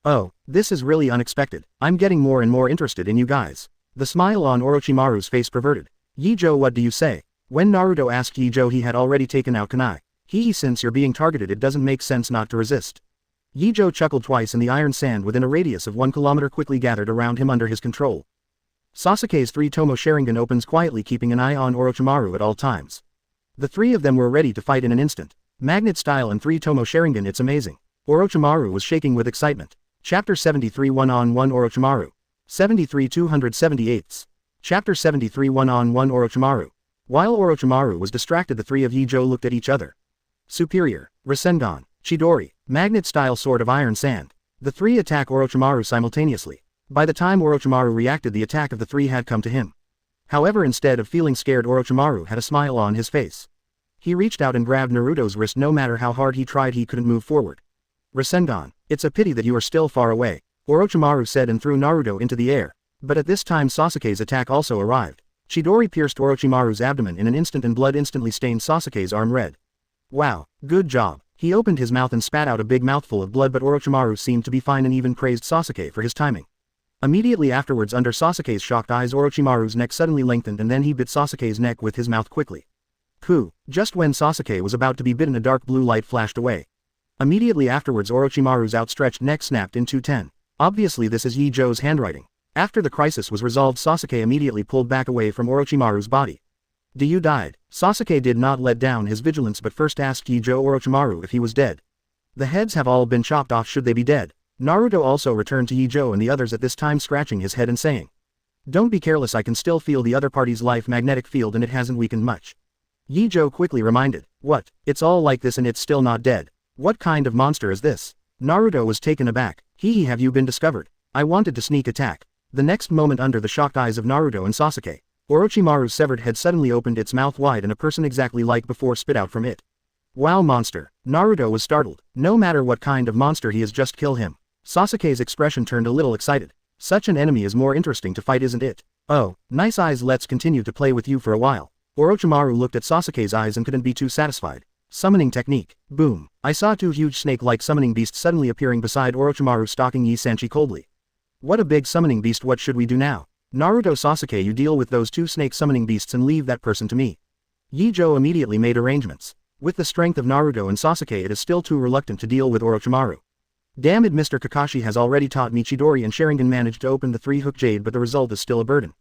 Oh, this is really unexpected. I'm getting more and more interested in you guys. The smile on Orochimaru's face perverted. Ye Zhou, what do you say? When Naruto asked Ye Zhou, he had already taken out kunai. Since you're being targeted, it doesn't make sense not to resist. Ye Zhou chuckled twice and the iron sand within a radius of 1 kilometer quickly gathered around him under his control. Sasuke's 3-tomo Sharingan opens quietly, keeping an eye on Orochimaru at all times. The three of them were ready to fight in an instant. Magnet style and 3-tomo Sharingan, it's amazing. Orochimaru was shaking with excitement. Chapter 73 1-on-1 Orochimaru. 73 278. Chapter 73 1-on-1 Orochimaru. While Orochimaru was distracted, the three of Ye Zhou looked at each other. Superior, Rasengan, Chidori, Magnet-style Sword of Iron Sand. The three attack Orochimaru simultaneously. By the time Orochimaru reacted, the attack of the three had come to him. However, instead of feeling scared, Orochimaru had a smile on his face. He reached out and grabbed Naruto's wrist. No matter how hard he tried, he couldn't move forward. Rasengan, it's a pity that you are still far away, Orochimaru said and threw Naruto into the air. But at this time Sasuke's attack also arrived. Chidori pierced Orochimaru's abdomen in an instant and blood instantly stained Sasuke's arm red. Wow, good job. He opened his mouth and spat out a big mouthful of blood, but Orochimaru seemed to be fine and even praised Sasuke for his timing. Immediately afterwards, under Sasuke's shocked eyes, Orochimaru's neck suddenly lengthened and then he bit Sasuke's neck with his mouth quickly. Pooh, just when Sasuke was about to be bitten, a dark blue light flashed away. Immediately afterwards, Orochimaru's outstretched neck snapped into 10. Obviously this is Ye Zhou's handwriting. After the crisis was resolved, Sasuke immediately pulled back away from Orochimaru's body. Do you died? Sasuke did not let down his vigilance but first asked Ye Zhou Orochimaru if he was dead. The heads have all been chopped off, should they be dead? Naruto also returned to Ye Zhou and the others at this time, scratching his head and saying. Don't be careless, I can still feel the other party's life magnetic field and it hasn't weakened much. Ye Zhou quickly reminded. What? It's all like this and it's still not dead. What kind of monster is this? Naruto was taken aback. Have you been discovered? I wanted to sneak attack. The next moment, under the shocked eyes of Naruto and Sasuke, Orochimaru's severed head suddenly opened its mouth wide and a person exactly like before spit out from it. Wow, monster. Naruto was startled. No matter what kind of monster he is, just kill him. Sasuke's expression turned a little excited. Such an enemy is more interesting to fight, isn't it? Oh, nice eyes, let's continue to play with you for a while. Orochimaru looked at Sasuke's eyes and couldn't be too satisfied. Summoning technique. Boom. I saw two huge snake-like summoning beasts suddenly appearing beside Orochimaru, stalking Yi Sanchi coldly. What a big summoning beast, what should we do now? Naruto, Sasuke, you deal with those two snake summoning beasts and leave that person to me. Ye Zhou immediately made arrangements. With the strength of Naruto and Sasuke, it is still too reluctant to deal with Orochimaru. Damn it, Mr. Kakashi has already taught me Chidori and Sharingan managed to open the 3-hook jade, but the result is still a burden.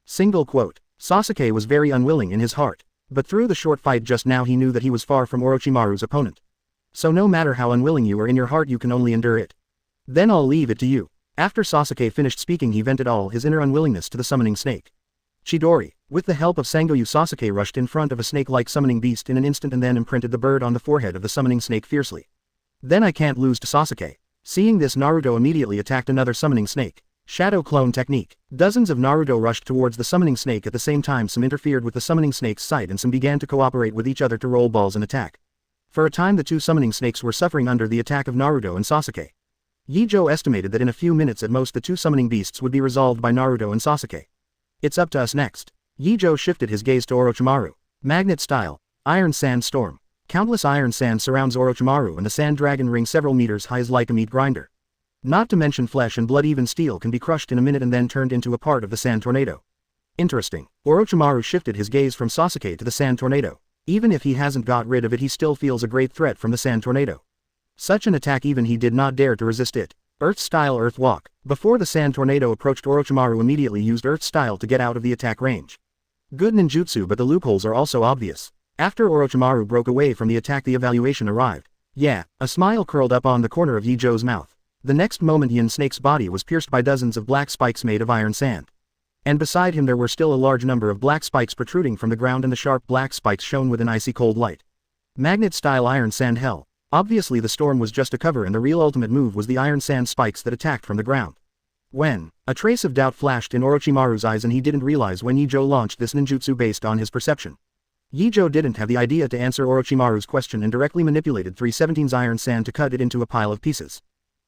Single quote. Sasuke was very unwilling in his heart. But through the short fight just now he knew that he was far from Orochimaru's opponent. So no matter how unwilling you are in your heart, you can only endure it. Then I'll leave it to you. After Sasuke finished speaking, he vented all his inner unwillingness to the summoning snake. Chidori. With the help of Sangoyu, Sasuke rushed in front of a snake-like summoning beast in an instant and then imprinted the bird on the forehead of the summoning snake fiercely. Then I can't lose to Sasuke. Seeing this, Naruto immediately attacked another summoning snake. Shadow clone technique. Dozens of Naruto rushed towards the summoning snake at the same time. Some interfered with the summoning snake's sight and some began to cooperate with each other to roll balls and attack. For a time the two summoning snakes were suffering under the attack of Naruto and Sasuke. Ye Zhou estimated that in a few minutes at most the two summoning beasts would be resolved by Naruto and Sasuke. It's up to us next. Ye Zhou shifted his gaze to Orochimaru. Magnet style. Iron sand storm. Countless iron sand surrounds Orochimaru and the sand dragon ring several meters high is like a meat grinder. Not to mention flesh and blood, even steel can be crushed in a minute and then turned into a part of the sand tornado. Interesting. Orochimaru shifted his gaze from Sasuke to the sand tornado. Even if he hasn't got rid of it, he still feels a great threat from the sand tornado. Such an attack, even he did not dare to resist it. Earth style earth walk. Before the sand tornado approached, Orochimaru immediately used earth style to get out of the attack range. Good ninjutsu, but the loopholes are also obvious. After Orochimaru broke away from the attack, the evaluation arrived. Yeah, a smile curled up on the corner of Ye Zhou's mouth. The next moment Yin Snake's body was pierced by dozens of black spikes made of iron sand. And beside him there were still a large number of black spikes protruding from the ground, and the sharp black spikes shone with an icy cold light. Magnet-style iron sand hell. Obviously the storm was just a cover and the real ultimate move was the iron sand spikes that attacked from the ground. When a trace of doubt flashed in Orochimaru's eyes and he didn't realize when Ye Zhou launched this ninjutsu based on his perception. Ye Zhou didn't have the idea to answer Orochimaru's question and directly manipulated 317's iron sand to cut it into a pile of pieces.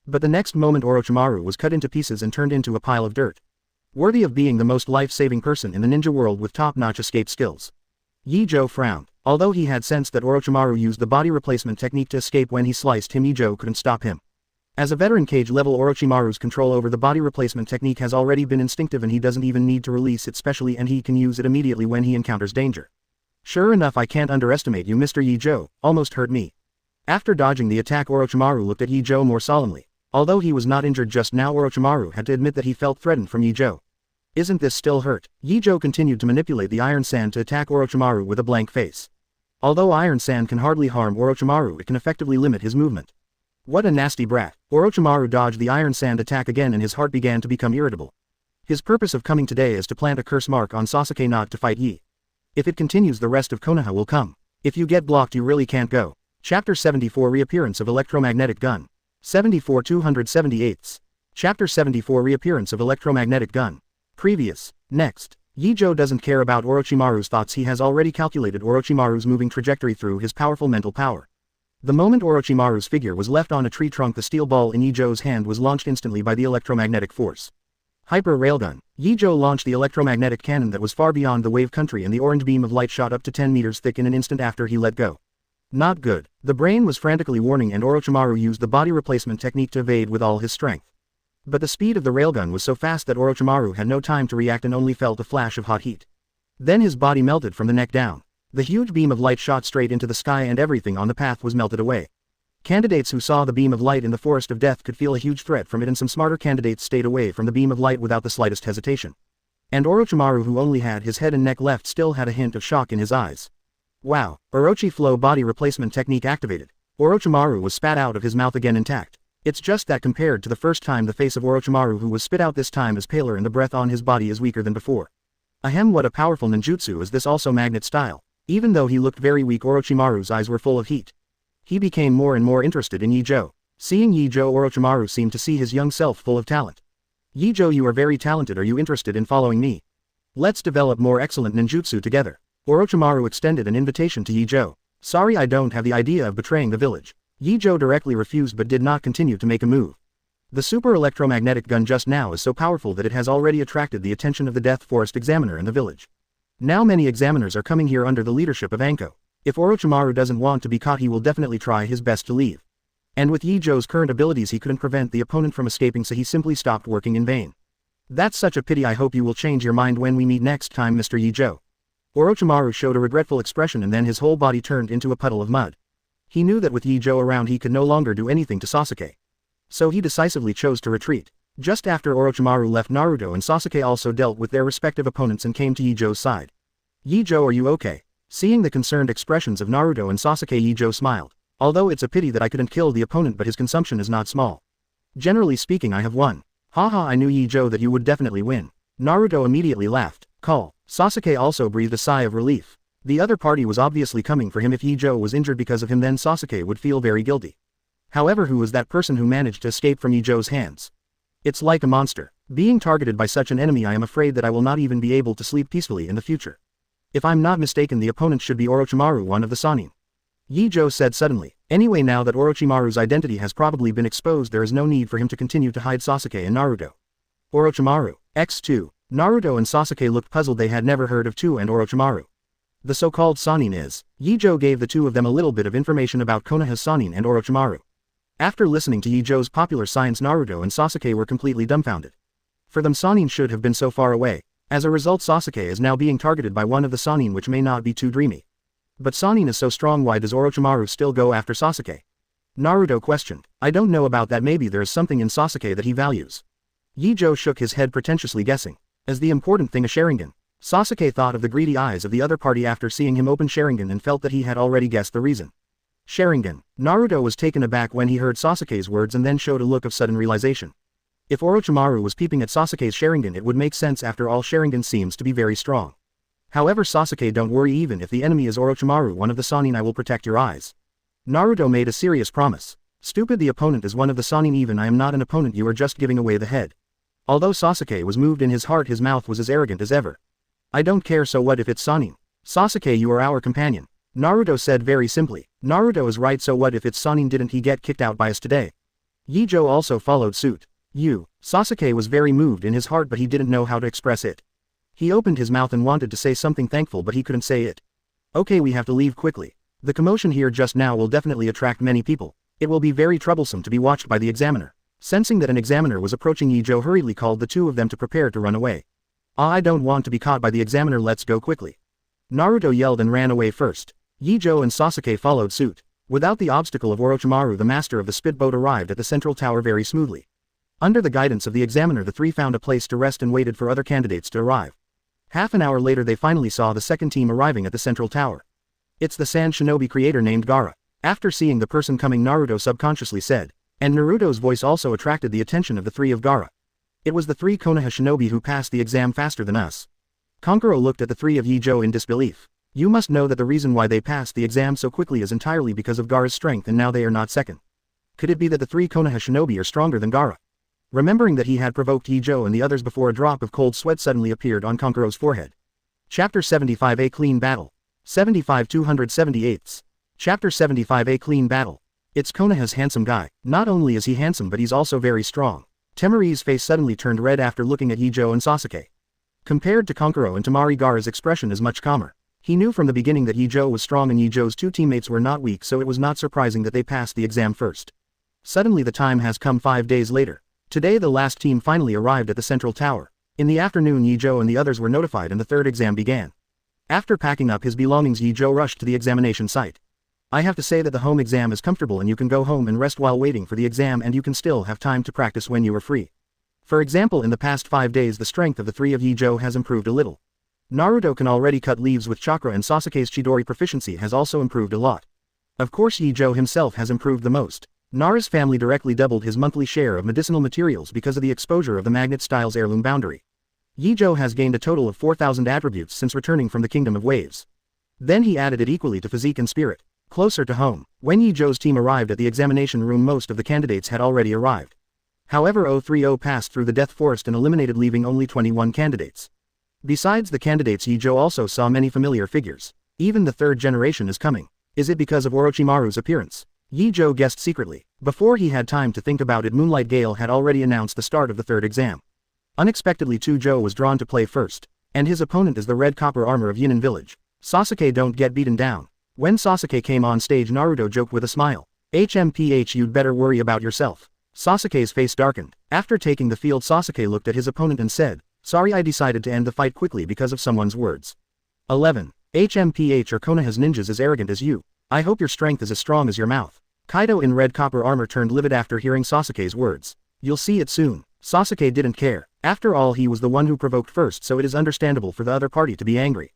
But the next moment Orochimaru was cut into pieces and turned into a pile of dirt. Worthy of being the most life-saving person in the ninja world with top-notch escape skills. Ye Zhou frowned. Although he had sensed that Orochimaru used the body replacement technique to escape when he sliced him, Ye Zhou couldn't stop him. As a veteran cage-level, Orochimaru's control over the body replacement technique has already been instinctive and he doesn't even need to release it specially, and he can use it immediately when he encounters danger. Sure enough, I can't underestimate you, Mr. Ye Zhou, almost hurt me. After dodging the attack, Orochimaru looked at Ye Zhou more solemnly. Although he was not injured just now, Orochimaru had to admit that he felt threatened from Ye Zhou. Isn't this still hurt? Ye Zhou continued to manipulate the iron sand to attack Orochimaru with a blank face. Although iron sand can hardly harm Orochimaru, it can effectively limit his movement. What a nasty brat. Orochimaru dodged the iron sand attack again and his heart began to become irritable. His purpose of coming today is to plant a curse mark on Sasuke, not to fight Yi. If it continues, the rest of Konoha will come. If you get blocked, you really can't go. Chapter 74, Reappearance of Electromagnetic Gun. 74 278. Chapter 74, Reappearance of Electromagnetic Gun. Previous. Next. Ye Zhou doesn't care about Orochimaru's thoughts. He has already calculated Orochimaru's moving trajectory through his powerful mental power. The moment Orochimaru's figure was left on a tree trunk, the steel ball in Ye Zhou's hand was launched instantly by the electromagnetic force. Hyper Railgun. Ye Zhou launched the electromagnetic cannon that was far beyond the wave country, and the orange beam of light shot up to 10 meters thick in an instant after he let go. Not good. The brain was frantically warning, and Orochimaru used the body replacement technique to evade with all his strength. But the speed of the railgun was so fast that Orochimaru had no time to react and only felt a flash of hot heat. Then his body melted from the neck down. The huge beam of light shot straight into the sky and everything on the path was melted away. Candidates who saw the beam of light in the forest of death could feel a huge threat from it, and some smarter candidates stayed away from the beam of light without the slightest hesitation. And Orochimaru, who only had his head and neck left, still had a hint of shock in his eyes. Wow! Orochi Flow body replacement technique activated. Orochimaru was spat out of his mouth again intact. It's just that compared to the first time, the face of Orochimaru who was spit out this time is paler and the breath on his body is weaker than before. Ahem, what a powerful ninjutsu is this, also magnet style. Even though he looked very weak, Orochimaru's eyes were full of heat. He became more and more interested in Ye Zhou. Seeing Ye Zhou, Orochimaru seemed to see his young self full of talent. Ye Zhou, you are very talented. Are you interested in following me? Let's develop more excellent ninjutsu together. Orochimaru extended an invitation to Ye Zhou. Sorry, I don't have the idea of betraying the village. Ye Zhou directly refused but did not continue to make a move. The super electromagnetic gun just now is so powerful that it has already attracted the attention of the Death Forest examiner in the village. Now many examiners are coming here under the leadership of Anko. If Orochimaru doesn't want to be caught, he will definitely try his best to leave. And with Ye Zhou's current abilities, he couldn't prevent the opponent from escaping, so he simply stopped working in vain. That's such a pity. I hope you will change your mind when we meet next time, Mr. Ye Zhou. Orochimaru showed a regretful expression and then his whole body turned into a puddle of mud. He knew that with Ye Zhou around he could no longer do anything to Sasuke. So he decisively chose to retreat. Just after Orochimaru left, Naruto and Sasuke also dealt with their respective opponents and came to Ye Zhou's side. Ye Zhou, are you okay? Seeing the concerned expressions of Naruto and Sasuke, Ye Zhou smiled. Although it's a pity that I couldn't kill the opponent, but his consumption is not small. Generally speaking, I have won. Haha, I knew, Ye Zhou, that you would definitely win. Naruto immediately laughed. Call. Sasuke also breathed a sigh of relief. The other party was obviously coming for him. If Ye Zhou was injured because of him, then Sasuke would feel very guilty. However, who was that person who managed to escape from Ye Zhou's hands? It's like a monster. Being targeted by such an enemy, I am afraid that I will not even be able to sleep peacefully in the future. If I'm not mistaken, the opponent should be Orochimaru, one of the Sannin. Ye Zhou said suddenly. Anyway, now that Orochimaru's identity has probably been exposed, there is no need for him to continue to hide Sasuke and Naruto. Orochimaru. X2. Naruto and Sasuke looked puzzled. They had never heard of Tu and Orochimaru. The so-called Sannin is. Ye Zhou gave the two of them a little bit of information about Konoha's Sannin and Orochimaru. After listening to Ye Zhou's popular science, Naruto and Sasuke were completely dumbfounded. For them, Sannin should have been so far away. As a result, Sasuke is now being targeted by one of the Sannin, which may not be too dreamy. But Sannin is so strong, why does Orochimaru still go after Sasuke? Naruto questioned. I don't know about that, maybe there is something in Sasuke that he values. Ye Zhou shook his head pretentiously, guessing. As the important thing, a Sharingan. Sasuke thought of the greedy eyes of the other party after seeing him open Sharingan and felt that he had already guessed the reason. Sharingan. Naruto was taken aback when he heard Sasuke's words and then showed a look of sudden realization. If Orochimaru was peeping at Sasuke's Sharingan, it would make sense. After all, Sharingan seems to be very strong. However, Sasuke, don't worry, even if the enemy is Orochimaru, one of the Sannin, I will protect your eyes. Naruto made a serious promise. Stupid, the opponent is one of the Sannin. Even I am not an opponent, you are just giving away the head. Although Sasuke was moved in his heart, his mouth was as arrogant as ever. I don't care, so what if it's Sannin? Sasuke, you are our companion. Naruto said very simply. Naruto is right, so what if it's Sannin? Didn't he get kicked out by us today? Ye Zhou also followed suit. Sasuke was very moved in his heart, but he didn't know how to express it. He opened his mouth and wanted to say something thankful, but he couldn't say it. Okay, we have to leave quickly. The commotion here just now will definitely attract many people. It will be very troublesome to be watched by the examiner. Sensing that an examiner was approaching, Ye Zhou hurriedly called the two of them to prepare to run away. I don't want to be caught by the examiner, let's go quickly. Naruto yelled and ran away first. Ye Zhou and Sasuke followed suit. Without the obstacle of Orochimaru, the master of the spit boat arrived at the central tower very smoothly. Under the guidance of the examiner, the three found a place to rest and waited for other candidates to arrive. Half an hour later, they finally saw the second team arriving at the central tower. It's the Sand Shinobi creator named Gaara. After seeing the person coming, Naruto subconsciously said, and Naruto's voice also attracted the attention of the three of Gaara. It was the three Konoha shinobi who passed the exam faster than us. Kankuro looked at the three of Ye Zhou in disbelief. You must know that the reason why they passed the exam so quickly is entirely because of Gaara's strength, and now they are not second. Could it be that the three Konoha shinobi are stronger than Gaara? Remembering that he had provoked Ye Zhou and the others before, a drop of cold sweat suddenly appeared on Kankuro's forehead. Chapter 75, A Clean Battle. 75 278. Chapter 75, A Clean Battle. It's Konoha's handsome guy. Not only is he handsome, but he's also very strong. Temari's face suddenly turned red after looking at Ye Zhou and Sasuke. Compared to Kankuro and Temari, Gaara's expression is much calmer. He knew from the beginning that Ye Zhou was strong and Ye Zhou's two teammates were not weak, so it was not surprising that they passed the exam first. Suddenly the time has come 5 days later. Today the last team finally arrived at the central tower. In the afternoon, Ye Zhou and the others were notified and the third exam began. After packing up his belongings, Ye Zhou rushed to the examination site. I have to say that the home exam is comfortable and you can go home and rest while waiting for the exam, and you can still have time to practice when you are free. For example, in the past 5 days the strength of the three of Ye Zhou has improved a little. Naruto can already cut leaves with chakra, and Sasuke's Chidori proficiency has also improved a lot. Of course, Ye Zhou himself has improved the most. Nara's family directly doubled his monthly share of medicinal materials because of the exposure of the Magnet Styles heirloom boundary. Ye Zhou has gained a total of 4,000 attributes since returning from the Kingdom of Waves. Then he added it equally to physique and spirit. Closer to home, when Ye Zhou's team arrived at the examination room, most of the candidates had already arrived. However, 030 passed through the Death Forest and eliminated, leaving only 21 candidates. Besides the candidates, Ye Zhou also saw many familiar figures. Even the third generation is coming. Is it because of Orochimaru's appearance? Ye Zhou guessed secretly. Before he had time to think about it, Moonlight Gale had already announced the start of the third exam. Unexpectedly, Zhou was drawn to play first. And his opponent is the red copper armor of Yunnan Village. Sasuke, don't get beaten down. When Sasuke came on stage, Naruto joked with a smile. HMPH, you'd better worry about yourself. Sasuke's face darkened. After taking the field, Sasuke looked at his opponent and said, sorry, I decided to end the fight quickly because of someone's words. 11. HMPH, are Konoha's ninjas as arrogant as you? I hope your strength is as strong as your mouth. Kaido in red copper armor turned livid after hearing Sasuke's words. You'll see it soon. Sasuke didn't care. After all, he was the one who provoked first, so it is understandable for the other party to be angry.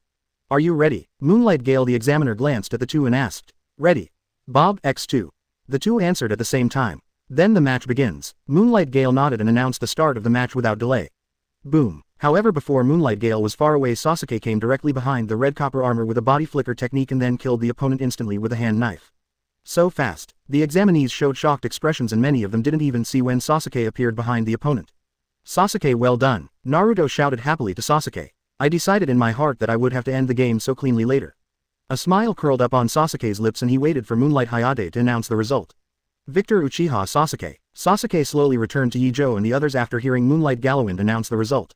Are you ready? Moonlight Gale, the examiner, glanced at the two and asked. Ready. Bob, X2. The two answered at the same time. Then the match begins. Moonlight Gale nodded and announced the start of the match without delay. Boom. However, before Moonlight Gale was far away, Sasuke came directly behind the red copper armor with a body flicker technique and then killed the opponent instantly with a hand knife. So fast. The examinees showed shocked expressions and many of them didn't even see when Sasuke appeared behind the opponent. Sasuke, well done. Naruto shouted happily to Sasuke. I decided in my heart that I would have to end the game so cleanly later. A smile curled up on Sasuke's lips and he waited for Moonlight Hayate to announce the result. Victor Uchiha Sasuke. Sasuke slowly returned to Ye Zhou and the others after hearing Moonlight Galawind announce the result.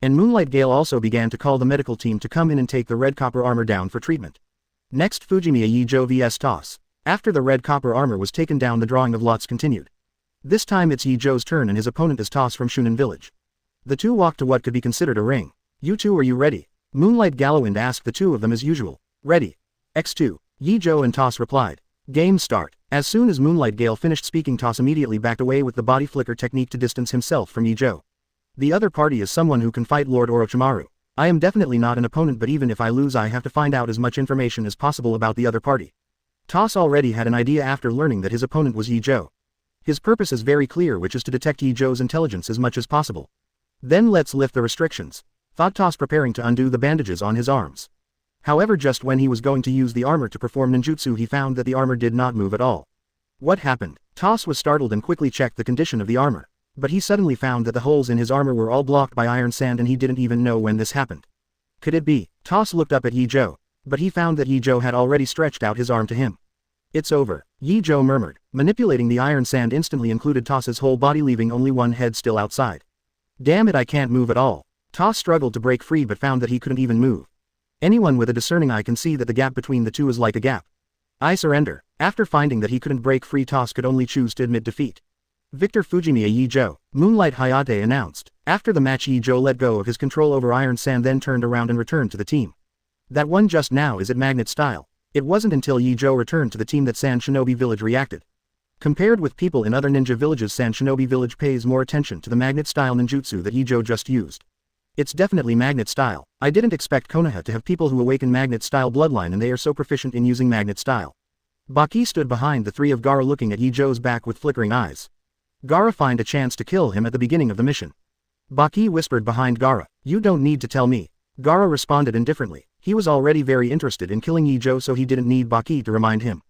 And Moonlight Gale also began to call the medical team to come in and take the red copper armor down for treatment. Next, Fujimiya Ye Zhou vs Toss. After the red copper armor was taken down, the drawing of lots continued. This time it's Ye Zhou's turn and his opponent is Toss from Shunan Village. The two walked to what could be considered a ring. You two, are you ready? Moonlight Galawind asked the two of them as usual. Ready. X2. Ye Zhou and Toss replied. Game start. As soon as Moonlight Gale finished speaking, Toss immediately backed away with the body flicker technique to distance himself from Ye Zhou. The other party is someone who can fight Lord Orochimaru. I am definitely not an opponent, but even if I lose I have to find out as much information as possible about the other party. Toss already had an idea after learning that his opponent was Ye Zhou. His purpose is very clear, which is to detect Ye Zhou's intelligence as much as possible. Then let's lift the restrictions. Thought Toss, preparing to undo the bandages on his arms. However, just when he was going to use the armor to perform ninjutsu, he found that the armor did not move at all. What happened? Toss was startled and quickly checked the condition of the armor. But he suddenly found that the holes in his armor were all blocked by iron sand, and he didn't even know when this happened. Could it be? Toss looked up at Ye Zhou, but he found that Ye Zhou had already stretched out his arm to him. It's over, Ye Zhou murmured. Manipulating the iron sand instantly included Toss's whole body, leaving only one head still outside. Damn it, I can't move at all. Toss struggled to break free but found that he couldn't even move. Anyone with a discerning eye can see that the gap between the two is like a gap. I surrender. After finding that he couldn't break free, Toss could only choose to admit defeat. Victor Fujimiya Ye Zhou, Moonlight Hayate announced. After the match, Ye Zhou let go of his control over iron sand, then turned around and returned to the team. That one just now is at magnet style. It wasn't until Ye Zhou returned to the team that Sand Shinobi Village reacted. Compared with people in other ninja villages, Sand Shinobi Village pays more attention to the magnet style ninjutsu that Ye Zhou just used. It's definitely magnet style. I didn't expect Konoha to have people who awaken magnet style bloodline, and they are so proficient in using magnet style. Baki stood behind the three of Gaara, looking at Ye Zhou's back with flickering eyes. Gaara find a chance to kill him at the beginning of the mission. Baki whispered behind Gaara, "You don't need to tell me." Gaara responded indifferently. He was already very interested in killing Ye Zhou, so he didn't need Baki to remind him.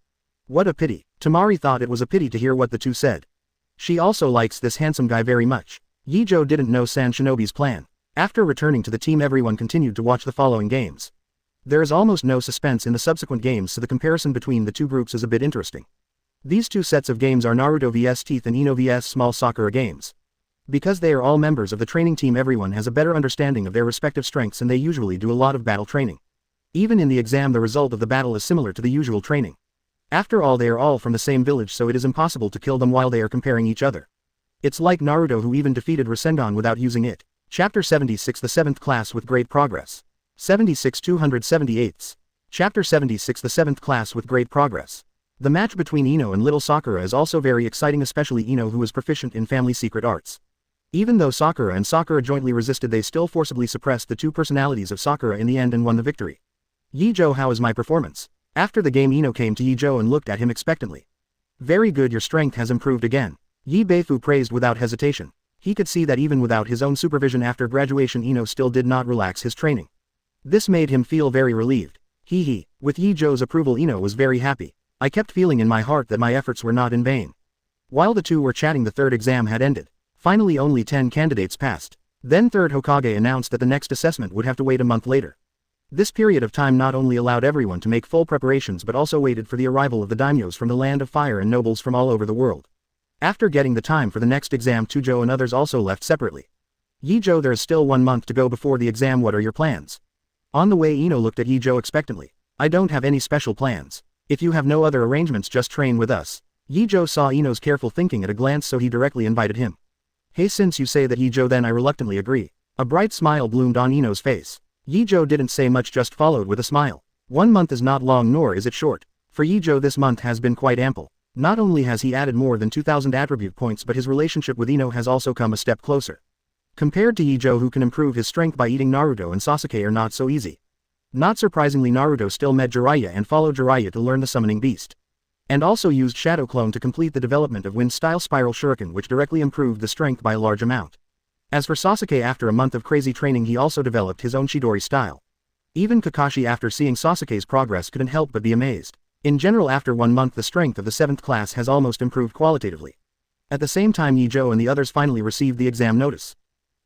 What a pity. Tamari thought it was a pity to hear what the two said. She also likes this handsome guy very much. Ye Zhou didn't know Sand Shinobi's plan. After returning to the team, everyone continued to watch the following games. There is almost no suspense in the subsequent games, so the comparison between the two groups is a bit interesting. These two sets of games are Naruto vs Teeth and Ino vs Small Sakura games. Because they are all members of the training team, everyone has a better understanding of their respective strengths, and they usually do a lot of battle training. Even in the exam, the result of the battle is similar to the usual training. After all, they are all from the same village, so it is impossible to kill them while they are comparing each other. It's like Naruto, who even defeated Rasengan without using it. Chapter 76, the 7th class with great progress. 76 278. Chapter 76, the 7th class with great progress. The match between Ino and little Sakura is also very exciting, especially Ino, who is proficient in family secret arts. Even though Sakura and Sakura jointly resisted, they still forcibly suppressed the two personalities of Sakura in the end and won the victory. Ye Zhou, how is my performance? After the game, Ino came to Ye Zhou and looked at him expectantly. Very good, your strength has improved again. Ye Beifu praised without hesitation. He could see that even without his own supervision after graduation, Ino still did not relax his training. This made him feel very relieved. Hee. With Ye Zhou's approval, Ino was very happy. I kept feeling in my heart that my efforts were not in vain. While the two were chatting, the third exam had ended. Finally, only 10 candidates passed. Then third Hokage announced that the next assessment would have to wait a month later. This period of time not only allowed everyone to make full preparations, but also waited for the arrival of the daimyos from the land of fire and nobles from all over the world. After getting the time for the next exam, Tujo and others also left separately. Ye Zhou, there is still 1 month to go before the exam. What are your plans? On the way, Ino looked at Ye Zhou expectantly. I don't have any special plans. If you have no other arrangements, just train with us. Ye Zhou saw Ino's careful thinking at a glance, so he directly invited him. Hey, since you say that, Ye Zhou, then I reluctantly agree. A bright smile bloomed on Ino's face. Ye Zhou didn't say much, just followed with a smile. 1 month is not long, nor is it short. For Ye Zhou, this month has been quite ample. Not only has he added more than 2,000 attribute points, but his relationship with Ino has also come a step closer. Compared to Ye Zhou, who can improve his strength by eating, Naruto and Sasuke are not so easy. Not surprisingly, Naruto still met Jiraiya and followed Jiraiya to learn the summoning beast. And also used Shadow Clone to complete the development of Wind-style Spiral Shuriken, which directly improved the strength by a large amount. As for Sasuke, after a month of crazy training, he also developed his own Chidori style. Even Kakashi, after seeing Sasuke's progress, couldn't help but be amazed. In general, after 1 month, the strength of the 7th class has almost improved qualitatively. At the same time, Ye Zhou and the others finally received the exam notice.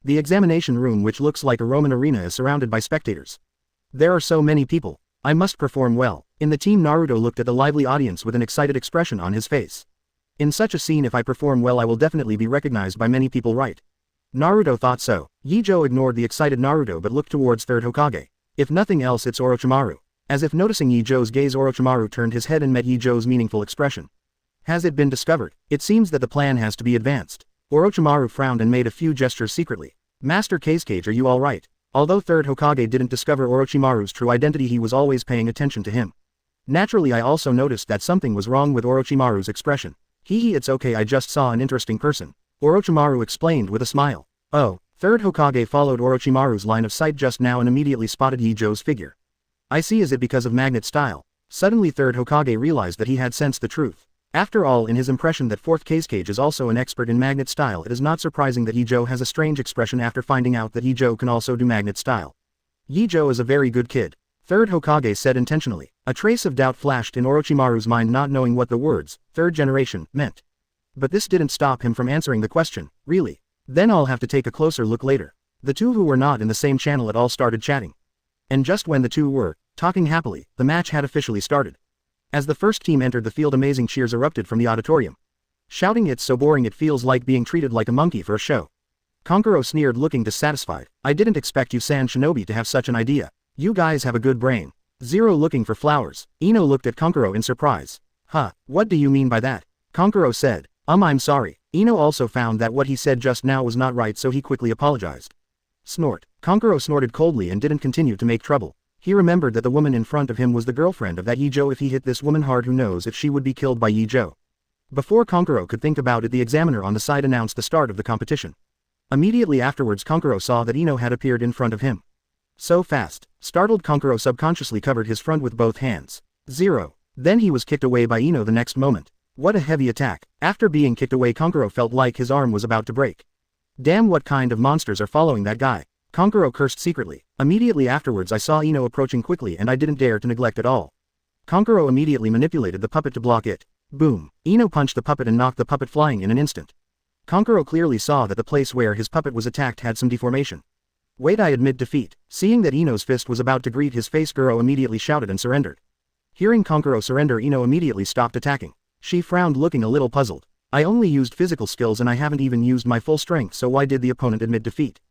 The examination room, which looks like a Roman arena, is surrounded by spectators. There are so many people. I must perform well. In the team, Naruto looked at the lively audience with an excited expression on his face. In such a scene, if I perform well, I will definitely be recognized by many people, right? Naruto thought so. Ye Zhou ignored the excited Naruto but looked towards third Hokage. If nothing else, it's Orochimaru. As if noticing Ye Zhou's gaze, Orochimaru turned his head and met Ye Zhou's meaningful expression. Has it been discovered? It seems that the plan has to be advanced. Orochimaru frowned and made a few gestures secretly. Master Kazekage, are you alright? Although third Hokage didn't discover Orochimaru's true identity, he was always paying attention to him. Naturally, I also noticed that something was wrong with Orochimaru's expression. It's okay, I just saw an interesting person. Orochimaru explained with a smile. Oh, third Hokage followed Orochimaru's line of sight just now and immediately spotted Ye Zhou's figure. I see, is it because of magnet style? Suddenly third Hokage realized that he had sensed the truth. After all, in his impression that fourth Kazekage is also an expert in magnet style, it is not surprising that Ye Zhou has a strange expression after finding out that Ye Zhou can also do magnet style. Ye Zhou is a very good kid. Third Hokage said intentionally. A trace of doubt flashed in Orochimaru's mind, not knowing what the words, third generation, meant. But this didn't stop him from answering the question. Really? Then I'll have to take a closer look later. The two who were not in the same channel at all started chatting. And just when the two were talking happily, the match had officially started. As the first team entered the field, amazing cheers erupted from the auditorium. Shouting, "It's so boring, it feels like being treated like a monkey for a show." Kankuro sneered, looking dissatisfied. "I didn't expect you Sand Shinobi to have such an idea. You guys have a good brain." Zero looking for flowers. Ino looked at Kankuro in surprise. "Huh, what do you mean by that?" Kankuro said. I'm sorry." Ino also found that what he said just now was not right, so he quickly apologized. Snort. Kankuro snorted coldly and didn't continue to make trouble. He remembered that the woman in front of him was the girlfriend of that Ye Zhou. If he hit this woman hard, who knows if she would be killed by Ye Zhou. Before Kankuro could think about it, the examiner on the side announced the start of the competition. Immediately afterwards, Kankuro saw that Ino had appeared in front of him. So fast. Startled, Kankuro subconsciously covered his front with both hands. Zero. Then he was kicked away by Ino the next moment. What a heavy attack. After being kicked away, Kankuro felt like his arm was about to break. Damn, what kind of monsters are following that guy? Kankuro cursed secretly. Immediately afterwards, I saw Ino approaching quickly and I didn't dare to neglect at all. Kankuro immediately manipulated the puppet to block it. Boom. Ino punched the puppet and knocked the puppet flying in an instant. Kankuro clearly saw that the place where his puppet was attacked had some deformation. Wait, I admit defeat. Seeing that Ino's fist was about to greet his face, Guro immediately shouted and surrendered. Hearing Kankuro surrender, Ino immediately stopped attacking. She frowned, looking a little puzzled. I only used physical skills and I haven't even used my full strength, so why did the opponent admit defeat?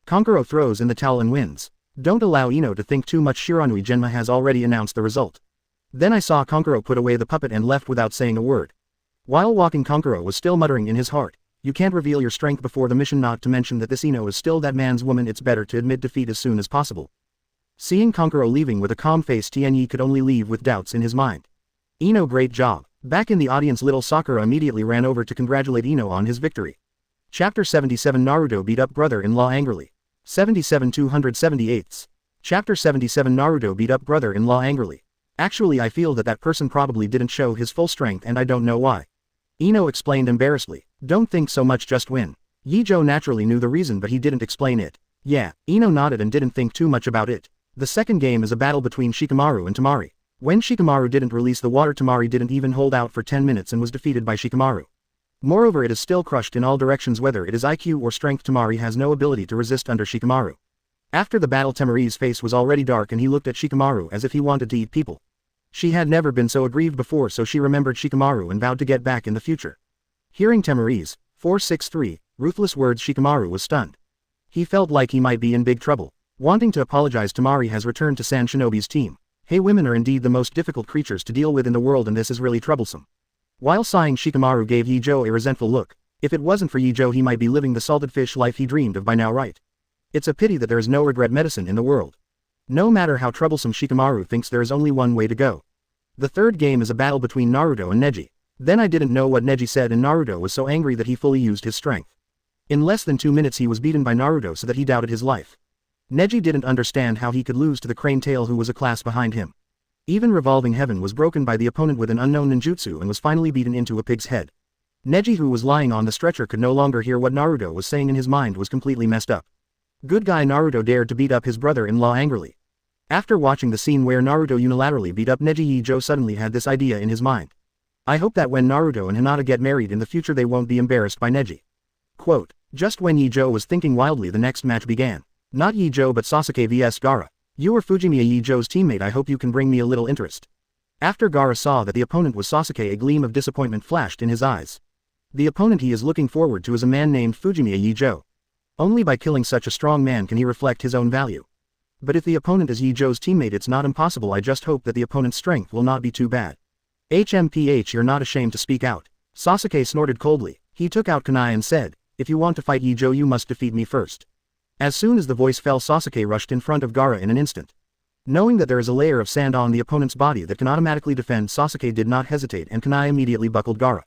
Kankuro throws in the towel and wins. Don't allow Ino to think too much. Shiranui Genma has already announced the result. Then I saw Kankuro put away the puppet and left without saying a word. While walking, Kankuro was still muttering in his heart. You can't reveal your strength before the mission, not to mention that this Ino is still that man's woman. It's better to admit defeat as soon as possible. Seeing Kankuro leaving with a calm face, Tianyi could only leave with doubts in his mind. Ino, great job. Back in the audience, little Sakura immediately ran over to congratulate Ino on his victory. Chapter 77, Naruto beat up brother-in-law angrily. 77 278. Chapter 77, Naruto beat up brother-in-law angrily. Actually, I feel that person probably didn't show his full strength and I don't know why. Ino explained embarrassedly. Don't think so much, just win. Ye Zhou naturally knew the reason, but he didn't explain it. Yeah, Ino nodded and didn't think too much about it. The second game is a battle between Shikamaru and Temari. When Shikamaru didn't release the water, Temari didn't even hold out for 10 minutes and was defeated by Shikamaru. Moreover, it is still crushed in all directions, whether it is IQ or strength. Temari has no ability to resist under Shikamaru. After the battle, Temari's face was already dark and he looked at Shikamaru as if he wanted to eat people. She had never been so aggrieved before, so she remembered Shikamaru and vowed to get back in the future. Hearing Temari's 463 ruthless words, Shikamaru was stunned. He felt like he might be in big trouble. Wanting to apologize, Temari has returned to Sand Shinobi's team. Hey, women are indeed the most difficult creatures to deal with in the world, and this is really troublesome. While sighing, Shikamaru gave Ye Zhou a resentful look. If it wasn't for Ye Zhou, he might be living the salted fish life he dreamed of by now, right? It's a pity that there is no regret medicine in the world. No matter how troublesome Shikamaru thinks, there is only one way to go. The third game is a battle between Naruto and Neji. Then I didn't know what Neji said and Naruto was so angry that he fully used his strength. In less than 2 minutes he was beaten by Naruto so that he doubted his life. Neji didn't understand how he could lose to the crane tail, who was a class behind him. Even Revolving Heaven was broken by the opponent with an unknown ninjutsu and was finally beaten into a pig's head. Neji, who was lying on the stretcher, could no longer hear what Naruto was saying and his mind was completely messed up. Good guy Naruto dared to beat up his brother-in-law angrily. After watching the scene where Naruto unilaterally beat up Neji, Ye Zhou suddenly had this idea in his mind. I hope that when Naruto and Hinata get married in the future they won't be embarrassed by Neji. Quote. Just when Ye Zhou was thinking wildly, the next match began. Not Ye Zhou but Sasuke vs Gaara. You are Fujimiya, Ye Zhou's teammate. I hope you can bring me a little interest. After Gaara saw that the opponent was Sasuke, a gleam of disappointment flashed in his eyes. The opponent he is looking forward to is a man named Fujimiya Ye Zhou. Only by killing such a strong man can he reflect his own value. But if the opponent is Ye Zhou's teammate, it's not impossible. I just hope that the opponent's strength will not be too bad. HMPH, you're not ashamed to speak out. Sasuke snorted coldly. He took out kunai and said, if you want to fight Ye Zhou, you must defeat me first. As soon as the voice fell, Sasuke rushed in front of Gaara in an instant. Knowing that there is a layer of sand on the opponent's body that can automatically defend, Sasuke did not hesitate and kunai immediately buckled Gaara.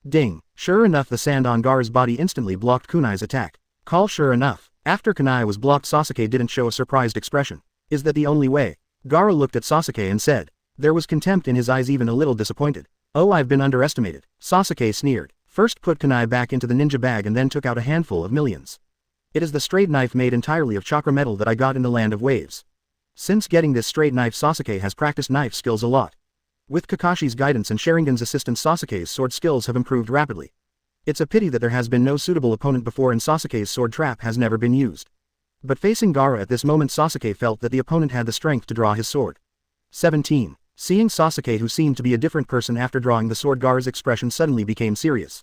Ding. Sure enough, the sand on Gaara's body instantly blocked kunai's attack. Call sure enough. After kunai was blocked, Sasuke didn't show a surprised expression. Is that the only way? Gaara looked at Sasuke and said. There was contempt in his eyes, even a little disappointed. Oh, I've been underestimated. Sasuke sneered. First put kunai back into the ninja bag and then took out a handful of millions. It is the straight knife made entirely of chakra metal that I got in the land of waves. Since getting this straight knife, Sasuke has practiced knife skills a lot. With Kakashi's guidance and Sharingan's assistance, Sasuke's sword skills have improved rapidly. It's a pity that there has been no suitable opponent before and Sasuke's sword trap has never been used. But facing Gaara at this moment, Sasuke felt that the opponent had the strength to draw his sword. 17. Seeing Sasuke, who seemed to be a different person after drawing the sword, Gaara's expression suddenly became serious.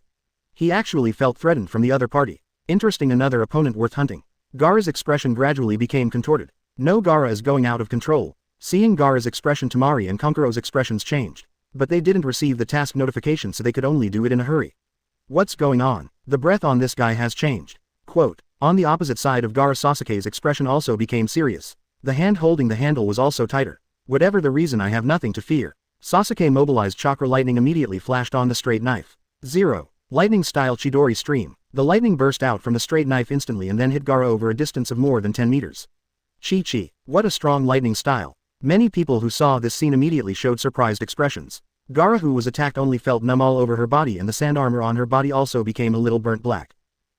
He actually felt threatened from the other party. Interesting, another opponent worth hunting. Gaara's expression gradually became contorted. No, Gaara is going out of control. Seeing Gaara's expression, Temari and Konkuro's expressions changed. But they didn't receive the task notification, so they could only do it in a hurry. What's going on? The breath on this guy has changed. Quote. On the opposite side of Gaara, Sasuke's expression also became serious. The hand holding the handle was also tighter. Whatever the reason, I have nothing to fear. Sasuke mobilized chakra. Lightning immediately flashed on the straight knife. 0. Lightning style Chidori stream. The lightning burst out from the straight knife instantly and then hit Gaara over a distance of more than 10 meters. Chi. What a strong lightning style. Many people who saw this scene immediately showed surprised expressions. Gaara, who was attacked, only felt numb all over her body, and the sand armor on her body also became a little burnt black.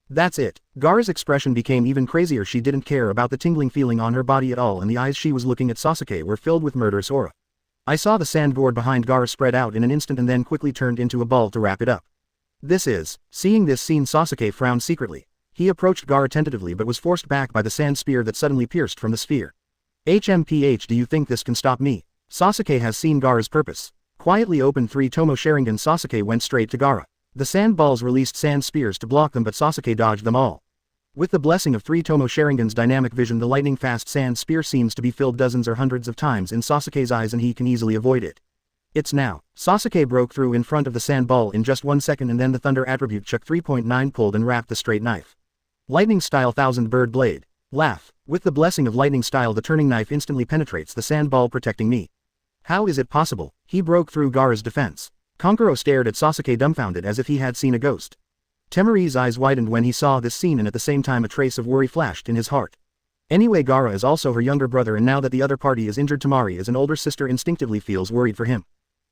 That's it. Gaara's expression became even crazier. She didn't care about the tingling feeling on her body at all, and the eyes she was looking at Sasuke were filled with murderous aura. I saw the sandboard behind Gaara spread out in an instant and then quickly turned into a ball to wrap it up. Seeing this scene, Sasuke frowned secretly. He approached Gaara tentatively but was forced back by the sand spear that suddenly pierced from the sphere. HMPH, do you think this can stop me? Sasuke has seen Gaara's purpose. Quietly opened 3 Tomo Sharingan, Sasuke went straight to Gaara. The sand balls released sand spears to block them, but Sasuke dodged them all. With the blessing of 3 Tomo Sharingan's dynamic vision, the lightning-fast sand spear seems to be filled dozens or hundreds of times in Sasuke's eyes and he can easily avoid it. It's now. Sasuke broke through in front of the sand ball in just 1 second, and then the thunder attribute Chuck 3.9 pulled and wrapped the straight knife. Lightning style Thousand Bird Blade. Laugh. With the blessing of lightning style, the turning knife instantly penetrates the sand ball, protecting me. How is it possible? He broke through Gaara's defense. Konkuro stared at Sasuke dumbfounded as if he had seen a ghost. Temari's eyes widened when he saw this scene, and at the same time a trace of worry flashed in his heart. Anyway, Gaara is also her younger brother, and now that the other party is injured, Temari as an older sister instinctively feels worried for him.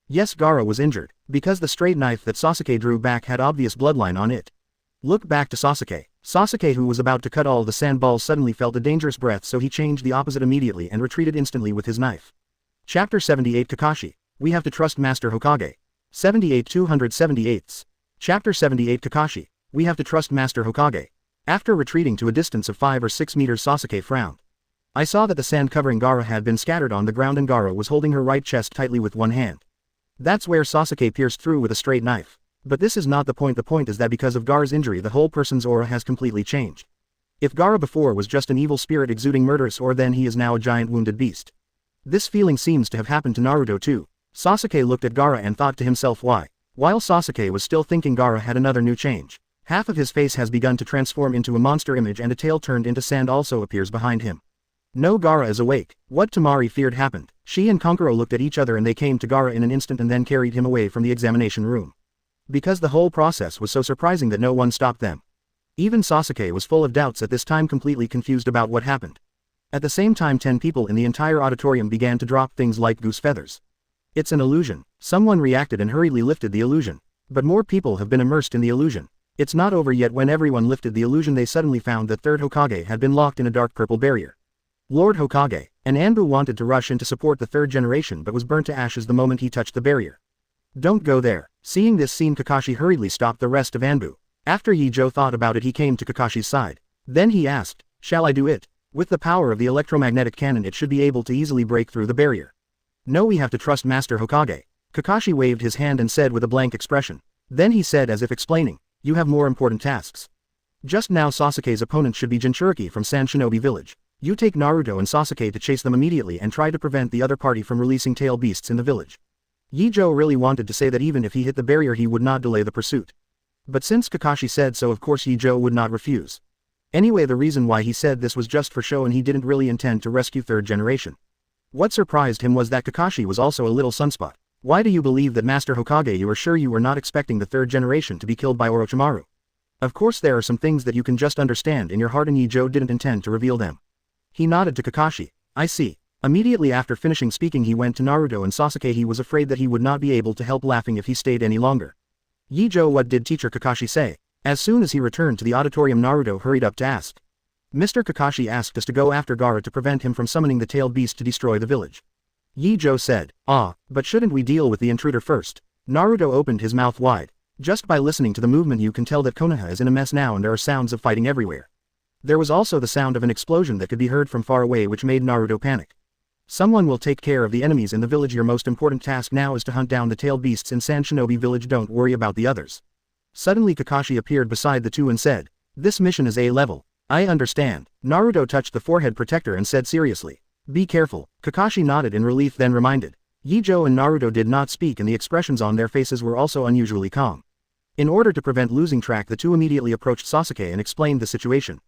Yes, Gaara was injured, because the straight knife that Sasuke drew back had obvious bloodline on it. Look back to Sasuke. Sasuke, who was about to cut all the sand balls, suddenly felt a dangerous breath, so he changed the opposite immediately and retreated instantly with his knife. Chapter 78 Kakashi. We have to trust Master Hokage. 78 278. Chapter 78 Kakashi. We have to trust Master Hokage. After retreating to a distance of 5 or 6 meters, Sasuke frowned. I saw that the sand covering Gaara had been scattered on the ground and Gaara was holding her right chest tightly with one hand. That's where Sasuke pierced through with a straight knife. But this is not the point. The point is that because of Gaara's injury, the whole person's aura has completely changed. If Gaara before was just an evil spirit exuding murderous aura, then he is now a giant wounded beast. This feeling seems to have happened to Naruto too. Sasuke looked at Gaara and thought to himself, why? While Sasuke was still thinking, Gaara had another new change. Half of his face has begun to transform into a monster image and a tail turned into sand also appears behind him. No, Gaara is awake. What Temari feared happened. She and Konkuro looked at each other and they came to Gaara in an instant and then carried him away from the examination room. Because the whole process was so surprising that no one stopped them. Even Sasuke was full of doubts at this time, completely confused about what happened. At the same time, 10 people in the entire auditorium began to drop things like goose feathers. It's an illusion. Someone reacted and hurriedly lifted the illusion. But more people have been immersed in the illusion. It's not over yet. When everyone lifted the illusion, they suddenly found that third Hokage had been locked in a dark purple barrier. Lord Hokage, and Anbu wanted to rush in to support the third generation but was burnt to ashes the moment he touched the barrier. Don't go there. Seeing this scene, Kakashi hurriedly stopped the rest of Anbu. After Ye Zhou thought about it, he came to Kakashi's side. Then he asked, shall I do it? With the power of the electromagnetic cannon, it should be able to easily break through the barrier. No, we have to trust Master Hokage. Kakashi waved his hand and said with a blank expression. Then he said, as if explaining, you have more important tasks. Just now Sasuke's opponent should be Jinchuriki from Sand Shinobi Village. You take Naruto and Sasuke to chase them immediately and try to prevent the other party from releasing tail beasts in the village. Ye Zhou really wanted to say that even if he hit the barrier he would not delay the pursuit. But since Kakashi said so, of course Ye Zhou would not refuse. Anyway, the reason why he said this was just for show and he didn't really intend to rescue third generation. What surprised him was that Kakashi was also a little sunspot. Why do you believe that Master Hokage? You are sure you were not expecting the third generation to be killed by Orochimaru? Of course there are some things that you can just understand in your heart, and Ye Zhou didn't intend to reveal them. He nodded to Kakashi. I see. Immediately after finishing speaking he went to Naruto and Sasuke. He was afraid that he would not be able to help laughing if he stayed any longer. Ye Zhou, what did teacher Kakashi say? As soon as he returned to the auditorium, Naruto hurried up to ask. Mr. Kakashi asked us to go after Gaara to prevent him from summoning the tailed beast to destroy the village. Ye Zhou said, but shouldn't we deal with the intruder first? Naruto opened his mouth wide. Just by listening to the movement you can tell that Konoha is in a mess now and there are sounds of fighting everywhere. There was also the sound of an explosion that could be heard from far away which made Naruto panic. Someone will take care of the enemies in the village. Your most important task now is to hunt down the tailed beasts in Sand Shinobi village. Don't worry about the others. Suddenly Kakashi appeared beside the two and said, this mission is A level. I understand. Naruto touched the forehead protector and said seriously, be careful. Kakashi nodded in relief then reminded. Ye Zhou and Naruto did not speak and the expressions on their faces were also unusually calm. In order to prevent losing track the two immediately approached Sasuke and explained the situation.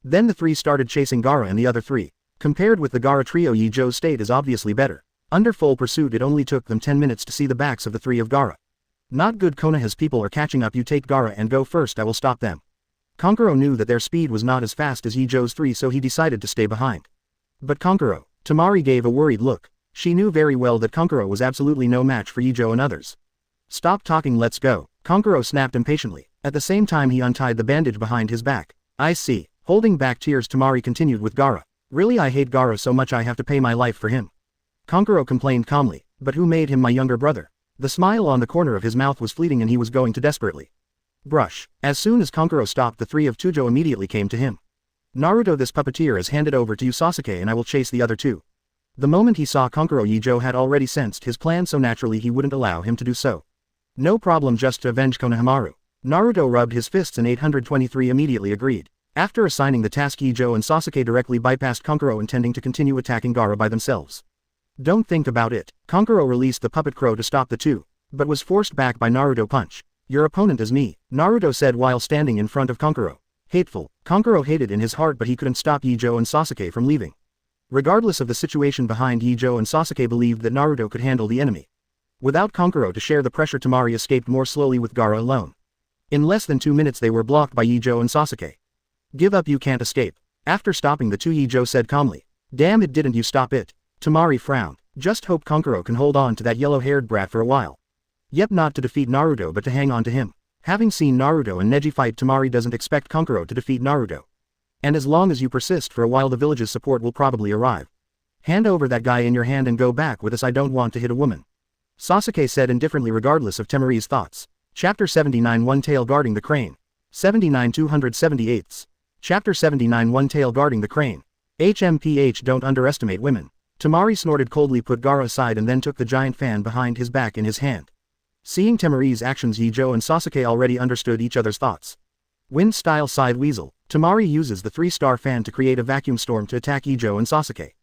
Then the three started chasing Gaara and the other three. Compared with the Gaara trio, Ye Zhou's state is obviously better. Under full pursuit it only took them 10 minutes to see the backs of the three of Gaara. Not good. Konoha's people are catching up. You take Gaara and go first. I will stop them. Kankuro knew that their speed was not as fast as Ye Zhou's three so he decided to stay behind. But Kankuro. Temari gave a worried look. She knew very well that Kankuro was absolutely no match for Ye Zhou and others. Stop talking, let's go. Kankuro snapped impatiently. At the same time he untied the bandage behind his back. I see. Holding back tears Temari continued with Gaara. Really, I hate Gaara so much I have to pay my life for him. Kankuro complained calmly. But who made him my younger brother? The smile on the corner of his mouth was fleeting and he was going to desperately brush. As soon as Kankuro stopped, the three of Tujo immediately came to him. Naruto, this puppeteer is handed over to you Sasuke and I will chase the other two. The moment he saw Kankuro, Ye Zhou had already sensed his plan so naturally he wouldn't allow him to do so. No problem, just to avenge Konohamaru. Naruto rubbed his fists and 823 immediately agreed. After assigning the task, Ye Zhou and Sasuke directly bypassed Kankuro intending to continue attacking Gaara by themselves. Don't think about it. Kankuro released the puppet crow to stop the two, but was forced back by Naruto punch. Your opponent is me, Naruto said while standing in front of Kankuro. Hateful. Kankuro hated in his heart but he couldn't stop Ye Zhou and Sasuke from leaving. Regardless of the situation behind, Ye Zhou and Sasuke believed that Naruto could handle the enemy. Without Kankuro to share the pressure, Temari escaped more slowly with Gaara alone. In less than 2 minutes they were blocked by Ye Zhou and Sasuke. Give up, you can't escape. After stopping the two, Ye Zhou said calmly. Damn it, didn't you stop it? Temari frowned. Just hope Kankuro can hold on to that yellow-haired brat for a while. Yep, not to defeat Naruto but to hang on to him. Having seen Naruto and Neji fight, Temari doesn't expect Kankuro to defeat Naruto. And as long as you persist for a while the village's support will probably arrive. Hand over that guy in your hand and go back with us, I don't want to hit a woman. Sasuke said indifferently regardless of Temari's thoughts. Chapter 79 One Tail Guarding the Crane. 79 278. Chapter 79 One Tail Guarding the Crane. HMPH, don't underestimate women. Temari snorted coldly, put Gaara aside and then took the giant fan behind his back in his hand. Seeing Temari's actions, Ye Zhou and Sasuke already understood each other's thoughts. Wind style, sighed Weasel. Temari uses the 3-star fan to create a vacuum storm to attack Ye Zhou and Sasuke.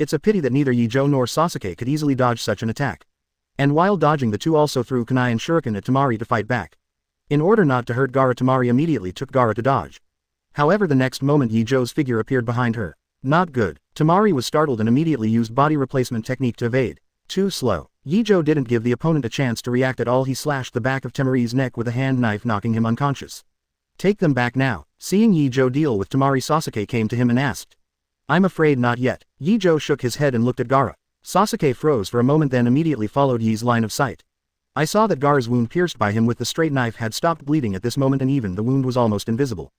It's a pity that neither Ye Zhou nor Sasuke could easily dodge such an attack. And while dodging, the two also threw kunai and shuriken at Temari to fight back. In order not to hurt Gaara, Temari immediately took Gaara to dodge. However, the next moment Ye Zhou's figure appeared behind her. Not good. Temari was startled and immediately used body replacement technique to evade. Too slow. Ye Zhou didn't give the opponent a chance to react at all. He slashed the back of Temari's neck with a hand knife, knocking him unconscious. Take them back now. Seeing Ye Zhou deal with Temari, Sasuke came to him and asked. I'm afraid not yet. Ye Zhou shook his head and looked at Gaara. Sasuke froze for a moment then immediately followed Ye's line of sight. I saw that Gaara's wound pierced by him with the straight knife had stopped bleeding at this moment and even the wound was almost invisible.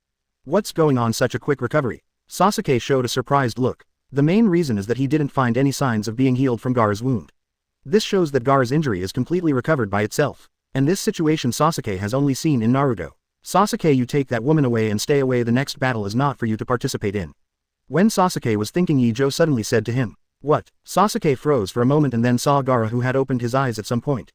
What's going on? Such a quick recovery? Sasuke showed a surprised look. The main reason is that he didn't find any signs of being healed from Gaara's wound. This shows that Gaara's injury is completely recovered by itself. And this situation Sasuke has only seen in Naruto. Sasuke, you take that woman away and stay away, the next battle is not for you to participate in. When Sasuke was thinking, Ye Zhou suddenly said to him. What? Sasuke froze for a moment and then saw Gaara, who had opened his eyes at some point.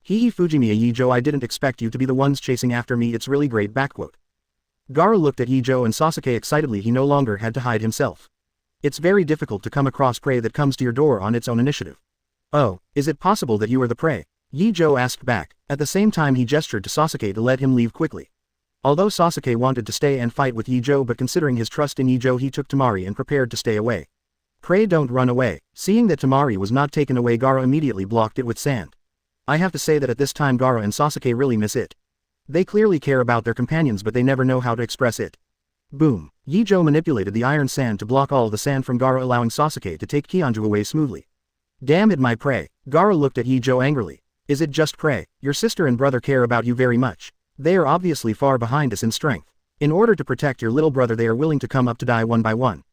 Hihi Fujimiya, Ye Zhou, I didn't expect you to be the ones chasing after me, it's really great. Gaara looked at Ye Zhou and Sasuke excitedly. He no longer had to hide himself. It's very difficult to come across prey that comes to your door on its own initiative. Oh, is it possible that you are the prey? Ye Zhou asked back. At the same time he gestured to Sasuke to let him leave quickly. Although Sasuke wanted to stay and fight with Ye Zhou, but considering his trust in Ye Zhou, he took Temari and prepared to stay away. Pray don't run away. Seeing that Temari was not taken away, Gaara immediately blocked it with sand. I have to say that at this time Gaara and Sasuke really miss it. They clearly care about their companions but they never know how to express it. Boom. Ye Zhou manipulated the iron sand to block all the sand from Gaara, allowing Sasuke to take Kionju away smoothly. Damn it, my prey. Gaara looked at Ye Zhou angrily. Is it just prey? Your sister and brother care about you very much. They are obviously far behind us in strength. In order to protect your little brother they are willing to come up to die one by one.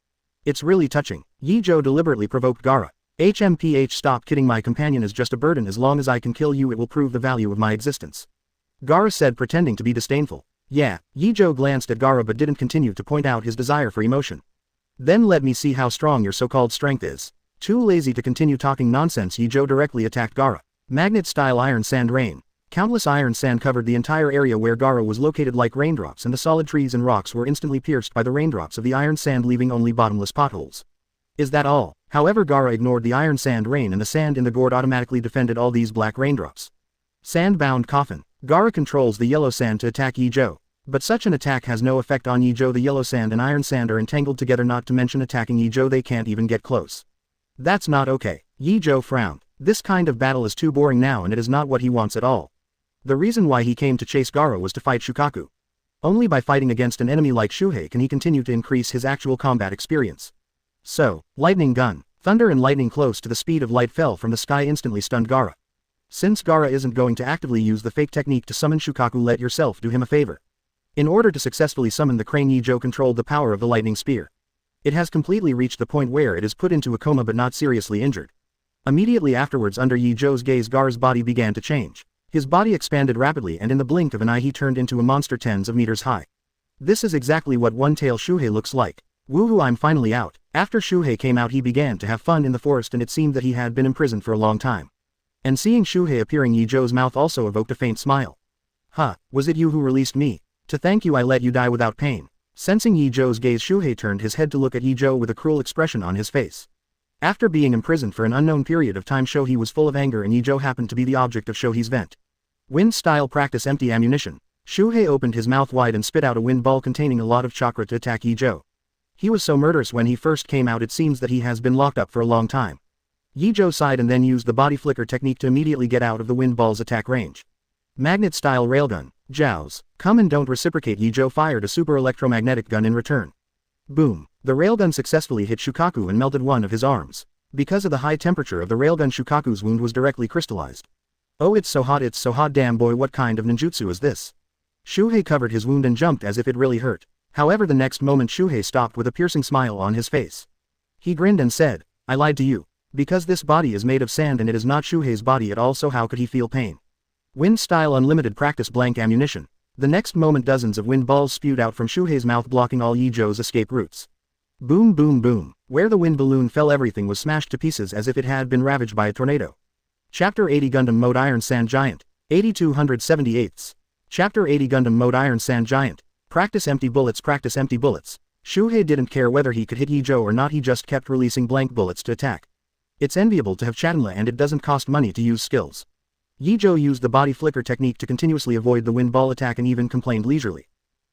It's really touching. Ye Zhou deliberately provoked Gaara. HMPH, stop kidding, my companion is just a burden, as long as I can kill you it will prove the value of my existence. Gaara said, pretending to be disdainful. Yeah, Ye Zhou glanced at Gaara but didn't continue to point out his desire for emotion. Then let me see how strong your so-called strength is. Too lazy to continue talking nonsense, Ye Zhou directly attacked Gaara. Magnet-style iron sand rain. Countless iron sand covered the entire area where Gaara was located like raindrops, and the solid trees and rocks were instantly pierced by the raindrops of the iron sand, leaving only bottomless potholes. Is that all? However, Gaara ignored the iron sand rain, and the sand in the gourd automatically defended all these black raindrops. Sand-bound coffin. Gaara controls the yellow sand to attack Ye Zhou. But such an attack has no effect on Ye Zhou. The yellow sand and iron sand are entangled together, not to mention attacking Ye Zhou they can't even get close. That's not okay. Ye Zhou frowned. This kind of battle is too boring now, and it is not what he wants at all. The reason why he came to chase Gaara was to fight Shukaku. Only by fighting against an enemy like Shuhei can he continue to increase his actual combat experience. So, lightning gun. Thunder and lightning close to the speed of light fell from the sky, instantly stunned Gaara. Since Gaara isn't going to actively use the fake technique to summon Shukaku, let yourself do him a favor. In order to successfully summon the crane, Ye Zhou controlled the power of the lightning spear. It has completely reached the point where it is put into a coma but not seriously injured. Immediately afterwards, under Ye Zhou's gaze, Gaara's body began to change. His body expanded rapidly, and in the blink of an eye he turned into a monster tens of meters high. This is exactly what one-tail Shuhei looks like. Woohoo, I'm finally out. After Shuhei came out he began to have fun in the forest, and it seemed that he had been imprisoned for a long time. And seeing Shuhei appearing, Ye Zhou's mouth also evoked a faint smile. Huh, was it you who released me? To thank you I let you die without pain. Sensing Ye Zhou's gaze, Shuhei turned his head to look at Ye Zhou with a cruel expression on his face. After being imprisoned for an unknown period of time, Shuhei was full of anger, and Ye Zhou happened to be the object of Shuhei's vent. Wind-style practice, empty ammunition. Shuhei opened his mouth wide and spit out a wind ball containing a lot of chakra to attack Ye Zhou. He was so murderous when he first came out, it seems that he has been locked up for a long time. Ye Zhou sighed and then used the body flicker technique to immediately get out of the wind ball's attack range. Magnet-style railgun. Jows. Come and don't reciprocate. Ye Zhou fired a super electromagnetic gun in return. Boom. The railgun successfully hit Shukaku and melted one of his arms. Because of the high temperature of the railgun, Shukaku's wound was directly crystallized. Oh, it's so hot, damn boy, what kind of ninjutsu is this? Shuhei covered his wound and jumped as if it really hurt. However, the next moment Shuhei stopped with a piercing smile on his face. He grinned and said, I lied to you. Because this body is made of sand and it is not Shuhei's body at all, so how could he feel pain? Wind-style unlimited practice blank ammunition. The next moment dozens of wind balls spewed out from Shuhei's mouth, blocking all Ye Zhou's escape routes. Boom boom boom. Where the wind balloon fell, everything was smashed to pieces as if it had been ravaged by a tornado. Chapter 80 Gundam Mode Iron Sand Giant. 8278. Chapter 80 Gundam Mode Iron Sand Giant. Practice empty bullets, practice empty bullets. Shuhei didn't care whether he could hit Ye Zhou or not, he just kept releasing blank bullets to attack. It's enviable to have Chatinla, and it doesn't cost money to use skills. Ye Zhou used the body flicker technique to continuously avoid the wind ball attack and even complained leisurely.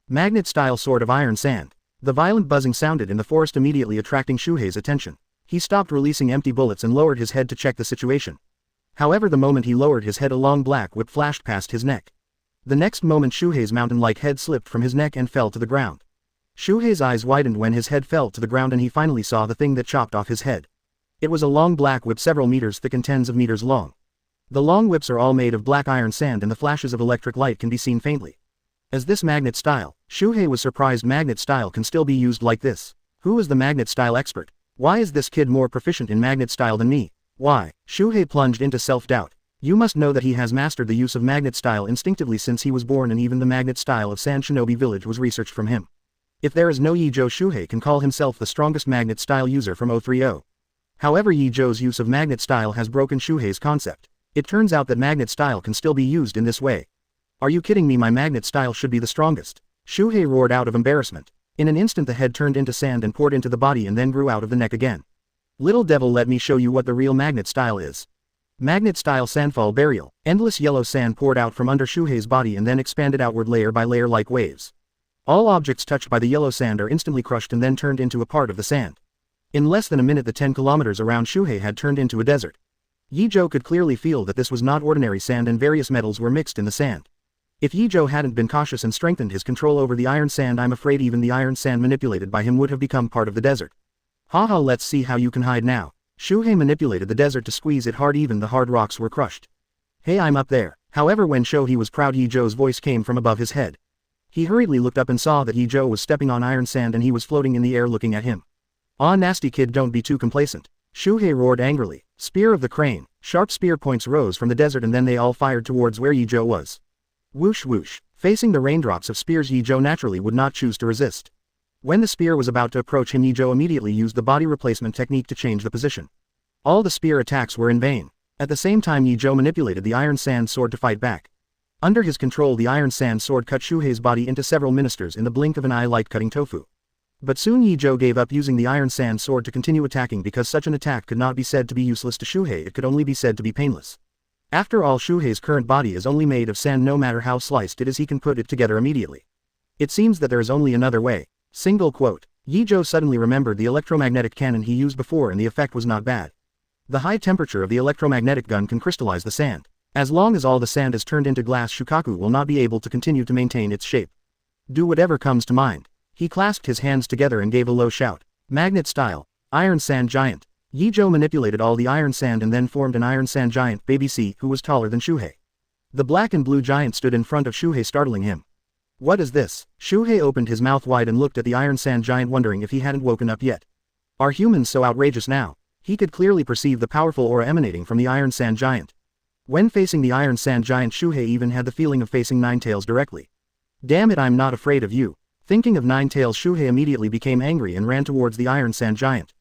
Magnet-style sword of iron sand. The violent buzzing sounded in the forest, immediately attracting Shuhei's attention. He stopped releasing empty bullets and lowered his head to check the situation. However, the moment he lowered his head, a long black whip flashed past his neck. The next moment Shuhei's mountain-like head slipped from his neck and fell to the ground. Shuhei's eyes widened when his head fell to the ground and he finally saw the thing that chopped off his head. It was a long black whip several meters thick and tens of meters long. The long whips are all made of black iron sand, and the flashes of electric light can be seen faintly. As this magnet style, Shuhei was surprised magnet style can still be used like this. Who is the magnet style expert? Why is this kid more proficient in magnet style than me? Why? Shuhei plunged into self-doubt. You must know that he has mastered the use of magnet style instinctively since he was born, and even the magnet style of Sand Shinobi Village was researched from him. If there is no Ye Zhou, Shuhei can call himself the strongest magnet style user from 030. However, Ye Zhou's use of magnet style has broken Shuhei's concept. It turns out that magnet style can still be used in this way. Are you kidding me? My magnet style should be the strongest. Shuhei roared out of embarrassment. In an instant the head turned into sand and poured into the body and then grew out of the neck again. Little devil, let me show you what the real magnet style is. Magnet style sandfall burial. Endless yellow sand poured out from under Shuhei's body and then expanded outward layer by layer like waves. All objects touched by the yellow sand are instantly crushed and then turned into a part of the sand. In less than a minute the 10 kilometers around Shuhei had turned into a desert. Ye Zhou could clearly feel that this was not ordinary sand and various metals were mixed in the sand. If Ye Zhou hadn't been cautious and strengthened his control over the iron sand, I'm afraid even the iron sand manipulated by him would have become part of the desert. Haha, let's see how you can hide now. Shuhei manipulated the desert to squeeze it hard, even the hard rocks were crushed. Hey, I'm up there. However, when Shuhei was proud, Ye Zhou's voice came from above his head. He hurriedly looked up and saw that Ye Zhou was stepping on iron sand and he was floating in the air looking at him. "Aw, nasty kid, don't be too complacent," Shuhei roared angrily. Spear of the crane. Sharp spear points rose from the desert and then they all fired towards where Ye Zhou was. Whoosh whoosh. Facing the raindrops of spears, Ye Zhou naturally would not choose to resist. When the spear was about to approach him, Ye Zhou immediately used the body replacement technique to change the position. All the spear attacks were in vain. At the same time, Ye Zhou manipulated the iron sand sword to fight back. Under his control, the iron sand sword cut Shuhei's body into several ministers in the blink of an eye like cutting tofu. But soon Ye Zhou gave up using the iron sand sword to continue attacking because such an attack could not be said to be useless to Shuhei, it could only be said to be painless. After all, Shuhei's current body is only made of sand, no matter how sliced it is he can put it together immediately. It seems that there is only another way. Single quote. Ye Zhou suddenly remembered the electromagnetic cannon he used before and the effect was not bad. The high temperature of the electromagnetic gun can crystallize the sand. As long as all the sand is turned into glass, Shukaku will not be able to continue to maintain its shape. Do whatever comes to mind. He clasped his hands together and gave a low shout. Magnet style. Iron Sand Giant. Ye Zhou manipulated all the iron sand and then formed an iron sand giant, Baby C, who was taller than Shuhei. The black and blue giant stood in front of Shuhei, startling him. What is this? Shuhei opened his mouth wide and looked at the iron sand giant, wondering if he hadn't woken up yet. Are humans so outrageous now? He could clearly perceive the powerful aura emanating from the iron sand giant. When facing the iron sand giant, Shuhei even had the feeling of facing Ninetails directly. Damn it, I'm not afraid of you. Thinking of Ninetails, Shuhei immediately became angry and ran towards the iron sand giant.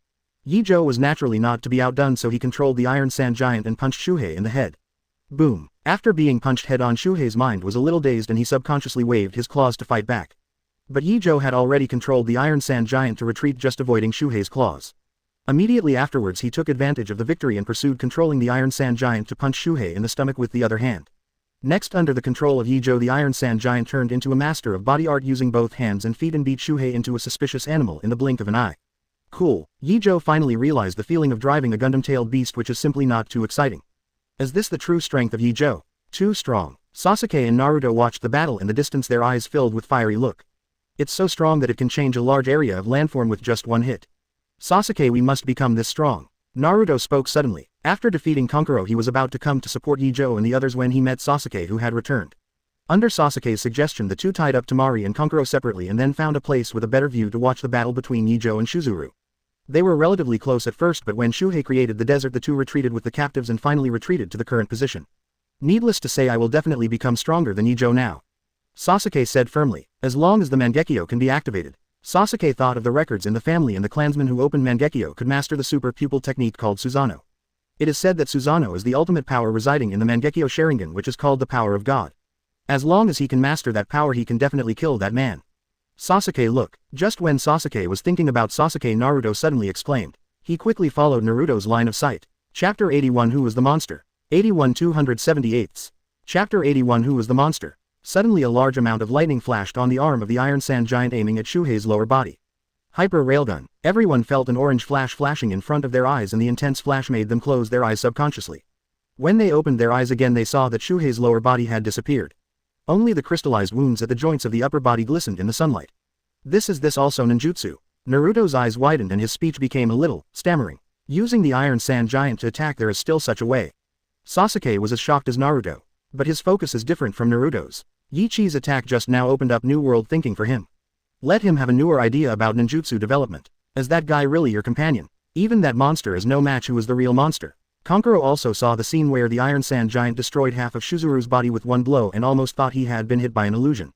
Ye Zhou was naturally not to be outdone, so he controlled the iron sand giant and punched Shuhei in the head. Boom. After being punched head-on, Shuhei's mind was a little dazed and he subconsciously waved his claws to fight back. But Ye Zhou had already controlled the iron sand giant to retreat, just avoiding Shuhei's claws. Immediately afterwards, he took advantage of the victory and pursued, controlling the iron sand giant to punch Shuhei in the stomach with the other hand. Next, under the control of Ye Zhou, the iron sand giant turned into a master of body art, using both hands and feet, and beat Shuhei into a suspicious animal in the blink of an eye. Cool. Ye Zhou finally realized the feeling of driving a Gundam-tailed beast, which is simply not too exciting. Is this the true strength of Ye Zhou? Too strong. Sasuke and Naruto watched the battle in the distance, their eyes filled with fiery look. It's so strong that it can change a large area of landform with just one hit. Sasuke, we must become this strong. Naruto spoke suddenly. After defeating Kankuro, he was about to come to support Ye Zhou and the others when he met Sasuke, who had returned. Under Sasuke's suggestion, the two tied up Temari and Kankuro separately and then found a place with a better view to watch the battle between Ye Zhou and Shuzuru. They were relatively close at first, but when Shuhei created the desert, the two retreated with the captives and finally retreated to the current position. Needless to say, I will definitely become stronger than Ye Zhou now, Sasuke said firmly, as long as the Mangekyo can be activated. Sasuke thought of the records in the family, and the clansmen who opened Mangekyo could master the super pupil technique called Susanoo. It is said that Susanoo is the ultimate power residing in the Mangekyo Sharingan, which is called the power of God. As long as he can master that power, he can definitely kill that man. Sasuke, look. Just when Sasuke was thinking about Sasuke, Naruto suddenly exclaimed. He quickly followed Naruto's line of sight. Chapter 81, Who was the monster? 81 278. Chapter 81, Who was the monster? Suddenly a large amount of lightning flashed on the arm of the Iron Sand Giant, aiming at Shuhei's lower body. Hyper Railgun. Everyone felt an orange flash flashing in front of their eyes, and the intense flash made them close their eyes subconsciously. When they opened their eyes again, they saw that Shuhei's lower body had disappeared. Only the crystallized wounds at the joints of the upper body glistened in the sunlight. This also ninjutsu? Naruto's eyes widened and his speech became a little stammering. Using the Iron Sand Giant to attack, there is still such a way. Sasuke was as shocked as Naruto. But his focus is different from Naruto's. Yi Chi's attack just now opened up new world thinking for him. Let him have a newer idea about ninjutsu development. Is that guy really your companion? Even that monster is no match. Who is the real monster? Kankuro also saw the scene where the Iron Sand Giant destroyed half of Shuzuru's body with one blow and almost thought he had been hit by an illusion.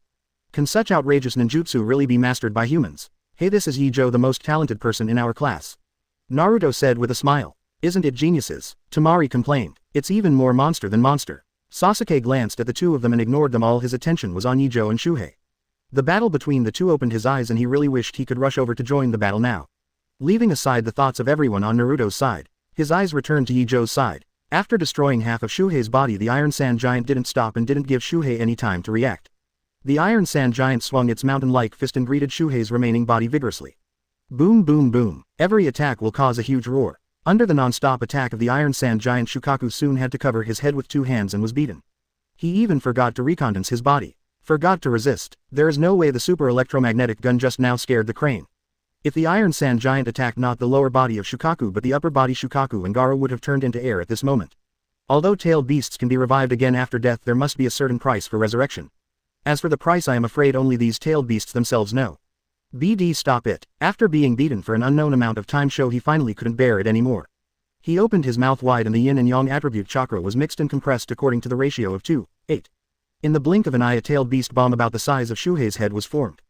Can such outrageous ninjutsu really be mastered by humans? Hey, this is Ye Zhou, the most talented person in our class. Naruto said with a smile. Isn't it geniuses? Temari complained. It's even more monster than monster. Sasuke glanced at the two of them and ignored them. All his attention was on Ye Zhou and Shuhei. The battle between the two opened his eyes, and he really wished he could rush over to join the battle now. Leaving aside the thoughts of everyone on Naruto's side, his eyes returned to Ye Zhou's side. After destroying half of Shuhei's body, the Iron Sand Giant didn't stop and didn't give Shuhei any time to react. The Iron Sand Giant swung its mountain-like fist and greeted Shuhei's remaining body vigorously. Boom boom boom. Every attack will cause a huge roar. Under the non-stop attack of the Iron Sand Giant, Shukaku soon had to cover his head with two hands and was beaten. He even forgot to recondense his body. Forgot to resist. There is no way the super electromagnetic gun just now scared the crane. If the Iron Sand Giant attacked not the lower body of Shukaku but the upper body, Shukaku and Gaara would have turned into air at this moment. Although tailed beasts can be revived again after death, there must be a certain price for resurrection. As for the price, I am afraid only these tailed beasts themselves know. BD, stop it. After being beaten for an unknown amount of time, he finally couldn't bear it anymore. He opened his mouth wide and the yin and yang attribute chakra was mixed and compressed according to the ratio of 2:8. In the blink of an eye, a tailed beast bomb about the size of Shuhei's head was formed.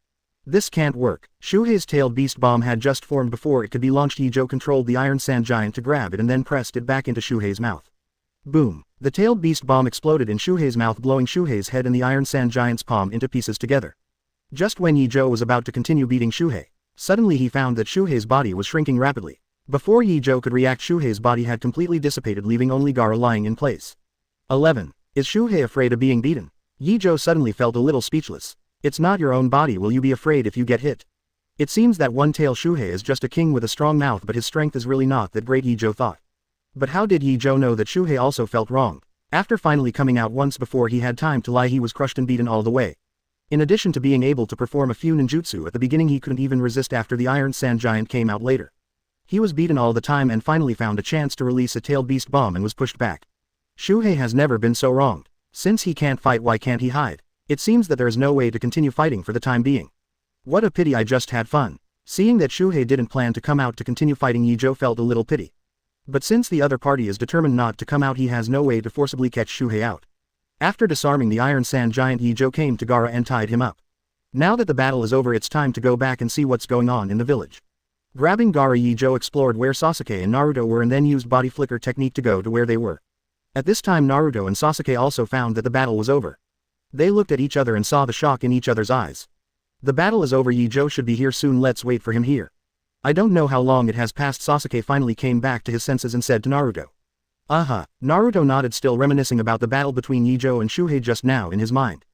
This can't work. Shuhei's tailed beast bomb had just formed before it could be launched. Ye Zhou controlled the Iron Sand Giant to grab it and then pressed it back into Shuhei's mouth. Boom! The tailed beast bomb exploded in Shuhei's mouth, blowing Shuhei's head and the Iron Sand Giant's palm into pieces together. Just when Ye Zhou was about to continue beating Shuhei, suddenly he found that Shuhei's body was shrinking rapidly. Before Ye Zhou could react, Shuhei's body had completely dissipated, leaving only Gaara lying in place. 11. Is Shuhei afraid of being beaten? Ye Zhou suddenly felt a little speechless. It's not your own body. Will you be afraid if you get hit? It seems that one-tail Shuhei is just a king with a strong mouth, but his strength is really not that great, Ye Zhou thought. But how did Ye Zhou know that Shuhei also felt wrong? After finally coming out once before he had time to lie, he was crushed and beaten all the way. In addition to being able to perform a few ninjutsu at the beginning, he couldn't even resist after the Iron Sand Giant came out later. He was beaten all the time and finally found a chance to release a tailed beast bomb and was pushed back. Shuhei has never been so wronged. Since he can't fight, why can't he hide? It seems that there is no way to continue fighting for the time being. What a pity, I just had fun. Seeing that Shuhei didn't plan to come out to continue fighting, Ye Zhou felt a little pity. But since the other party is determined not to come out, he has no way to forcibly catch Shuhei out. After disarming the Iron Sand Giant, Ye Zhou came to Gaara and tied him up. Now that the battle is over, it's time to go back and see what's going on in the village. Grabbing Gaara, Ye Zhou explored where Sasuke and Naruto were and then used body flicker technique to go to where they were. At this time, Naruto and Sasuke also found that the battle was over. They looked at each other and saw the shock in each other's eyes. The battle is over. Ye Zhou should be here soon. Let's wait for him here. I don't know how long it has passed. Sasuke finally came back to his senses and said to Naruto. Naruto nodded, still reminiscing about the battle between Ye Zhou and Shuhei just now in his mind.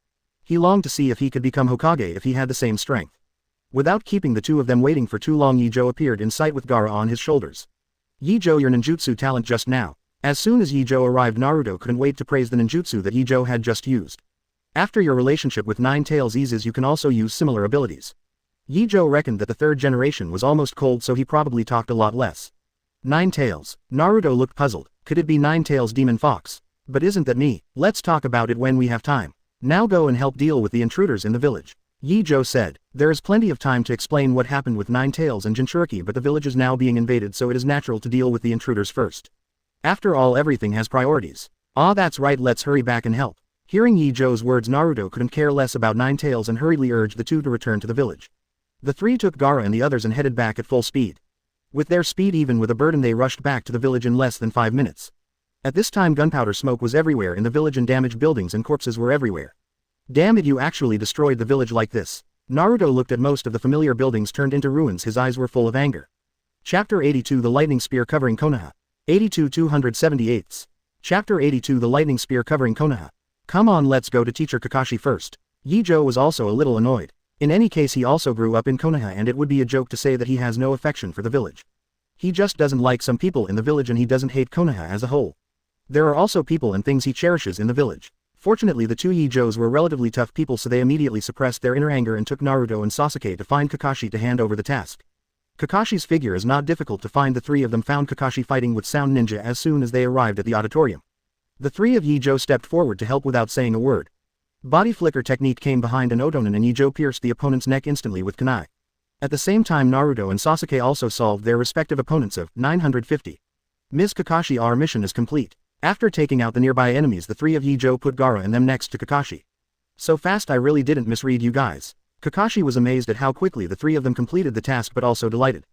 He longed to see if he could become Hokage if he had the same strength. Without keeping the two of them waiting for too long, Ye Zhou appeared in sight with Gaara on his shoulders. Ye Zhou, your ninjutsu talent just now. As soon as Ye Zhou arrived, Naruto couldn't wait to praise the ninjutsu that Ye Zhou had just used. After your relationship with Nine Tails eases, you can also use similar abilities. Ye Zhou reckoned that the third generation was almost cold, so he probably talked a lot less. Nine Tails. Naruto looked puzzled. Could it be Nine Tails Demon Fox? But isn't that me? Let's talk about it when we have time. Now go and help deal with the intruders in the village. Ye Zhou said. There is plenty of time to explain what happened with Nine Tails and Jinchuriki, but the village is now being invaded, so it is natural to deal with the intruders first. After all, everything has priorities. That's right, let's hurry back and help. Hearing Ye Zhou's words, Naruto couldn't care less about Nine Tails and hurriedly urged the two to return to the village. The three took Gaara and the others and headed back at full speed. With their speed even with a burden, they rushed back to the village in less than 5 minutes. At this time, gunpowder smoke was everywhere in the village and damaged buildings and corpses were everywhere. Damn it, you actually destroyed the village like this. Naruto looked at most of the familiar buildings turned into ruins. His eyes were full of anger. Chapter 82, The Lightning Spear Covering Konoha. 82-278. Chapter 82, The Lightning Spear Covering Konoha. Come on, let's go to Teacher Kakashi first. Ye Zhou was also a little annoyed. In any case, he also grew up in Konoha and it would be a joke to say that he has no affection for the village. He just doesn't like some people in the village and he doesn't hate Konoha as a whole. There are also people and things he cherishes in the village. Fortunately, the two Ye Zhous were relatively tough people, so they immediately suppressed their inner anger and took Naruto and Sasuke to find Kakashi to hand over the task. Kakashi's figure is not difficult to find. The three of them found Kakashi fighting with Sound Ninja as soon as they arrived at the auditorium. The three of Ye Zhou stepped forward to help without saying a word. Body flicker technique came behind an Otonin and Ye Zhou pierced the opponent's neck instantly with kunai. At the same time, Naruto and Sasuke also solved their respective opponents of 950. Ms. Kakashi, our mission is complete. After taking out the nearby enemies, the three of Ye Zhou put Gaara and them next to Kakashi. So fast, I really didn't misread you guys. Kakashi was amazed at how quickly the three of them completed the task, but also delighted.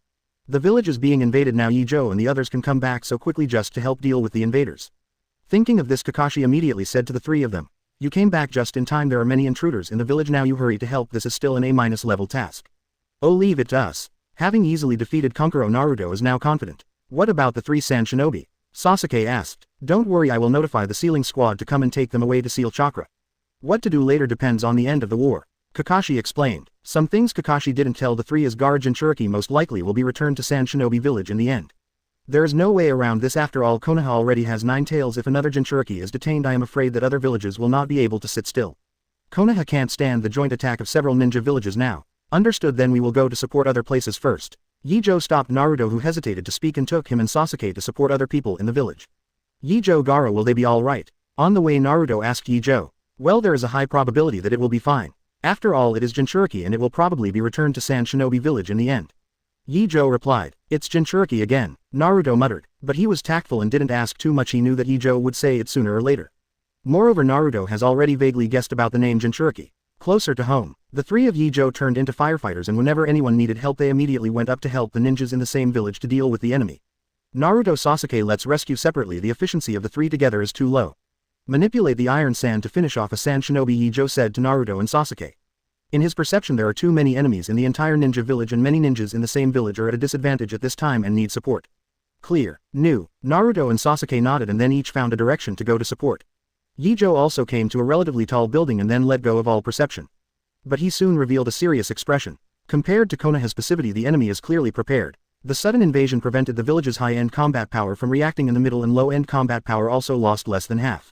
The village is being invaded now. Ye Zhou and the others can come back so quickly just to help deal with the invaders. Thinking of this, Kakashi immediately said to the three of them, you came back just in time. There are many intruders in the village now. You hurry to help. This is still an A- level task. Oh, leave it to us. Having easily defeated Kankuro, Naruto is now confident. What about the three Sand Shinobi? Sasuke asked. Don't worry, I will notify the sealing squad to come and take them away to seal chakra. What to do later depends on the end of the war. Kakashi explained. Some things Kakashi didn't tell the three is Gaara Jinchuriki most likely will be returned to Sand Shinobi village in the end. There is no way around this. After all, Konoha already has 9 tails. If another Jinchuriki is detained, I am afraid that other villages will not be able to sit still. Konoha can't stand the joint attack of several ninja villages now. Understood, then we will go to support other places first. Ye Zhou stopped Naruto, who hesitated to speak, and took him and Sasuke to support other people in the village. Ye Zhou, Gaara, will they be alright? On the way, Naruto asked Ye Zhou. Well, there is a high probability that it will be fine. After all, it is Jinchuriki and it will probably be returned to Sand Shinobi Village in the end. Ye Zhou replied. It's Jinchuriki again, Naruto muttered, but he was tactful and didn't ask too much. He knew that Ye Zhou would say it sooner or later. Moreover, Naruto has already vaguely guessed about the name Jinchuriki. Closer to home, the three of Ye Zhou turned into firefighters, and whenever anyone needed help they immediately went up to help the ninjas in the same village to deal with the enemy. Naruto Sasuke let's rescue separately. The efficiency of the three together is too low. Manipulate the iron sand to finish off a sand shinobi, Ye Zhou said to Naruto and Sasuke. In his perception, there are too many enemies in the entire ninja village and many ninjas in the same village are at a disadvantage at this time and need support. Clear. New. Naruto and Sasuke nodded and then each found a direction to go to support. Ye Zhou also came to a relatively tall building and then let go of all perception. But he soon revealed a serious expression. Compared to Konoha's passivity, the enemy is clearly prepared. The sudden invasion prevented the village's high-end combat power from reacting, and the middle and low-end combat power also lost less than half.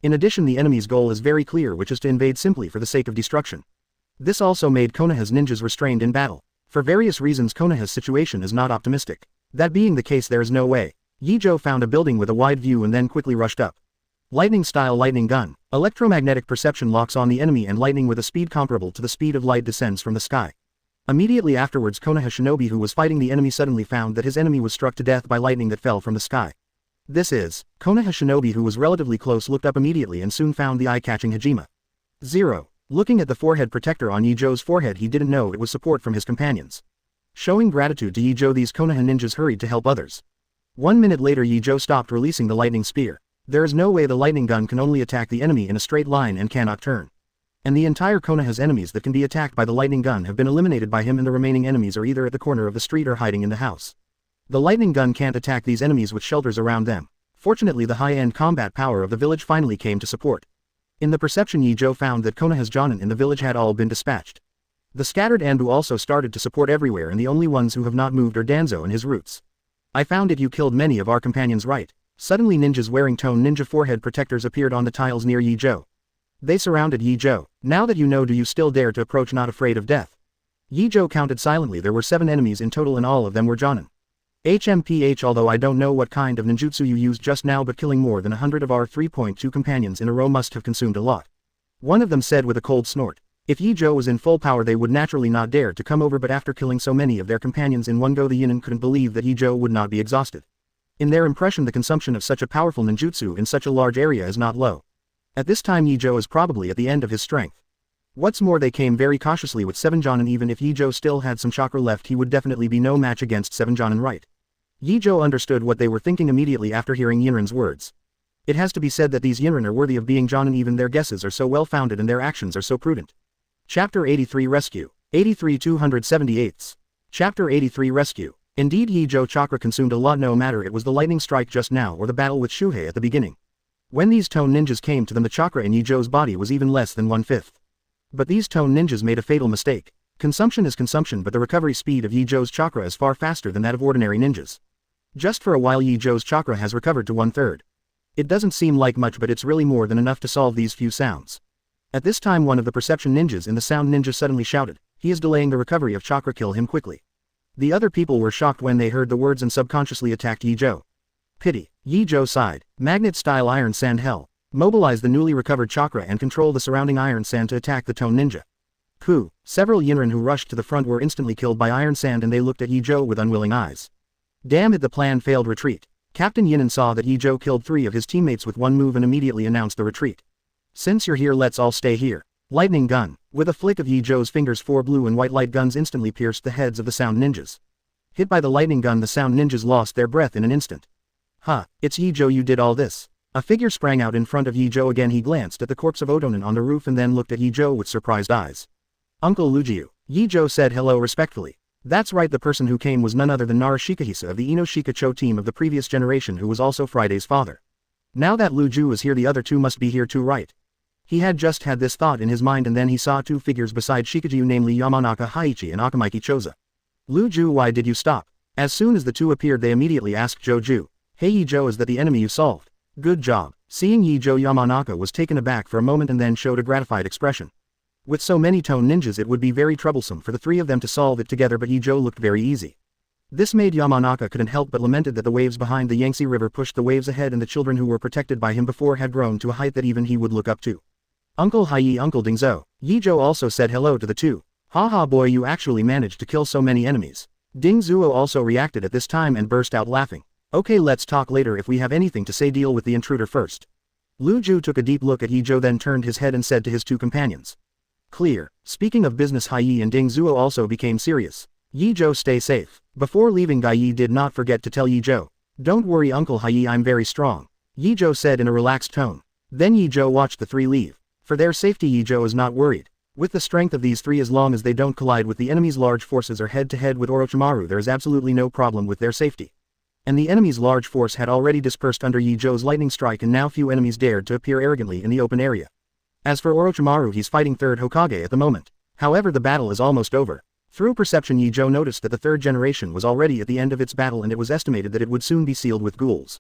In addition, the enemy's goal is very clear, which is to invade simply for the sake of destruction. This also made Konoha's ninjas restrained in battle. For various reasons, Konoha's situation is not optimistic. That being the case, there is no way. Ye Zhou found a building with a wide view and then quickly rushed up. Lightning-style lightning gun. Electromagnetic perception locks on the enemy and lightning with a speed comparable to the speed of light descends from the sky. Immediately afterwards, Konoha shinobi who was fighting the enemy suddenly found that his enemy was struck to death by lightning that fell from the sky. This is, Konoha shinobi who was relatively close looked up immediately and soon found the eye-catching Hajime. 0. Looking at the forehead protector on Ye Zhou's forehead, he didn't know it was support from his companions. Showing gratitude to Ye Zhou, these Konoha ninjas hurried to help others. 1 minute later, Ye Zhou stopped releasing the lightning spear. There is no way the lightning gun can only attack the enemy in a straight line and cannot turn. And the entire Konoha's enemies that can be attacked by the lightning gun have been eliminated by him, and the remaining enemies are either at the corner of the street or hiding in the house. The lightning gun can't attack these enemies with shelters around them. Fortunately, the high-end combat power of the village finally came to support. In the perception, Ye Zhou found that Konoha's jonin in the village had all been dispatched. The scattered Anbu also started to support everywhere, and the only ones who have not moved are Danzo and his roots. I found it, you killed many of our companions, right? Suddenly ninjas wearing tone ninja forehead protectors appeared on the tiles near Ye Zhou. They surrounded Ye Zhou. Now that you know, do you still dare to approach, not afraid of death? Ye Zhou counted silently. There were 7 enemies in total and all of them were jonin. HMPH, although I don't know what kind of ninjutsu you used just now, but killing more than 100 of our 3.2 companions in a row must have consumed a lot. One of them said with a cold snort. If Ye Zhou was in full power they would naturally not dare to come over, but after killing so many of their companions in one go, the Yinin couldn't believe that Ye Zhou would not be exhausted. In their impression, the consumption of such a powerful ninjutsu in such a large area is not low. At this time Ye Zhou is probably at the end of his strength. What's more, they came very cautiously with 7 jonin. Even if Ye Zhou still had some chakra left, he would definitely be no match against 7 jonin, right? Ye Zhou understood what they were thinking immediately after hearing Yinren's words. It has to be said that these Yinren are worthy of being jonin. Even their guesses are so well founded and their actions are so prudent. Chapter 83 Rescue. 83 278. Chapter 83 Rescue. Indeed, Ye Zhou chakra consumed a lot, no matter it was the lightning strike just now or the battle with Shuhei at the beginning. When these tone ninjas came to them, the chakra in Ye Zhou's body was even less than 1/5. But these tone ninjas made a fatal mistake. Consumption is consumption, but the recovery speed of Ye Zhou's chakra is far faster than that of ordinary ninjas. Just for a while Ye Zhou's chakra has recovered to 1/3. It doesn't seem like much, but it's really more than enough to solve these few sounds. At this time, one of the perception ninjas in the sound ninja suddenly shouted, "He is delaying the recovery of chakra, kill him quickly." The other people were shocked when they heard the words and subconsciously attacked Ye Zhou. Pity. Ye Zhou sighed. Magnet-style iron sand hell. Mobilize the newly recovered chakra and control the surrounding iron sand to attack the tone ninja. Pooh. Several Yinren who rushed to the front were instantly killed by iron sand, and they looked at Ye Zhou with unwilling eyes. Damn it, the plan failed. Retreat. Captain Yinin saw that Ye Zhou killed 3 of his teammates with one move and immediately announced the retreat. Since you're here, let's all stay here. Lightning gun. With a flick of Ye Zhou's fingers, 4 blue and white light guns instantly pierced the heads of the sound ninjas. Hit by the lightning gun, the sound ninjas lost their breath in an instant. Huh, it's Ye Zhou, you did all this. A figure sprang out in front of Ye Zhou again. He glanced at the corpse of Otonin on the roof and then looked at Ye Zhou with surprised eyes. Uncle Lujiu. Ye Zhou said hello respectfully. That's right, the person who came was none other than Nara Shikahisa of the Inoshika Cho team of the previous generation, who was also Friday's father. Now that Lujiu is here, the other 2 must be here too, right? He had just had this thought in his mind, and then he saw 2 figures beside Shikaju, namely Yamanaka Haichi and Akamaiki Choza. Lujiu, why did you stop? As soon as the 2 appeared, they immediately asked Joju. Hey Ye Zhou, is that the enemy you solved? Good job. Seeing Ye Zhou, Yamanaka was taken aback for a moment and then showed a gratified expression. With so many tone ninjas it would be very troublesome for the 3 of them to solve it together, but Ye Zhou looked very easy. This made Yamanaka couldn't help but lamented that the waves behind the Yangtze River pushed the waves ahead, and the children who were protected by him before had grown to a height that even he would look up to. Uncle Ye, Uncle Ye Zhou. Ye Zhou also said hello to the two. Haha boy, you actually managed to kill so many enemies. Ye Zhou also reacted at this time and burst out laughing. Okay, let's talk later if we have anything to say. Deal with the intruder first. Lu Ju took a deep look at Ye Zhou, then turned his head and said to his two companions. Clear. Speaking of business, Ye and Ye Zhou also became serious. Ye Zhou, stay safe. Before leaving, Ye did not forget to tell Ye Zhou. Don't worry Uncle Ye, I'm very strong. Ye Zhou said in a relaxed tone. Then Ye Zhou watched the three leave. For their safety, Ye Zhou is not worried. With the strength of these three, as long as they don't collide with the enemy's large forces or head to head with Orochimaru, there is absolutely no problem with their safety. And the enemy's large force had already dispersed under Ye Zhou's lightning strike, and now few enemies dared to appear arrogantly in the open area. As for Orochimaru, he's fighting third Hokage at the moment. However, the battle is almost over. Through perception, Ye Zhou noticed that the third generation was already at the end of its battle, and it was estimated that it would soon be sealed with ghouls.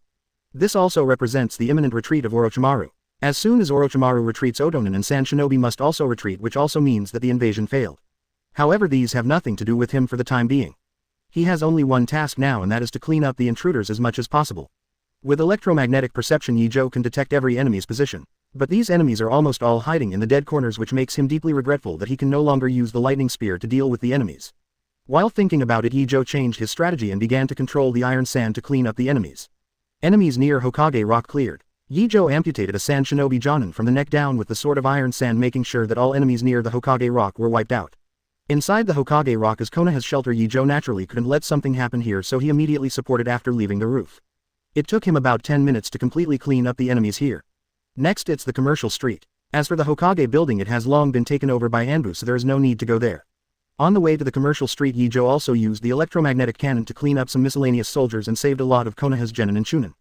This also represents the imminent retreat of Orochimaru. As soon as Orochimaru retreats, Otonin and Sand Shinobi must also retreat, which also means that the invasion failed. However, these have nothing to do with him for the time being. He has only one task now, and that is to clean up the intruders as much as possible. With electromagnetic perception, Ye Zhou can detect every enemy's position. But these enemies are almost all hiding in the dead corners, which makes him deeply regretful that he can no longer use the lightning spear to deal with the enemies. While thinking about it, Ye Zhou changed his strategy and began to control the iron sand to clean up the enemies. Enemies near Hokage Rock cleared. Ye Zhou amputated a Sand Shinobi Jonin from the neck down with the sword of iron sand, making sure that all enemies near the Hokage Rock were wiped out. Inside the Hokage Rock is Konoha's shelter. Ye Zhou naturally couldn't let something happen here, so he immediately supported after leaving the roof. It took him about 10 minutes to completely clean up the enemies here. Next, it's the commercial street. As for the Hokage building, it has long been taken over by Anbu, so there is no need to go there. On the way to the commercial street, Ye Zhou also used the electromagnetic cannon to clean up some miscellaneous soldiers and saved a lot of Konoha's genin and chunin.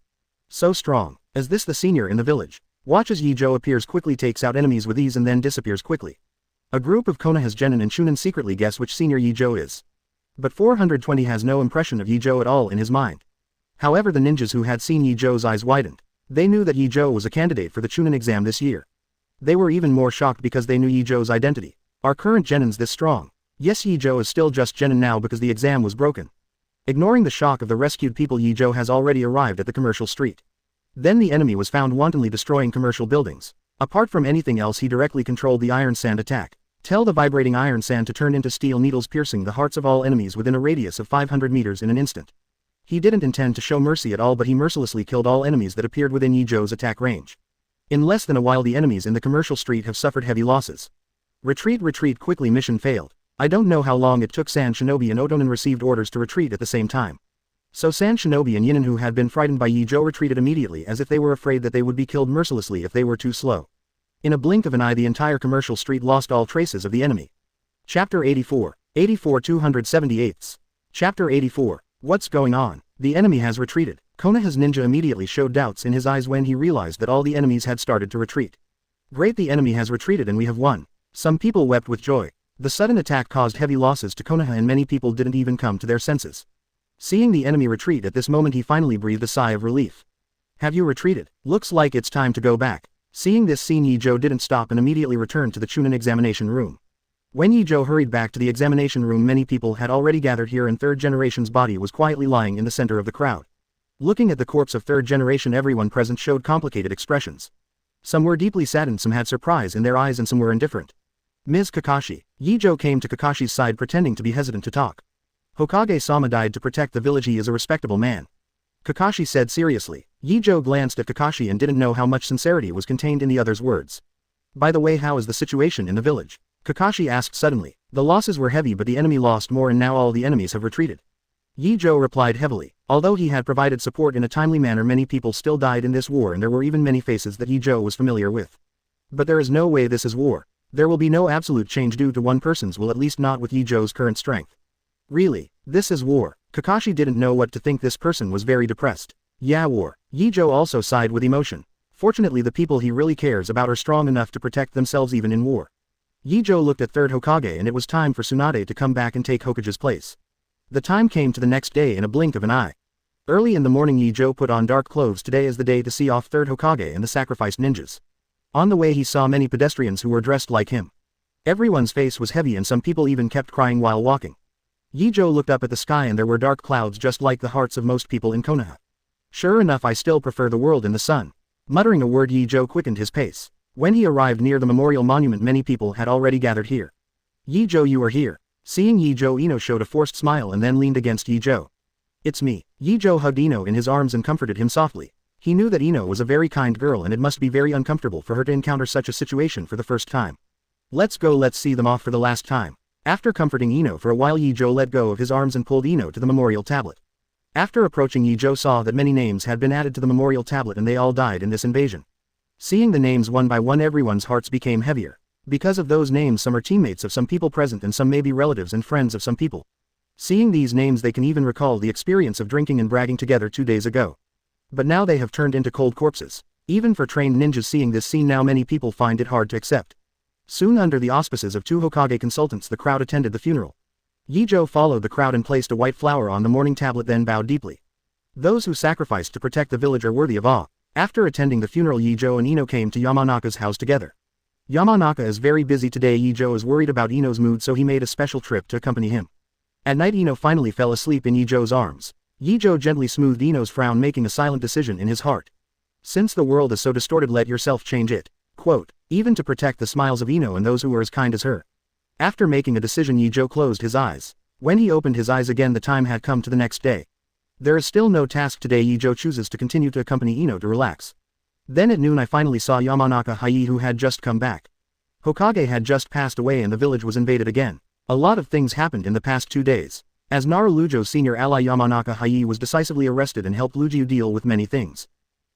So strong. Is this the senior in the village? Watch as Ye Zhou appears quickly, takes out enemies with ease, and then disappears quickly. A group of Konoha's genin and chunin secretly guess which senior Ye Zhou is. But 420 has no impression of Ye Zhou at all in his mind. However, the ninjas who had seen Ye Zhou's eyes widened. They knew that Ye Zhou was a candidate for the chunin exam this year. They were even more shocked because they knew Ye Zhou's identity. Are current genins this strong? Yes, Ye Zhou is still just genin now because the exam was broken. Ignoring the shock of the rescued people, Ye Zhou has already arrived at the commercial street. Then the enemy was found wantonly destroying commercial buildings. Apart from anything else, he directly controlled the iron sand attack. Tell the vibrating iron sand to turn into steel needles, piercing the hearts of all enemies within a radius of 500 meters in an instant. He didn't intend to show mercy at all, but he mercilessly killed all enemies that appeared within Ye Zhou's attack range. In less than a while, the enemies in the commercial street have suffered heavy losses. Retreat, retreat quickly, mission failed. I don't know how long it took. Sand Shinobi and Otonin received orders to retreat at the same time. So Sand Shinobi and Yinin, who had been frightened by Ye Zhou, retreated immediately, as if they were afraid that they would be killed mercilessly if they were too slow. In a blink of an eye, the entire commercial street lost all traces of the enemy. Chapter 84. 278. Chapter 84. What's going on? The enemy has retreated. Konoha's ninja immediately showed doubts in his eyes when he realized that all the enemies had started to retreat. Great, the enemy has retreated and we have won. Some people wept with joy. The sudden attack caused heavy losses to Konoha, and many people didn't even come to their senses. Seeing the enemy retreat at this moment, he finally breathed a sigh of relief. Have you retreated? Looks like it's time to go back. Seeing this scene, Ye Zhou didn't stop and immediately returned to the chunin examination room. When Ye Zhou hurried back to the examination room, many people had already gathered here, and third generation's body was quietly lying in the center of the crowd. Looking at the corpse of third generation, everyone present showed complicated expressions. Some were deeply saddened, some had surprise in their eyes, and some were indifferent. Ms. Kakashi. Ye Zhou came to Kakashi's side, pretending to be hesitant to talk. Hokage-sama died to protect the village. He is a respectable man. Kakashi said seriously. Ye Zhou glanced at Kakashi and didn't know how much sincerity was contained in the other's words. By the way, how is the situation in the village? Kakashi asked suddenly. The losses were heavy, but the enemy lost more, and now all the enemies have retreated. Ye Zhou replied heavily. Although he had provided support in a timely manner, many people still died in this war, and there were even many faces that Ye Zhou was familiar with. But there is no way this is war. There will be no absolute change due to one person's will, at least not with Ye Zhou's current strength. Really? This is war? Kakashi didn't know what to think. This person was very depressed. Yeah, war. Ye Zhou also sighed with emotion. Fortunately, the people he really cares about are strong enough to protect themselves even in war. Ye Zhou looked at third Hokage, and it was time for Tsunade to come back and take Hokage's place. The time came to the next day in a blink of an eye. Early in the morning, Ye Zhou put on dark clothes. Today is the day to see off third Hokage and the sacrificed ninjas. On the way, he saw many pedestrians who were dressed like him. Everyone's face was heavy, and some people even kept crying while walking. Ye Zhou looked up at the sky, and there were dark clouds just like the hearts of most people in Konoha. Sure enough, I still prefer the world in the sun. Muttering a word, Ye Zhou quickened his pace. When he arrived near the memorial monument, many people had already gathered here. Ye Zhou, you are here. Seeing Ye Zhou, Ino showed a forced smile and then leaned against Ye Zhou. It's me. Ye Zhou hugged Ino in his arms and comforted him softly. He knew that Ino was a very kind girl and it must be very uncomfortable for her to encounter such a situation for the first time. Let's go, let's see them off for the last time. After comforting Ino for a while, Ye Zhou let go of his arms and pulled Ino to the memorial tablet. After approaching, Ye Zhou saw that many names had been added to the memorial tablet and they all died in this invasion. Seeing the names one by one, everyone's hearts became heavier. Because of those names, some are teammates of some people present and some may be relatives and friends of some people. Seeing these names, they can even recall the experience of drinking and bragging together 2 days ago. But now they have turned into cold corpses. Even for trained ninjas, seeing this scene now, many people find it hard to accept. Soon, under the auspices of 2 Hokage consultants, the crowd attended the funeral. Ye Zhou followed the crowd and placed a white flower on the mourning tablet, then bowed deeply. Those who sacrificed to protect the village are worthy of awe. After attending the funeral, Ye Zhou and Ino came to Yamanaka's house together. Yamanaka is very busy today. Ye Zhou is worried about Ino's mood, so he made a special trip to accompany him. At night, Ino finally fell asleep in Ye Zhou's arms. Ye Zhou gently smoothed Ino's frown, making a silent decision in his heart. Since the world is so distorted, let yourself change it. Quote, even to protect the smiles of Ino and those who were as kind as her. After making a decision, Ye Zhou closed his eyes. When he opened his eyes again, the time had come to the next day. There is still no task today. Ye Zhou chooses to continue to accompany Ino to relax. Then at noon, I finally saw Yamanaka Hayi, who had just come back. Hokage had just passed away and the village was invaded again. A lot of things happened in the past 2 days. As Naruto's senior ally, Yamanaka Hayi was decisively arrested and helped Lujiu deal with many things.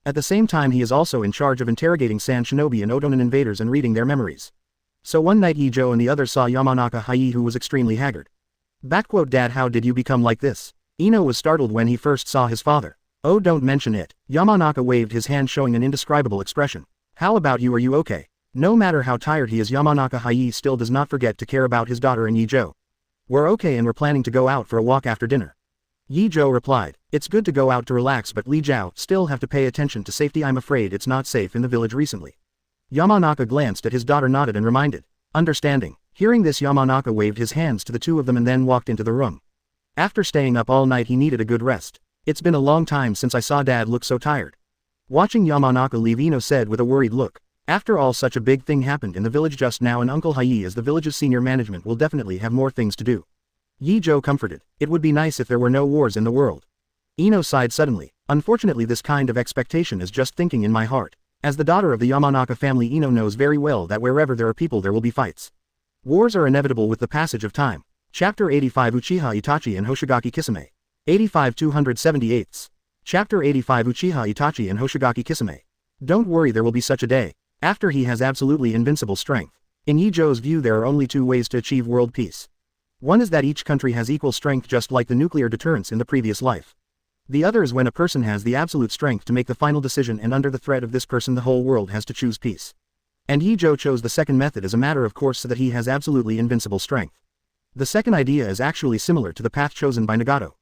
At the same time, he is also in charge of interrogating Sand Shinobi and Otonin invaders and reading their memories. So one night, Ye Zhou and the others saw Yamanaka Hayi, who was extremely haggard. Dad, how did you become like this? Ino was startled when he first saw his father. Oh, don't mention it. Yamanaka waved his hand, showing an indescribable expression. How about you, are you okay? No matter how tired he is, Yamanaka Hayi still does not forget to care about his daughter and Ye Zhou. We're okay and we're planning to go out for a walk after dinner. Ye Zhou replied. It's good to go out to relax, but Li Zhao still have to pay attention to safety. I'm afraid it's not safe in the village recently. Yamanaka glanced at his daughter, nodded and reminded. Understanding. Hearing this, Yamanaka waved his hands to the 2 of them and then walked into the room. After staying up all night, he needed a good rest. It's been a long time since I saw Dad look so tired. Watching Yamanaka leave, Ino said with a worried look. After all, such a big thing happened in the village just now, and Uncle Hayi as the village's senior management will definitely have more things to do. Ye Zhou comforted. It would be nice if there were no wars in the world. Ino sighed suddenly. Unfortunately, this kind of expectation is just thinking in my heart. As the daughter of the Yamanaka family, Ino knows very well that wherever there are people, there will be fights. Wars are inevitable with the passage of time. Chapter 85, Uchiha Itachi and Hoshigaki Kisame. 85 278. Chapter 85, Uchiha Itachi and Hoshigaki Kisame. Don't worry, there will be such a day. After he has absolutely invincible strength. In Ye Zhou's view, there are only 2 ways to achieve world peace. One is that each country has equal strength, just like the nuclear deterrence in the previous life. The other is when a person has the absolute strength to make the final decision, and under the threat of this person the whole world has to choose peace. And Ye Zhou chose the second method as a matter of course, so that he has absolutely invincible strength. The second idea is actually similar to the path chosen by Nagato.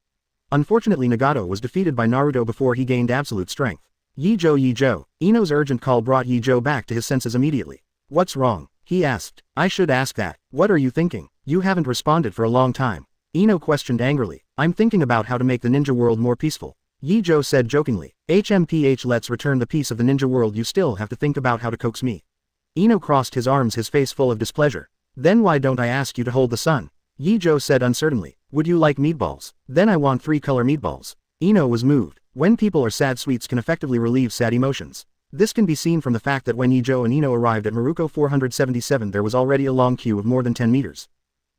Unfortunately, Nagato was defeated by Naruto before he gained absolute strength. Ye Zhou. Ino's urgent call brought Ye Zhou back to his senses immediately. What's wrong? He asked. I should ask that. What are you thinking? You haven't responded for a long time. Ino questioned angrily. I'm thinking about how to make the ninja world more peaceful. Ye Zhou said jokingly. HMPH, let's return the peace of the ninja world. You still have to think about how to coax me. Ino crossed his arms, his face full of displeasure. Then why don't I ask you to hold the sun? Ye Zhou said uncertainly. Would you like meatballs? Then I want 3-color meatballs. Ino was moved. When people are sad, sweets can effectively relieve sad emotions. This can be seen from the fact that when Ye Zhou and Ino arrived at Maruko 477, there was already a long queue of more than 10 meters.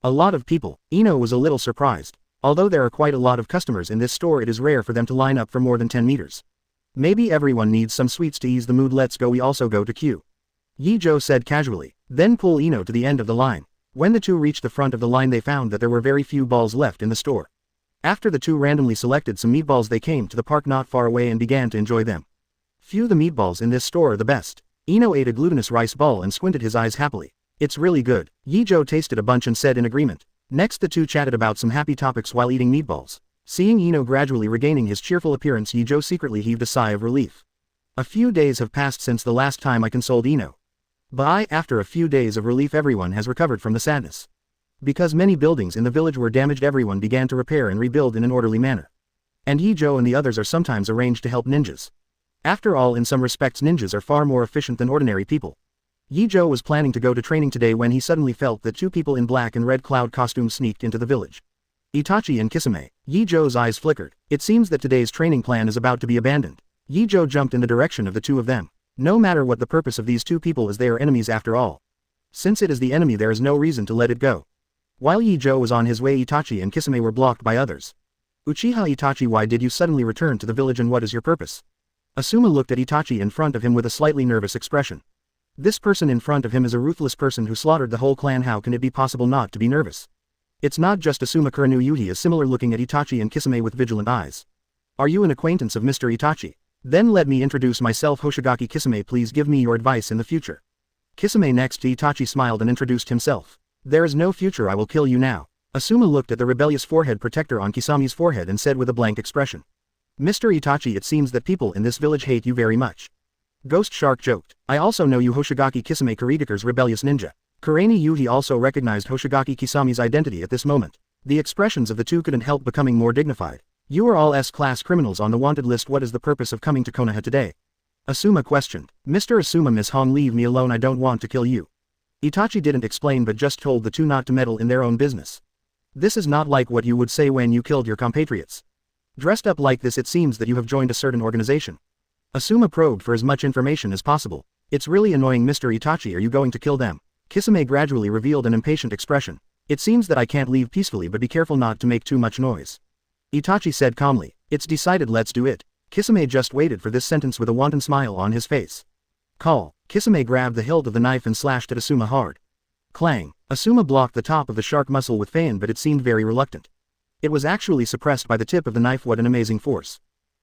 A lot of people. Ino was a little surprised. Although there are quite a lot of customers in this store, it is rare for them to line up for more than 10 meters. Maybe everyone needs some sweets to ease the mood. Let's go, we also go to queue. Ye Zhou said casually. Then pull Ino to the end of the line. When the 2 reached the front of the line, they found that there were very few balls left in the store. After the 2 randomly selected some meatballs, they came to the park not far away and began to enjoy them. Few the meatballs in this store are the best. Ino ate a glutinous rice ball and squinted his eyes happily. It's really good. Ye Zhou tasted a bunch and said in agreement. Next, the 2 chatted about some happy topics while eating meatballs. Seeing Ino gradually regaining his cheerful appearance, Ye Zhou secretly heaved a sigh of relief. A few days have passed since the last time I consoled Ino. But after a few days of relief, everyone has recovered from the sadness. Because many buildings in the village were damaged, everyone began to repair and rebuild in an orderly manner. And Ye Zhou and the others are sometimes arranged to help ninjas. After all, in some respects, ninjas are far more efficient than ordinary people. Ye Zhou was planning to go to training today when he suddenly felt that two people in black and red cloud costumes sneaked into the village. Itachi and Kisame. Ye Zhou's eyes flickered. It seems that today's training plan is about to be abandoned. Ye Zhou jumped in the direction of the two of them. No matter what the purpose of these two people is, they are enemies after all. Since it is the enemy, there is no reason to let it go. While Ye Zhou was on his way, Itachi and Kisame were blocked by others. Uchiha Itachi, why did you suddenly return to the village and what is your purpose? Asuma looked at Itachi in front of him with a slightly nervous expression. This person in front of him is a ruthless person who slaughtered the whole clan. How can it be possible not to be nervous? It's not just Asuma. Kurano Yuhi is similar, looking at Itachi and Kisame with vigilant eyes. Are you an acquaintance of Mr. Itachi? Then let me introduce myself, Hoshigaki Kisame. Please give me your advice in the future. Kisame next to Itachi smiled and introduced himself. There is no future, I will kill you now. Asuma looked at the rebellious forehead protector on Kisame's forehead and said with a blank expression. Mr. Itachi, it seems that people in this village hate you very much. Ghost Shark joked. I also know you, Hoshigaki Kisame, Kurigaku's rebellious ninja. Kurano Yuhi also recognized Hoshigaki Kisame's identity at this moment. The expressions of the two couldn't help becoming more dignified. You are all S-class criminals on the wanted list. What is the purpose of coming to Konoha today? Asuma questioned. Mr. Asuma, Miss Hong, leave me alone, I don't want to kill you. Itachi didn't explain but just told the two not to meddle in their own business. This is not like what you would say when you killed your compatriots. Dressed up like this, it seems that you have joined a certain organization. Asuma probed for as much information as possible. It's really annoying, Mr. Itachi, are you going to kill them? Kisame gradually revealed an impatient expression. It seems that I can't leave peacefully, but be careful not to make too much noise. Itachi said calmly. It's decided, let's do it. Kisame just waited for this sentence with a wanton smile on his face. Call. Kisame grabbed the hilt of the knife and slashed at Asuma hard. Clang. Asuma blocked the top of the shark muscle with fan, but it seemed very reluctant. It was actually suppressed by the tip of the knife. What an amazing force.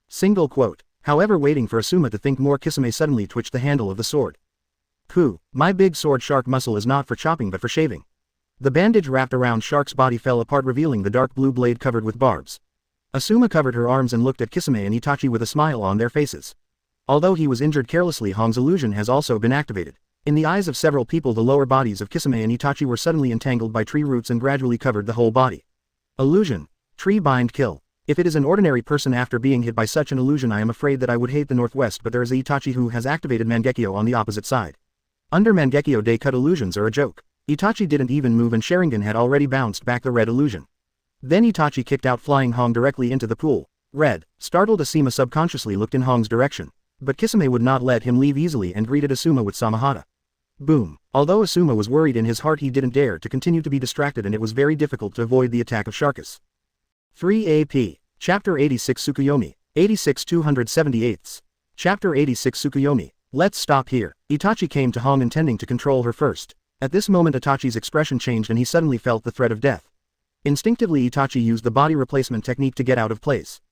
Single quote. However, waiting for Asuma to think more, Kisame suddenly twitched the handle of the sword. Pooh, my big sword shark muscle is not for chopping but for shaving. The bandage wrapped around Shark's body fell apart, revealing the dark blue blade covered with barbs. Asuma covered her arms and looked at Kisame and Itachi with a smile on their faces. Although he was injured carelessly, Hong's illusion has also been activated. In the eyes of several people, the lower bodies of Kisame and Itachi were suddenly entangled by tree roots and gradually covered the whole body. Illusion. Tree bind kill. If it is an ordinary person after being hit by such an illusion, I am afraid that I would hate the Northwest, but there is a Itachi who has activated Mangekyo on the opposite side. Under Mangekyo, day cut illusions are a joke. Itachi didn't even move and Sharingan had already bounced back the red illusion. Then Itachi kicked out flying Hong directly into the pool. Red. Startled, Asuma subconsciously looked in Hong's direction. But Kisame would not let him leave easily and greeted Asuma with Samahata. Boom. Although Asuma was worried in his heart, he didn't dare to continue to be distracted and it was very difficult to avoid the attack of Sharkus. 3 AP. Chapter 86 Tsukuyomi. 86 278. Chapter 86 Tsukuyomi. Let's stop here. Itachi came to Hong intending to control her first. At this moment Itachi's expression changed and he suddenly felt the threat of death. Instinctively Itachi used the body replacement technique to get out of place.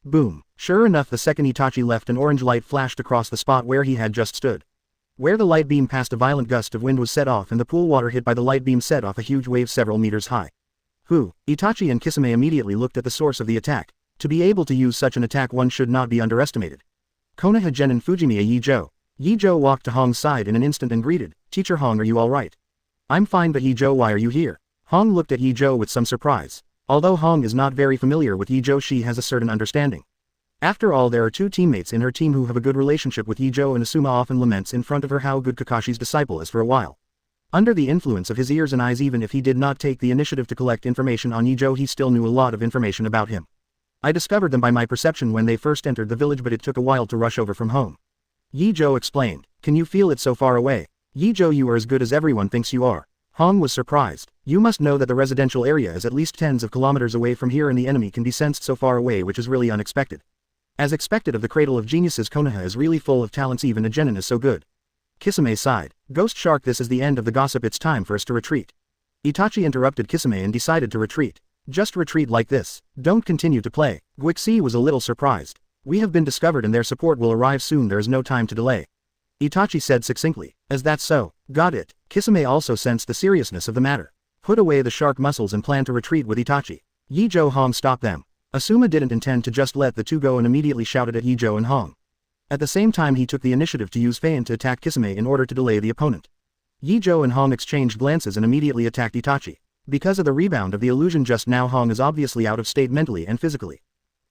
Boom. Sure enough, the second Itachi left, an orange light flashed across the spot where he had just stood. Where the light beam passed, a violent gust of wind was set off and the pool water hit by the light beam set off a huge wave several meters high. Itachi and Kisame immediately looked at the source of the attack. To be able to use such an attack, one should not be underestimated. Konoha Genin Fujimiya Ye Zhou. Ye Zhou walked to Hong's side in an instant and greeted, Teacher Hong, are you alright? I'm fine, but Ye Zhou, why are you here? Hong looked at Ye Zhou with some surprise. Although Hong is not very familiar with Ye Zhou, she has a certain understanding. After all, there are two teammates in her team who have a good relationship with Ye Zhou, and Asuma often laments in front of her how good Kakashi's disciple is for a while. Under the influence of his ears and eyes, even if he did not take the initiative to collect information on Ye Zhou, he still knew a lot of information about him. I discovered them by my perception when they first entered the village, but it took a while to rush over from home. Ye Zhou explained. Can you feel it so far away? Ye Zhou, you are as good as everyone thinks you are. Hong was surprised. You must know that the residential area is at least tens of kilometers away from here and the enemy can be sensed so far away, which is really unexpected. As expected of the cradle of geniuses, Konoha is really full of talents, even a genin is so good. Kisame sighed. Ghost Shark, this is the end of the gossip, it's time for us to retreat. Itachi interrupted Kisame and decided to retreat. Just retreat like this. Don't continue to play. Guixi was a little surprised. We have been discovered and their support will arrive soon, there is no time to delay. Itachi said succinctly. Is that so? Got it. Kisame also sensed the seriousness of the matter. Put away the shark muscles and plan to retreat with Itachi. Ye Zhou Hong stopped them. Asuma didn't intend to just let the two go and immediately shouted at Ye Zhou and Hong. At the same time he took the initiative to use Feian to attack Kisame in order to delay the opponent. Ye Zhou and Hong exchanged glances and immediately attacked Itachi. Because of the rebound of the illusion just now, Hong is obviously out of state mentally and physically.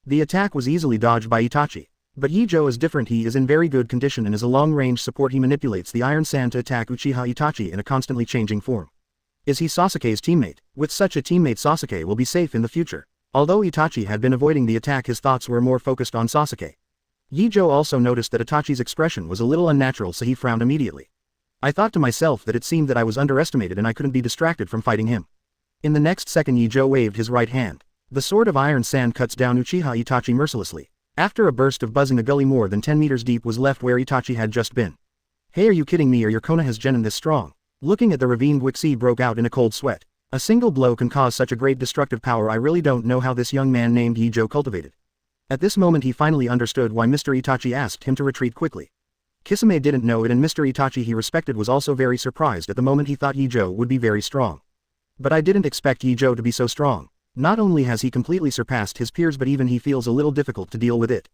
The attack was easily dodged by Itachi. But Ye Zhou is different. He is in very good condition and is a long-range support. He manipulates the Iron Sand to attack Uchiha Itachi in a constantly changing form. Is he Sasuke's teammate? With such a teammate, Sasuke will be safe in the future. Although Itachi had been avoiding the attack, his thoughts were more focused on Sasuke. Ye Zhou also noticed that Itachi's expression was a little unnatural, so he frowned immediately. I thought to myself that it seemed that I was underestimated and I couldn't be distracted from fighting him. In the next second, Ye Zhou waved his right hand. The sword of Iron Sand cuts down Uchiha Itachi mercilessly. After a burst of buzzing, a gully more than 10 meters deep was left where Itachi had just been. Hey, are you kidding me, or your Konoha's genin this strong? Looking at the ravine, Wixie broke out in a cold sweat. A single blow can cause such a great destructive power. I really don't know how this young man named Ye Zhou cultivated. At this moment he finally understood why Mr. Itachi asked him to retreat quickly. Kisame didn't know it, and Mr. Itachi he respected was also very surprised. At the moment he thought Ye Zhou would be very strong. But I didn't expect Ye Zhou to be so strong. Not only has he completely surpassed his peers, but even he feels a little difficult to deal with it.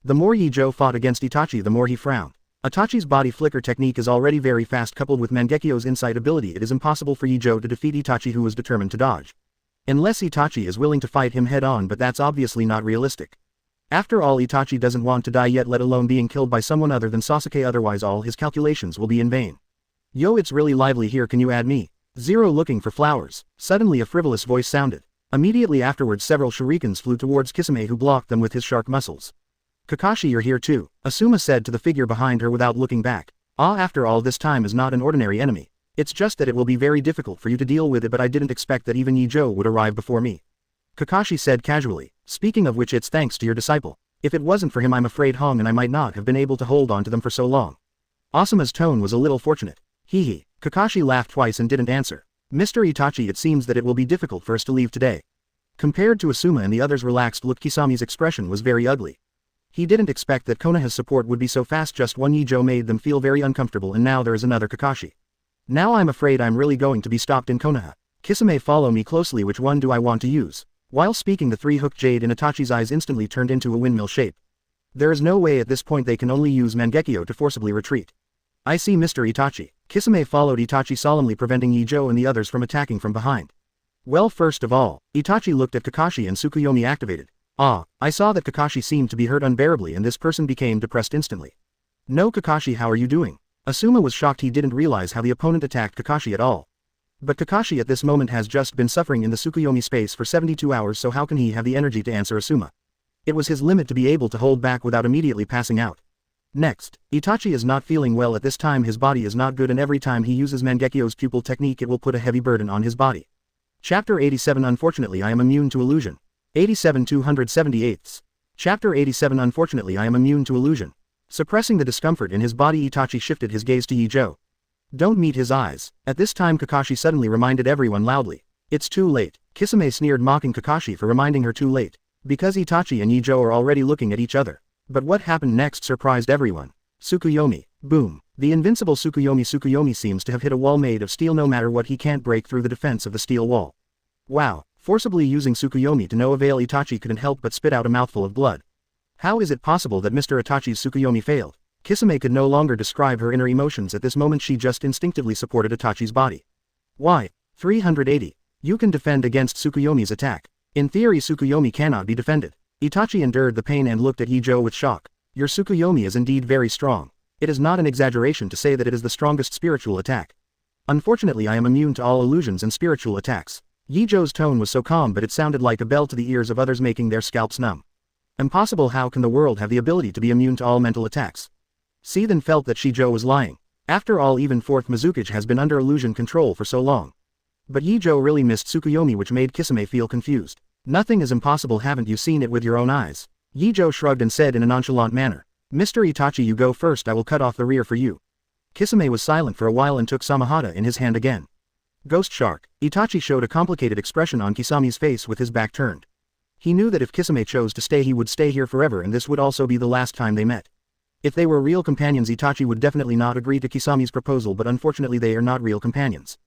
The more Ye Zhou fought against Itachi, the more he frowned. Itachi's body flicker technique is already very fast, coupled with Mangekyo's insight ability. It is impossible for Ye Zhou to defeat Itachi, who was determined to dodge. Unless Itachi is willing to fight him head-on, but that's obviously not realistic. After all, Itachi doesn't want to die yet, let alone being killed by someone other than Sasuke, otherwise all his calculations will be in vain. Yo, it's really lively here, can you add me? Zero looking for flowers. Suddenly a frivolous voice sounded. Immediately afterwards several shurikens flew towards Kisame, who blocked them with his shark muscles. Kakashi, you're here too, Asuma said to the figure behind her without looking back. After all, this time is not an ordinary enemy. It's just that it will be very difficult for you to deal with it, but I didn't expect that even Ye Zhou would arrive before me. Kakashi said casually. Speaking of which, it's thanks to your disciple. If it wasn't for him, I'm afraid Hong and I might not have been able to hold on to them for so long. Asuma's tone was a little fortunate. Hee. Kakashi laughed twice and didn't answer. Mr. Itachi, it seems that it will be difficult for us to leave today. Compared to Asuma and the others' relaxed look, Kisami's expression was very ugly. He didn't expect that Konoha's support would be so fast. Just one Ye Zhou made them feel very uncomfortable, and now there is another Kakashi. Now I'm afraid I'm really going to be stopped in Konoha. Kisame, follow me closely. Which one do I want to use? While speaking, the three-hooked jade in Itachi's eyes instantly turned into a windmill shape. There is no way at this point. They can only use Mangekyo to forcibly retreat. I see, Mr. Itachi. Kisame followed Itachi solemnly, preventing Ye Zhou and the others from attacking from behind. Well, first of all, Itachi looked at Kakashi and Tsukuyomi activated. I saw that Kakashi seemed to be hurt unbearably, and this person became depressed instantly. No, Kakashi, how are you doing? Asuma was shocked. He didn't realize how the opponent attacked Kakashi at all. But Kakashi at this moment has just been suffering in the Tsukuyomi space for 72 hours, so how can he have the energy to answer Asuma? It was his limit to be able to hold back without immediately passing out. Next, Itachi is not feeling well at this time. His body is not good, and every time he uses Mangekyo's pupil technique it will put a heavy burden on his body. Chapter 87. Unfortunately I am immune to illusion. 87 278. Chapter 87. Unfortunately I am immune to illusion. Suppressing the discomfort in his body, Itachi shifted his gaze to Ye Zhou. Don't meet his eyes. At this time Kakashi suddenly reminded everyone loudly. It's too late. Kisame sneered, mocking Kakashi for reminding her too late. Because Itachi and Ye Zhou are already looking at each other. But what happened next surprised everyone. Tsukuyomi. Boom. The invincible Tsukuyomi seems to have hit a wall made of steel. No matter what, he can't break through the defense of the steel wall. Wow. Forcibly using Tsukuyomi to no avail, Itachi couldn't help but spit out a mouthful of blood. How is it possible that Mr. Itachi's Tsukuyomi failed? Kisame could no longer describe her inner emotions at this moment. She just instinctively supported Itachi's body. Why? 380. You can defend against Tsukuyomi's attack. In theory, Tsukuyomi cannot be defended. Itachi endured the pain and looked at Ye Zhou with shock. Your Tsukuyomi is indeed very strong. It is not an exaggeration to say that it is the strongest spiritual attack. Unfortunately I am immune to all illusions and spiritual attacks. Ye Zhou's tone was so calm, but it sounded like a bell to the ears of others, making their scalps numb. Impossible. How can the world have the ability to be immune to all mental attacks? See, then felt that Ye Zhou was lying. After all, even 4th Mizukage has been under illusion control for so long. But Ye Zhou really missed Tsukuyomi, which made Kisame feel confused. Nothing is impossible. Haven't you seen it with your own eyes? Ye Zhou shrugged and said in a nonchalant manner. Mr. Itachi, you go first. I will cut off the rear for you. Kisame was silent for a while and took Samahata in his hand again. Ghost Shark. Itachi showed a complicated expression on Kisami's face with his back turned. He knew that if Kisame chose to stay, he would stay here forever, and this would also be the last time they met. If they were real companions, Itachi would definitely not agree to Kisami's proposal, but unfortunately they are not real companions.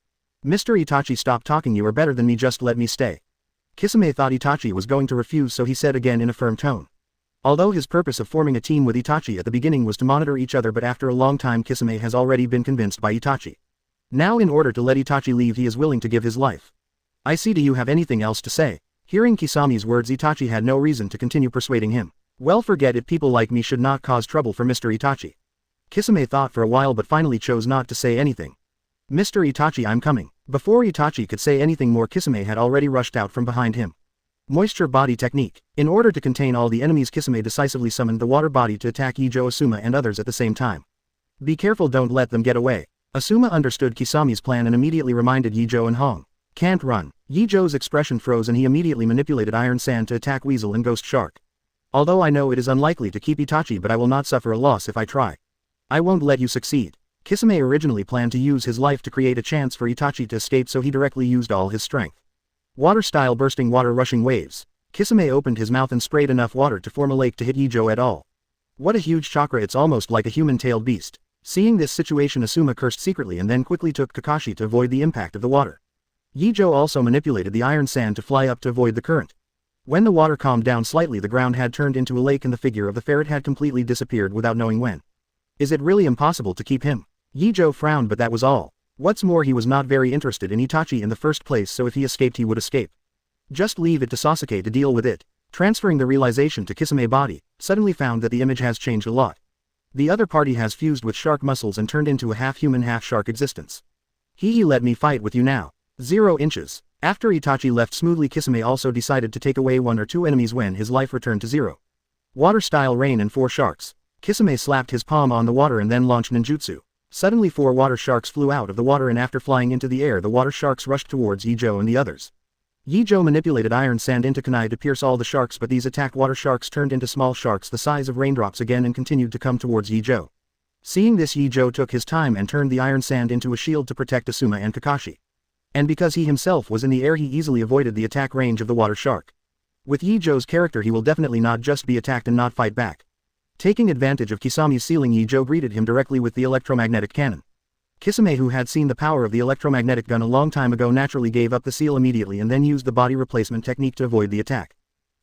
Mr. Itachi, stop talking. You are better than me. Just let me stay. Kisame thought Itachi was going to refuse, so he said again in a firm tone. Although his purpose of forming a team with Itachi at the beginning was to monitor each other, but after a long time Kisame has already been convinced by Itachi. Now in order to let Itachi leave, he is willing to give his life. I see. Do you have anything else to say? Hearing Kisami's words, Itachi had no reason to continue persuading him. Well, forget it, people like me should not cause trouble for Mr. Itachi. Kisame thought for a while but finally chose not to say anything. Mr. Itachi, I'm coming. Before Itachi could say anything more, Kisame had already rushed out from behind him. Moisture body technique. In order to contain all the enemies, Kisame decisively summoned the water body to attack Ye Zhou, Asuma and others at the same time. Be careful, don't let them get away. Asuma understood Kisami's plan and immediately reminded Ye Zhou and Hong. Can't run. Ye Zhou's expression froze and he immediately manipulated Iron Sand to attack Weasel and Ghost Shark. Although I know it is unlikely to keep Itachi, but I will not suffer a loss if I try. I won't let you succeed. Kisame originally planned to use his life to create a chance for Itachi to escape, so he directly used all his strength. Water style bursting water rushing waves. Kisame opened his mouth and sprayed enough water to form a lake to hit Ye Zhou et al. What a huge chakra, it's almost like a human-tailed beast. Seeing this situation, Asuma cursed secretly and then quickly took Kakashi to avoid the impact of the water. Ye Zhou also manipulated the Iron Sand to fly up to avoid the current. When the water calmed down slightly, the ground had turned into a lake and the figure of the ferret had completely disappeared without knowing when. Is it really impossible to keep him? Ye Zhou frowned, but that was all. What's more, he was not very interested in Itachi in the first place, so if he escaped he would escape. Just leave it to Sasuke to deal with it. Transferring the realization to Kisame body, suddenly found that the image has changed a lot. The other party has fused with shark muscles and turned into a half-human half-shark existence. He let me fight with you now. 0 inches. After Itachi left smoothly, Kisame also decided to take away 1 or 2 enemies when his life returned to 0. Water-style rain and 4 sharks. Kisame slapped his palm on the water and then launched ninjutsu. Suddenly 4 water sharks flew out of the water, and after flying into the air, the water sharks rushed towards Ye Zhou and the others. Ye Zhou manipulated Iron Sand into kunai to pierce all the sharks, but these attacked water sharks turned into small sharks the size of raindrops again and continued to come towards Ye Zhou. Seeing this, Ye Zhou took his time and turned the Iron Sand into a shield to protect Asuma and Kakashi. And because he himself was in the air, he easily avoided the attack range of the water shark. With Ye Zhou's character, he will definitely not just be attacked and not fight back. Taking advantage of Kisami's ceiling, Ye Zhou greeted him directly with the electromagnetic cannon. Kisame, who had seen the power of the electromagnetic gun a long time ago, naturally gave up the seal immediately and then used the body replacement technique to avoid the attack.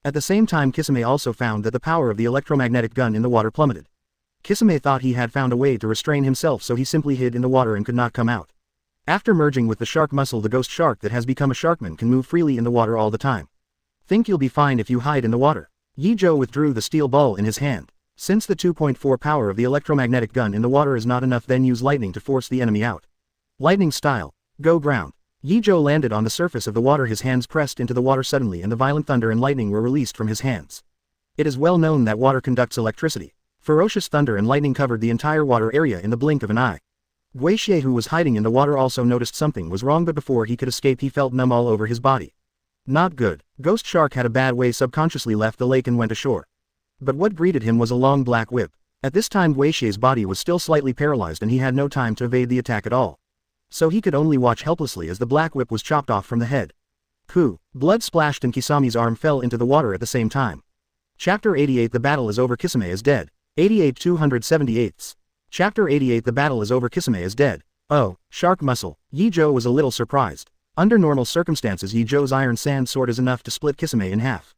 At the same time, Kisame also found that the power of the electromagnetic gun in the water plummeted. Kisame thought he had found a way to restrain himself, so he simply hid in the water and could not come out. After merging with the shark muscle, the ghost shark that has become a sharkman can move freely in the water all the time. Think you'll be fine if you hide in the water. Ye Zhou withdrew the steel ball in his hand. Since the 2.4 power of the electromagnetic gun in the water is not enough, then use lightning to force the enemy out. Lightning style. Go ground. Ye Zhou landed on the surface of the water, his hands pressed into the water suddenly, and the violent thunder and lightning were released from his hands. It is well known that water conducts electricity. Ferocious thunder and lightning covered the entire water area in the blink of an eye. Guixie, who was hiding in the water, also noticed something was wrong, but before he could escape he felt numb all over his body. Not good. Ghost Shark had a bad way, subconsciously left the lake and went ashore. But what greeted him was a long black whip. At this time Guixie's body was still slightly paralyzed and he had no time to evade the attack at all. So he could only watch helplessly as the black whip was chopped off from the head. Pooh! Blood splashed and Kisami's arm fell into the water at the same time. Chapter 88. The battle is over, Kisame is dead. 88 278. Chapter 88. The battle is over, Kisame is dead. Oh, shark muscle. Ye Zhou was a little surprised. Under normal circumstances, Ye Zhou's iron sand sword is enough to split Kisame in half.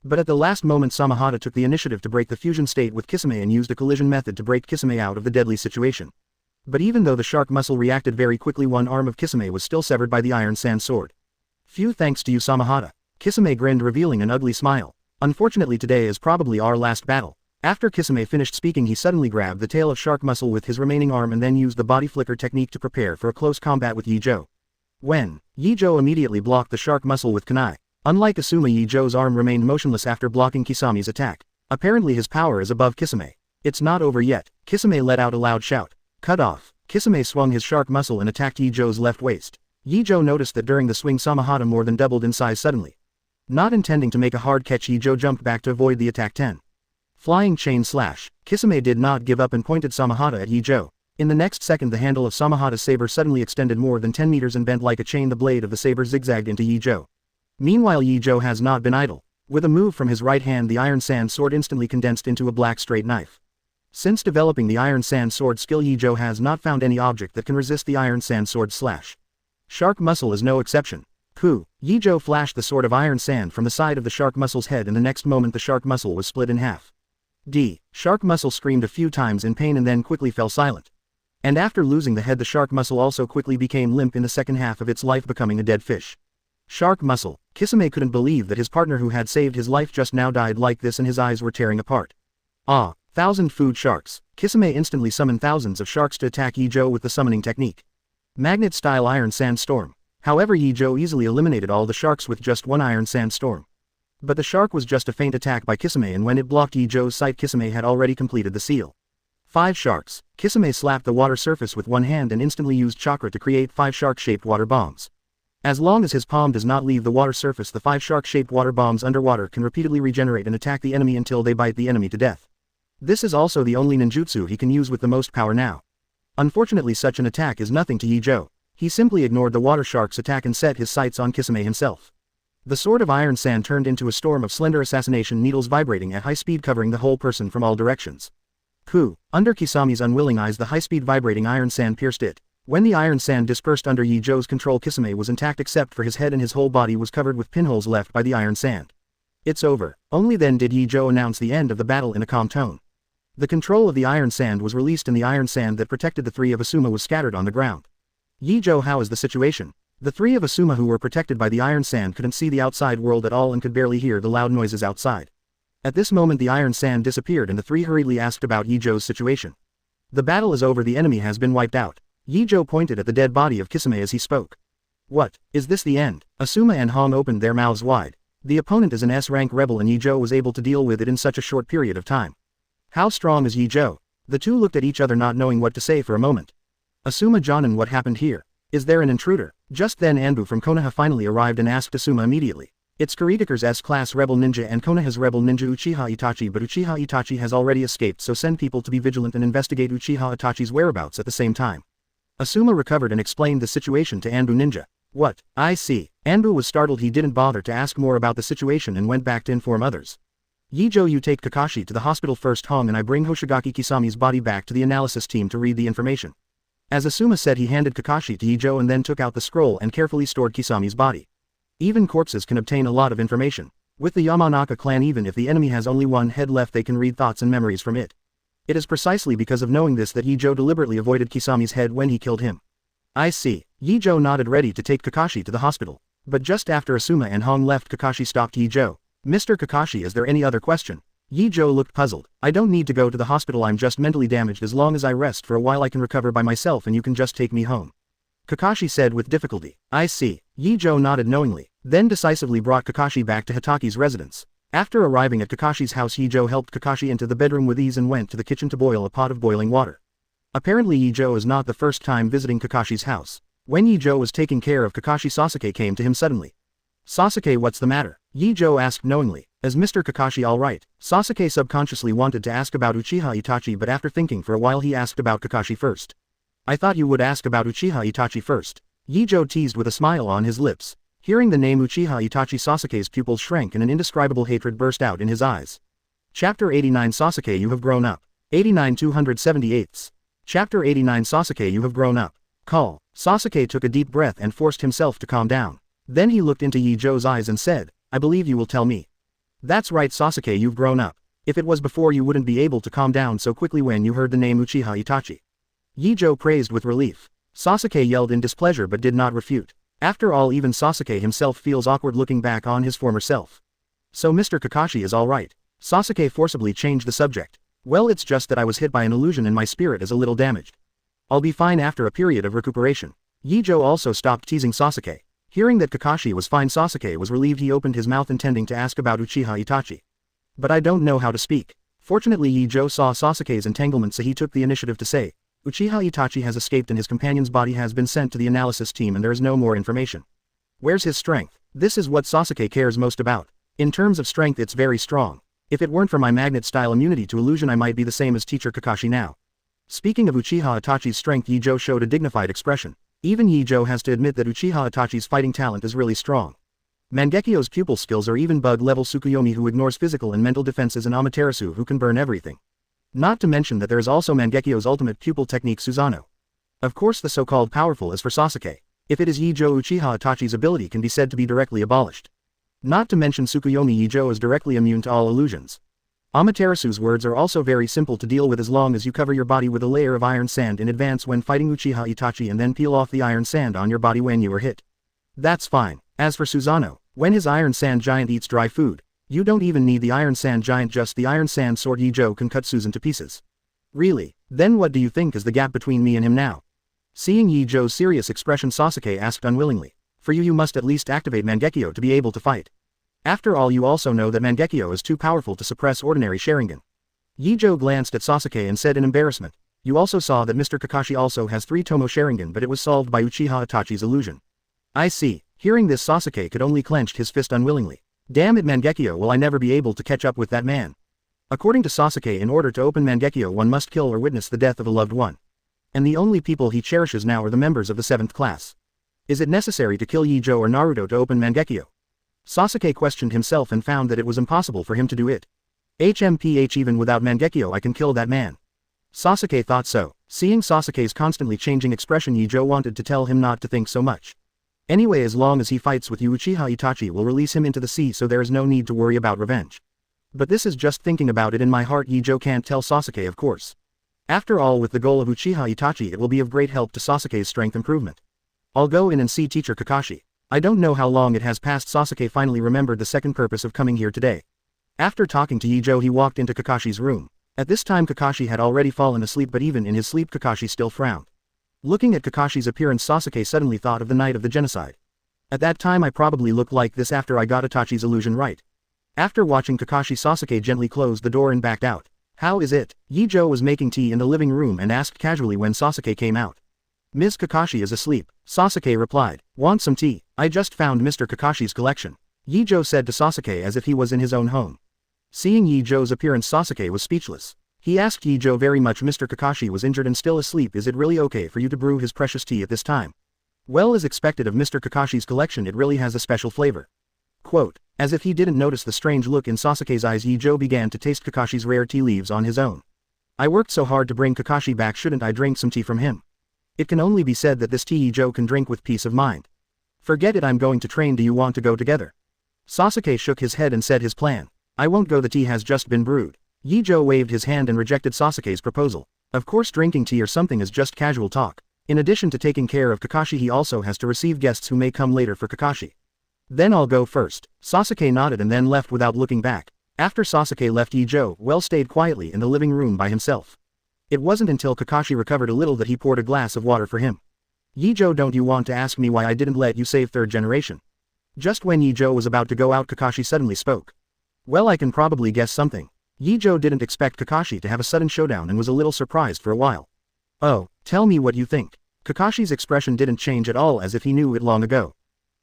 But at the last moment, Samahata took the initiative to break the fusion state with Kisame and used a collision method to break Kisame out of the deadly situation. But even though the shark muscle reacted very quickly, one arm of Kisame was still severed by the iron sand sword. Phew, thanks to you, Samahata. Kisame grinned, revealing an ugly smile. Unfortunately, today is probably our last battle. After Kisame finished speaking, he suddenly grabbed the tail of shark muscle with his remaining arm and then used the body flicker technique to prepare for a close combat with Ye Zhou. When Ye Zhou immediately blocked the shark muscle with kunai. Unlike Asuma, Ye Zhou's arm remained motionless after blocking Kisami's attack. Apparently his power is above Kisame. It's not over yet. Kisame let out a loud shout. Cut off. Kisame swung his shark muscle and attacked Ye Zhou's left waist. Ye Zhou noticed that during the swing Samahata more than doubled in size suddenly. Not intending to make a hard catch, Ye Zhou jumped back to avoid the attack. 10. Flying chain slash. Kisame did not give up and pointed Samahata at Ye Zhou. In the next second, the handle of Samahata's saber suddenly extended more than 10 meters and bent like a chain. The blade of the saber zigzagged into Ye Zhou. Meanwhile, Ye Zhou has not been idle. With a move from his right hand, the iron sand sword instantly condensed into a black straight knife. Since developing the iron sand sword skill, Ye Zhou has not found any object that can resist the iron sand sword slash. Shark muscle is no exception. Pooh! Ye Zhou flashed the sword of iron sand from the side of the shark muscle's head, and the next moment the shark muscle was split in half. Shark muscle screamed a few times in pain and then quickly fell silent. And after losing the head, the shark muscle also quickly became limp in the second half of its life, becoming a dead fish. Shark muscle. Kisame couldn't believe that his partner who had saved his life just now died like this and his eyes were tearing apart. Ah, 1,000 food sharks. Kisame instantly summoned thousands of sharks to attack Ye Zhou with the summoning technique. Magnet-style Iron Sandstorm. However, Ye Zhou easily eliminated all the sharks with just one Iron Sandstorm. But the shark was just a feint attack by Kisame, and when it blocked Ye Zhou's sight, Kisame had already completed the seal. 5 sharks. Kisame slapped the water surface with one hand and instantly used chakra to create 5 shark-shaped water bombs. As long as his palm does not leave the water surface, the 5 shark-shaped water bombs underwater can repeatedly regenerate and attack the enemy until they bite the enemy to death. This is also the only ninjutsu he can use with the most power now. Unfortunately, such an attack is nothing to Ye Zhou. He simply ignored the water shark's attack and set his sights on Kisame himself. The sword of iron sand turned into a storm of slender assassination needles vibrating at high speed, covering the whole person from all directions. Under Kisame's unwilling eyes, the high-speed vibrating iron sand pierced it. When the iron sand dispersed under Ye Zhou's control, Kisame was intact except for his head, and his whole body was covered with pinholes left by the iron sand. It's over. Only then did Ye Zhou announce the end of the battle in a calm tone. The control of the iron sand was released and the iron sand that protected the 3 of Asuma was scattered on the ground. Ye Zhou, how is the situation? The 3 of Asuma who were protected by the iron sand couldn't see the outside world at all and could barely hear the loud noises outside. At this moment the iron sand disappeared and the 3 hurriedly asked about Ye Zhou's situation. The battle is over, the enemy has been wiped out. Ye Zhou pointed at the dead body of Kisame as he spoke. What? Is this the end? Asuma and Hong opened their mouths wide. The opponent is an S-rank rebel and Ye Zhou was able to deal with it in such a short period of time. How strong is Ye Zhou? The two looked at each other not knowing what to say for a moment. Asuma Jonin, what happened here? Is there an intruder? Just then Anbu from Konoha finally arrived and asked Asuma immediately. It's Kuritaker's S-class rebel ninja and Konoha's rebel ninja Uchiha Itachi, but Uchiha Itachi has already escaped, so send people to be vigilant and investigate Uchiha Itachi's whereabouts at the same time. Asuma recovered and explained the situation to Anbu ninja. What? I see. Anbu was startled. He didn't bother to ask more about the situation and went back to inform others. Ye Zhou, you take Kakashi to the hospital first, Hong, and I bring Hoshigaki Kisame's body back to the analysis team to read the information. As Asuma said, he handed Kakashi to Ye Zhou and then took out the scroll and carefully stored Kisame's body. Even corpses can obtain a lot of information. With the Yamanaka clan, even if the enemy has only one head left, they can read thoughts and memories from it. It is precisely because of knowing this that Ye Zhou deliberately avoided Kisame's head when he killed him. I see. Ye Zhou nodded, ready to take Kakashi to the hospital. But just after Asuma and Hong left, Kakashi stopped Ye Zhou. Mr. Kakashi, is there any other question? Ye Zhou looked puzzled. I don't need to go to the hospital, I'm just mentally damaged. As long as I rest for a while I can recover by myself and you can just take me home. Kakashi said with difficulty. I see. Ye Zhou nodded knowingly, then decisively brought Kakashi back to Hitaki's residence. After arriving at Kakashi's house, Ye Zhou helped Kakashi into the bedroom with ease and went to the kitchen to boil a pot of boiling water. Apparently Ye Zhou is not the first time visiting Kakashi's house. When Ye Zhou was taking care of Kakashi, Sasuke came to him suddenly. Sasuke, what's the matter? Ye Zhou asked knowingly. Is Mr. Kakashi alright? Sasuke subconsciously wanted to ask about Uchiha Itachi, but after thinking for a while he asked about Kakashi first. I thought you would ask about Uchiha Itachi first. Ye Zhou teased with a smile on his lips. Hearing the name Uchiha Itachi, Sasuke's pupils shrank and an indescribable hatred burst out in his eyes. Chapter 89 Sasuke, you have grown up. 89 278. Chapter 89 Sasuke, you have grown up. Call. Sasuke took a deep breath and forced himself to calm down. Then he looked into Ye Zhou's eyes and said, I believe you will tell me. That's right, Sasuke, you've grown up. If it was before, you wouldn't be able to calm down so quickly when you heard the name Uchiha Itachi. Ye Zhou praised with relief. Sasuke yelled in displeasure but did not refute. After all, even Sasuke himself feels awkward looking back on his former self. So Mr. Kakashi is alright. Sasuke forcibly changed the subject. Well, it's just that I was hit by an illusion and my spirit is a little damaged. I'll be fine after a period of recuperation. Ye Zhou also stopped teasing Sasuke. Hearing that Kakashi was fine, Sasuke was relieved. He opened his mouth intending to ask about Uchiha Itachi. But I don't know how to speak. Fortunately, Ye Zhou saw Sasuke's entanglement, so he took the initiative to say, Uchiha Itachi has escaped and his companion's body has been sent to the analysis team and there is no more information. Where's his strength? This is what Sasuke cares most about. In terms of strength, it's very strong. If it weren't for my magnet-style immunity to illusion, I might be the same as teacher Kakashi now. Speaking of Uchiha Itachi's strength, Ye Zhou showed a dignified expression. Even Ye Zhou has to admit that Uchiha Itachi's fighting talent is really strong. Mangekyo's pupil skills are even bug-level Tsukuyomi, who ignores physical and mental defenses, and Amaterasu, who can burn everything. Not to mention that there is also Mangekyo's ultimate pupil technique, Susanoo. Of course, the so-called powerful is for Sasuke. If it is Ye Zhou, Uchiha Itachi's ability can be said to be directly abolished. Not to mention Tsukuyomi, Ye Zhou is directly immune to all illusions. Amaterasu's words are also very simple to deal with as long as you cover your body with a layer of iron sand in advance when fighting Uchiha Itachi and then peel off the iron sand on your body when you are hit. That's fine. As for Susanoo, when his Iron Sand Giant eats dry food, you don't even need the Iron Sand Giant, just the Iron Sand Sword. Ye Zhou can cut Susan to pieces. Really? Then what do you think is the gap between me and him now? Seeing Ye Zhou's serious expression, Sasuke asked unwillingly. For you must at least activate Mangekyo to be able to fight. After all, you also know that Mangekyo is too powerful to suppress ordinary Sharingan. Ye Zhou glanced at Sasuke and said in embarrassment, you also saw that Mr. Kakashi also has 3 Tomo Sharingan, but it was solved by Uchiha Itachi's illusion. I see. Hearing this, Sasuke could only clench his fist unwillingly. Damn it, Mangekyo, will I never be able to catch up with that man? According to Sasuke, in order to open Mangekyo, one must kill or witness the death of a loved one. And the only people he cherishes now are the members of the 7th class. Is it necessary to kill Ye Zhou or Naruto to open Mangekyo? Sasuke questioned himself and found that it was impossible for him to do it. HMPH, even without Mangekyo I can kill that man. Sasuke thought so. Seeing Sasuke's constantly changing expression, Ye Zhou wanted to tell him not to think so much. Anyway, as long as he fights with you, Uchiha Itachi will release him into the sea, so there is no need to worry about revenge. But this is just thinking about it in my heart. Ye Zhou can't tell Sasuke, of course. After all, with the goal of Uchiha Itachi, it will be of great help to Sasuke's strength improvement. I'll go in and see Teacher Kakashi. I don't know how long it has passed. Sasuke finally remembered the second purpose of coming here today. After talking to Ye Zhou, he walked into Kakashi's room. At this time Kakashi had already fallen asleep, but even in his sleep Kakashi still frowned. Looking at Kakashi's appearance, Sasuke suddenly thought of the night of the genocide. At that time I probably looked like this after I got Itachi's illusion right. After watching Kakashi, Sasuke gently closed the door and backed out. How is it? Ye Zhou was making tea in the living room and asked casually when Sasuke came out. Ms. Kakashi is asleep, Sasuke replied. Want some tea? I just found Mr. Kakashi's collection, Ye Zhou said to Sasuke as if he was in his own home. Seeing Ye Zhou's appearance, Sasuke was speechless. He asked Ye Zhou very much. Mr. Kakashi was injured and still asleep. Is it really okay for you to brew his precious tea at this time? Well, as expected of Mr. Kakashi's collection, it really has a special flavor. Quote, as if he didn't notice the strange look in Sasuke's eyes, Ye Zhou began to taste Kakashi's rare tea leaves on his own. I worked so hard to bring Kakashi back, shouldn't I drink some tea from him? It can only be said that this tea Ye Zhou can drink with peace of mind. Forget it, I'm going to train. Do you want to go together? Sasuke shook his head and said his plan. I won't go, the tea has just been brewed. Ye Zhou waved his hand and rejected Sasuke's proposal. Of course, drinking tea or something is just casual talk. In addition to taking care of Kakashi, he also has to receive guests who may come later for Kakashi. Then I'll go first. Sasuke nodded and then left without looking back. After Sasuke left, Ye Zhou stayed quietly in the living room by himself. It wasn't until Kakashi recovered a little that he poured a glass of water for him. Ye Zhou, don't you want to ask me why I didn't let you save 3rd generation? Just when Ye Zhou was about to go out, Kakashi suddenly spoke. Well, I can probably guess something. Ye Zhou didn't expect Kakashi to have a sudden showdown and was a little surprised for a while. Oh, tell me what you think. Kakashi's expression didn't change at all, as if he knew it long ago.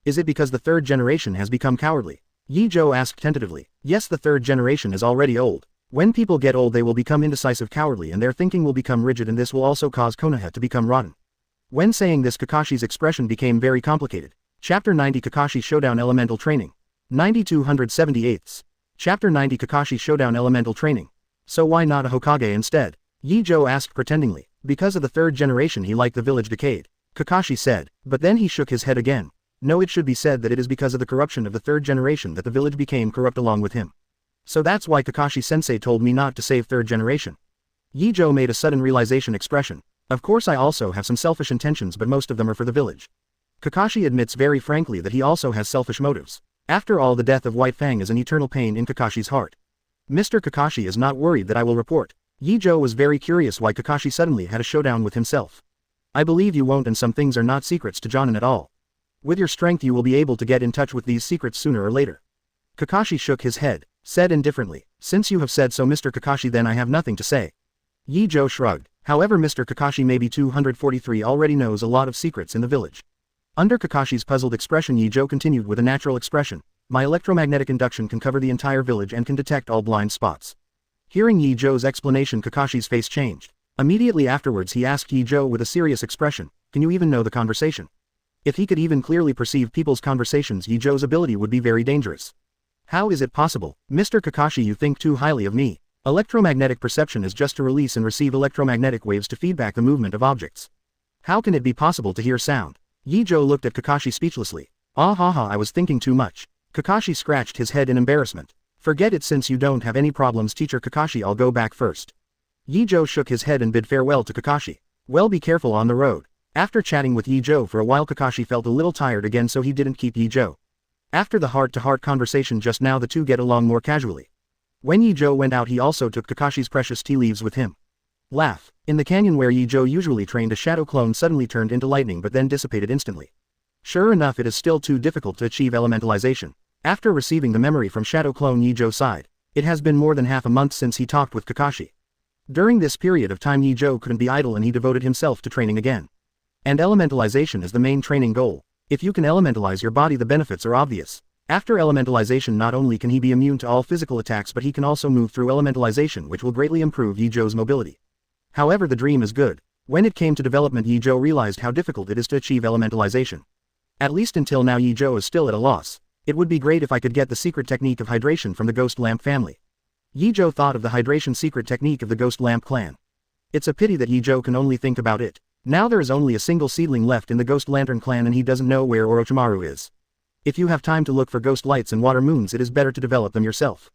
Is it because the 3rd generation has become cowardly? Ye Zhou asked tentatively. Yes, the 3rd generation is already old. When people get old, they will become indecisive, cowardly, and their thinking will become rigid, and this will also cause Konoha to become rotten. When saying this, Kakashi's expression became very complicated. Chapter 90, Kakashi Showdown Elemental Training. 9278. Chapter 90, Kakashi Showdown Elemental Training. So why not a Hokage instead? Ye Zhou asked pretendingly. Because of the 3rd generation, he liked the village decayed, Kakashi said, but then he shook his head again. No, it should be said that it is because of the corruption of the 3rd generation that the village became corrupt along with him. So that's why Kakashi-sensei told me not to save 3rd generation. Ye Zhou made a sudden realization expression. Of course I also have some selfish intentions, but most of them are for the village. Kakashi admits very frankly that he also has selfish motives. After all, the death of White Fang is an eternal pain in Kakashi's heart. Mr. Kakashi is not worried that I will report. Ye Zhou was very curious why Kakashi suddenly had a showdown with himself. I believe you won't, and some things are not secrets to Jonin at all. With your strength you will be able to get in touch with these secrets sooner or later. Kakashi shook his head, said indifferently, since you have said so, Mr. Kakashi, then I have nothing to say. Ye Zhou shrugged. However, Mr. Kakashi maybe 243 already knows a lot of secrets in the village. Under Kakashi's puzzled expression, Ye Zhou continued with a natural expression. My electromagnetic induction can cover the entire village and can detect all blind spots. Hearing Ye Zhou's explanation, Kakashi's face changed. Immediately afterwards he asked Ye Zhou with a serious expression, can you even know the conversation? If he could even clearly perceive people's conversations, Ye Zhou's ability would be very dangerous. How is it possible? Mr. Kakashi, you think too highly of me. Electromagnetic perception is just to release and receive electromagnetic waves to feedback the movement of objects. How can it be possible to hear sound? Ye Zhou looked at Kakashi speechlessly. Ah ha ha, I was thinking too much. Kakashi scratched his head in embarrassment. Forget it, since you don't have any problems, Teacher Kakashi, I'll go back first. Ye Zhou shook his head and bid farewell to Kakashi. Well, be careful on the road. After chatting with Ye Zhou for a while, Kakashi felt a little tired again, so he didn't keep Ye Zhou. After the heart-to-heart conversation just now, the two get along more casually. When Ye Zhou went out, he also took Kakashi's precious tea leaves with him. Laugh. In the canyon where Ye Zhou usually trained, a shadow clone suddenly turned into lightning but then dissipated instantly. Sure enough, it is still too difficult to achieve elementalization. After receiving the memory from shadow clone, Ye Zhou sighed. It has been more than half a month since he talked with Kakashi. During this period of time, Ye Zhou couldn't be idle and he devoted himself to training again. And elementalization is the main training goal. If you can elementalize your body, the benefits are obvious. After elementalization, not only can he be immune to all physical attacks, but he can also move through elementalization, which will greatly improve Ye Zhou's mobility. However, the dream is good. When it came to development, Ye Zhou realized how difficult it is to achieve elementalization. At least until now, Ye Zhou is still at a loss. It would be great if I could get the secret technique of hydration from the Ghost Lamp family. Ye Zhou thought of the hydration secret technique of the Ghost Lamp clan. It's a pity that Ye Zhou can only think about it. Now there is only a single seedling left in the Ghost Lantern clan and he doesn't know where Orochimaru is. If you have time to look for ghost lights and water moons, it is better to develop them yourself.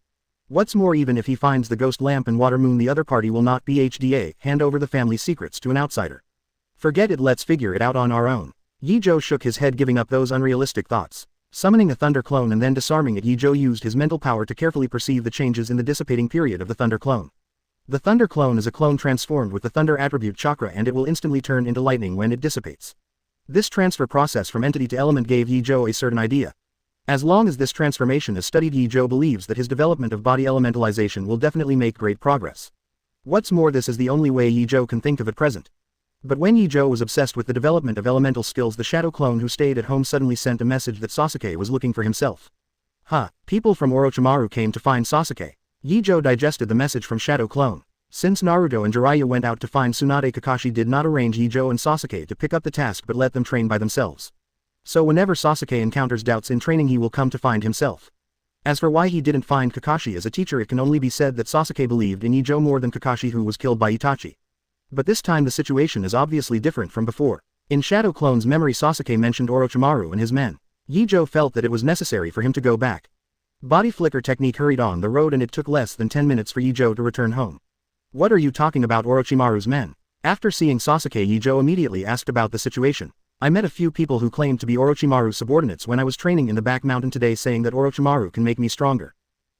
What's more, even if he finds the ghost lamp and water moon, the other party will not be HDA, hand over the family secrets to an outsider. Forget it, let's figure it out on our own. Ye Zhou shook his head, giving up those unrealistic thoughts. Summoning a thunder clone and then disarming it, Ye Zhou used his mental power to carefully perceive the changes in the dissipating period of the thunder clone. The thunder clone is a clone transformed with the thunder attribute chakra, and it will instantly turn into lightning when it dissipates. This transfer process from entity to element gave Ye Zhou a certain idea. As long as this transformation is studied, Ye Zhou believes that his development of body elementalization will definitely make great progress. What's more, this is the only way Ye Zhou can think of at present. But when Ye Zhou was obsessed with the development of elemental skills, the shadow clone who stayed at home suddenly sent a message that Sasuke was looking for himself. People from Orochimaru came to find Sasuke. Ye Zhou digested the message from shadow clone. Since Naruto and Jiraiya went out to find Tsunade, Kakashi did not arrange Ye Zhou and Sasuke to pick up the task but let them train by themselves. So whenever Sasuke encounters doubts in training, he will come to find himself. As for why he didn't find Kakashi as a teacher, it can only be said that Sasuke believed in Ye Zhou more than Kakashi, who was killed by Itachi. But this time the situation is obviously different from before. In Shadow Clone's memory, Sasuke mentioned Orochimaru and his men. Ye Zhou felt that it was necessary for him to go back. Body flicker technique hurried on the road, and it took less than 10 minutes for Ye Zhou to return home. What are you talking about, Orochimaru's men? After seeing Sasuke, Ye Zhou immediately asked about the situation. I met a few people who claimed to be Orochimaru's subordinates when I was training in the back mountain today, saying that Orochimaru can make me stronger.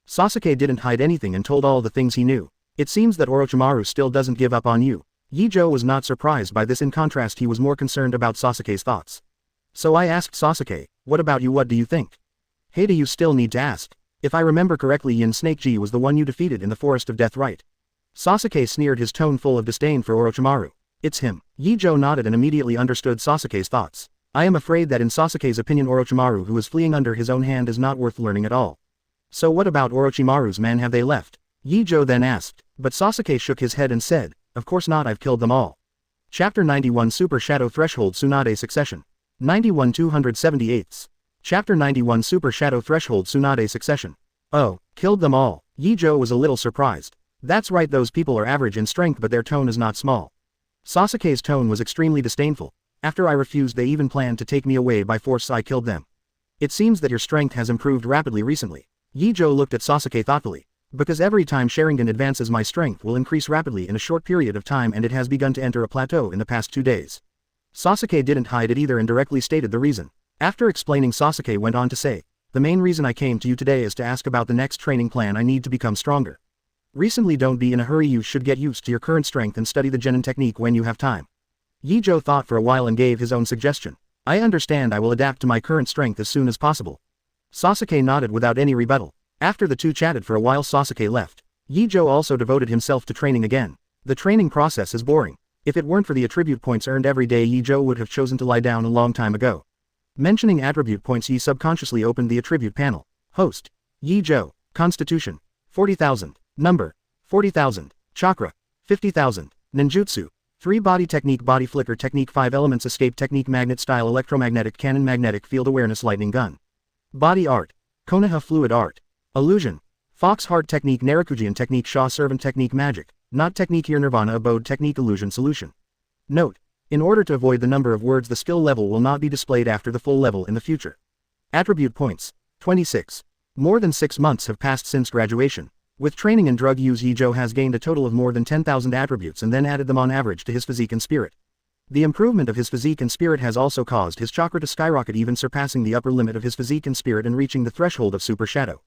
Sasuke didn't hide anything and told all the things he knew. It seems that Orochimaru still doesn't give up on you. Ye Zhou was not surprised by this. In contrast, he was more concerned about Sasuke's thoughts. So I asked Sasuke, what about you, what do you think? Hey, do you still need to ask? If I remember correctly, Yin Snake-Ji was the one you defeated in the Forest of Death, right? Sasuke sneered, his tone full of disdain for Orochimaru. It's him. Ye Zhou nodded and immediately understood Sasuke's thoughts. I am afraid that in Sasuke's opinion, Orochimaru, who is fleeing under his own hand, is not worth learning at all. So what about Orochimaru's men, have they left? Ye Zhou then asked. But Sasuke shook his head and said, of course not, I've killed them all. Chapter 91 Super Shadow Threshold Tsunade Succession. 91 278. Chapter 91 Super Shadow Threshold Tsunade Succession. Oh, killed them all. Ye Zhou was a little surprised. That's right, those people are average in strength, but their tone is not small. Sasuke's tone was extremely disdainful. After I refused, they even planned to take me away by force. I killed them. It seems that your strength has improved rapidly recently. Ye Zhou looked at Sasuke thoughtfully. Because every time Sharingan advances, my strength will increase rapidly in a short period of time, and it has begun to enter a plateau in the past 2 days. Sasuke didn't hide it either and directly stated the reason. After explaining, Sasuke went on to say, the main reason I came to you today is to ask about the next training plan. I need to become stronger. Recently, don't be in a hurry, you should get used to your current strength and study the Genin technique when you have time. Ye Zhou thought for a while and gave his own suggestion. I understand, I will adapt to my current strength as soon as possible. Sasuke nodded without any rebuttal. After the two chatted for a while, Sasuke left. Ye Zhou also devoted himself to training again. The training process is boring. If it weren't for the attribute points earned every day, Ye Zhou would have chosen to lie down a long time ago. Mentioning attribute points, he subconsciously opened the attribute panel. Host. Ye Zhou. Constitution. 40,000. Number. 40,000. Chakra. 50,000. Ninjutsu. 3 body technique, body flicker technique, 5 elements escape technique, magnet style, electromagnetic cannon, magnetic field awareness, lightning gun. Body art. Konoha fluid art. Illusion. Fox heart technique, Narakujian technique, Shaw servant technique, magic. Not technique here, Nirvana abode technique, illusion solution. Note. In order to avoid the number of words, the skill level will not be displayed after the full level in the future. Attribute points. 26. More than 6 months have passed since graduation. With training and drug use, Ye Zhou has gained a total of more than 10,000 attributes and then added them on average to his physique and spirit. The improvement of his physique and spirit has also caused his chakra to skyrocket, even surpassing the upper limit of his physique and spirit and reaching the threshold of Super Shadow.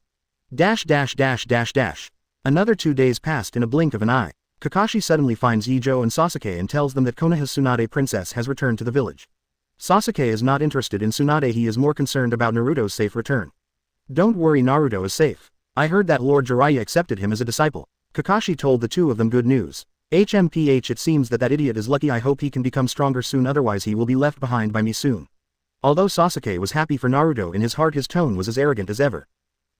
Another 2 days passed in a blink of an eye. Kakashi suddenly finds Ye Zhou and Sasuke and tells them that Konoha's Tsunade princess has returned to the village. Sasuke is not interested in Tsunade, he is more concerned about Naruto's safe return. Don't worry, Naruto is safe. I heard that Lord Jiraiya accepted him as a disciple. Kakashi told the two of them good news. HMPH, it seems that idiot is lucky. I hope he can become stronger soon, otherwise he will be left behind by me soon. Although Sasuke was happy for Naruto, in his heart his tone was as arrogant as ever.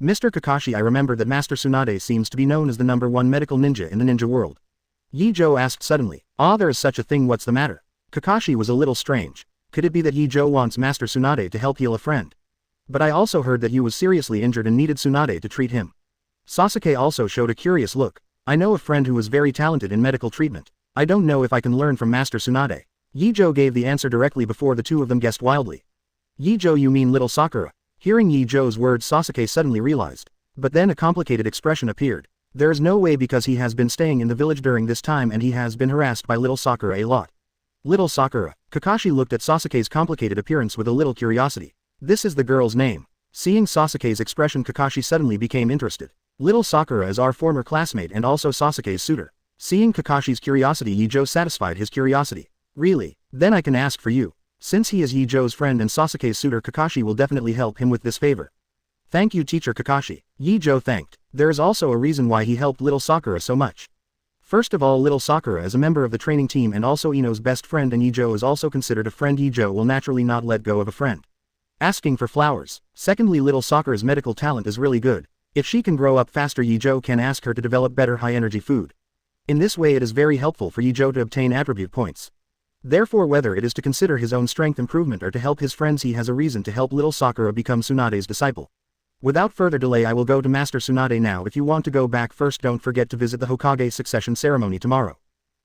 Mr. Kakashi, I remember that Master Tsunade seems to be known as the #1 medical ninja in the ninja world. Ye Zhou asked suddenly. Ah, there is such a thing, what's the matter? Kakashi was a little strange. Could it be that Ye Zhou wants Master Tsunade to help heal a friend? But I also heard that he was seriously injured and needed Tsunade to treat him. Sasuke also showed a curious look. I know a friend who is very talented in medical treatment. I don't know if I can learn from Master Tsunade. Ye Zhou gave the answer directly before the two of them guessed wildly. Ye Zhou, you mean little Sakura? Hearing Ye Zhou's words, Sasuke suddenly realized. But then a complicated expression appeared. There is no way, because he has been staying in the village during this time and he has been harassed by little Sakura a lot. Little Sakura. Kakashi looked at Sasuke's complicated appearance with a little curiosity. This is the girl's name. Seeing Sasuke's expression, Kakashi suddenly became interested. Little Sakura is our former classmate and also Sasuke's suitor. Seeing Kakashi's curiosity, Ye Zhou satisfied his curiosity. Really? Then I can ask for you. Since he is Ye Zhou's friend and Sasuke's suitor, Kakashi will definitely help him with this favor. Thank you, teacher Kakashi. Ye Zhou thanked. There is also a reason why he helped little Sakura so much. First of all, little Sakura is a member of the training team and also Ino's best friend, and Ye Zhou is also considered a friend. Ye Zhou will naturally not let go of a friend. Asking for flowers. Secondly, little Sakura's medical talent is really good. If she can grow up faster, Ye Zhou can ask her to develop better high-energy food. In this way it is very helpful for Ye Zhou to obtain attribute points. Therefore, whether it is to consider his own strength improvement or to help his friends, he has a reason to help little Sakura become Tsunade's disciple. Without further delay, I will go to Master Tsunade now. If you want to go back first, don't forget to visit the Hokage succession ceremony tomorrow.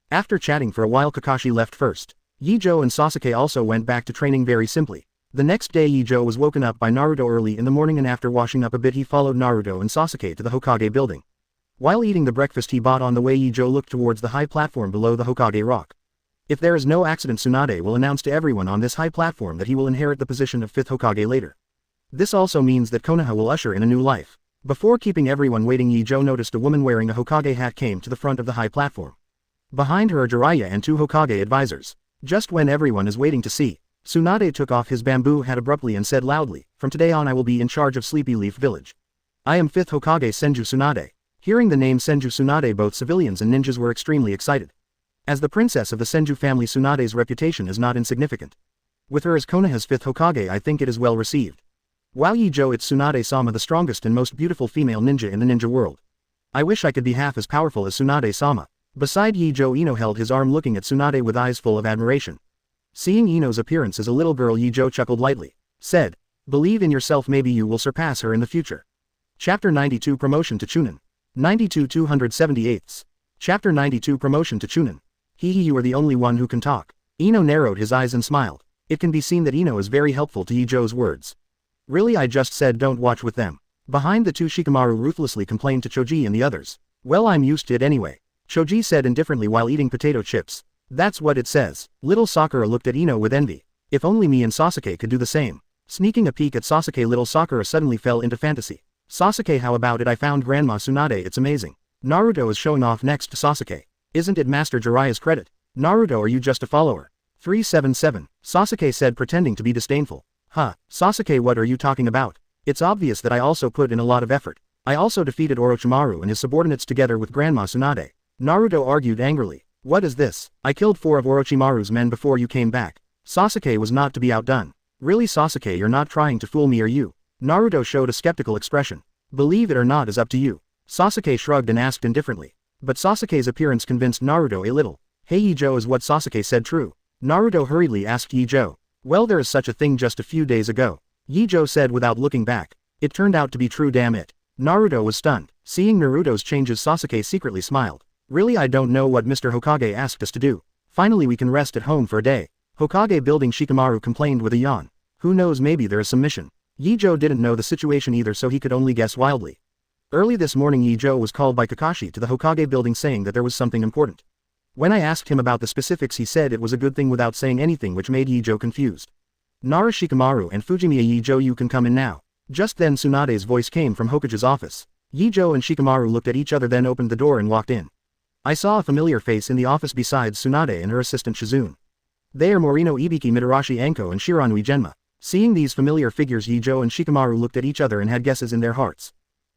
After chatting for a while, Kakashi left first. Ye Zhou and Sasuke also went back to training very simply. The next day, Ye Zhou was woken up by Naruto early in the morning, and after washing up a bit he followed Naruto and Sasuke to the Hokage building. While eating the breakfast he bought on the way, Ye Zhou looked towards the high platform below the Hokage rock. If there is no accident, Tsunade will announce to everyone on this high platform that he will inherit the position of 5th Hokage later. This also means that Konoha will usher in a new life. Before keeping everyone waiting, Ye Zhou noticed a woman wearing a Hokage hat came to the front of the high platform. Behind her are Jiraiya and 2 Hokage advisors. Just when everyone is waiting to see, Tsunade took off his bamboo hat abruptly and said loudly, "From today on I will be in charge of Sleepy Leaf Village. I am 5th Hokage Senju Tsunade." Hearing the name Senju Tsunade, both civilians and ninjas were extremely excited. As the princess of the Senju family, Tsunade's reputation is not insignificant. With her as Konoha's 5th Hokage, I think it is well received. Wow, Ye Zhou, it's Tsunade-sama, the strongest and most beautiful female ninja in the ninja world. I wish I could be half as powerful as Tsunade-sama. Beside Ye Zhou, Ino held his arm looking at Tsunade with eyes full of admiration. Seeing Ino's appearance as a little girl, Ye Zhou chuckled lightly. Said, "Believe in yourself, maybe you will surpass her in the future." Chapter 92 Promotion to Chunin. 92 278. Chapter 92 Promotion to Chunin. Hee, you are the only one who can talk. Ino narrowed his eyes and smiled. It can be seen that Ino is very helpful to Ye Zhou's words. Really, I just said don't watch with them. Behind the two, Shikamaru ruthlessly complained to Choji and the others. Well, I'm used to it anyway. Choji said indifferently while eating potato chips. That's what it says. Little Sakura looked at Ino with envy. If only me and Sasuke could do the same. Sneaking a peek at Sasuke, little Sakura suddenly fell into fantasy. Sasuke, how about it? I found Grandma Tsunade, it's amazing. Naruto is showing off next to Sasuke. Isn't it Master Jiraiya's credit? Naruto, are you just a follower? 377. Sasuke said, pretending to be disdainful. Huh, Sasuke, what are you talking about? It's obvious that I also put in a lot of effort. I also defeated Orochimaru and his subordinates together with Grandma Tsunade. Naruto argued angrily. What is this? I killed 4 of Orochimaru's men before you came back. Sasuke was not to be outdone. Really, Sasuke, you're not trying to fool me, are you? Naruto showed a skeptical expression. Believe it or not is up to you. Sasuke shrugged and asked indifferently. But Sasuke's appearance convinced Naruto a little. Hey Ye Zhou, is what Sasuke said true? Naruto hurriedly asked Ye Zhou. Well, there is such a thing just a few days ago. Ye Zhou said without looking back. It turned out to be true, damn it. Naruto was stunned. Seeing Naruto's changes, Sasuke secretly smiled. Really, I don't know what Mr. Hokage asked us to do. Finally we can rest at home for a day. Hokage building, Shikamaru complained with a yawn. Who knows, maybe there is some mission. Ye Zhou didn't know the situation either, so he could only guess wildly. Early this morning, Ye Zhou was called by Kakashi to the Hokage building saying that there was something important. When I asked him about the specifics he said it was a good thing without saying anything, which made Ye Zhou confused. Nara Shikamaru and Fujimiya, Ye Zhou, you can come in now. Just then Tsunade's voice came from Hokage's office. Ye Zhou and Shikamaru looked at each other, then opened the door and walked in. I saw a familiar face in the office besides Tsunade and her assistant Shizune. They are Morino Ibiki, Mitarashi Anko, and Shiranui Genma. Seeing these familiar figures, Ye Zhou and Shikamaru looked at each other and had guesses in their hearts.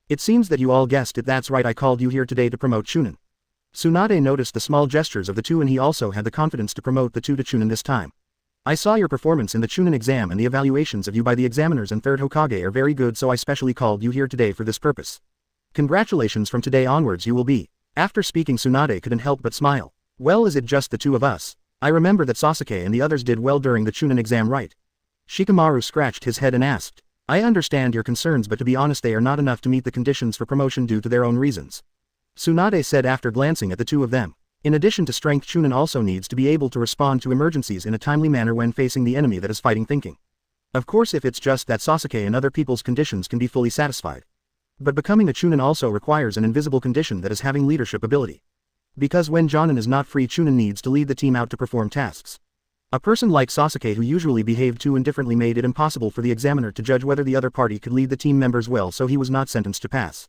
It seems that you all guessed it. That's right, I called you here today to promote Chunin. Tsunade noticed the small gestures of the two, and he also had the confidence to promote the two to Chunin this time. I saw your performance in the Chunin exam, and the evaluations of you by the examiners and third Hokage are very good, so I specially called you here today for this purpose. Congratulations, from today onwards you will be. After speaking, Tsunade couldn't help but smile. Well, is it just the two of us? I remember that Sasuke and the others did well during the Chunin exam, right? Shikamaru scratched his head and asked. I understand your concerns, but to be honest they are not enough to meet the conditions for promotion due to their own reasons. Tsunade said after glancing at the two of them. In addition to strength, Chunin also needs to be able to respond to emergencies in a timely manner when facing the enemy that is fighting thinking. Of course, if it's just that Sasuke and other people's conditions can be fully satisfied. But becoming a Chunin also requires an invisible condition, that is having leadership ability. Because when Jonin is not free, Chunin needs to lead the team out to perform tasks. A person like Sasuke, who usually behaved too indifferently, made it impossible for the examiner to judge whether the other party could lead the team members well, so he was not sentenced to pass.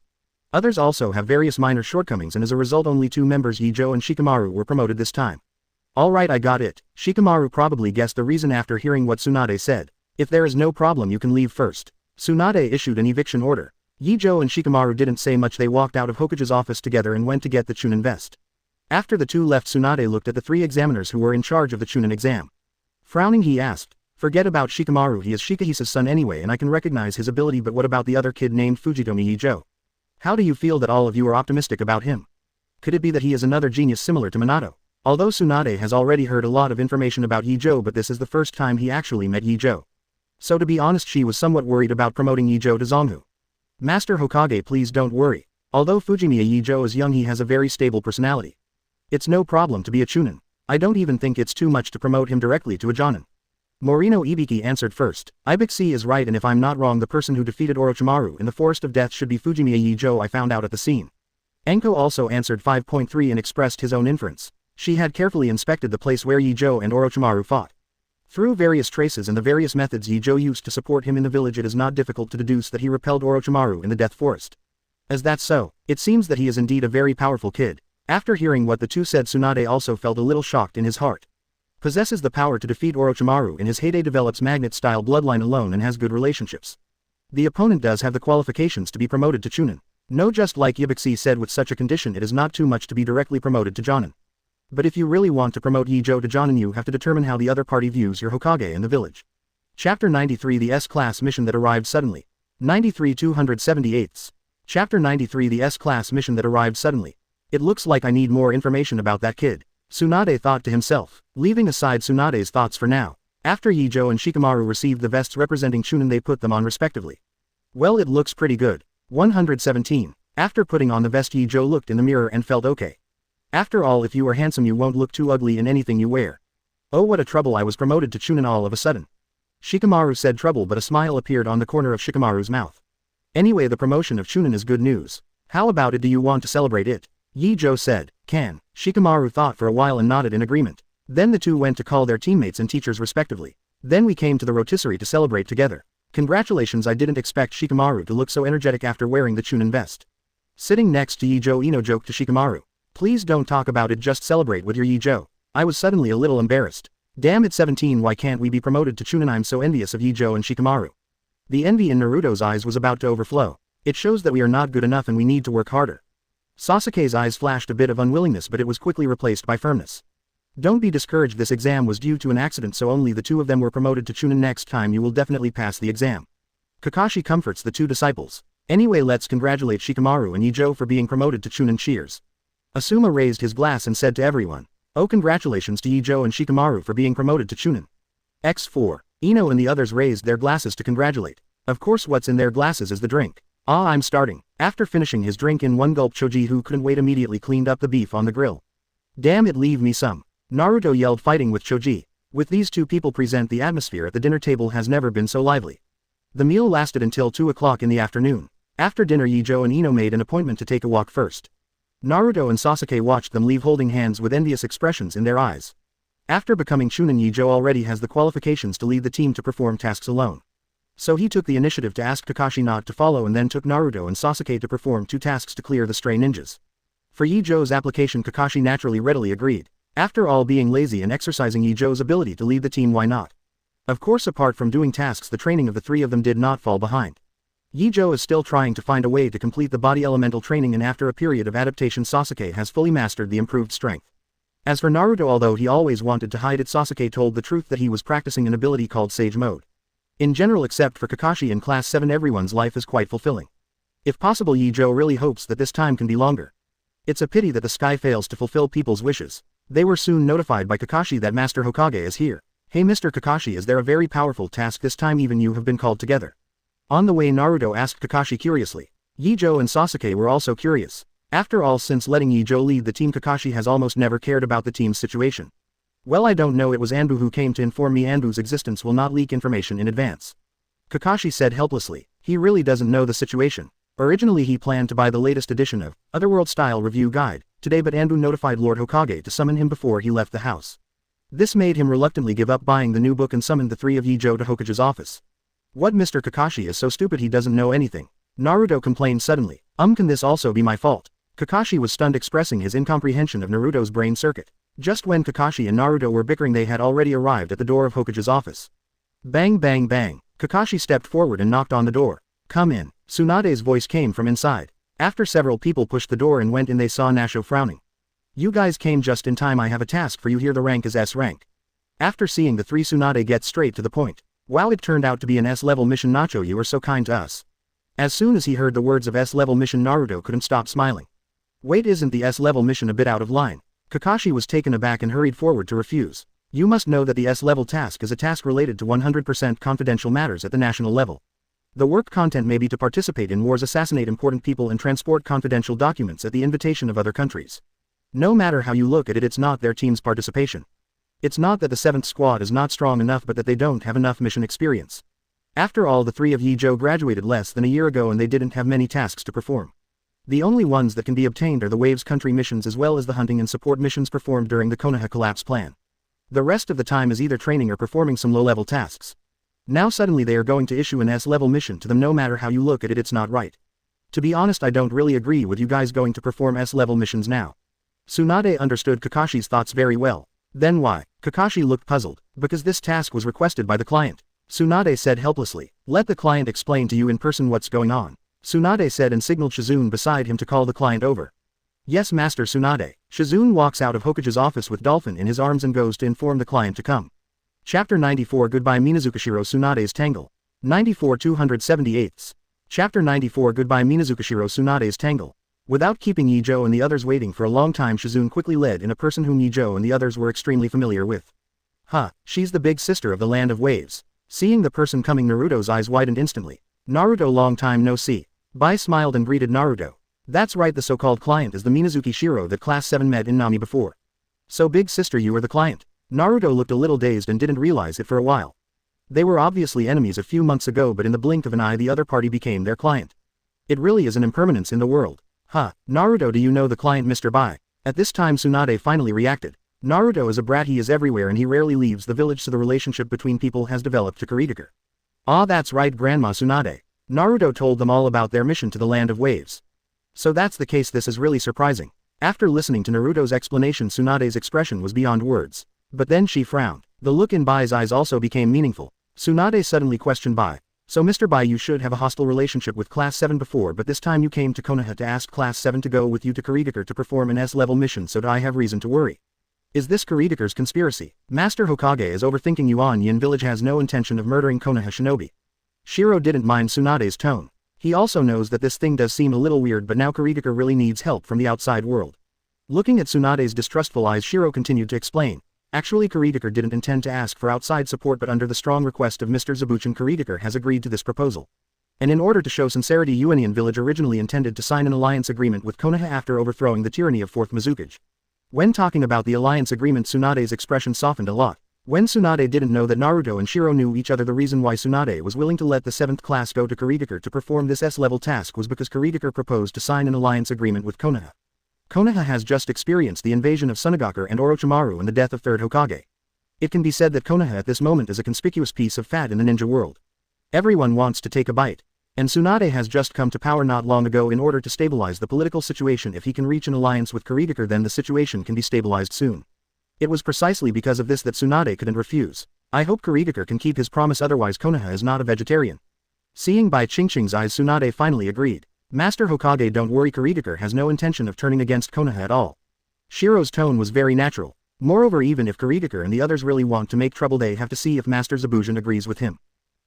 Others also have various minor shortcomings, and as a result only two members, Ye Zhou and Shikamaru, were promoted this time. Alright, I got it. Shikamaru probably guessed the reason after hearing what Tsunade said. If there is no problem, you can leave first. Tsunade issued an eviction order. Ye Zhou and Shikamaru didn't say much. They walked out of Hokage's office together and went to get the Chunin vest. After the two left, Tsunade looked at the three examiners who were in charge of the Chunin exam. Frowning, he asked, forget about Shikamaru, he is Shikahisa's son anyway and I can recognize his ability, but what about the other kid named Fujitomi Ye Zhou? How do you feel that all of you are optimistic about him? Could it be that he is another genius similar to Minato? Although Tsunade has already heard a lot of information about Ye Zhou, but this is the first time he actually met Ye Zhou. So to be honest, she was somewhat worried about promoting Ye Zhou to Zonghu. Master Hokage, please don't worry. Although Fujimiya Ye Zhou is young, he has a very stable personality. It's no problem to be a Chunin. I don't even think it's too much to promote him directly to a Jonin. Morino Ibiki answered first. Ibiki is right, and if I'm not wrong, the person who defeated Orochimaru in the Forest of Death should be Fujimiya Ye Zhou, I found out at the scene. Anko also answered 5.3 and expressed his own inference. She had carefully inspected the place where Ye Zhou and Orochimaru fought. Through various traces and the various methods Ye Zhou used to support him in the village, it is not difficult to deduce that he repelled Orochimaru in the Death Forest. As that's so, it seems that he is indeed a very powerful kid. After hearing what the two said, Tsunade also felt a little shocked in his heart. Possesses the power to defeat Orochimaru in his heyday, develops magnet-style bloodline alone, and has good relationships. The opponent does have the qualifications to be promoted to Chunin. No, just like Ibiki said, with such a condition it is not too much to be directly promoted to Jonin. But if you really want to promote Ye Zhou to Jonin, you have to determine how the other party views your Hokage in the village. Chapter 93, the S-Class mission that arrived suddenly. 93-278. Chapter 93, the S-Class mission that arrived suddenly. It looks like I need more information about that kid. Tsunade thought to himself. Leaving aside Tsunade's thoughts for now. After Ye Zhou and Shikamaru received the vests representing Chunin, they put them on respectively. Well, it looks pretty good. 117. After putting on the vest, Ye Zhou looked in the mirror and felt okay. After all, if you are handsome, you won't look too ugly in anything you wear. Oh, what a trouble, I was promoted to Chunin all of a sudden. Shikamaru said trouble, but a smile appeared on the corner of Shikamaru's mouth. Anyway, the promotion of Chunin is good news. How about it, do you want to celebrate it? Ye Zhou said. Can. Shikamaru thought for a while and nodded in agreement. Then the two went to call their teammates and teachers respectively. Then we came to the rotisserie to celebrate together. Congratulations, I didn't expect Shikamaru to look so energetic after wearing the Chunin vest. Sitting next to Ye Zhou, Ino joked to Shikamaru. Please don't talk about it, just celebrate with your Ye Zhou. I was suddenly a little embarrassed. Damn, it's 17, why can't we be promoted to Chunin? I'm so envious of Ye Zhou and Shikamaru. The envy in Naruto's eyes was about to overflow. It shows that we are not good enough and we need to work harder. Sasuke's eyes flashed a bit of unwillingness, but it was quickly replaced by firmness. Don't be discouraged, this exam was due to an accident, so only the two of them were promoted to Chunin. Next time you will definitely pass the exam. Kakashi comforts the two disciples. Anyway, let's congratulate Shikamaru and Ye Zhou for being promoted to Chunin. Cheers. Asuma raised his glass and said to everyone. Oh, congratulations to Ye Zhou and Shikamaru for being promoted to Chunin. X4. Ino and the others raised their glasses to congratulate. Of course, what's in their glasses is the drink. Ah, I'm starting. After finishing his drink in one gulp, Choji, who couldn't wait, immediately cleaned up the beef on the grill. Damn it, leave me some. Naruto yelled, fighting with Choji. With these two people present, the atmosphere at the dinner table has never been so lively. The meal lasted until 2 o'clock in the afternoon. After dinner, Ye Zhou and Ino made an appointment to take a walk first. Naruto and Sasuke watched them leave holding hands with envious expressions in their eyes. After becoming Chunin, Ye Zhou already has the qualifications to lead the team to perform tasks alone. So he took the initiative to ask Kakashi not to follow and then took Naruto and Sasuke to perform 2 tasks to clear the stray ninjas. For Ye Zhou's application, Kakashi naturally readily agreed. After all, being lazy and exercising Ye Zhou's ability to lead the team, why not? Of course, apart from doing tasks, the training of the 3 of them did not fall behind. Ye Zhou is still trying to find a way to complete the body elemental training, and after a period of adaptation Sasuke has fully mastered the improved strength. As for Naruto, although he always wanted to hide it, Sasuke told the truth that he was practicing an ability called Sage Mode. In general, except for Kakashi in Class 7, everyone's life is quite fulfilling. If possible, Ye Zhou really hopes that this time can be longer. It's a pity that the sky fails to fulfill people's wishes. They were soon notified by Kakashi that Master Hokage is here. Hey Mr. Kakashi, is there a very powerful task this time? Even you have been called together. On the way, Naruto asked Kakashi curiously. Ye Zhou and Sasuke were also curious. After all, since letting Ye Zhou lead the team, Kakashi has almost never cared about the team's situation. Well, I don't know, it was Anbu who came to inform me. Anbu's existence will not leak information in advance. Kakashi said helplessly. He really doesn't know the situation. Originally he planned to buy the latest edition of Otherworld Style Review Guide today, but Anbu notified Lord Hokage to summon him before he left the house. This made him reluctantly give up buying the new book and summoned the 3 of Ye Zhou to Hokage's office. What, Mr. Kakashi is so stupid he doesn't know anything? Naruto complained suddenly. Can this also be my fault? Kakashi was stunned, expressing his incomprehension of Naruto's brain circuit. Just when Kakashi and Naruto were bickering, they had already arrived at the door of Hokage's office. Bang bang bang. Kakashi stepped forward and knocked on the door. Come in. Tsunade's voice came from inside. After several people pushed the door and went in, they saw Nacho frowning. You guys came just in time. I have a task for you here. The rank is S rank. After seeing the 3, Tsunade gets straight to the point. Wow, it turned out to be an S-level mission. Nacho, you are so kind to us. As soon as he heard the words of S-level mission, Naruto couldn't stop smiling. Wait, isn't the S-level mission a bit out of line? Kakashi was taken aback and hurried forward to refuse. You must know that the S-level task is a task related to 100% confidential matters at the national level. The work content may be to participate in wars, assassinate important people, and transport confidential documents at the invitation of other countries. No matter how you look at it, it's not their team's participation. It's not that the 7th squad is not strong enough, but that they don't have enough mission experience. After all, the 3 of Ye Zhou graduated less than a year ago and they didn't have many tasks to perform. The only ones that can be obtained are the Waves country missions as well as the hunting and support missions performed during the Konoha collapse plan. The rest of the time is either training or performing some low-level tasks. Now suddenly they are going to issue an S-level mission to them. No matter how you look at it, it's not right. To be honest, I don't really agree with you guys going to perform S-level missions now. Tsunade understood Kakashi's thoughts very well. Then why? Kakashi looked puzzled. Because this task was requested by the client. Tsunade said helplessly. Let the client explain to you in person what's going on. Tsunade said and signaled Shizune beside him to call the client over. Yes, Master Tsunade. Shizune walks out of Hokage's office with Dolphin in his arms and goes to inform the client to come. Chapter 94, Goodbye Minazukashiro, Tsunade's Tangle. 94 278. Chapter 94, Goodbye Minazukashiro, Tsunade's Tangle. Without keeping Ye Zhou and the others waiting for a long time, Shizune quickly led in a person whom Ye Zhou and the others were extremely familiar with. She's the big sister of the Land of Waves. Seeing the person coming, Naruto's eyes widened instantly. Naruto, long time no see. Bai smiled and greeted Naruto. That's right, the so-called client is the Minazuki Shiro that Class 7 met in Nami before. So big sister, you are the client. Naruto looked a little dazed and didn't realize it for a while. They were obviously enemies a few months ago, but in the blink of an eye the other party became their client. It really is an impermanence in the world. Naruto, do you know the client, Mr. Bai? At this time Tsunade finally reacted. Naruto is a brat, he is everywhere and he rarely leaves the village, so the relationship between people has developed to Kurigakure. Ah, that's right, Grandma Tsunade. Naruto told them all about their mission to the Land of Waves. So that's the case, this is really surprising. After listening to Naruto's explanation, Tsunade's expression was beyond words. But then she frowned. The look in Bai's eyes also became meaningful. Tsunade suddenly questioned Bai. So Mr. Bai, you should have a hostile relationship with Class 7 before, but this time you came to Konoha to ask Class 7 to go with you to Kurigakure to perform an S-level mission, so do I have reason to worry? Is this Kurigakare's conspiracy? Master Hokage is overthinking you. On Yin village has no intention of murdering Konoha shinobi. Shiro didn't mind Tsunade's tone. He also knows that this thing does seem a little weird, but now Kurigakure really needs help from the outside world. Looking at Tsunade's distrustful eyes, Shiro continued to explain. Actually, Kurigakure didn't intend to ask for outside support, but under the strong request of Mr. Zabuchin, Kurigakure has agreed to this proposal. And in order to show sincerity, Union Village originally intended to sign an alliance agreement with Konoha after overthrowing the tyranny of 4th Mizukage. When talking about the alliance agreement, Tsunade's expression softened a lot. When Tsunade didn't know that Naruto and Shiro knew each other, the reason why Tsunade was willing to let the 7th class go to Kurigakure to perform this S-level task was because Kurigakure proposed to sign an alliance agreement with Konoha. Konoha has just experienced the invasion of Sunagaku and Orochimaru and the death of third Hokage. It can be said that Konoha at this moment is a conspicuous piece of fat in the ninja world. Everyone wants to take a bite. And Tsunade has just come to power not long ago in order to stabilize the political situation. If he can reach an alliance with Kurigake, then the situation can be stabilized soon. It was precisely because of this that Tsunade couldn't refuse. I hope Kurigake can keep his promise, otherwise Konoha is not a vegetarian. Seeing by Qingqing's eyes, Tsunade finally agreed. Master Hokage, don't worry, Kurigake has no intention of turning against Konoha at all. Shiro's tone was very natural. Moreover, even if Kurigake and the others really want to make trouble, they have to see if Master Zebujin agrees with him.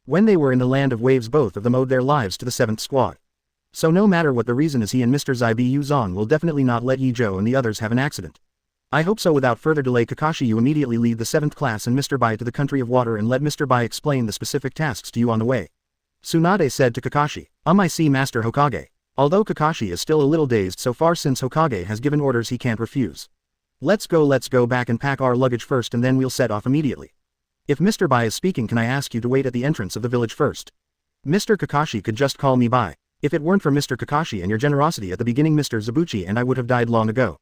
When they were in the land of waves, both of them owed their lives to the 7th squad. So no matter what the reason is, he and Mr. Zebujin will definitely not let Ye Zhou and the others have an accident. I hope so. Without further delay, Kakashi, you immediately lead the 7th class and Mr. Bai to the country of water and let Mr. Bai explain the specific tasks to you on the way. Tsunade said to Kakashi. I see, Master Hokage. Although Kakashi is still a little dazed so far since Hokage has given orders he can't refuse. Let's go back and pack our luggage first and then we'll set off immediately. If Mr. Bai is speaking, can I ask you to wait at the entrance of the village first? Mr. Kakashi could just call me Bai. If it weren't for Mr. Kakashi and your generosity at the beginning, Mr. Zebujin and I would have died long ago.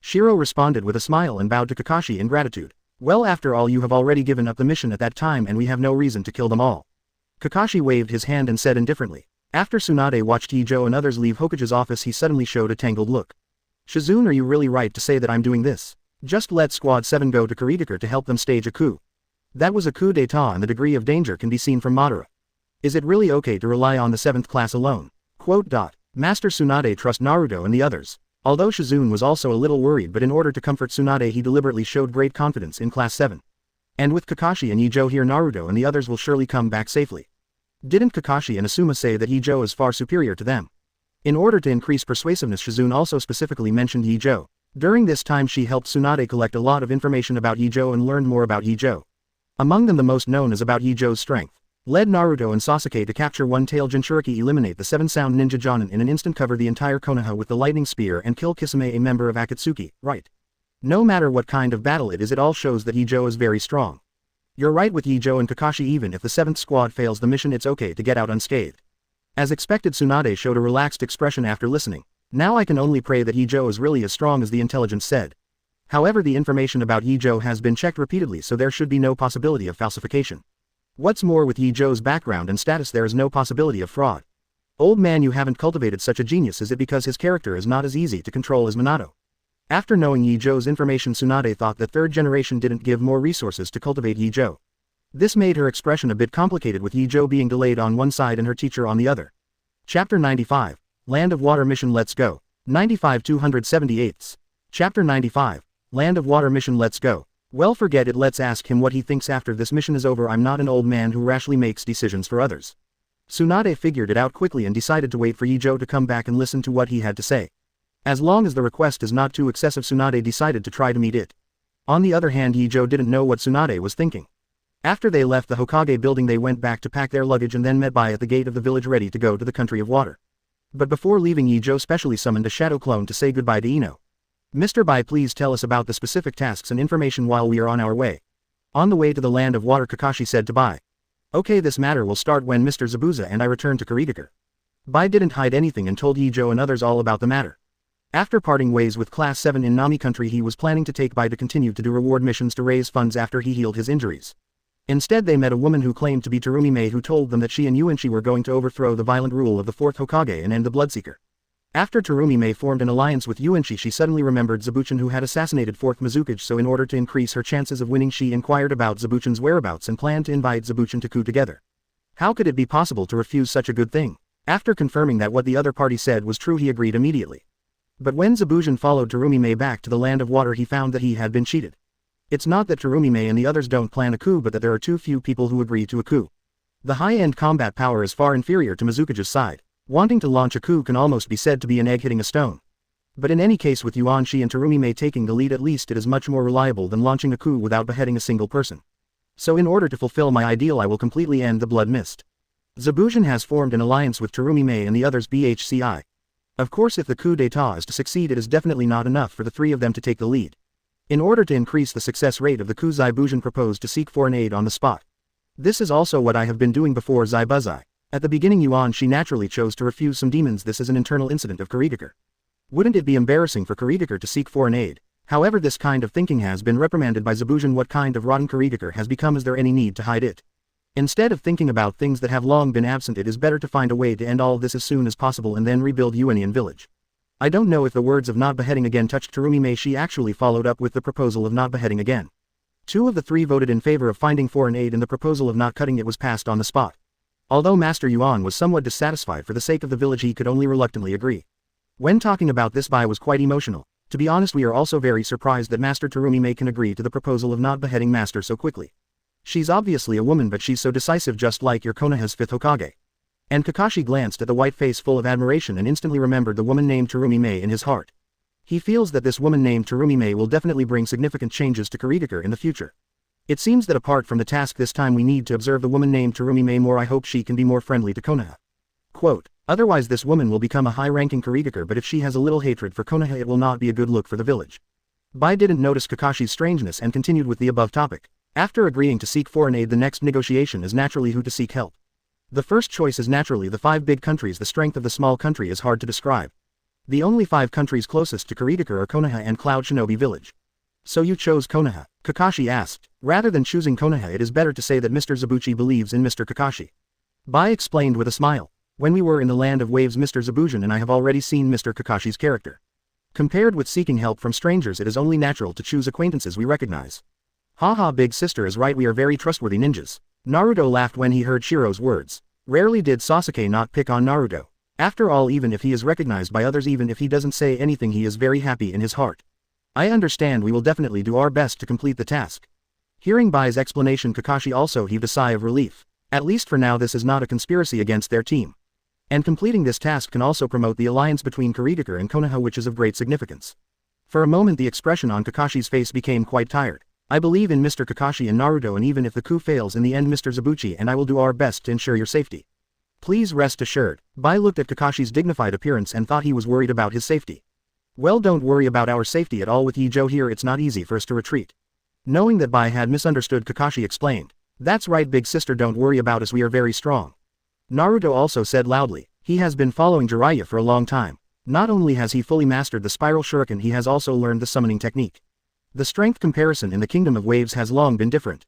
Shiro responded with a smile and bowed to Kakashi in gratitude. Well, after all, you have already given up the mission at that time and we have no reason to kill them all. Kakashi waved his hand and said indifferently. After Tsunade watched Ye Zhou and others leave Hokage's office, he suddenly showed a tangled look. Shizune, are you really right to say that I'm doing this? Just let Squad 7 go to Kurigake to help them stage a coup. That was a coup d'etat and the degree of danger can be seen from Madara. Is it really okay to rely on the 7th class alone? Master Tsunade trust Naruto and the others. Although Shizune was also a little worried, but in order to comfort Tsunade he deliberately showed great confidence in Class 7. And with Kakashi and Ye Zhou here, Naruto and the others will surely come back safely. Didn't Kakashi and Asuma say that Ye Zhou is far superior to them? In order to increase persuasiveness, Shizune also specifically mentioned Ye Zhou. During this time she helped Tsunade collect a lot of information about Ye Zhou and learned more about Ye Zhou. Among them, the most known is about Ye Zhou's strength. Led Naruto and Sasuke to capture one-tailed Jinchuriki, eliminate the 7-sound ninja Jonin in an instant, cover the entire Konoha with the lightning spear and kill Kisame, a member of Akatsuki, right? No matter what kind of battle it is, it all shows that Ye Zhou is very strong. You're right with Ye Zhou and Kakashi, even if the 7th squad fails the mission it's okay to get out unscathed. As expected, Tsunade showed a relaxed expression after listening. Now I can only pray that Ye Zhou is really as strong as the intelligence said. However, the information about Ye Zhou has been checked repeatedly, so there should be no possibility of falsification. What's more, with Ye Zhou's background and status there is no possibility of fraud. Old man, you haven't cultivated such a genius. Is it because his character is not as easy to control as Minato? After knowing Ye Zhou's information, Tsunade thought that third generation didn't give more resources to cultivate Ye Zhou. This made her expression a bit complicated, with Ye Zhou being delayed on one side and her teacher on the other. Chapter 95. Land of Water Mission, let's go. 95 278. Chapter 95. Land of Water Mission, let's go. Well, forget it, let's ask him what he thinks after this mission is over. I'm not an old man who rashly makes decisions for others. Tsunade figured it out quickly and decided to wait for Ye Zhou to come back and listen to what he had to say. As long as the request is not too excessive, Tsunade decided to try to meet it. On the other hand, Ye Zhou didn't know what Tsunade was thinking. After they left the Hokage building, they went back to pack their luggage and then met Bai at the gate of the village, ready to go to the country of water. But before leaving, Ye Zhou specially summoned a shadow clone to say goodbye to Ino. Mr. Bai, please tell us about the specific tasks and information while we are on our way. On the way to the land of water, Kakashi said to Bai. Okay, this matter will start when Mr. Zabuza and I return to Kurigake. Bai didn't hide anything and told Ye Zhou and others all about the matter. After parting ways with Class 7 in Nami country, he was planning to take Bai to continue to do reward missions to raise funds after he healed his injuries. Instead, they met a woman who claimed to be Terumi Mei, who told them that she and Yuanshi were going to overthrow the violent rule of the 4th Hokage and end the Bloodseeker. After Terumi Mei formed an alliance with Yuanshi, she suddenly remembered Zabuchin, who had assassinated 4th Mizukage, so in order to increase her chances of winning, she inquired about Zabuchin's whereabouts and planned to invite Zabuchin to coup together. How could it be possible to refuse such a good thing? After confirming that what the other party said was true, he agreed immediately. But when Zabuchin followed Terumi Mei back to the land of water, he found that he had been cheated. It's not that Terumi Mei and the others don't plan a coup, but that there are too few people who agree to a coup. The high-end combat power is far inferior to Mizukage's side. Wanting to launch a coup can almost be said to be an egg hitting a stone. But in any case, with Yuanshi and Terumi Mei taking the lead, at least it is much more reliable than launching a coup without beheading a single person. So in order to fulfill my ideal, I will completely end the blood mist. Zabuchin has formed an alliance with Terumi Mei and the others BHCI. Of course, if the coup d'etat is to succeed, it is definitely not enough for the three of them to take the lead. In order to increase the success rate of the coup, Zabuchin proposed to seek foreign aid on the spot. This is also what I have been doing before Zaibuzai. At the beginning, Yuanshi naturally chose to refuse some demons. This is an internal incident of Kurigake. Wouldn't it be embarrassing for Kurigake to seek foreign aid? However, this kind of thinking has been reprimanded by Zebuzhin. What kind of rotten Kurigake has become? Is there any need to hide it? Instead of thinking about things that have long been absent, it is better to find a way to end all this as soon as possible and then rebuild Yuanian village. I don't know if the words of not beheading again touched Terumi Mei. She actually followed up with the proposal of not beheading again. 2 of the 3 voted in favor of finding foreign aid, and the proposal of not cutting it was passed on the spot. Although Master Yuan was somewhat dissatisfied for the sake of the village, he could only reluctantly agree. When talking about this, Bai was quite emotional. To be honest, we are also very surprised that Master Terumi Mei can agree to the proposal of not beheading Master so quickly. She's obviously a woman, but she's so decisive, just like your Konoha's 5th Hokage. And Kakashi glanced at the white face full of admiration and instantly remembered the woman named Terumi Mei in his heart. He feels that this woman named Terumi Mei will definitely bring significant changes to Kurigake in the future. It seems that apart from the task this time, we need to observe the woman named Terumi Mei more. I hope she can be more friendly to Konoha. Quote, otherwise this woman will become a high-ranking Kurigake, but if she has a little hatred for Konoha, it will not be a good look for the village. Bai didn't notice Kakashi's strangeness and continued with the above topic. After agreeing to seek foreign aid, the next negotiation is naturally who to seek help. The first choice is naturally the 5 big countries. The strength of the small country is hard to describe. The only 5 countries closest to Kurigake are Konoha and Cloud Shinobi Village. So you chose Konoha? Kakashi asked. Rather than choosing Konoha, it is better to say that Mr. Zabuchi believes in Mr. Kakashi. Bai explained with a smile. When we were in the land of waves, Mr. Zebuzhin and I have already seen Mr. Kakashi's character. Compared with seeking help from strangers, it is only natural to choose acquaintances we recognize. Haha, big sister is right, we are very trustworthy ninjas. Naruto laughed when he heard Shiro's words. Rarely did Sasuke not pick on Naruto. After all, even if he is recognized by others, even if he doesn't say anything, he is very happy in his heart. I understand, we will definitely do our best to complete the task. Hearing Bai's explanation, Kakashi also heaved a sigh of relief. At least for now, this is not a conspiracy against their team. And completing this task can also promote the alliance between Kurigake and Konoha, which is of great significance. For a moment the expression on Kakashi's face became quite tired. I believe in Mr. Kakashi and Naruto, and even if the coup fails in the end, Mr. Zabuchi and I will do our best to ensure your safety. Please rest assured. Bai looked at Kakashi's dignified appearance and thought he was worried about his safety. Well, don't worry about our safety at all. With Ye Zhou here, it's not easy for us to retreat. Knowing that Bai had misunderstood, Kakashi explained. That's right, big sister, don't worry about us, we are very strong. Naruto also said loudly. He has been following Jiraiya for a long time. Not only has he fully mastered the spiral shuriken, he has also learned the summoning technique. The strength comparison in the Kingdom of Waves has long been different.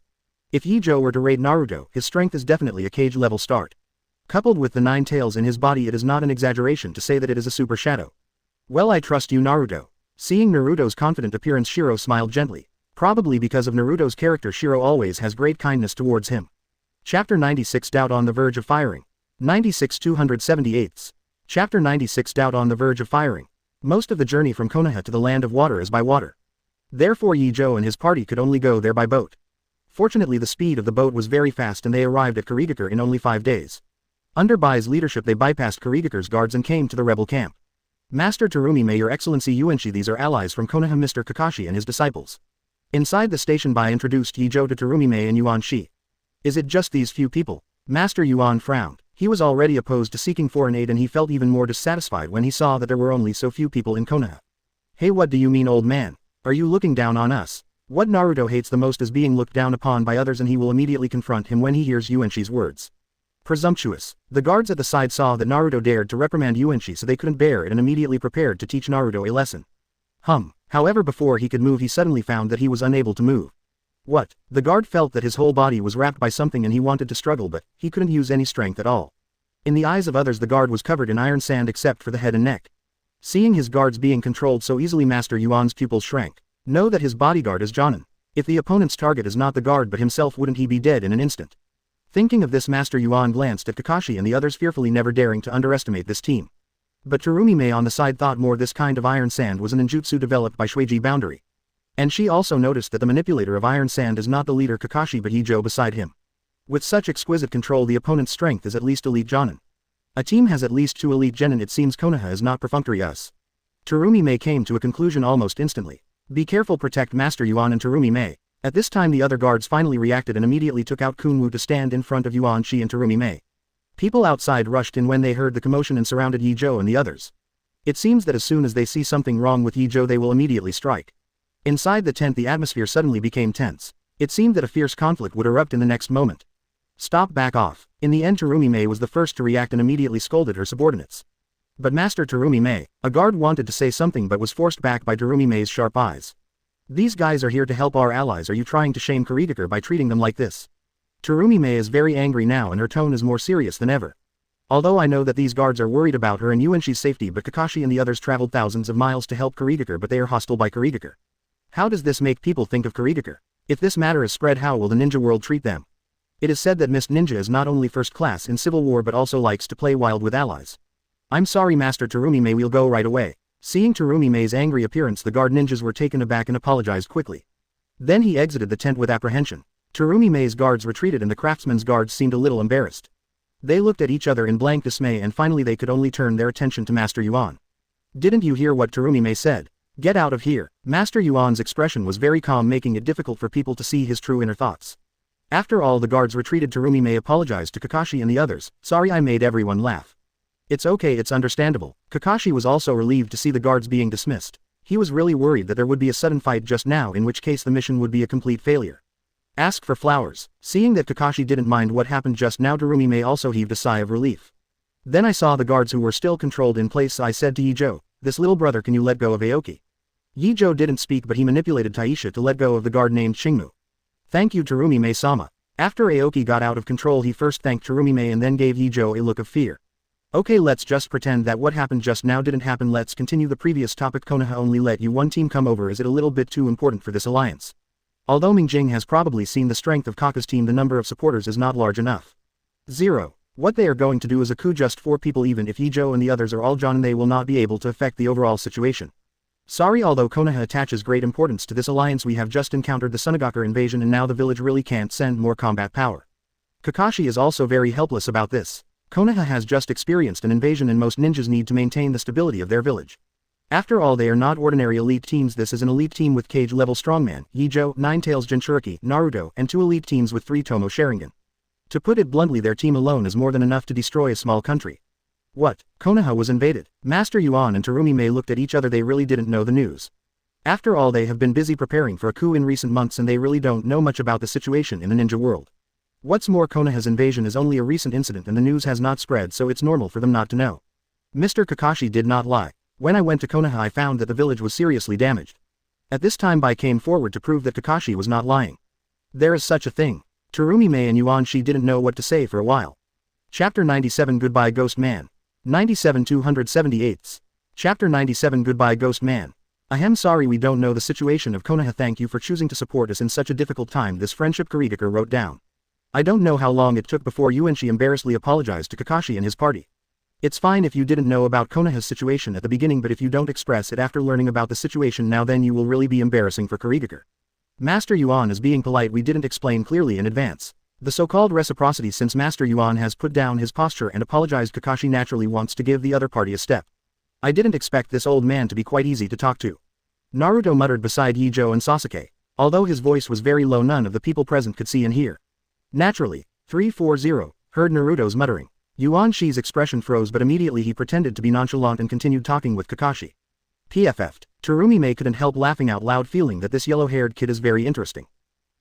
If Ye Zhou were to raid Naruto, his strength is definitely a cage level start. Coupled with the 9 tails in his body, it is not an exaggeration to say that it is a super shadow. Well, I trust you, Naruto. Seeing Naruto's confident appearance, Shiro smiled gently. Probably because of Naruto's character, Shiro always has great kindness towards him. Chapter 96, Doubt on the Verge of Firing. 96 278. Chapter 96, Doubt on the Verge of Firing. Most of the journey from Konoha to the Land of Water is by water. Therefore Ye Zhou and his party could only go there by boat. Fortunately, the speed of the boat was very fast and they arrived at Kurigake in only 5 days. Under Bai's leadership, they bypassed Kurigake's guards and came to the rebel camp. Master Terumi Mei, Your Excellency Yuanshi, these are allies from Konoha, Mr. Kakashi and his disciples. Inside the station, Bai introduced Ye Zhou to Terumi Mei and Yuan Shi. Is it just these few people? Master Yuan frowned. He was already opposed to seeking foreign aid and he felt even more dissatisfied when he saw that there were only so few people in Konoha. Hey, what do you mean, old man? Are you looking down on us? What Naruto hates the most is being looked down upon by others, and he will immediately confront him when he hears Yuanshi's words. Presumptuous. The guards at the side saw that Naruto dared to reprimand Yuanshi, so they couldn't bear it and immediately prepared to teach Naruto a lesson. However, before he could move, he suddenly found that he was unable to move. What? The guard felt that his whole body was wrapped by something and he wanted to struggle, but he couldn't use any strength at all. In the eyes of others, the guard was covered in iron sand except for the head and neck. Seeing his guards being controlled so easily, Master Yuan's pupils shrank. Know that his bodyguard is Jonin. If the opponent's target is not the guard but himself, wouldn't he be dead in an instant? Thinking of this, Master Yuan glanced at Kakashi and the others, fearfully, never daring to underestimate this team. But Terumi Mei on the side thought more. This kind of iron sand was a ninjutsu developed by Shueiji Boundary. And she also noticed that the manipulator of iron sand is not the leader Kakashi but Ye Zhou beside him. With such exquisite control, the opponent's strength is at least elite Jonin. A team has at least 2 elite genin. It seems Konoha is not perfunctory us. Terumi Mei came to a conclusion almost instantly. Be careful, protect Master Yuan and Terumi Mei. At this time the other guards finally reacted and immediately took out Kunwu to stand in front of Yuan Shi and Terumi Mei. People outside rushed in when they heard the commotion and surrounded Ye Zhou and the others. It seems that as soon as they see something wrong with Ye Zhou, they will immediately strike. Inside the tent, the atmosphere suddenly became tense. It seemed that a fierce conflict would erupt in the next moment. Stop, back off. In the end, Terumi Mei was the first to react and immediately scolded her subordinates. But Master Terumi-mei, a guard wanted to say something but was forced back by Terumi-mei's sharp eyes. These guys are here to help our allies. Are you trying to shame Kurigakure by treating them like this? Terumi-mei is very angry now and her tone is more serious than ever. Although I know that these guards are worried about her and Yuanshi's safety, but Kakashi and the others traveled thousands of miles to help Kurigakure, but they are hostile by Kurigakure. How does this make people think of Kurigakure? If this matter is spread, how will the ninja world treat them? It is said that Miss Ninja is not only first class in civil war but also likes to play wild with allies. I'm sorry Master Terumi-mei, we'll go right away. Seeing Terumi-mei's angry appearance, the guard ninjas were taken aback and apologized quickly. Then he exited the tent with apprehension. Terumi-mei's guards retreated and the craftsman's guards seemed a little embarrassed. They looked at each other in blank dismay and finally they could only turn their attention to Master Yuan. Didn't you hear what Terumi-mei said? Get out of here. Master Yuan's expression was very calm, making it difficult for people to see his true inner thoughts. After all the guards retreated, Terumi-mei apologized to Kakashi and the others. Sorry I made everyone laugh. It's okay, it's understandable. Kakashi was also relieved to see the guards being dismissed. He was really worried that there would be a sudden fight just now, in which case the mission would be a complete failure. Ask for flowers. Seeing that Kakashi didn't mind what happened just now, Terumi-mei also heaved a sigh of relief. Then I saw the guards who were still controlled in place. I said to Ye Zhou, this little brother, can you let go of Aoki? Ye Zhou didn't speak, but he manipulated Taisha to let go of the guard named Shingmu. Thank you Terumi-mei-sama. After Aoki got out of control, he first thanked Terumi-mei and then gave Ye Zhou a look of fear. Okay, let's just pretend that what happened just now didn't happen. Let's continue the previous topic. Konoha only let you one team come over. Is it a little bit too important for this alliance? Although Mingjing has probably seen the strength of Kaka's team, the number of supporters is not large enough. 0. What they are going to do is a coup. Just 4 people. Even if Ye Zhou and the others are all John, they will not be able to affect the overall situation. Sorry, although Konoha attaches great importance to this alliance, we have just encountered the Sunagakure invasion and now the village really can't send more combat power. Kakashi is also very helpless about this. Konoha has just experienced an invasion and most ninjas need to maintain the stability of their village. After all, they are not ordinary elite teams. This is an elite team with cage-level strongman, Ye Zhou, 9 Tails Jinchuriki, Naruto, and 2 elite teams with 3 Tomo Sharingan. To put it bluntly, their team alone is more than enough to destroy a small country. What? Konoha was invaded? Master Yuan and Terumi-mei looked at each other. They really didn't know the news. After all, they have been busy preparing for a coup in recent months and they really don't know much about the situation in the ninja world. What's more, Konoha's invasion is only a recent incident and the news has not spread, so it's normal for them not to know. Mr. Kakashi did not lie. When I went to Konoha, I found that the village was seriously damaged. At this time Bai came forward to prove that Kakashi was not lying. There is such a thing. Terumi-mei and Yuan-shi didn't know what to say for a while. Chapter 97 Goodbye Ghost Man. 97 278. Chapter 97 Goodbye Ghost Man. Ahem, sorry we don't know the situation of Konoha. Thank you for choosing to support us in such a difficult time. This friendship Kurigakure wrote down. I don't know how long it took before Yuan-shi embarrassedly apologized to Kakashi and his party. It's fine if you didn't know about Konoha's situation at the beginning, but if you don't express it after learning about the situation now, then you will really be embarrassing for Kurigakure. Master Yuan is being polite. We didn't explain clearly in advance. The so-called reciprocity, since Master Yuan has put down his posture and apologized, Kakashi naturally wants to give the other party a step. I didn't expect this old man to be quite easy to talk to. Naruto muttered beside Ye Zhou and Sasuke. Although his voice was very low, none of the people present could see and hear. Naturally, 340, heard Naruto's muttering. Yuan-shi's expression froze, but immediately he pretended to be nonchalant and continued talking with Kakashi. PFF'd. Terumi-mei couldn't help laughing out loud, feeling that this yellow-haired kid is very interesting.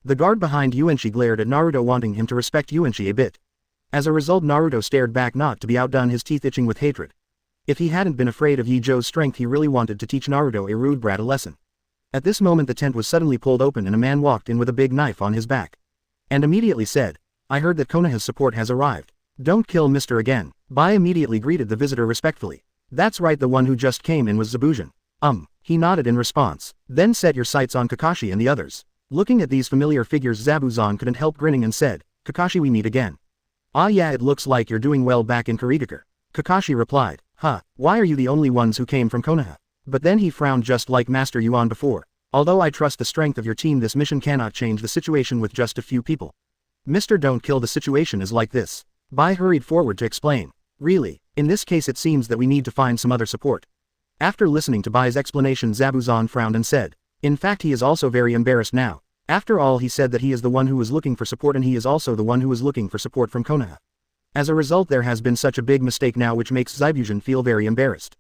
The guard behind Yuan-shi glared at Naruto, wanting him to respect Yuan-shi a bit. As a result, Naruto stared back, not to be outdone, his teeth itching with hatred. If he hadn't been afraid of Ye Zhou's strength, he really wanted to teach Naruto, a rude brat, a lesson. At this moment the tent was suddenly pulled open and a man walked in with a big knife on his back. And immediately said, I heard that Konoha's support has arrived. Don't kill Mr. again. Bai immediately greeted the visitor respectfully. That's right, the one who just came in was Zabuzan. He nodded in response. Then set your sights on Kakashi and the others. Looking at these familiar figures, Zabuzan couldn't help grinning and said, Kakashi, we meet again. Ah yeah, it looks like you're doing well back in Kurigakure. Kakashi replied, why are you the only ones who came from Konoha? But then he frowned, just like Master Yuan before. Although I trust the strength of your team, this mission cannot change the situation with just a few people. Mr. Don't kill, the situation is like this. Bai hurried forward to explain. Really? In this case it seems that we need to find some other support. After listening to Bai's explanation, Zabuzan frowned and said, in fact he is also very embarrassed now. After all, he said that he is the one who was looking for support and he is also the one who was looking for support from Konoha. As a result, there has been such a big mistake now, which makes Zabuzan feel very embarrassed.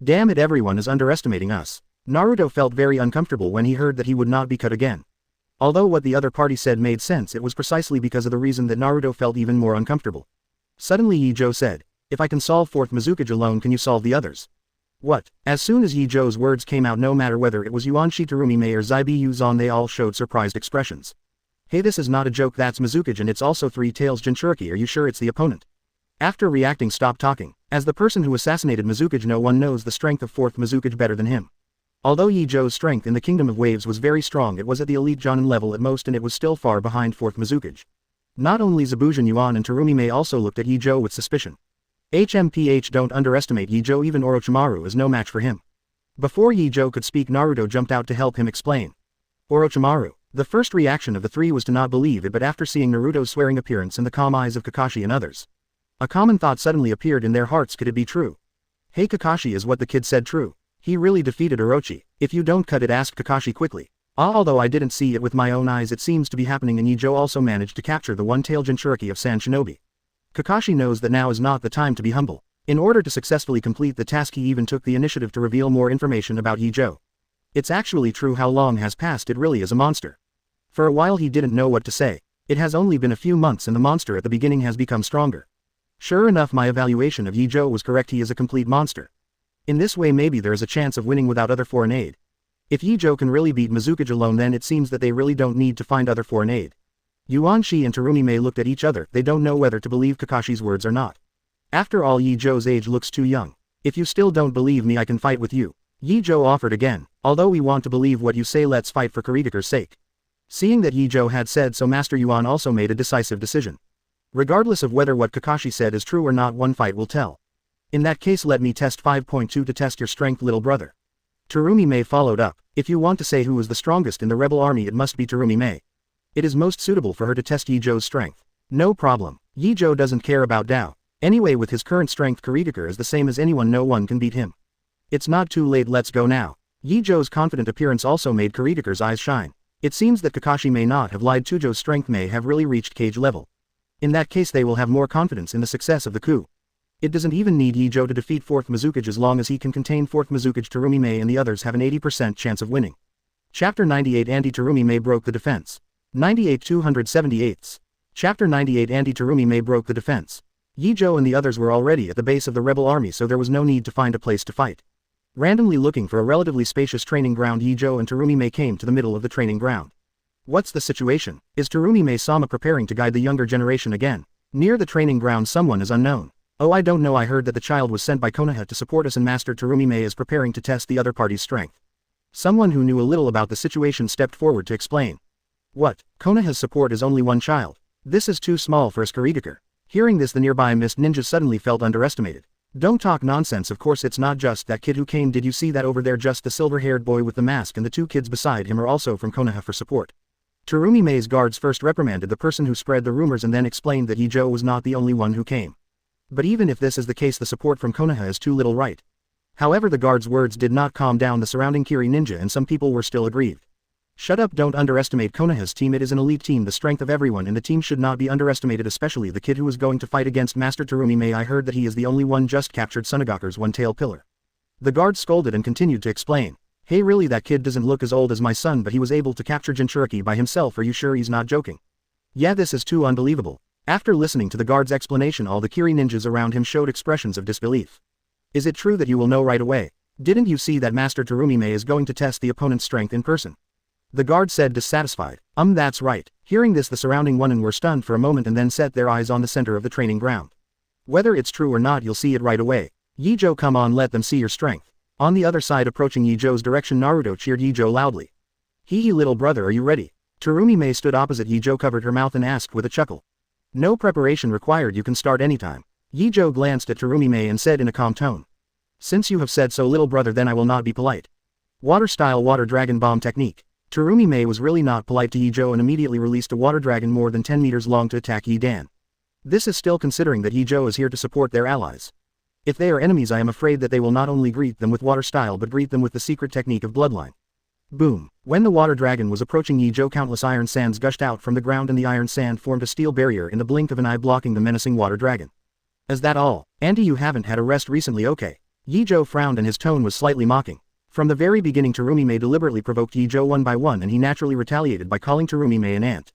Damn it, everyone is underestimating us. Naruto felt very uncomfortable when he heard that he would not be cut again. Although what the other party said made sense, it was precisely because of the reason that Naruto felt even more uncomfortable. Suddenly Ye Zhou said, If I can solve 4th Mizukage alone, can you solve the others? What? As soon as Ye Zhou's words came out, no matter whether it was Yuanshi Terumi-mei or Zaibi Yuzan, they all showed surprised expressions. Hey, this is not a joke, that's Mizukage and it's also 3 Tails Jinchuriki, are you sure it's the opponent? After reacting, stop talking. As the person who assassinated Mizukage, no one knows the strength of 4th Mizukage better than him. Although Ye Zhou's strength in the Kingdom of Waves was very strong, it was at the elite Jonin level at most and it was still far behind 4th Mizukage. Not only Zebuzhan Yuan and Terumi-mei also looked at Ye Zhou with suspicion. HMPH, don't underestimate Ye Zhou, even Orochimaru is no match for him. Before Ye Zhou could speak, Naruto jumped out to help him explain. Orochimaru. The first reaction of the 3 was to not believe it, but after seeing Naruto's swearing appearance and the calm eyes of Kakashi and others, a common thought suddenly appeared in their hearts, could it be true? Hey Kakashi, is what the kid said true? He really defeated Orochi. If you don't cut it, asked Kakashi quickly. Although I didn't see it with my own eyes, it seems to be happening, and Ye Zhou also managed to capture the one-tailed Jinchuriki of San Shinobi. Kakashi knows that now is not the time to be humble. In order to successfully complete the task, he even took the initiative to reveal more information about Ye Zhou. It's actually true. How long has passed? It really is a monster. For a while he didn't know what to say. It has only been a few months and the monster at the beginning has become stronger. Sure enough, my evaluation of Ye Zhou was correct, he is a complete monster. In this way maybe there is a chance of winning without other foreign aid. If Ye Zhou can really beat Mizukage alone, then it seems that they really don't need to find other foreign aid. Yuanshi and Terumi-mei looked at each other, they don't know whether to believe Kakashi's words or not. After all, Ye Zhou's age looks too young. If you still don't believe me, I can fight with you. Ye Zhou offered again. Although we want to believe what you say, let's fight for Kuritaker's sake. Seeing that Ye Zhou had said so, Master Yuan also made a decisive decision. Regardless of whether what Kakashi said is true or not, one fight will tell. In that case, let me test 5.2 to test your strength, little brother. Terumi-mei followed up. If you want to say who is the strongest in the rebel army, it must be Terumi-mei. It is most suitable for her to test Ye Zhou's strength. No problem. Ye Zhou doesn't care about Dao. Anyway, with his current strength, Kuritaker is the same as anyone, no one can beat him. It's not too late, let's go now. Ye Zhou's confident appearance also made Kuritaker's eyes shine. It seems that Kakashi may not have lied. Tujo's strength may have really reached cage level. In that case they will have more confidence in the success of the coup. It doesn't even need Ye Zhou to defeat 4th Mizukage. As long as he can contain 4th Mizukage, Terumi-mei and the others have an 80% chance of winning. Chapter 98, Anti-Terumi-mei broke the defense. 98 278. Chapter 98, Anti-Terumi-mei broke the defense. Ye Zhou and the others were already at the base of the rebel army, so there was no need to find a place to fight. Randomly looking for a relatively spacious training ground, Ye Zhou and Terumi-mei came to the middle of the training ground. What's the situation? Is Terumi-mei-sama preparing to guide the younger generation again? Near the training ground someone is unknown. Oh, I don't know, I heard that the child was sent by Konoha to support us and Master Terumi-mei is preparing to test the other party's strength. Someone who knew a little about the situation stepped forward to explain. What? Konoha's support is only one child. This is too small for a Kuritaker. Hearing this, the nearby mist ninjas suddenly felt underestimated. Don't talk nonsense, of course it's not just that kid who came. Did you see that over there? Just the silver-haired boy with the mask, and the 2 kids beside him are also from Konoha for support. Terumi-mei's guards first reprimanded the person who spread the rumors and then explained that Ye Zhou was not the only one who came. But even if this is the case, the support from Konoha is too little, right? However, the guards' words did not calm down the surrounding Kiri ninja and some people were still aggrieved. Shut up, don't underestimate Konoha's team, it is an elite team. The strength of everyone in the team should not be underestimated, especially the kid who is going to fight against Master Terumi-mei. I heard that he is the only one just captured Sunagaku's one-tail pillar. The guard scolded and continued to explain. Hey, really, that kid doesn't look as old as my son, but he was able to capture Jinchuriki by himself. Are you sure he's not joking? Yeah, this is too unbelievable. After listening to the guard's explanation, all the Kiri ninjas around him showed expressions of disbelief. Is it true that you will know right away? Didn't you see that Master Terumi-mei is going to test the opponent's strength in person? The guard said, dissatisfied. That's right. Hearing this, the surrounding onen were stunned for a moment and then set their eyes on the center of the training ground. Whether it's true or not, you'll see it right away. Ye Zhou, come on, let them see your strength. On the other side, approaching Ye Zhou's direction, Naruto cheered Ye Zhou loudly. Hee, little brother, are you ready? Terumi-mei stood opposite Ye Zhou, covered her mouth and asked with a chuckle. No preparation required, you can start anytime. Ye Zhou glanced at Terumi-mei and said in a calm tone. Since you have said so, little brother, then I will not be polite. Water style water dragon bomb technique. Terumi-mei was really not polite to Ye Zhou and immediately released a water dragon more than 10 meters long to attack Ye Dan. This is still considering that Ye Zhou is here to support their allies. If they are enemies, I am afraid that they will not only greet them with water style but greet them with the secret technique of bloodline. Boom. When the water dragon was approaching Ye Zhou, countless iron sands gushed out from the ground and the iron sand formed a steel barrier in the blink of an eye, blocking the menacing water dragon. Is that all? Auntie, you haven't had a rest recently, okay? Ye Zhou frowned and his tone was slightly mocking. From the very beginning, Terumi-mei deliberately provoked Ye Zhou one by one, and he naturally retaliated by calling Terumi-mei an ant.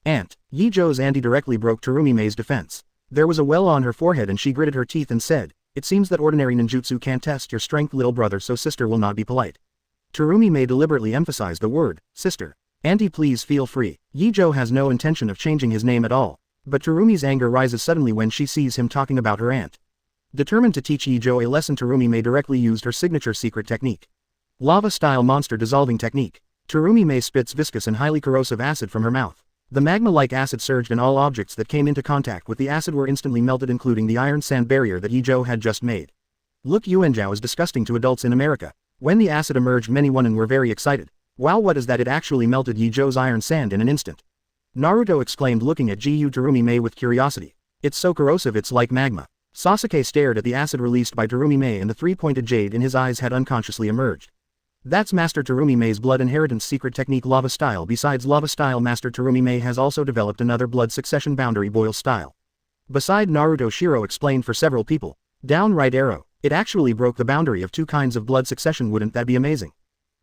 Ant. Ye Zhou's auntie directly broke Terumi-mei's defense. There was a well on her forehead and she gritted her teeth and said, "It seems that ordinary ninjutsu can't test your strength, little brother, so sister will not be polite." Terumi Mei deliberately emphasized the word, sister. "Auntie, please feel free." Ye Zhou has no intention of changing his name at all, but Terumi's anger rises suddenly when she sees him talking about her aunt. Determined to teach Ye Zhou a lesson, Terumi Mei directly used her signature secret technique. Lava-style monster dissolving technique. Terumi Mei spits viscous and highly corrosive acid from her mouth. The magma-like acid surged and all objects that came into contact with the acid were instantly melted, including the iron sand barrier that Ye Zhou had just made. Look, Yuanzhao is disgusting to adults in America. When the acid emerged, many women were very excited. Wow, what is that? It actually melted Ye Zhou's iron sand in an instant. Naruto exclaimed, looking at Gu Terumi Mei with curiosity. It's so corrosive, it's like magma. Sasuke stared at the acid released by Terumi Mei and the three-pointed jade in his eyes had unconsciously emerged. That's Master Terumi Mei's blood inheritance secret technique, lava style. Besides lava style, Master Terumi Mei has also developed another blood succession boundary, boil style. Beside Naruto, Shiro explained for several people. Downright arrow. It actually broke the boundary of two kinds of blood succession, wouldn't that be amazing?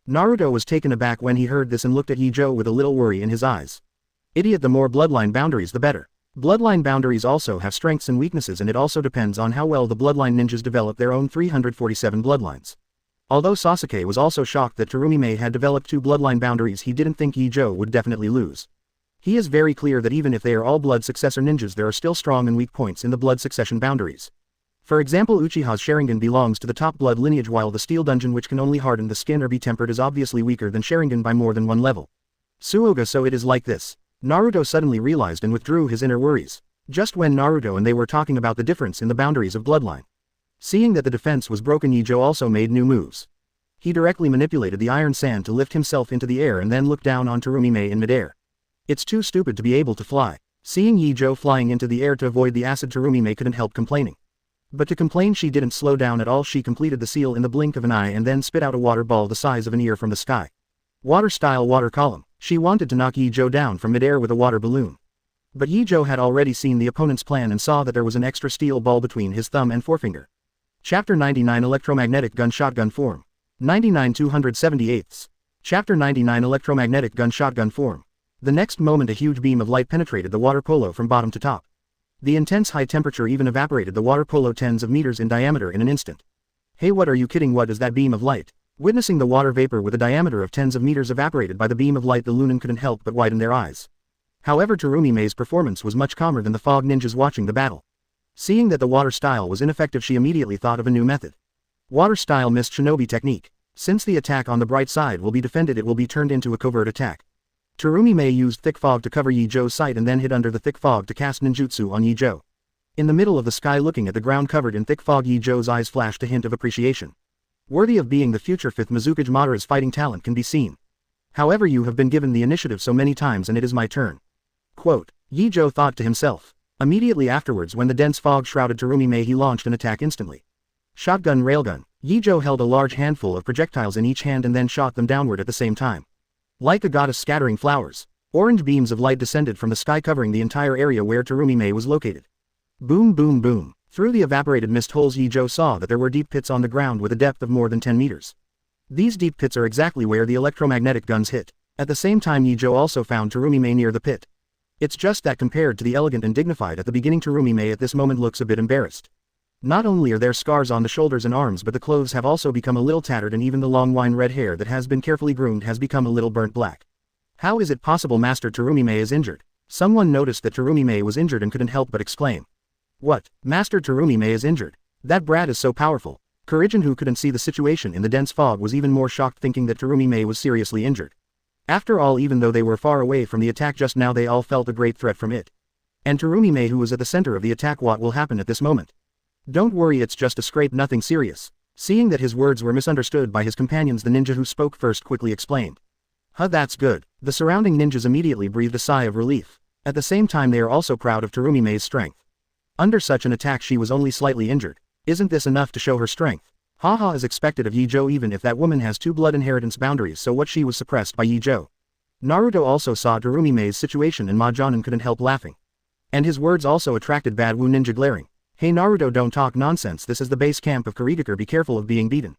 Naruto was taken aback when he heard this and looked at Ye Zhou with a little worry in his eyes. Idiot, the more bloodline boundaries the better. Bloodline boundaries also have strengths and weaknesses, and it also depends on how well the bloodline ninjas develop their own 347 bloodlines. Although Sasuke was also shocked that Terumi Mei had developed two bloodline boundaries, he didn't think Ye Zhou would definitely lose. He is very clear that even if they are all blood successor ninjas, there are still strong and weak points in the blood succession boundaries. For example, Uchiha's Sharingan belongs to the top blood lineage, while the steel dungeon, which can only harden the skin or be tempered, is obviously weaker than Sharingan by more than one level. Suoga, so it is like this. Naruto suddenly realized and withdrew his inner worries. Just when Naruto and they were talking about the difference in the boundaries of bloodline. Seeing that the defense was broken, Ye Zhou also made new moves. He directly manipulated the iron sand to lift himself into the air and then looked down on Terumi Mei in midair. It's too stupid to be able to fly. Seeing Ye Zhou flying into the air to avoid the acid, Terumi Mei couldn't help complaining. But to complain, she didn't slow down at all. She completed the seal in the blink of an eye and then spit out a water ball the size of an ear from the sky. Water style water column. She wanted to knock Ye Zhou down from midair with a water balloon. But Ye Zhou had already seen the opponent's plan and saw that there was an extra steel ball between his thumb and forefinger. Chapter 99 Electromagnetic Gun Shotgun Form. 99 278. Chapter 99 Electromagnetic Gun Shotgun Form. The next moment a huge beam of light penetrated the water polo from bottom to top. The intense high temperature even evaporated the water polo tens of meters in diameter in an instant. Hey, what are you kidding? What is that beam of light? Witnessing the water vapor with a diameter of tens of meters evaporated by the beam of light, the Lunin couldn't help but widen their eyes. However, Terumi Mei's performance was much calmer than the fog ninjas watching the battle. Seeing that the water style was ineffective, she immediately thought of a new method. Water style mist shinobi technique. Since the attack on the bright side will be defended, it will be turned into a covert attack. Terumi Mei used thick fog to cover Ye Zhou's sight and then hid under the thick fog to cast ninjutsu on Ye Zhou. In the middle of the sky, looking at the ground covered in thick fog, Ye Zhou's eyes flashed a hint of appreciation. Worthy of being the future 5th Mizukage, Madara's fighting talent can be seen. However, you have been given the initiative so many times and it is my turn. Quote. Ye Zhou thought to himself. Immediately afterwards, when the dense fog shrouded Terumi Mei, he launched an attack instantly. Shotgun railgun. Ye Zhou held a large handful of projectiles in each hand and then shot them downward at the same time. Like a goddess scattering flowers, orange beams of light descended from the sky, covering the entire area where Terumi Mei was located. Boom, boom, boom. Through the evaporated mist holes, Ye Zhou saw that there were deep pits on the ground with a depth of more than 10 meters. These deep pits are exactly where the electromagnetic guns hit. At the same time, Ye Zhou also found Terumi Mei near the pit. It's just that compared to the elegant and dignified at the beginning, Terumi Mei at this moment looks a bit embarrassed. Not only are there scars on the shoulders and arms, but the clothes have also become a little tattered, and even the long wine red hair that has been carefully groomed has become a little burnt black. How is it possible? Master Terumi Mei is injured. Someone noticed that Terumi Mei was injured and couldn't help but exclaim. What? Master Terumi Mei is injured? That brat is so powerful. Kurijin, who couldn't see the situation in the dense fog, was even more shocked, thinking that Terumi Mei was seriously injured. After all, even though they were far away from the attack just now, they all felt a great threat from it. And Terumi Mei, who was at the center of the attack, what will happen at this moment? Don't worry, it's just a scrape, nothing serious. Seeing that his words were misunderstood by his companions, the ninja who spoke first quickly explained. Huh, that's good. The surrounding ninjas immediately breathed a sigh of relief. At the same time, they are also proud of Terumi Mei's strength. Under such an attack, she was only slightly injured. Isn't this enough to show her strength? Haha is expected of Ye Zhou, even if that woman has two blood inheritance boundaries, so what, she was suppressed by Ye Zhou. Naruto also saw Terumi Mei's situation and Majonin couldn't help laughing. And his words also attracted Bad Wu Ninja, glaring. Hey Naruto, don't talk nonsense, this is the base camp of Kurigakure, be careful of being beaten.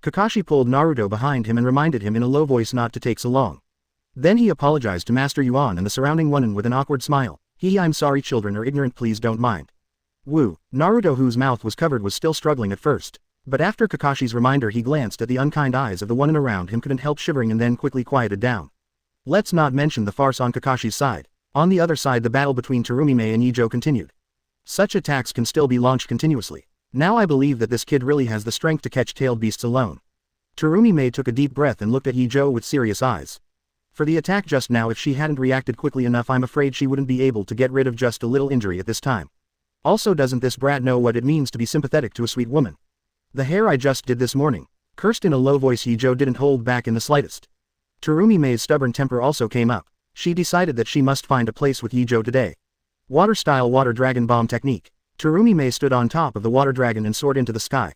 Kakashi pulled Naruto behind him and reminded him in a low voice not to take so long. Then he apologized to Master Yuan and the surrounding wonen with an awkward smile. I'm sorry, children are ignorant, please don't mind. Woo, Naruto, whose mouth was covered, was still struggling at first. But after Kakashi's reminder, he glanced at the unkind eyes of the one around him, couldn't help shivering, and then quickly quieted down. Let's not mention the farce on Kakashi's side. On the other side, the battle between Terumi-mei and Ye Zhou continued. Such attacks can still be launched continuously. Now I believe that this kid really has the strength to catch tailed beasts alone. Terumi-mei took a deep breath and looked at Ye Zhou with serious eyes. For the attack just now, if she hadn't reacted quickly enough, I'm afraid she wouldn't be able to get rid of just a little injury at this time. Also, doesn't this brat know what it means to be sympathetic to a sweet woman? The hair I just did this morning, cursed in a low voice. Ye Zhou didn't hold back in the slightest. Terumi-mei's stubborn temper also came up. She decided that she must find a place with Ye Zhou today. Water-style water dragon bomb technique. Terumi-mei stood on top of the water dragon and soared into the sky.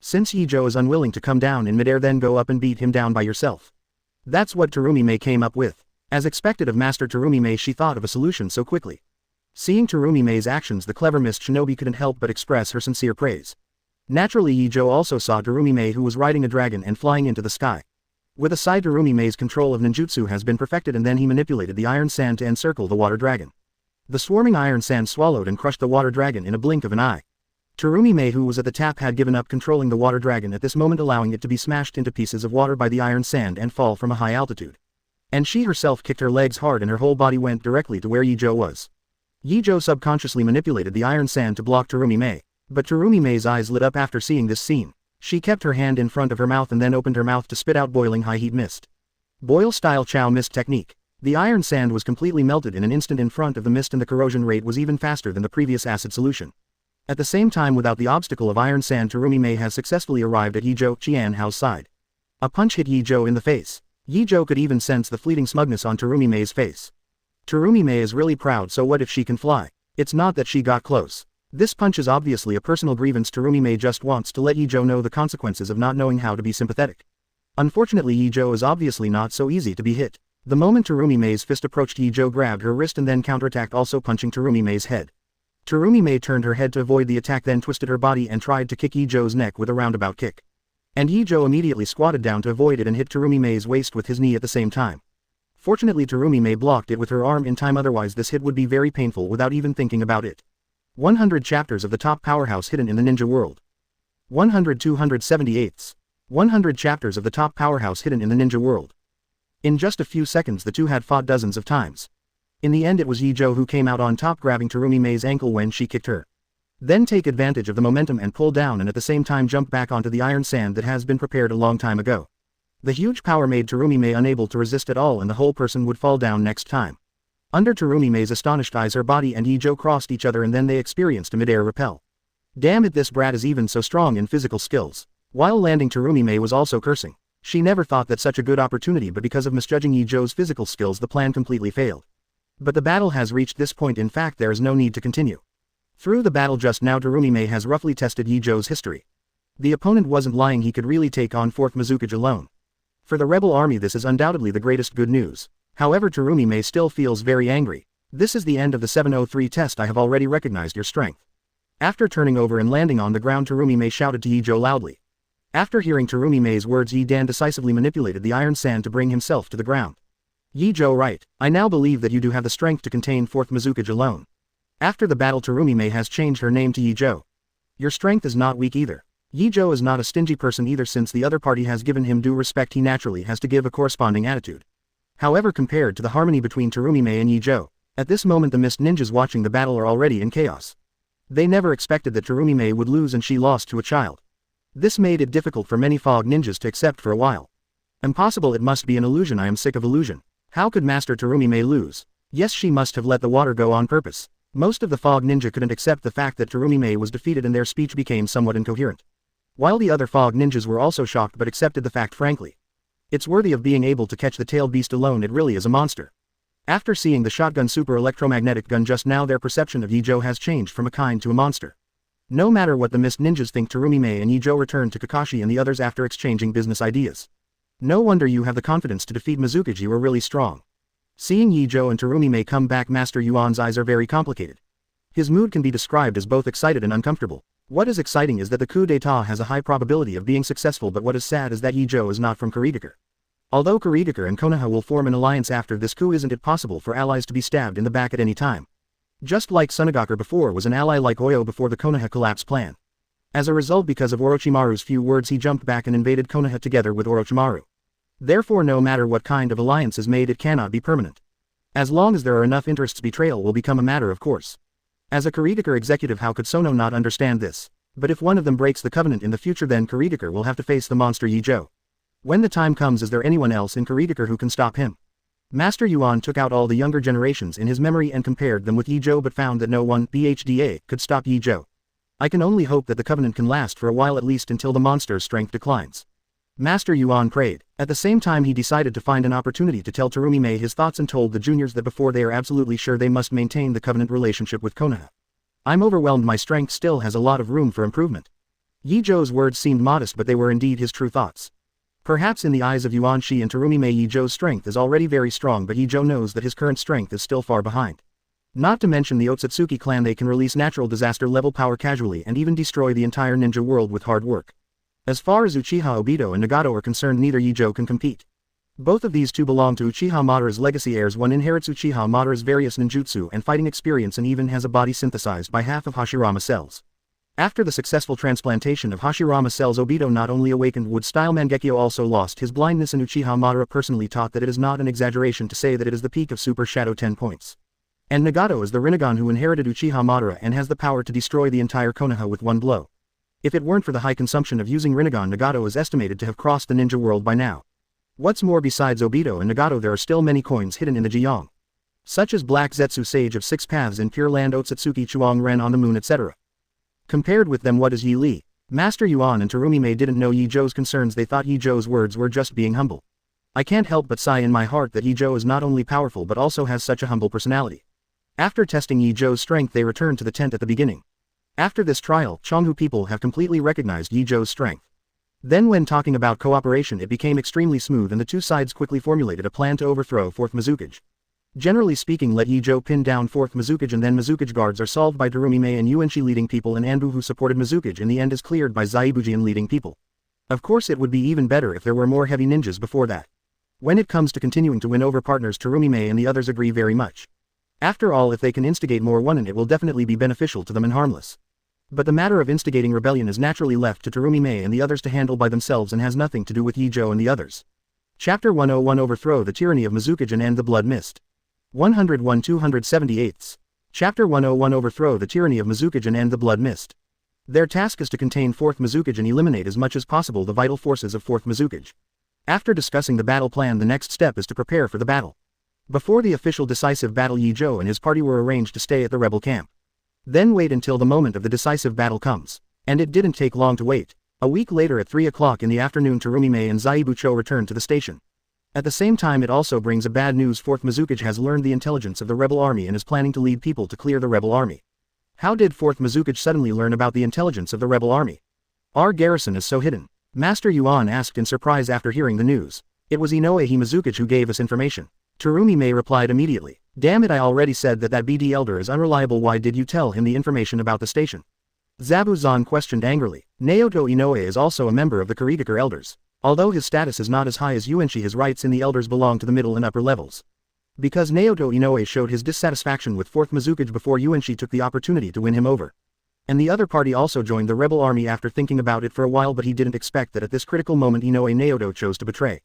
Since Ye Zhou is unwilling to come down in midair, then go up and beat him down by yourself. That's what Terumi-mei came up with. As expected of Master Terumi-mei, she thought of a solution so quickly. Seeing Terumi-mei's actions, the clever mist shinobi couldn't help but express her sincere praise. Naturally, Ye Zhou also saw Terumi-mei, who was riding a dragon and flying into the sky. With a sigh, Terumi-mei's control of ninjutsu has been perfected, and then he manipulated the iron sand to encircle the water dragon. The swarming iron sand swallowed and crushed the water dragon in a blink of an eye. Terumi-mei, who was at the tap, had given up controlling the water dragon at this moment, allowing it to be smashed into pieces of water by the iron sand and fall from a high altitude. And she herself kicked her legs hard, and her whole body went directly to where Ye Zhou was. Ye Zhou subconsciously manipulated the iron sand to block Terumi-mei. But Terumi-mei's eyes lit up after seeing this scene. She kept her hand in front of her mouth and then opened her mouth to spit out boiling high-heat mist. Boil-style chow mist technique. The iron sand was completely melted in an instant in front of the mist, and the corrosion rate was even faster than the previous acid solution. At the same time, without the obstacle of iron sand, Terumi-mei has successfully arrived at Ye Zhou Qianhao's side. A punch hit Ye Zhou in the face. Ye Zhou could even sense the fleeting smugness on Terumi-mei's face. Terumi-mei is really proud, so what if she can fly? It's not that she got close. This punch is obviously a personal grievance. Terumi-mei just wants to let Ye Zhou know the consequences of not knowing how to be sympathetic. Unfortunately, Ye Zhou is obviously not so easy to be hit. The moment Terumi-mei's fist approached, Ye Zhou grabbed her wrist and then counterattacked, also punching Terumi-mei's head. Terumi-mei turned her head to avoid the attack, then twisted her body and tried to kick Ye Zhou's neck with a roundabout kick. And Ye Zhou immediately squatted down to avoid it and hit Terumi-mei's waist with his knee at the same time. Fortunately, Terumi-mei blocked it with her arm in time, otherwise this hit would be very painful without even thinking about it. 100 chapters of the top powerhouse hidden in the ninja world. 100 100 chapters of the top powerhouse hidden in the ninja world. In just a few seconds, the two had fought dozens of times. In the end, it was Ye Zhou who came out on top, grabbing Terumi-mei's ankle when she kicked her. Then take advantage of the momentum and pull down, and at the same time jump back onto the iron sand that has been prepared a long time ago. The huge power made Terumi-mei unable to resist at all, and the whole person would fall down next time. Under Terumi-mei's astonished eyes, her body and Ye Zhou crossed each other, and then they experienced a mid-air repel. Damn it, this brat is even so strong in physical skills. While landing, Terumi-mei was also cursing. She never thought that such a good opportunity, but because of misjudging Ye Zhou's physical skills, the plan completely failed. But the battle has reached this point. In fact, there is no need to continue. Through the battle just now, Terumi-mei has roughly tested Ye Zhou's history. The opponent wasn't lying, he could really take on 4th Mizukage alone. For the rebel army, this is undoubtedly the greatest good news. However, Terumi-mei still feels very angry. This is the end of the 703 test. I have already recognized your strength. After turning over and landing on the ground, Terumi-mei shouted to Ye Zhou loudly. After hearing Terumi-mei's words, Ye Dan decisively manipulated the iron sand to bring himself to the ground. Ye Zhou, right, I now believe that you do have the strength to contain 4th Mizukage alone. After the battle, Terumi-mei has changed her name to Ye Zhou. Your strength is not weak either. Ye Zhou is not a stingy person either. Since the other party has given him due respect, he naturally has to give a corresponding attitude. However, compared to the harmony between Terumi-mei and Ye Zhou, at this moment the mist ninjas watching the battle are already in chaos. They never expected that Terumi-mei would lose, and she lost to a child. This made it difficult for many fog ninjas to accept for a while. Impossible, it must be an illusion. I am sick of illusion. How could Master Terumi-mei lose? Yes, she must have let the water go on purpose. Most of the fog ninja couldn't accept the fact that Terumi-mei was defeated, and their speech became somewhat incoherent. While the other fog ninjas were also shocked but accepted the fact frankly. It's worthy of being able to catch the tailed beast alone, it really is a monster. After seeing the shotgun super electromagnetic gun just now, their perception of Ye Zhou has changed from a kind to a monster. No matter what the mist ninjas think, Terumi-mei and Ye Zhou returned to Kakashi and the others after exchanging business ideas. No wonder you have the confidence to defeat Mizukage, you are really strong. Seeing Ye Zhou and Terumi-mei come back, Master Yuan's eyes are very complicated. His mood can be described as both excited and uncomfortable. What is exciting is that the coup d'etat has a high probability of being successful, but what is sad is that Ye Zhou is not from Kurigakure. Although Kurigakure and Konoha will form an alliance after this coup, isn't it possible for allies to be stabbed in the back at any time? Just like Sunagakure before was an ally like Oyo before the Konoha collapse plan. As a result, because of Orochimaru's few words, he jumped back and invaded Konoha together with Orochimaru. Therefore, no matter what kind of alliance is made, it cannot be permanent. As long as there are enough interests, betrayal will become a matter of course. As a Kurigakure executive, how could Sono not understand this? But if one of them breaks the covenant in the future, then Kurigakure will have to face the monster Ye Zhou. When the time comes, is there anyone else in Kurigakure who can stop him? Master Yuan took out all the younger generations in his memory and compared them with Ye Zhou, but found that no one, BHDA, could stop Ye Zhou. I can only hope that the covenant can last for a while, at least until the monster's strength declines. Master Yuan prayed. At the same time, he decided to find an opportunity to tell Terumi-mei his thoughts and told the juniors that before they are absolutely sure, they must maintain the covenant relationship with Konoha. I'm overwhelmed, my strength still has a lot of room for improvement. Ye Zhou's words seemed modest, but they were indeed his true thoughts. Perhaps in the eyes of Yuan Shi and Terumi-mei, Ye Zhou's strength is already very strong, but Ye Zhou knows that his current strength is still far behind. Not to mention the Otsutsuki clan, they can release natural disaster level power casually and even destroy the entire ninja world with hard work. As far as Uchiha Obito and Nagato are concerned, neither Ye Zhou can compete. Both of these two belong to Uchiha Madara's legacy heirs. One inherits Uchiha Madara's various ninjutsu and fighting experience and even has a body synthesized by half of Hashirama cells. After the successful transplantation of Hashirama cells, Obito not only awakened wood-style Mangekyo, also lost his blindness, and Uchiha Madara personally taught that it is not an exaggeration to say that it is the peak of Super Shadow 10 points. And Nagato is the Rinnegan who inherited Uchiha Madara and has the power to destroy the entire Konoha with one blow. If it weren't for the high consumption of using Rinnegan, Nagato is estimated to have crossed the ninja world by now. What's more, besides Obito and Nagato, there are still many coins hidden in the Jiang, such as Black Zetsu, Sage of Six Paths in Pure Land, Otsutsuki, Chuang Ren on the Moon, etc. Compared with them, what is Yi Li? Master Yuan and Terumi-mei didn't know Ye Zhou's concerns. They thought Ye Zhou's words were just being humble. I can't help but sigh in my heart that Ye Zhou is not only powerful but also has such a humble personality. After testing Ye Zhou's strength, they returned to the tent at the beginning. After this trial, Chonghu people have completely recognized Ye Zhou's strength. Then when talking about cooperation, it became extremely smooth and the two sides quickly formulated a plan to overthrow 4th Mizukage. Generally speaking, let Ye Zhou pin down 4th Mizukage and then Mizukage guards are solved by Terumi-mei and Yuanshi leading people, and Anbu, who supported Mizukage in the end, is cleared by Zaibujian leading people. Of course, it would be even better if there were more heavy ninjas before that. When it comes to continuing to win over partners, Terumi-mei and the others agree very much. After all, if they can instigate more one, it will definitely be beneficial to them and harmless. But the matter of instigating rebellion is naturally left to Terumi-mei and the others to handle by themselves and has nothing to do with Ye Zhou and the others. Chapter 101: Overthrow the Tyranny of Mizukage and End the Blood Mist. 101 278. Chapter 101: Overthrow the Tyranny of Mizukage and End the Blood Mist. Their task is to contain 4th Mizukage and eliminate as much as possible the vital forces of 4th Mizukage. After discussing the battle plan, the next step is to prepare for the battle. Before the official decisive battle, Ye Zhou and his party were arranged to stay at the rebel camp. Then wait until the moment of the decisive battle comes. And it didn't take long to wait. A week later at 3 o'clock in the afternoon, Terumi-mei and Zaibucho returned to the station. At the same time, it also brings a bad news. 4th Mizukage has learned the intelligence of the rebel army and is planning to lead people to clear the rebel army. How did 4th Mizukage suddenly learn about the intelligence of the rebel army? Our garrison is so hidden. Master Yuan asked in surprise after hearing the news. It was Inoue Mizukage who gave us information. Terumi-mei replied immediately. Damn it, I already said that BD elder is unreliable. Why did you tell him the information about the station? Zabu-zan questioned angrily. Naoto Inoue is also a member of the Kurigakure elders. Although his status is not as high as Yuanshi, his rights in the elders belong to the middle and upper levels. Because Naoto Inoue showed his dissatisfaction with 4th Mizukage before Yuanshi took the opportunity to win him over. And the other party also joined the rebel army after thinking about it for a while, but he didn't expect that at this critical moment Inoue Naoto chose to betray.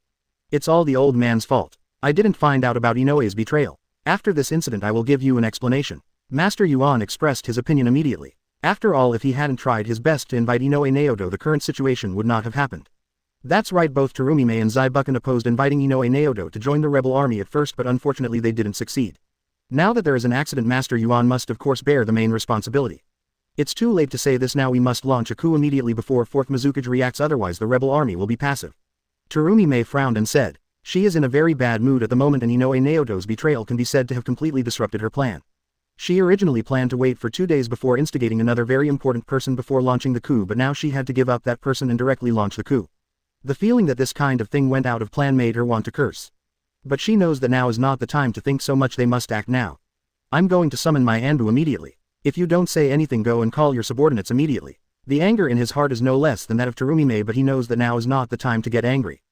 It's all the old man's fault. I didn't find out about Inoue's betrayal. After this incident I will give you an explanation. Master Yuan expressed his opinion immediately. After all, if he hadn't tried his best to invite Inoue Naoto, the current situation would not have happened. That's right, both Terumi-mei and Zaibukan opposed inviting Inoue Naoto to join the rebel army at first, but unfortunately they didn't succeed. Now that there is an accident, Master Yuan must of course bear the main responsibility. It's too late to say this now. We must launch a coup immediately before 4th Mizukage reacts, otherwise the rebel army will be passive. Terumi-mei frowned and said, she is in a very bad mood at the moment, and Inoue Naoto's betrayal can be said to have completely disrupted her plan. She originally planned to wait for 2 days before instigating another very important person before launching the coup, but now she had to give up that person and directly launch the coup. The feeling that this kind of thing went out of plan made her want to curse. But she knows that now is not the time to think so much, they must act now. I'm going to summon my Anbu immediately. If you don't say anything, go and call your subordinates immediately. The anger in his heart is no less than that of Terumi-mei, but he knows that now is not the time to get angry.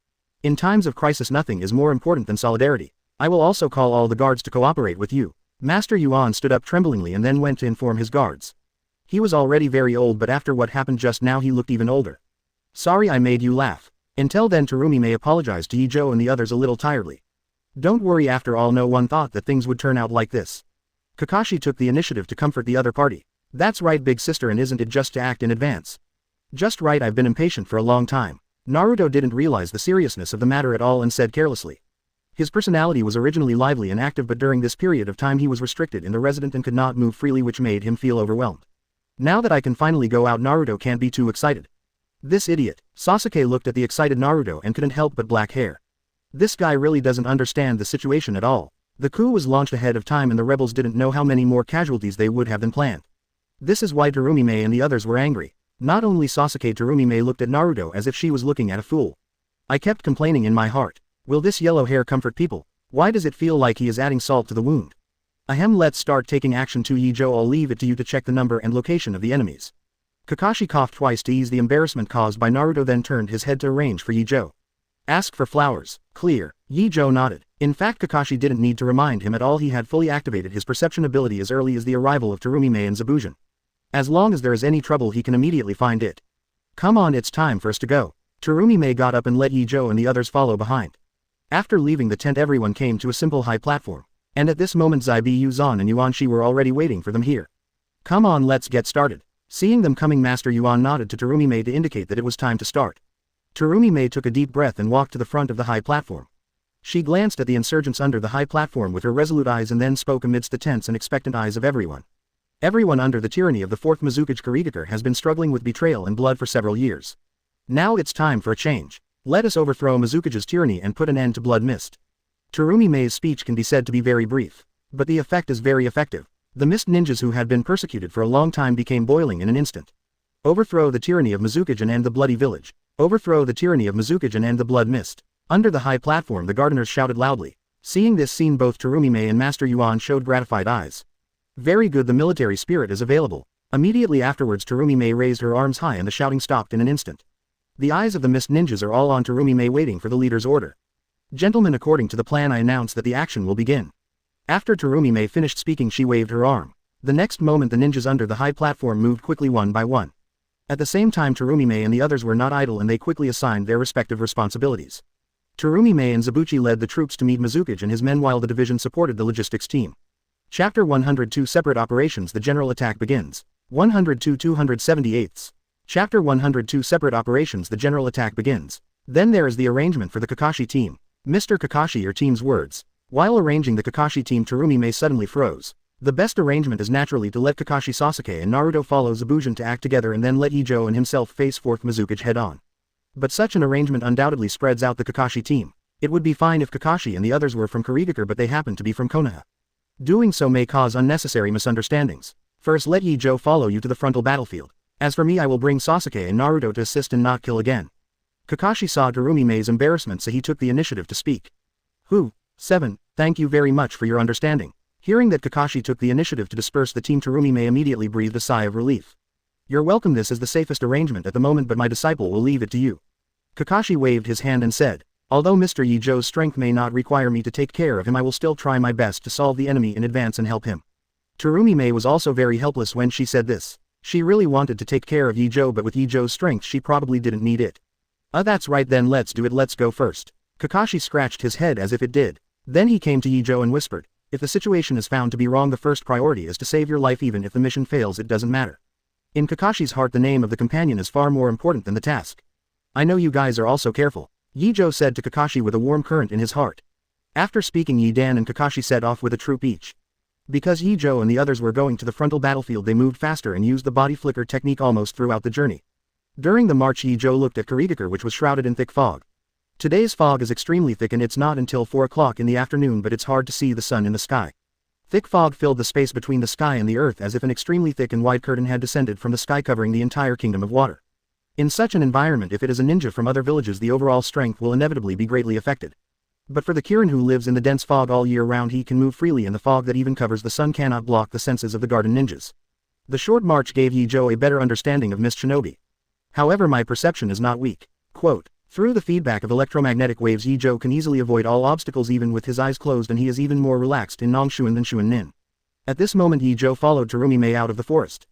In times of crisis nothing is more important than solidarity. I will also call all the guards to cooperate with you. Master Yuan stood up tremblingly and then went to inform his guards. He was already very old, but after what happened just now he looked even older. Sorry I made you laugh. Until then Terumi apologized to Ye Zhou and the others a little tiredly. Don't worry, after all no one thought that things would turn out like this. Kakashi took the initiative to comfort the other party. That's right big sister, and isn't it just to act in advance? Just right, I've been impatient for a long time. Naruto didn't realize the seriousness of the matter at all and said carelessly. His personality was originally lively and active, but during this period of time he was restricted in the residence and could not move freely, which made him feel overwhelmed. Now that I can finally go out, Naruto can't be too excited. This idiot. Sasuke looked at the excited Naruto and couldn't help but black hair. This guy really doesn't understand the situation at all. The coup was launched ahead of time and the rebels didn't know how many more casualties they would have than planned. This is why Terumi and the others were angry. Not only Sasuke, Terumi looked at Naruto as if she was looking at a fool. I kept complaining in my heart. Will this yellow hair comfort people? Why does it feel like he is adding salt to the wound? Ahem, let's start taking action to Ye Zhou. I'll leave it to you to check the number and location of the enemies. Kakashi coughed twice to ease the embarrassment caused by Naruto, then turned his head to arrange for Ye Zhou. Ask for flowers. Clear. Ye Zhou nodded. In fact, Kakashi didn't need to remind him at all. He had fully activated his perception ability as early as the arrival of Terumi and Zabujan. As long as there is any trouble he can immediately find it. Come on, it's time for us to go. Terumi got up and let Ye Zhou and the others follow behind. After leaving the tent, everyone came to a simple high platform. And at this moment Zaibi, Yuzan and Yuanshi were already waiting for them here. Come on, let's get started. Seeing them coming, Master Yuan nodded to Terumi to indicate that it was time to start. Terumi took a deep breath and walked to the front of the high platform. She glanced at the insurgents under the high platform with her resolute eyes and then spoke amidst the tense and expectant eyes of everyone. Everyone under the tyranny of the 4th Mizukage Kurigakure has been struggling with betrayal and blood for several years. Now it's time for a change. Let us overthrow Mizukage's tyranny and put an end to blood mist. Terumi's speech can be said to be very brief, but the effect is very effective. The mist ninjas who had been persecuted for a long time became boiling in an instant. Overthrow the tyranny of Mizukage and end the bloody village. Overthrow the tyranny of Mizukage and end the blood mist. Under the high platform the gardeners shouted loudly. Seeing this scene, both Terumi and Master Yuan showed gratified eyes. Very good, the military spirit is available. Immediately afterwards Terumi raised her arms high and the shouting stopped in an instant. The eyes of the mist ninjas are all on Terumi, waiting for the leader's order. Gentlemen, according to the plan I announce that the action will begin. After Terumi finished speaking, she waved her arm. The next moment the ninjas under the high platform moved quickly one by one. At the same time Terumi and the others were not idle and they quickly assigned their respective responsibilities. Terumi and Zabuchi led the troops to meet Mizukage and his men while the division supported the logistics team. Chapter 102 Separate Operations. The general attack begins. 102 278. Chapter 102 Separate Operations. The general attack begins. Then there is the arrangement for the Kakashi team. Mr. Kakashi, your team's words. While arranging the Kakashi team, Terumi suddenly froze. The best arrangement is naturally to let Kakashi, Sasuke and Naruto follow Zabujan to act together and then let Ye Zhou and himself face 4th Mizukage head-on. But such an arrangement undoubtedly spreads out the Kakashi team. It would be fine if Kakashi and the others were from Kurigakure, but they happen to be from Konoha. Doing so may cause unnecessary misunderstandings. First, let Ye Zhou follow you to the frontal battlefield. As for me, I will bring Sasuke and Naruto to assist and not kill again. Kakashi saw Terumi's embarrassment, so he took the initiative to speak. 7. Thank you very much for your understanding. Hearing that Kakashi took the initiative to disperse the team, Terumi immediately breathed a sigh of relief. You're welcome. This is the safest arrangement at the moment, but my disciple will leave it to you. Kakashi waved his hand and said, although Mr. Ye Zhou's strength may not require me to take care of him, I will still try my best to solve the enemy in advance and help him. Terumi was also very helpless when she said this. She really wanted to take care of Ye Zhou, but with Ye Zhou's strength she probably didn't need it. That's right, then let's do it. Let's go first. Kakashi scratched his head as if it did. Then he came to Ye Zhou and whispered, if the situation is found to be wrong, the first priority is to save your life. Even if the mission fails, it doesn't matter. In Kakashi's heart, the name of the companion is far more important than the task. I know you guys are also careful, Ye Zhou said to Kakashi with a warm current in his heart. After speaking, Ye Dan and Kakashi set off with a troop each. Because Ye Zhou and the others were going to the frontal battlefield, they moved faster and used the body flicker technique almost throughout the journey. During the march, Ye Zhou looked at Kurigakure, which was shrouded in thick fog. Today's fog is extremely thick and it's not until 4 o'clock in the afternoon, but it's hard to see the sun in the sky. Thick fog filled the space between the sky and the earth as if an extremely thick and wide curtain had descended from the sky, covering the entire kingdom of water. In such an environment, if it is a ninja from other villages, the overall strength will inevitably be greatly affected. But for the Kirin who lives in the dense fog all year round, he can move freely, and the fog that even covers the sun cannot block the senses of the garden ninjas. The short march gave Ye Zhou a better understanding of Mist Shinobi. However, my perception is not weak. Quote, through the feedback of electromagnetic waves, Ye Zhou can easily avoid all obstacles even with his eyes closed, and he is even more relaxed in Nongshuan than Shuan Nin. At this moment Ye Zhou followed Terumi-mei out of the forest.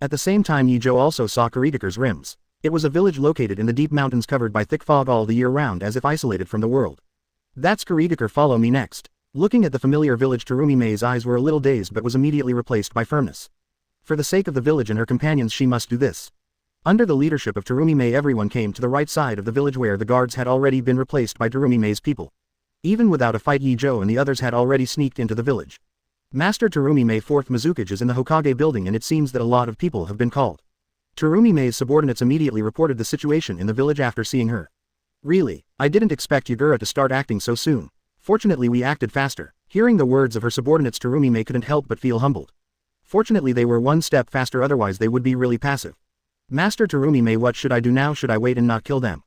At the same time Ye Zhou also saw Kuritaker's rims. It was a village located in the deep mountains covered by thick fog all the year round as if isolated from the world. That's Kuritaker, follow me next. Looking at the familiar village, Terumi-mei's eyes were a little dazed but was immediately replaced by firmness. For the sake of the village and her companions she must do this. Under the leadership of Terumi-mei everyone came to the right side of the village where the guards had already been replaced by Terumi-mei's people. Even without a fight Ye Zhou and the others had already sneaked into the village. Master Terumi-mei 4th Mizukage is in the Hokage building and it seems that a lot of people have been called. Terumi-mei's subordinates immediately reported the situation in the village after seeing her. Really, I didn't expect Yagura to start acting so soon. Fortunately we acted faster. Hearing the words of her subordinates Terumi-mei couldn't help but feel humbled. Fortunately they were one step faster, otherwise they would be really passive. Master Terumi-mei, what should I do now? Should I wait and not kill them?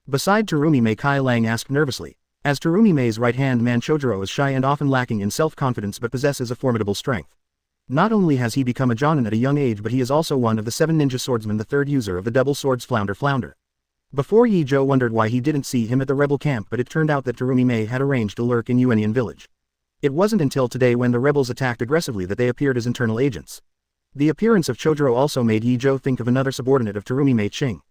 Beside Terumi-mei Kai Lang asked nervously. As Terumi-mei's right-hand man Chojuro is shy and often lacking in self-confidence but possesses a formidable strength. Not only has he become a Jonin at a young age but he is also one of the 7 ninja swordsmen, the 3rd user of the double swords Flounder. Before Ye Zhou wondered why he didn't see him at the rebel camp, but it turned out that Terumi-mei had arranged to lurk in Yuanian village. It wasn't until today when the rebels attacked aggressively that they appeared as internal agents. The appearance of Chojuro also made Ye Zhou think of another subordinate of Terumi-mei, Qing.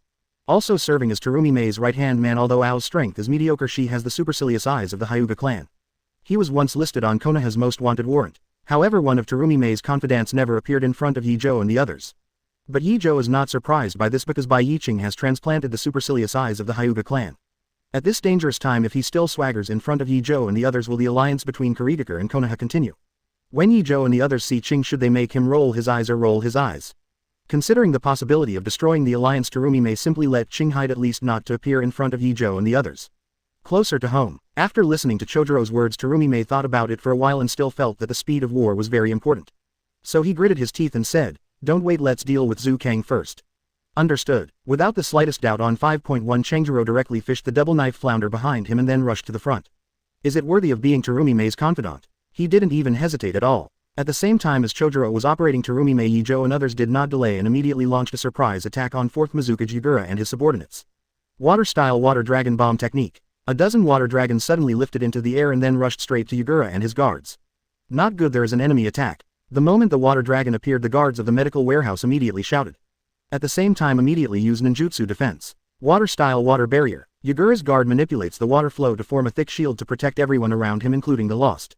Also serving as Terumi-mei's right-hand man, although Ao's strength is mediocre, she has the supercilious eyes of the Hyuga clan. He was once listed on Konoha's most wanted warrant. However, one of Terumi-mei's confidants never appeared in front of Ye Zhou and the others. But Ye Zhou is not surprised by this because Bai Yiqing has transplanted the supercilious eyes of the Hyuga clan. At this dangerous time, if he still swaggers in front of Ye Zhou and the others, will the alliance between Kuritaker and Konoha continue? When Ye Zhou and the others see Qing, should they make him roll his eyes or roll his eyes? Considering the possibility of destroying the alliance, Terumi-mei simply let Qing hide, at least not to appear in front of Ye Zhou and the others. Closer to home, after listening to Chojuro's words, Terumi-mei thought about it for a while and still felt that the speed of war was very important. So he gritted his teeth and said, "Don't wait, let's deal with Zhu Kang first." Understood. Without the slightest doubt on 5.1, Changiro directly fished the double knife Flounder behind him and then rushed to the front. Is it worthy of being Terumi-mei's confidant? He didn't even hesitate at all. At the same time as Chojuro was operating, Terumi-mei, Ye Zhou and others did not delay and immediately launched a surprise attack on 4th Mizukage Yagura and his subordinates. Water-style water dragon bomb technique. A dozen water dragons suddenly lifted into the air and then rushed straight to Yagura and his guards. Not good, there is an enemy attack. The moment the water dragon appeared, the guards of the medical warehouse immediately shouted. At the same time immediately used ninjutsu defense. Water-style water barrier. Yagura's guard manipulates the water flow to form a thick shield to protect everyone around him, including the lost.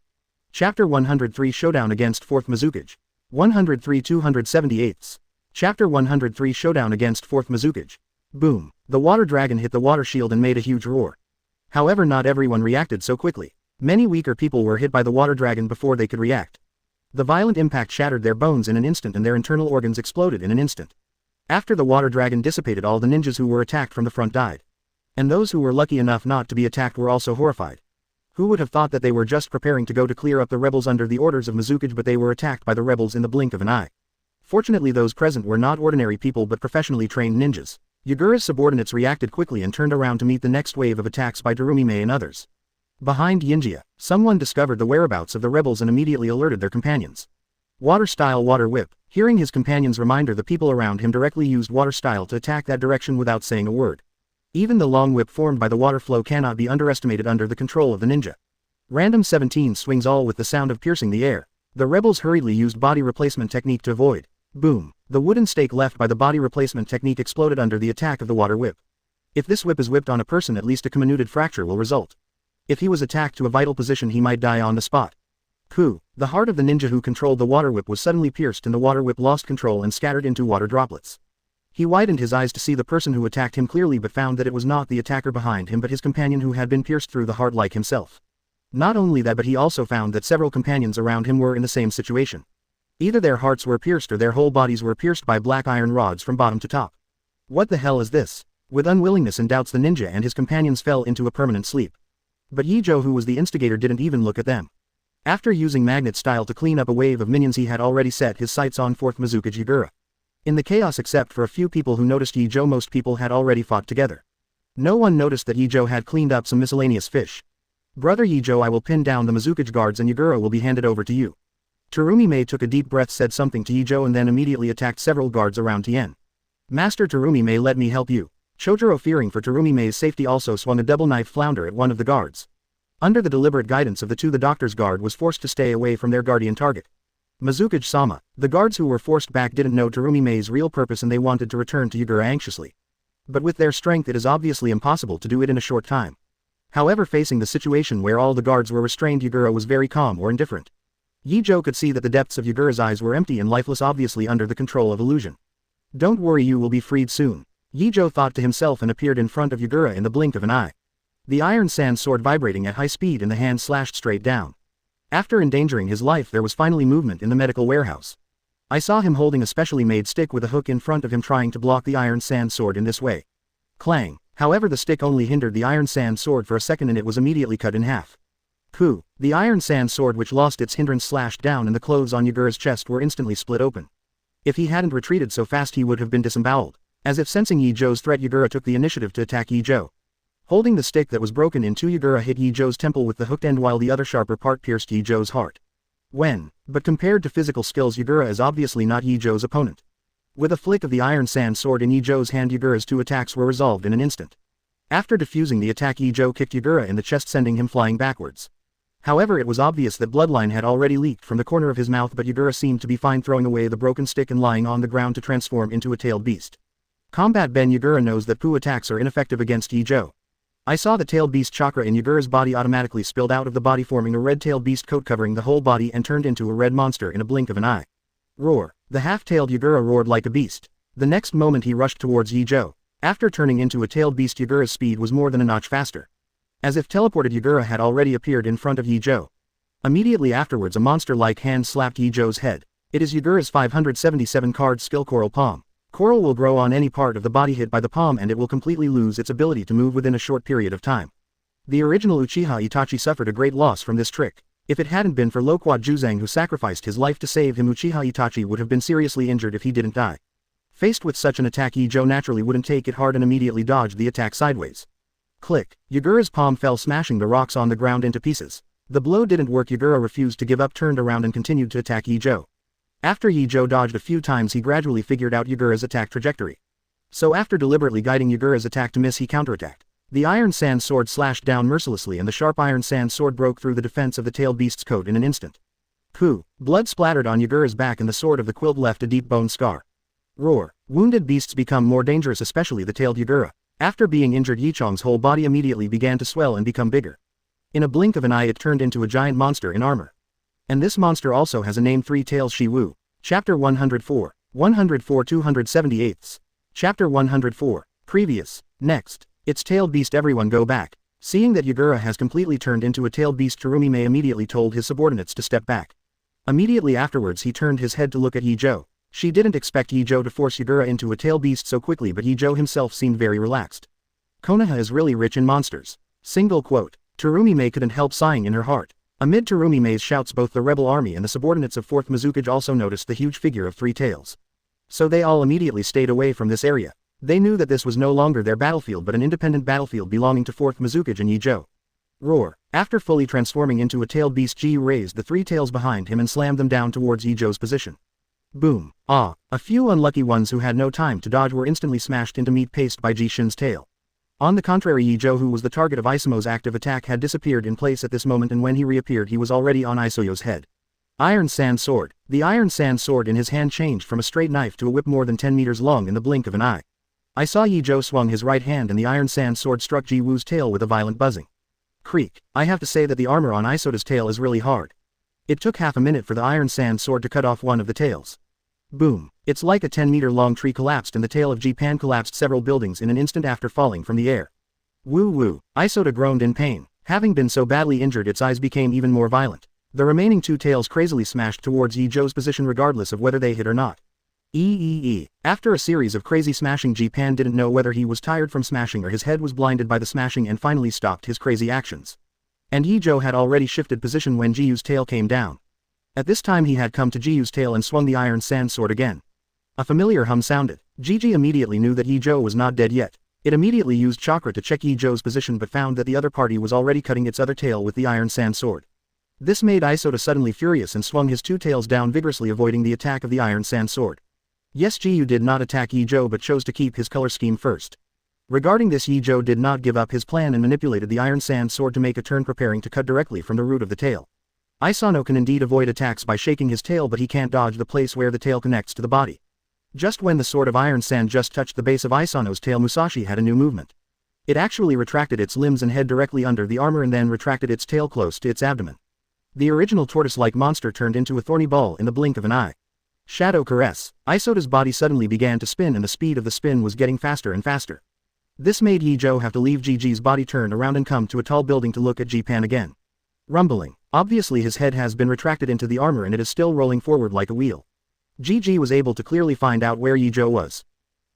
Chapter 103, Showdown against 4th Mizukage. 103 278. Chapter 103, Showdown against 4th Mizukage. Boom. The water dragon hit the water shield and made a huge roar. However, not everyone reacted so quickly. Many weaker people were hit by the water dragon before they could react. The violent impact shattered their bones in an instant and their internal organs exploded in an instant. After the water dragon dissipated, all the ninjas who were attacked from the front died. And those who were lucky enough not to be attacked were also horrified. Who would have thought that they were just preparing to go to clear up the rebels under the orders of Mizukage, but they were attacked by the rebels in the blink of an eye. Fortunately, those present were not ordinary people but professionally trained ninjas. Yagura's subordinates reacted quickly and turned around to meet the next wave of attacks by Terumi-mei and others. Behind Yinjia, someone discovered the whereabouts of the rebels and immediately alerted their companions. Water-style water whip. Hearing his companion's reminder, the people around him directly used water-style to attack that direction without saying a word. Even the long whip formed by the water flow cannot be underestimated under the control of the ninja. Random 17 swings, all with the sound of piercing the air. The rebels hurriedly used body replacement technique to avoid. Boom. The wooden stake left by the body replacement technique exploded under the attack of the water whip. If this whip is whipped on a person, at least a comminuted fracture will result. If he was attacked to a vital position, he might die on the spot. Ku. The heart of the ninja who controlled the water whip was suddenly pierced and the water whip lost control and scattered into water droplets. He widened his eyes to see the person who attacked him clearly, but found that it was not the attacker behind him but his companion who had been pierced through the heart like himself. Not only that, but he also found that several companions around him were in the same situation. Either their hearts were pierced or their whole bodies were pierced by black iron rods from bottom to top. What the hell is this? With unwillingness and doubts, the ninja and his companions fell into a permanent sleep. But Ye Zhou, who was the instigator, didn't even look at them. After using magnet style to clean up a wave of minions, he had already set his sights on 4th Mizukage Yagura. In the chaos, except for a few people who noticed Ye Zhou, most people had already fought together. No one noticed that Ye Zhou had cleaned up some miscellaneous fish. Brother Ye Zhou, I will pin down the Mizukage guards and Yagura will be handed over to you. Terumi-mei took a deep breath, said something to Ye Zhou and then immediately attacked several guards around Tien. Master Terumi-mei, let me help you. Chojuro, fearing for Terumi-mei's safety, also swung a double knife Flounder at one of the guards. Under the deliberate guidance of the two, the doctor's guard was forced to stay away from their guardian target. Mizukage-sama. The guards who were forced back didn't know Terumime's real purpose and they wanted to return to Yagura anxiously. But with their strength it is obviously impossible to do it in a short time. However, facing the situation where all the guards were restrained, Yagura was very calm or indifferent. Ye Zhou could see that the depths of Yagura's eyes were empty and lifeless, obviously under the control of illusion. Don't worry, you will be freed soon, Ye Zhou thought to himself and appeared in front of Yagura in the blink of an eye. The iron sand sword vibrating at high speed in the hand slashed straight down. After endangering his life, there was finally movement in the medical warehouse. I saw him holding a specially made stick with a hook in front of him trying to block the iron sand sword in this way. Clang. However, the stick only hindered the iron sand sword for a second and it was immediately cut in half. Pooh! The iron sand sword which lost its hindrance slashed down and the clothes on Yagura's chest were instantly split open. If he hadn't retreated so fast he would have been disemboweled. As if sensing Ye Zhou's threat, Yagura took the initiative to attack Ye Zhou. Holding the stick that was broken in two, Yagura hit Ye Zhou's temple with the hooked end while the other sharper part pierced Ye Zhou's heart. But compared to physical skills, Yagura is obviously not Ye Zhou's opponent. With a flick of the iron sand sword in Ye Zhou's hand, Yagura's two attacks were resolved in an instant. After defusing the attack, Ye Zhou kicked Yagura in the chest, sending him flying backwards. However, it was obvious that bloodline had already leaked from the corner of his mouth, but Yagura seemed to be fine, throwing away the broken stick and lying on the ground to transform into a tailed beast. Combat Ben. Yagura knows that Poo attacks are ineffective against Ye Zhou. I saw the tailed beast chakra in Yagura's body automatically spilled out of the body, forming a red tailed beast coat covering the whole body, and turned into a red monster in a blink of an eye. Roar! The half-tailed Yagura roared like a beast. The next moment he rushed towards Ye Zhou. After turning into a tailed beast, Yagura's speed was more than a notch faster. As if teleported, Yagura had already appeared in front of Ye Zhou. Immediately afterwards, a monster-like hand slapped Ye Zhou's head. It is Yagura's 577 card skill, Coral Palm. Coral will grow on any part of the body hit by the palm and it will completely lose its ability to move within a short period of time. The original Uchiha Itachi suffered a great loss from this trick. If it hadn't been for Loquat Juzang who sacrificed his life to save him, Uchiha Itachi would have been seriously injured if he didn't die. Faced with such an attack, Ye Zhou naturally wouldn't take it hard and immediately dodged the attack sideways. Click! Yagura's palm fell, smashing the rocks on the ground into pieces. The blow didn't work. Yagura refused to give up, turned around and continued to attack Ye Zhou. After Ye Zhou dodged a few times, he gradually figured out Yagura's attack trajectory. So after deliberately guiding Yagura's attack to miss, he counterattacked. The iron sand sword slashed down mercilessly and the sharp iron sand sword broke through the defense of the tailed beast's coat in an instant. Pooh! Blood splattered on Yagura's back and the sword of the quilt left a deep bone scar. Roar! Wounded beasts become more dangerous, especially the tailed Yagura. After being injured, Yichong's whole body immediately began to swell and become bigger. In a blink of an eye it turned into a giant monster in armor. And this monster also has a name: Three Tails Shi Wu. Chapter 104. 278. Chapter 104. Previous. Next. It's tailed beast. Everyone go back. Seeing that Yagura has completely turned into a tailed beast, Terumime immediately told his subordinates to step back. Immediately afterwards he turned his head to look at Ye Zhou. She didn't expect Ye Zhou to force Yagura into a tailed beast so quickly, but Ye Zhou himself seemed very relaxed. Konoha is really rich in monsters. Single quote. Terumime couldn't help sighing in her heart. Amid Terumime's shouts, both the rebel army and the subordinates of 4th Mizukage also noticed the huge figure of Three Tails. So they all immediately stayed away from this area. They knew that this was no longer their battlefield but an independent battlefield belonging to 4th Mizukage and Ye Zhou. Roar! After fully transforming into a tailed beast, Ji raised the three tails behind him and slammed them down towards Ye Zhou's position. Boom! Ah! A few unlucky ones who had no time to dodge were instantly smashed into meat paste by Ji Shin's tail. On the contrary, Ye Zhou, who was the target of Isomo's active attack, had disappeared in place at this moment, and when he reappeared he was already on Isoyo's head. Iron Sand Sword. The iron sand sword in his hand changed from a straight knife to a whip more than 10 meters long in the blink of an eye. I saw Ye Zhou swung his right hand and the iron sand sword struck Ji Wu's tail with a violent buzzing. Creak. I have to say that the armor on Isota's tail is really hard. It took half a minute for the iron sand sword to cut off one of the tails. Boom. It's like a 10-meter-long tree collapsed and the tail of Ji-Pan collapsed several buildings in an instant after falling from the air. Woo woo. Isota groaned in pain. Having been so badly injured, its eyes became even more violent. The remaining two tails crazily smashed towards Ye Zhou's position regardless of whether they hit or not. After a series of crazy smashing, Ji-Pan didn't know whether he was tired from smashing or his head was blinded by the smashing and finally stopped his crazy actions. And Ye Zhou had already shifted position when Ji Yu's tail came down. At this time he had come to Ji Yu's tail and swung the iron sand sword again. A familiar hum sounded. Ji immediately knew that Ye Zhou was not dead yet. It immediately used chakra to check Ye Zhou's position but found that the other party was already cutting its other tail with the iron sand sword. This made Isota suddenly furious and swung his two tails down vigorously, avoiding the attack of the iron sand sword. Yes, Ji Yu did not attack Ye Zhou but chose to keep his color scheme first. Regarding this, Ye Zhou did not give up his plan and manipulated the iron sand sword to make a turn, preparing to cut directly from the root of the tail. Isano can indeed avoid attacks by shaking his tail, but he can't dodge the place where the tail connects to the body. Just when the sword of iron sand just touched the base of Isano's tail, Musashi had a new movement. It actually retracted its limbs and head directly under the armor and then retracted its tail close to its abdomen. The original tortoise-like monster turned into a thorny ball in the blink of an eye. Shadow caress. Isota's body suddenly began to spin and the speed of the spin was getting faster and faster. This made Ye Zhou have to leave Gigi's body, turn around and come to a tall building to look at Jipan again. Rumbling. Obviously his head has been retracted into the armor and it is still rolling forward like a wheel. Gigi was able to clearly find out where Ye Zhou was.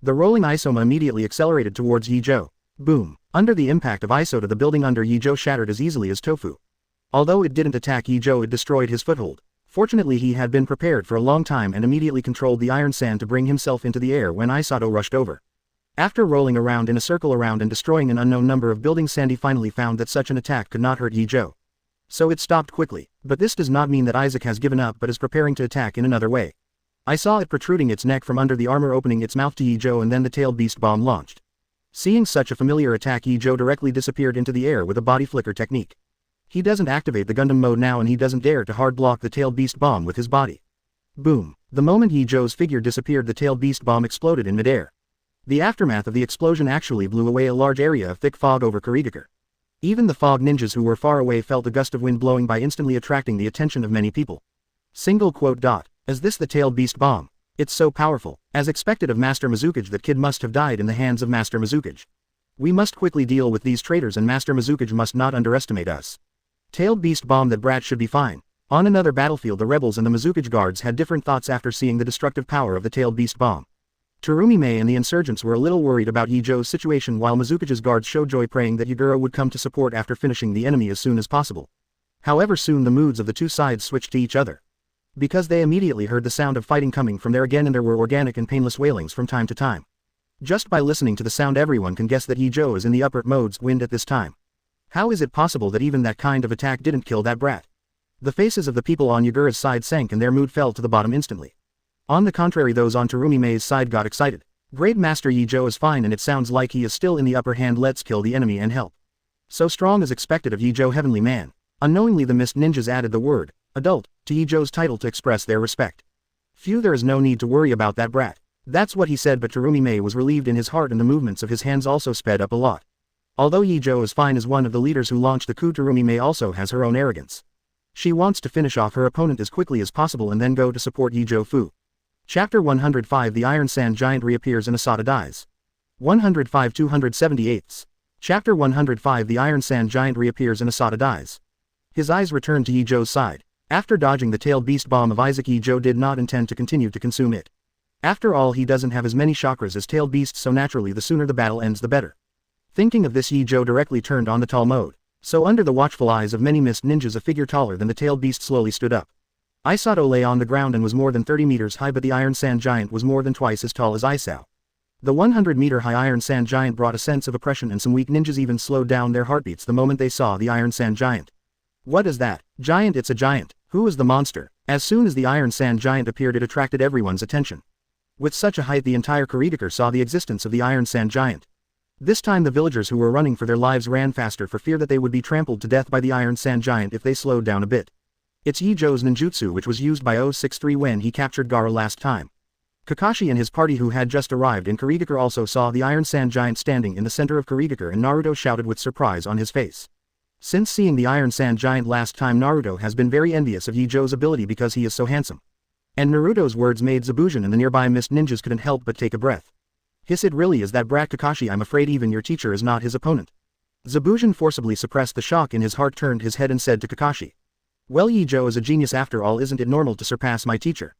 The rolling Isoma immediately accelerated towards Ye Zhou. Boom. Under the impact of Isota, the building under Ye Zhou shattered as easily as tofu. Although it didn't attack Ye Zhou, it destroyed his foothold. Fortunately he had been prepared for a long time and immediately controlled the iron sand to bring himself into the air when Isato rushed over. After rolling around in a circle around and destroying an unknown number of buildings, Sandy finally found that such an attack could not hurt Ye Zhou. So it stopped quickly. But this does not mean that Isaac has given up but is preparing to attack in another way. I saw it protruding its neck from under the armor, opening its mouth to Ye Zhou, and then the tailed beast bomb launched. Seeing such a familiar attack, Ye Zhou directly disappeared into the air with a body flicker technique. He doesn't activate the Gundam mode now and he doesn't dare to hard block the tailed beast bomb with his body. Boom. The moment Ye Zhou's figure disappeared, the tailed beast bomb exploded in midair. The aftermath of the explosion actually blew away a large area of thick fog over Kurigakure. Even the fog ninjas who were far away felt a gust of wind blowing by, instantly attracting the attention of many people. Single quote dot. Is this the tailed beast bomb? It's so powerful. As expected of Master Mizukage, that kid must have died in the hands of Master Mizukage. We must quickly deal with these traitors and Master Mizukage must not underestimate us. Tailed beast bomb, that brat should be fine. On another battlefield, the rebels and the Mizukage guards had different thoughts after seeing the destructive power of the tailed beast bomb. Terumi Mei and the insurgents were a little worried about Ye Zhou's situation, while Mizukage's guards showed joy, praying that Yagura would come to support after finishing the enemy as soon as possible. However, soon the moods of the two sides switched to each other. Because they immediately heard the sound of fighting coming from there again, and there were organic and painless wailings from time to time. Just by listening to the sound, everyone can guess that Ye Zhou is in the upper mode's wind at this time. How is it possible that even that kind of attack didn't kill that brat? The faces of the people on Yagura's side sank and their mood fell to the bottom instantly. On the contrary, those on Terumi Mei's side got excited. Great Master, Ye Zhou is fine and it sounds like he is still in the upper hand. Let's kill the enemy and help. So strong as expected of Ye Zhou, heavenly man. Unknowingly the mist ninjas added the word adult to Ye Zhou's title to express their respect. Phew, there is no need to worry about that brat. That's what he said, but Terumi Mei was relieved in his heart and the movements of his hands also sped up a lot. Although Ye Zhou is fine as one of the leaders who launched the coup, Terumi Mei also has her own arrogance. She wants to finish off her opponent as quickly as possible and then go to support Ye Zhou Fu. Chapter 105. The Iron Sand Giant reappears and Asada dies. 105 278. Chapter 105. The Iron Sand Giant reappears and Asada dies. His eyes returned to Ye Zhou's side. After dodging the tailed beast bomb of Isaac, Ye Zhou did not intend to continue to consume it. After all, he doesn't have as many chakras as tailed beasts, so naturally the sooner the battle ends the better. Thinking of this, Ye Zhou directly turned on the tall mode. So under the watchful eyes of many mist ninjas, a figure taller than the tailed beast slowly stood up. Isato lay on the ground and was more than 30 meters high, but the Iron Sand Giant was more than twice as tall as Isao. The 100-meter-high Iron Sand Giant brought a sense of oppression, and some weak ninjas even slowed down their heartbeats the moment they saw the Iron Sand Giant. What is that? Giant? It's a giant. Who is the monster? As soon as the Iron Sand Giant appeared, it attracted everyone's attention. With such a height, the entire Kurigakure saw the existence of the Iron Sand Giant. This time the villagers who were running for their lives ran faster for fear that they would be trampled to death by the Iron Sand Giant if they slowed down a bit. It's Ye Zhou's ninjutsu, which was used by 063 when he captured Gaara last time. Kakashi and his party who had just arrived in Kurigakure also saw the Iron Sand Giant standing in the center of Kurigakure, and Naruto shouted with surprise on his face. Since seeing the Iron Sand Giant last time, Naruto has been very envious of Ye Zhou's ability because he is so handsome. And Naruto's words made Zabujan and the nearby mist ninjas couldn't help but take a breath. Hiss, it really is that brat Kakashi. I'm afraid even your teacher is not his opponent. Zabujan forcibly suppressed the shock in his heart, turned his head and said to Kakashi. Well, Ye Zhou is a genius after all. Isn't it normal to surpass my teacher?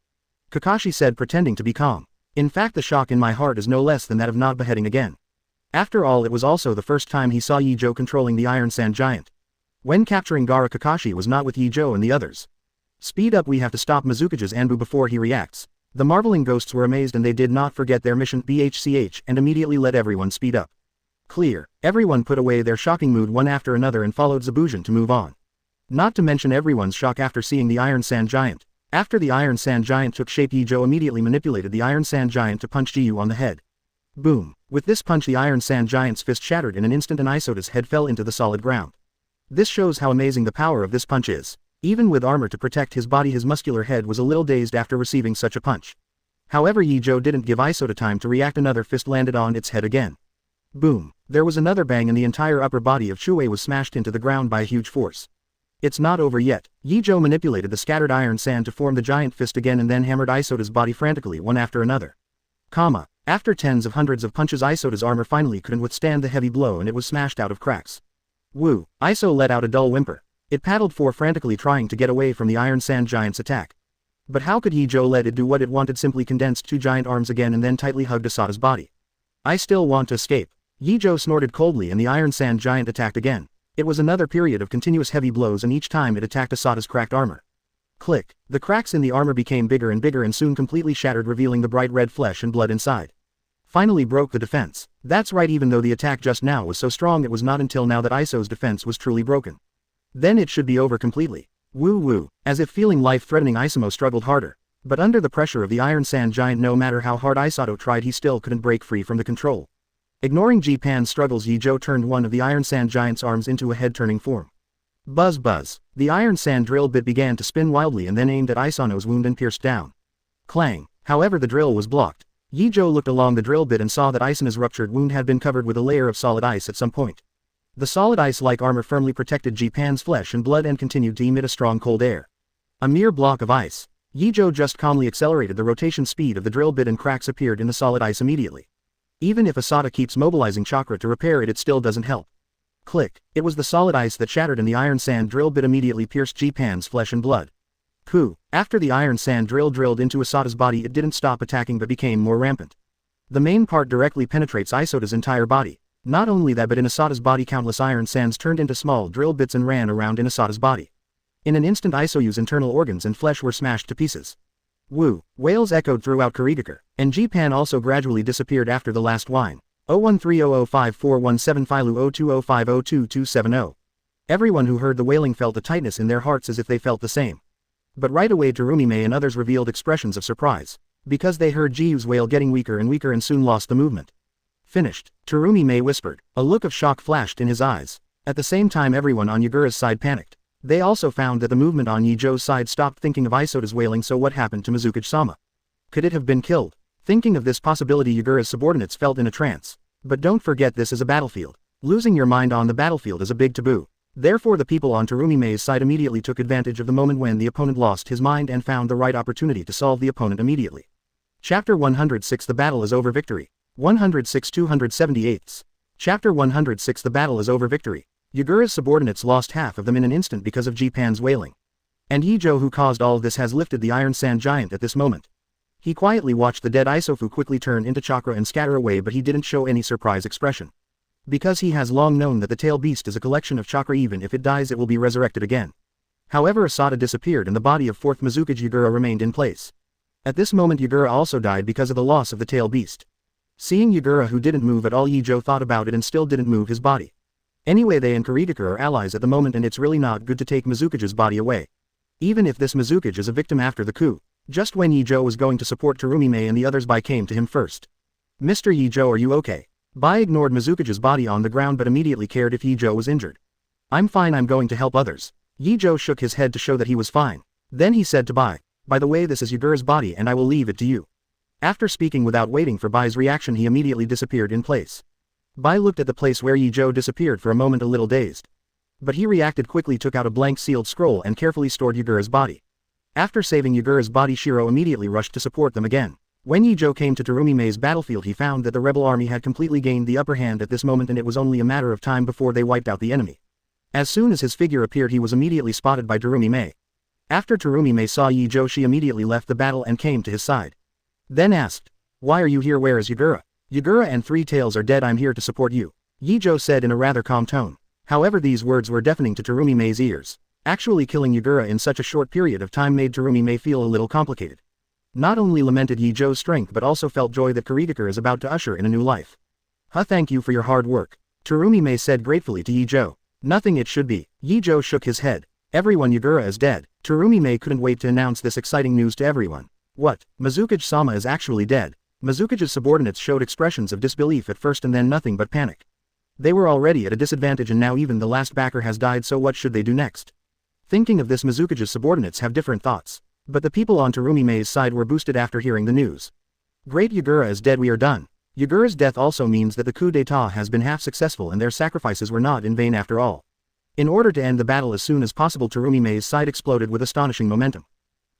Kakashi said, pretending to be calm. In fact, the shock in my heart is no less than that of not beheading again. After all, it was also the first time he saw Ye Zhou controlling the Iron Sand Giant. When capturing Gaara, Kakashi was not with Ye Zhou and the others. Speed up, we have to stop Mizukage's Anbu before he reacts. The marveling ghosts were amazed and they did not forget their mission BHCH and immediately let everyone speed up. Clear. Everyone put away their shocking mood one after another and followed Zabujan to move on. Not to mention everyone's shock after seeing the Iron Sand Giant. After the Iron Sand Giant took shape, Ye Zhou immediately manipulated the Iron Sand Giant to punch Jiyu on the head. Boom. With this punch, the Iron Sand Giant's fist shattered in an instant and Isota's head fell into the solid ground. This shows how amazing the power of this punch is. Even with armor to protect his body, his muscular head was a little dazed after receiving such a punch. However, Ye Zhou didn't give Isoda time to react. Another fist landed on its head again. Boom! There was another bang and the entire upper body of Shuei was smashed into the ground by a huge force. It's not over yet. Ye Zhou manipulated the scattered iron sand to form the giant fist again and then hammered Isoda's body frantically one after another. After tens of hundreds of punches, Isoda's armor finally couldn't withstand the heavy blow and it was smashed out of cracks. Woo! Iso let out a dull whimper. It paddled forward frantically trying to get away from the iron sand giant's attack. But how could Ye Zhou let it do what it wanted? Simply condensed two giant arms again and then tightly hugged Isoda's body. I still want to escape. Ye Zhou snorted coldly and the iron sand giant attacked again. It was another period of continuous heavy blows and each time it attacked Isoda's cracked armor. Click! The cracks in the armor became bigger and soon completely shattered, revealing the bright red flesh and blood inside. Finally broke the defense. That's right, even though the attack just now was so strong, it was not until now that Iso's defense was truly broken. Then it should be over completely. Woo woo. As if feeling life-threatening, Isomo struggled harder. But under the pressure of the iron sand giant, no matter how hard Isoto tried, he still couldn't break free from the control. Ignoring Jipan's struggles, Ye Zhou turned one of the iron sand giant's arms into a head-turning form. Buzz buzz. The iron sand drill bit began to spin wildly and then aimed at Isono's wound and pierced down. Clang. However, the drill was blocked. Ye Zhou looked along the drill bit and saw that Isono's ruptured wound had been covered with a layer of solid ice at some point. The solid ice-like armor firmly protected Jipan's flesh and blood and continued to emit a strong cold air. A mere block of ice. Ye Zhou just calmly accelerated the rotation speed of the drill bit and cracks appeared in the solid ice immediately. Even if Isoda keeps mobilizing chakra to repair it, it still doesn't help. Click. It was the solid ice that shattered and the iron sand drill bit immediately pierced Jipan's flesh and blood. After the iron sand drill drilled into Isoda's body, it didn't stop attacking but became more rampant. The main part directly penetrates Isoda's entire body. Not only that, but in Isoda's body countless iron sands turned into small drill bits and ran around in Isoda's body. In an instant, Isoyu's internal organs and flesh were smashed to pieces. Woo! Wails echoed throughout Kurigakure, and Jipan also gradually disappeared after the last whine. 013005417 Filu 0205022270. Everyone who heard the wailing felt a tightness in their hearts as if they felt the same. But right away Terumi-mei and others revealed expressions of surprise, because they heard Jiyu's wail getting weaker and soon lost the movement. Finished, Terumi-mei whispered. A look of shock flashed in his eyes. At the same time, everyone on Yagura's side panicked. They also found that the movement on Ye Zhou's side stopped. Thinking of Isoda's wailing, so what happened to Mizukage-sama? Could it have been killed? Thinking of this possibility, Yagura's subordinates felt in a trance. But don't forget, this is a battlefield. Losing your mind on the battlefield is a big taboo. Therefore the people on Terumi-mei's side immediately took advantage of the moment when the opponent lost his mind and found the right opportunity to solve the opponent immediately. Chapter 106 The Battle is Over Victory. 106 278. Chapter 106 The Battle is Over Victory. Yagura's subordinates lost half of them in an instant because of Jipan's wailing. And Ye Zhou, who caused all of this, has lifted the iron sand giant at this moment. He quietly watched the dead Isofu quickly turn into chakra and scatter away, but he didn't show any surprise expression. Because he has long known that the tail beast is a collection of chakra. Even if it dies, it will be resurrected again. However, Isoda disappeared and the body of 4th Mizukage Yagura remained in place. At this moment Yagura also died because of the loss of the tail beast. Seeing Yagura, who didn't move at all, Ye Zhou thought about it and still didn't move his body. Anyway, they and Kurigakure are allies at the moment, and it's really not good to take Mizukage's body away. Even if this Mizukage is a victim after the coup. Just when Ye Zhou was going to support Terumi-mei and the others, Bai came to him first. Mr. Ye Zhou, are you okay? Bai ignored Mizukage's body on the ground but immediately cared if Ye Zhou was injured. I'm fine, I'm going to help others. Ye Zhou shook his head to show that he was fine. Then he said to Bai, by the way, this is Yagura's body and I will leave it to you. After speaking without waiting for Bai's reaction, he immediately disappeared in place. Bai looked at the place where Ye Zhou disappeared for a moment, a little dazed. But he reacted quickly, took out a blank sealed scroll and carefully stored Yagura's body. After saving Yagura's body, Shiro immediately rushed to support them again. When Ye Zhou came to Terumi-mei's battlefield, he found that the rebel army had completely gained the upper hand at this moment, and it was only a matter of time before they wiped out the enemy. As soon as his figure appeared, he was immediately spotted by Terumi-mei. After Terumi-mei saw Ye Zhou, she immediately left the battle and came to his side. Then asked, why are you here? Where is Yagura? Yagura and Three Tails are dead. I'm here to support you, Ye Zhou said in a rather calm tone. However, these words were deafening to Terumi-mei's ears. Actually killing Yagura in such a short period of time made Terumi-mei feel a little complicated. Not only lamented Ye Zhou's strength but also felt joy that Kurigakure is about to usher in a new life. Thank you for your hard work, Terumi-mei said gratefully to Ye Zhou. Nothing, it should be. Ye Zhou shook his head. Everyone, Yagura is dead. Terumi-mei couldn't wait to announce this exciting news to everyone. What? Mizukage-sama is actually dead? Mizukage's subordinates showed expressions of disbelief at first and then nothing but panic. They were already at a disadvantage and now even the last backer has died, so what should they do next? Thinking of this, Mizukage's subordinates have different thoughts. But the people on Terumime's side were boosted after hearing the news. Great, Yagura is dead, we are done. Yagura's death also means that the coup d'état has been half successful and their sacrifices were not in vain after all. In order to end the battle as soon as possible, Terumime's side exploded with astonishing momentum.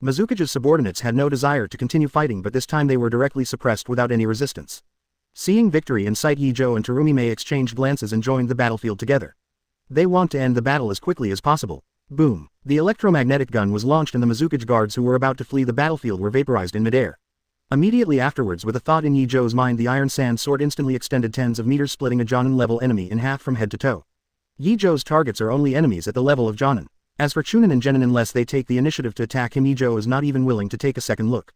Mizukage's subordinates had no desire to continue fighting, but this time they were directly suppressed without any resistance. Seeing victory in sight, Ye Zhou and Terumime exchanged glances and joined the battlefield together. They want to end the battle as quickly as possible. Boom! The electromagnetic gun was launched and the Mizukage guards who were about to flee the battlefield were vaporized in midair. Immediately afterwards, with a thought in Ye Zhou's mind, the iron sand sword instantly extended tens of meters, splitting a Jonin-level enemy in half from head to toe. Ye Zhou's targets are only enemies at the level of Jonin. As for Chunin and Genin, unless they take the initiative to attack him, Ye Zhou is not even willing to take a second look.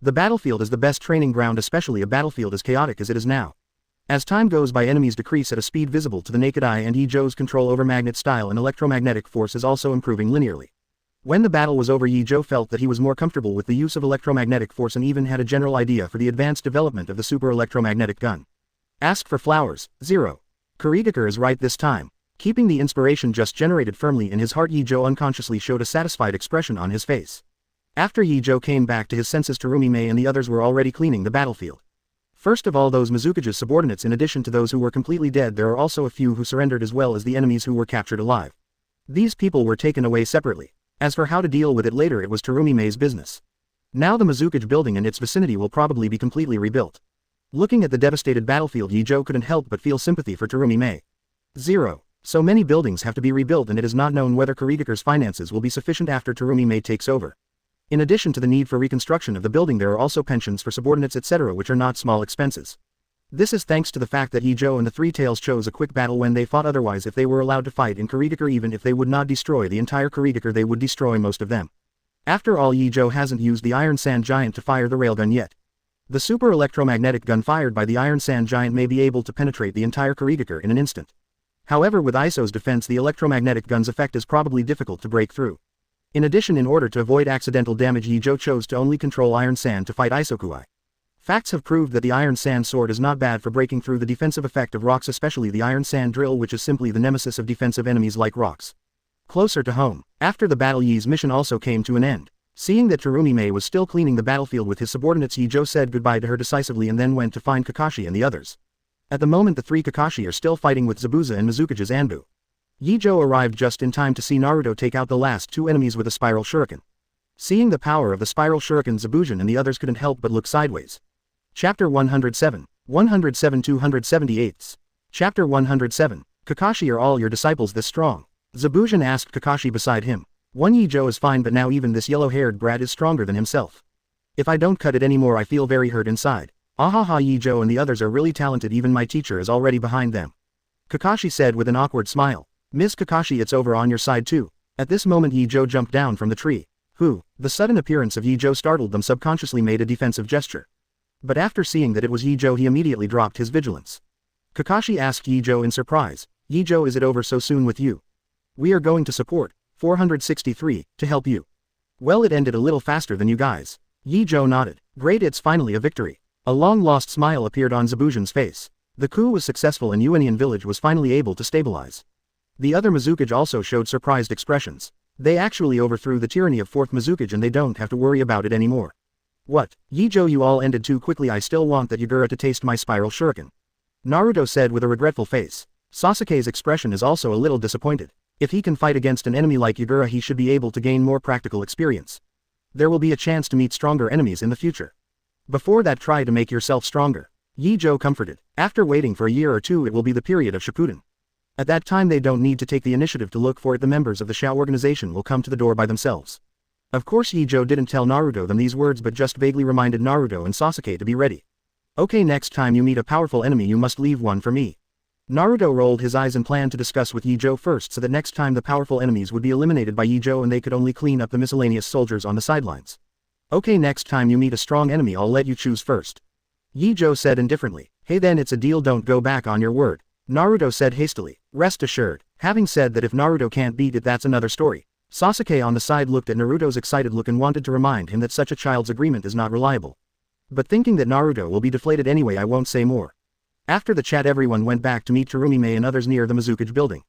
The battlefield is the best training ground, especially a battlefield as chaotic as it is now. As time goes by, enemies decrease at a speed visible to the naked eye, and Ye Zhou's control over magnet style and electromagnetic force is also improving linearly. When the battle was over, Ye Zhou felt that he was more comfortable with the use of electromagnetic force and even had a general idea for the advanced development of the super electromagnetic gun. Ask for flowers, 0. Kurigakure is right this time. Keeping the inspiration just generated firmly in his heart, Ye Zhou unconsciously showed a satisfied expression on his face. After Ye Zhou came back to his senses, Terumime and the others were already cleaning the battlefield. First of all, those Mizukage's subordinates. In addition to those who were completely dead, there are also a few who surrendered, as well as the enemies who were captured alive. These people were taken away separately. As for how to deal with it later, it was Terumime's business. Now the Mizukage building and its vicinity will probably be completely rebuilt. Looking at the devastated battlefield, Ye Zhou couldn't help but feel sympathy for Terumime. 0. So many buildings have to be rebuilt, and it is not known whether Kurigakure's finances will be sufficient after Terumime takes over. In addition to the need for reconstruction of the building, there are also pensions for subordinates, etc., which are not small expenses. This is thanks to the fact that Ye Zhou and the Three Tails chose a quick battle when they fought. Otherwise, if they were allowed to fight in Kurigakure, even if they would not destroy the entire Kurigakure, they would destroy most of them. After all, Ye Zhou hasn't used the Iron Sand Giant to fire the railgun yet. The super electromagnetic gun fired by the Iron Sand Giant may be able to penetrate the entire Kurigakure in an instant. However, with Iso's defense, the electromagnetic gun's effect is probably difficult to break through. In addition, in order to avoid accidental damage, Ye Zhou chose to only control Iron Sand to fight Isokui. Facts have proved that the Iron Sand sword is not bad for breaking through the defensive effect of rocks, especially the Iron Sand drill, which is simply the nemesis of defensive enemies like rocks. Closer to home, after the battle, Ye's mission also came to an end. Seeing that Terumime was still cleaning the battlefield with his subordinates, Ye Zhou said goodbye to her decisively and then went to find Kakashi and the others. At the moment, the three Kakashi are still fighting with Zabuza and Mizukage's Anbu. Ye Zhou arrived just in time to see Naruto take out the last two enemies with a spiral shuriken. Seeing the power of the spiral shuriken, Zabuza and the others couldn't help but look sideways. Chapter 107. 278. Chapter 107. Kakashi, are all your disciples this strong? Zabuza asked Kakashi beside him. One, Ye Zhou is fine, but now even this yellow-haired brat is stronger than himself. If I don't cut it anymore, I feel very hurt inside. Ahaha, Ye Zhou and the others are really talented, even my teacher is already behind them. Kakashi said with an awkward smile. Miss Kakashi, it's over on your side too. At this moment, Ye Zhou jumped down from the tree. The sudden appearance of Ye Zhou startled them, subconsciously made a defensive gesture. But after seeing that it was Ye Zhou, he immediately dropped his vigilance. Kakashi asked Ye Zhou in surprise. Ye Zhou, is it over so soon with you? We are going to support 463 to help you. Well, it ended a little faster than you guys. Ye Zhou nodded. Great, it's finally a victory. A long-lost smile appeared on Zabujan's face. The coup was successful and Uenian village was finally able to stabilize. The other Mizukage also showed surprised expressions. They actually overthrew the tyranny of 4th Mizukage and they don't have to worry about it anymore. What? Ye Zhou, you all ended too quickly. I still want that Yagura to taste my spiral shuriken. Naruto said with a regretful face. Sasuke's expression is also a little disappointed. If he can fight against an enemy like Yagura, he should be able to gain more practical experience. There will be a chance to meet stronger enemies in the future. Before that, try to make yourself stronger. Ye Zhou comforted. After waiting for a year or two, it will be the period of Shippuden. At that time they don't need to take the initiative to look for it. The members of the Shao organization will come to the door by themselves. Of course, Ye Zhou didn't tell Naruto them these words, but just vaguely reminded Naruto and Sasuke to be ready. Okay, next time you meet a powerful enemy, you must leave one for me. Naruto rolled his eyes and planned to discuss with Ye Zhou first, so that next time the powerful enemies would be eliminated by Ye Zhou and they could only clean up the miscellaneous soldiers on the sidelines. Okay, next time you meet a strong enemy, I'll let you choose first. Ye Zhou said indifferently. Hey then, it's a deal, don't go back on your word. Naruto said hastily. Rest assured. Having said that, if Naruto can't beat it, that's another story. Sasuke on the side looked at Naruto's excited look and wanted to remind him that such a child's agreement is not reliable. But thinking that Naruto will be deflated anyway, I won't say more. After the chat, everyone went back to meet Terumime and others near the Mizukage building.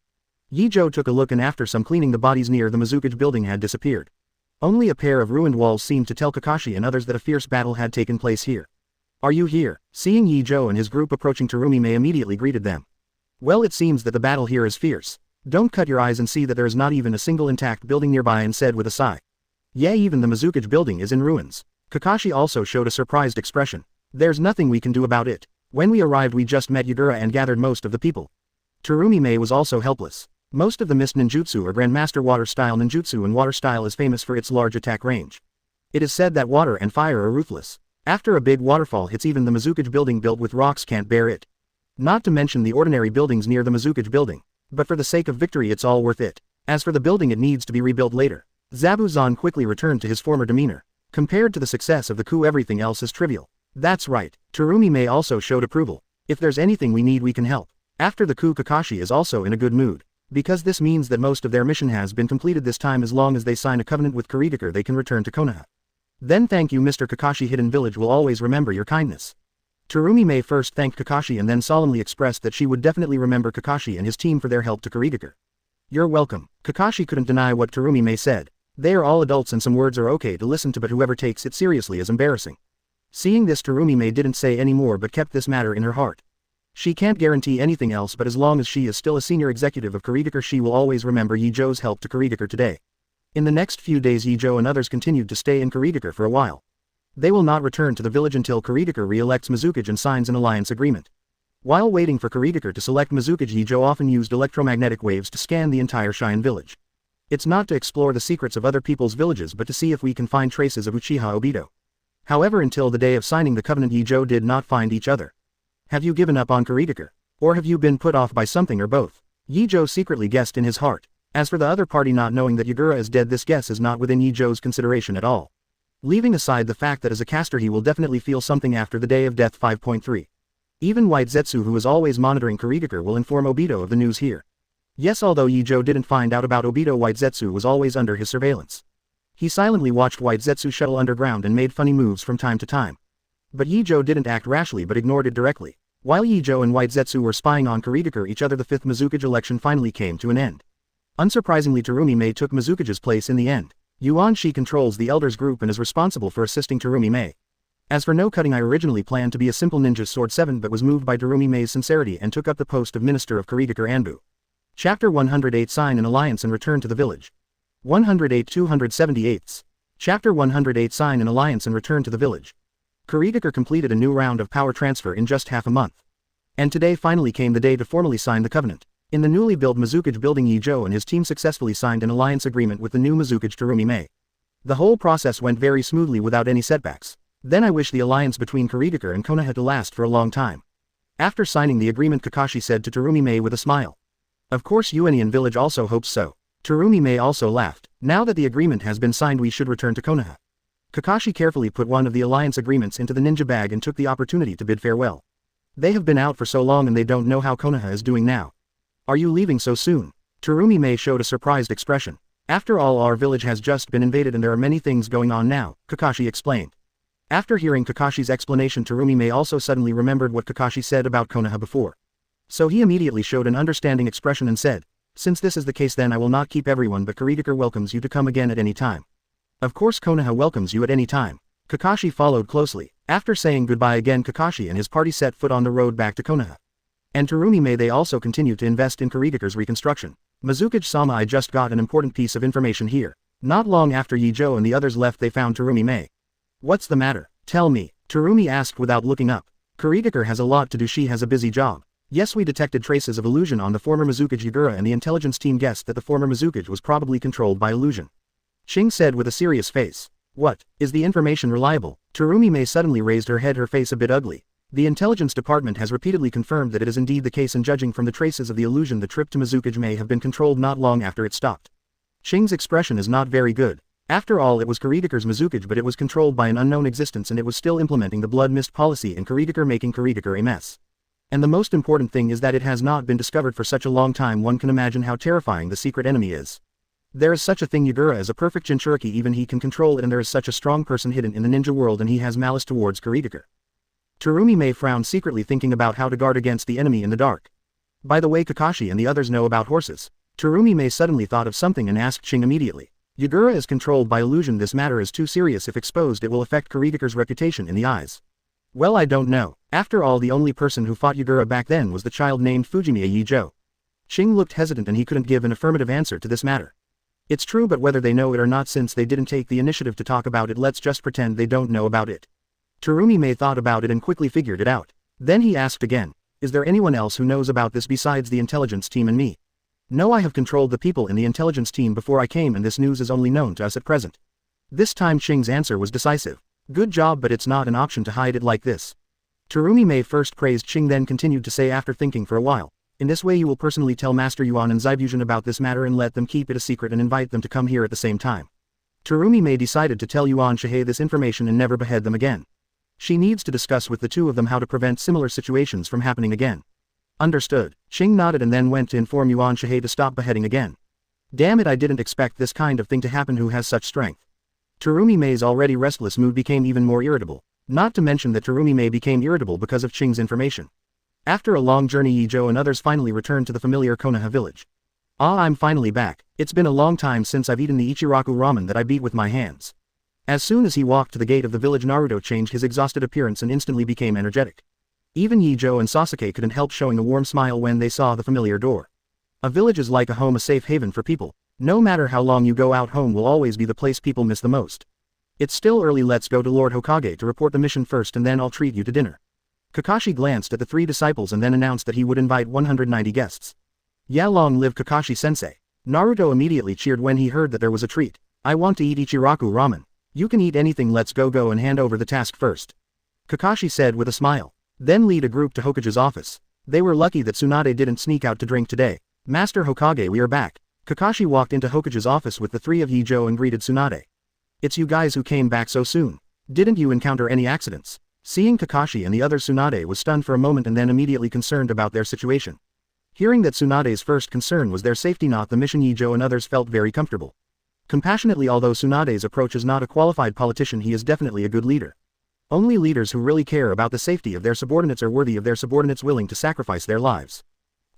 Ye Zhou took a look, and after some cleaning, the bodies near the Mizukage building had disappeared. Only a pair of ruined walls seemed to tell Kakashi and others that a fierce battle had taken place here. Are you here? Seeing Ye Zhou and his group approaching, Terumi immediately greeted them. Well, it seems that the battle here is fierce. Don't cut your eyes and see that there is not even a single intact building nearby, and said with a sigh. Yeah, even the Mizukage building is in ruins. Kakashi also showed a surprised expression. There's nothing we can do about it. When we arrived, we just met Yagura and gathered most of the people. Terumi was also helpless. Most of the mist ninjutsu are Grandmaster water style ninjutsu, and water style is famous for its large attack range. It is said that water and fire are ruthless. After a big waterfall hits, even the Mizukage building built with rocks can't bear it. Not to mention the ordinary buildings near the Mizukage building. But for the sake of victory it's all worth it. As for the building, it needs to be rebuilt later. Zabuza quickly returned to his former demeanor. Compared to the success of the coup, everything else is trivial. That's right. Terumi also showed approval. If there's anything we need, we can help. After the coup, Kakashi is also in a good mood. Because this means that most of their mission has been completed this time. As long as they sign a covenant with Kuritaker, they can return to Konoha. Then thank you, Mr. Kakashi. Hidden Village will always remember your kindness. Terumi first thanked Kakashi and then solemnly expressed that she would definitely remember Kakashi and his team for their help to Kuritaker. You're welcome. Kakashi couldn't deny what Terumi said. They are all adults and some words are okay to listen to, but whoever takes it seriously is embarrassing. Seeing this, Terumi didn't say any more but kept this matter in her heart. She can't guarantee anything else, but as long as she is still a senior executive of Kuritaker, she will always remember Ye Zhou's help to Kuritaker today. In the next few days, Ye Zhou and others continued to stay in Kuritaker for a while. They will not return to the village until Kuritaker re-elects Mizukage and signs an alliance agreement. While waiting for Kuritaker to select Mizukage, Ye Zhou often used electromagnetic waves to scan the entire Cheyenne village. It's not to explore the secrets of other people's villages, but to see if we can find traces of Uchiha Obito. However, until the day of signing the covenant, Ye Zhou did not find each other. Have you given up on Kuritaker? Or have you been put off by something, or both? Ye Zhou secretly guessed in his heart. As for the other party not knowing that Yagura is dead, this guess is not within Ye Zhou's consideration at all. Leaving aside the fact that as a caster he will definitely feel something after the day of death. 5.3. Even White Zetsu, who is always monitoring Kuritaker, will inform Obito of the news here. Yes, although Ye Zhou didn't find out about Obito, White Zetsu was always under his surveillance. He silently watched White Zetsu shuttle underground and made funny moves from time to time. But Ye Zhou didn't act rashly but ignored it directly. While Ye Zhou and White Zetsu were spying on Kuritaker each other, the 5th Mizukage election finally came to an end. Unsurprisingly, Terumi took Mizukage's place in the end. Yuan Shi controls the Elders group and is responsible for assisting Terumi. As for no cutting, I originally planned to be a simple ninja sword 7 but was moved by Terumi's sincerity and took up the post of Minister of Kuritaker Anbu. Chapter 108, Sign an Alliance and Return to the Village. 108 278. Chapter 108, Sign an Alliance and Return to the Village. Kuritaker completed a new round of power transfer in just half a month. And today finally came the day to formally sign the covenant. In the newly built Mizukage building, Ye Zhou and his team successfully signed an alliance agreement with the new Mizukage Terumi. The whole process went very smoothly without any setbacks. Then I wish the alliance between Kuritaker and Konoha to last for a long time. After signing the agreement, Kakashi said to Terumi with a smile. Of course, Union Village also hopes so. Terumi also laughed. Now that the agreement has been signed, we should return to Konoha. Kakashi carefully put one of the alliance agreements into the ninja bag and took the opportunity to bid farewell. They have been out for so long and they don't know how Konoha is doing now. Are you leaving so soon? Terumi showed a surprised expression. After all, our village has just been invaded and there are many things going on now, Kakashi explained. After hearing Kakashi's explanation, Terumi also suddenly remembered what Kakashi said about Konoha before. So he immediately showed an understanding expression and said, since this is the case, then I will not keep everyone, but Kuritaker welcomes you to come again at any time. Of course, Konoha welcomes you at any time. Kakashi followed closely. After saying goodbye again, Kakashi and his party set foot on the road back to Konoha. And Terumi they also continue to invest in Kuritaker's reconstruction. Mizukage-sama, I just got an important piece of information here. Not long after Ye Zhou and the others left, they found Terumi. What's the matter? Tell me, Terumi asked without looking up. Kuritaker has a lot to do, she has a busy job. Yes, we detected traces of illusion on the former Mizukage Yagura, and the intelligence team guessed that the former Mizukage was probably controlled by illusion. Shing said with a serious face. What? Is the information reliable? Terumi suddenly raised her head, her face a bit ugly. The intelligence department has repeatedly confirmed that it is indeed the case, and judging from the traces of the illusion, the trip to Mizukage may have been controlled not long after it stopped. Shing's expression is not very good. After all, it was Kuritaker's Mizukage, but it was controlled by an unknown existence and it was still implementing the blood mist policy in Kuritaker, making Kuritaker a mess. And the most important thing is that it has not been discovered for such a long time. One can imagine how terrifying the secret enemy is. There is such a thing, Yagura is a perfect Jinchuriki, even he can control it, and there is such a strong person hidden in the ninja world and he has malice towards Kuritaker. Terumi frowned, secretly thinking about how to guard against the enemy in the dark. By the way, Kakashi and the others know about horses. Terumi suddenly thought of something and asked Ching immediately. Yagura is controlled by illusion. This matter is too serious. If exposed, it will affect Kurigaka's reputation in the eyes. Well, I don't know. After all, the only person who fought Yagura back then was the child named Fujimiya Ye Zhou. Ching looked hesitant and he couldn't give an affirmative answer to this matter. It's true, but whether they know it or not, since they didn't take the initiative to talk about it, let's just pretend they don't know about it. Terumi thought about it and quickly figured it out. Then he asked again, is there anyone else who knows about this besides the intelligence team and me? No, I have controlled the people in the intelligence team before I came, and this news is only known to us at present. This time Ching's answer was decisive. Good job, but it's not an option to hide it like this. Terumi first praised Ching, then continued to say after thinking for a while, in this way you will personally tell Master Yuan and Zaibujan about this matter and let them keep it a secret and invite them to come here at the same time. Terumi decided to tell Yuan Shihei this information and never behead them again. She needs to discuss with the two of them how to prevent similar situations from happening again. Understood. Ching nodded and then went to inform Yuan Shihei to stop beheading again. Damn it, I didn't expect this kind of thing to happen. Who has such strength? Terumi's already restless mood became even more irritable. Not to mention that Terumi became irritable because of Ching's information. After a long journey, Ye Zhou and others finally returned to the familiar Konoha village. Ah, I'm finally back. It's been a long time since I've eaten the Ichiraku ramen that I beat with my hands. As soon as he walked to the gate of the village, Naruto changed his exhausted appearance and instantly became energetic. Even Ye Zhou and Sasuke couldn't help showing a warm smile when they saw the familiar door. A village is like a home, a safe haven for people. No matter how long you go out, home will always be the place people miss the most. It's still early, let's go to Lord Hokage to report the mission first and then I'll treat you to dinner. Kakashi glanced at the three disciples and then announced that he would invite 190 guests. Yeah, long live Kakashi-sensei. Naruto immediately cheered when he heard that there was a treat. I want to eat Ichiraku ramen. You can eat anything, let's go and hand over the task first. Kakashi said with a smile. Then lead a group to Hokage's office. They were lucky that Tsunade didn't sneak out to drink today. Master Hokage, we are back. Kakashi walked into Hokage's office with the three of Ye Zhou and greeted Tsunade. It's you guys who came back so soon. Didn't you encounter any accidents? Seeing Kakashi and the other, Tsunade was stunned for a moment and then immediately concerned about their situation. Hearing that Tsunade's first concern was their safety, not the mission, Ye Zhou and others felt very comfortable. Compassionately, although Tsunade's approach is not a qualified politician, he is definitely a good leader. Only leaders who really care about the safety of their subordinates are worthy of their subordinates willing to sacrifice their lives.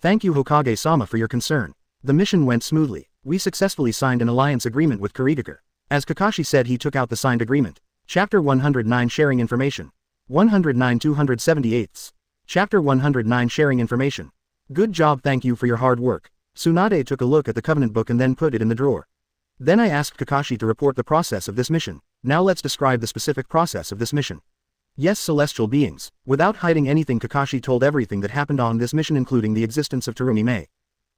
Thank you, Hokage-sama, for your concern. The mission went smoothly. We successfully signed an alliance agreement with Kurigaka. As Kakashi said, he took out the signed agreement. Chapter 109, Sharing Information. 109 278. Chapter 109, Sharing Information. Good job, thank you for your hard work. Tsunade took a look at the covenant book and then put it in the drawer. Then I asked Kakashi to report the process of this mission. Now let's describe the specific process of this mission. Yes, celestial beings. Without hiding anything, Kakashi told everything that happened on this mission, including the existence of Terumi.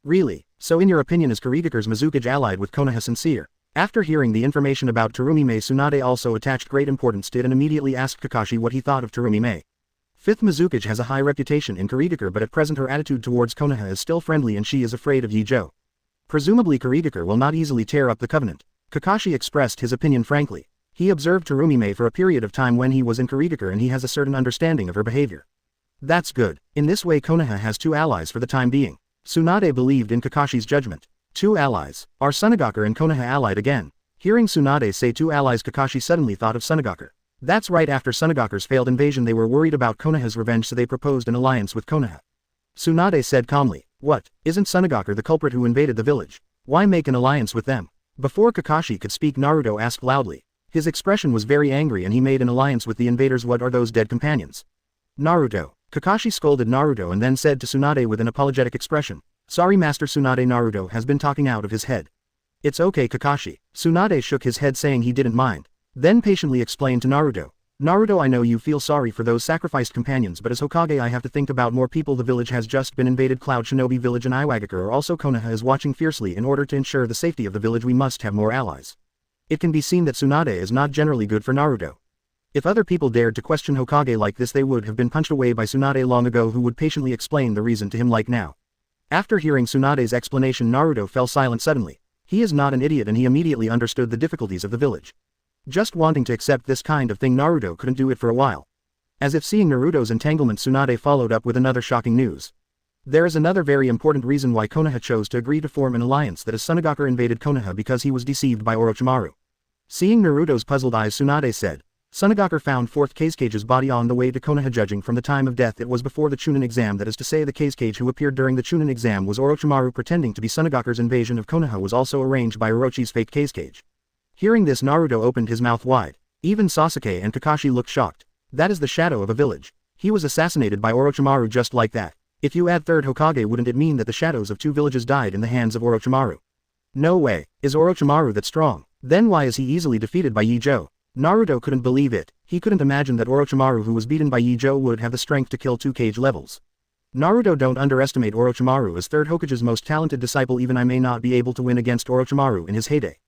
Really? So in your opinion, is Kurigaka's Mizukage allied with Konoha sincere? After hearing the information about Terumi, Tsunade also attached great importance to it and immediately asked Kakashi what he thought of Terumi. Fifth Mizukage has a high reputation in Kurigaka, but at present her attitude towards Konoha is still friendly and she is afraid of Ye Zhou. Presumably Kurigaka will not easily tear up the covenant. Kakashi expressed his opinion frankly. He observed Terumi for a period of time when he was in Kurigaka and he has a certain understanding of her behavior. That's good. In this way Konoha has two allies for the time being. Tsunade believed in Kakashi's judgment. Two allies. Are Sunagakure and Konoha allied again? Hearing Tsunade say two allies, Kakashi suddenly thought of Sunagakure. That's right, after Sunagakure's failed invasion they were worried about Konoha's revenge, so they proposed an alliance with Konoha. Tsunade said calmly. What? Isn't Sunagakure the culprit who invaded the village? Why make an alliance with them? Before Kakashi could speak, Naruto asked loudly. His expression was very angry and he made an alliance with the invaders. What are those dead companions? Naruto. Kakashi scolded Naruto and then said to Tsunade with an apologetic expression. Sorry Master Tsunade, Naruto has been talking out of his head. It's okay Kakashi. Tsunade shook his head saying he didn't mind. Then patiently explained to Naruto. Naruto, I know you feel sorry for those sacrificed companions, but as Hokage I have to think about more people. The village has just been invaded. Cloud Shinobi Village and Iwagakure are also. Konoha is watching fiercely. In order to ensure the safety of the village we must have more allies. It can be seen that Tsunade is not generally good for Naruto. If other people dared to question Hokage like this they would have been punched away by Tsunade long ago, who would patiently explain the reason to him like now. After hearing Tsunade's explanation, Naruto fell silent suddenly. He is not an idiot and he immediately understood the difficulties of the village. Just wanting to accept this kind of thing, Naruto couldn't do it for a while. As if seeing Naruto's entanglement, Tsunade followed up with another shocking news. There is another very important reason why Konoha chose to agree to form an alliance, that is Sunagakure invaded Konoha because he was deceived by Orochimaru. Seeing Naruto's puzzled eyes, Tsunade said, Sunagakur found 4th Kage's body on the way to Konoha. Judging from the time of death, it was before the Chunin exam, that is to say the Kage who appeared during the Chunin exam was Orochimaru. Pretending to be Sunagakur's invasion of Konoha was also arranged by Orochi's fake Kage. Hearing this, Naruto opened his mouth wide. Even Sasuke and Kakashi looked shocked. That is the shadow of a village. He was assassinated by Orochimaru just like that. If you add 3rd Hokage, wouldn't it mean that the shadows of 2 villages died in the hands of Orochimaru? No way. Is Orochimaru that strong? Then why is he easily defeated by Ye Zhou? Naruto couldn't believe it. He couldn't imagine that Orochimaru, who was beaten by Ye Zhou, would have the strength to kill 2 Kage levels. Naruto, don't underestimate Orochimaru as 3rd Hokage's most talented disciple. Even I may not be able to win against Orochimaru in his heyday.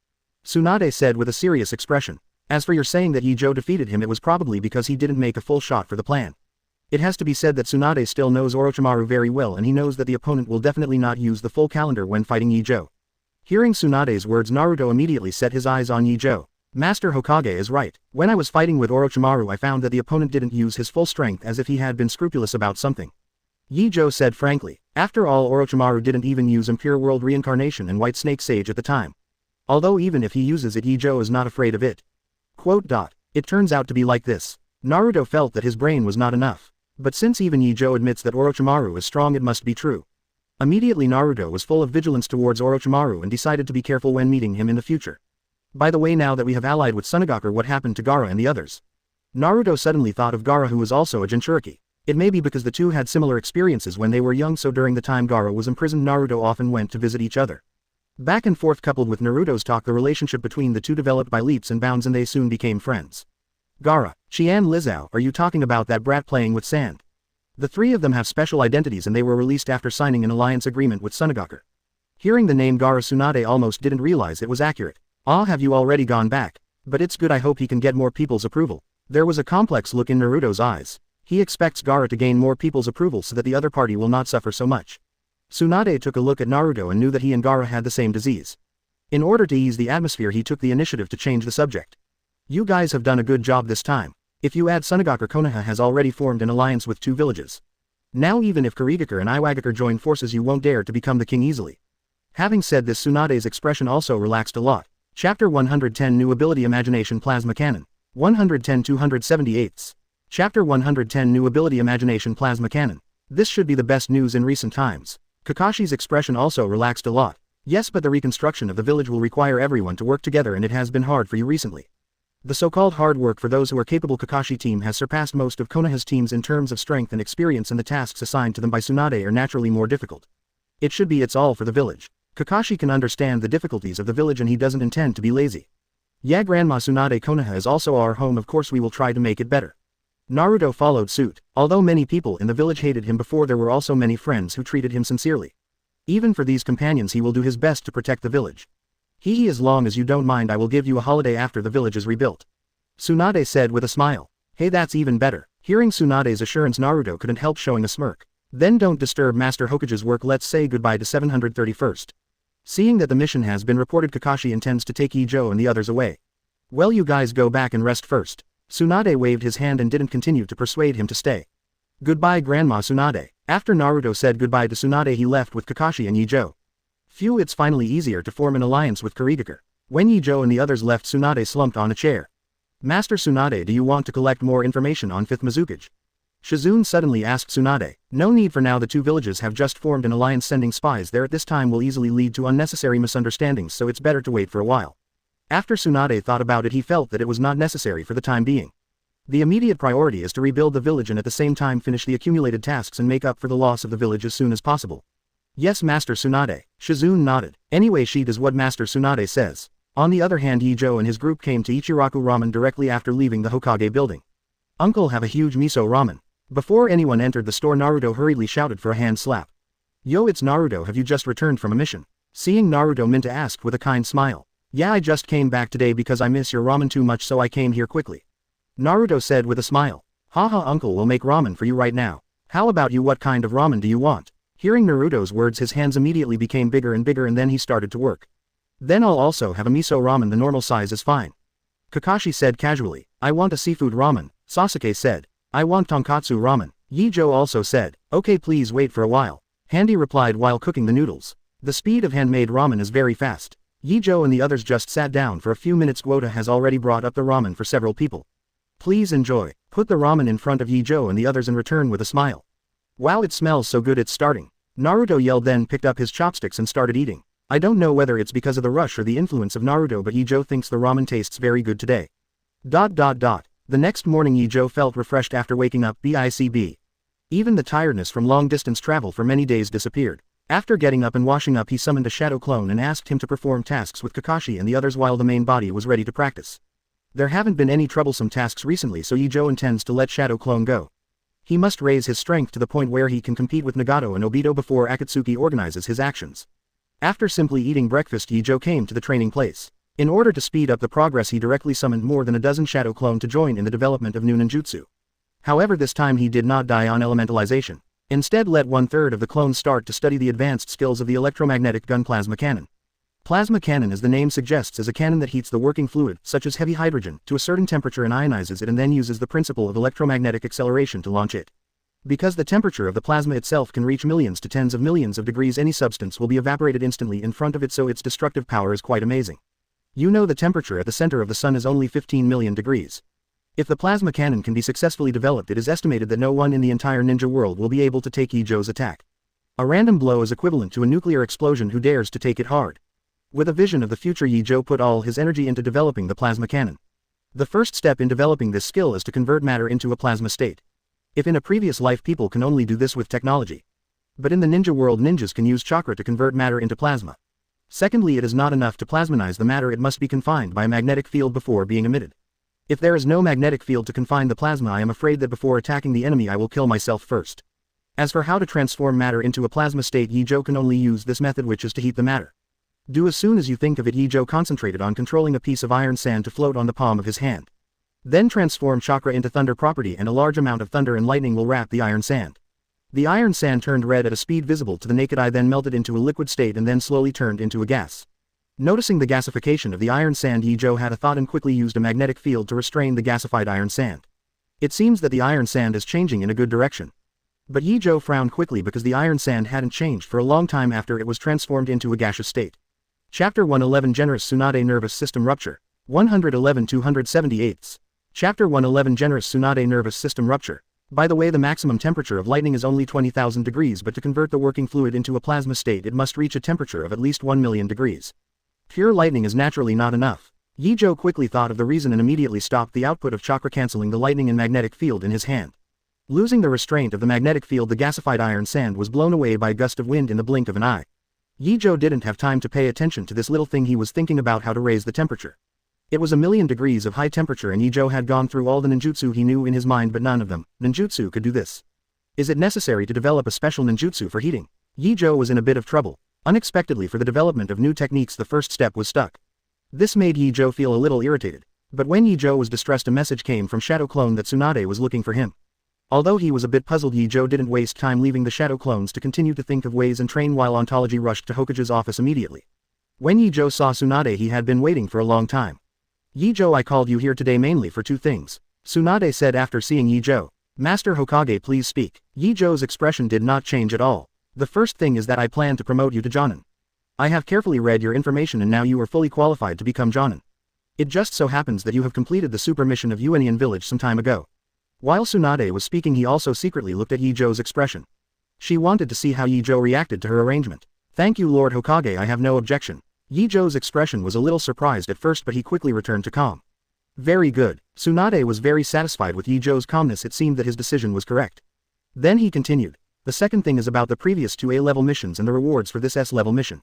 Tsunade said with a serious expression. As for your saying that Ye Zhou defeated him, it was probably because he didn't make a full shot for the plan. It has to be said that Tsunade still knows Orochimaru very well, and he knows that the opponent will definitely not use the full calendar when fighting Ye Zhou. Hearing Tsunade's words, Naruto immediately set his eyes on Ye Zhou. Master Hokage is right. When I was fighting with Orochimaru, I found that the opponent didn't use his full strength, as if he had been scrupulous about something. Ye Zhou said frankly. After all, Orochimaru didn't even use Impure World Reincarnation and White Snake Sage at the time. Although even if he uses it, Ye Zhou is not afraid of it. It turns out to be like this. Naruto felt that his brain was not enough. But since even Ye Zhou admits that Orochimaru is strong, it must be true. Immediately Naruto was full of vigilance towards Orochimaru and decided to be careful when meeting him in the future. By the way, now that we have allied with Sunagakur, what happened to Gaara and the others? Naruto suddenly thought of Gaara, who was also a Jinchuriki. It may be because the two had similar experiences when they were young, so during the time Gaara was imprisoned, Naruto often went to visit each other. Back and forth coupled with Naruto's talk, the relationship between the two developed by leaps and bounds, and they soon became friends. Gaara, Qian Lizao, are you talking about that brat playing with sand? The 3 of them have special identities and they were released after signing an alliance agreement with Sunagakur. Hearing the name Gaara, Tsunade almost didn't realize it was accurate. Ah, have you already gone back? But it's good, I hope he can get more people's approval. There was a complex look in Naruto's eyes. He expects Gaara to gain more people's approval so that the other party will not suffer so much. Tsunade took a look at Naruto and knew that he and Gaara had the same disease. In order to ease the atmosphere, he took the initiative to change the subject. You guys have done a good job this time. If you add Sunagakur, Konoha has already formed an alliance with 2 villages. Now even if Kurigakure and Iwagakure join forces, you won't dare to become the king easily. Having said this, Tsunade's expression also relaxed a lot. Chapter 110, New Ability Imagination Plasma Cannon. 110 278. Chapter 110, New Ability Imagination Plasma Cannon. This should be the best news in recent times. Kakashi's expression also relaxed a lot. Yes, but the reconstruction of the village will require everyone to work together, and it has been hard for you recently. The so-called hard work for those who are capable Kakashi team has surpassed most of Konoha's teams in terms of strength and experience, and the tasks assigned to them by Tsunade are naturally more difficult. It should be it's all for the village. Kakashi can understand the difficulties of the village and he doesn't intend to be lazy. Yeah, Grandma Tsunade, Konoha is also our home, of course we will try to make it better. Naruto followed suit. Although many people in the village hated him before, there were also many friends who treated him sincerely. Even for these companions he will do his best to protect the village. As long as you don't mind, I will give you a holiday after the village is rebuilt. Tsunade said with a smile. Hey, that's even better. Hearing Tsunade's assurance, Naruto couldn't help showing a smirk. Then don't disturb Master Hokage's work, let's say goodbye to 731st. Seeing that the mission has been reported, Kakashi intends to take Ye Zhou and the others away. Well, you guys go back and rest first. Tsunade waved his hand and didn't continue to persuade him to stay. Goodbye, Grandma Tsunade. After Naruto said goodbye to Tsunade, he left with Kakashi and Ye Zhou. Phew, it's finally easier to form an alliance with Kurigakure. When Ye Zhou and the others left, Tsunade slumped on a chair. Master Tsunade, do you want to collect more information on 5th Mizukage? Shizune suddenly asked Tsunade. No need for now, the 2 villages have just formed an alliance. Sending spies there at this time will easily lead to unnecessary misunderstandings, so it's better to wait for a while. After Tsunade thought about it, he felt that it was not necessary for the time being. The immediate priority is to rebuild the village and at the same time finish the accumulated tasks and make up for the loss of the village as soon as possible. Yes, Master Tsunade. Shizune nodded. Anyway, she does what Master Tsunade says. On the other hand, Ye Zhou and his group came to Ichiraku Ramen directly after leaving the Hokage building. Uncle, have a huge miso ramen. Before anyone entered the store, Naruto hurriedly shouted for a hand slap. Yo, it's Naruto, have you just returned from a mission? Seeing Naruto, Minta asked with a kind smile. Yeah, I just came back today because I miss your ramen too much, so I came here quickly. Naruto said with a smile. Haha, Uncle will make ramen for you right now. How about you, what kind of ramen do you want? Hearing Naruto's words, his hands immediately became bigger and bigger, and then he started to work. Then I'll also have a miso ramen, the normal size is fine. Kakashi said casually. I want a seafood ramen. Sasuke said. I want tonkatsu ramen. Ye Zhou also said. Okay, please wait for a while. Handy replied while cooking the noodles. The speed of handmade ramen is very fast. Ye Zhou and the others just sat down for a few minutes. Quota has already brought up the ramen for several people. Please enjoy. Put the ramen in front of Ye Zhou and the others and return with a smile. Wow, it smells so good, it's starting. Naruto yelled, then picked up his chopsticks and started eating. I don't know whether it's because of the rush or the influence of Naruto, but Ye Zhou thinks the ramen tastes very good today. The next morning Ye Zhou felt refreshed after waking up. BICB. Even the tiredness from long-distance travel for many days disappeared. After getting up and washing up, he summoned a shadow clone and asked him to perform tasks with Kakashi and the others while the main body was ready to practice. There haven't been any troublesome tasks recently, so Ye Zhou intends to let shadow clone go. He must raise his strength to the point where he can compete with Nagato and Obito before Akatsuki organizes his actions. After simply eating breakfast, Ye Zhou came to the training place. In order to speed up the progress, he directly summoned more than a dozen shadow clone to join in the development of new ninjutsu. However, this time he did not die on elementalization. Instead, let 1/3 of the clones start to study the advanced skills of the electromagnetic gun plasma cannon. Plasma cannon, as the name suggests, is a cannon that heats the working fluid, such as heavy hydrogen, to a certain temperature and ionizes it, and then uses the principle of electromagnetic acceleration to launch it. Because the temperature of the plasma itself can reach millions to tens of millions of degrees, any substance will be evaporated instantly in front of it, so its destructive power is quite amazing. You know, the temperature at the center of the sun is only 15 million degrees. If the plasma cannon can be successfully developed, it is estimated that no one in the entire ninja world will be able to take Ye Zhou's attack. A random blow is equivalent to a nuclear explosion. Who dares to take it hard? With a vision of the future, Ye Zhou put all his energy into developing the plasma cannon. The first step in developing this skill is to convert matter into a plasma state. If in a previous life people can only do this with technology. But in the ninja world, ninjas can use chakra to convert matter into plasma. Secondly, it is not enough to plasmanize the matter, it must be confined by a magnetic field before being emitted. If there is no magnetic field to confine the plasma, I am afraid that before attacking the enemy I will kill myself first. As for how to transform matter into a plasma state, Ye Zhou can only use this method, which is to heat the matter. Do as soon as you think of it. Ye Zhou concentrated on controlling a piece of iron sand to float on the palm of his hand. Then transform chakra into thunder property, and a large amount of thunder and lightning will wrap the iron sand. The iron sand turned red at a speed visible to the naked eye, then melted into a liquid state and then slowly turned into a gas. Noticing the gasification of the iron sand, Ye Zhou had a thought and quickly used a magnetic field to restrain the gasified iron sand. It seems that the iron sand is changing in a good direction. But Ye Zhou frowned quickly because the iron sand hadn't changed for a long time after it was transformed into a gaseous state. Chapter 111, Generous Tsunade Nervous System Rupture. 111-278. Chapter 111, Generous Tsunade Nervous System Rupture. By the way, the maximum temperature of lightning is only 20,000 degrees, but to convert the working fluid into a plasma state it must reach a temperature of at least 1 million degrees. Pure lightning is naturally not enough. Ye Zhou quickly thought of the reason and immediately stopped the output of chakra, cancelling the lightning and magnetic field in his hand. Losing the restraint of the magnetic field, the gasified iron sand was blown away by a gust of wind in the blink of an eye. Ye Zhou didn't have time to pay attention to this little thing. He was thinking about how to raise the temperature. It was 1,000,000 degrees of high temperature, and Ye Zhou had gone through all the ninjutsu he knew in his mind, but none of them, ninjutsu, could do this. Is it necessary to develop a special ninjutsu for heating? Ye Zhou was in a bit of trouble. Unexpectedly, for the development of new techniques, the first step was stuck. This made Ye Zhou feel a little irritated. But when Ye Zhou was distressed, a message came from Shadow Clone that Tsunade was looking for him. Although he was a bit puzzled, Ye Zhou didn't waste time leaving the Shadow Clones to continue to think of ways and train, while Ontology rushed to Hokage's office immediately. When Ye Zhou saw Tsunade, he had been waiting for a long time. Ye Zhou, I called you here today mainly for two things, Tsunade said after seeing Ye Zhou. Master Hokage, please speak. Ye Zhou's expression did not change at all. The first thing is that I plan to promote you to Jonin. I have carefully read your information and now you are fully qualified to become Jonin. It just so happens that you have completed the super mission of Uenian village some time ago. While Tsunade was speaking, he also secretly looked at Ye Zhou's expression. She wanted to see how Ye Zhou reacted to her arrangement. Thank you, Lord Hokage, I have no objection. Ye Zhou's expression was a little surprised at first, but he quickly returned to calm. Very good. Tsunade was very satisfied with Ye Zhou's calmness. It seemed that his decision was correct. Then he continued. The second thing is about the previous two A-level missions and the rewards for this S-level mission.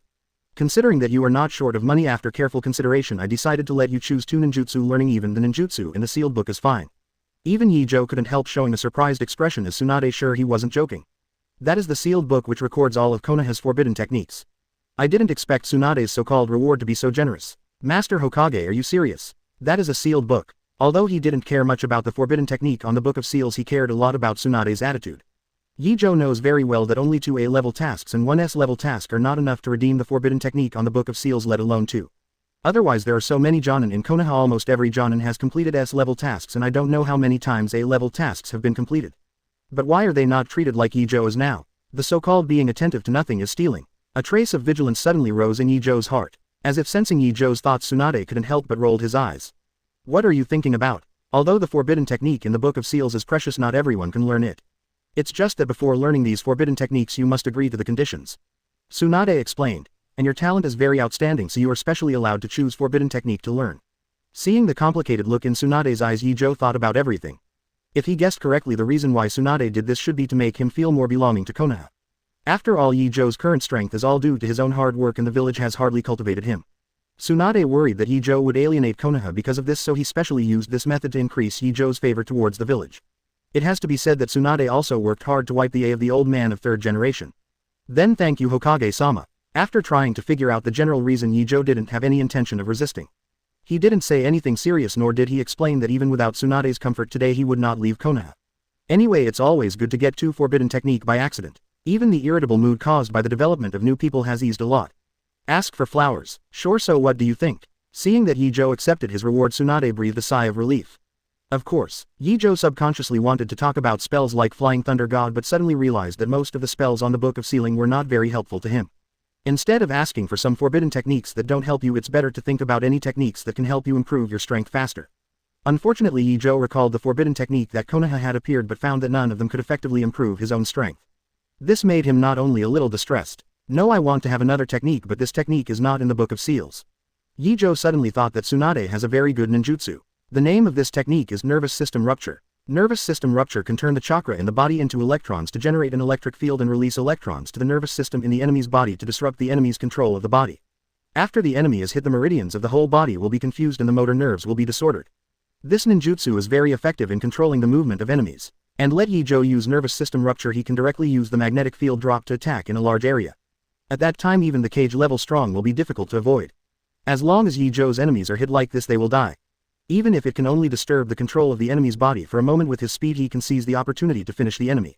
Considering that you are not short of money, after careful consideration I decided to let you choose two ninjutsu learning. Even the ninjutsu in the sealed book is fine. Even Ye Zhou couldn't help showing a surprised expression as Tsunade sure he wasn't joking. That is the sealed book which records all of Konoha's forbidden techniques. I didn't expect Tsunade's so-called reward to be so generous. Master Hokage, are you serious? That is a sealed book. Although he didn't care much about the forbidden technique on the Book of Seals, he cared a lot about Tsunade's attitude. Ye Zhou knows very well that only two A-level tasks and one S-level task are not enough to redeem the forbidden technique on the Book of Seals, let alone two. Otherwise there are so many Jonin in Konoha. Almost every Jonin has completed S-level tasks, and I don't know how many times A-level tasks have been completed. But why are they not treated like Ye Zhou is now? The so-called being attentive to nothing is stealing. A trace of vigilance suddenly rose in Ye Zhou's heart. As if sensing Ye Zhou's thoughts, Tsunade couldn't help but rolled his eyes. What are you thinking about? Although the forbidden technique in the Book of Seals is precious, not everyone can learn it. It's just that before learning these forbidden techniques you must agree to the conditions. Tsunade explained. And your talent is very outstanding, so you are specially allowed to choose forbidden technique to learn. Seeing the complicated look in Tsunade's eyes, Ye Zhou thought about everything. If he guessed correctly, the reason why Tsunade did this should be to make him feel more belonging to Konoha. After all, Ye Zhou's current strength is all due to his own hard work, and the village has hardly cultivated him. Tsunade worried that Ye Zhou would alienate Konoha because of this, so he specially used this method to increase Ye Zhou's favor towards the village. It has to be said that Tsunade also worked hard to wipe the A of the old man of third generation. Then thank you, Hokage-sama. After trying to figure out the general reason, Ye Zhou didn't have any intention of resisting. He didn't say anything serious, nor did he explain that even without Tsunade's comfort today he would not leave Konoha. Anyway, it's always good to get to forbidden technique by accident. Even the irritable mood caused by the development of new people has eased a lot. Ask for flowers. Sure, so what do you think? Seeing that Ye Zhou accepted his reward, Tsunade breathed a sigh of relief. Of course, Ye Zhou subconsciously wanted to talk about spells like Flying Thunder God, but suddenly realized that most of the spells on the Book of Sealing were not very helpful to him. Instead of asking for some forbidden techniques that don't help you, it's better to think about any techniques that can help you improve your strength faster. Unfortunately, Ye Zhou recalled the forbidden technique that Konoha had appeared, but found that none of them could effectively improve his own strength. This made him not only a little distressed. No, I want to have another technique, but this technique is not in the Book of Seals. Ye Zhou suddenly thought that Tsunade has a very good ninjutsu. The name of this technique is nervous system rupture. Nervous system rupture can turn the chakra in the body into electrons to generate an electric field and release electrons to the nervous system in the enemy's body to disrupt the enemy's control of the body. After the enemy is hit, the meridians of the whole body will be confused and the motor nerves will be disordered. This ninjutsu is very effective in controlling the movement of enemies. And let Ye Zhou use nervous system rupture, he can directly use the magnetic field drop to attack in a large area. At that time, even the cage level strong will be difficult to avoid. As long as Ye Zhou's enemies are hit like this, they will die. Even if it can only disturb the control of the enemy's body for a moment, with his speed he can seize the opportunity to finish the enemy.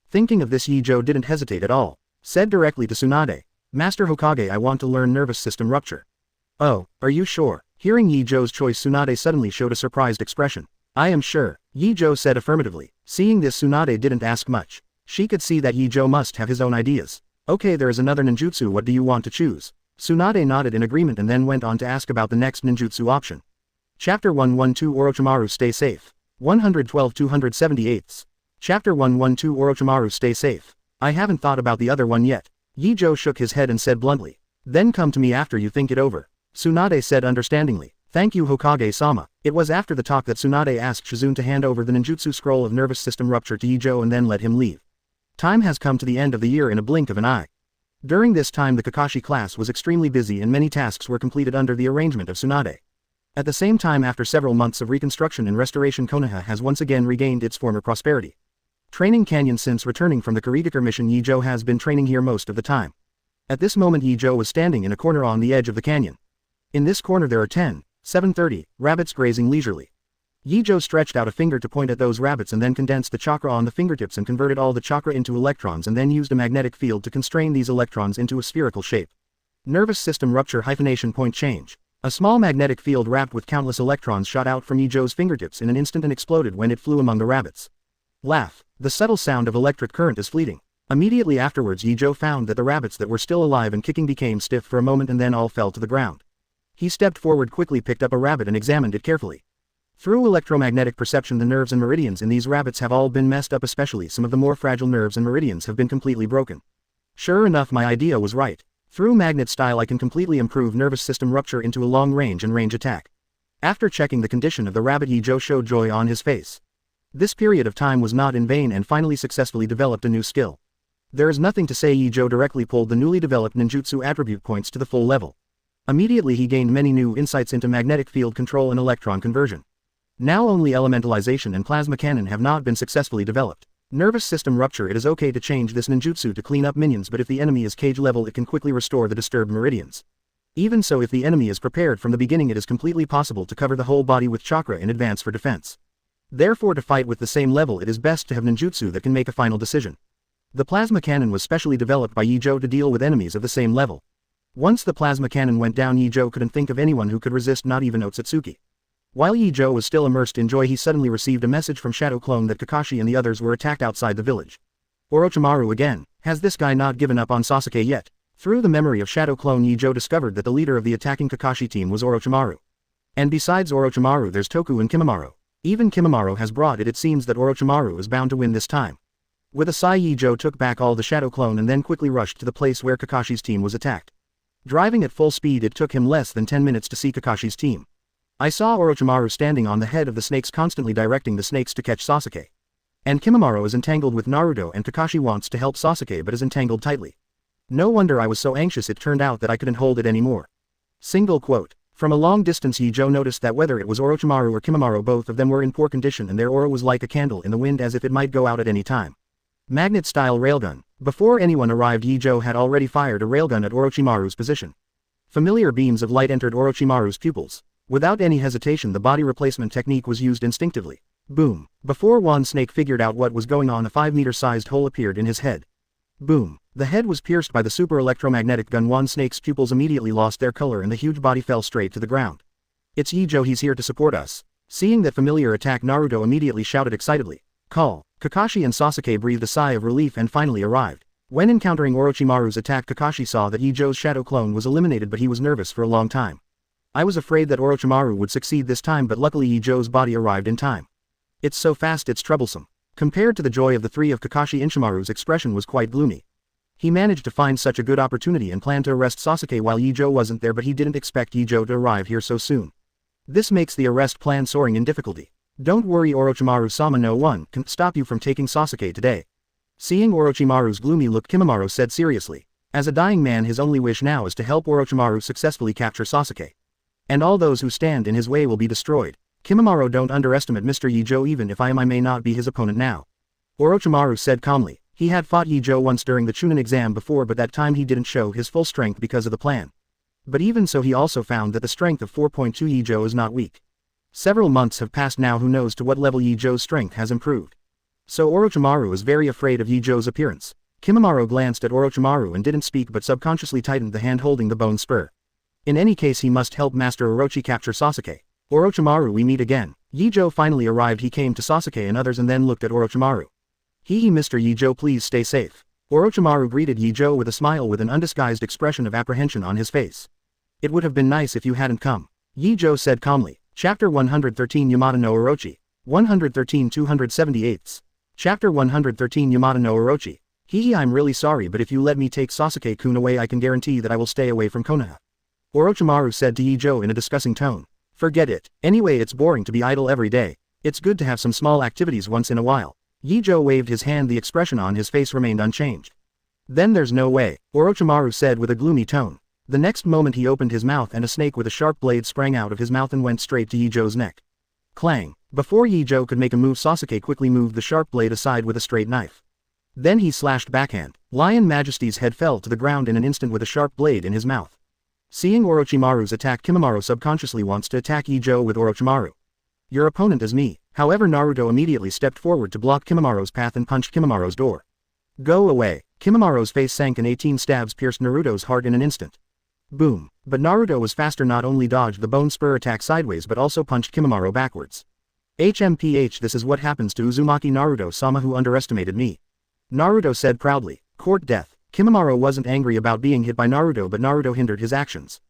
Thinking of this, Ye Zhou didn't hesitate at all. Said directly to Tsunade, Master Hokage, I want to learn nervous system rupture. Oh, are you sure? Hearing Ye Zhou's choice, Tsunade suddenly showed a surprised expression. I am sure, Ye Zhou said affirmatively. Seeing this, Tsunade didn't ask much. She could see that Ye Zhou must have his own ideas. Okay, there is another ninjutsu, what do you want to choose? Tsunade nodded in agreement and then went on to ask about the next ninjutsu option. Chapter 112 Orochimaru Stay Safe. 112-278. Chapter 112 Orochimaru Stay Safe. I haven't thought about the other one yet. Ye Zhou shook his head and said bluntly. Then come to me after you think it over. Tsunade said understandingly. Thank you, Hokage-sama. It was after the talk that Tsunade asked Shizune to hand over the ninjutsu scroll of nervous system rupture to Ye Zhou and then let him leave. Time has come to the end of the year in a blink of an eye. During this time, the Kakashi class was extremely busy and many tasks were completed under the arrangement of Tsunade. At the same time, after several months of reconstruction and restoration, Konoha has once again regained its former prosperity. Training Canyon. Since returning from the Kurigakure mission, Ye Zhou has been training here most of the time. At this moment, Ye Zhou was standing in a corner on the edge of the canyon. In this corner there are 730 rabbits grazing leisurely. Ye Zhou stretched out a finger to point at those rabbits and then condensed the chakra on the fingertips and converted all the chakra into electrons, and then used a magnetic field to constrain these electrons into a spherical shape. Nervous system rupture hyphenation point change. A small magnetic field wrapped with countless electrons shot out from Ye Zhou's fingertips in an instant and exploded when it flew among the rabbits. Laugh. The subtle sound of electric current is fleeting. Immediately afterwards, Ye Zhou found that the rabbits that were still alive and kicking became stiff for a moment and then all fell to the ground. He stepped forward quickly, picked up a rabbit and examined it carefully. Through electromagnetic perception, the nerves and meridians in these rabbits have all been messed up, especially some of the more fragile nerves and meridians have been completely broken. Sure enough, my idea was right. Through magnet style I can completely improve nervous system rupture into a long range and range attack. After checking the condition of the rabbit, Ye Zhou showed joy on his face. This period of time was not in vain and finally successfully developed a new skill. There is nothing to say, Ye Zhou directly pulled the newly developed ninjutsu attribute points to the full level. Immediately he gained many new insights into magnetic field control and electron conversion. Now only elementalization and plasma cannon have not been successfully developed. Nervous system rupture. It is okay to change this ninjutsu to clean up minions, but if the enemy is cage level it can quickly restore the disturbed meridians. Even so, if the enemy is prepared from the beginning, it is completely possible to cover the whole body with chakra in advance for defense. Therefore, to fight with the same level it is best to have ninjutsu that can make a final decision. The plasma cannon was specially developed by Ye Zhou to deal with enemies of the same level. Once the plasma cannon went down, Ye Zhou couldn't think of anyone who could resist, not even Otsutsuki. While Ye Zhou was still immersed in joy, he suddenly received a message from Shadow Clone that Kakashi and the others were attacked outside the village. Orochimaru again. Has this guy not given up on Sasuke yet? Through the memory of Shadow Clone, Ye Zhou discovered that the leader of the attacking Kakashi team was Orochimaru. And besides Orochimaru, there's Toku and Kimimaro. Even Kimimaro has brought it seems that Orochimaru is bound to win this time. With a sigh Ye Zhou took back all the shadow clone and then quickly rushed to the place where Kakashi's team was attacked. Driving at full speed it took him less than 10 minutes to see Kakashi's team. I saw Orochimaru standing on the head of the snakes constantly directing the snakes to catch Sasuke. And Kimimaro is entangled with Naruto and Kakashi wants to help Sasuke but is entangled tightly. No wonder I was so anxious it turned out that I couldn't hold it anymore. Single quote. From a long distance Ye Zhou noticed that whether it was Orochimaru or Kimimaro both of them were in poor condition and their aura was like a candle in the wind as if it might go out at any time. Magnet-style railgun. Before anyone arrived Ye Zhou had already fired a railgun at Orochimaru's position. Familiar beams of light entered Orochimaru's pupils. Without any hesitation the body replacement technique was used instinctively. Boom. Before one snake figured out what was going on a 5-meter-sized hole appeared in his head. Boom. The head was pierced by the super electromagnetic gun. One snake's pupils immediately lost their color and the huge body fell straight to the ground. It's Ye Zhou, he's here to support us. Seeing that familiar attack Naruto immediately shouted excitedly. Call. Kakashi and Sasuke breathed a sigh of relief and finally arrived. When encountering Orochimaru's attack Kakashi saw that Ye Zhou's shadow clone was eliminated but he was nervous for a long time. I was afraid that Orochimaru would succeed this time but luckily Ye Zhou's body arrived in time. It's so fast it's troublesome. Compared to the joy of the three of Kakashi Inshimaru's expression was quite gloomy. He managed to find such a good opportunity and planned to arrest Sasuke while Ye Zhou wasn't there but he didn't expect Ye Zhou to arrive here so soon. This makes the arrest plan soaring in difficulty. Don't worry Orochimaru-sama, no one can stop you from taking Sasuke today. Seeing Orochimaru's gloomy look Kimimaro said seriously. As a dying man his only wish now is to help Orochimaru successfully capture Sasuke. And all those who stand in his way will be destroyed. Kimimaro, don't underestimate Mr. Ye Zhou even if I may not be his opponent now. Orochimaru said calmly. He had fought Ye Zhou once during the Chunin exam before but that time he didn't show his full strength because of the plan. But even so he also found that the strength of 4.2 Ye Zhou is not weak. Several months have passed now, who knows to what level Ye Zhou's strength has improved. So Orochimaru is very afraid of Ye Zhou's appearance. Kimimaro glanced at Orochimaru and didn't speak but subconsciously tightened the hand holding the bone spur. In any case he must help Master Orochi capture Sasuke. Orochimaru, we meet again. Ye Zhou finally arrived. He came to Sasuke and others and then looked at Orochimaru. Hee Mr. Ye Zhou, please stay safe. Orochimaru greeted Ye Zhou with a smile with an undisguised expression of apprehension on his face. It would have been nice if you hadn't come. Ye Zhou said calmly. Chapter 113 Yamada no Orochi. 113 278. Chapter 113 Yamada no Orochi. I'm really sorry but if you let me take Sasuke-kun away I can guarantee that I will stay away from Konoha. Orochimaru said to Ye Zhou in a discussing tone. Forget it. Anyway it's boring to be idle every day. It's good to have some small activities once in a while. Ye Zhou waved his hand. The expression on his face remained unchanged. Then there's no way, Orochimaru said with a gloomy tone. The next moment he opened his mouth and a snake with a sharp blade sprang out of his mouth and went straight to Ye Zhou's neck. Clang! Before Ye Zhou could make a move Sasuke quickly moved the sharp blade aside with a straight knife. Then he slashed backhand. Lion Majesty's head fell to the ground in an instant with a sharp blade in his mouth. Seeing Orochimaru's attack Kimimaro subconsciously wants to attack Ye Zhou with Orochimaru. Your opponent is me. However Naruto immediately stepped forward to block Kimimaro's path and punched Kimimaro's door. Go away. Kimimaro's face sank and 18 stabs pierced Naruto's heart in an instant. Boom. But Naruto was faster, not only dodged the bone spur attack sideways but also punched Kimimaro backwards. HMPH, this is what happens to Uzumaki Naruto-sama who underestimated me. Naruto said proudly. Court death. Kimimaro wasn't angry about being hit by Naruto but Naruto hindered his actions.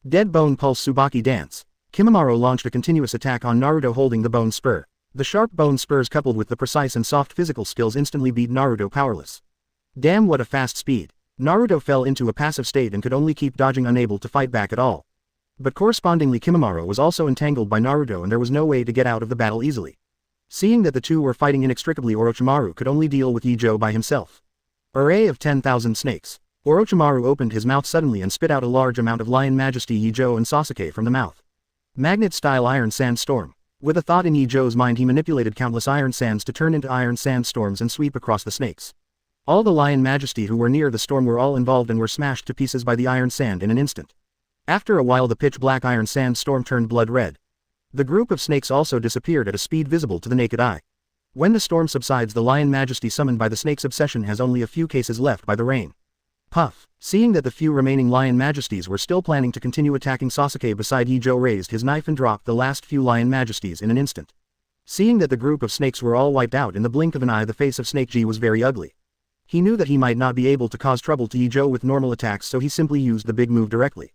Dead bone pulse Tsubaki dance. Kimimaro launched a continuous attack on Naruto holding the bone spur. The sharp bone spurs coupled with the precise and soft physical skills instantly beat Naruto powerless. Damn, what a fast speed. Naruto fell into a passive state and could only keep dodging, unable to fight back at all. But correspondingly Kimimaro was also entangled by Naruto and there was no way to get out of the battle easily. Seeing that the two were fighting inextricably Orochimaru could only deal with Ye Zhou by himself. Array of 10,000 snakes. Orochimaru opened his mouth suddenly and spit out a large amount of Lion Majesty Ye Zhou and Sasuke from the mouth. Magnet-style iron sandstorm. With a thought in Ye Zhou's mind he manipulated countless iron sands to turn into iron sandstorms and sweep across the snakes. All the Lion Majesty who were near the storm were all involved and were smashed to pieces by the iron sand in an instant. After a while the pitch-black iron sandstorm turned blood red. The group of snakes also disappeared at a speed visible to the naked eye. When the storm subsides the Lion Majesty summoned by the snake's obsession has only a few cases left by the rain. Puff. Seeing that the few remaining Lion Majesties were still planning to continue attacking Sasuke beside Ye Zhou raised his knife and dropped the last few Lion Majesties in an instant. Seeing that the group of snakes were all wiped out in the blink of an eye the face of Snake G was very ugly. He knew that he might not be able to cause trouble to Ye Zhou with normal attacks so he simply used the big move directly.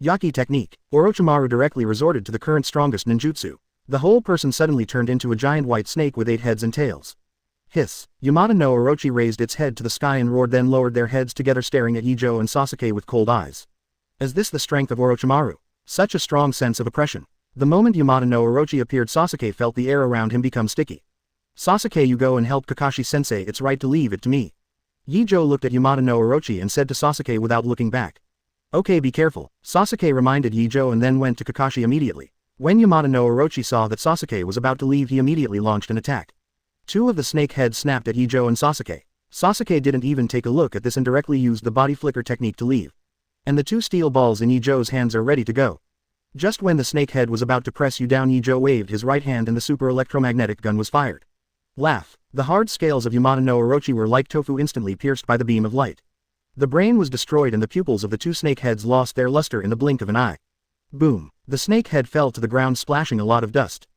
Yaki technique. Orochimaru directly resorted to the current strongest ninjutsu. The whole person suddenly turned into a giant white snake with 8 heads and tails. Hiss. Yamada no Orochi raised its head to the sky and roared, then lowered their heads together, staring at Ye Zhou and Sasuke with cold eyes. Is this the strength of Orochimaru? Such a strong sense of oppression. The moment Yamada no Orochi appeared, Sasuke felt the air around him become sticky. Sasuke, you go and help Kakashi-sensei, it's right to leave it to me. Ye Zhou looked at Yamada no Orochi and said to Sasuke without looking back. Okay, be careful, Sasuke reminded Ye Zhou and then went to Kakashi immediately. When Yamada no Orochi saw that Sasuke was about to leave, he immediately launched an attack. 2 of the snake heads snapped at Ye Zhou and Sasuke. Sasuke didn't even take a look at this and directly used the body flicker technique to leave. And the 2 steel balls in Ye Zhou's hands are ready to go. Just when the snake head was about to press you down, Ye Zhou waved his right hand and the super electromagnetic gun was fired. Laugh. The hard scales of Yamada no Orochi were like tofu, instantly pierced by the beam of light. The brain was destroyed and the pupils of the 2 snake heads lost their luster in the blink of an eye. Boom. The snake head fell to the ground, splashing a lot of dust.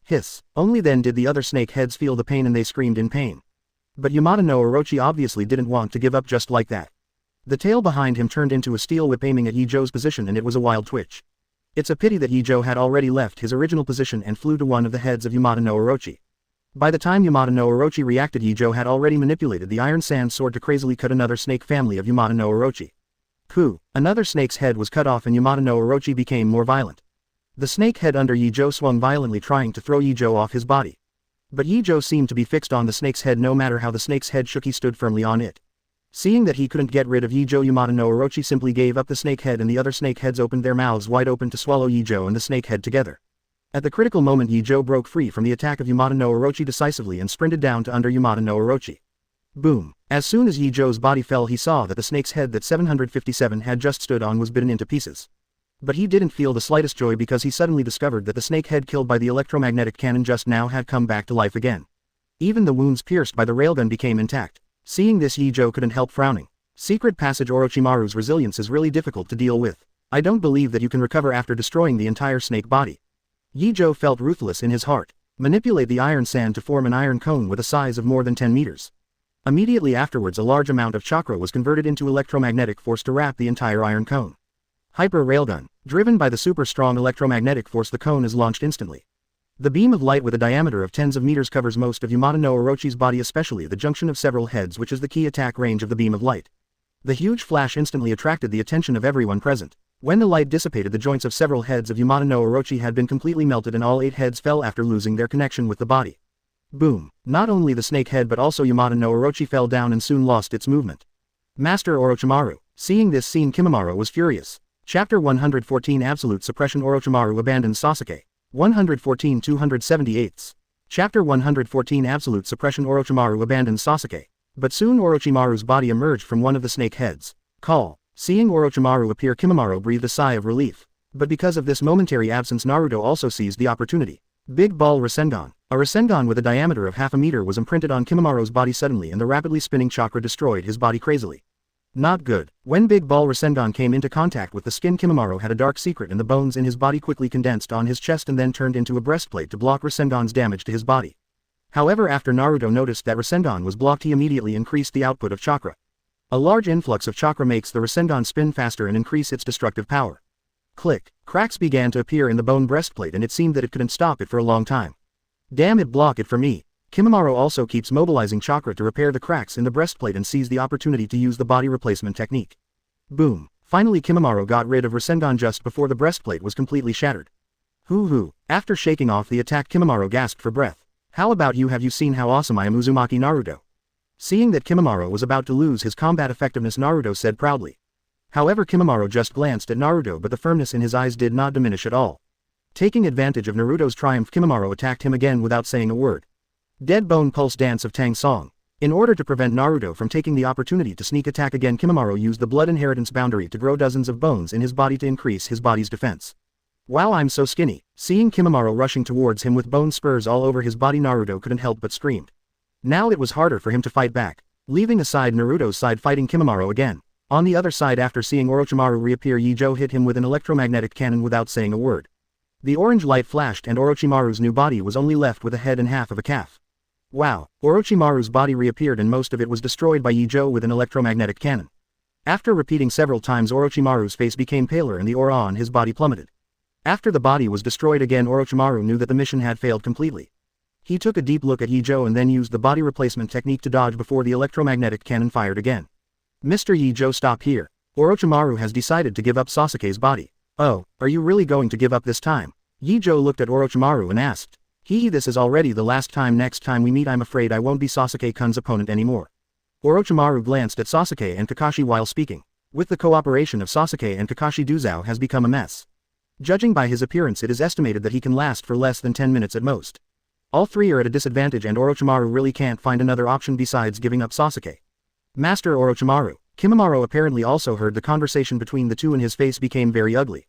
Hiss. Only then did the other snake heads feel the pain and they screamed in pain. But Yamada no Orochi obviously didn't want to give up just like that. The tail behind him turned into a steel whip aiming at Ye Zhou's position, and it was a wild twitch. It's a pity that Ye Zhou had already left his original position and flew to one of the heads of Yamada no Orochi. By the time Yamada no Orochi reacted, Ye Zhou had already manipulated the iron sand sword to crazily cut another snake family of Yamada no Orochi. Another snake's head was cut off and Yamada no Orochi became more violent. The snake head under Ye Zhou swung violently, trying to throw Ye Zhou off his body. But Ye Zhou seemed to be fixed on the snake's head. No matter how the snake's head shook, he stood firmly on it. Seeing that he couldn't get rid of Ye Zhou, Yamada no Orochi simply gave up the snake head, and the other snake heads opened their mouths wide open to swallow Ye Zhou and the snake head together. At the critical moment, Ye Zhou broke free from the attack of Yamada no Orochi decisively and sprinted down to under Yamada no Orochi. Boom. As soon as Ye Zhou's body fell, he saw that the snake's head that 757 had just stood on was bitten into pieces. But he didn't feel the slightest joy because he suddenly discovered that the snake head killed by the electromagnetic cannon just now had come back to life again. Even the wounds pierced by the railgun became intact. Seeing this, Ye Zhou couldn't help frowning. Secret passage: Orochimaru's resilience is really difficult to deal with. I don't believe that you can recover after destroying the entire snake body. Ye Zhou felt ruthless in his heart. Manipulate the iron sand to form an iron cone with a size of more than 10 meters. Immediately afterwards, a large amount of chakra was converted into electromagnetic force to wrap the entire iron cone. Hyper Railgun. Driven by the super strong electromagnetic force, the cone is launched instantly. The beam of light with a diameter of tens of meters covers most of Yamada no Orochi's body, especially the junction of several heads, which is the key attack range of the beam of light. The huge flash instantly attracted the attention of everyone present. When the light dissipated, the joints of several heads of Yamada no Orochi had been completely melted and all 8 heads fell after losing their connection with the body. Boom. Not only the snake head but also Yamada no Orochi fell down and soon lost its movement. Master Orochimaru. Seeing this scene, Kimimaro was furious. Chapter 114: Absolute Suppression. Orochimaru abandons Sasuke. 114 278. Chapter 114: Absolute Suppression. Orochimaru abandons Sasuke. But soon Orochimaru's body emerged from one of the snake heads. Call. Seeing Orochimaru appear, Kimimaro breathed a sigh of relief. But because of this momentary absence, Naruto also seized the opportunity. Big Ball Rasengan. A Rasengan with a diameter of half a meter was imprinted on Kimimaro's body suddenly, and the rapidly spinning chakra destroyed his body crazily. Not good. When Big Ball Rasengan came into contact with the skin, Kimimaro had a dark secret, and the bones in his body quickly condensed on his chest and then turned into a breastplate to block Rasengan's damage to his body. However, after Naruto noticed that Rasengan was blocked, he immediately increased the output of chakra. A large influx of chakra makes the Rasengan spin faster and increase its destructive power. Click. Cracks began to appear in the bone breastplate, and it seemed that it couldn't stop it for a long time. Damn it, block it for me. Kimimaro also keeps mobilizing chakra to repair the cracks in the breastplate and sees the opportunity to use the body replacement technique. Boom. Finally, Kimimaro got rid of Rasengan just before the breastplate was completely shattered. Hoo. After shaking off the attack, Kimimaro gasped for breath. How about you? Have you seen how awesome I am, Uzumaki Naruto? Seeing that Kimimaro was about to lose his combat effectiveness, Naruto said proudly. However, Kimimaro just glanced at Naruto, but the firmness in his eyes did not diminish at all. Taking advantage of Naruto's triumph, Kimimaro attacked him again without saying a word. Dead Bone Pulse Dance of Tang Song. In order to prevent Naruto from taking the opportunity to sneak attack again, Kimimaro used the blood inheritance boundary to grow dozens of bones in his body to increase his body's defense. Wow, I'm so skinny. Seeing Kimimaro rushing towards him with bone spurs all over his body, Naruto couldn't help but screamed. Now it was harder for him to fight back. Leaving aside Naruto's side, fighting Kimimaro again. On the other side, after seeing Orochimaru reappear, Ye Zhou hit him with an electromagnetic cannon without saying a word. The orange light flashed and Orochimaru's new body was only left with a head and half of a calf. Wow. Orochimaru's body reappeared and most of it was destroyed by Ye Zhou with an electromagnetic cannon. After repeating several times, Orochimaru's face became paler and the aura on his body plummeted. After the body was destroyed again, Orochimaru knew that the mission had failed completely. He took a deep look at Ye Zhou and then used the body replacement technique to dodge before the electromagnetic cannon fired again. Mr. Ye Zhou, stop here. Orochimaru has decided to give up Sasuke's body. Oh, are you really going to give up this time? Ye Zhou looked at Orochimaru and asked. This is already the last time. Next time we meet I'm afraid I won't be Sasuke-kun's opponent anymore. Orochimaru glanced at Sasuke and Kakashi while speaking. With the cooperation of Sasuke and Kakashi, Duzhou has become a mess. Judging by his appearance, it is estimated that he can last for less than 10 minutes at most. All three are at a disadvantage and Orochimaru really can't find another option besides giving up Sasuke. Master Orochimaru. Kimimaro apparently also heard the conversation between the two and his face became very ugly.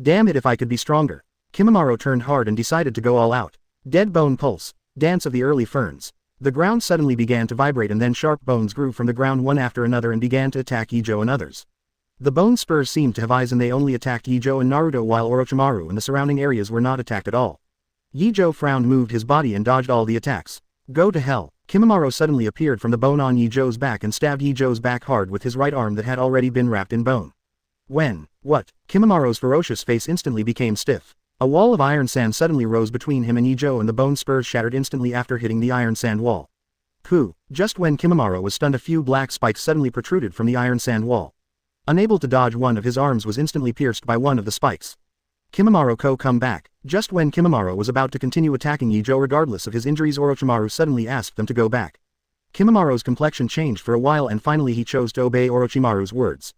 Damn it, if I could be stronger. Kimimaro turned hard and decided to go all out. Dead bone pulse. Dance of the early ferns. The ground suddenly began to vibrate and then sharp bones grew from the ground one after another and began to attack Ye Zhou and others. The bone spurs seemed to have eyes and they only attacked Ye Zhou and Naruto while Orochimaru and the surrounding areas were not attacked at all. Ye Zhou frowned, moved his body and dodged all the attacks. Go to hell. Kimimaro suddenly appeared from the bone on Ye Zhou's back and stabbed Ye Zhou's back hard with his right arm that had already been wrapped in bone. What? Kimimaro's ferocious face instantly became stiff. A wall of iron sand suddenly rose between him and Ye Zhou and the bone spurs shattered instantly after hitting the iron sand wall. Just when Kimimaro was stunned, a few black spikes suddenly protruded from the iron sand wall. Unable to dodge, one of his arms was instantly pierced by one of the spikes. Kimimaro come back. Just when Kimimaro was about to continue attacking Ye Zhou regardless of his injuries, Orochimaru suddenly asked them to go back. Kimimaro's complexion changed for a while and finally he chose to obey Orochimaru's words.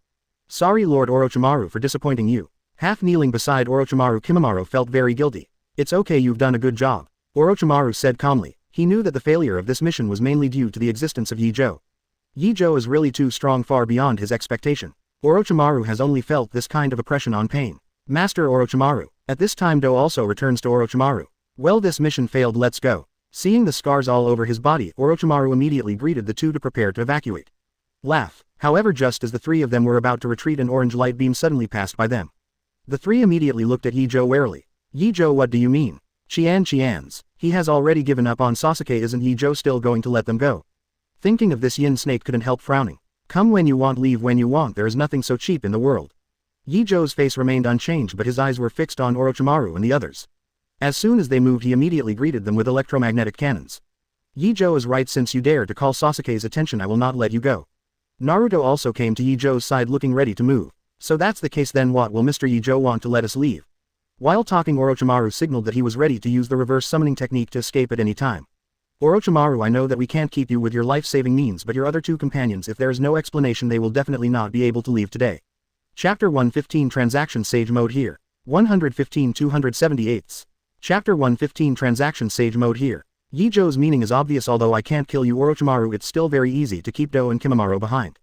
Sorry Lord Orochimaru for disappointing you. Half kneeling beside Orochimaru, Kimimaro felt very guilty. It's okay, you've done a good job. Orochimaru said calmly. He knew that the failure of this mission was mainly due to the existence of Ye Zhou. Ye Zhou is really too strong, far beyond his expectation. Orochimaru has only felt this kind of oppression on pain. Master Orochimaru. At this time Do also returns to Orochimaru. Well, this mission failed, let's go. Seeing the scars all over his body, Orochimaru immediately greeted the two to prepare to evacuate. Laugh. However, just as the three of them were about to retreat, an orange light beam suddenly passed by them. The three immediately looked at Ye Zhou warily. Ye Zhou, what do you mean? Chians. He has already given up on Sasuke, isn't Ye Zhou still going to let them go? Thinking of this, Yin Snake couldn't help frowning. Come when you want, leave when you want, there is nothing so cheap in the world. Ye Zhou's face remained unchanged but his eyes were fixed on Orochimaru and the others. As soon as they moved, he immediately greeted them with electromagnetic cannons. Ye Zhou is right, since you dare to call Sasuke's attention I will not let you go. Naruto also came to Ye Zhou's side looking ready to move. So that's the case then, what will Mr. Ye Zhou want to let us leave? While talking, Orochimaru signaled that he was ready to use the reverse summoning technique to escape at any time. Orochimaru, I know that we can't keep you with your life-saving means, but your other two companions, if there is no explanation they will definitely not be able to leave today. Chapter 115 Transaction Sage Mode here. 115 278. Chapter 115 Transaction Sage Mode here. Ye Zhou's meaning is obvious. Although I can't kill you Orochimaru, it's still very easy to keep Do and Kimimaro behind.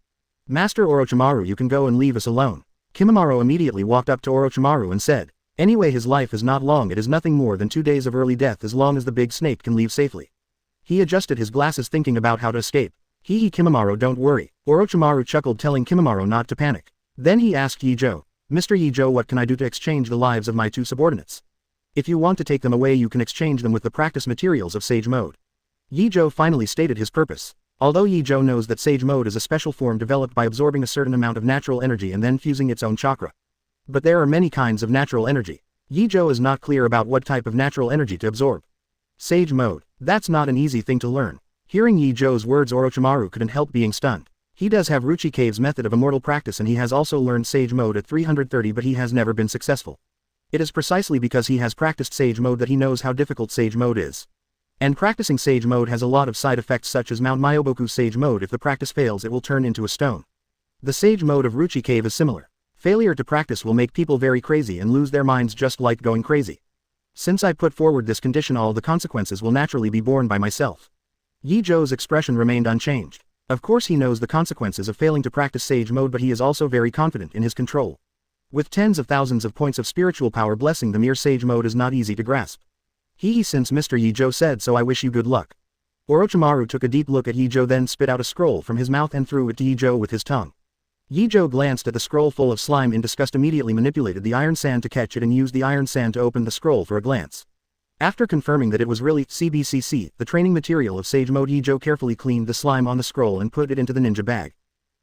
Master Orochimaru, you can go and leave us alone. Kimimaro immediately walked up to Orochimaru and said. Anyway, his life is not long, it is nothing more than 2 days of early death as long as the big snake can leave safely. He adjusted his glasses thinking about how to escape. Kimimaro, don't worry. Orochimaru chuckled, telling Kimimaro not to panic. Then he asked Ye Zhou. Mr. Ye Zhou, what can I do to exchange the lives of my two subordinates? If you want to take them away, you can exchange them with the practice materials of Sage Mode. Ye Zhou finally stated his purpose. Although Ye Zhou knows that Sage Mode is a special form developed by absorbing a certain amount of natural energy and then fusing its own chakra. But there are many kinds of natural energy. Ye Zhou is not clear about what type of natural energy to absorb. Sage Mode. That's not an easy thing to learn. Hearing Ye Zhou's words, Orochimaru couldn't help being stunned. He does have Ruchikave's method of immortal practice and he has also learned Sage Mode at 330, but he has never been successful. It is precisely because he has practiced Sage Mode that he knows how difficult Sage Mode is. And practicing Sage Mode has a lot of side effects, such as Mount Myoboku's Sage Mode. If the practice fails, it will turn into a stone. The Sage Mode of Ruchikave is similar. Failure to practice will make people very crazy and lose their minds, just like going crazy. Since I put forward this condition, all the consequences will naturally be borne by myself. Ye Zhou's expression remained unchanged. Of course he knows the consequences of failing to practice Sage Mode, but he is also very confident in his control. With tens of thousands of points of spiritual power blessing the mere Sage Mode is not easy to grasp. Since Mr. Ye Zhou said so, I wish you good luck. Orochimaru took a deep look at Ye Zhou, then spit out a scroll from his mouth and threw it to Ye Zhou with his tongue. Ye Zhou glanced at the scroll full of slime in disgust, immediately manipulated the iron sand to catch it and used the iron sand to open the scroll for a glance. After confirming that it was really CBCC, the training material of Sage Mode, Ye Zhou carefully cleaned the slime on the scroll and put it into the ninja bag.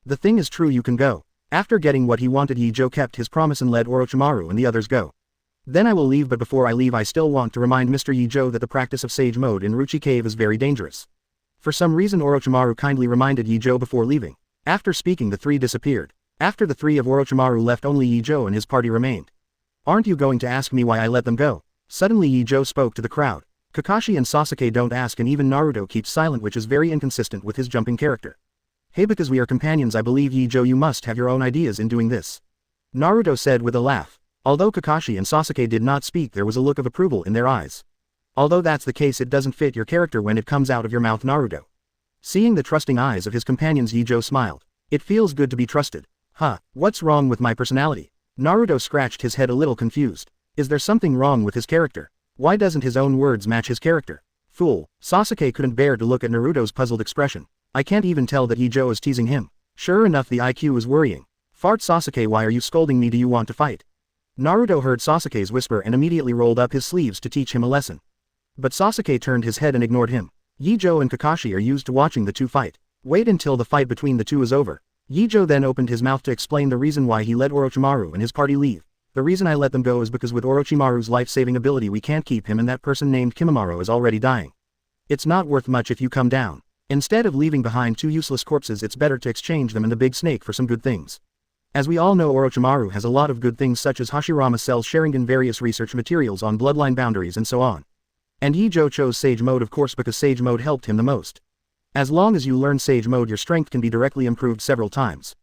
The thing is true, you can go. After getting what he wanted, Ye Zhou kept his promise and let Orochimaru and the others go. Then I will leave, but before I leave I still want to remind Mr. Ye Zhou that the practice of sage mode in Ruchi Cave is very dangerous. For some reason Orochimaru kindly reminded Ye Zhou before leaving. After speaking the three disappeared. After the three of Orochimaru left, only Ye Zhou and his party remained. Aren't you going to ask me why I let them go? Suddenly Ye Zhou spoke to the crowd. Kakashi and Sasuke don't ask, and even Naruto keeps silent, which is very inconsistent with his jumping character. Hey, because we are companions, I believe Ye Zhou you must have your own ideas in doing this. Naruto said with a laugh. Although Kakashi and Sasuke did not speak, there was a look of approval in their eyes. Although that's the case, it doesn't fit your character when it comes out of your mouth, Naruto. Seeing the trusting eyes of his companions, Ye Zhou smiled. It feels good to be trusted. Huh, what's wrong with my personality? Naruto scratched his head a little confused. Is there something wrong with his character? Why doesn't his own words match his character? Fool. Sasuke couldn't bear to look at Naruto's puzzled expression. I can't even tell that Ye Zhou is teasing him. Sure enough, the IQ is worrying. Fart Sasuke, why are you scolding me? Do you want to fight? Naruto heard Sasuke's whisper and immediately rolled up his sleeves to teach him a lesson. But Sasuke turned his head and ignored him. Ye Zhou and Kakashi are used to watching the two fight. Wait until the fight between the two is over. Ye Zhou then opened his mouth to explain the reason why he let Orochimaru and his party leave. The reason I let them go is because with Orochimaru's life-saving ability we can't keep him, and that person named Kimimaro is already dying. It's not worth much if you come down. Instead of leaving behind two useless corpses, it's better to exchange them and the big snake for some good things. As we all know, Orochimaru has a lot of good things such as Hashirama cells, Sharingan, various research materials on bloodline boundaries and so on. And Ye Zhou chose Sage Mode of course because Sage Mode helped him the most. As long as you learn Sage Mode, your strength can be directly improved several times.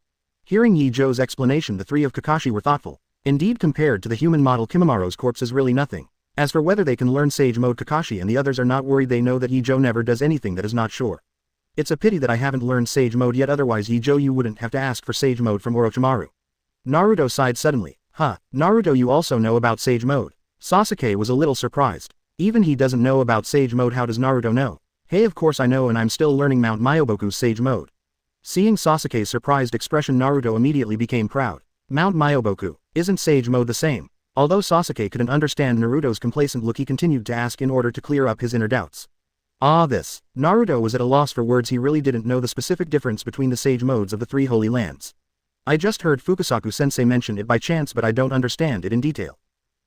Hearing Ye Zhou's explanation, the three of Kakashi were thoughtful. Indeed, compared to the human model, Kimimaro's corpse is really nothing. As for whether they can learn Sage Mode, Kakashi and the others are not worried. They know that Ye Zhou never does anything that is not sure. It's a pity that I haven't learned Sage Mode yet, otherwise Ye Zhou you wouldn't have to ask for Sage Mode from Orochimaru. Naruto sighed suddenly. Huh, Naruto, you also know about Sage Mode? Sasuke was a little surprised. Even he doesn't know about Sage Mode, how does Naruto know? Hey, of course I know, and I'm still learning Mount Myoboku's Sage Mode. Seeing Sasuke's surprised expression, Naruto immediately became proud. Mount Myoboku, isn't Sage Mode the same? Although Sasuke couldn't understand Naruto's complacent look, he continued to ask in order to clear up his inner doubts. This. Naruto was at a loss for words. He really didn't know the specific difference between the Sage Modes of the three holy lands. I just heard Fukasaku-sensei mention it by chance, but I don't understand it in detail.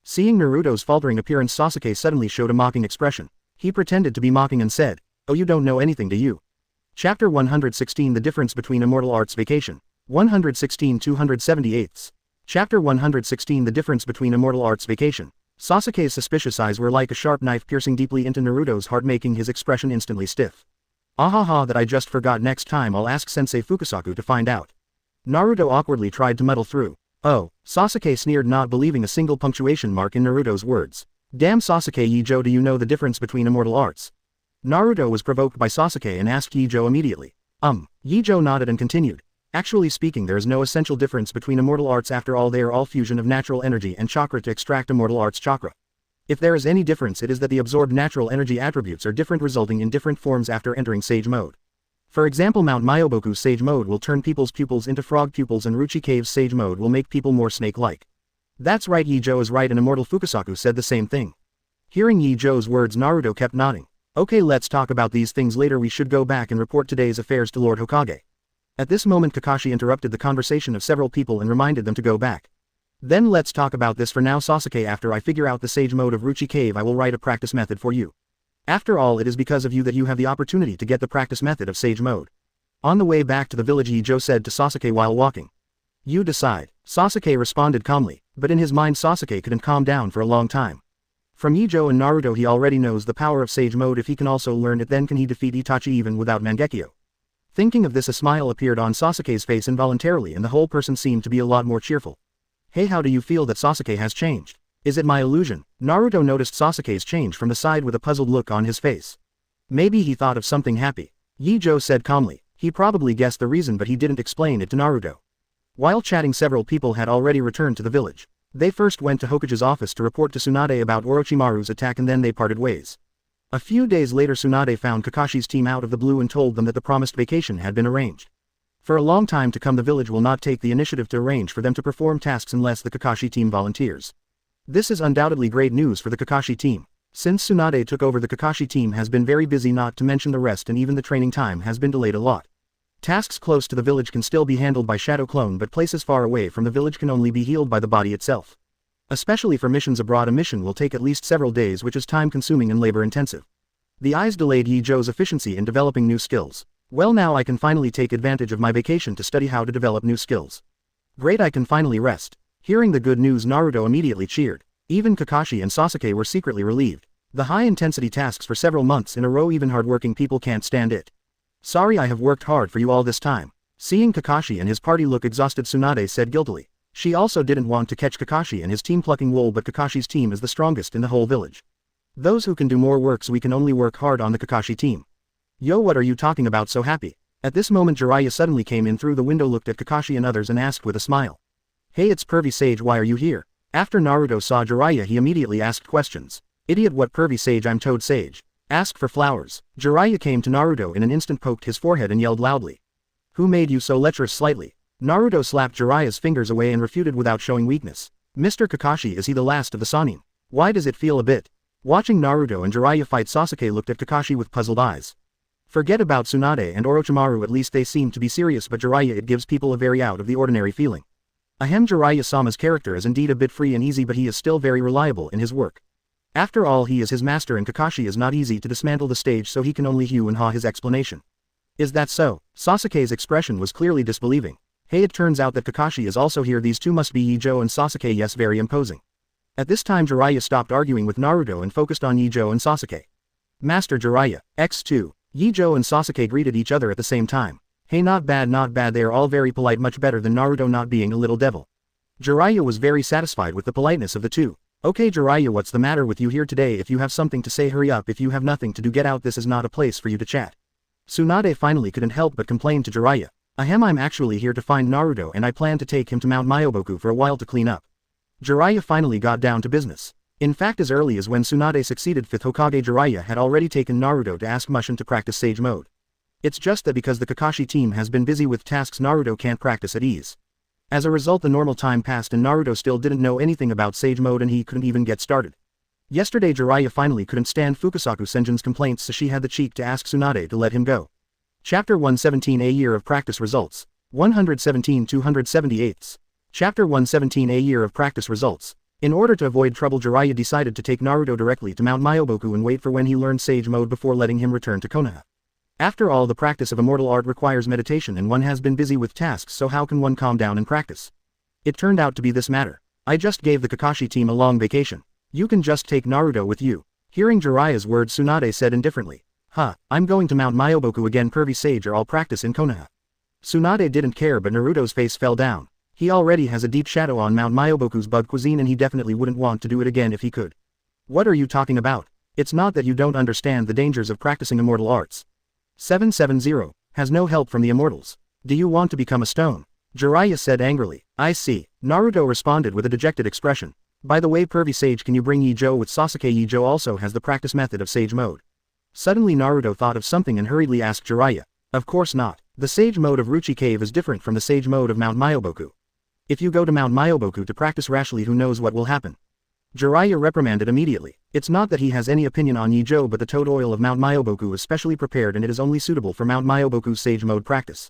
Seeing Naruto's faltering appearance, Sasuke suddenly showed a mocking expression. He pretended to be mocking and said, "Oh, you don't know anything, do you?" Chapter 116, The Difference Between Immortal Arts. Vacation. 116 278. Chapter 116, The Difference Between Immortal Arts. Vacation. Sasuke's suspicious eyes were like a sharp knife piercing deeply into Naruto's heart, making his expression instantly stiff. Ahaha, that I just forgot. Next time I'll ask Sensei Fukasaku to find out. Naruto awkwardly tried to muddle through. Oh, Sasuke sneered, not believing a single punctuation mark in Naruto's words. Damn Sasuke, Ye Zhou, do you know the difference between immortal arts? Naruto was provoked by Sasuke and asked Ye Zhou immediately. Ye Zhou nodded and continued. Actually speaking, there is no essential difference between immortal arts. After all, they are all fusion of natural energy and chakra to extract immortal arts chakra. If there is any difference, it is that the absorbed natural energy attributes are different, resulting in different forms after entering Sage Mode. For example, Mount Myoboku's Sage Mode will turn people's pupils into frog pupils, and Ruchi Cave's Sage Mode will make people more snake-like. That's right, Ye Zhou is right, and Immortal Fukasaku said the same thing. Hearing Ye Zhou's words, Naruto kept nodding. Okay, let's talk about these things later. We should go back and report today's affairs to Lord Hokage. At this moment, Kakashi interrupted the conversation of several people and reminded them to go back. Then let's talk about this for now, Sasuke. After I figure out the Sage Mode of Ruchi Cave, I will write a practice method for you. After all, it is because of you that you have the opportunity to get the practice method of Sage Mode. On the way back to the village, Ye Zhou said to Sasuke while walking. You decide. Sasuke responded calmly, but in his mind Sasuke couldn't calm down for a long time. From Ye Zhou and Naruto he already knows the power of Sage Mode. If he can also learn it, then can he defeat Itachi even without Mangekyo? Thinking of this, a smile appeared on Sasuke's face involuntarily, and the whole person seemed to be a lot more cheerful. Hey, how do you feel that Sasuke has changed? Is it my illusion? Naruto noticed Sasuke's change from the side with a puzzled look on his face. Maybe he thought of something happy. Ye Zhou said calmly. He probably guessed the reason, but he didn't explain it to Naruto. While chatting, several people had already returned to the village. They first went to Hokage's office to report to Tsunade about Orochimaru's attack, and then they parted ways. A few days later, Tsunade found Kakashi's team out of the blue and told them that the promised vacation had been arranged. For a long time to come, the village will not take the initiative to arrange for them to perform tasks unless the Kakashi team volunteers. This is undoubtedly great news for the Kakashi team. Since Tsunade took over, the Kakashi team has been very busy, not to mention the rest, and even the training time has been delayed a lot. Tasks close to the village can still be handled by Shadow Clone, but places far away from the village can only be healed by the body itself. Especially for missions abroad, a mission will take at least several days, which is time-consuming and labor-intensive. The eyes delayed Ye Zhou's efficiency in developing new skills. Well, now I can finally take advantage of my vacation to study how to develop new skills. Great, I can finally rest. Hearing the good news, Naruto immediately cheered. Even Kakashi and Sasuke were secretly relieved. The high-intensity tasks for several months in a row, even hardworking people can't stand it. Sorry, I have worked hard for you all this time. Seeing Kakashi and his party look exhausted, Tsunade said guiltily. She also didn't want to catch Kakashi and his team plucking wool, but Kakashi's team is the strongest in the whole village. Those who can do more work, so we can only work hard on the Kakashi team. Yo, what are you talking about so happy? At this moment Jiraiya suddenly came in through the window, looked at Kakashi and others and asked with a smile. Hey, it's Pervy Sage, why are you here? After Naruto saw Jiraiya, he immediately asked questions. Idiot, what Pervy Sage? I'm Toad Sage. Ask for flowers. Jiraiya came to Naruto in an instant, poked his forehead and yelled loudly. Who made you so lecherous? Slightly. Naruto slapped Jiraiya's fingers away and refuted without showing weakness. Mr. Kakashi, is he the last of the Sannin? Why does it feel a bit? Watching Naruto and Jiraiya fight, Sasuke looked at Kakashi with puzzled eyes. Forget about Tsunade and Orochimaru, at least they seem to be serious, but Jiraiya, it gives people a very out of the ordinary feeling. Ahem, Jiraiya-sama's character is indeed a bit free and easy, but he is still very reliable in his work. After all, he is his master and Kakashi is not easy to dismantle the stage, so he can only hew and haw his explanation. Is that so? Sasuke's expression was clearly disbelieving. Hey, it turns out that Kakashi is also here. These two must be Ye Zhou and Sasuke. Yes, very imposing. At this time Jiraiya stopped arguing with Naruto and focused on Ye Zhou and Sasuke. Master Jiraiya, X2. Ye Zhou and Sasuke greeted each other at the same time. Hey, not bad, not bad. They are all very polite, much better than Naruto not being a little devil. Jiraiya was very satisfied with the politeness of the two. Okay Jiraiya, what's the matter with you here today? If you have something to say, hurry up. If you have nothing to do, get out. This is not a place for you to chat. Tsunade finally couldn't help but complain to Jiraiya. Ahem, I'm actually here to find Naruto and I plan to take him to Mount Myoboku for a while to clean up. Jiraiya finally got down to business. In fact, as early as when Tsunade succeeded 5th Hokage, Jiraiya had already taken Naruto to ask Mushin to practice Sage Mode. It's just that because the Kakashi team has been busy with tasks, Naruto can't practice at ease. As a result, the normal time passed and Naruto still didn't know anything about Sage Mode and he couldn't even get started. Yesterday Jiraiya finally couldn't stand Fukasaku Senjin's complaints, so she had the cheek to ask Tsunade to let him go. Chapter 117, A Year of Practice Results. 117-278. Chapter 117, A Year of Practice Results. In order to avoid trouble, Jiraiya decided to take Naruto directly to Mount Myoboku and wait for when he learned Sage Mode before letting him return to Konoha. After all, the practice of immortal art requires meditation and one has been busy with tasks, so how can one calm down and practice? It turned out to be this matter. I just gave the Kakashi team a long vacation. You can just take Naruto with you. Hearing Jiraiya's words, Tsunade said indifferently. Huh, I'm going to Mount Myoboku again. Pervy Sage or all practice in Konoha. Tsunade didn't care, but Naruto's face fell down. He already has a deep shadow on Mount Myoboku's bug cuisine and he definitely wouldn't want to do it again if he could. What are you talking about? It's not that you don't understand the dangers of practicing immortal arts. 770 has no help from the immortals. Do you want to become a stone? Jiraiya said angrily. I see. Naruto responded with a dejected expression. By the way, Pervy Sage, can you bring Ye Zhou with Sasuke? Ye Zhou also has the practice method of Sage Mode. Suddenly Naruto thought of something and hurriedly asked Jiraiya. Of course not. The Sage Mode of Ruchi Cave is different from the Sage Mode of Mount Myoboku. If you go to Mount Myoboku to practice rashly, who knows what will happen? Jiraiya reprimanded immediately. It's not that he has any opinion on Ye Zhou, but the toad oil of Mount Myoboku is specially prepared and it is only suitable for Mount Myoboku's Sage Mode practice.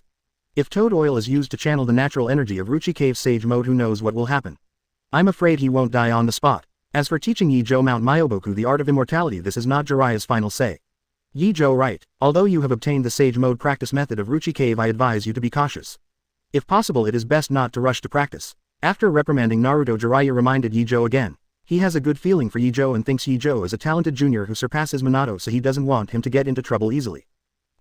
If toad oil is used to channel the natural energy of Ruchi Cave's Sage Mode, who knows what will happen? I'm afraid he won't die on the spot. As for teaching Ye Zhou Mount Myoboku the art of immortality, this is not Jiraiya's final say. Ye Zhou, right. Although you have obtained the Sage Mode practice method of Ruchi Cave, I advise you to be cautious. If possible, it is best not to rush to practice. After reprimanding Naruto, Jiraiya reminded Ye Zhou again. He has a good feeling for Ye Zhou and thinks Ye Zhou is a talented junior who surpasses Minato, so he doesn't want him to get into trouble easily.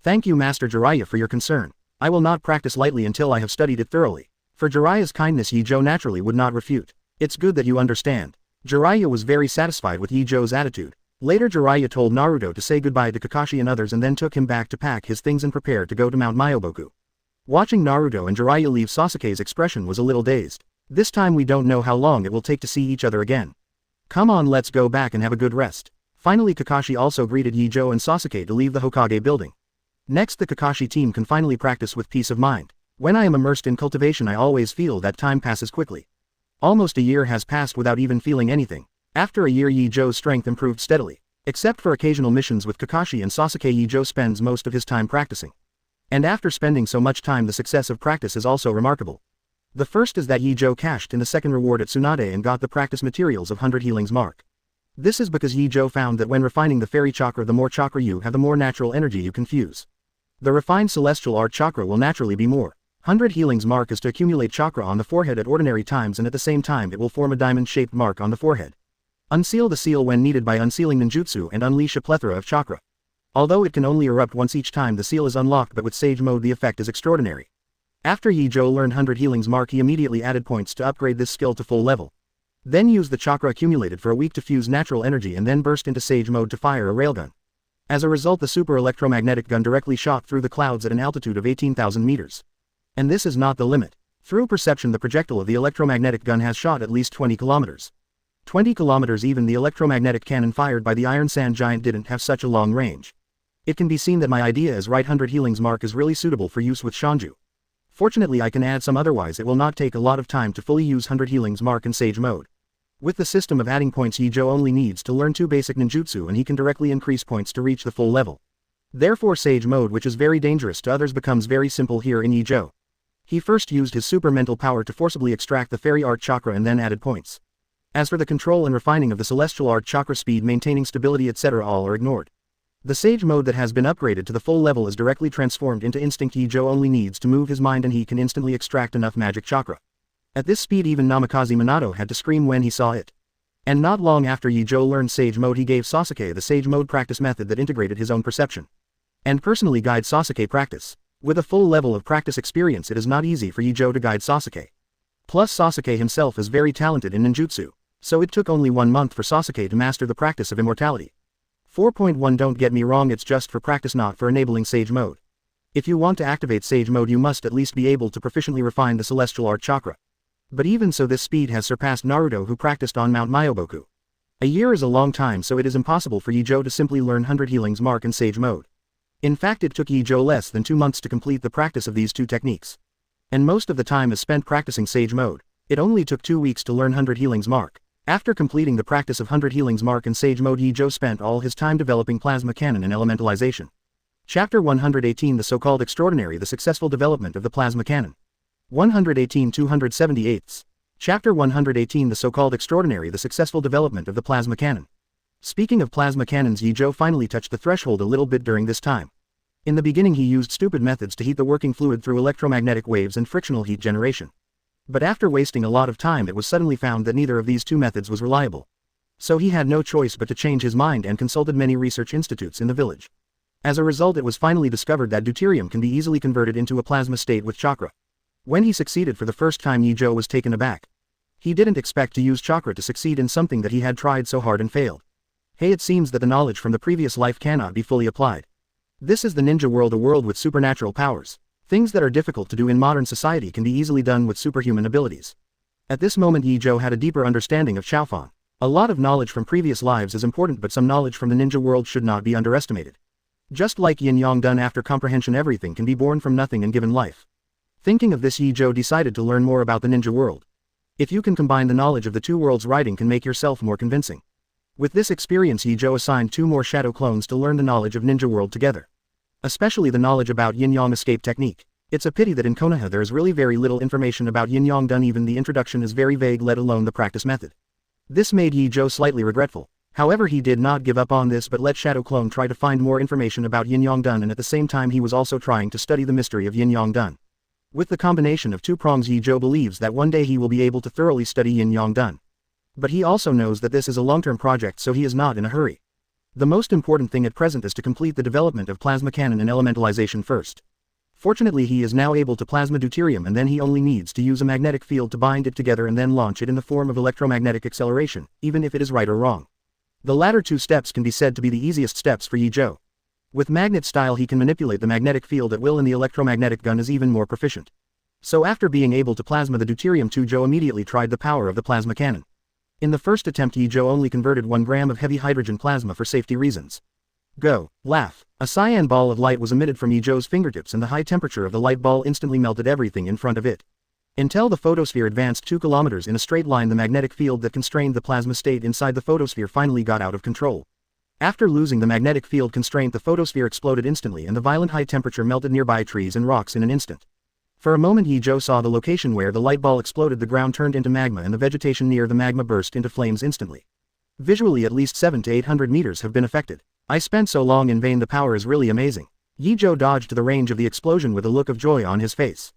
Thank you, Master Jiraiya, for your concern. I will not practice lightly until I have studied it thoroughly. For Jiraiya's kindness, Ye Zhou naturally would not refute. It's good that you understand. Jiraiya was very satisfied with Ye Zhou's attitude. Later Jiraiya told Naruto to say goodbye to Kakashi and others and then took him back to pack his things and prepare to go to Mount Myoboku. Watching Naruto and Jiraiya leave, Sasuke's expression was a little dazed. This time we don't know how long it will take to see each other again. Come on, let's go back and have a good rest. Finally Kakashi also greeted Ye Zhou and Sasuke to leave the Hokage building. Next, the Kakashi team can finally practice with peace of mind. When I am immersed in cultivation, I always feel that time passes quickly. Almost a year has passed without even feeling anything. After a year, Ye Zhou's strength improved steadily. Except for occasional missions with Kakashi and Sasuke, Ye Zhou spends most of his time practicing. And after spending so much time, the success of practice is also remarkable. The first is that Ye Zhou cashed in the second reward at Tsunade and got the practice materials of 100 Healings mark. This is because Ye Zhou found that when refining the fairy chakra, the more chakra you have, the more natural energy you can fuse. The refined celestial art chakra will naturally be more. 100 Healings mark is to accumulate chakra on the forehead at ordinary times, and at the same time it will form a diamond-shaped mark on the forehead. Unseal the seal when needed by unsealing ninjutsu and unleash a plethora of chakra. Although it can only erupt once each time the seal is unlocked, but with Sage Mode the effect is extraordinary. After Ye Zhou learned 100 Healings mark, he immediately added points to upgrade this skill to full level. Then used the chakra accumulated for a week to fuse natural energy and then burst into Sage Mode to fire a railgun. As a result, the super electromagnetic gun directly shot through the clouds at an altitude of 18,000 meters. And this is not the limit. Through perception, the projectile of the electromagnetic gun has shot at least 20 kilometers. 20 kilometers. Even the electromagnetic cannon fired by the Iron Sand Giant didn't have such a long range. It can be seen that my idea is right. 100 Healings mark is really suitable for use with Shanju. Fortunately, I can add some, otherwise it will not take a lot of time to fully use 100 Healings mark in Sage Mode. With the system of adding points, Ye Zhou only needs to learn 2 basic ninjutsu and he can directly increase points to reach the full level. Therefore Sage Mode, which is very dangerous to others, becomes very simple here in Ye Zhou. He first used his super mental power to forcibly extract the fairy art chakra and then added points. As for the control and refining of the celestial art chakra, speed, maintaining stability, etc., all are ignored. The Sage Mode that has been upgraded to the full level is directly transformed into instinct. Ye Zhou only needs to move his mind and he can instantly extract enough magic chakra. At this speed, even Namikaze Minato had to scream when he saw it. And not long after Ye Zhou learned Sage Mode, he gave Sasuke the Sage Mode practice method that integrated his own perception and personally guide Sasuke practice. With a full level of practice experience, it is not easy for Ye Zhou to guide Sasuke. Plus Sasuke himself is very talented in ninjutsu, so it took only 1 month for Sasuke to master the practice of immortality. 4.1 Don't get me wrong, it's just for practice, not for enabling Sage Mode. If you want to activate Sage Mode, you must at least be able to proficiently refine the celestial art chakra. But even so, this speed has surpassed Naruto, who practiced on Mount Myoboku. A year is a long time, so it is impossible for Ye Zhou to simply learn 100 Healings mark in Sage Mode. In fact, it took Ye Zhou less than 2 months to complete the practice of these 2 techniques. And most of the time is spent practicing Sage Mode. It only took 2 weeks to learn 100 Healings mark. After completing the practice of 100 Healings mark in Sage Mode, Ye Zhou spent all his time developing plasma cannon and elementalization. Chapter 118, the so-called extraordinary, the successful development of the plasma cannon. 118 278. Chapter 118, the so-called extraordinary, the successful development of the plasma cannon. Speaking of plasma cannons, Ye Zhou finally touched the threshold a little bit during this time. In the beginning he used stupid methods to heat the working fluid through electromagnetic waves and frictional heat generation. But after wasting a lot of time, it was suddenly found that neither of these 2 methods was reliable. So he had no choice but to change his mind and consulted many research institutes in the village. As a result, it was finally discovered that deuterium can be easily converted into a plasma state with chakra. When he succeeded for the first time, Ye Zhou was taken aback. He didn't expect to use chakra to succeed in something that he had tried so hard and failed. Hey, it seems that the knowledge from the previous life cannot be fully applied. This is the ninja world, a world with supernatural powers. Things that are difficult to do in modern society can be easily done with superhuman abilities. At this moment, Ye Zhou had a deeper understanding of Xiaofang. A lot of knowledge from previous lives is important, but some knowledge from the ninja world should not be underestimated. Just like yin yang done after comprehension, everything can be born from nothing and given life. Thinking of this, Ye Zhou decided to learn more about the ninja world. If you can combine the knowledge of the 2 worlds, writing can make yourself more convincing. With this experience, Ye Zhou assigned 2 more shadow clones to learn the knowledge of ninja world together. Especially the knowledge about yin-yang escape technique. It's a pity that in Konoha there is really very little information about yin-yang done, even the introduction is very vague, let alone the practice method. This made Ye Zhou slightly regretful. However, he did not give up on this but let Shadow Clone try to find more information about yin-yang done, and at the same time he was also trying to study the mystery of yin-yang done. With the combination of 2 prongs, Ye Zhou believes that one day he will be able to thoroughly study yin-yang done. But he also knows that this is a long-term project, so he is not in a hurry. The most important thing at present is to complete the development of plasma cannon and elementalization first. Fortunately, he is now able to plasma deuterium, and then he only needs to use a magnetic field to bind it together and then launch it in the form of electromagnetic acceleration, even if it is right or wrong. The latter 2 steps can be said to be the easiest steps for Ye Zhou. With magnet style he can manipulate the magnetic field at will, and the electromagnetic gun is even more proficient. So after being able to plasma the deuterium, Zhou immediately tried the power of the plasma cannon. In the first attempt, Ye Zhou only converted 1 gram of heavy hydrogen plasma for safety reasons. Go. Laugh. A cyan ball of light was emitted from Ye Zhou's fingertips, and the high temperature of the light ball instantly melted everything in front of it. Until the photosphere advanced 2 kilometers in a straight line, the magnetic field that constrained the plasma state inside the photosphere finally got out of control. After losing the magnetic field constraint, the photosphere exploded instantly, and the violent high temperature melted nearby trees and rocks in an instant. For a moment Ye Zhou saw the location where the light ball exploded. The ground turned into magma and the vegetation near the magma burst into flames instantly. Visually at least 700 to 800 meters have been affected. I spent so long in vain. The power is really amazing. Ye Zhou dodged to the range of the explosion with a look of joy on his face.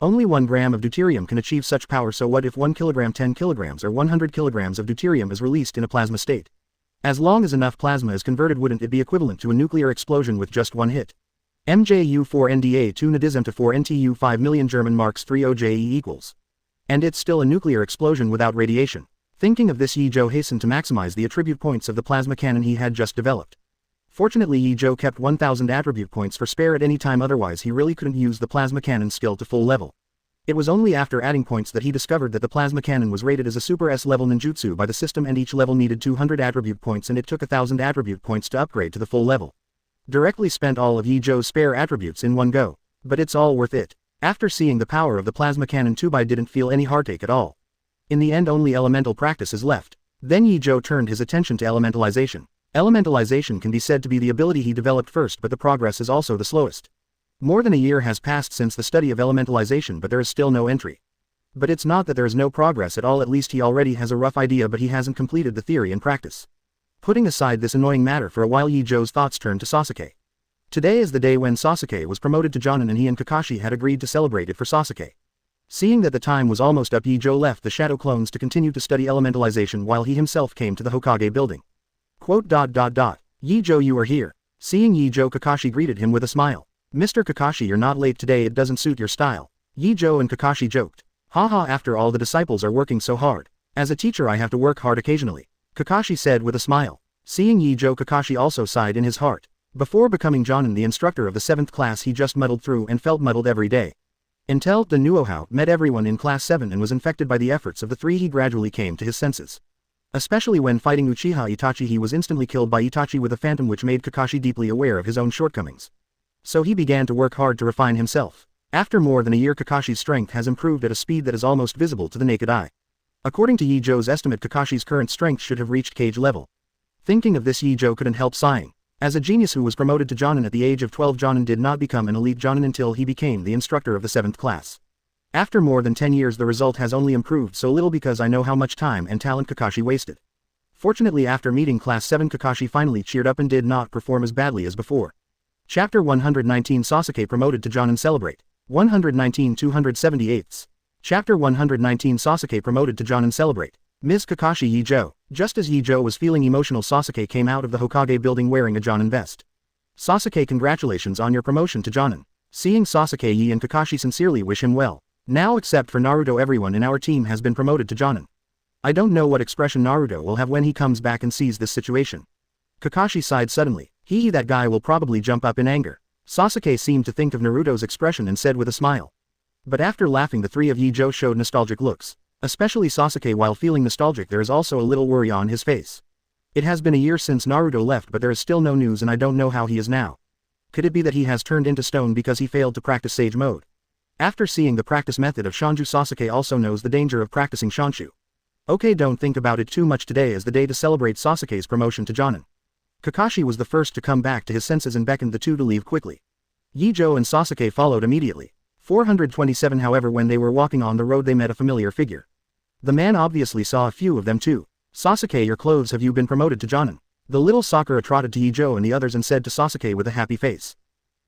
Only 1 gram of deuterium can achieve such power, so what if 1 kilogram, 10 kilograms or 100 kilograms of deuterium is released in a plasma state? As long as enough plasma is converted, wouldn't it be equivalent to a nuclear explosion with just one hit? MJU4NDA 2 Nadizem 4 NTU 5 million German marks 3 OJE equals. And it's still a nuclear explosion without radiation. Thinking of this, Ye Zhou hastened to maximize the attribute points of the plasma cannon he had just developed. Fortunately Ye Zhou kept 1000 attribute points for spare at any time, otherwise he really couldn't use the plasma cannon skill to full level. It was only after adding points that he discovered that the plasma cannon was rated as a Super S level ninjutsu by the system, and each level needed 200 attribute points, and it took 1000 attribute points to upgrade to the full level. Directly spent all of Ye Zhou's spare attributes in one go. But it's all worth it. After seeing the power of the plasma cannon tube, I didn't feel any heartache at all. In the end only elemental practice is left. Then Ye Zhou turned his attention to elementalization. Elementalization can be said to be the ability he developed first, but the progress is also the slowest. More than a year has passed since the study of elementalization, but there is still no entry. But it's not that there is no progress at all, at least he already has a rough idea, but he hasn't completed the theory and practice. Putting aside this annoying matter for a while, Ye Zhou's thoughts turned to Sasuke. Today is the day when Sasuke was promoted to Jonin, and he and Kakashi had agreed to celebrate it for Sasuke. Seeing that the time was almost up, Ye Zhou left the Shadow Clones to continue to study elementalization while he himself came to the Hokage building. Ye Zhou, you are here. Seeing Ye Zhou, Kakashi greeted him with a smile. Mr. Kakashi, you're not late today, it doesn't suit your style. Ye Zhou and Kakashi joked. Haha, after all, the disciples are working so hard. As a teacher I have to work hard occasionally, Kakashi said with a smile. Seeing Ye Zhou, Kakashi also sighed in his heart. Before becoming Jonin, the instructor of the 7th class, he just muddled through and felt muddled every day. Until the Nuohao met everyone in class 7 and was infected by the efforts of the 3, he gradually came to his senses. Especially when fighting Uchiha Itachi, he was instantly killed by Itachi with a phantom, which made Kakashi deeply aware of his own shortcomings. So he began to work hard to refine himself. After more than a year, Kakashi's strength has improved at a speed that is almost visible to the naked eye. According to Ye Zhou's estimate, Kakashi's current strength should have reached Kage level. Thinking of this, Ye Zhou couldn't help sighing. As a genius who was promoted to Jonin at the age of 12, Jonin did not become an elite Jonin until he became the instructor of the 7th class. After more than 10 years, the result has only improved so little because I know how much time and talent Kakashi wasted. Fortunately, after meeting class 7, Kakashi finally cheered up and did not perform as badly as before. Chapter 119, Sasuke promoted to Jonin celebrate. 119 278. Chapter 119, Sasuke promoted to Jonin celebrate. Ms. Kakashi, Ye Zhou. Just as Ye Zhou was feeling emotional, Sasuke came out of the Hokage building wearing a Jonin vest. Sasuke, congratulations on your promotion to Jonin. Seeing Sasuke, Ye and Kakashi sincerely wish him well. Now except for Naruto, everyone in our team has been promoted to Jonin. I don't know what expression Naruto will have when he comes back and sees this situation. Kakashi sighed suddenly. That guy will probably jump up in anger. Sasuke seemed to think of Naruto's expression and said with a smile. But after laughing, the 3 of Ye Zhou showed nostalgic looks. Especially Sasuke. While feeling nostalgic, there is also a little worry on his face. It has been a year since Naruto left, but there is still no news and I don't know how he is now. Could it be that he has turned into stone because he failed to practice Sage Mode? After seeing the practice method of Shanju, Sasuke also knows the danger of practicing Shanshu. Okay, don't think about it too much. Today is the day to celebrate Sasuke's promotion to Jonin. Kakashi was the first to come back to his senses and beckoned the 2 to leave quickly. Ye Zhou and Sasuke followed immediately. 427. However, when they were walking on the road, they met a familiar figure. The man obviously saw a few of them too. Sasuke, your clothes, have you been promoted to Jonin? The little Sakura trotted to Ye Zhou and the others and said to Sasuke with a happy face.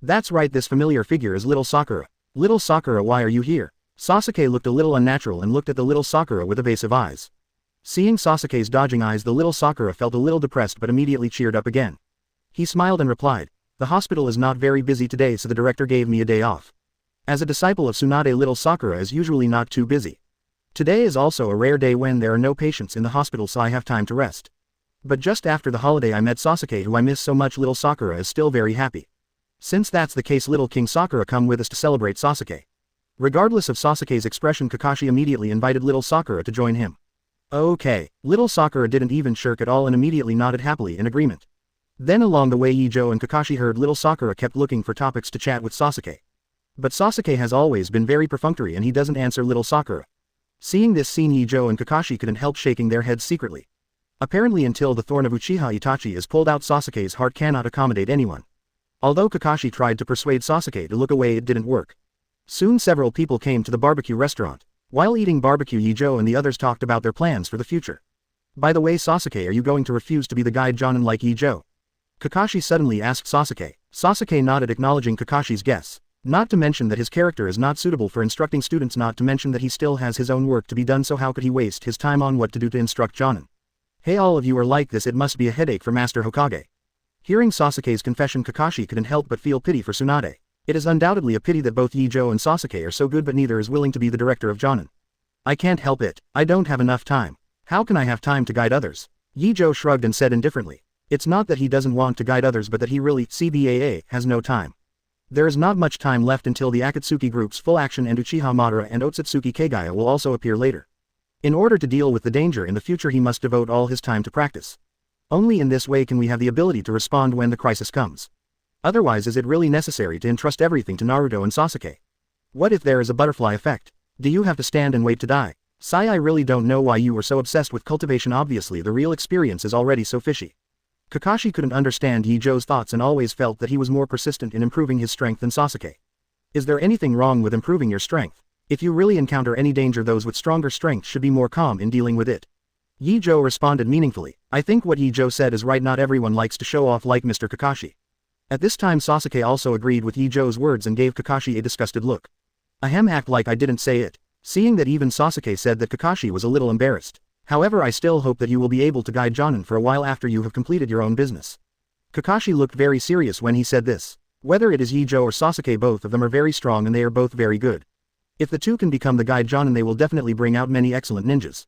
That's right, this familiar figure is little Sakura. Little Sakura, why are you here? Sasuke looked a little unnatural and looked at the little Sakura with evasive eyes. Seeing Sasuke's dodging eyes, the little Sakura felt a little depressed but immediately cheered up again. He smiled and replied, the hospital is not very busy today, so the director gave me a day off. As a disciple of Tsunade, little Sakura is usually not too busy. Today is also a rare day when there are no patients in the hospital, so I have time to rest. But just after the holiday I met Sasuke, who I miss so much. Little Sakura is still very happy. Since that's the case, little King Sakura, come with us to celebrate Sasuke. Regardless of Sasuke's expression, Kakashi immediately invited little Sakura to join him. Okay, little Sakura didn't even shirk at all and immediately nodded happily in agreement. Then along the way, Ye Zhou and Kakashi heard little Sakura kept looking for topics to chat with Sasuke. But Sasuke has always been very perfunctory and he doesn't answer little Sakura. Seeing this scene, Ye Zhou and Kakashi couldn't help shaking their heads secretly. Apparently, until the thorn of Uchiha Itachi is pulled out, Sasuke's heart cannot accommodate anyone. Although Kakashi tried to persuade Sasuke to look away, it didn't work. Soon several people came to the barbecue restaurant. While eating barbecue, Ye Zhou and the others talked about their plans for the future. By the way, Sasuke, are you going to refuse to be the guide Jonin like Ye Zhou? Kakashi suddenly asked Sasuke. Sasuke nodded, acknowledging Kakashi's guess. Not to mention that his character is not suitable for instructing students, not to mention that he still has his own work to be done, so how could he waste his time on what to do to instruct Jonin? Hey, all of you are like this, it must be a headache for Master Hokage. Hearing Sasuke's confession, Kakashi couldn't help but feel pity for Tsunade. It is undoubtedly a pity that both Ye Zhou and Sasuke are so good, but neither is willing to be the director of Jonin. I can't help it, I don't have enough time. How can I have time to guide others? Ye Zhou shrugged and said indifferently. It's not that he doesn't want to guide others, but that he really, CBAA, has no time. There is not much time left until the Akatsuki group's full action, and Uchiha Madara and Otsutsuki Kagaya will also appear later. In order to deal with the danger in the future, he must devote all his time to practice. Only in this way can we have the ability to respond when the crisis comes. Otherwise, is it really necessary to entrust everything to Naruto and Sasuke? What if there is a butterfly effect? Do you have to stand and wait to die? Sai, I really don't know why you were so obsessed with cultivation. Obviously the real experience is already so fishy. Kakashi couldn't understand Ye Zhou's thoughts and always felt that he was more persistent in improving his strength than Sasuke. Is there anything wrong with improving your strength? If you really encounter any danger, those with stronger strength should be more calm in dealing with it. Ye Zhou responded meaningfully. I think what Ye Zhou said is right, not everyone likes to show off like Mr. Kakashi. At this time Sasuke also agreed with Ye Zhou's words and gave Kakashi a disgusted look. Ahem, act like I didn't say it. Seeing that even Sasuke said that, Kakashi was a little embarrassed. However, I still hope that you will be able to guide Jonin for a while after you have completed your own business. Kakashi looked very serious when he said this. Whether it is Ye Zhou or Sasuke, both of them are very strong and they are both very good. If the two can become the guide Jonin, they will definitely bring out many excellent ninjas.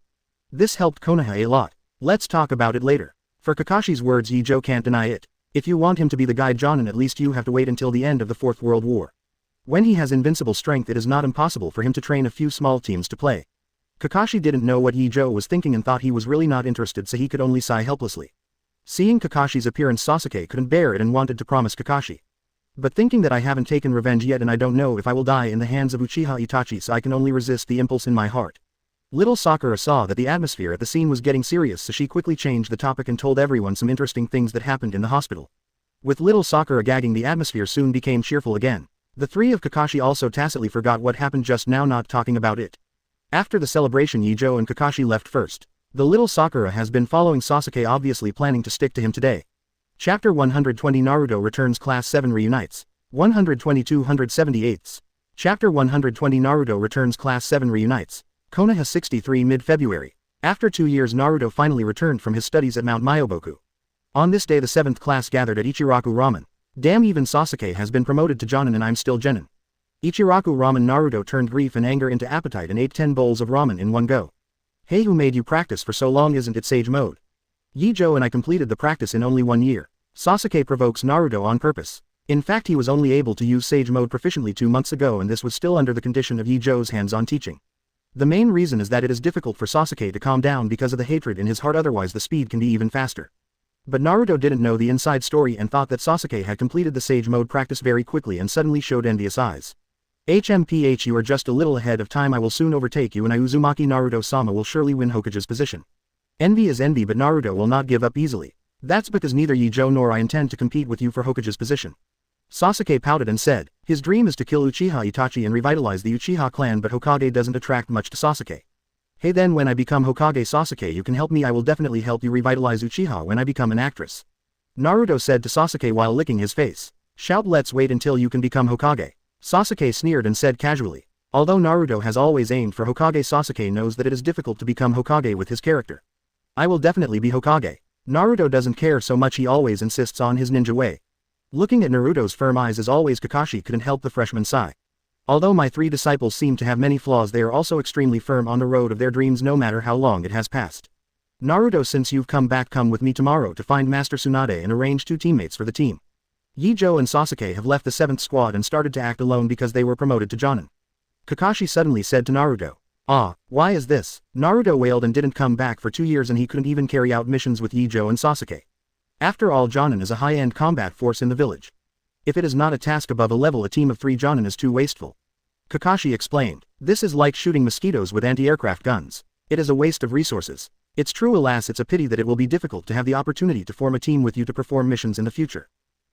This helped Konoha a lot. Let's talk about it later. For Kakashi's words, Ye Zhou can't deny it. If you want him to be the guide Jonin, at least you have to wait until the end of the Fourth World War. When he has invincible strength, it is not impossible for him to train a few small teams to play. Kakashi didn't know what Ye Zhou was thinking and thought he was really not interested, so he could only sigh helplessly. Seeing Kakashi's appearance, Sasuke couldn't bear it and wanted to promise Kakashi. But thinking that I haven't taken revenge yet and I don't know if I will die in the hands of Uchiha Itachi, so I can only resist the impulse in my heart. Little Sakura saw that the atmosphere at the scene was getting serious, so she quickly changed the topic and told everyone some interesting things that happened in the hospital. With little Sakura gagging, the atmosphere soon became cheerful again. The three of Kakashi also tacitly forgot what happened just now, not talking about it. After the celebration, Ye Zhou and Kakashi left first. The little Sakura has been following Sasuke, obviously planning to stick to him today. Chapter 120 Naruto returns, Class 7 reunites. 120-178. Chapter 120 Naruto returns, Class 7 reunites. Konoha 63 mid-February. After 2 years, Naruto finally returned from his studies at Mount Myoboku. On this day the 7th class gathered at Ichiraku Ramen. Damn, even Sasuke has been promoted to Jonin and I'm still Genin. Ichiraku Ramen. Naruto turned grief and anger into appetite and ate 10 bowls of ramen in one go. Hey, who made you practice for so long? Isn't it Sage Mode? Ye Zhou and I completed the practice in only 1 year. Sasuke provokes Naruto on purpose. In fact, he was only able to use Sage Mode proficiently 2 months ago, and this was still under the condition of Ye Zhou's hands-on teaching. The main reason is that it is difficult for Sasuke to calm down because of the hatred in his heart, otherwise the speed can be even faster. But Naruto didn't know the inside story and thought that Sasuke had completed the Sage Mode practice very quickly and suddenly showed envious eyes. HMPH, you are just a little ahead of time. I will soon overtake you and Uzumaki Naruto-sama will surely win Hokage's position. Envy is envy, but Naruto will not give up easily. That's because neither Ye Zhou nor I intend to compete with you for Hokage's position. Sasuke pouted and said, his dream is to kill Uchiha Itachi and revitalize the Uchiha clan, but Hokage doesn't attract much to Sasuke. Hey, then when I become Hokage, Sasuke, you can help me. I will definitely help you revitalize Uchiha when I become an actress. Naruto said to Sasuke while licking his face. Shout, let's wait until you can become Hokage. Sasuke sneered and said casually. Although Naruto has always aimed for Hokage, Sasuke knows that it is difficult to become Hokage with his character. I will definitely be Hokage. Naruto doesn't care so much, he always insists on his ninja way. Looking at Naruto's firm eyes as always, Kakashi couldn't help the freshman sigh. Although my 3 disciples seem to have many flaws, they are also extremely firm on the road of their dreams no matter how long it has passed. Naruto, since you've come back, come with me tomorrow to find Master Tsunade and arrange 2 teammates for the team. Ye Zhou and Sasuke have left the 7th squad and started to act alone because they were promoted to Jonin. Kakashi suddenly said to Naruto. Ah, why is this? Naruto wailed and didn't come back for 2 years and he couldn't even carry out missions with Ye Zhou and Sasuke. After all, Jonin is a high-end combat force in the village. If it is not a task above a level, a team of 3 Jonin is too wasteful. Kakashi explained. This is like shooting mosquitoes with anti-aircraft guns. It is a waste of resources. It's true, alas, it's a pity that it will be difficult to have the opportunity to form a team with you to perform missions in the future.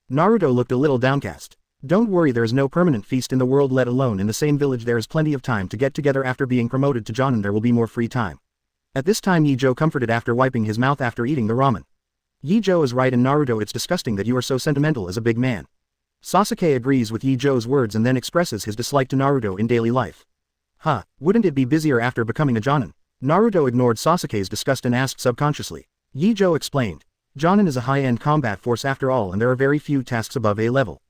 Naruto looked a little downcast. Don't worry, there is no permanent feast in the world, let alone in the same village. There is plenty of time to get together. After being promoted to Jonin there will be more free time. At this time Ye Zhou comforted after wiping his mouth after eating the ramen. Ye Zhou is right, and Naruto, it's disgusting that you are so sentimental as a big man. Sasuke agrees with Ye Zhou's words and then expresses his dislike to Naruto in daily life. Wouldn't it be busier after becoming a Jonin? Naruto ignored Sasuke's disgust and asked subconsciously. Ye Zhou explained. Jonin is a high-end combat force after all, and there are very few tasks above A level.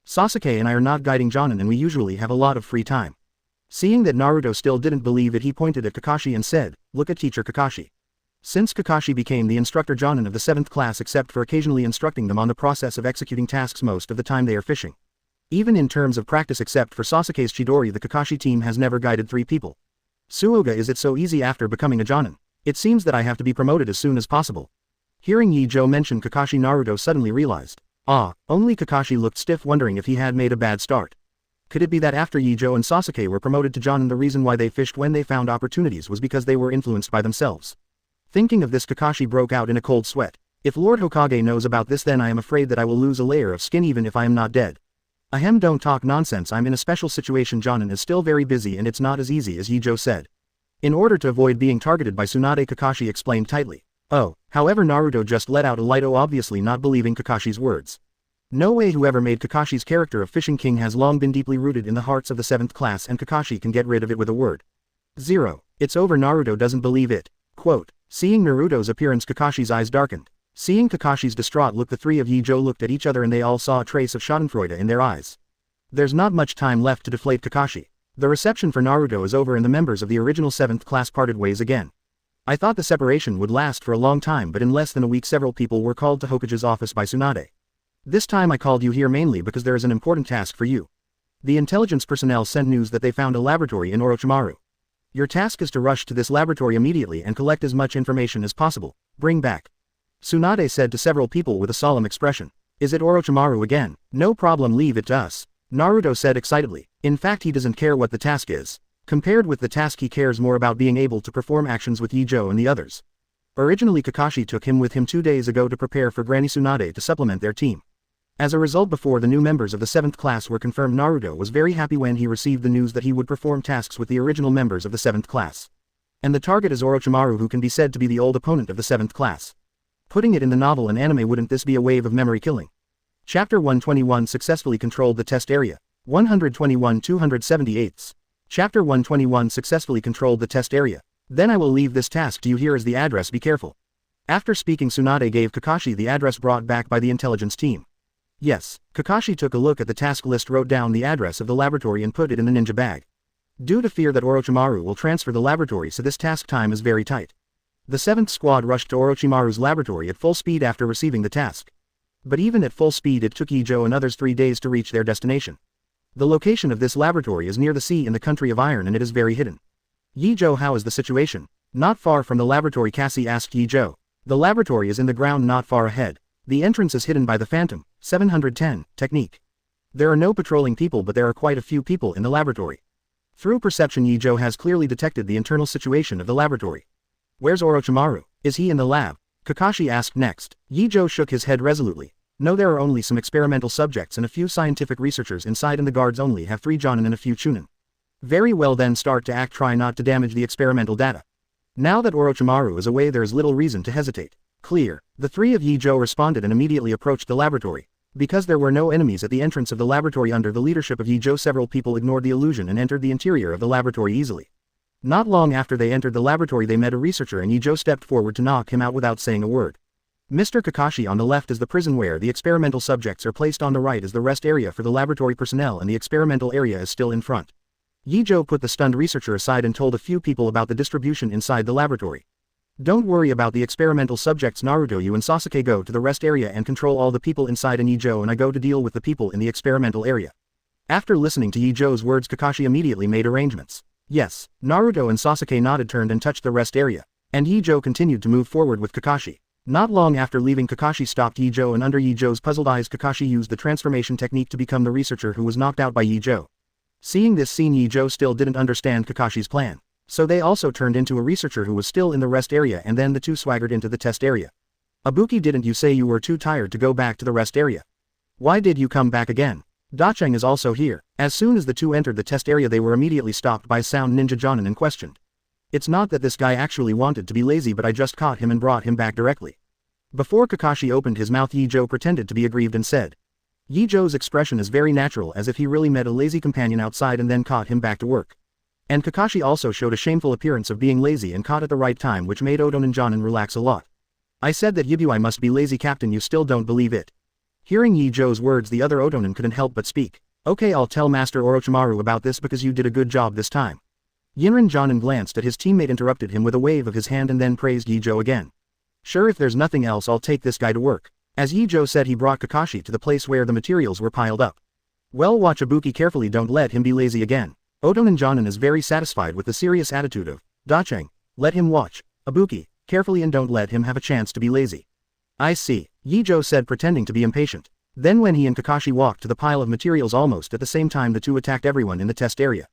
Sasuke and I are not guiding Jonin, and we usually have a lot of free time. Seeing that Naruto still didn't believe it, he pointed at Kakashi and said, look at teacher Kakashi. Since Kakashi became the instructor Jonin of the 7th class except for occasionally instructing them on the process of executing tasks, most of the time they are fishing. Even in terms of practice, except for Sasuke's Chidori, the Kakashi team has never guided 3 people. Suoga, is it so easy after becoming a Jonin? It seems that I have to be promoted as soon as possible. Hearing Ye Zhou mention Kakashi, Naruto suddenly realized. Only Kakashi looked stiff, wondering if he had made a bad start. Could it be that after Ye Zhou and Sasuke were promoted to Jonin, the reason why they fished when they found opportunities was because they were influenced by themselves? Thinking of this, Kakashi broke out in a cold sweat. If Lord Hokage knows about this, then I am afraid that I will lose a layer of skin even if I am not dead. Ahem, don't talk nonsense, I'm in a special situation. Jonin is still very busy and it's not as easy as Ye Zhou said. In order to avoid being targeted by Tsunade, Kakashi explained tightly. However, Naruto just let out a light "oh," obviously not believing Kakashi's words. No way, whoever made Kakashi's character of Fishing King has long been deeply rooted in the hearts of the 7th class, and Kakashi can get rid of it with a word. 0. It's over. Naruto doesn't believe it. Quote. Seeing Naruto's appearance, Kakashi's eyes darkened. Seeing Kakashi's distraught look, the 3 of Ye Zhou looked at each other and they all saw a trace of schadenfreude in their eyes. There's not much time left to deflate Kakashi. The reception for Naruto is over and the members of the original 7th class parted ways again. I thought the separation would last for a long time, but in less than a week several people were called to Hokage's office by Tsunade. This time I called you here mainly because there is an important task for you. The intelligence personnel sent news that they found a laboratory in Orochimaru. Your task is to rush to this laboratory immediately and collect as much information as possible. Bring back. Tsunade said to several people with a solemn expression. Is it Orochimaru again? No problem, leave it to us. Naruto said excitedly. In fact, he doesn't care what the task is. Compared with the task, he cares more about being able to perform actions with Ye Zhou and the others. Originally Kakashi took him with him 2 days ago to prepare for Granny Tsunade to supplement their team. As a result, before the new members of the 7th class were confirmed, Naruto was very happy when he received the news that he would perform tasks with the original members of the 7th class. And the target is Orochimaru, who can be said to be the old opponent of the 7th class. Putting it in the novel and anime, wouldn't this be a wave of memory killing? Chapter 121 Successfully Controlled the Test Area. 121 278. Chapter 121 Successfully Controlled the Test Area. Then I will leave this task to you. Here is the address, be careful. After speaking, Tsunade gave Kakashi the address brought back by the intelligence team. Yes, Kakashi took a look at the task list, wrote down the address of the laboratory and put it in the ninja bag. Due to fear that Orochimaru will transfer the laboratory, so this task time is very tight. The 7th squad rushed to Orochimaru's laboratory at full speed after receiving the task. But even at full speed it took Ye Zhou and others 3 days to reach their destination. The location of this laboratory is near the sea in the country of Iron, and it is very hidden. Ye Zhou, how is the situation? Not far from the laboratory, Cassie asked Ye Zhou. The laboratory is in the ground not far ahead. The entrance is hidden by the Phantom, 710, technique. There are no patrolling people, but there are quite a few people in the laboratory. Through perception, Ye Zhou has clearly detected the internal situation of the laboratory. Where's Orochimaru? Is he in the lab? Kakashi asked next. Ye Zhou shook his head resolutely. No, there are only some experimental subjects and a few scientific researchers inside, and the guards only have 3 Jonin and a few Chunin. Very well, then start to act, try not to damage the experimental data. Now that Orochimaru is away, there is little reason to hesitate. Clear. The 3 of Ye Zhou responded and immediately approached the laboratory. Because there were no enemies at the entrance of the laboratory under the leadership of Ye Zhou, several people ignored the illusion and entered the interior of the laboratory easily. Not long after they entered the laboratory, they met a researcher and Ye Zhou stepped forward to knock him out without saying a word. Mr. Kakashi, on the left is the prison where the experimental subjects are placed, on the right is the rest area for the laboratory personnel, and the experimental area is still in front. Ye Zhou put the stunned researcher aside and told a few people about the distribution inside the laboratory. Don't worry about the experimental subjects, Naruto. You and Sasuke go to the rest area and control all the people inside, and Ye Zhou and I go to deal with the people in the experimental area. After listening to Ye Zhou's words, Kakashi immediately made arrangements. Yes, Naruto and Sasuke nodded, turned and touched the rest area. And Ye Zhou continued to move forward with Kakashi. Not long after leaving, Kakashi stopped Ye Zhou, and under Ye Zhou's puzzled eyes, Kakashi used the transformation technique to become the researcher who was knocked out by Ye Zhou. Seeing this scene, Ye Zhou still didn't understand Kakashi's plan. So they also turned into a researcher who was still in the rest area, and then the 2 swaggered into the test area. Ibuki, didn't you say you were too tired to go back to the rest area? Why did you come back again? Dacheng is also here. As soon as the two entered the test area they were immediately stopped by Sound Ninja Jonin and questioned. It's not that this guy actually wanted to be lazy but I just caught him and brought him back directly. Before Kakashi opened his mouth Ye Zhou pretended to be aggrieved and said. Ye Zhou's expression is very natural as if he really met a lazy companion outside and then caught him back to work. And Kakashi also showed a shameful appearance of being lazy and caught at the right time which made Oda and Jonin relax a lot. I said that Yibu I must be lazy captain you still don't believe it. Hearing Ye Zhou's words the other Otonin couldn't help but speak. Okay I'll tell Master Orochimaru about this because you did a good job this time. Yinrin Jonin glanced at his teammate interrupted him with a wave of his hand and then praised Ye Zhou again. Sure if there's nothing else I'll take this guy to work. As Ye Zhou said he brought Kakashi to the place where the materials were piled up. Well watch Ibuki carefully don't let him be lazy again. Otonin Jonin is very satisfied with the serious attitude of Dacheng. Let him watch. Ibuki, carefully and don't let him have a chance to be lazy. I see, Ye Zhou said pretending to be impatient. Then when he and Kakashi walked to the pile of materials almost at the same time the two attacked everyone in the test area.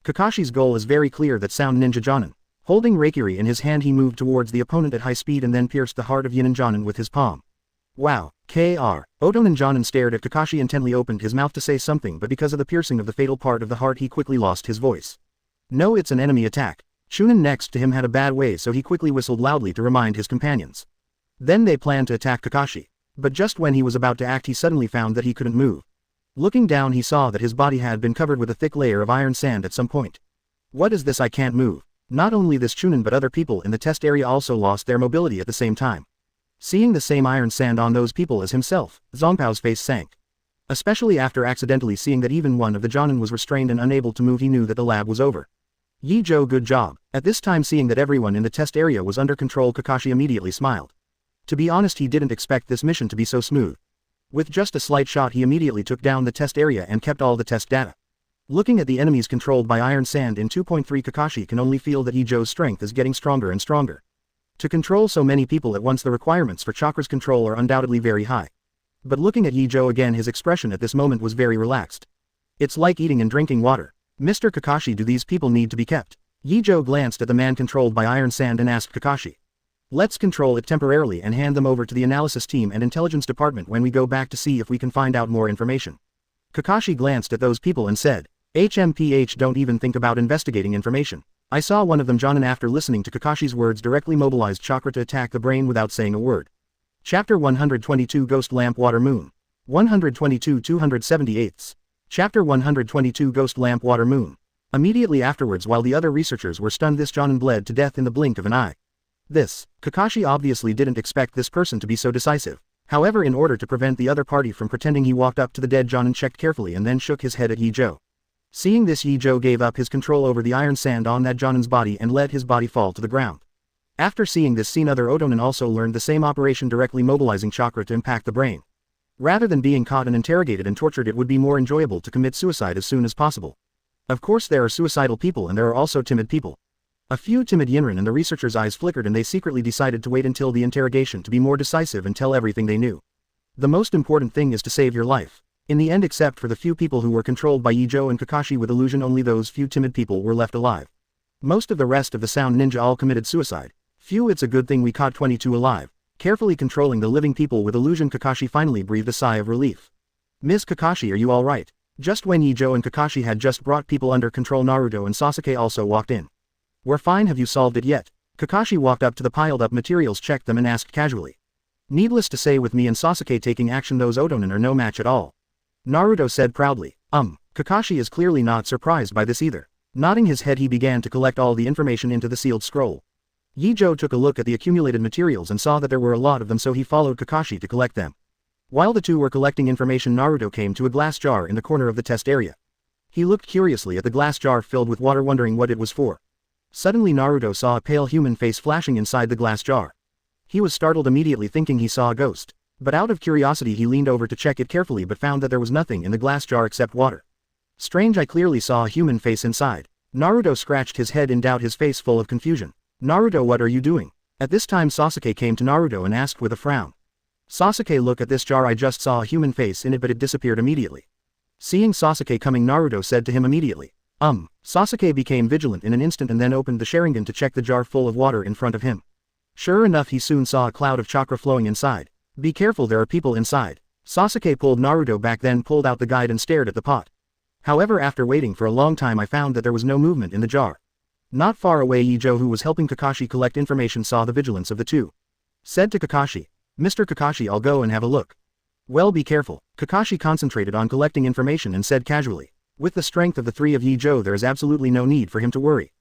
Kakashi's goal is very clear that Sound Ninja Jonin. Holding Reikiri in his hand he moved towards the opponent at high speed and then pierced the heart of Yinrin Jonin with his palm. Wow, Kr. Otonin Jonin stared at Kakashi intently opened his mouth to say something but because of the piercing of the fatal part of the heart he quickly lost his voice. No it's an enemy attack. Chunin next to him had a bad way so he quickly whistled loudly to remind his companions. Then they planned to attack Kakashi. But just when he was about to act he suddenly found that he couldn't move. Looking down he saw that his body had been covered with a thick layer of iron sand at some point. What is this I can't move? Not only this Chunin but other people in the test area also lost their mobility at the same time. Seeing the same iron sand on those people as himself, Zongpao's face sank. Especially after accidentally seeing that even one of the Jonin was restrained and unable to move he knew that the lab was over. Ye Zhou good job. At this time seeing that everyone in the test area was under control Kakashi immediately smiled. To be honest he didn't expect this mission to be so smooth. With just a slight shot he immediately took down the test area and kept all the test data. Looking at the enemies controlled by iron sand in 2.3 Kakashi can only feel that Ye Zhou's strength is getting stronger and stronger. To control so many people at once the requirements for chakra's control are undoubtedly very high. But looking at Ye Zhou again his expression at this moment was very relaxed. It's like eating and drinking water. Mr. Kakashi do these people need to be kept? Ye Zhou glanced at the man controlled by iron sand and asked Kakashi. Let's control it temporarily and hand them over to the analysis team and intelligence department when we go back to see if we can find out more information. Kakashi glanced at those people and said, HMPH don't even think about investigating information. I saw one of them Jonin after listening to Kakashi's words directly mobilized chakra to attack the brain without saying a word. Chapter 122 Ghost Lamp Water Moon. 122 278. Chapter 122 Ghost Lamp Water Moon. Immediately afterwards while the other researchers were stunned this Jonin bled to death in the blink of an eye. Kakashi obviously didn't expect this person to be so decisive. However in order to prevent the other party from pretending he walked up to the dead Jonin checked carefully and then shook his head at Ye Zhou. Seeing this Ye Zhou gave up his control over the iron sand on that Jonin's body and let his body fall to the ground. After seeing this scene other Otonin also learned the same operation directly mobilizing chakra to impact the brain. Rather than being caught and interrogated and tortured it would be more enjoyable to commit suicide as soon as possible. Of course there are suicidal people and there are also timid people. A few timid Yinrin and the researchers' eyes flickered and they secretly decided to wait until the interrogation to be more decisive and tell everything they knew. The most important thing is to save your life. In the end except for the few people who were controlled by Ye Zhou and Kakashi with illusion only those few timid people were left alive. Most of the rest of the Sound Ninja all committed suicide. Phew it's a good thing we caught 22 alive. Carefully controlling the living people with illusion Kakashi finally breathed a sigh of relief. Miss Kakashi are you alright? Just when Ye Zhou and Kakashi had just brought people under control Naruto and Sasuke also walked in. We're fine have you solved it yet? Kakashi walked up to the piled up materials checked them and asked casually. Needless to say with me and Sasuke taking action those Otonin are no match at all. Naruto said proudly. Kakashi is clearly not surprised by this either. Nodding his head he began to collect all the information into the sealed scroll. Ye Zhou took a look at the accumulated materials and saw that there were a lot of them so he followed Kakashi to collect them. While the two were collecting information Naruto came to a glass jar in the corner of the test area. He looked curiously at the glass jar filled with water wondering what it was for. Suddenly Naruto saw a pale human face flashing inside the glass jar. He was startled immediately thinking he saw a ghost, but out of curiosity he leaned over to check it carefully but found that there was nothing in the glass jar except water. Strange I clearly saw a human face inside. Naruto scratched his head in doubt his face full of confusion. Naruto what are you doing? At this time Sasuke came to Naruto and asked with a frown. Sasuke look at this jar I just saw a human face in it but it disappeared immediately. Seeing Sasuke coming Naruto said to him immediately. Sasuke became vigilant in an instant and then opened the Sharingan to check the jar full of water in front of him. Sure enough he soon saw a cloud of chakra flowing inside. Be careful there are people inside. Sasuke pulled Naruto back, then pulled out the guide and stared at the pot. However, after waiting for a long time, I found that there was no movement in the jar. Not far away, Ye Zhou, who was helping Kakashi collect information, saw the vigilance of the two. Said to Kakashi, "Mr. Kakashi, I'll go and have a look." "Well, be careful." Kakashi concentrated on collecting information and said casually, "With the strength of the three of Ye Zhou, there is absolutely no need for him to worry."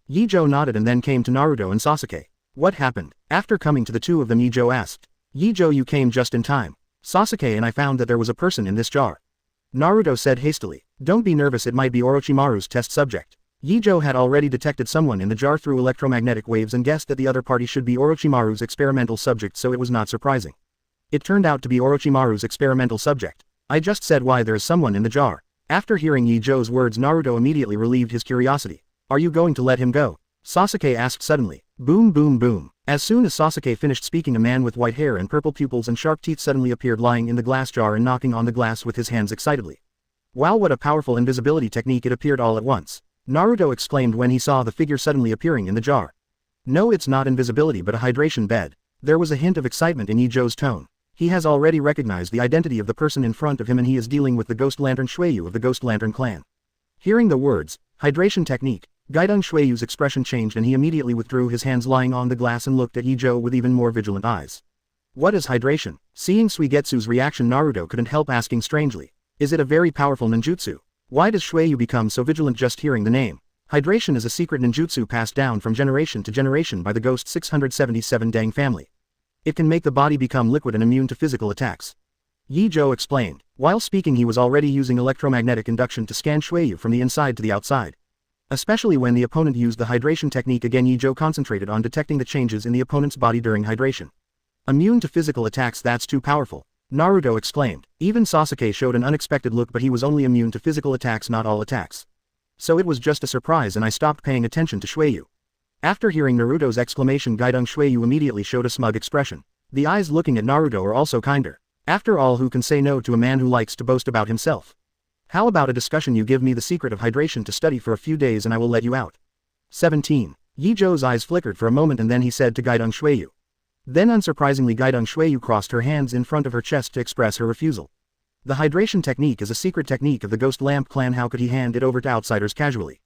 Ye Zhou nodded and then came to Naruto and Sasuke. "What happened?" After coming to the two of them, Ye Zhou asked. "Ye Zhou, you came just in time. Sasuke and I found that there was a person in this jar." Naruto said hastily, "Don't be nervous, it might be Orochimaru's test subject." Ye Zhou had already detected someone in the jar through electromagnetic waves and guessed that the other party should be Orochimaru's experimental subject, so it was not surprising. It turned out to be Orochimaru's experimental subject. "I just said why there is someone in the jar." After hearing Ye Zhou's words, Naruto immediately relieved his curiosity. "Are you going to let him go?" Sasuke asked suddenly. Boom boom boom. As soon as Sasuke finished speaking, a man with white hair and purple pupils and sharp teeth suddenly appeared lying in the glass jar and knocking on the glass with his hands excitedly. "Wow, what a powerful invisibility technique!" It appeared all at once. Naruto exclaimed when he saw the figure suddenly appearing in the jar. "No, it's not invisibility but a hydration bed." There was a hint of excitement in Ye Zhou's tone. He has already recognized the identity of the person in front of him, and he is dealing with the Ghost Lantern Shueyu of the Ghost Lantern clan. Hearing the words, hydration technique, Gaidong Shueyu's expression changed and he immediately withdrew his hands lying on the glass and looked at Ye Zhou with even more vigilant eyes. "What is hydration?" Seeing Suigetsu's reaction, Naruto couldn't help asking strangely. "Is it a very powerful ninjutsu? Why does Shueyu become so vigilant just hearing the name?" Hydration is a secret ninjutsu passed down from generation to generation by the Ghost 677 Dang family. It can make the body become liquid and immune to physical attacks. Ye Zhou explained. While speaking, he was already using electromagnetic induction to scan Shueyu from the inside to the outside. Especially when the opponent used the hydration technique again, Ye Zhou concentrated on detecting the changes in the opponent's body during hydration. "Immune to physical attacks, that's too powerful," Naruto exclaimed. Even Sasuke showed an unexpected look, but he was only immune to physical attacks, not all attacks. "So it was just a surprise and I stopped paying attention to Shueyu." After hearing Naruto's exclamation, Gaidong Shueyu immediately showed a smug expression. The eyes looking at Naruto are also kinder. After all, who can say no to a man who likes to boast about himself? "How about a discussion? You give me the secret of hydration to study for a few days and I will let you out." 17. Ye Zhou's eyes flickered for a moment and then he said to Gaidong Shueyu. Then unsurprisingly, Gaidong Shueyu crossed her hands in front of her chest to express her refusal. The hydration technique is a secret technique of the Ghost Lamp clan. How could he hand it over to outsiders casually?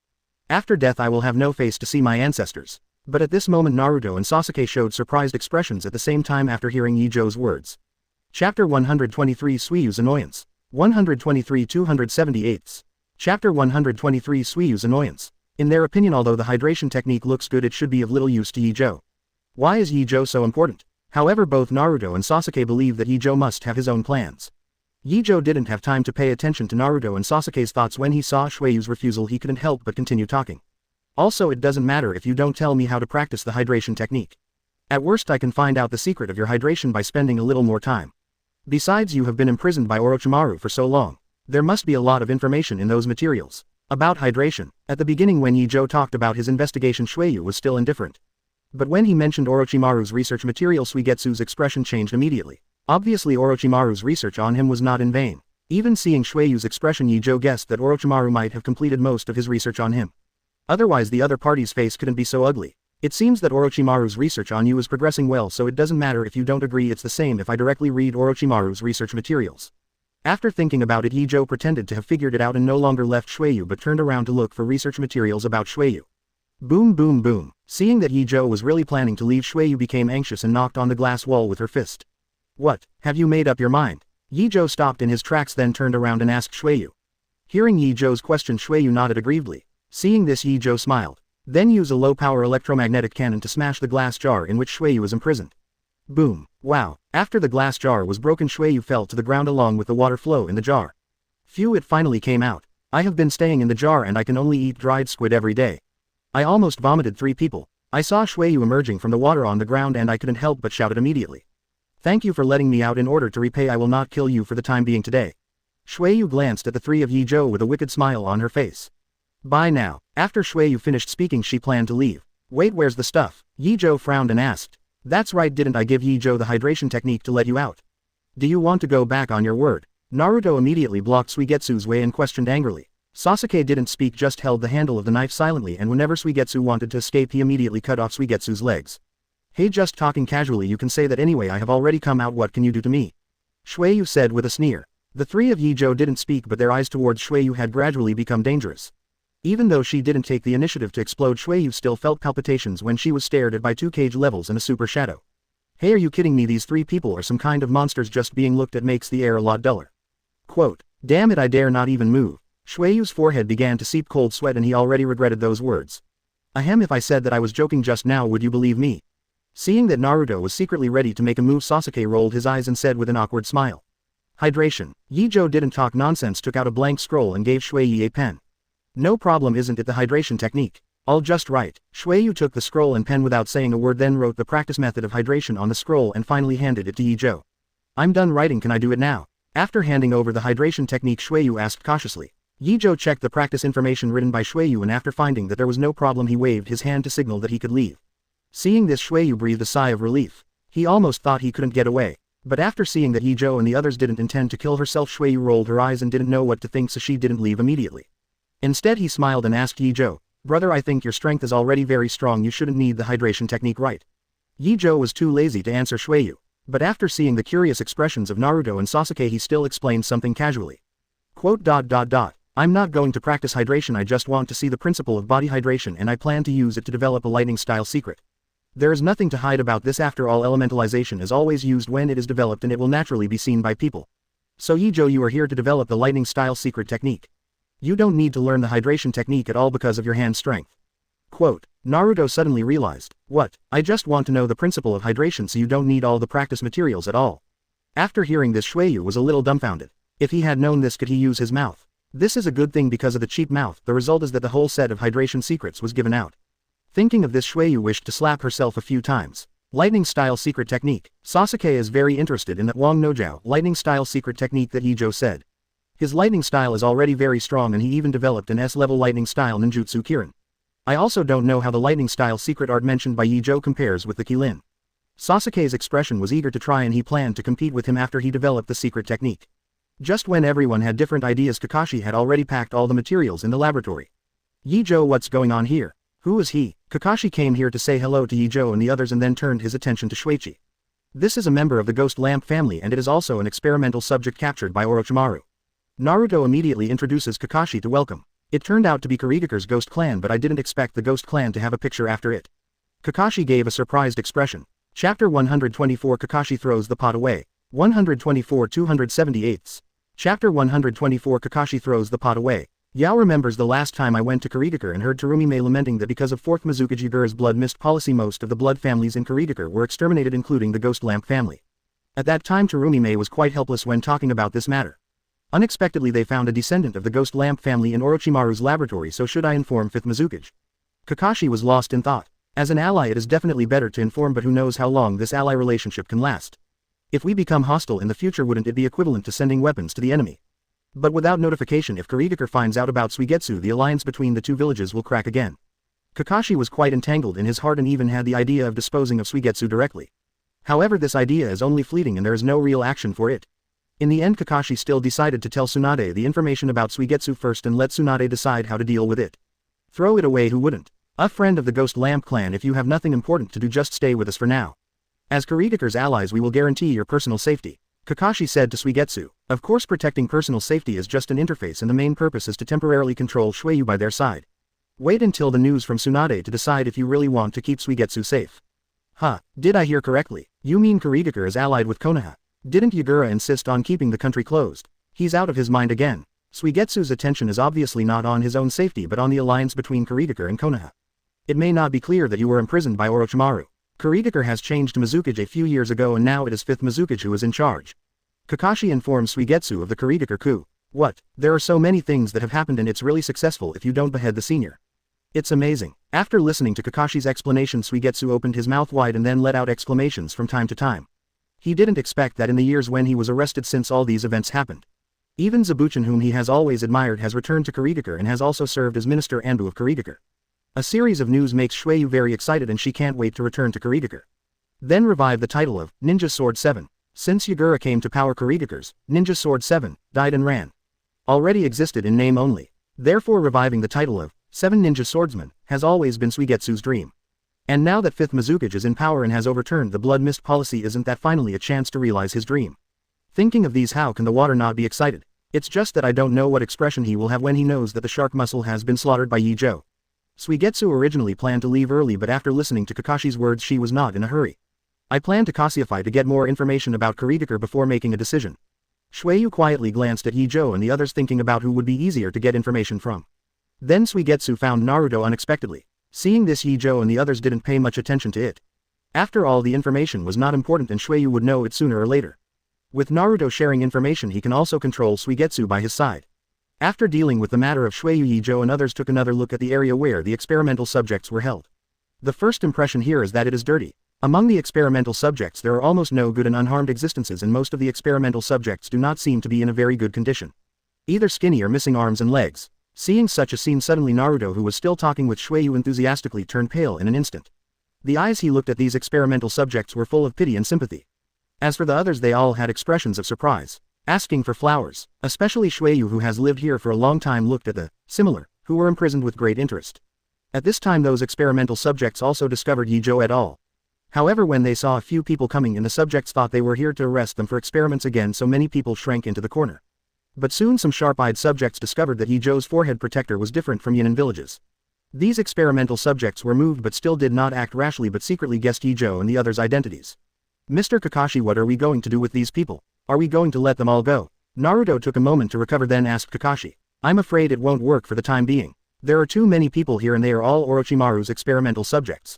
"After death I will have no face to see my ancestors." But at this moment Naruto and Sasuke showed surprised expressions at the same time after hearing Ye Zhou's words. Chapter 123, Suiyu's Annoyance. 123 278. Chapter 123, Suiyu's Annoyance. In their opinion, although the hydration technique looks good, it should be of little use to Ye Zhou. Why is Ye Zhou so important? However, both Naruto and Sasuke believe that Ye Zhou must have his own plans. Ye Zhou didn't have time to pay attention to Naruto and Sasuke's thoughts when he saw Shueyu's refusal. He couldn't help but continue talking. "Also, it doesn't matter if you don't tell me how to practice the hydration technique. At worst, I can find out the secret of your hydration by spending a little more time. Besides, you have been imprisoned by Orochimaru for so long. There must be a lot of information in those materials." About hydration. At the beginning, when Ye Zhou talked about his investigation, Shueyu was still indifferent. But when he mentioned Orochimaru's research material, Suigetsu's expression changed immediately. Obviously, Orochimaru's research on him was not in vain. Even seeing Shueyu's expression, Ye Zhou guessed that Orochimaru might have completed most of his research on him. Otherwise, the other party's face couldn't be so ugly. "It seems that Orochimaru's research on you is progressing well, so it doesn't matter if you don't agree. It's the same if I directly read Orochimaru's research materials." After thinking about it, Ye Zhou pretended to have figured it out and no longer left Shueyu but turned around to look for research materials about Shueyu. Boom boom boom. Seeing that Ye Zhou was really planning to leave, Shueyu became anxious and knocked on the glass wall with her fist. "What, have you made up your mind?" Ye Zhou stopped in his tracks, then turned around and asked Shueyu. Hearing Ye Zhou's question, Shueyu nodded aggrievedly. Seeing this, Ye Zhou smiled. Then use a low-power electromagnetic cannon to smash the glass jar in which Shueyu is imprisoned. Boom. Wow. After the glass jar was broken, Shueyu fell to the ground along with the water flow in the jar. Phew, it finally came out. I have been staying in the jar and I can only eat dried squid every day. I almost vomited 3 people. I saw Shueyu emerging from the water on the ground and I couldn't help but shout it immediately. "Thank you for letting me out. In order to repay, I will not kill you for the time being today." Shueyu glanced at the 3 of Ye Zhou with a wicked smile on her face. "Bye now." After Shueyu finished speaking, she planned to leave. "Wait, where's the stuff?" Ye Zhou frowned and asked. "That's right, didn't I give Ye Zhou the hydration technique to let you out? Do you want to go back on your word?" Naruto immediately blocked Suigetsu's way and questioned angrily. Sasuke didn't speak, just held the handle of the knife silently, and whenever Suigetsu wanted to escape, he immediately cut off Suigetsu's legs. "Hey, just talking casually, you can say that anyway. I have already come out. What can you do to me?" Shuiyu said with a sneer. The three of Ye Zhou didn't speak, but their eyes towards Shuiyu had gradually become dangerous. Even though she didn't take the initiative to explode, Shuiyu still felt palpitations when she was stared at by two cage levels and a super shadow. Hey, are you kidding me? These three people are some kind of monsters. Just being looked at makes the air a lot duller. Quote, damn it, I dare not even move. Shuiyu's forehead began to seep cold sweat and he already regretted those words. Ahem, if I said that I was joking just now, would you believe me? Seeing that Naruto was secretly ready to make a move, Sasuke rolled his eyes and said with an awkward smile. Hydration. Ye Zhou didn't talk nonsense, took out a blank scroll and gave Shuiyu a pen. No problem, isn't it the hydration technique? All just right. Shuiyu took the scroll and pen without saying a word, then wrote the practice method of hydration on the scroll and finally handed it to Ye Zhou. I'm done writing, can I do it now? After handing over the hydration technique, Shuiyu asked cautiously. Ye Zhou checked the practice information written by Shuiyu and after finding that there was no problem he waved his hand to signal that he could leave. Seeing this, Shuiyu breathed a sigh of relief. He almost thought he couldn't get away. But after seeing that Ye Zhou and the others didn't intend to kill herself, Shuiyu rolled her eyes and didn't know what to think, so she didn't leave immediately. Instead he smiled and asked Ye Zhou, brother, I think your strength is already very strong, you shouldn't need the hydration technique, right? Ye Zhou was too lazy to answer Shuiyu. But after seeing the curious expressions of Naruto and Sasuke, he still explained something casually. Quote, I'm not going to practice hydration, I just want to see the principle of body hydration and I plan to use it to develop a lightning style secret. There is nothing to hide about this, after all elementalization is always used when it is developed and it will naturally be seen by people. So Ye Zhou, you are here to develop the lightning style secret technique. You don't need to learn the hydration technique at all because of your hand strength. Quote, Naruto suddenly realized, what, I just want to know the principle of hydration, so you don't need all the practice materials at all. After hearing this, Shuiyu was a little dumbfounded. If he had known this, could he use his mouth? This is a good thing because of the cheap mouth. The result is that the whole set of hydration secrets was given out. Thinking of this, Shuiyu wished to slap herself a few times. Lightning style secret technique. Sasuke is very interested in that Wang Nojiao lightning style secret technique that Ye Zhou said. His lightning style is already very strong and he even developed an S-level lightning style ninjutsu Kirin. I also don't know how the lightning style secret art mentioned by Ye Zhou compares with the Kilin. Sasuke's expression was eager to try and he planned to compete with him after he developed the secret technique. Just when everyone had different ideas, Kakashi had already packed all the materials in the laboratory. Ye Zhou, what's going on here? Who is he? Kakashi came here to say hello to Ye Zhou and the others and then turned his attention to Shuichi. This is a member of the Ghost Lamp family and it is also an experimental subject captured by Orochimaru. Naruto immediately introduces Kakashi to welcome. It turned out to be Kurigaka's ghost clan, but I didn't expect the ghost clan to have a picture after it. Kakashi gave a surprised expression. Chapter 124, Kakashi throws the pot away. 124 278. Chapter 124, Kakashi throws the pot away. Yao remembers the last time I went to Kurigaka and heard Terumime lamenting that because of 4th Mizukage Yagura's blood mist policy most of the blood families in Kurigaka were exterminated, including the Ghost Lamp family. At that time Terumime was quite helpless when talking about this matter. Unexpectedly they found a descendant of the Ghost Lamp family in Orochimaru's laboratory, so should I inform 5th Mizukage? Kakashi was lost in thought. As an ally it is definitely better to inform, but who knows how long this ally relationship can last. If we become hostile in the future, wouldn't it be equivalent to sending weapons to the enemy? But without notification, if Kurigaka finds out about Suigetsu, the alliance between the two villages will crack again. Kakashi was quite entangled in his heart and even had the idea of disposing of Suigetsu directly. However, this idea is only fleeting and there is no real action for it. In the end, Kakashi still decided to tell Tsunade the information about Suigetsu first and let Tsunade decide how to deal with it. Throw it away, who wouldn't? A friend of the Ghost Lamp clan, if you have nothing important to do, just stay with us for now. As Kurigaka's allies we will guarantee your personal safety, Kakashi said to Suigetsu. Of course, protecting personal safety is just an interface and the main purpose is to temporarily control Shuiyu by their side. Wait until the news from Tsunade to decide if you really want to keep Suigetsu safe. Huh, did I hear correctly? You mean Kurigaka is allied with Konoha? Didn't Yagura insist on keeping the country closed? He's out of his mind again. Suigetsu's attention is obviously not on his own safety but on the alliance between Kurigaka and Konoha. It may not be clear that you were imprisoned by Orochimaru. Kurigaka has changed to Mizukage a few years ago and now it is 5th Mizukage who is in charge. Kakashi informs Suigetsu of the Kurigaka coup. What? There are so many things that have happened and it's really successful if you don't behead the senior. It's amazing. After listening to Kakashi's explanation, Suigetsu opened his mouth wide and then let out exclamations from time to time. He didn't expect that in the years when he was arrested since all these events happened. Even Zabuchin, whom he has always admired, has returned to Kurigaka and has also served as Minister Anbu of Kurigaka. A series of news makes Shuiyu very excited and she can't wait to return to Kurigaka. Then revive the title of Ninja Sword 7. Since Yagura came to power, Kurigaka's Ninja Sword 7 died and ran. Already existed in name only. Therefore reviving the title of 7 Ninja Swordsmen has always been Suigetsu's dream. And now that 5th Mizukage is in power and has overturned the blood mist policy, isn't that finally a chance to realize his dream? Thinking of these, how can the water not be excited? It's just that I don't know what expression he will have when he knows that the shark muscle has been slaughtered by Ye Zhou. Suigetsu originally planned to leave early, but after listening to Kakashi's words she was not in a hurry. I plan to Cassiify to get more information about Kurigakure before making a decision. Shueyu quietly glanced at Ye Zhou and the others, thinking about who would be easier to get information from. Then Suigetsu found Naruto unexpectedly. Seeing this, Ye Zhou and the others didn't pay much attention to it. After all, the information was not important and Shueyu would know it sooner or later. With Naruto sharing information, he can also control Suigetsu by his side. After dealing with the matter of Shueyu, Ye Zhou and others took another look at the area where the experimental subjects were held. The first impression here is that it is dirty. Among the experimental subjects there are almost no good and unharmed existences, and most of the experimental subjects do not seem to be in a very good condition. Either skinny or missing arms and legs. Seeing such a scene, suddenly Naruto, who was still talking with Shueyu, enthusiastically turned pale in an instant. The eyes he looked at these experimental subjects were full of pity and sympathy. As for the others, they all had expressions of surprise, asking for flowers. Especially Shueyu, who has lived here for a long time, looked at the similar, who were imprisoned with great interest. At this time those experimental subjects also discovered Ye Zhou et al. However, when they saw a few people coming in, the subjects thought they were here to arrest them for experiments again, so many people shrank into the corner. But soon some sharp-eyed subjects discovered that Ye Zhou's forehead protector was different from Yan'an villages. These experimental subjects were moved but still did not act rashly, but secretly guessed Ye Zhou and the others' identities. Mr. Kakashi, what are we going to do with these people? Are we going to let them all go? Naruto took a moment to recover, then asked Kakashi. I'm afraid it won't work for the time being. There are too many people here and they are all Orochimaru's experimental subjects.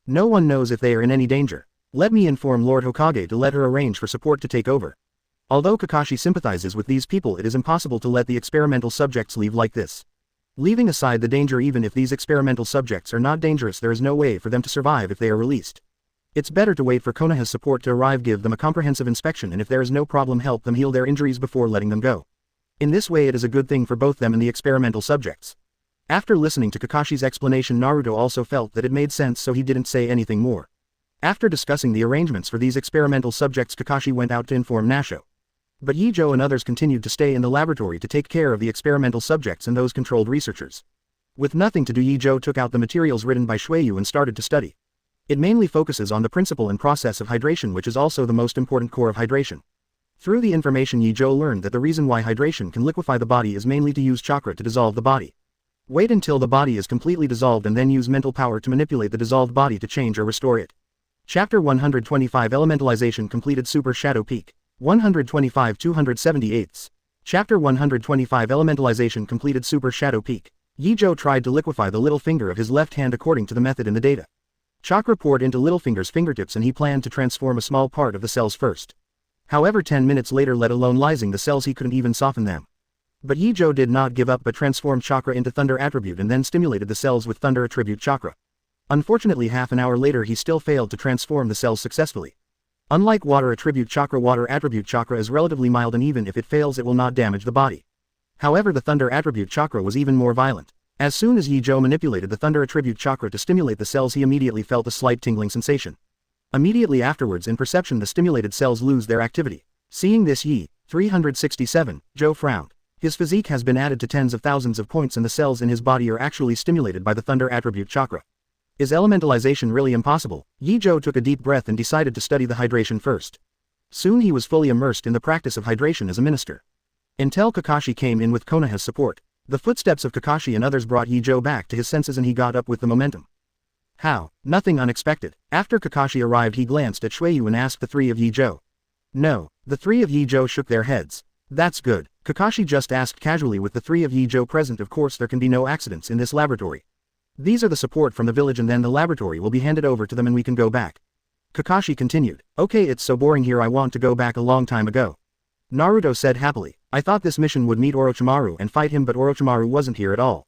No one knows if they are in any danger. Let me inform Lord Hokage to let her arrange for support to take over. Although Kakashi sympathizes with these people, it is impossible to let the experimental subjects leave like this. Leaving aside the danger, even if these experimental subjects are not dangerous, there is no way for them to survive if they are released. It's better to wait for Konoha's support to arrive, give them a comprehensive inspection, and if there is no problem, help them heal their injuries before letting them go. In this way it is a good thing for both them and the experimental subjects. After listening to Kakashi's explanation, Naruto also felt that it made sense, so he didn't say anything more. After discussing the arrangements for these experimental subjects, Kakashi went out to inform Nasho. But Ye Zhou and others continued to stay in the laboratory to take care of the experimental subjects and those controlled researchers. With nothing to do, Ye Zhou took out the materials written by Shueyu and started to study. It mainly focuses on the principle and process of hydration, which is also the most important core of hydration. Through the information, Ye Zhou learned that the reason why hydration can liquefy the body is mainly to use chakra to dissolve the body. Wait until the body is completely dissolved and then use mental power to manipulate the dissolved body to change or restore it. Chapter 125, Elementalization completed. Super Shadow Peak. 125 278. Chapter 125, Elementalization completed. Super Shadow Peak. Ye Zhou tried to liquefy the little finger of his left hand according to the method in the data. Chakra poured into Littlefinger's fingertips and he planned to transform a small part of the cells first. However, 10 minutes later, let alone lysing the cells, he couldn't even soften them. But Ye Zhou did not give up but transformed chakra into thunder attribute and then stimulated the cells with thunder attribute chakra. Unfortunately, half an hour later he still failed to transform the cells successfully. Unlike water attribute chakra is relatively mild and even if it fails it will not damage the body. However, the thunder attribute chakra was even more violent. As soon as Ye Zhou manipulated the thunder attribute chakra to stimulate the cells, he immediately felt a slight tingling sensation. Immediately afterwards, in perception, the stimulated cells lose their activity. Seeing this, Ye 367, Zhou frowned. His physique has been added to tens of thousands of points and the cells in his body are actually stimulated by the thunder attribute chakra. Is elementalization really impossible? Ye Zhou took a deep breath and decided to study the hydration first. Soon he was fully immersed in the practice of hydration as a minister. Until Kakashi came in with Konoha's support. The footsteps of Kakashi and others brought Ye Zhou back to his senses and he got up with the momentum. How? Nothing unexpected. After Kakashi arrived, he glanced at Shueyu and asked the three of Ye Zhou. No. The three of Ye Zhou shook their heads. That's good. Kakashi just asked casually. With the three of Ye Zhou present, of course there can be no accidents in this laboratory. These are the support from the village and then the laboratory will be handed over to them and we can go back. Kakashi continued. Okay, it's so boring here, I want to go back a long time ago. Naruto said happily. I thought this mission would meet Orochimaru and fight him, but Orochimaru wasn't here at all.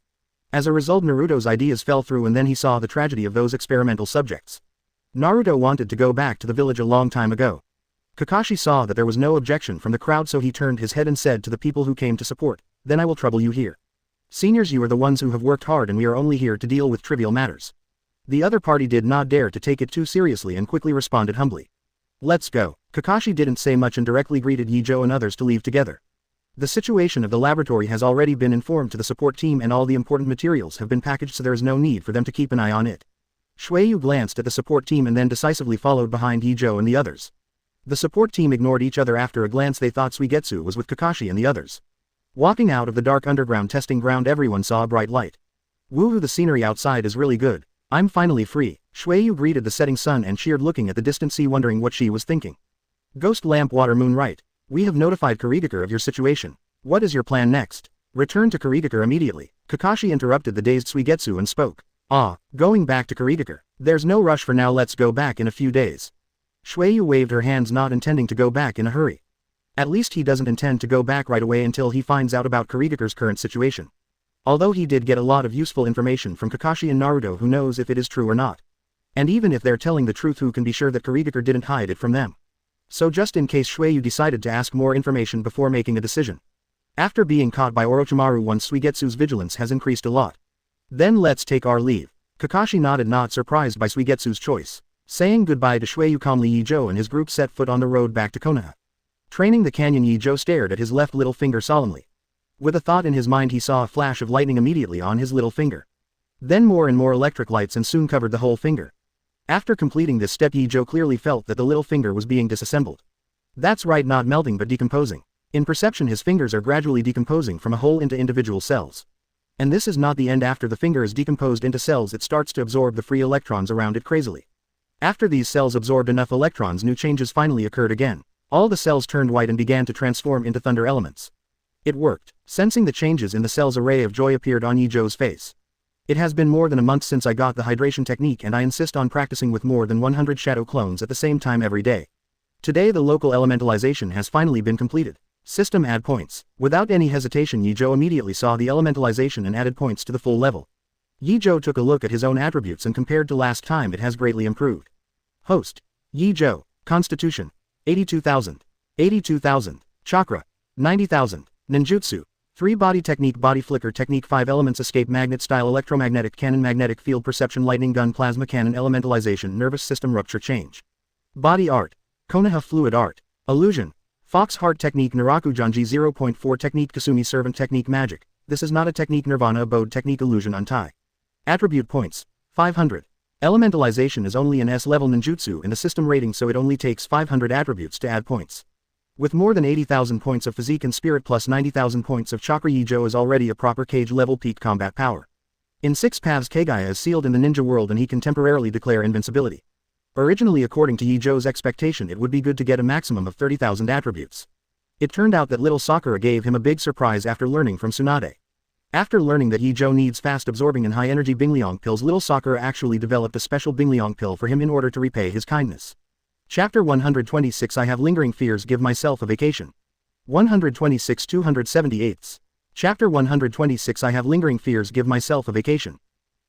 As a result, Naruto's ideas fell through and then he saw the tragedy of those experimental subjects. Naruto wanted to go back to the village a long time ago. Kakashi saw that there was no objection from the crowd, so he turned his head and said to the people who came to support, then I will trouble you here. Seniors, you are the ones who have worked hard and we are only here to deal with trivial matters. The other party did not dare to take it too seriously and quickly responded humbly. Let's go. Kakashi didn't say much and directly greeted Ye Zhou and others to leave together. The situation of the laboratory has already been informed to the support team and all the important materials have been packaged, so there is no need for them to keep an eye on it. Shueyu glanced at the support team and then decisively followed behind Ye Zhou and the others. The support team ignored each other after a glance they thought Suigetsu was with Kakashi and the others. Walking out of the dark underground testing ground, everyone saw a bright light. Woohoo, the scenery outside is really good. I'm finally free. Shueyu greeted the setting sun and cheered, looking at the distant sea, wondering what she was thinking. Ghost Lamp Water Moon, right. We have notified Kurigakure of your situation. What is your plan next? Return to Kurigakure immediately. Kakashi interrupted the dazed Suigetsu and spoke. Going back to Kurigakure. There's no rush for now, let's go back in a few days. Shueyu waved her hands, not intending to go back in a hurry. At least he doesn't intend to go back right away until he finds out about Kurigakure's current situation. Although he did get a lot of useful information from Kakashi and Naruto, who knows if it is true or not. And even if they're telling the truth, who can be sure that Kurigakure didn't hide it from them? So just in case, Shueyu decided to ask more information before making a decision. After being caught by Orochimaru once, Suigetsu's vigilance has increased a lot. Then let's take our leave. Kakashi nodded, not surprised by Suigetsu's choice. Saying goodbye to Shueyu calmly, Ye Zhou and his group set foot on the road back to Konoha. Training the canyon, Ye Zhou stared at his left little finger solemnly. With a thought in his mind, he saw a flash of lightning immediately on his little finger. Then more and more electric lights and soon covered the whole finger. After completing this step, Ye Zhou clearly felt that the little finger was being disassembled. That's right, not melting but decomposing. In perception, his fingers are gradually decomposing from a whole into individual cells. And this is not the end. After the finger is decomposed into cells, it starts to absorb the free electrons around it crazily. After these cells absorbed enough electrons, new changes finally occurred again. All the cells turned white and began to transform into thunder elements. It worked. Sensing the changes in the cells, a ray of joy appeared on Ye Zhou's face. It has been more than a month since I got the hydration technique, and I insist on practicing with more than 100 shadow clones at the same time every day. Today the local elementalization has finally been completed. System add points. Without any hesitation, Ye Zhou immediately saw the elementalization and added points to the full level. Ye Zhou took a look at his own attributes, and compared to last time it has greatly improved. Host. Ye Zhou. Constitution. 82,000. 82,000. Chakra. 90,000. Ninjutsu. 3 body technique, body flicker technique, 5 elements, escape, magnet style, electromagnetic cannon, magnetic field perception, lightning gun, plasma cannon, elementalization, nervous system rupture, change. Body art. Konoha fluid art. Illusion. Fox heart technique, Naraku Janji 0.4 technique, Kasumi servant technique, magic. This is not a technique, Nirvana abode technique, illusion, untie. Attribute points. 500. Elementalization is only an S-level ninjutsu in the system rating, so it only takes 500 attributes to add points. With more than 80,000 points of physique and spirit plus 90,000 points of chakra, Ye Zhou is already a proper Kage level peak combat power. In 6 paths, Kagaya is sealed in the ninja world and he can temporarily declare invincibility. Originally, according to Ye Zhou's expectation, it would be good to get a maximum of 30,000 attributes. It turned out that little Sakura gave him a big surprise after learning from Tsunade. After learning that Ye Zhou needs fast absorbing and high energy Bingliang pills, little Sakura actually developed a special Bingliang pill for him in order to repay his kindness. Chapter 126, I have lingering fears, give myself a vacation. 126 278. Chapter 126, I have lingering fears, give myself a vacation.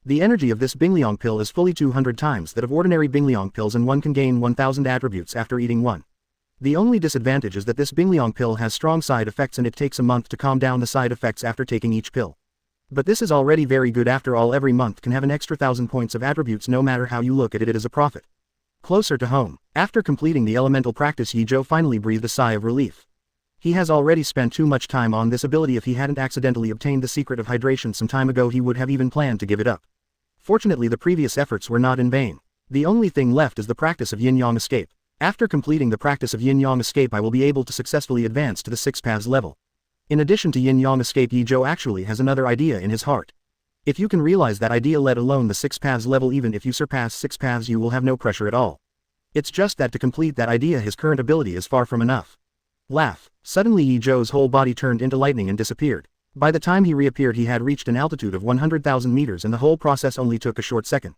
The energy of this Bingliang pill is fully 200 times that of ordinary Bingliang pills, and one can gain 1000 attributes after eating one. The only disadvantage is that this Bingliang pill has strong side effects and it takes a month to calm down the side effects after taking each pill. But this is already very good. After all, every month can have an extra 1000 points of attributes. No matter how you look at it, it is a profit. Closer to home. After completing the elemental practice, Ye Zhou finally breathed a sigh of relief. He has already spent too much time on this ability. If he hadn't accidentally obtained the secret of hydration some time ago, he would have even planned to give it up. Fortunately, the previous efforts were not in vain. The only thing left is the practice of yin-yang escape. After completing the practice of yin-yang escape, I will be able to successfully advance to the 6 paths level. In addition to yin-yang escape, Ye Zhou actually has another idea in his heart. If you can realize that idea, let alone the 6 paths level, even if you surpass 6 paths, you will have no pressure at all. It's just that to complete that idea, his current ability is far from enough. Laugh. Suddenly Ye Zhou's whole body turned into lightning and disappeared. By the time he reappeared, he had reached an altitude of 100,000 meters, and the whole process only took a short second.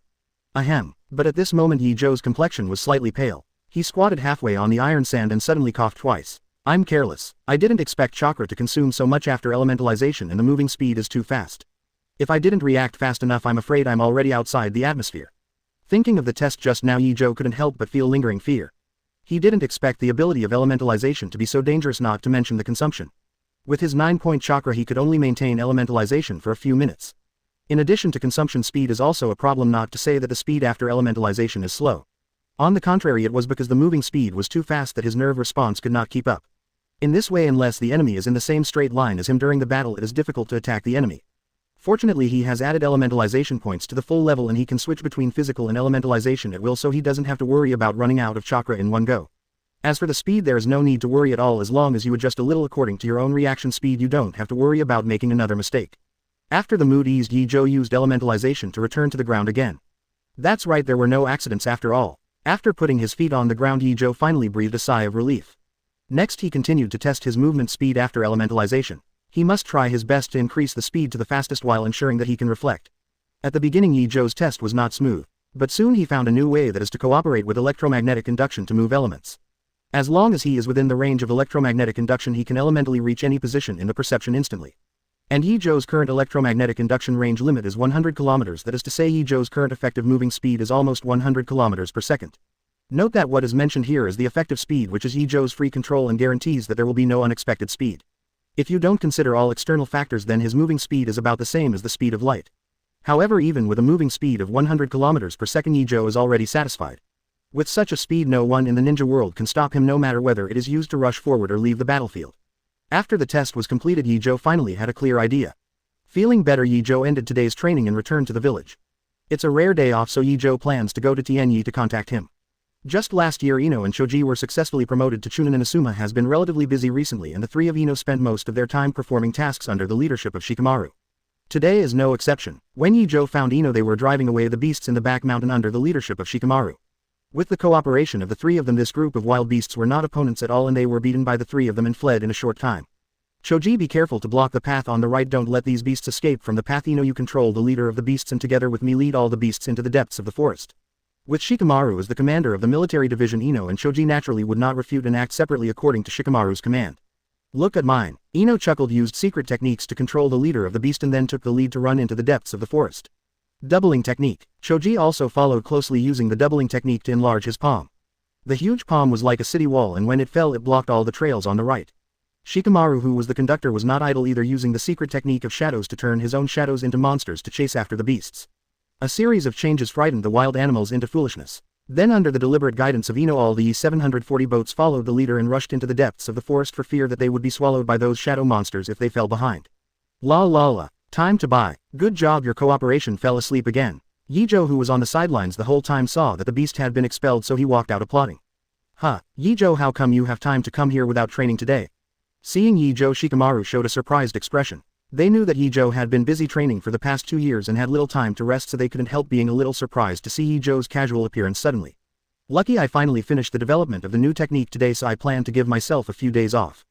Ahem. But at this moment Ye Zhou's complexion was slightly pale. He squatted halfway on the iron sand and suddenly coughed twice. I'm careless. I didn't expect chakra to consume so much after elementalization, and the moving speed is too fast. If I didn't react fast enough, I'm afraid I'm already outside the atmosphere. Thinking of the test just now, Ye Zhou couldn't help but feel lingering fear. He didn't expect the ability of elementalization to be so dangerous, not to mention the consumption. With his 9-point chakra, he could only maintain elementalization for a few minutes. In addition to consumption, speed is also a problem, not to say that the speed after elementalization is slow. On the contrary, it was because the moving speed was too fast that his nerve response could not keep up. In this way, unless the enemy is in the same straight line as him during the battle, it is difficult to attack the enemy. Fortunately, he has added elementalization points to the full level and he can switch between physical and elementalization at will, so he doesn't have to worry about running out of chakra in one go. As for the speed, there is no need to worry at all as long as you adjust a little according to your own reaction speed. You don't have to worry about making another mistake. After the mood eased, Ye Zhou used elementalization to return to the ground again. That's right, there were no accidents after all. After putting his feet on the ground, Ye Zhou finally breathed a sigh of relief. Next he continued to test his movement speed after elementalization. He must try his best to increase the speed to the fastest while ensuring that he can reflect. At the beginning Ye Zhou's test was not smooth, but soon he found a new way, that is to cooperate with electromagnetic induction to move elements. As long as he is within the range of electromagnetic induction, he can elementally reach any position in the perception instantly. And Ye Zhou's current electromagnetic induction range limit is 100 km, that is to say Ye Zhou's current effective moving speed is almost 100 km per second. Note that what is mentioned here is the effective speed, which is Ye Zhou's free control and guarantees that there will be no unexpected speed. If you don't consider all external factors, then his moving speed is about the same as the speed of light. However, even with a moving speed of 100 km per second, Ye Zhou is already satisfied. With such a speed, no one in the ninja world can stop him, no matter whether it is used to rush forward or leave the battlefield. After the test was completed, Ye Zhou finally had a clear idea. Feeling better, Ye Zhou ended today's training and returned to the village. It's a rare day off, so Ye Zhou plans to go to Tianyi to contact him. Just last year Ino and Shoji were successfully promoted to Chunin, and Asuma has been relatively busy recently, and the three of Ino spent most of their time performing tasks under the leadership of Shikamaru. Today is no exception. When Ye Zhou found Ino, they were driving away the beasts in the back mountain under the leadership of Shikamaru. With the cooperation of the three of them, this group of wild beasts were not opponents at all, and they were beaten by the three of them and fled in a short time. Shoji, be careful to block the path on the right, don't let these beasts escape from the path. Ino, you control the leader of the beasts and together with me lead all the beasts into the depths of the forest. With Shikamaru as the commander of the military division, Ino and Shoji naturally would not refute and act separately according to Shikamaru's command. Look at mine. Ino chuckled, used secret techniques to control the leader of the beast and then took the lead to run into the depths of the forest. Doubling technique. Shoji also followed closely, using the doubling technique to enlarge his palm. The huge palm was like a city wall, and when it fell it blocked all the trails on the right. Shikamaru, who was the conductor, was not idle either, using the secret technique of shadows to turn his own shadows into monsters to chase after the beasts. A series of changes frightened the wild animals into foolishness. Then, under the deliberate guidance of Ino, all the 740 boats followed the leader and rushed into the depths of the forest for fear that they would be swallowed by those shadow monsters if they fell behind. La la la. Time to buy. Good job, your cooperation. Fell asleep again. Ye Zhou, who was on the sidelines the whole time, saw that the beast had been expelled, so he walked out applauding. Huh, Ye Zhou, how come you have time to come here without training today? Seeing Ye Zhou, Shikamaru showed a surprised expression. They knew that Ye Zhou had been busy training for the past 2 years and had little time to rest, so they couldn't help being a little surprised to see Ye Zhou's casual appearance suddenly. Lucky I finally finished the development of the new technique today, so I plan to give myself a few days off.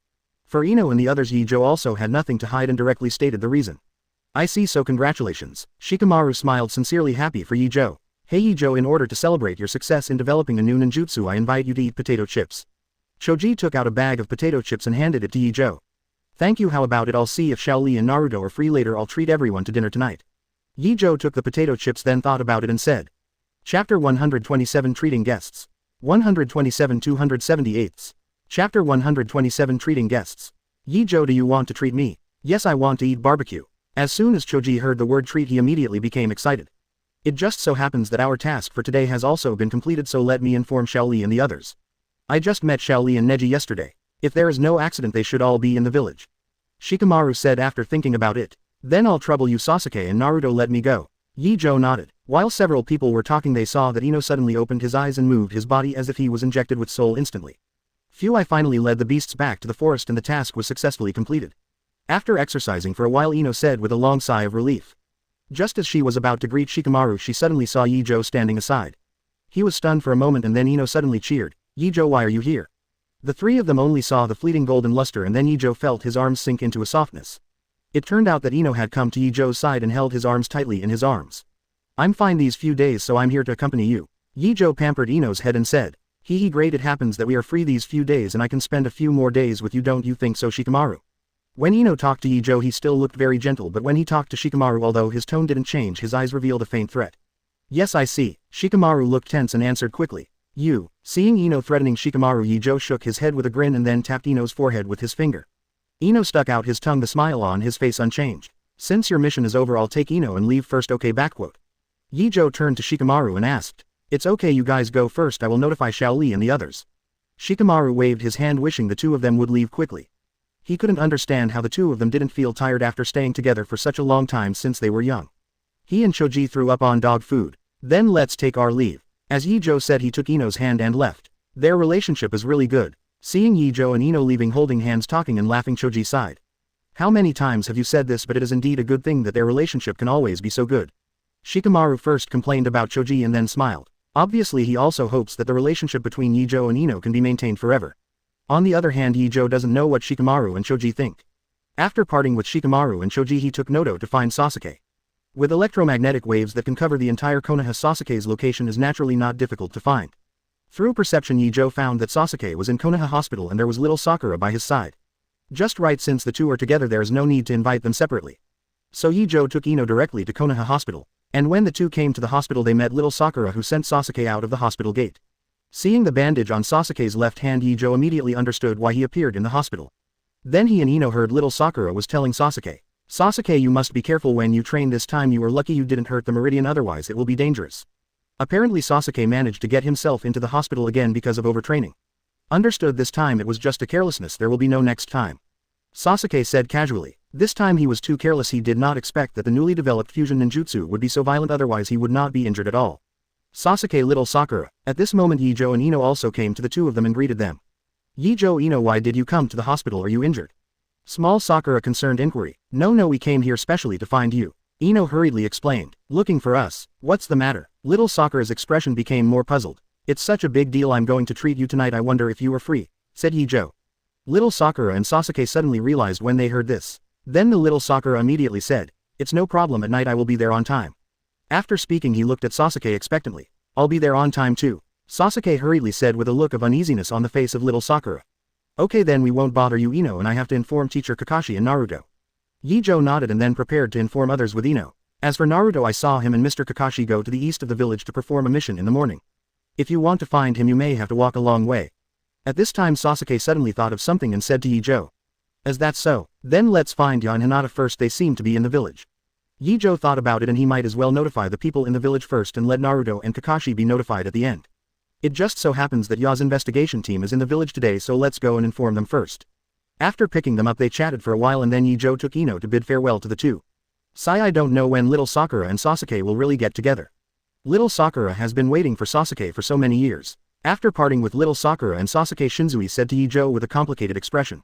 For Ino and the others, Ye Zhou also had nothing to hide and directly stated the reason. I see, so congratulations. Shikamaru smiled, sincerely happy for Ye Zhou. Hey Ye Zhou, in order to celebrate your success in developing a new ninjutsu, I invite you to eat potato chips. Shoji took out a bag of potato chips and handed it to Ye Zhou. Thank you, how about it? I'll see if Shaoli and Naruto are free later. I'll treat everyone to dinner tonight. Ye Zhou took the potato chips, then thought about it and said. Chapter 127, Treating Guests. 127 278. Chapter 127, Treating Guests. Ye Zhou, do you want to treat me? Yes, I want to eat barbecue. As soon as Shoji heard the word treat, he immediately became excited. It just so happens that our task for today has also been completed, so let me inform Shaoli and the others. I just met Shaoli and Neji yesterday. If there is no accident, they should all be in the village. Shikamaru said after thinking about it. Then I'll trouble you, Sasuke and Naruto, let me go. Ye Zhou nodded. While several people were talking, they saw that Ino suddenly opened his eyes and moved his body as if he was injected with soul instantly. Phew, I finally led the beasts back to the forest and the task was successfully completed. After exercising for a while, Ino said with a long sigh of relief. Just as she was about to greet Shikamaru, she suddenly saw Ye Zhou standing aside. He was stunned for a moment, and then Ino suddenly cheered. Ye Zhou, why are you here? The three of them only saw the fleeting golden luster, and then Ye Zhou felt his arms sink into a softness. It turned out that Ino had come to Ye Zhou's side and held his arms tightly in his arms. I'm fine these few days, so I'm here to accompany you. Ye Zhou pampered Ino's head and said. He great, it happens that we are free these few days and I can spend a few more days with you, don't you think so, Shikamaru? When Ino talked to Ye Zhou, he still looked very gentle, but when he talked to Shikamaru, although his tone didn't change, his eyes revealed a faint threat. Yes, I see. Shikamaru looked tense and answered quickly. You. Seeing Ino threatening Shikamaru, Ye Zhou shook his head with a grin and then tapped Ino's forehead with his finger. Ino stuck out his tongue, the smile on his face unchanged. Since your mission is over, I'll take Ino and leave first, okay? Ye Zhou turned to Shikamaru and asked. It's okay, you guys go first, I will notify Shaoli and the others. Shikamaru waved his hand, wishing the two of them would leave quickly. He couldn't understand how the two of them didn't feel tired after staying together for such a long time since they were young. He and Shoji threw up on dog food. Then let's take our leave. As Ye Zhou said, he took Ino's hand and left. Their relationship is really good. Seeing Ye Zhou and Ino leaving holding hands talking and laughing, Choji sighed. How many times have you said this, but it is indeed a good thing that their relationship can always be so good. Shikamaru first complained about Choji and then smiled. Obviously he also hopes that the relationship between Ye Zhou and Ino can be maintained forever. On the other hand, Ye Zhou doesn't know what Shikamaru and Choji think. After parting with Shikamaru and Choji, he took Noto to find Sasuke. With electromagnetic waves that can cover the entire Konoha, Sasuke's location is naturally not difficult to find. Through perception, Ye Zhou found that Sasuke was in Konoha Hospital and there was little Sakura by his side. Just right, since the two are together there is no need to invite them separately. So Ye Zhou took Ino directly to Konoha Hospital. And when the two came to the hospital they met little Sakura, who sent Sasuke out of the hospital gate. Seeing the bandage on Sasuke's left hand, Ye Zhou immediately understood why he appeared in the hospital. Then he and Ino heard little Sakura was telling Sasuke, "Sasuke, you must be careful when you train this time. You are lucky you didn't hurt the meridian, otherwise it will be dangerous." Apparently Sasuke managed to get himself into the hospital again because of overtraining. Understood, this time it was just a carelessness, there will be no next time. Sasuke said casually. This time he was too careless. He did not expect that the newly developed fusion ninjutsu would be so violent, otherwise he would not be injured at all. Sasuke, little Sakura. At this moment Ye Zhou and Ino also came to the two of them and greeted them. Ye Zhou, Ino, why did you come to the hospital? Are you injured? Small Sakura concerned inquiry. No, we came here specially to find you. Ino hurriedly explained. Looking for us? What's the matter? Little Sakura's expression became more puzzled. It's such a big deal. I'm going to treat you tonight. I wonder if you are free, said Ye Zhou. Little Sakura and Sasuke suddenly realized when they heard this. Then the little Sakura immediately said, "It's no problem, at night I will be there on time." After speaking he looked at Sasuke expectantly. "I'll be there on time too," Sasuke hurriedly said with a look of uneasiness on the face of little Sakura. "Okay then, we won't bother you, Ino, and I have to inform teacher Kakashi and Naruto." Ye Zhou nodded and then prepared to inform others with Ino. "As for Naruto, I saw him and Mr. Kakashi go to the east of the village to perform a mission in the morning. If you want to find him you may have to walk a long way." At this time Sasuke suddenly thought of something and said to Ye Zhou, "Is that so? Then let's find Ya and Hinata first. They seem to be in the village." Ye Zhou thought about it and he might as well notify the people in the village first and let Naruto and Kakashi be notified at the end. It just so happens that Ya's investigation team is in the village today, so let's go and inform them first. After picking them up they chatted for a while and then Ye Zhou took Ino to bid farewell to the two. I don't know when little Sakura and Sasuke will really get together. Little Sakura has been waiting for Sasuke for so many years. After parting with little Sakura and Sasuke, Shinzui said to Ye Zhou with a complicated expression,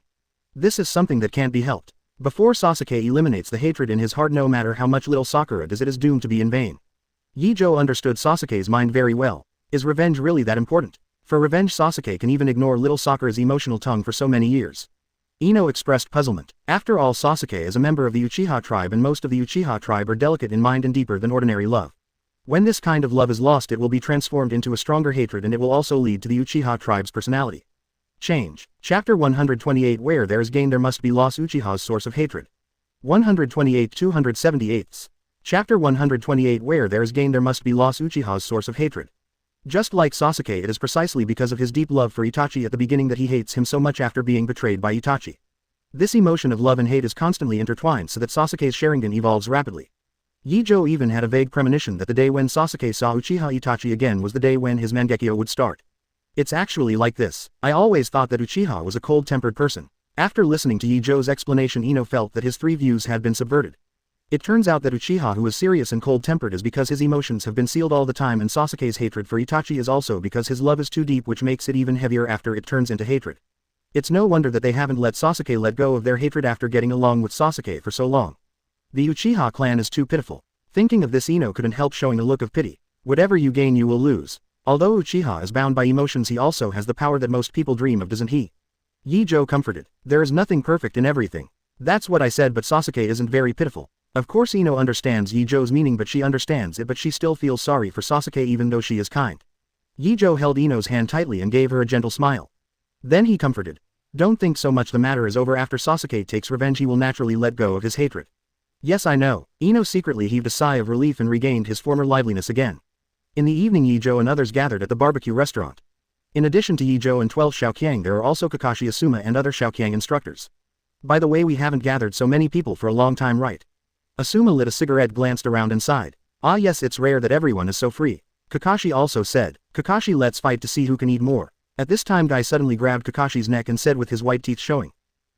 "This is something that can't be helped. Before Sasuke eliminates the hatred in his heart, no matter how much little Sakura does, it is doomed to be in vain." Ye Zhou understood Sasuke's mind very well. Is revenge really that important? For revenge Sasuke can even ignore little Sakura's emotional tongue for so many years. Ino expressed puzzlement. After all, Sasuke is a member of the Uchiha tribe and most of the Uchiha tribe are delicate in mind and deeper than ordinary love. When this kind of love is lost it will be transformed into a stronger hatred and it will also lead to the Uchiha tribe's personality change. Chapter 128 Where there is gain there must be loss. Uchiha's source of hatred. 128 278. Chapter 128 Where there is gain there must be loss. Uchiha's source of hatred. Just like Sasuke, it is precisely because of his deep love for Itachi at the beginning that he hates him so much after being betrayed by Itachi. This emotion of love and hate is constantly intertwined so that Sasuke's Sharingan evolves rapidly. Ye Zhou even had a vague premonition that the day when Sasuke saw Uchiha Itachi again was the day when his Mangekyo would start. It's actually like this. I always thought that Uchiha was a cold-tempered person. After listening to Ye Zhou's explanation, Ino felt that his three views had been subverted. It turns out that Uchiha, who is serious and cold-tempered, is because his emotions have been sealed all the time, and Sasuke's hatred for Itachi is also because his love is too deep, which makes it even heavier after it turns into hatred. It's no wonder that they haven't let Sasuke let go of their hatred after getting along with Sasuke for so long. The Uchiha clan is too pitiful. Thinking of this, Ino couldn't help showing a look of pity. Whatever you gain you will lose. Although Uchiha is bound by emotions, he also has the power that most people dream of, doesn't he? Ye Zhou comforted. There is nothing perfect in everything. That's what I said, but Sasuke isn't very pitiful. Of course Ino understands Ye Zhou's meaning, but she understands it, but she still feels sorry for Sasuke even though she is kind. Ye Zhou held Ino's hand tightly and gave her a gentle smile. Then he comforted. Don't think so much, the matter is over. After Sasuke takes revenge he will naturally let go of his hatred. Yes, I know. Ino secretly heaved a sigh of relief and regained his former liveliness again. In the evening Ye Zhou and others gathered at the barbecue restaurant. In addition to Ye Zhou and 12 Xiaoqiang, there are also Kakashi, Asuma and other Xiaoqiang instructors. By the way, we haven't gathered so many people for a long time, right? Asuma lit a cigarette, glanced around and sighed. Ah yes, it's rare that everyone is so free. Kakashi also said. Kakashi, let's fight to see who can eat more. At this time Guy suddenly grabbed Kakashi's neck and said with his white teeth showing.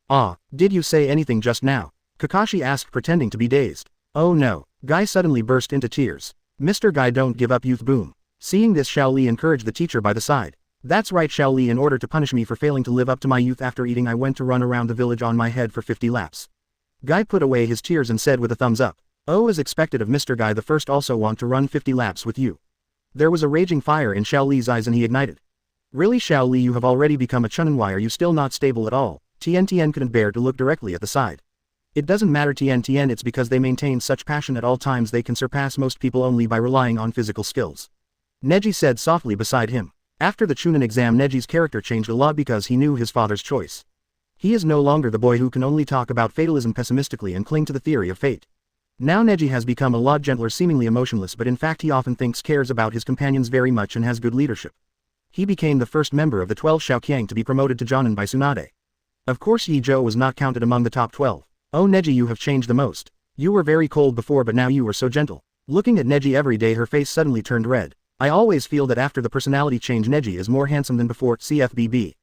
Ah, did you say anything just now? Kakashi asked, pretending to be dazed. Oh no. Guy suddenly burst into tears. Mr. Guy, don't give up, youth, boom. Seeing this, Xiao Li encouraged the teacher by the side. That's right, Xiao Li. In order to punish me for failing to live up to my youth after eating, I went to run around the village on my head for 50 laps. Guy put away his tears and said with a thumbs up. Oh, as expected of Mr. Guy the First, also want to run 50 laps with you. There was a raging fire in Xiao Li's eyes and he ignited. Really, Xiao Li, you have already become a chunin. Why are you still not stable at all? Tian couldn't bear to look directly at the side. It doesn't matter, Tian, it's because they maintain such passion at all times. They can surpass most people only by relying on physical skills. Neji said softly beside him. After the Chunin exam, Neji's character changed a lot because he knew his father's choice. He is no longer the boy who can only talk about fatalism pessimistically and cling to the theory of fate. Now Neji has become a lot gentler, seemingly emotionless, but in fact he often cares about his companions very much and has good leadership. He became the first member of the 12 Shaoqiang to be promoted to Jonin by Tsunade. Of course Ye Zhou was not counted among the top 12. Oh Neji, you have changed the most. You were very cold before, but now you are so gentle. Looking at Neji every day, her face suddenly turned red. I always feel that after the personality change Neji is more handsome than before. CFBB.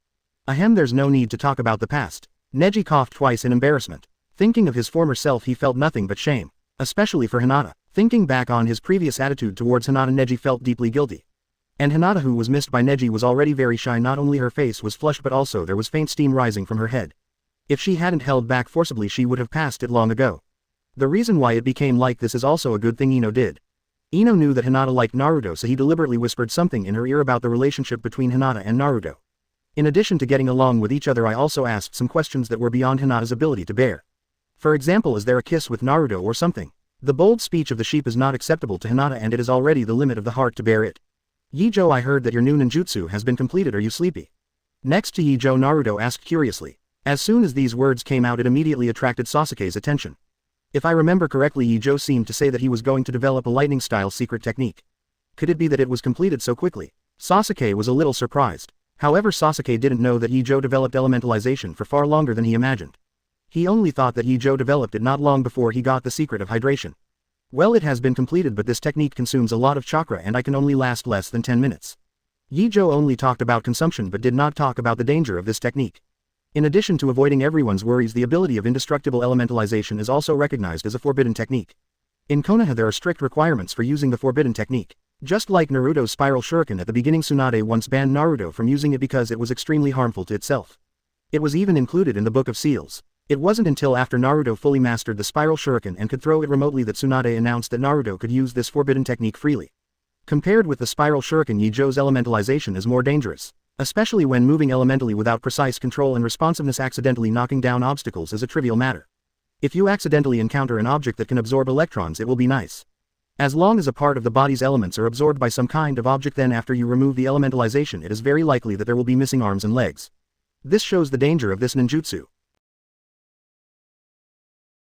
Ahem, there's no need to talk about the past. Neji coughed twice in embarrassment. Thinking of his former self, he felt nothing but shame. Especially for Hinata. Thinking back on his previous attitude towards Hinata, Neji felt deeply guilty. And Hinata, who was missed by Neji, was already very shy. Not only her face was flushed, but also there was faint steam rising from her head. If she hadn't held back forcibly, she would have passed it long ago. The reason why it became like this is also a good thing Ino did. Ino knew that Hinata liked Naruto, so he deliberately whispered something in her ear about the relationship between Hinata and Naruto. In addition to getting along with each other, I also asked some questions that were beyond Hinata's ability to bear. For example, is there a kiss with Naruto or something? The bold speech of the sheep is not acceptable to Hinata, and it is already the limit of the heart to bear it. Ye Zhou, I heard that your new ninjutsu has been completed. Are you sleepy? Next to Ye Zhou, Naruto asked curiously. As soon as these words came out, it immediately attracted Sasuke's attention. If I remember correctly, Ye Zhou seemed to say that he was going to develop a lightning-style secret technique. Could it be that it was completed so quickly? Sasuke was a little surprised. However, Sasuke didn't know that Ye Zhou developed elementalization for far longer than he imagined. He only thought that Ye Zhou developed it not long before he got the secret of hydration. Well, it has been completed, but this technique consumes a lot of chakra and I can only last less than 10 minutes. Ye Zhou only talked about consumption but did not talk about the danger of this technique. In addition to avoiding everyone's worries, the ability of indestructible elementalization is also recognized as a forbidden technique. In Konoha there are strict requirements for using the forbidden technique. Just like Naruto's spiral shuriken at the beginning, Tsunade once banned Naruto from using it because it was extremely harmful to itself. It was even included in the Book of Seals. It wasn't until after Naruto fully mastered the spiral shuriken and could throw it remotely that Tsunade announced that Naruto could use this forbidden technique freely. Compared with the spiral shuriken, Ye Zhou's elementalization is more dangerous. Especially when moving elementally without precise control and responsiveness. Accidentally knocking down obstacles is a trivial matter. If you accidentally encounter an object that can absorb electrons, it will be nice. As long as a part of the body's elements are absorbed by some kind of object, then after you remove the elementalization, it is very likely that there will be missing arms and legs. This shows the danger of this ninjutsu.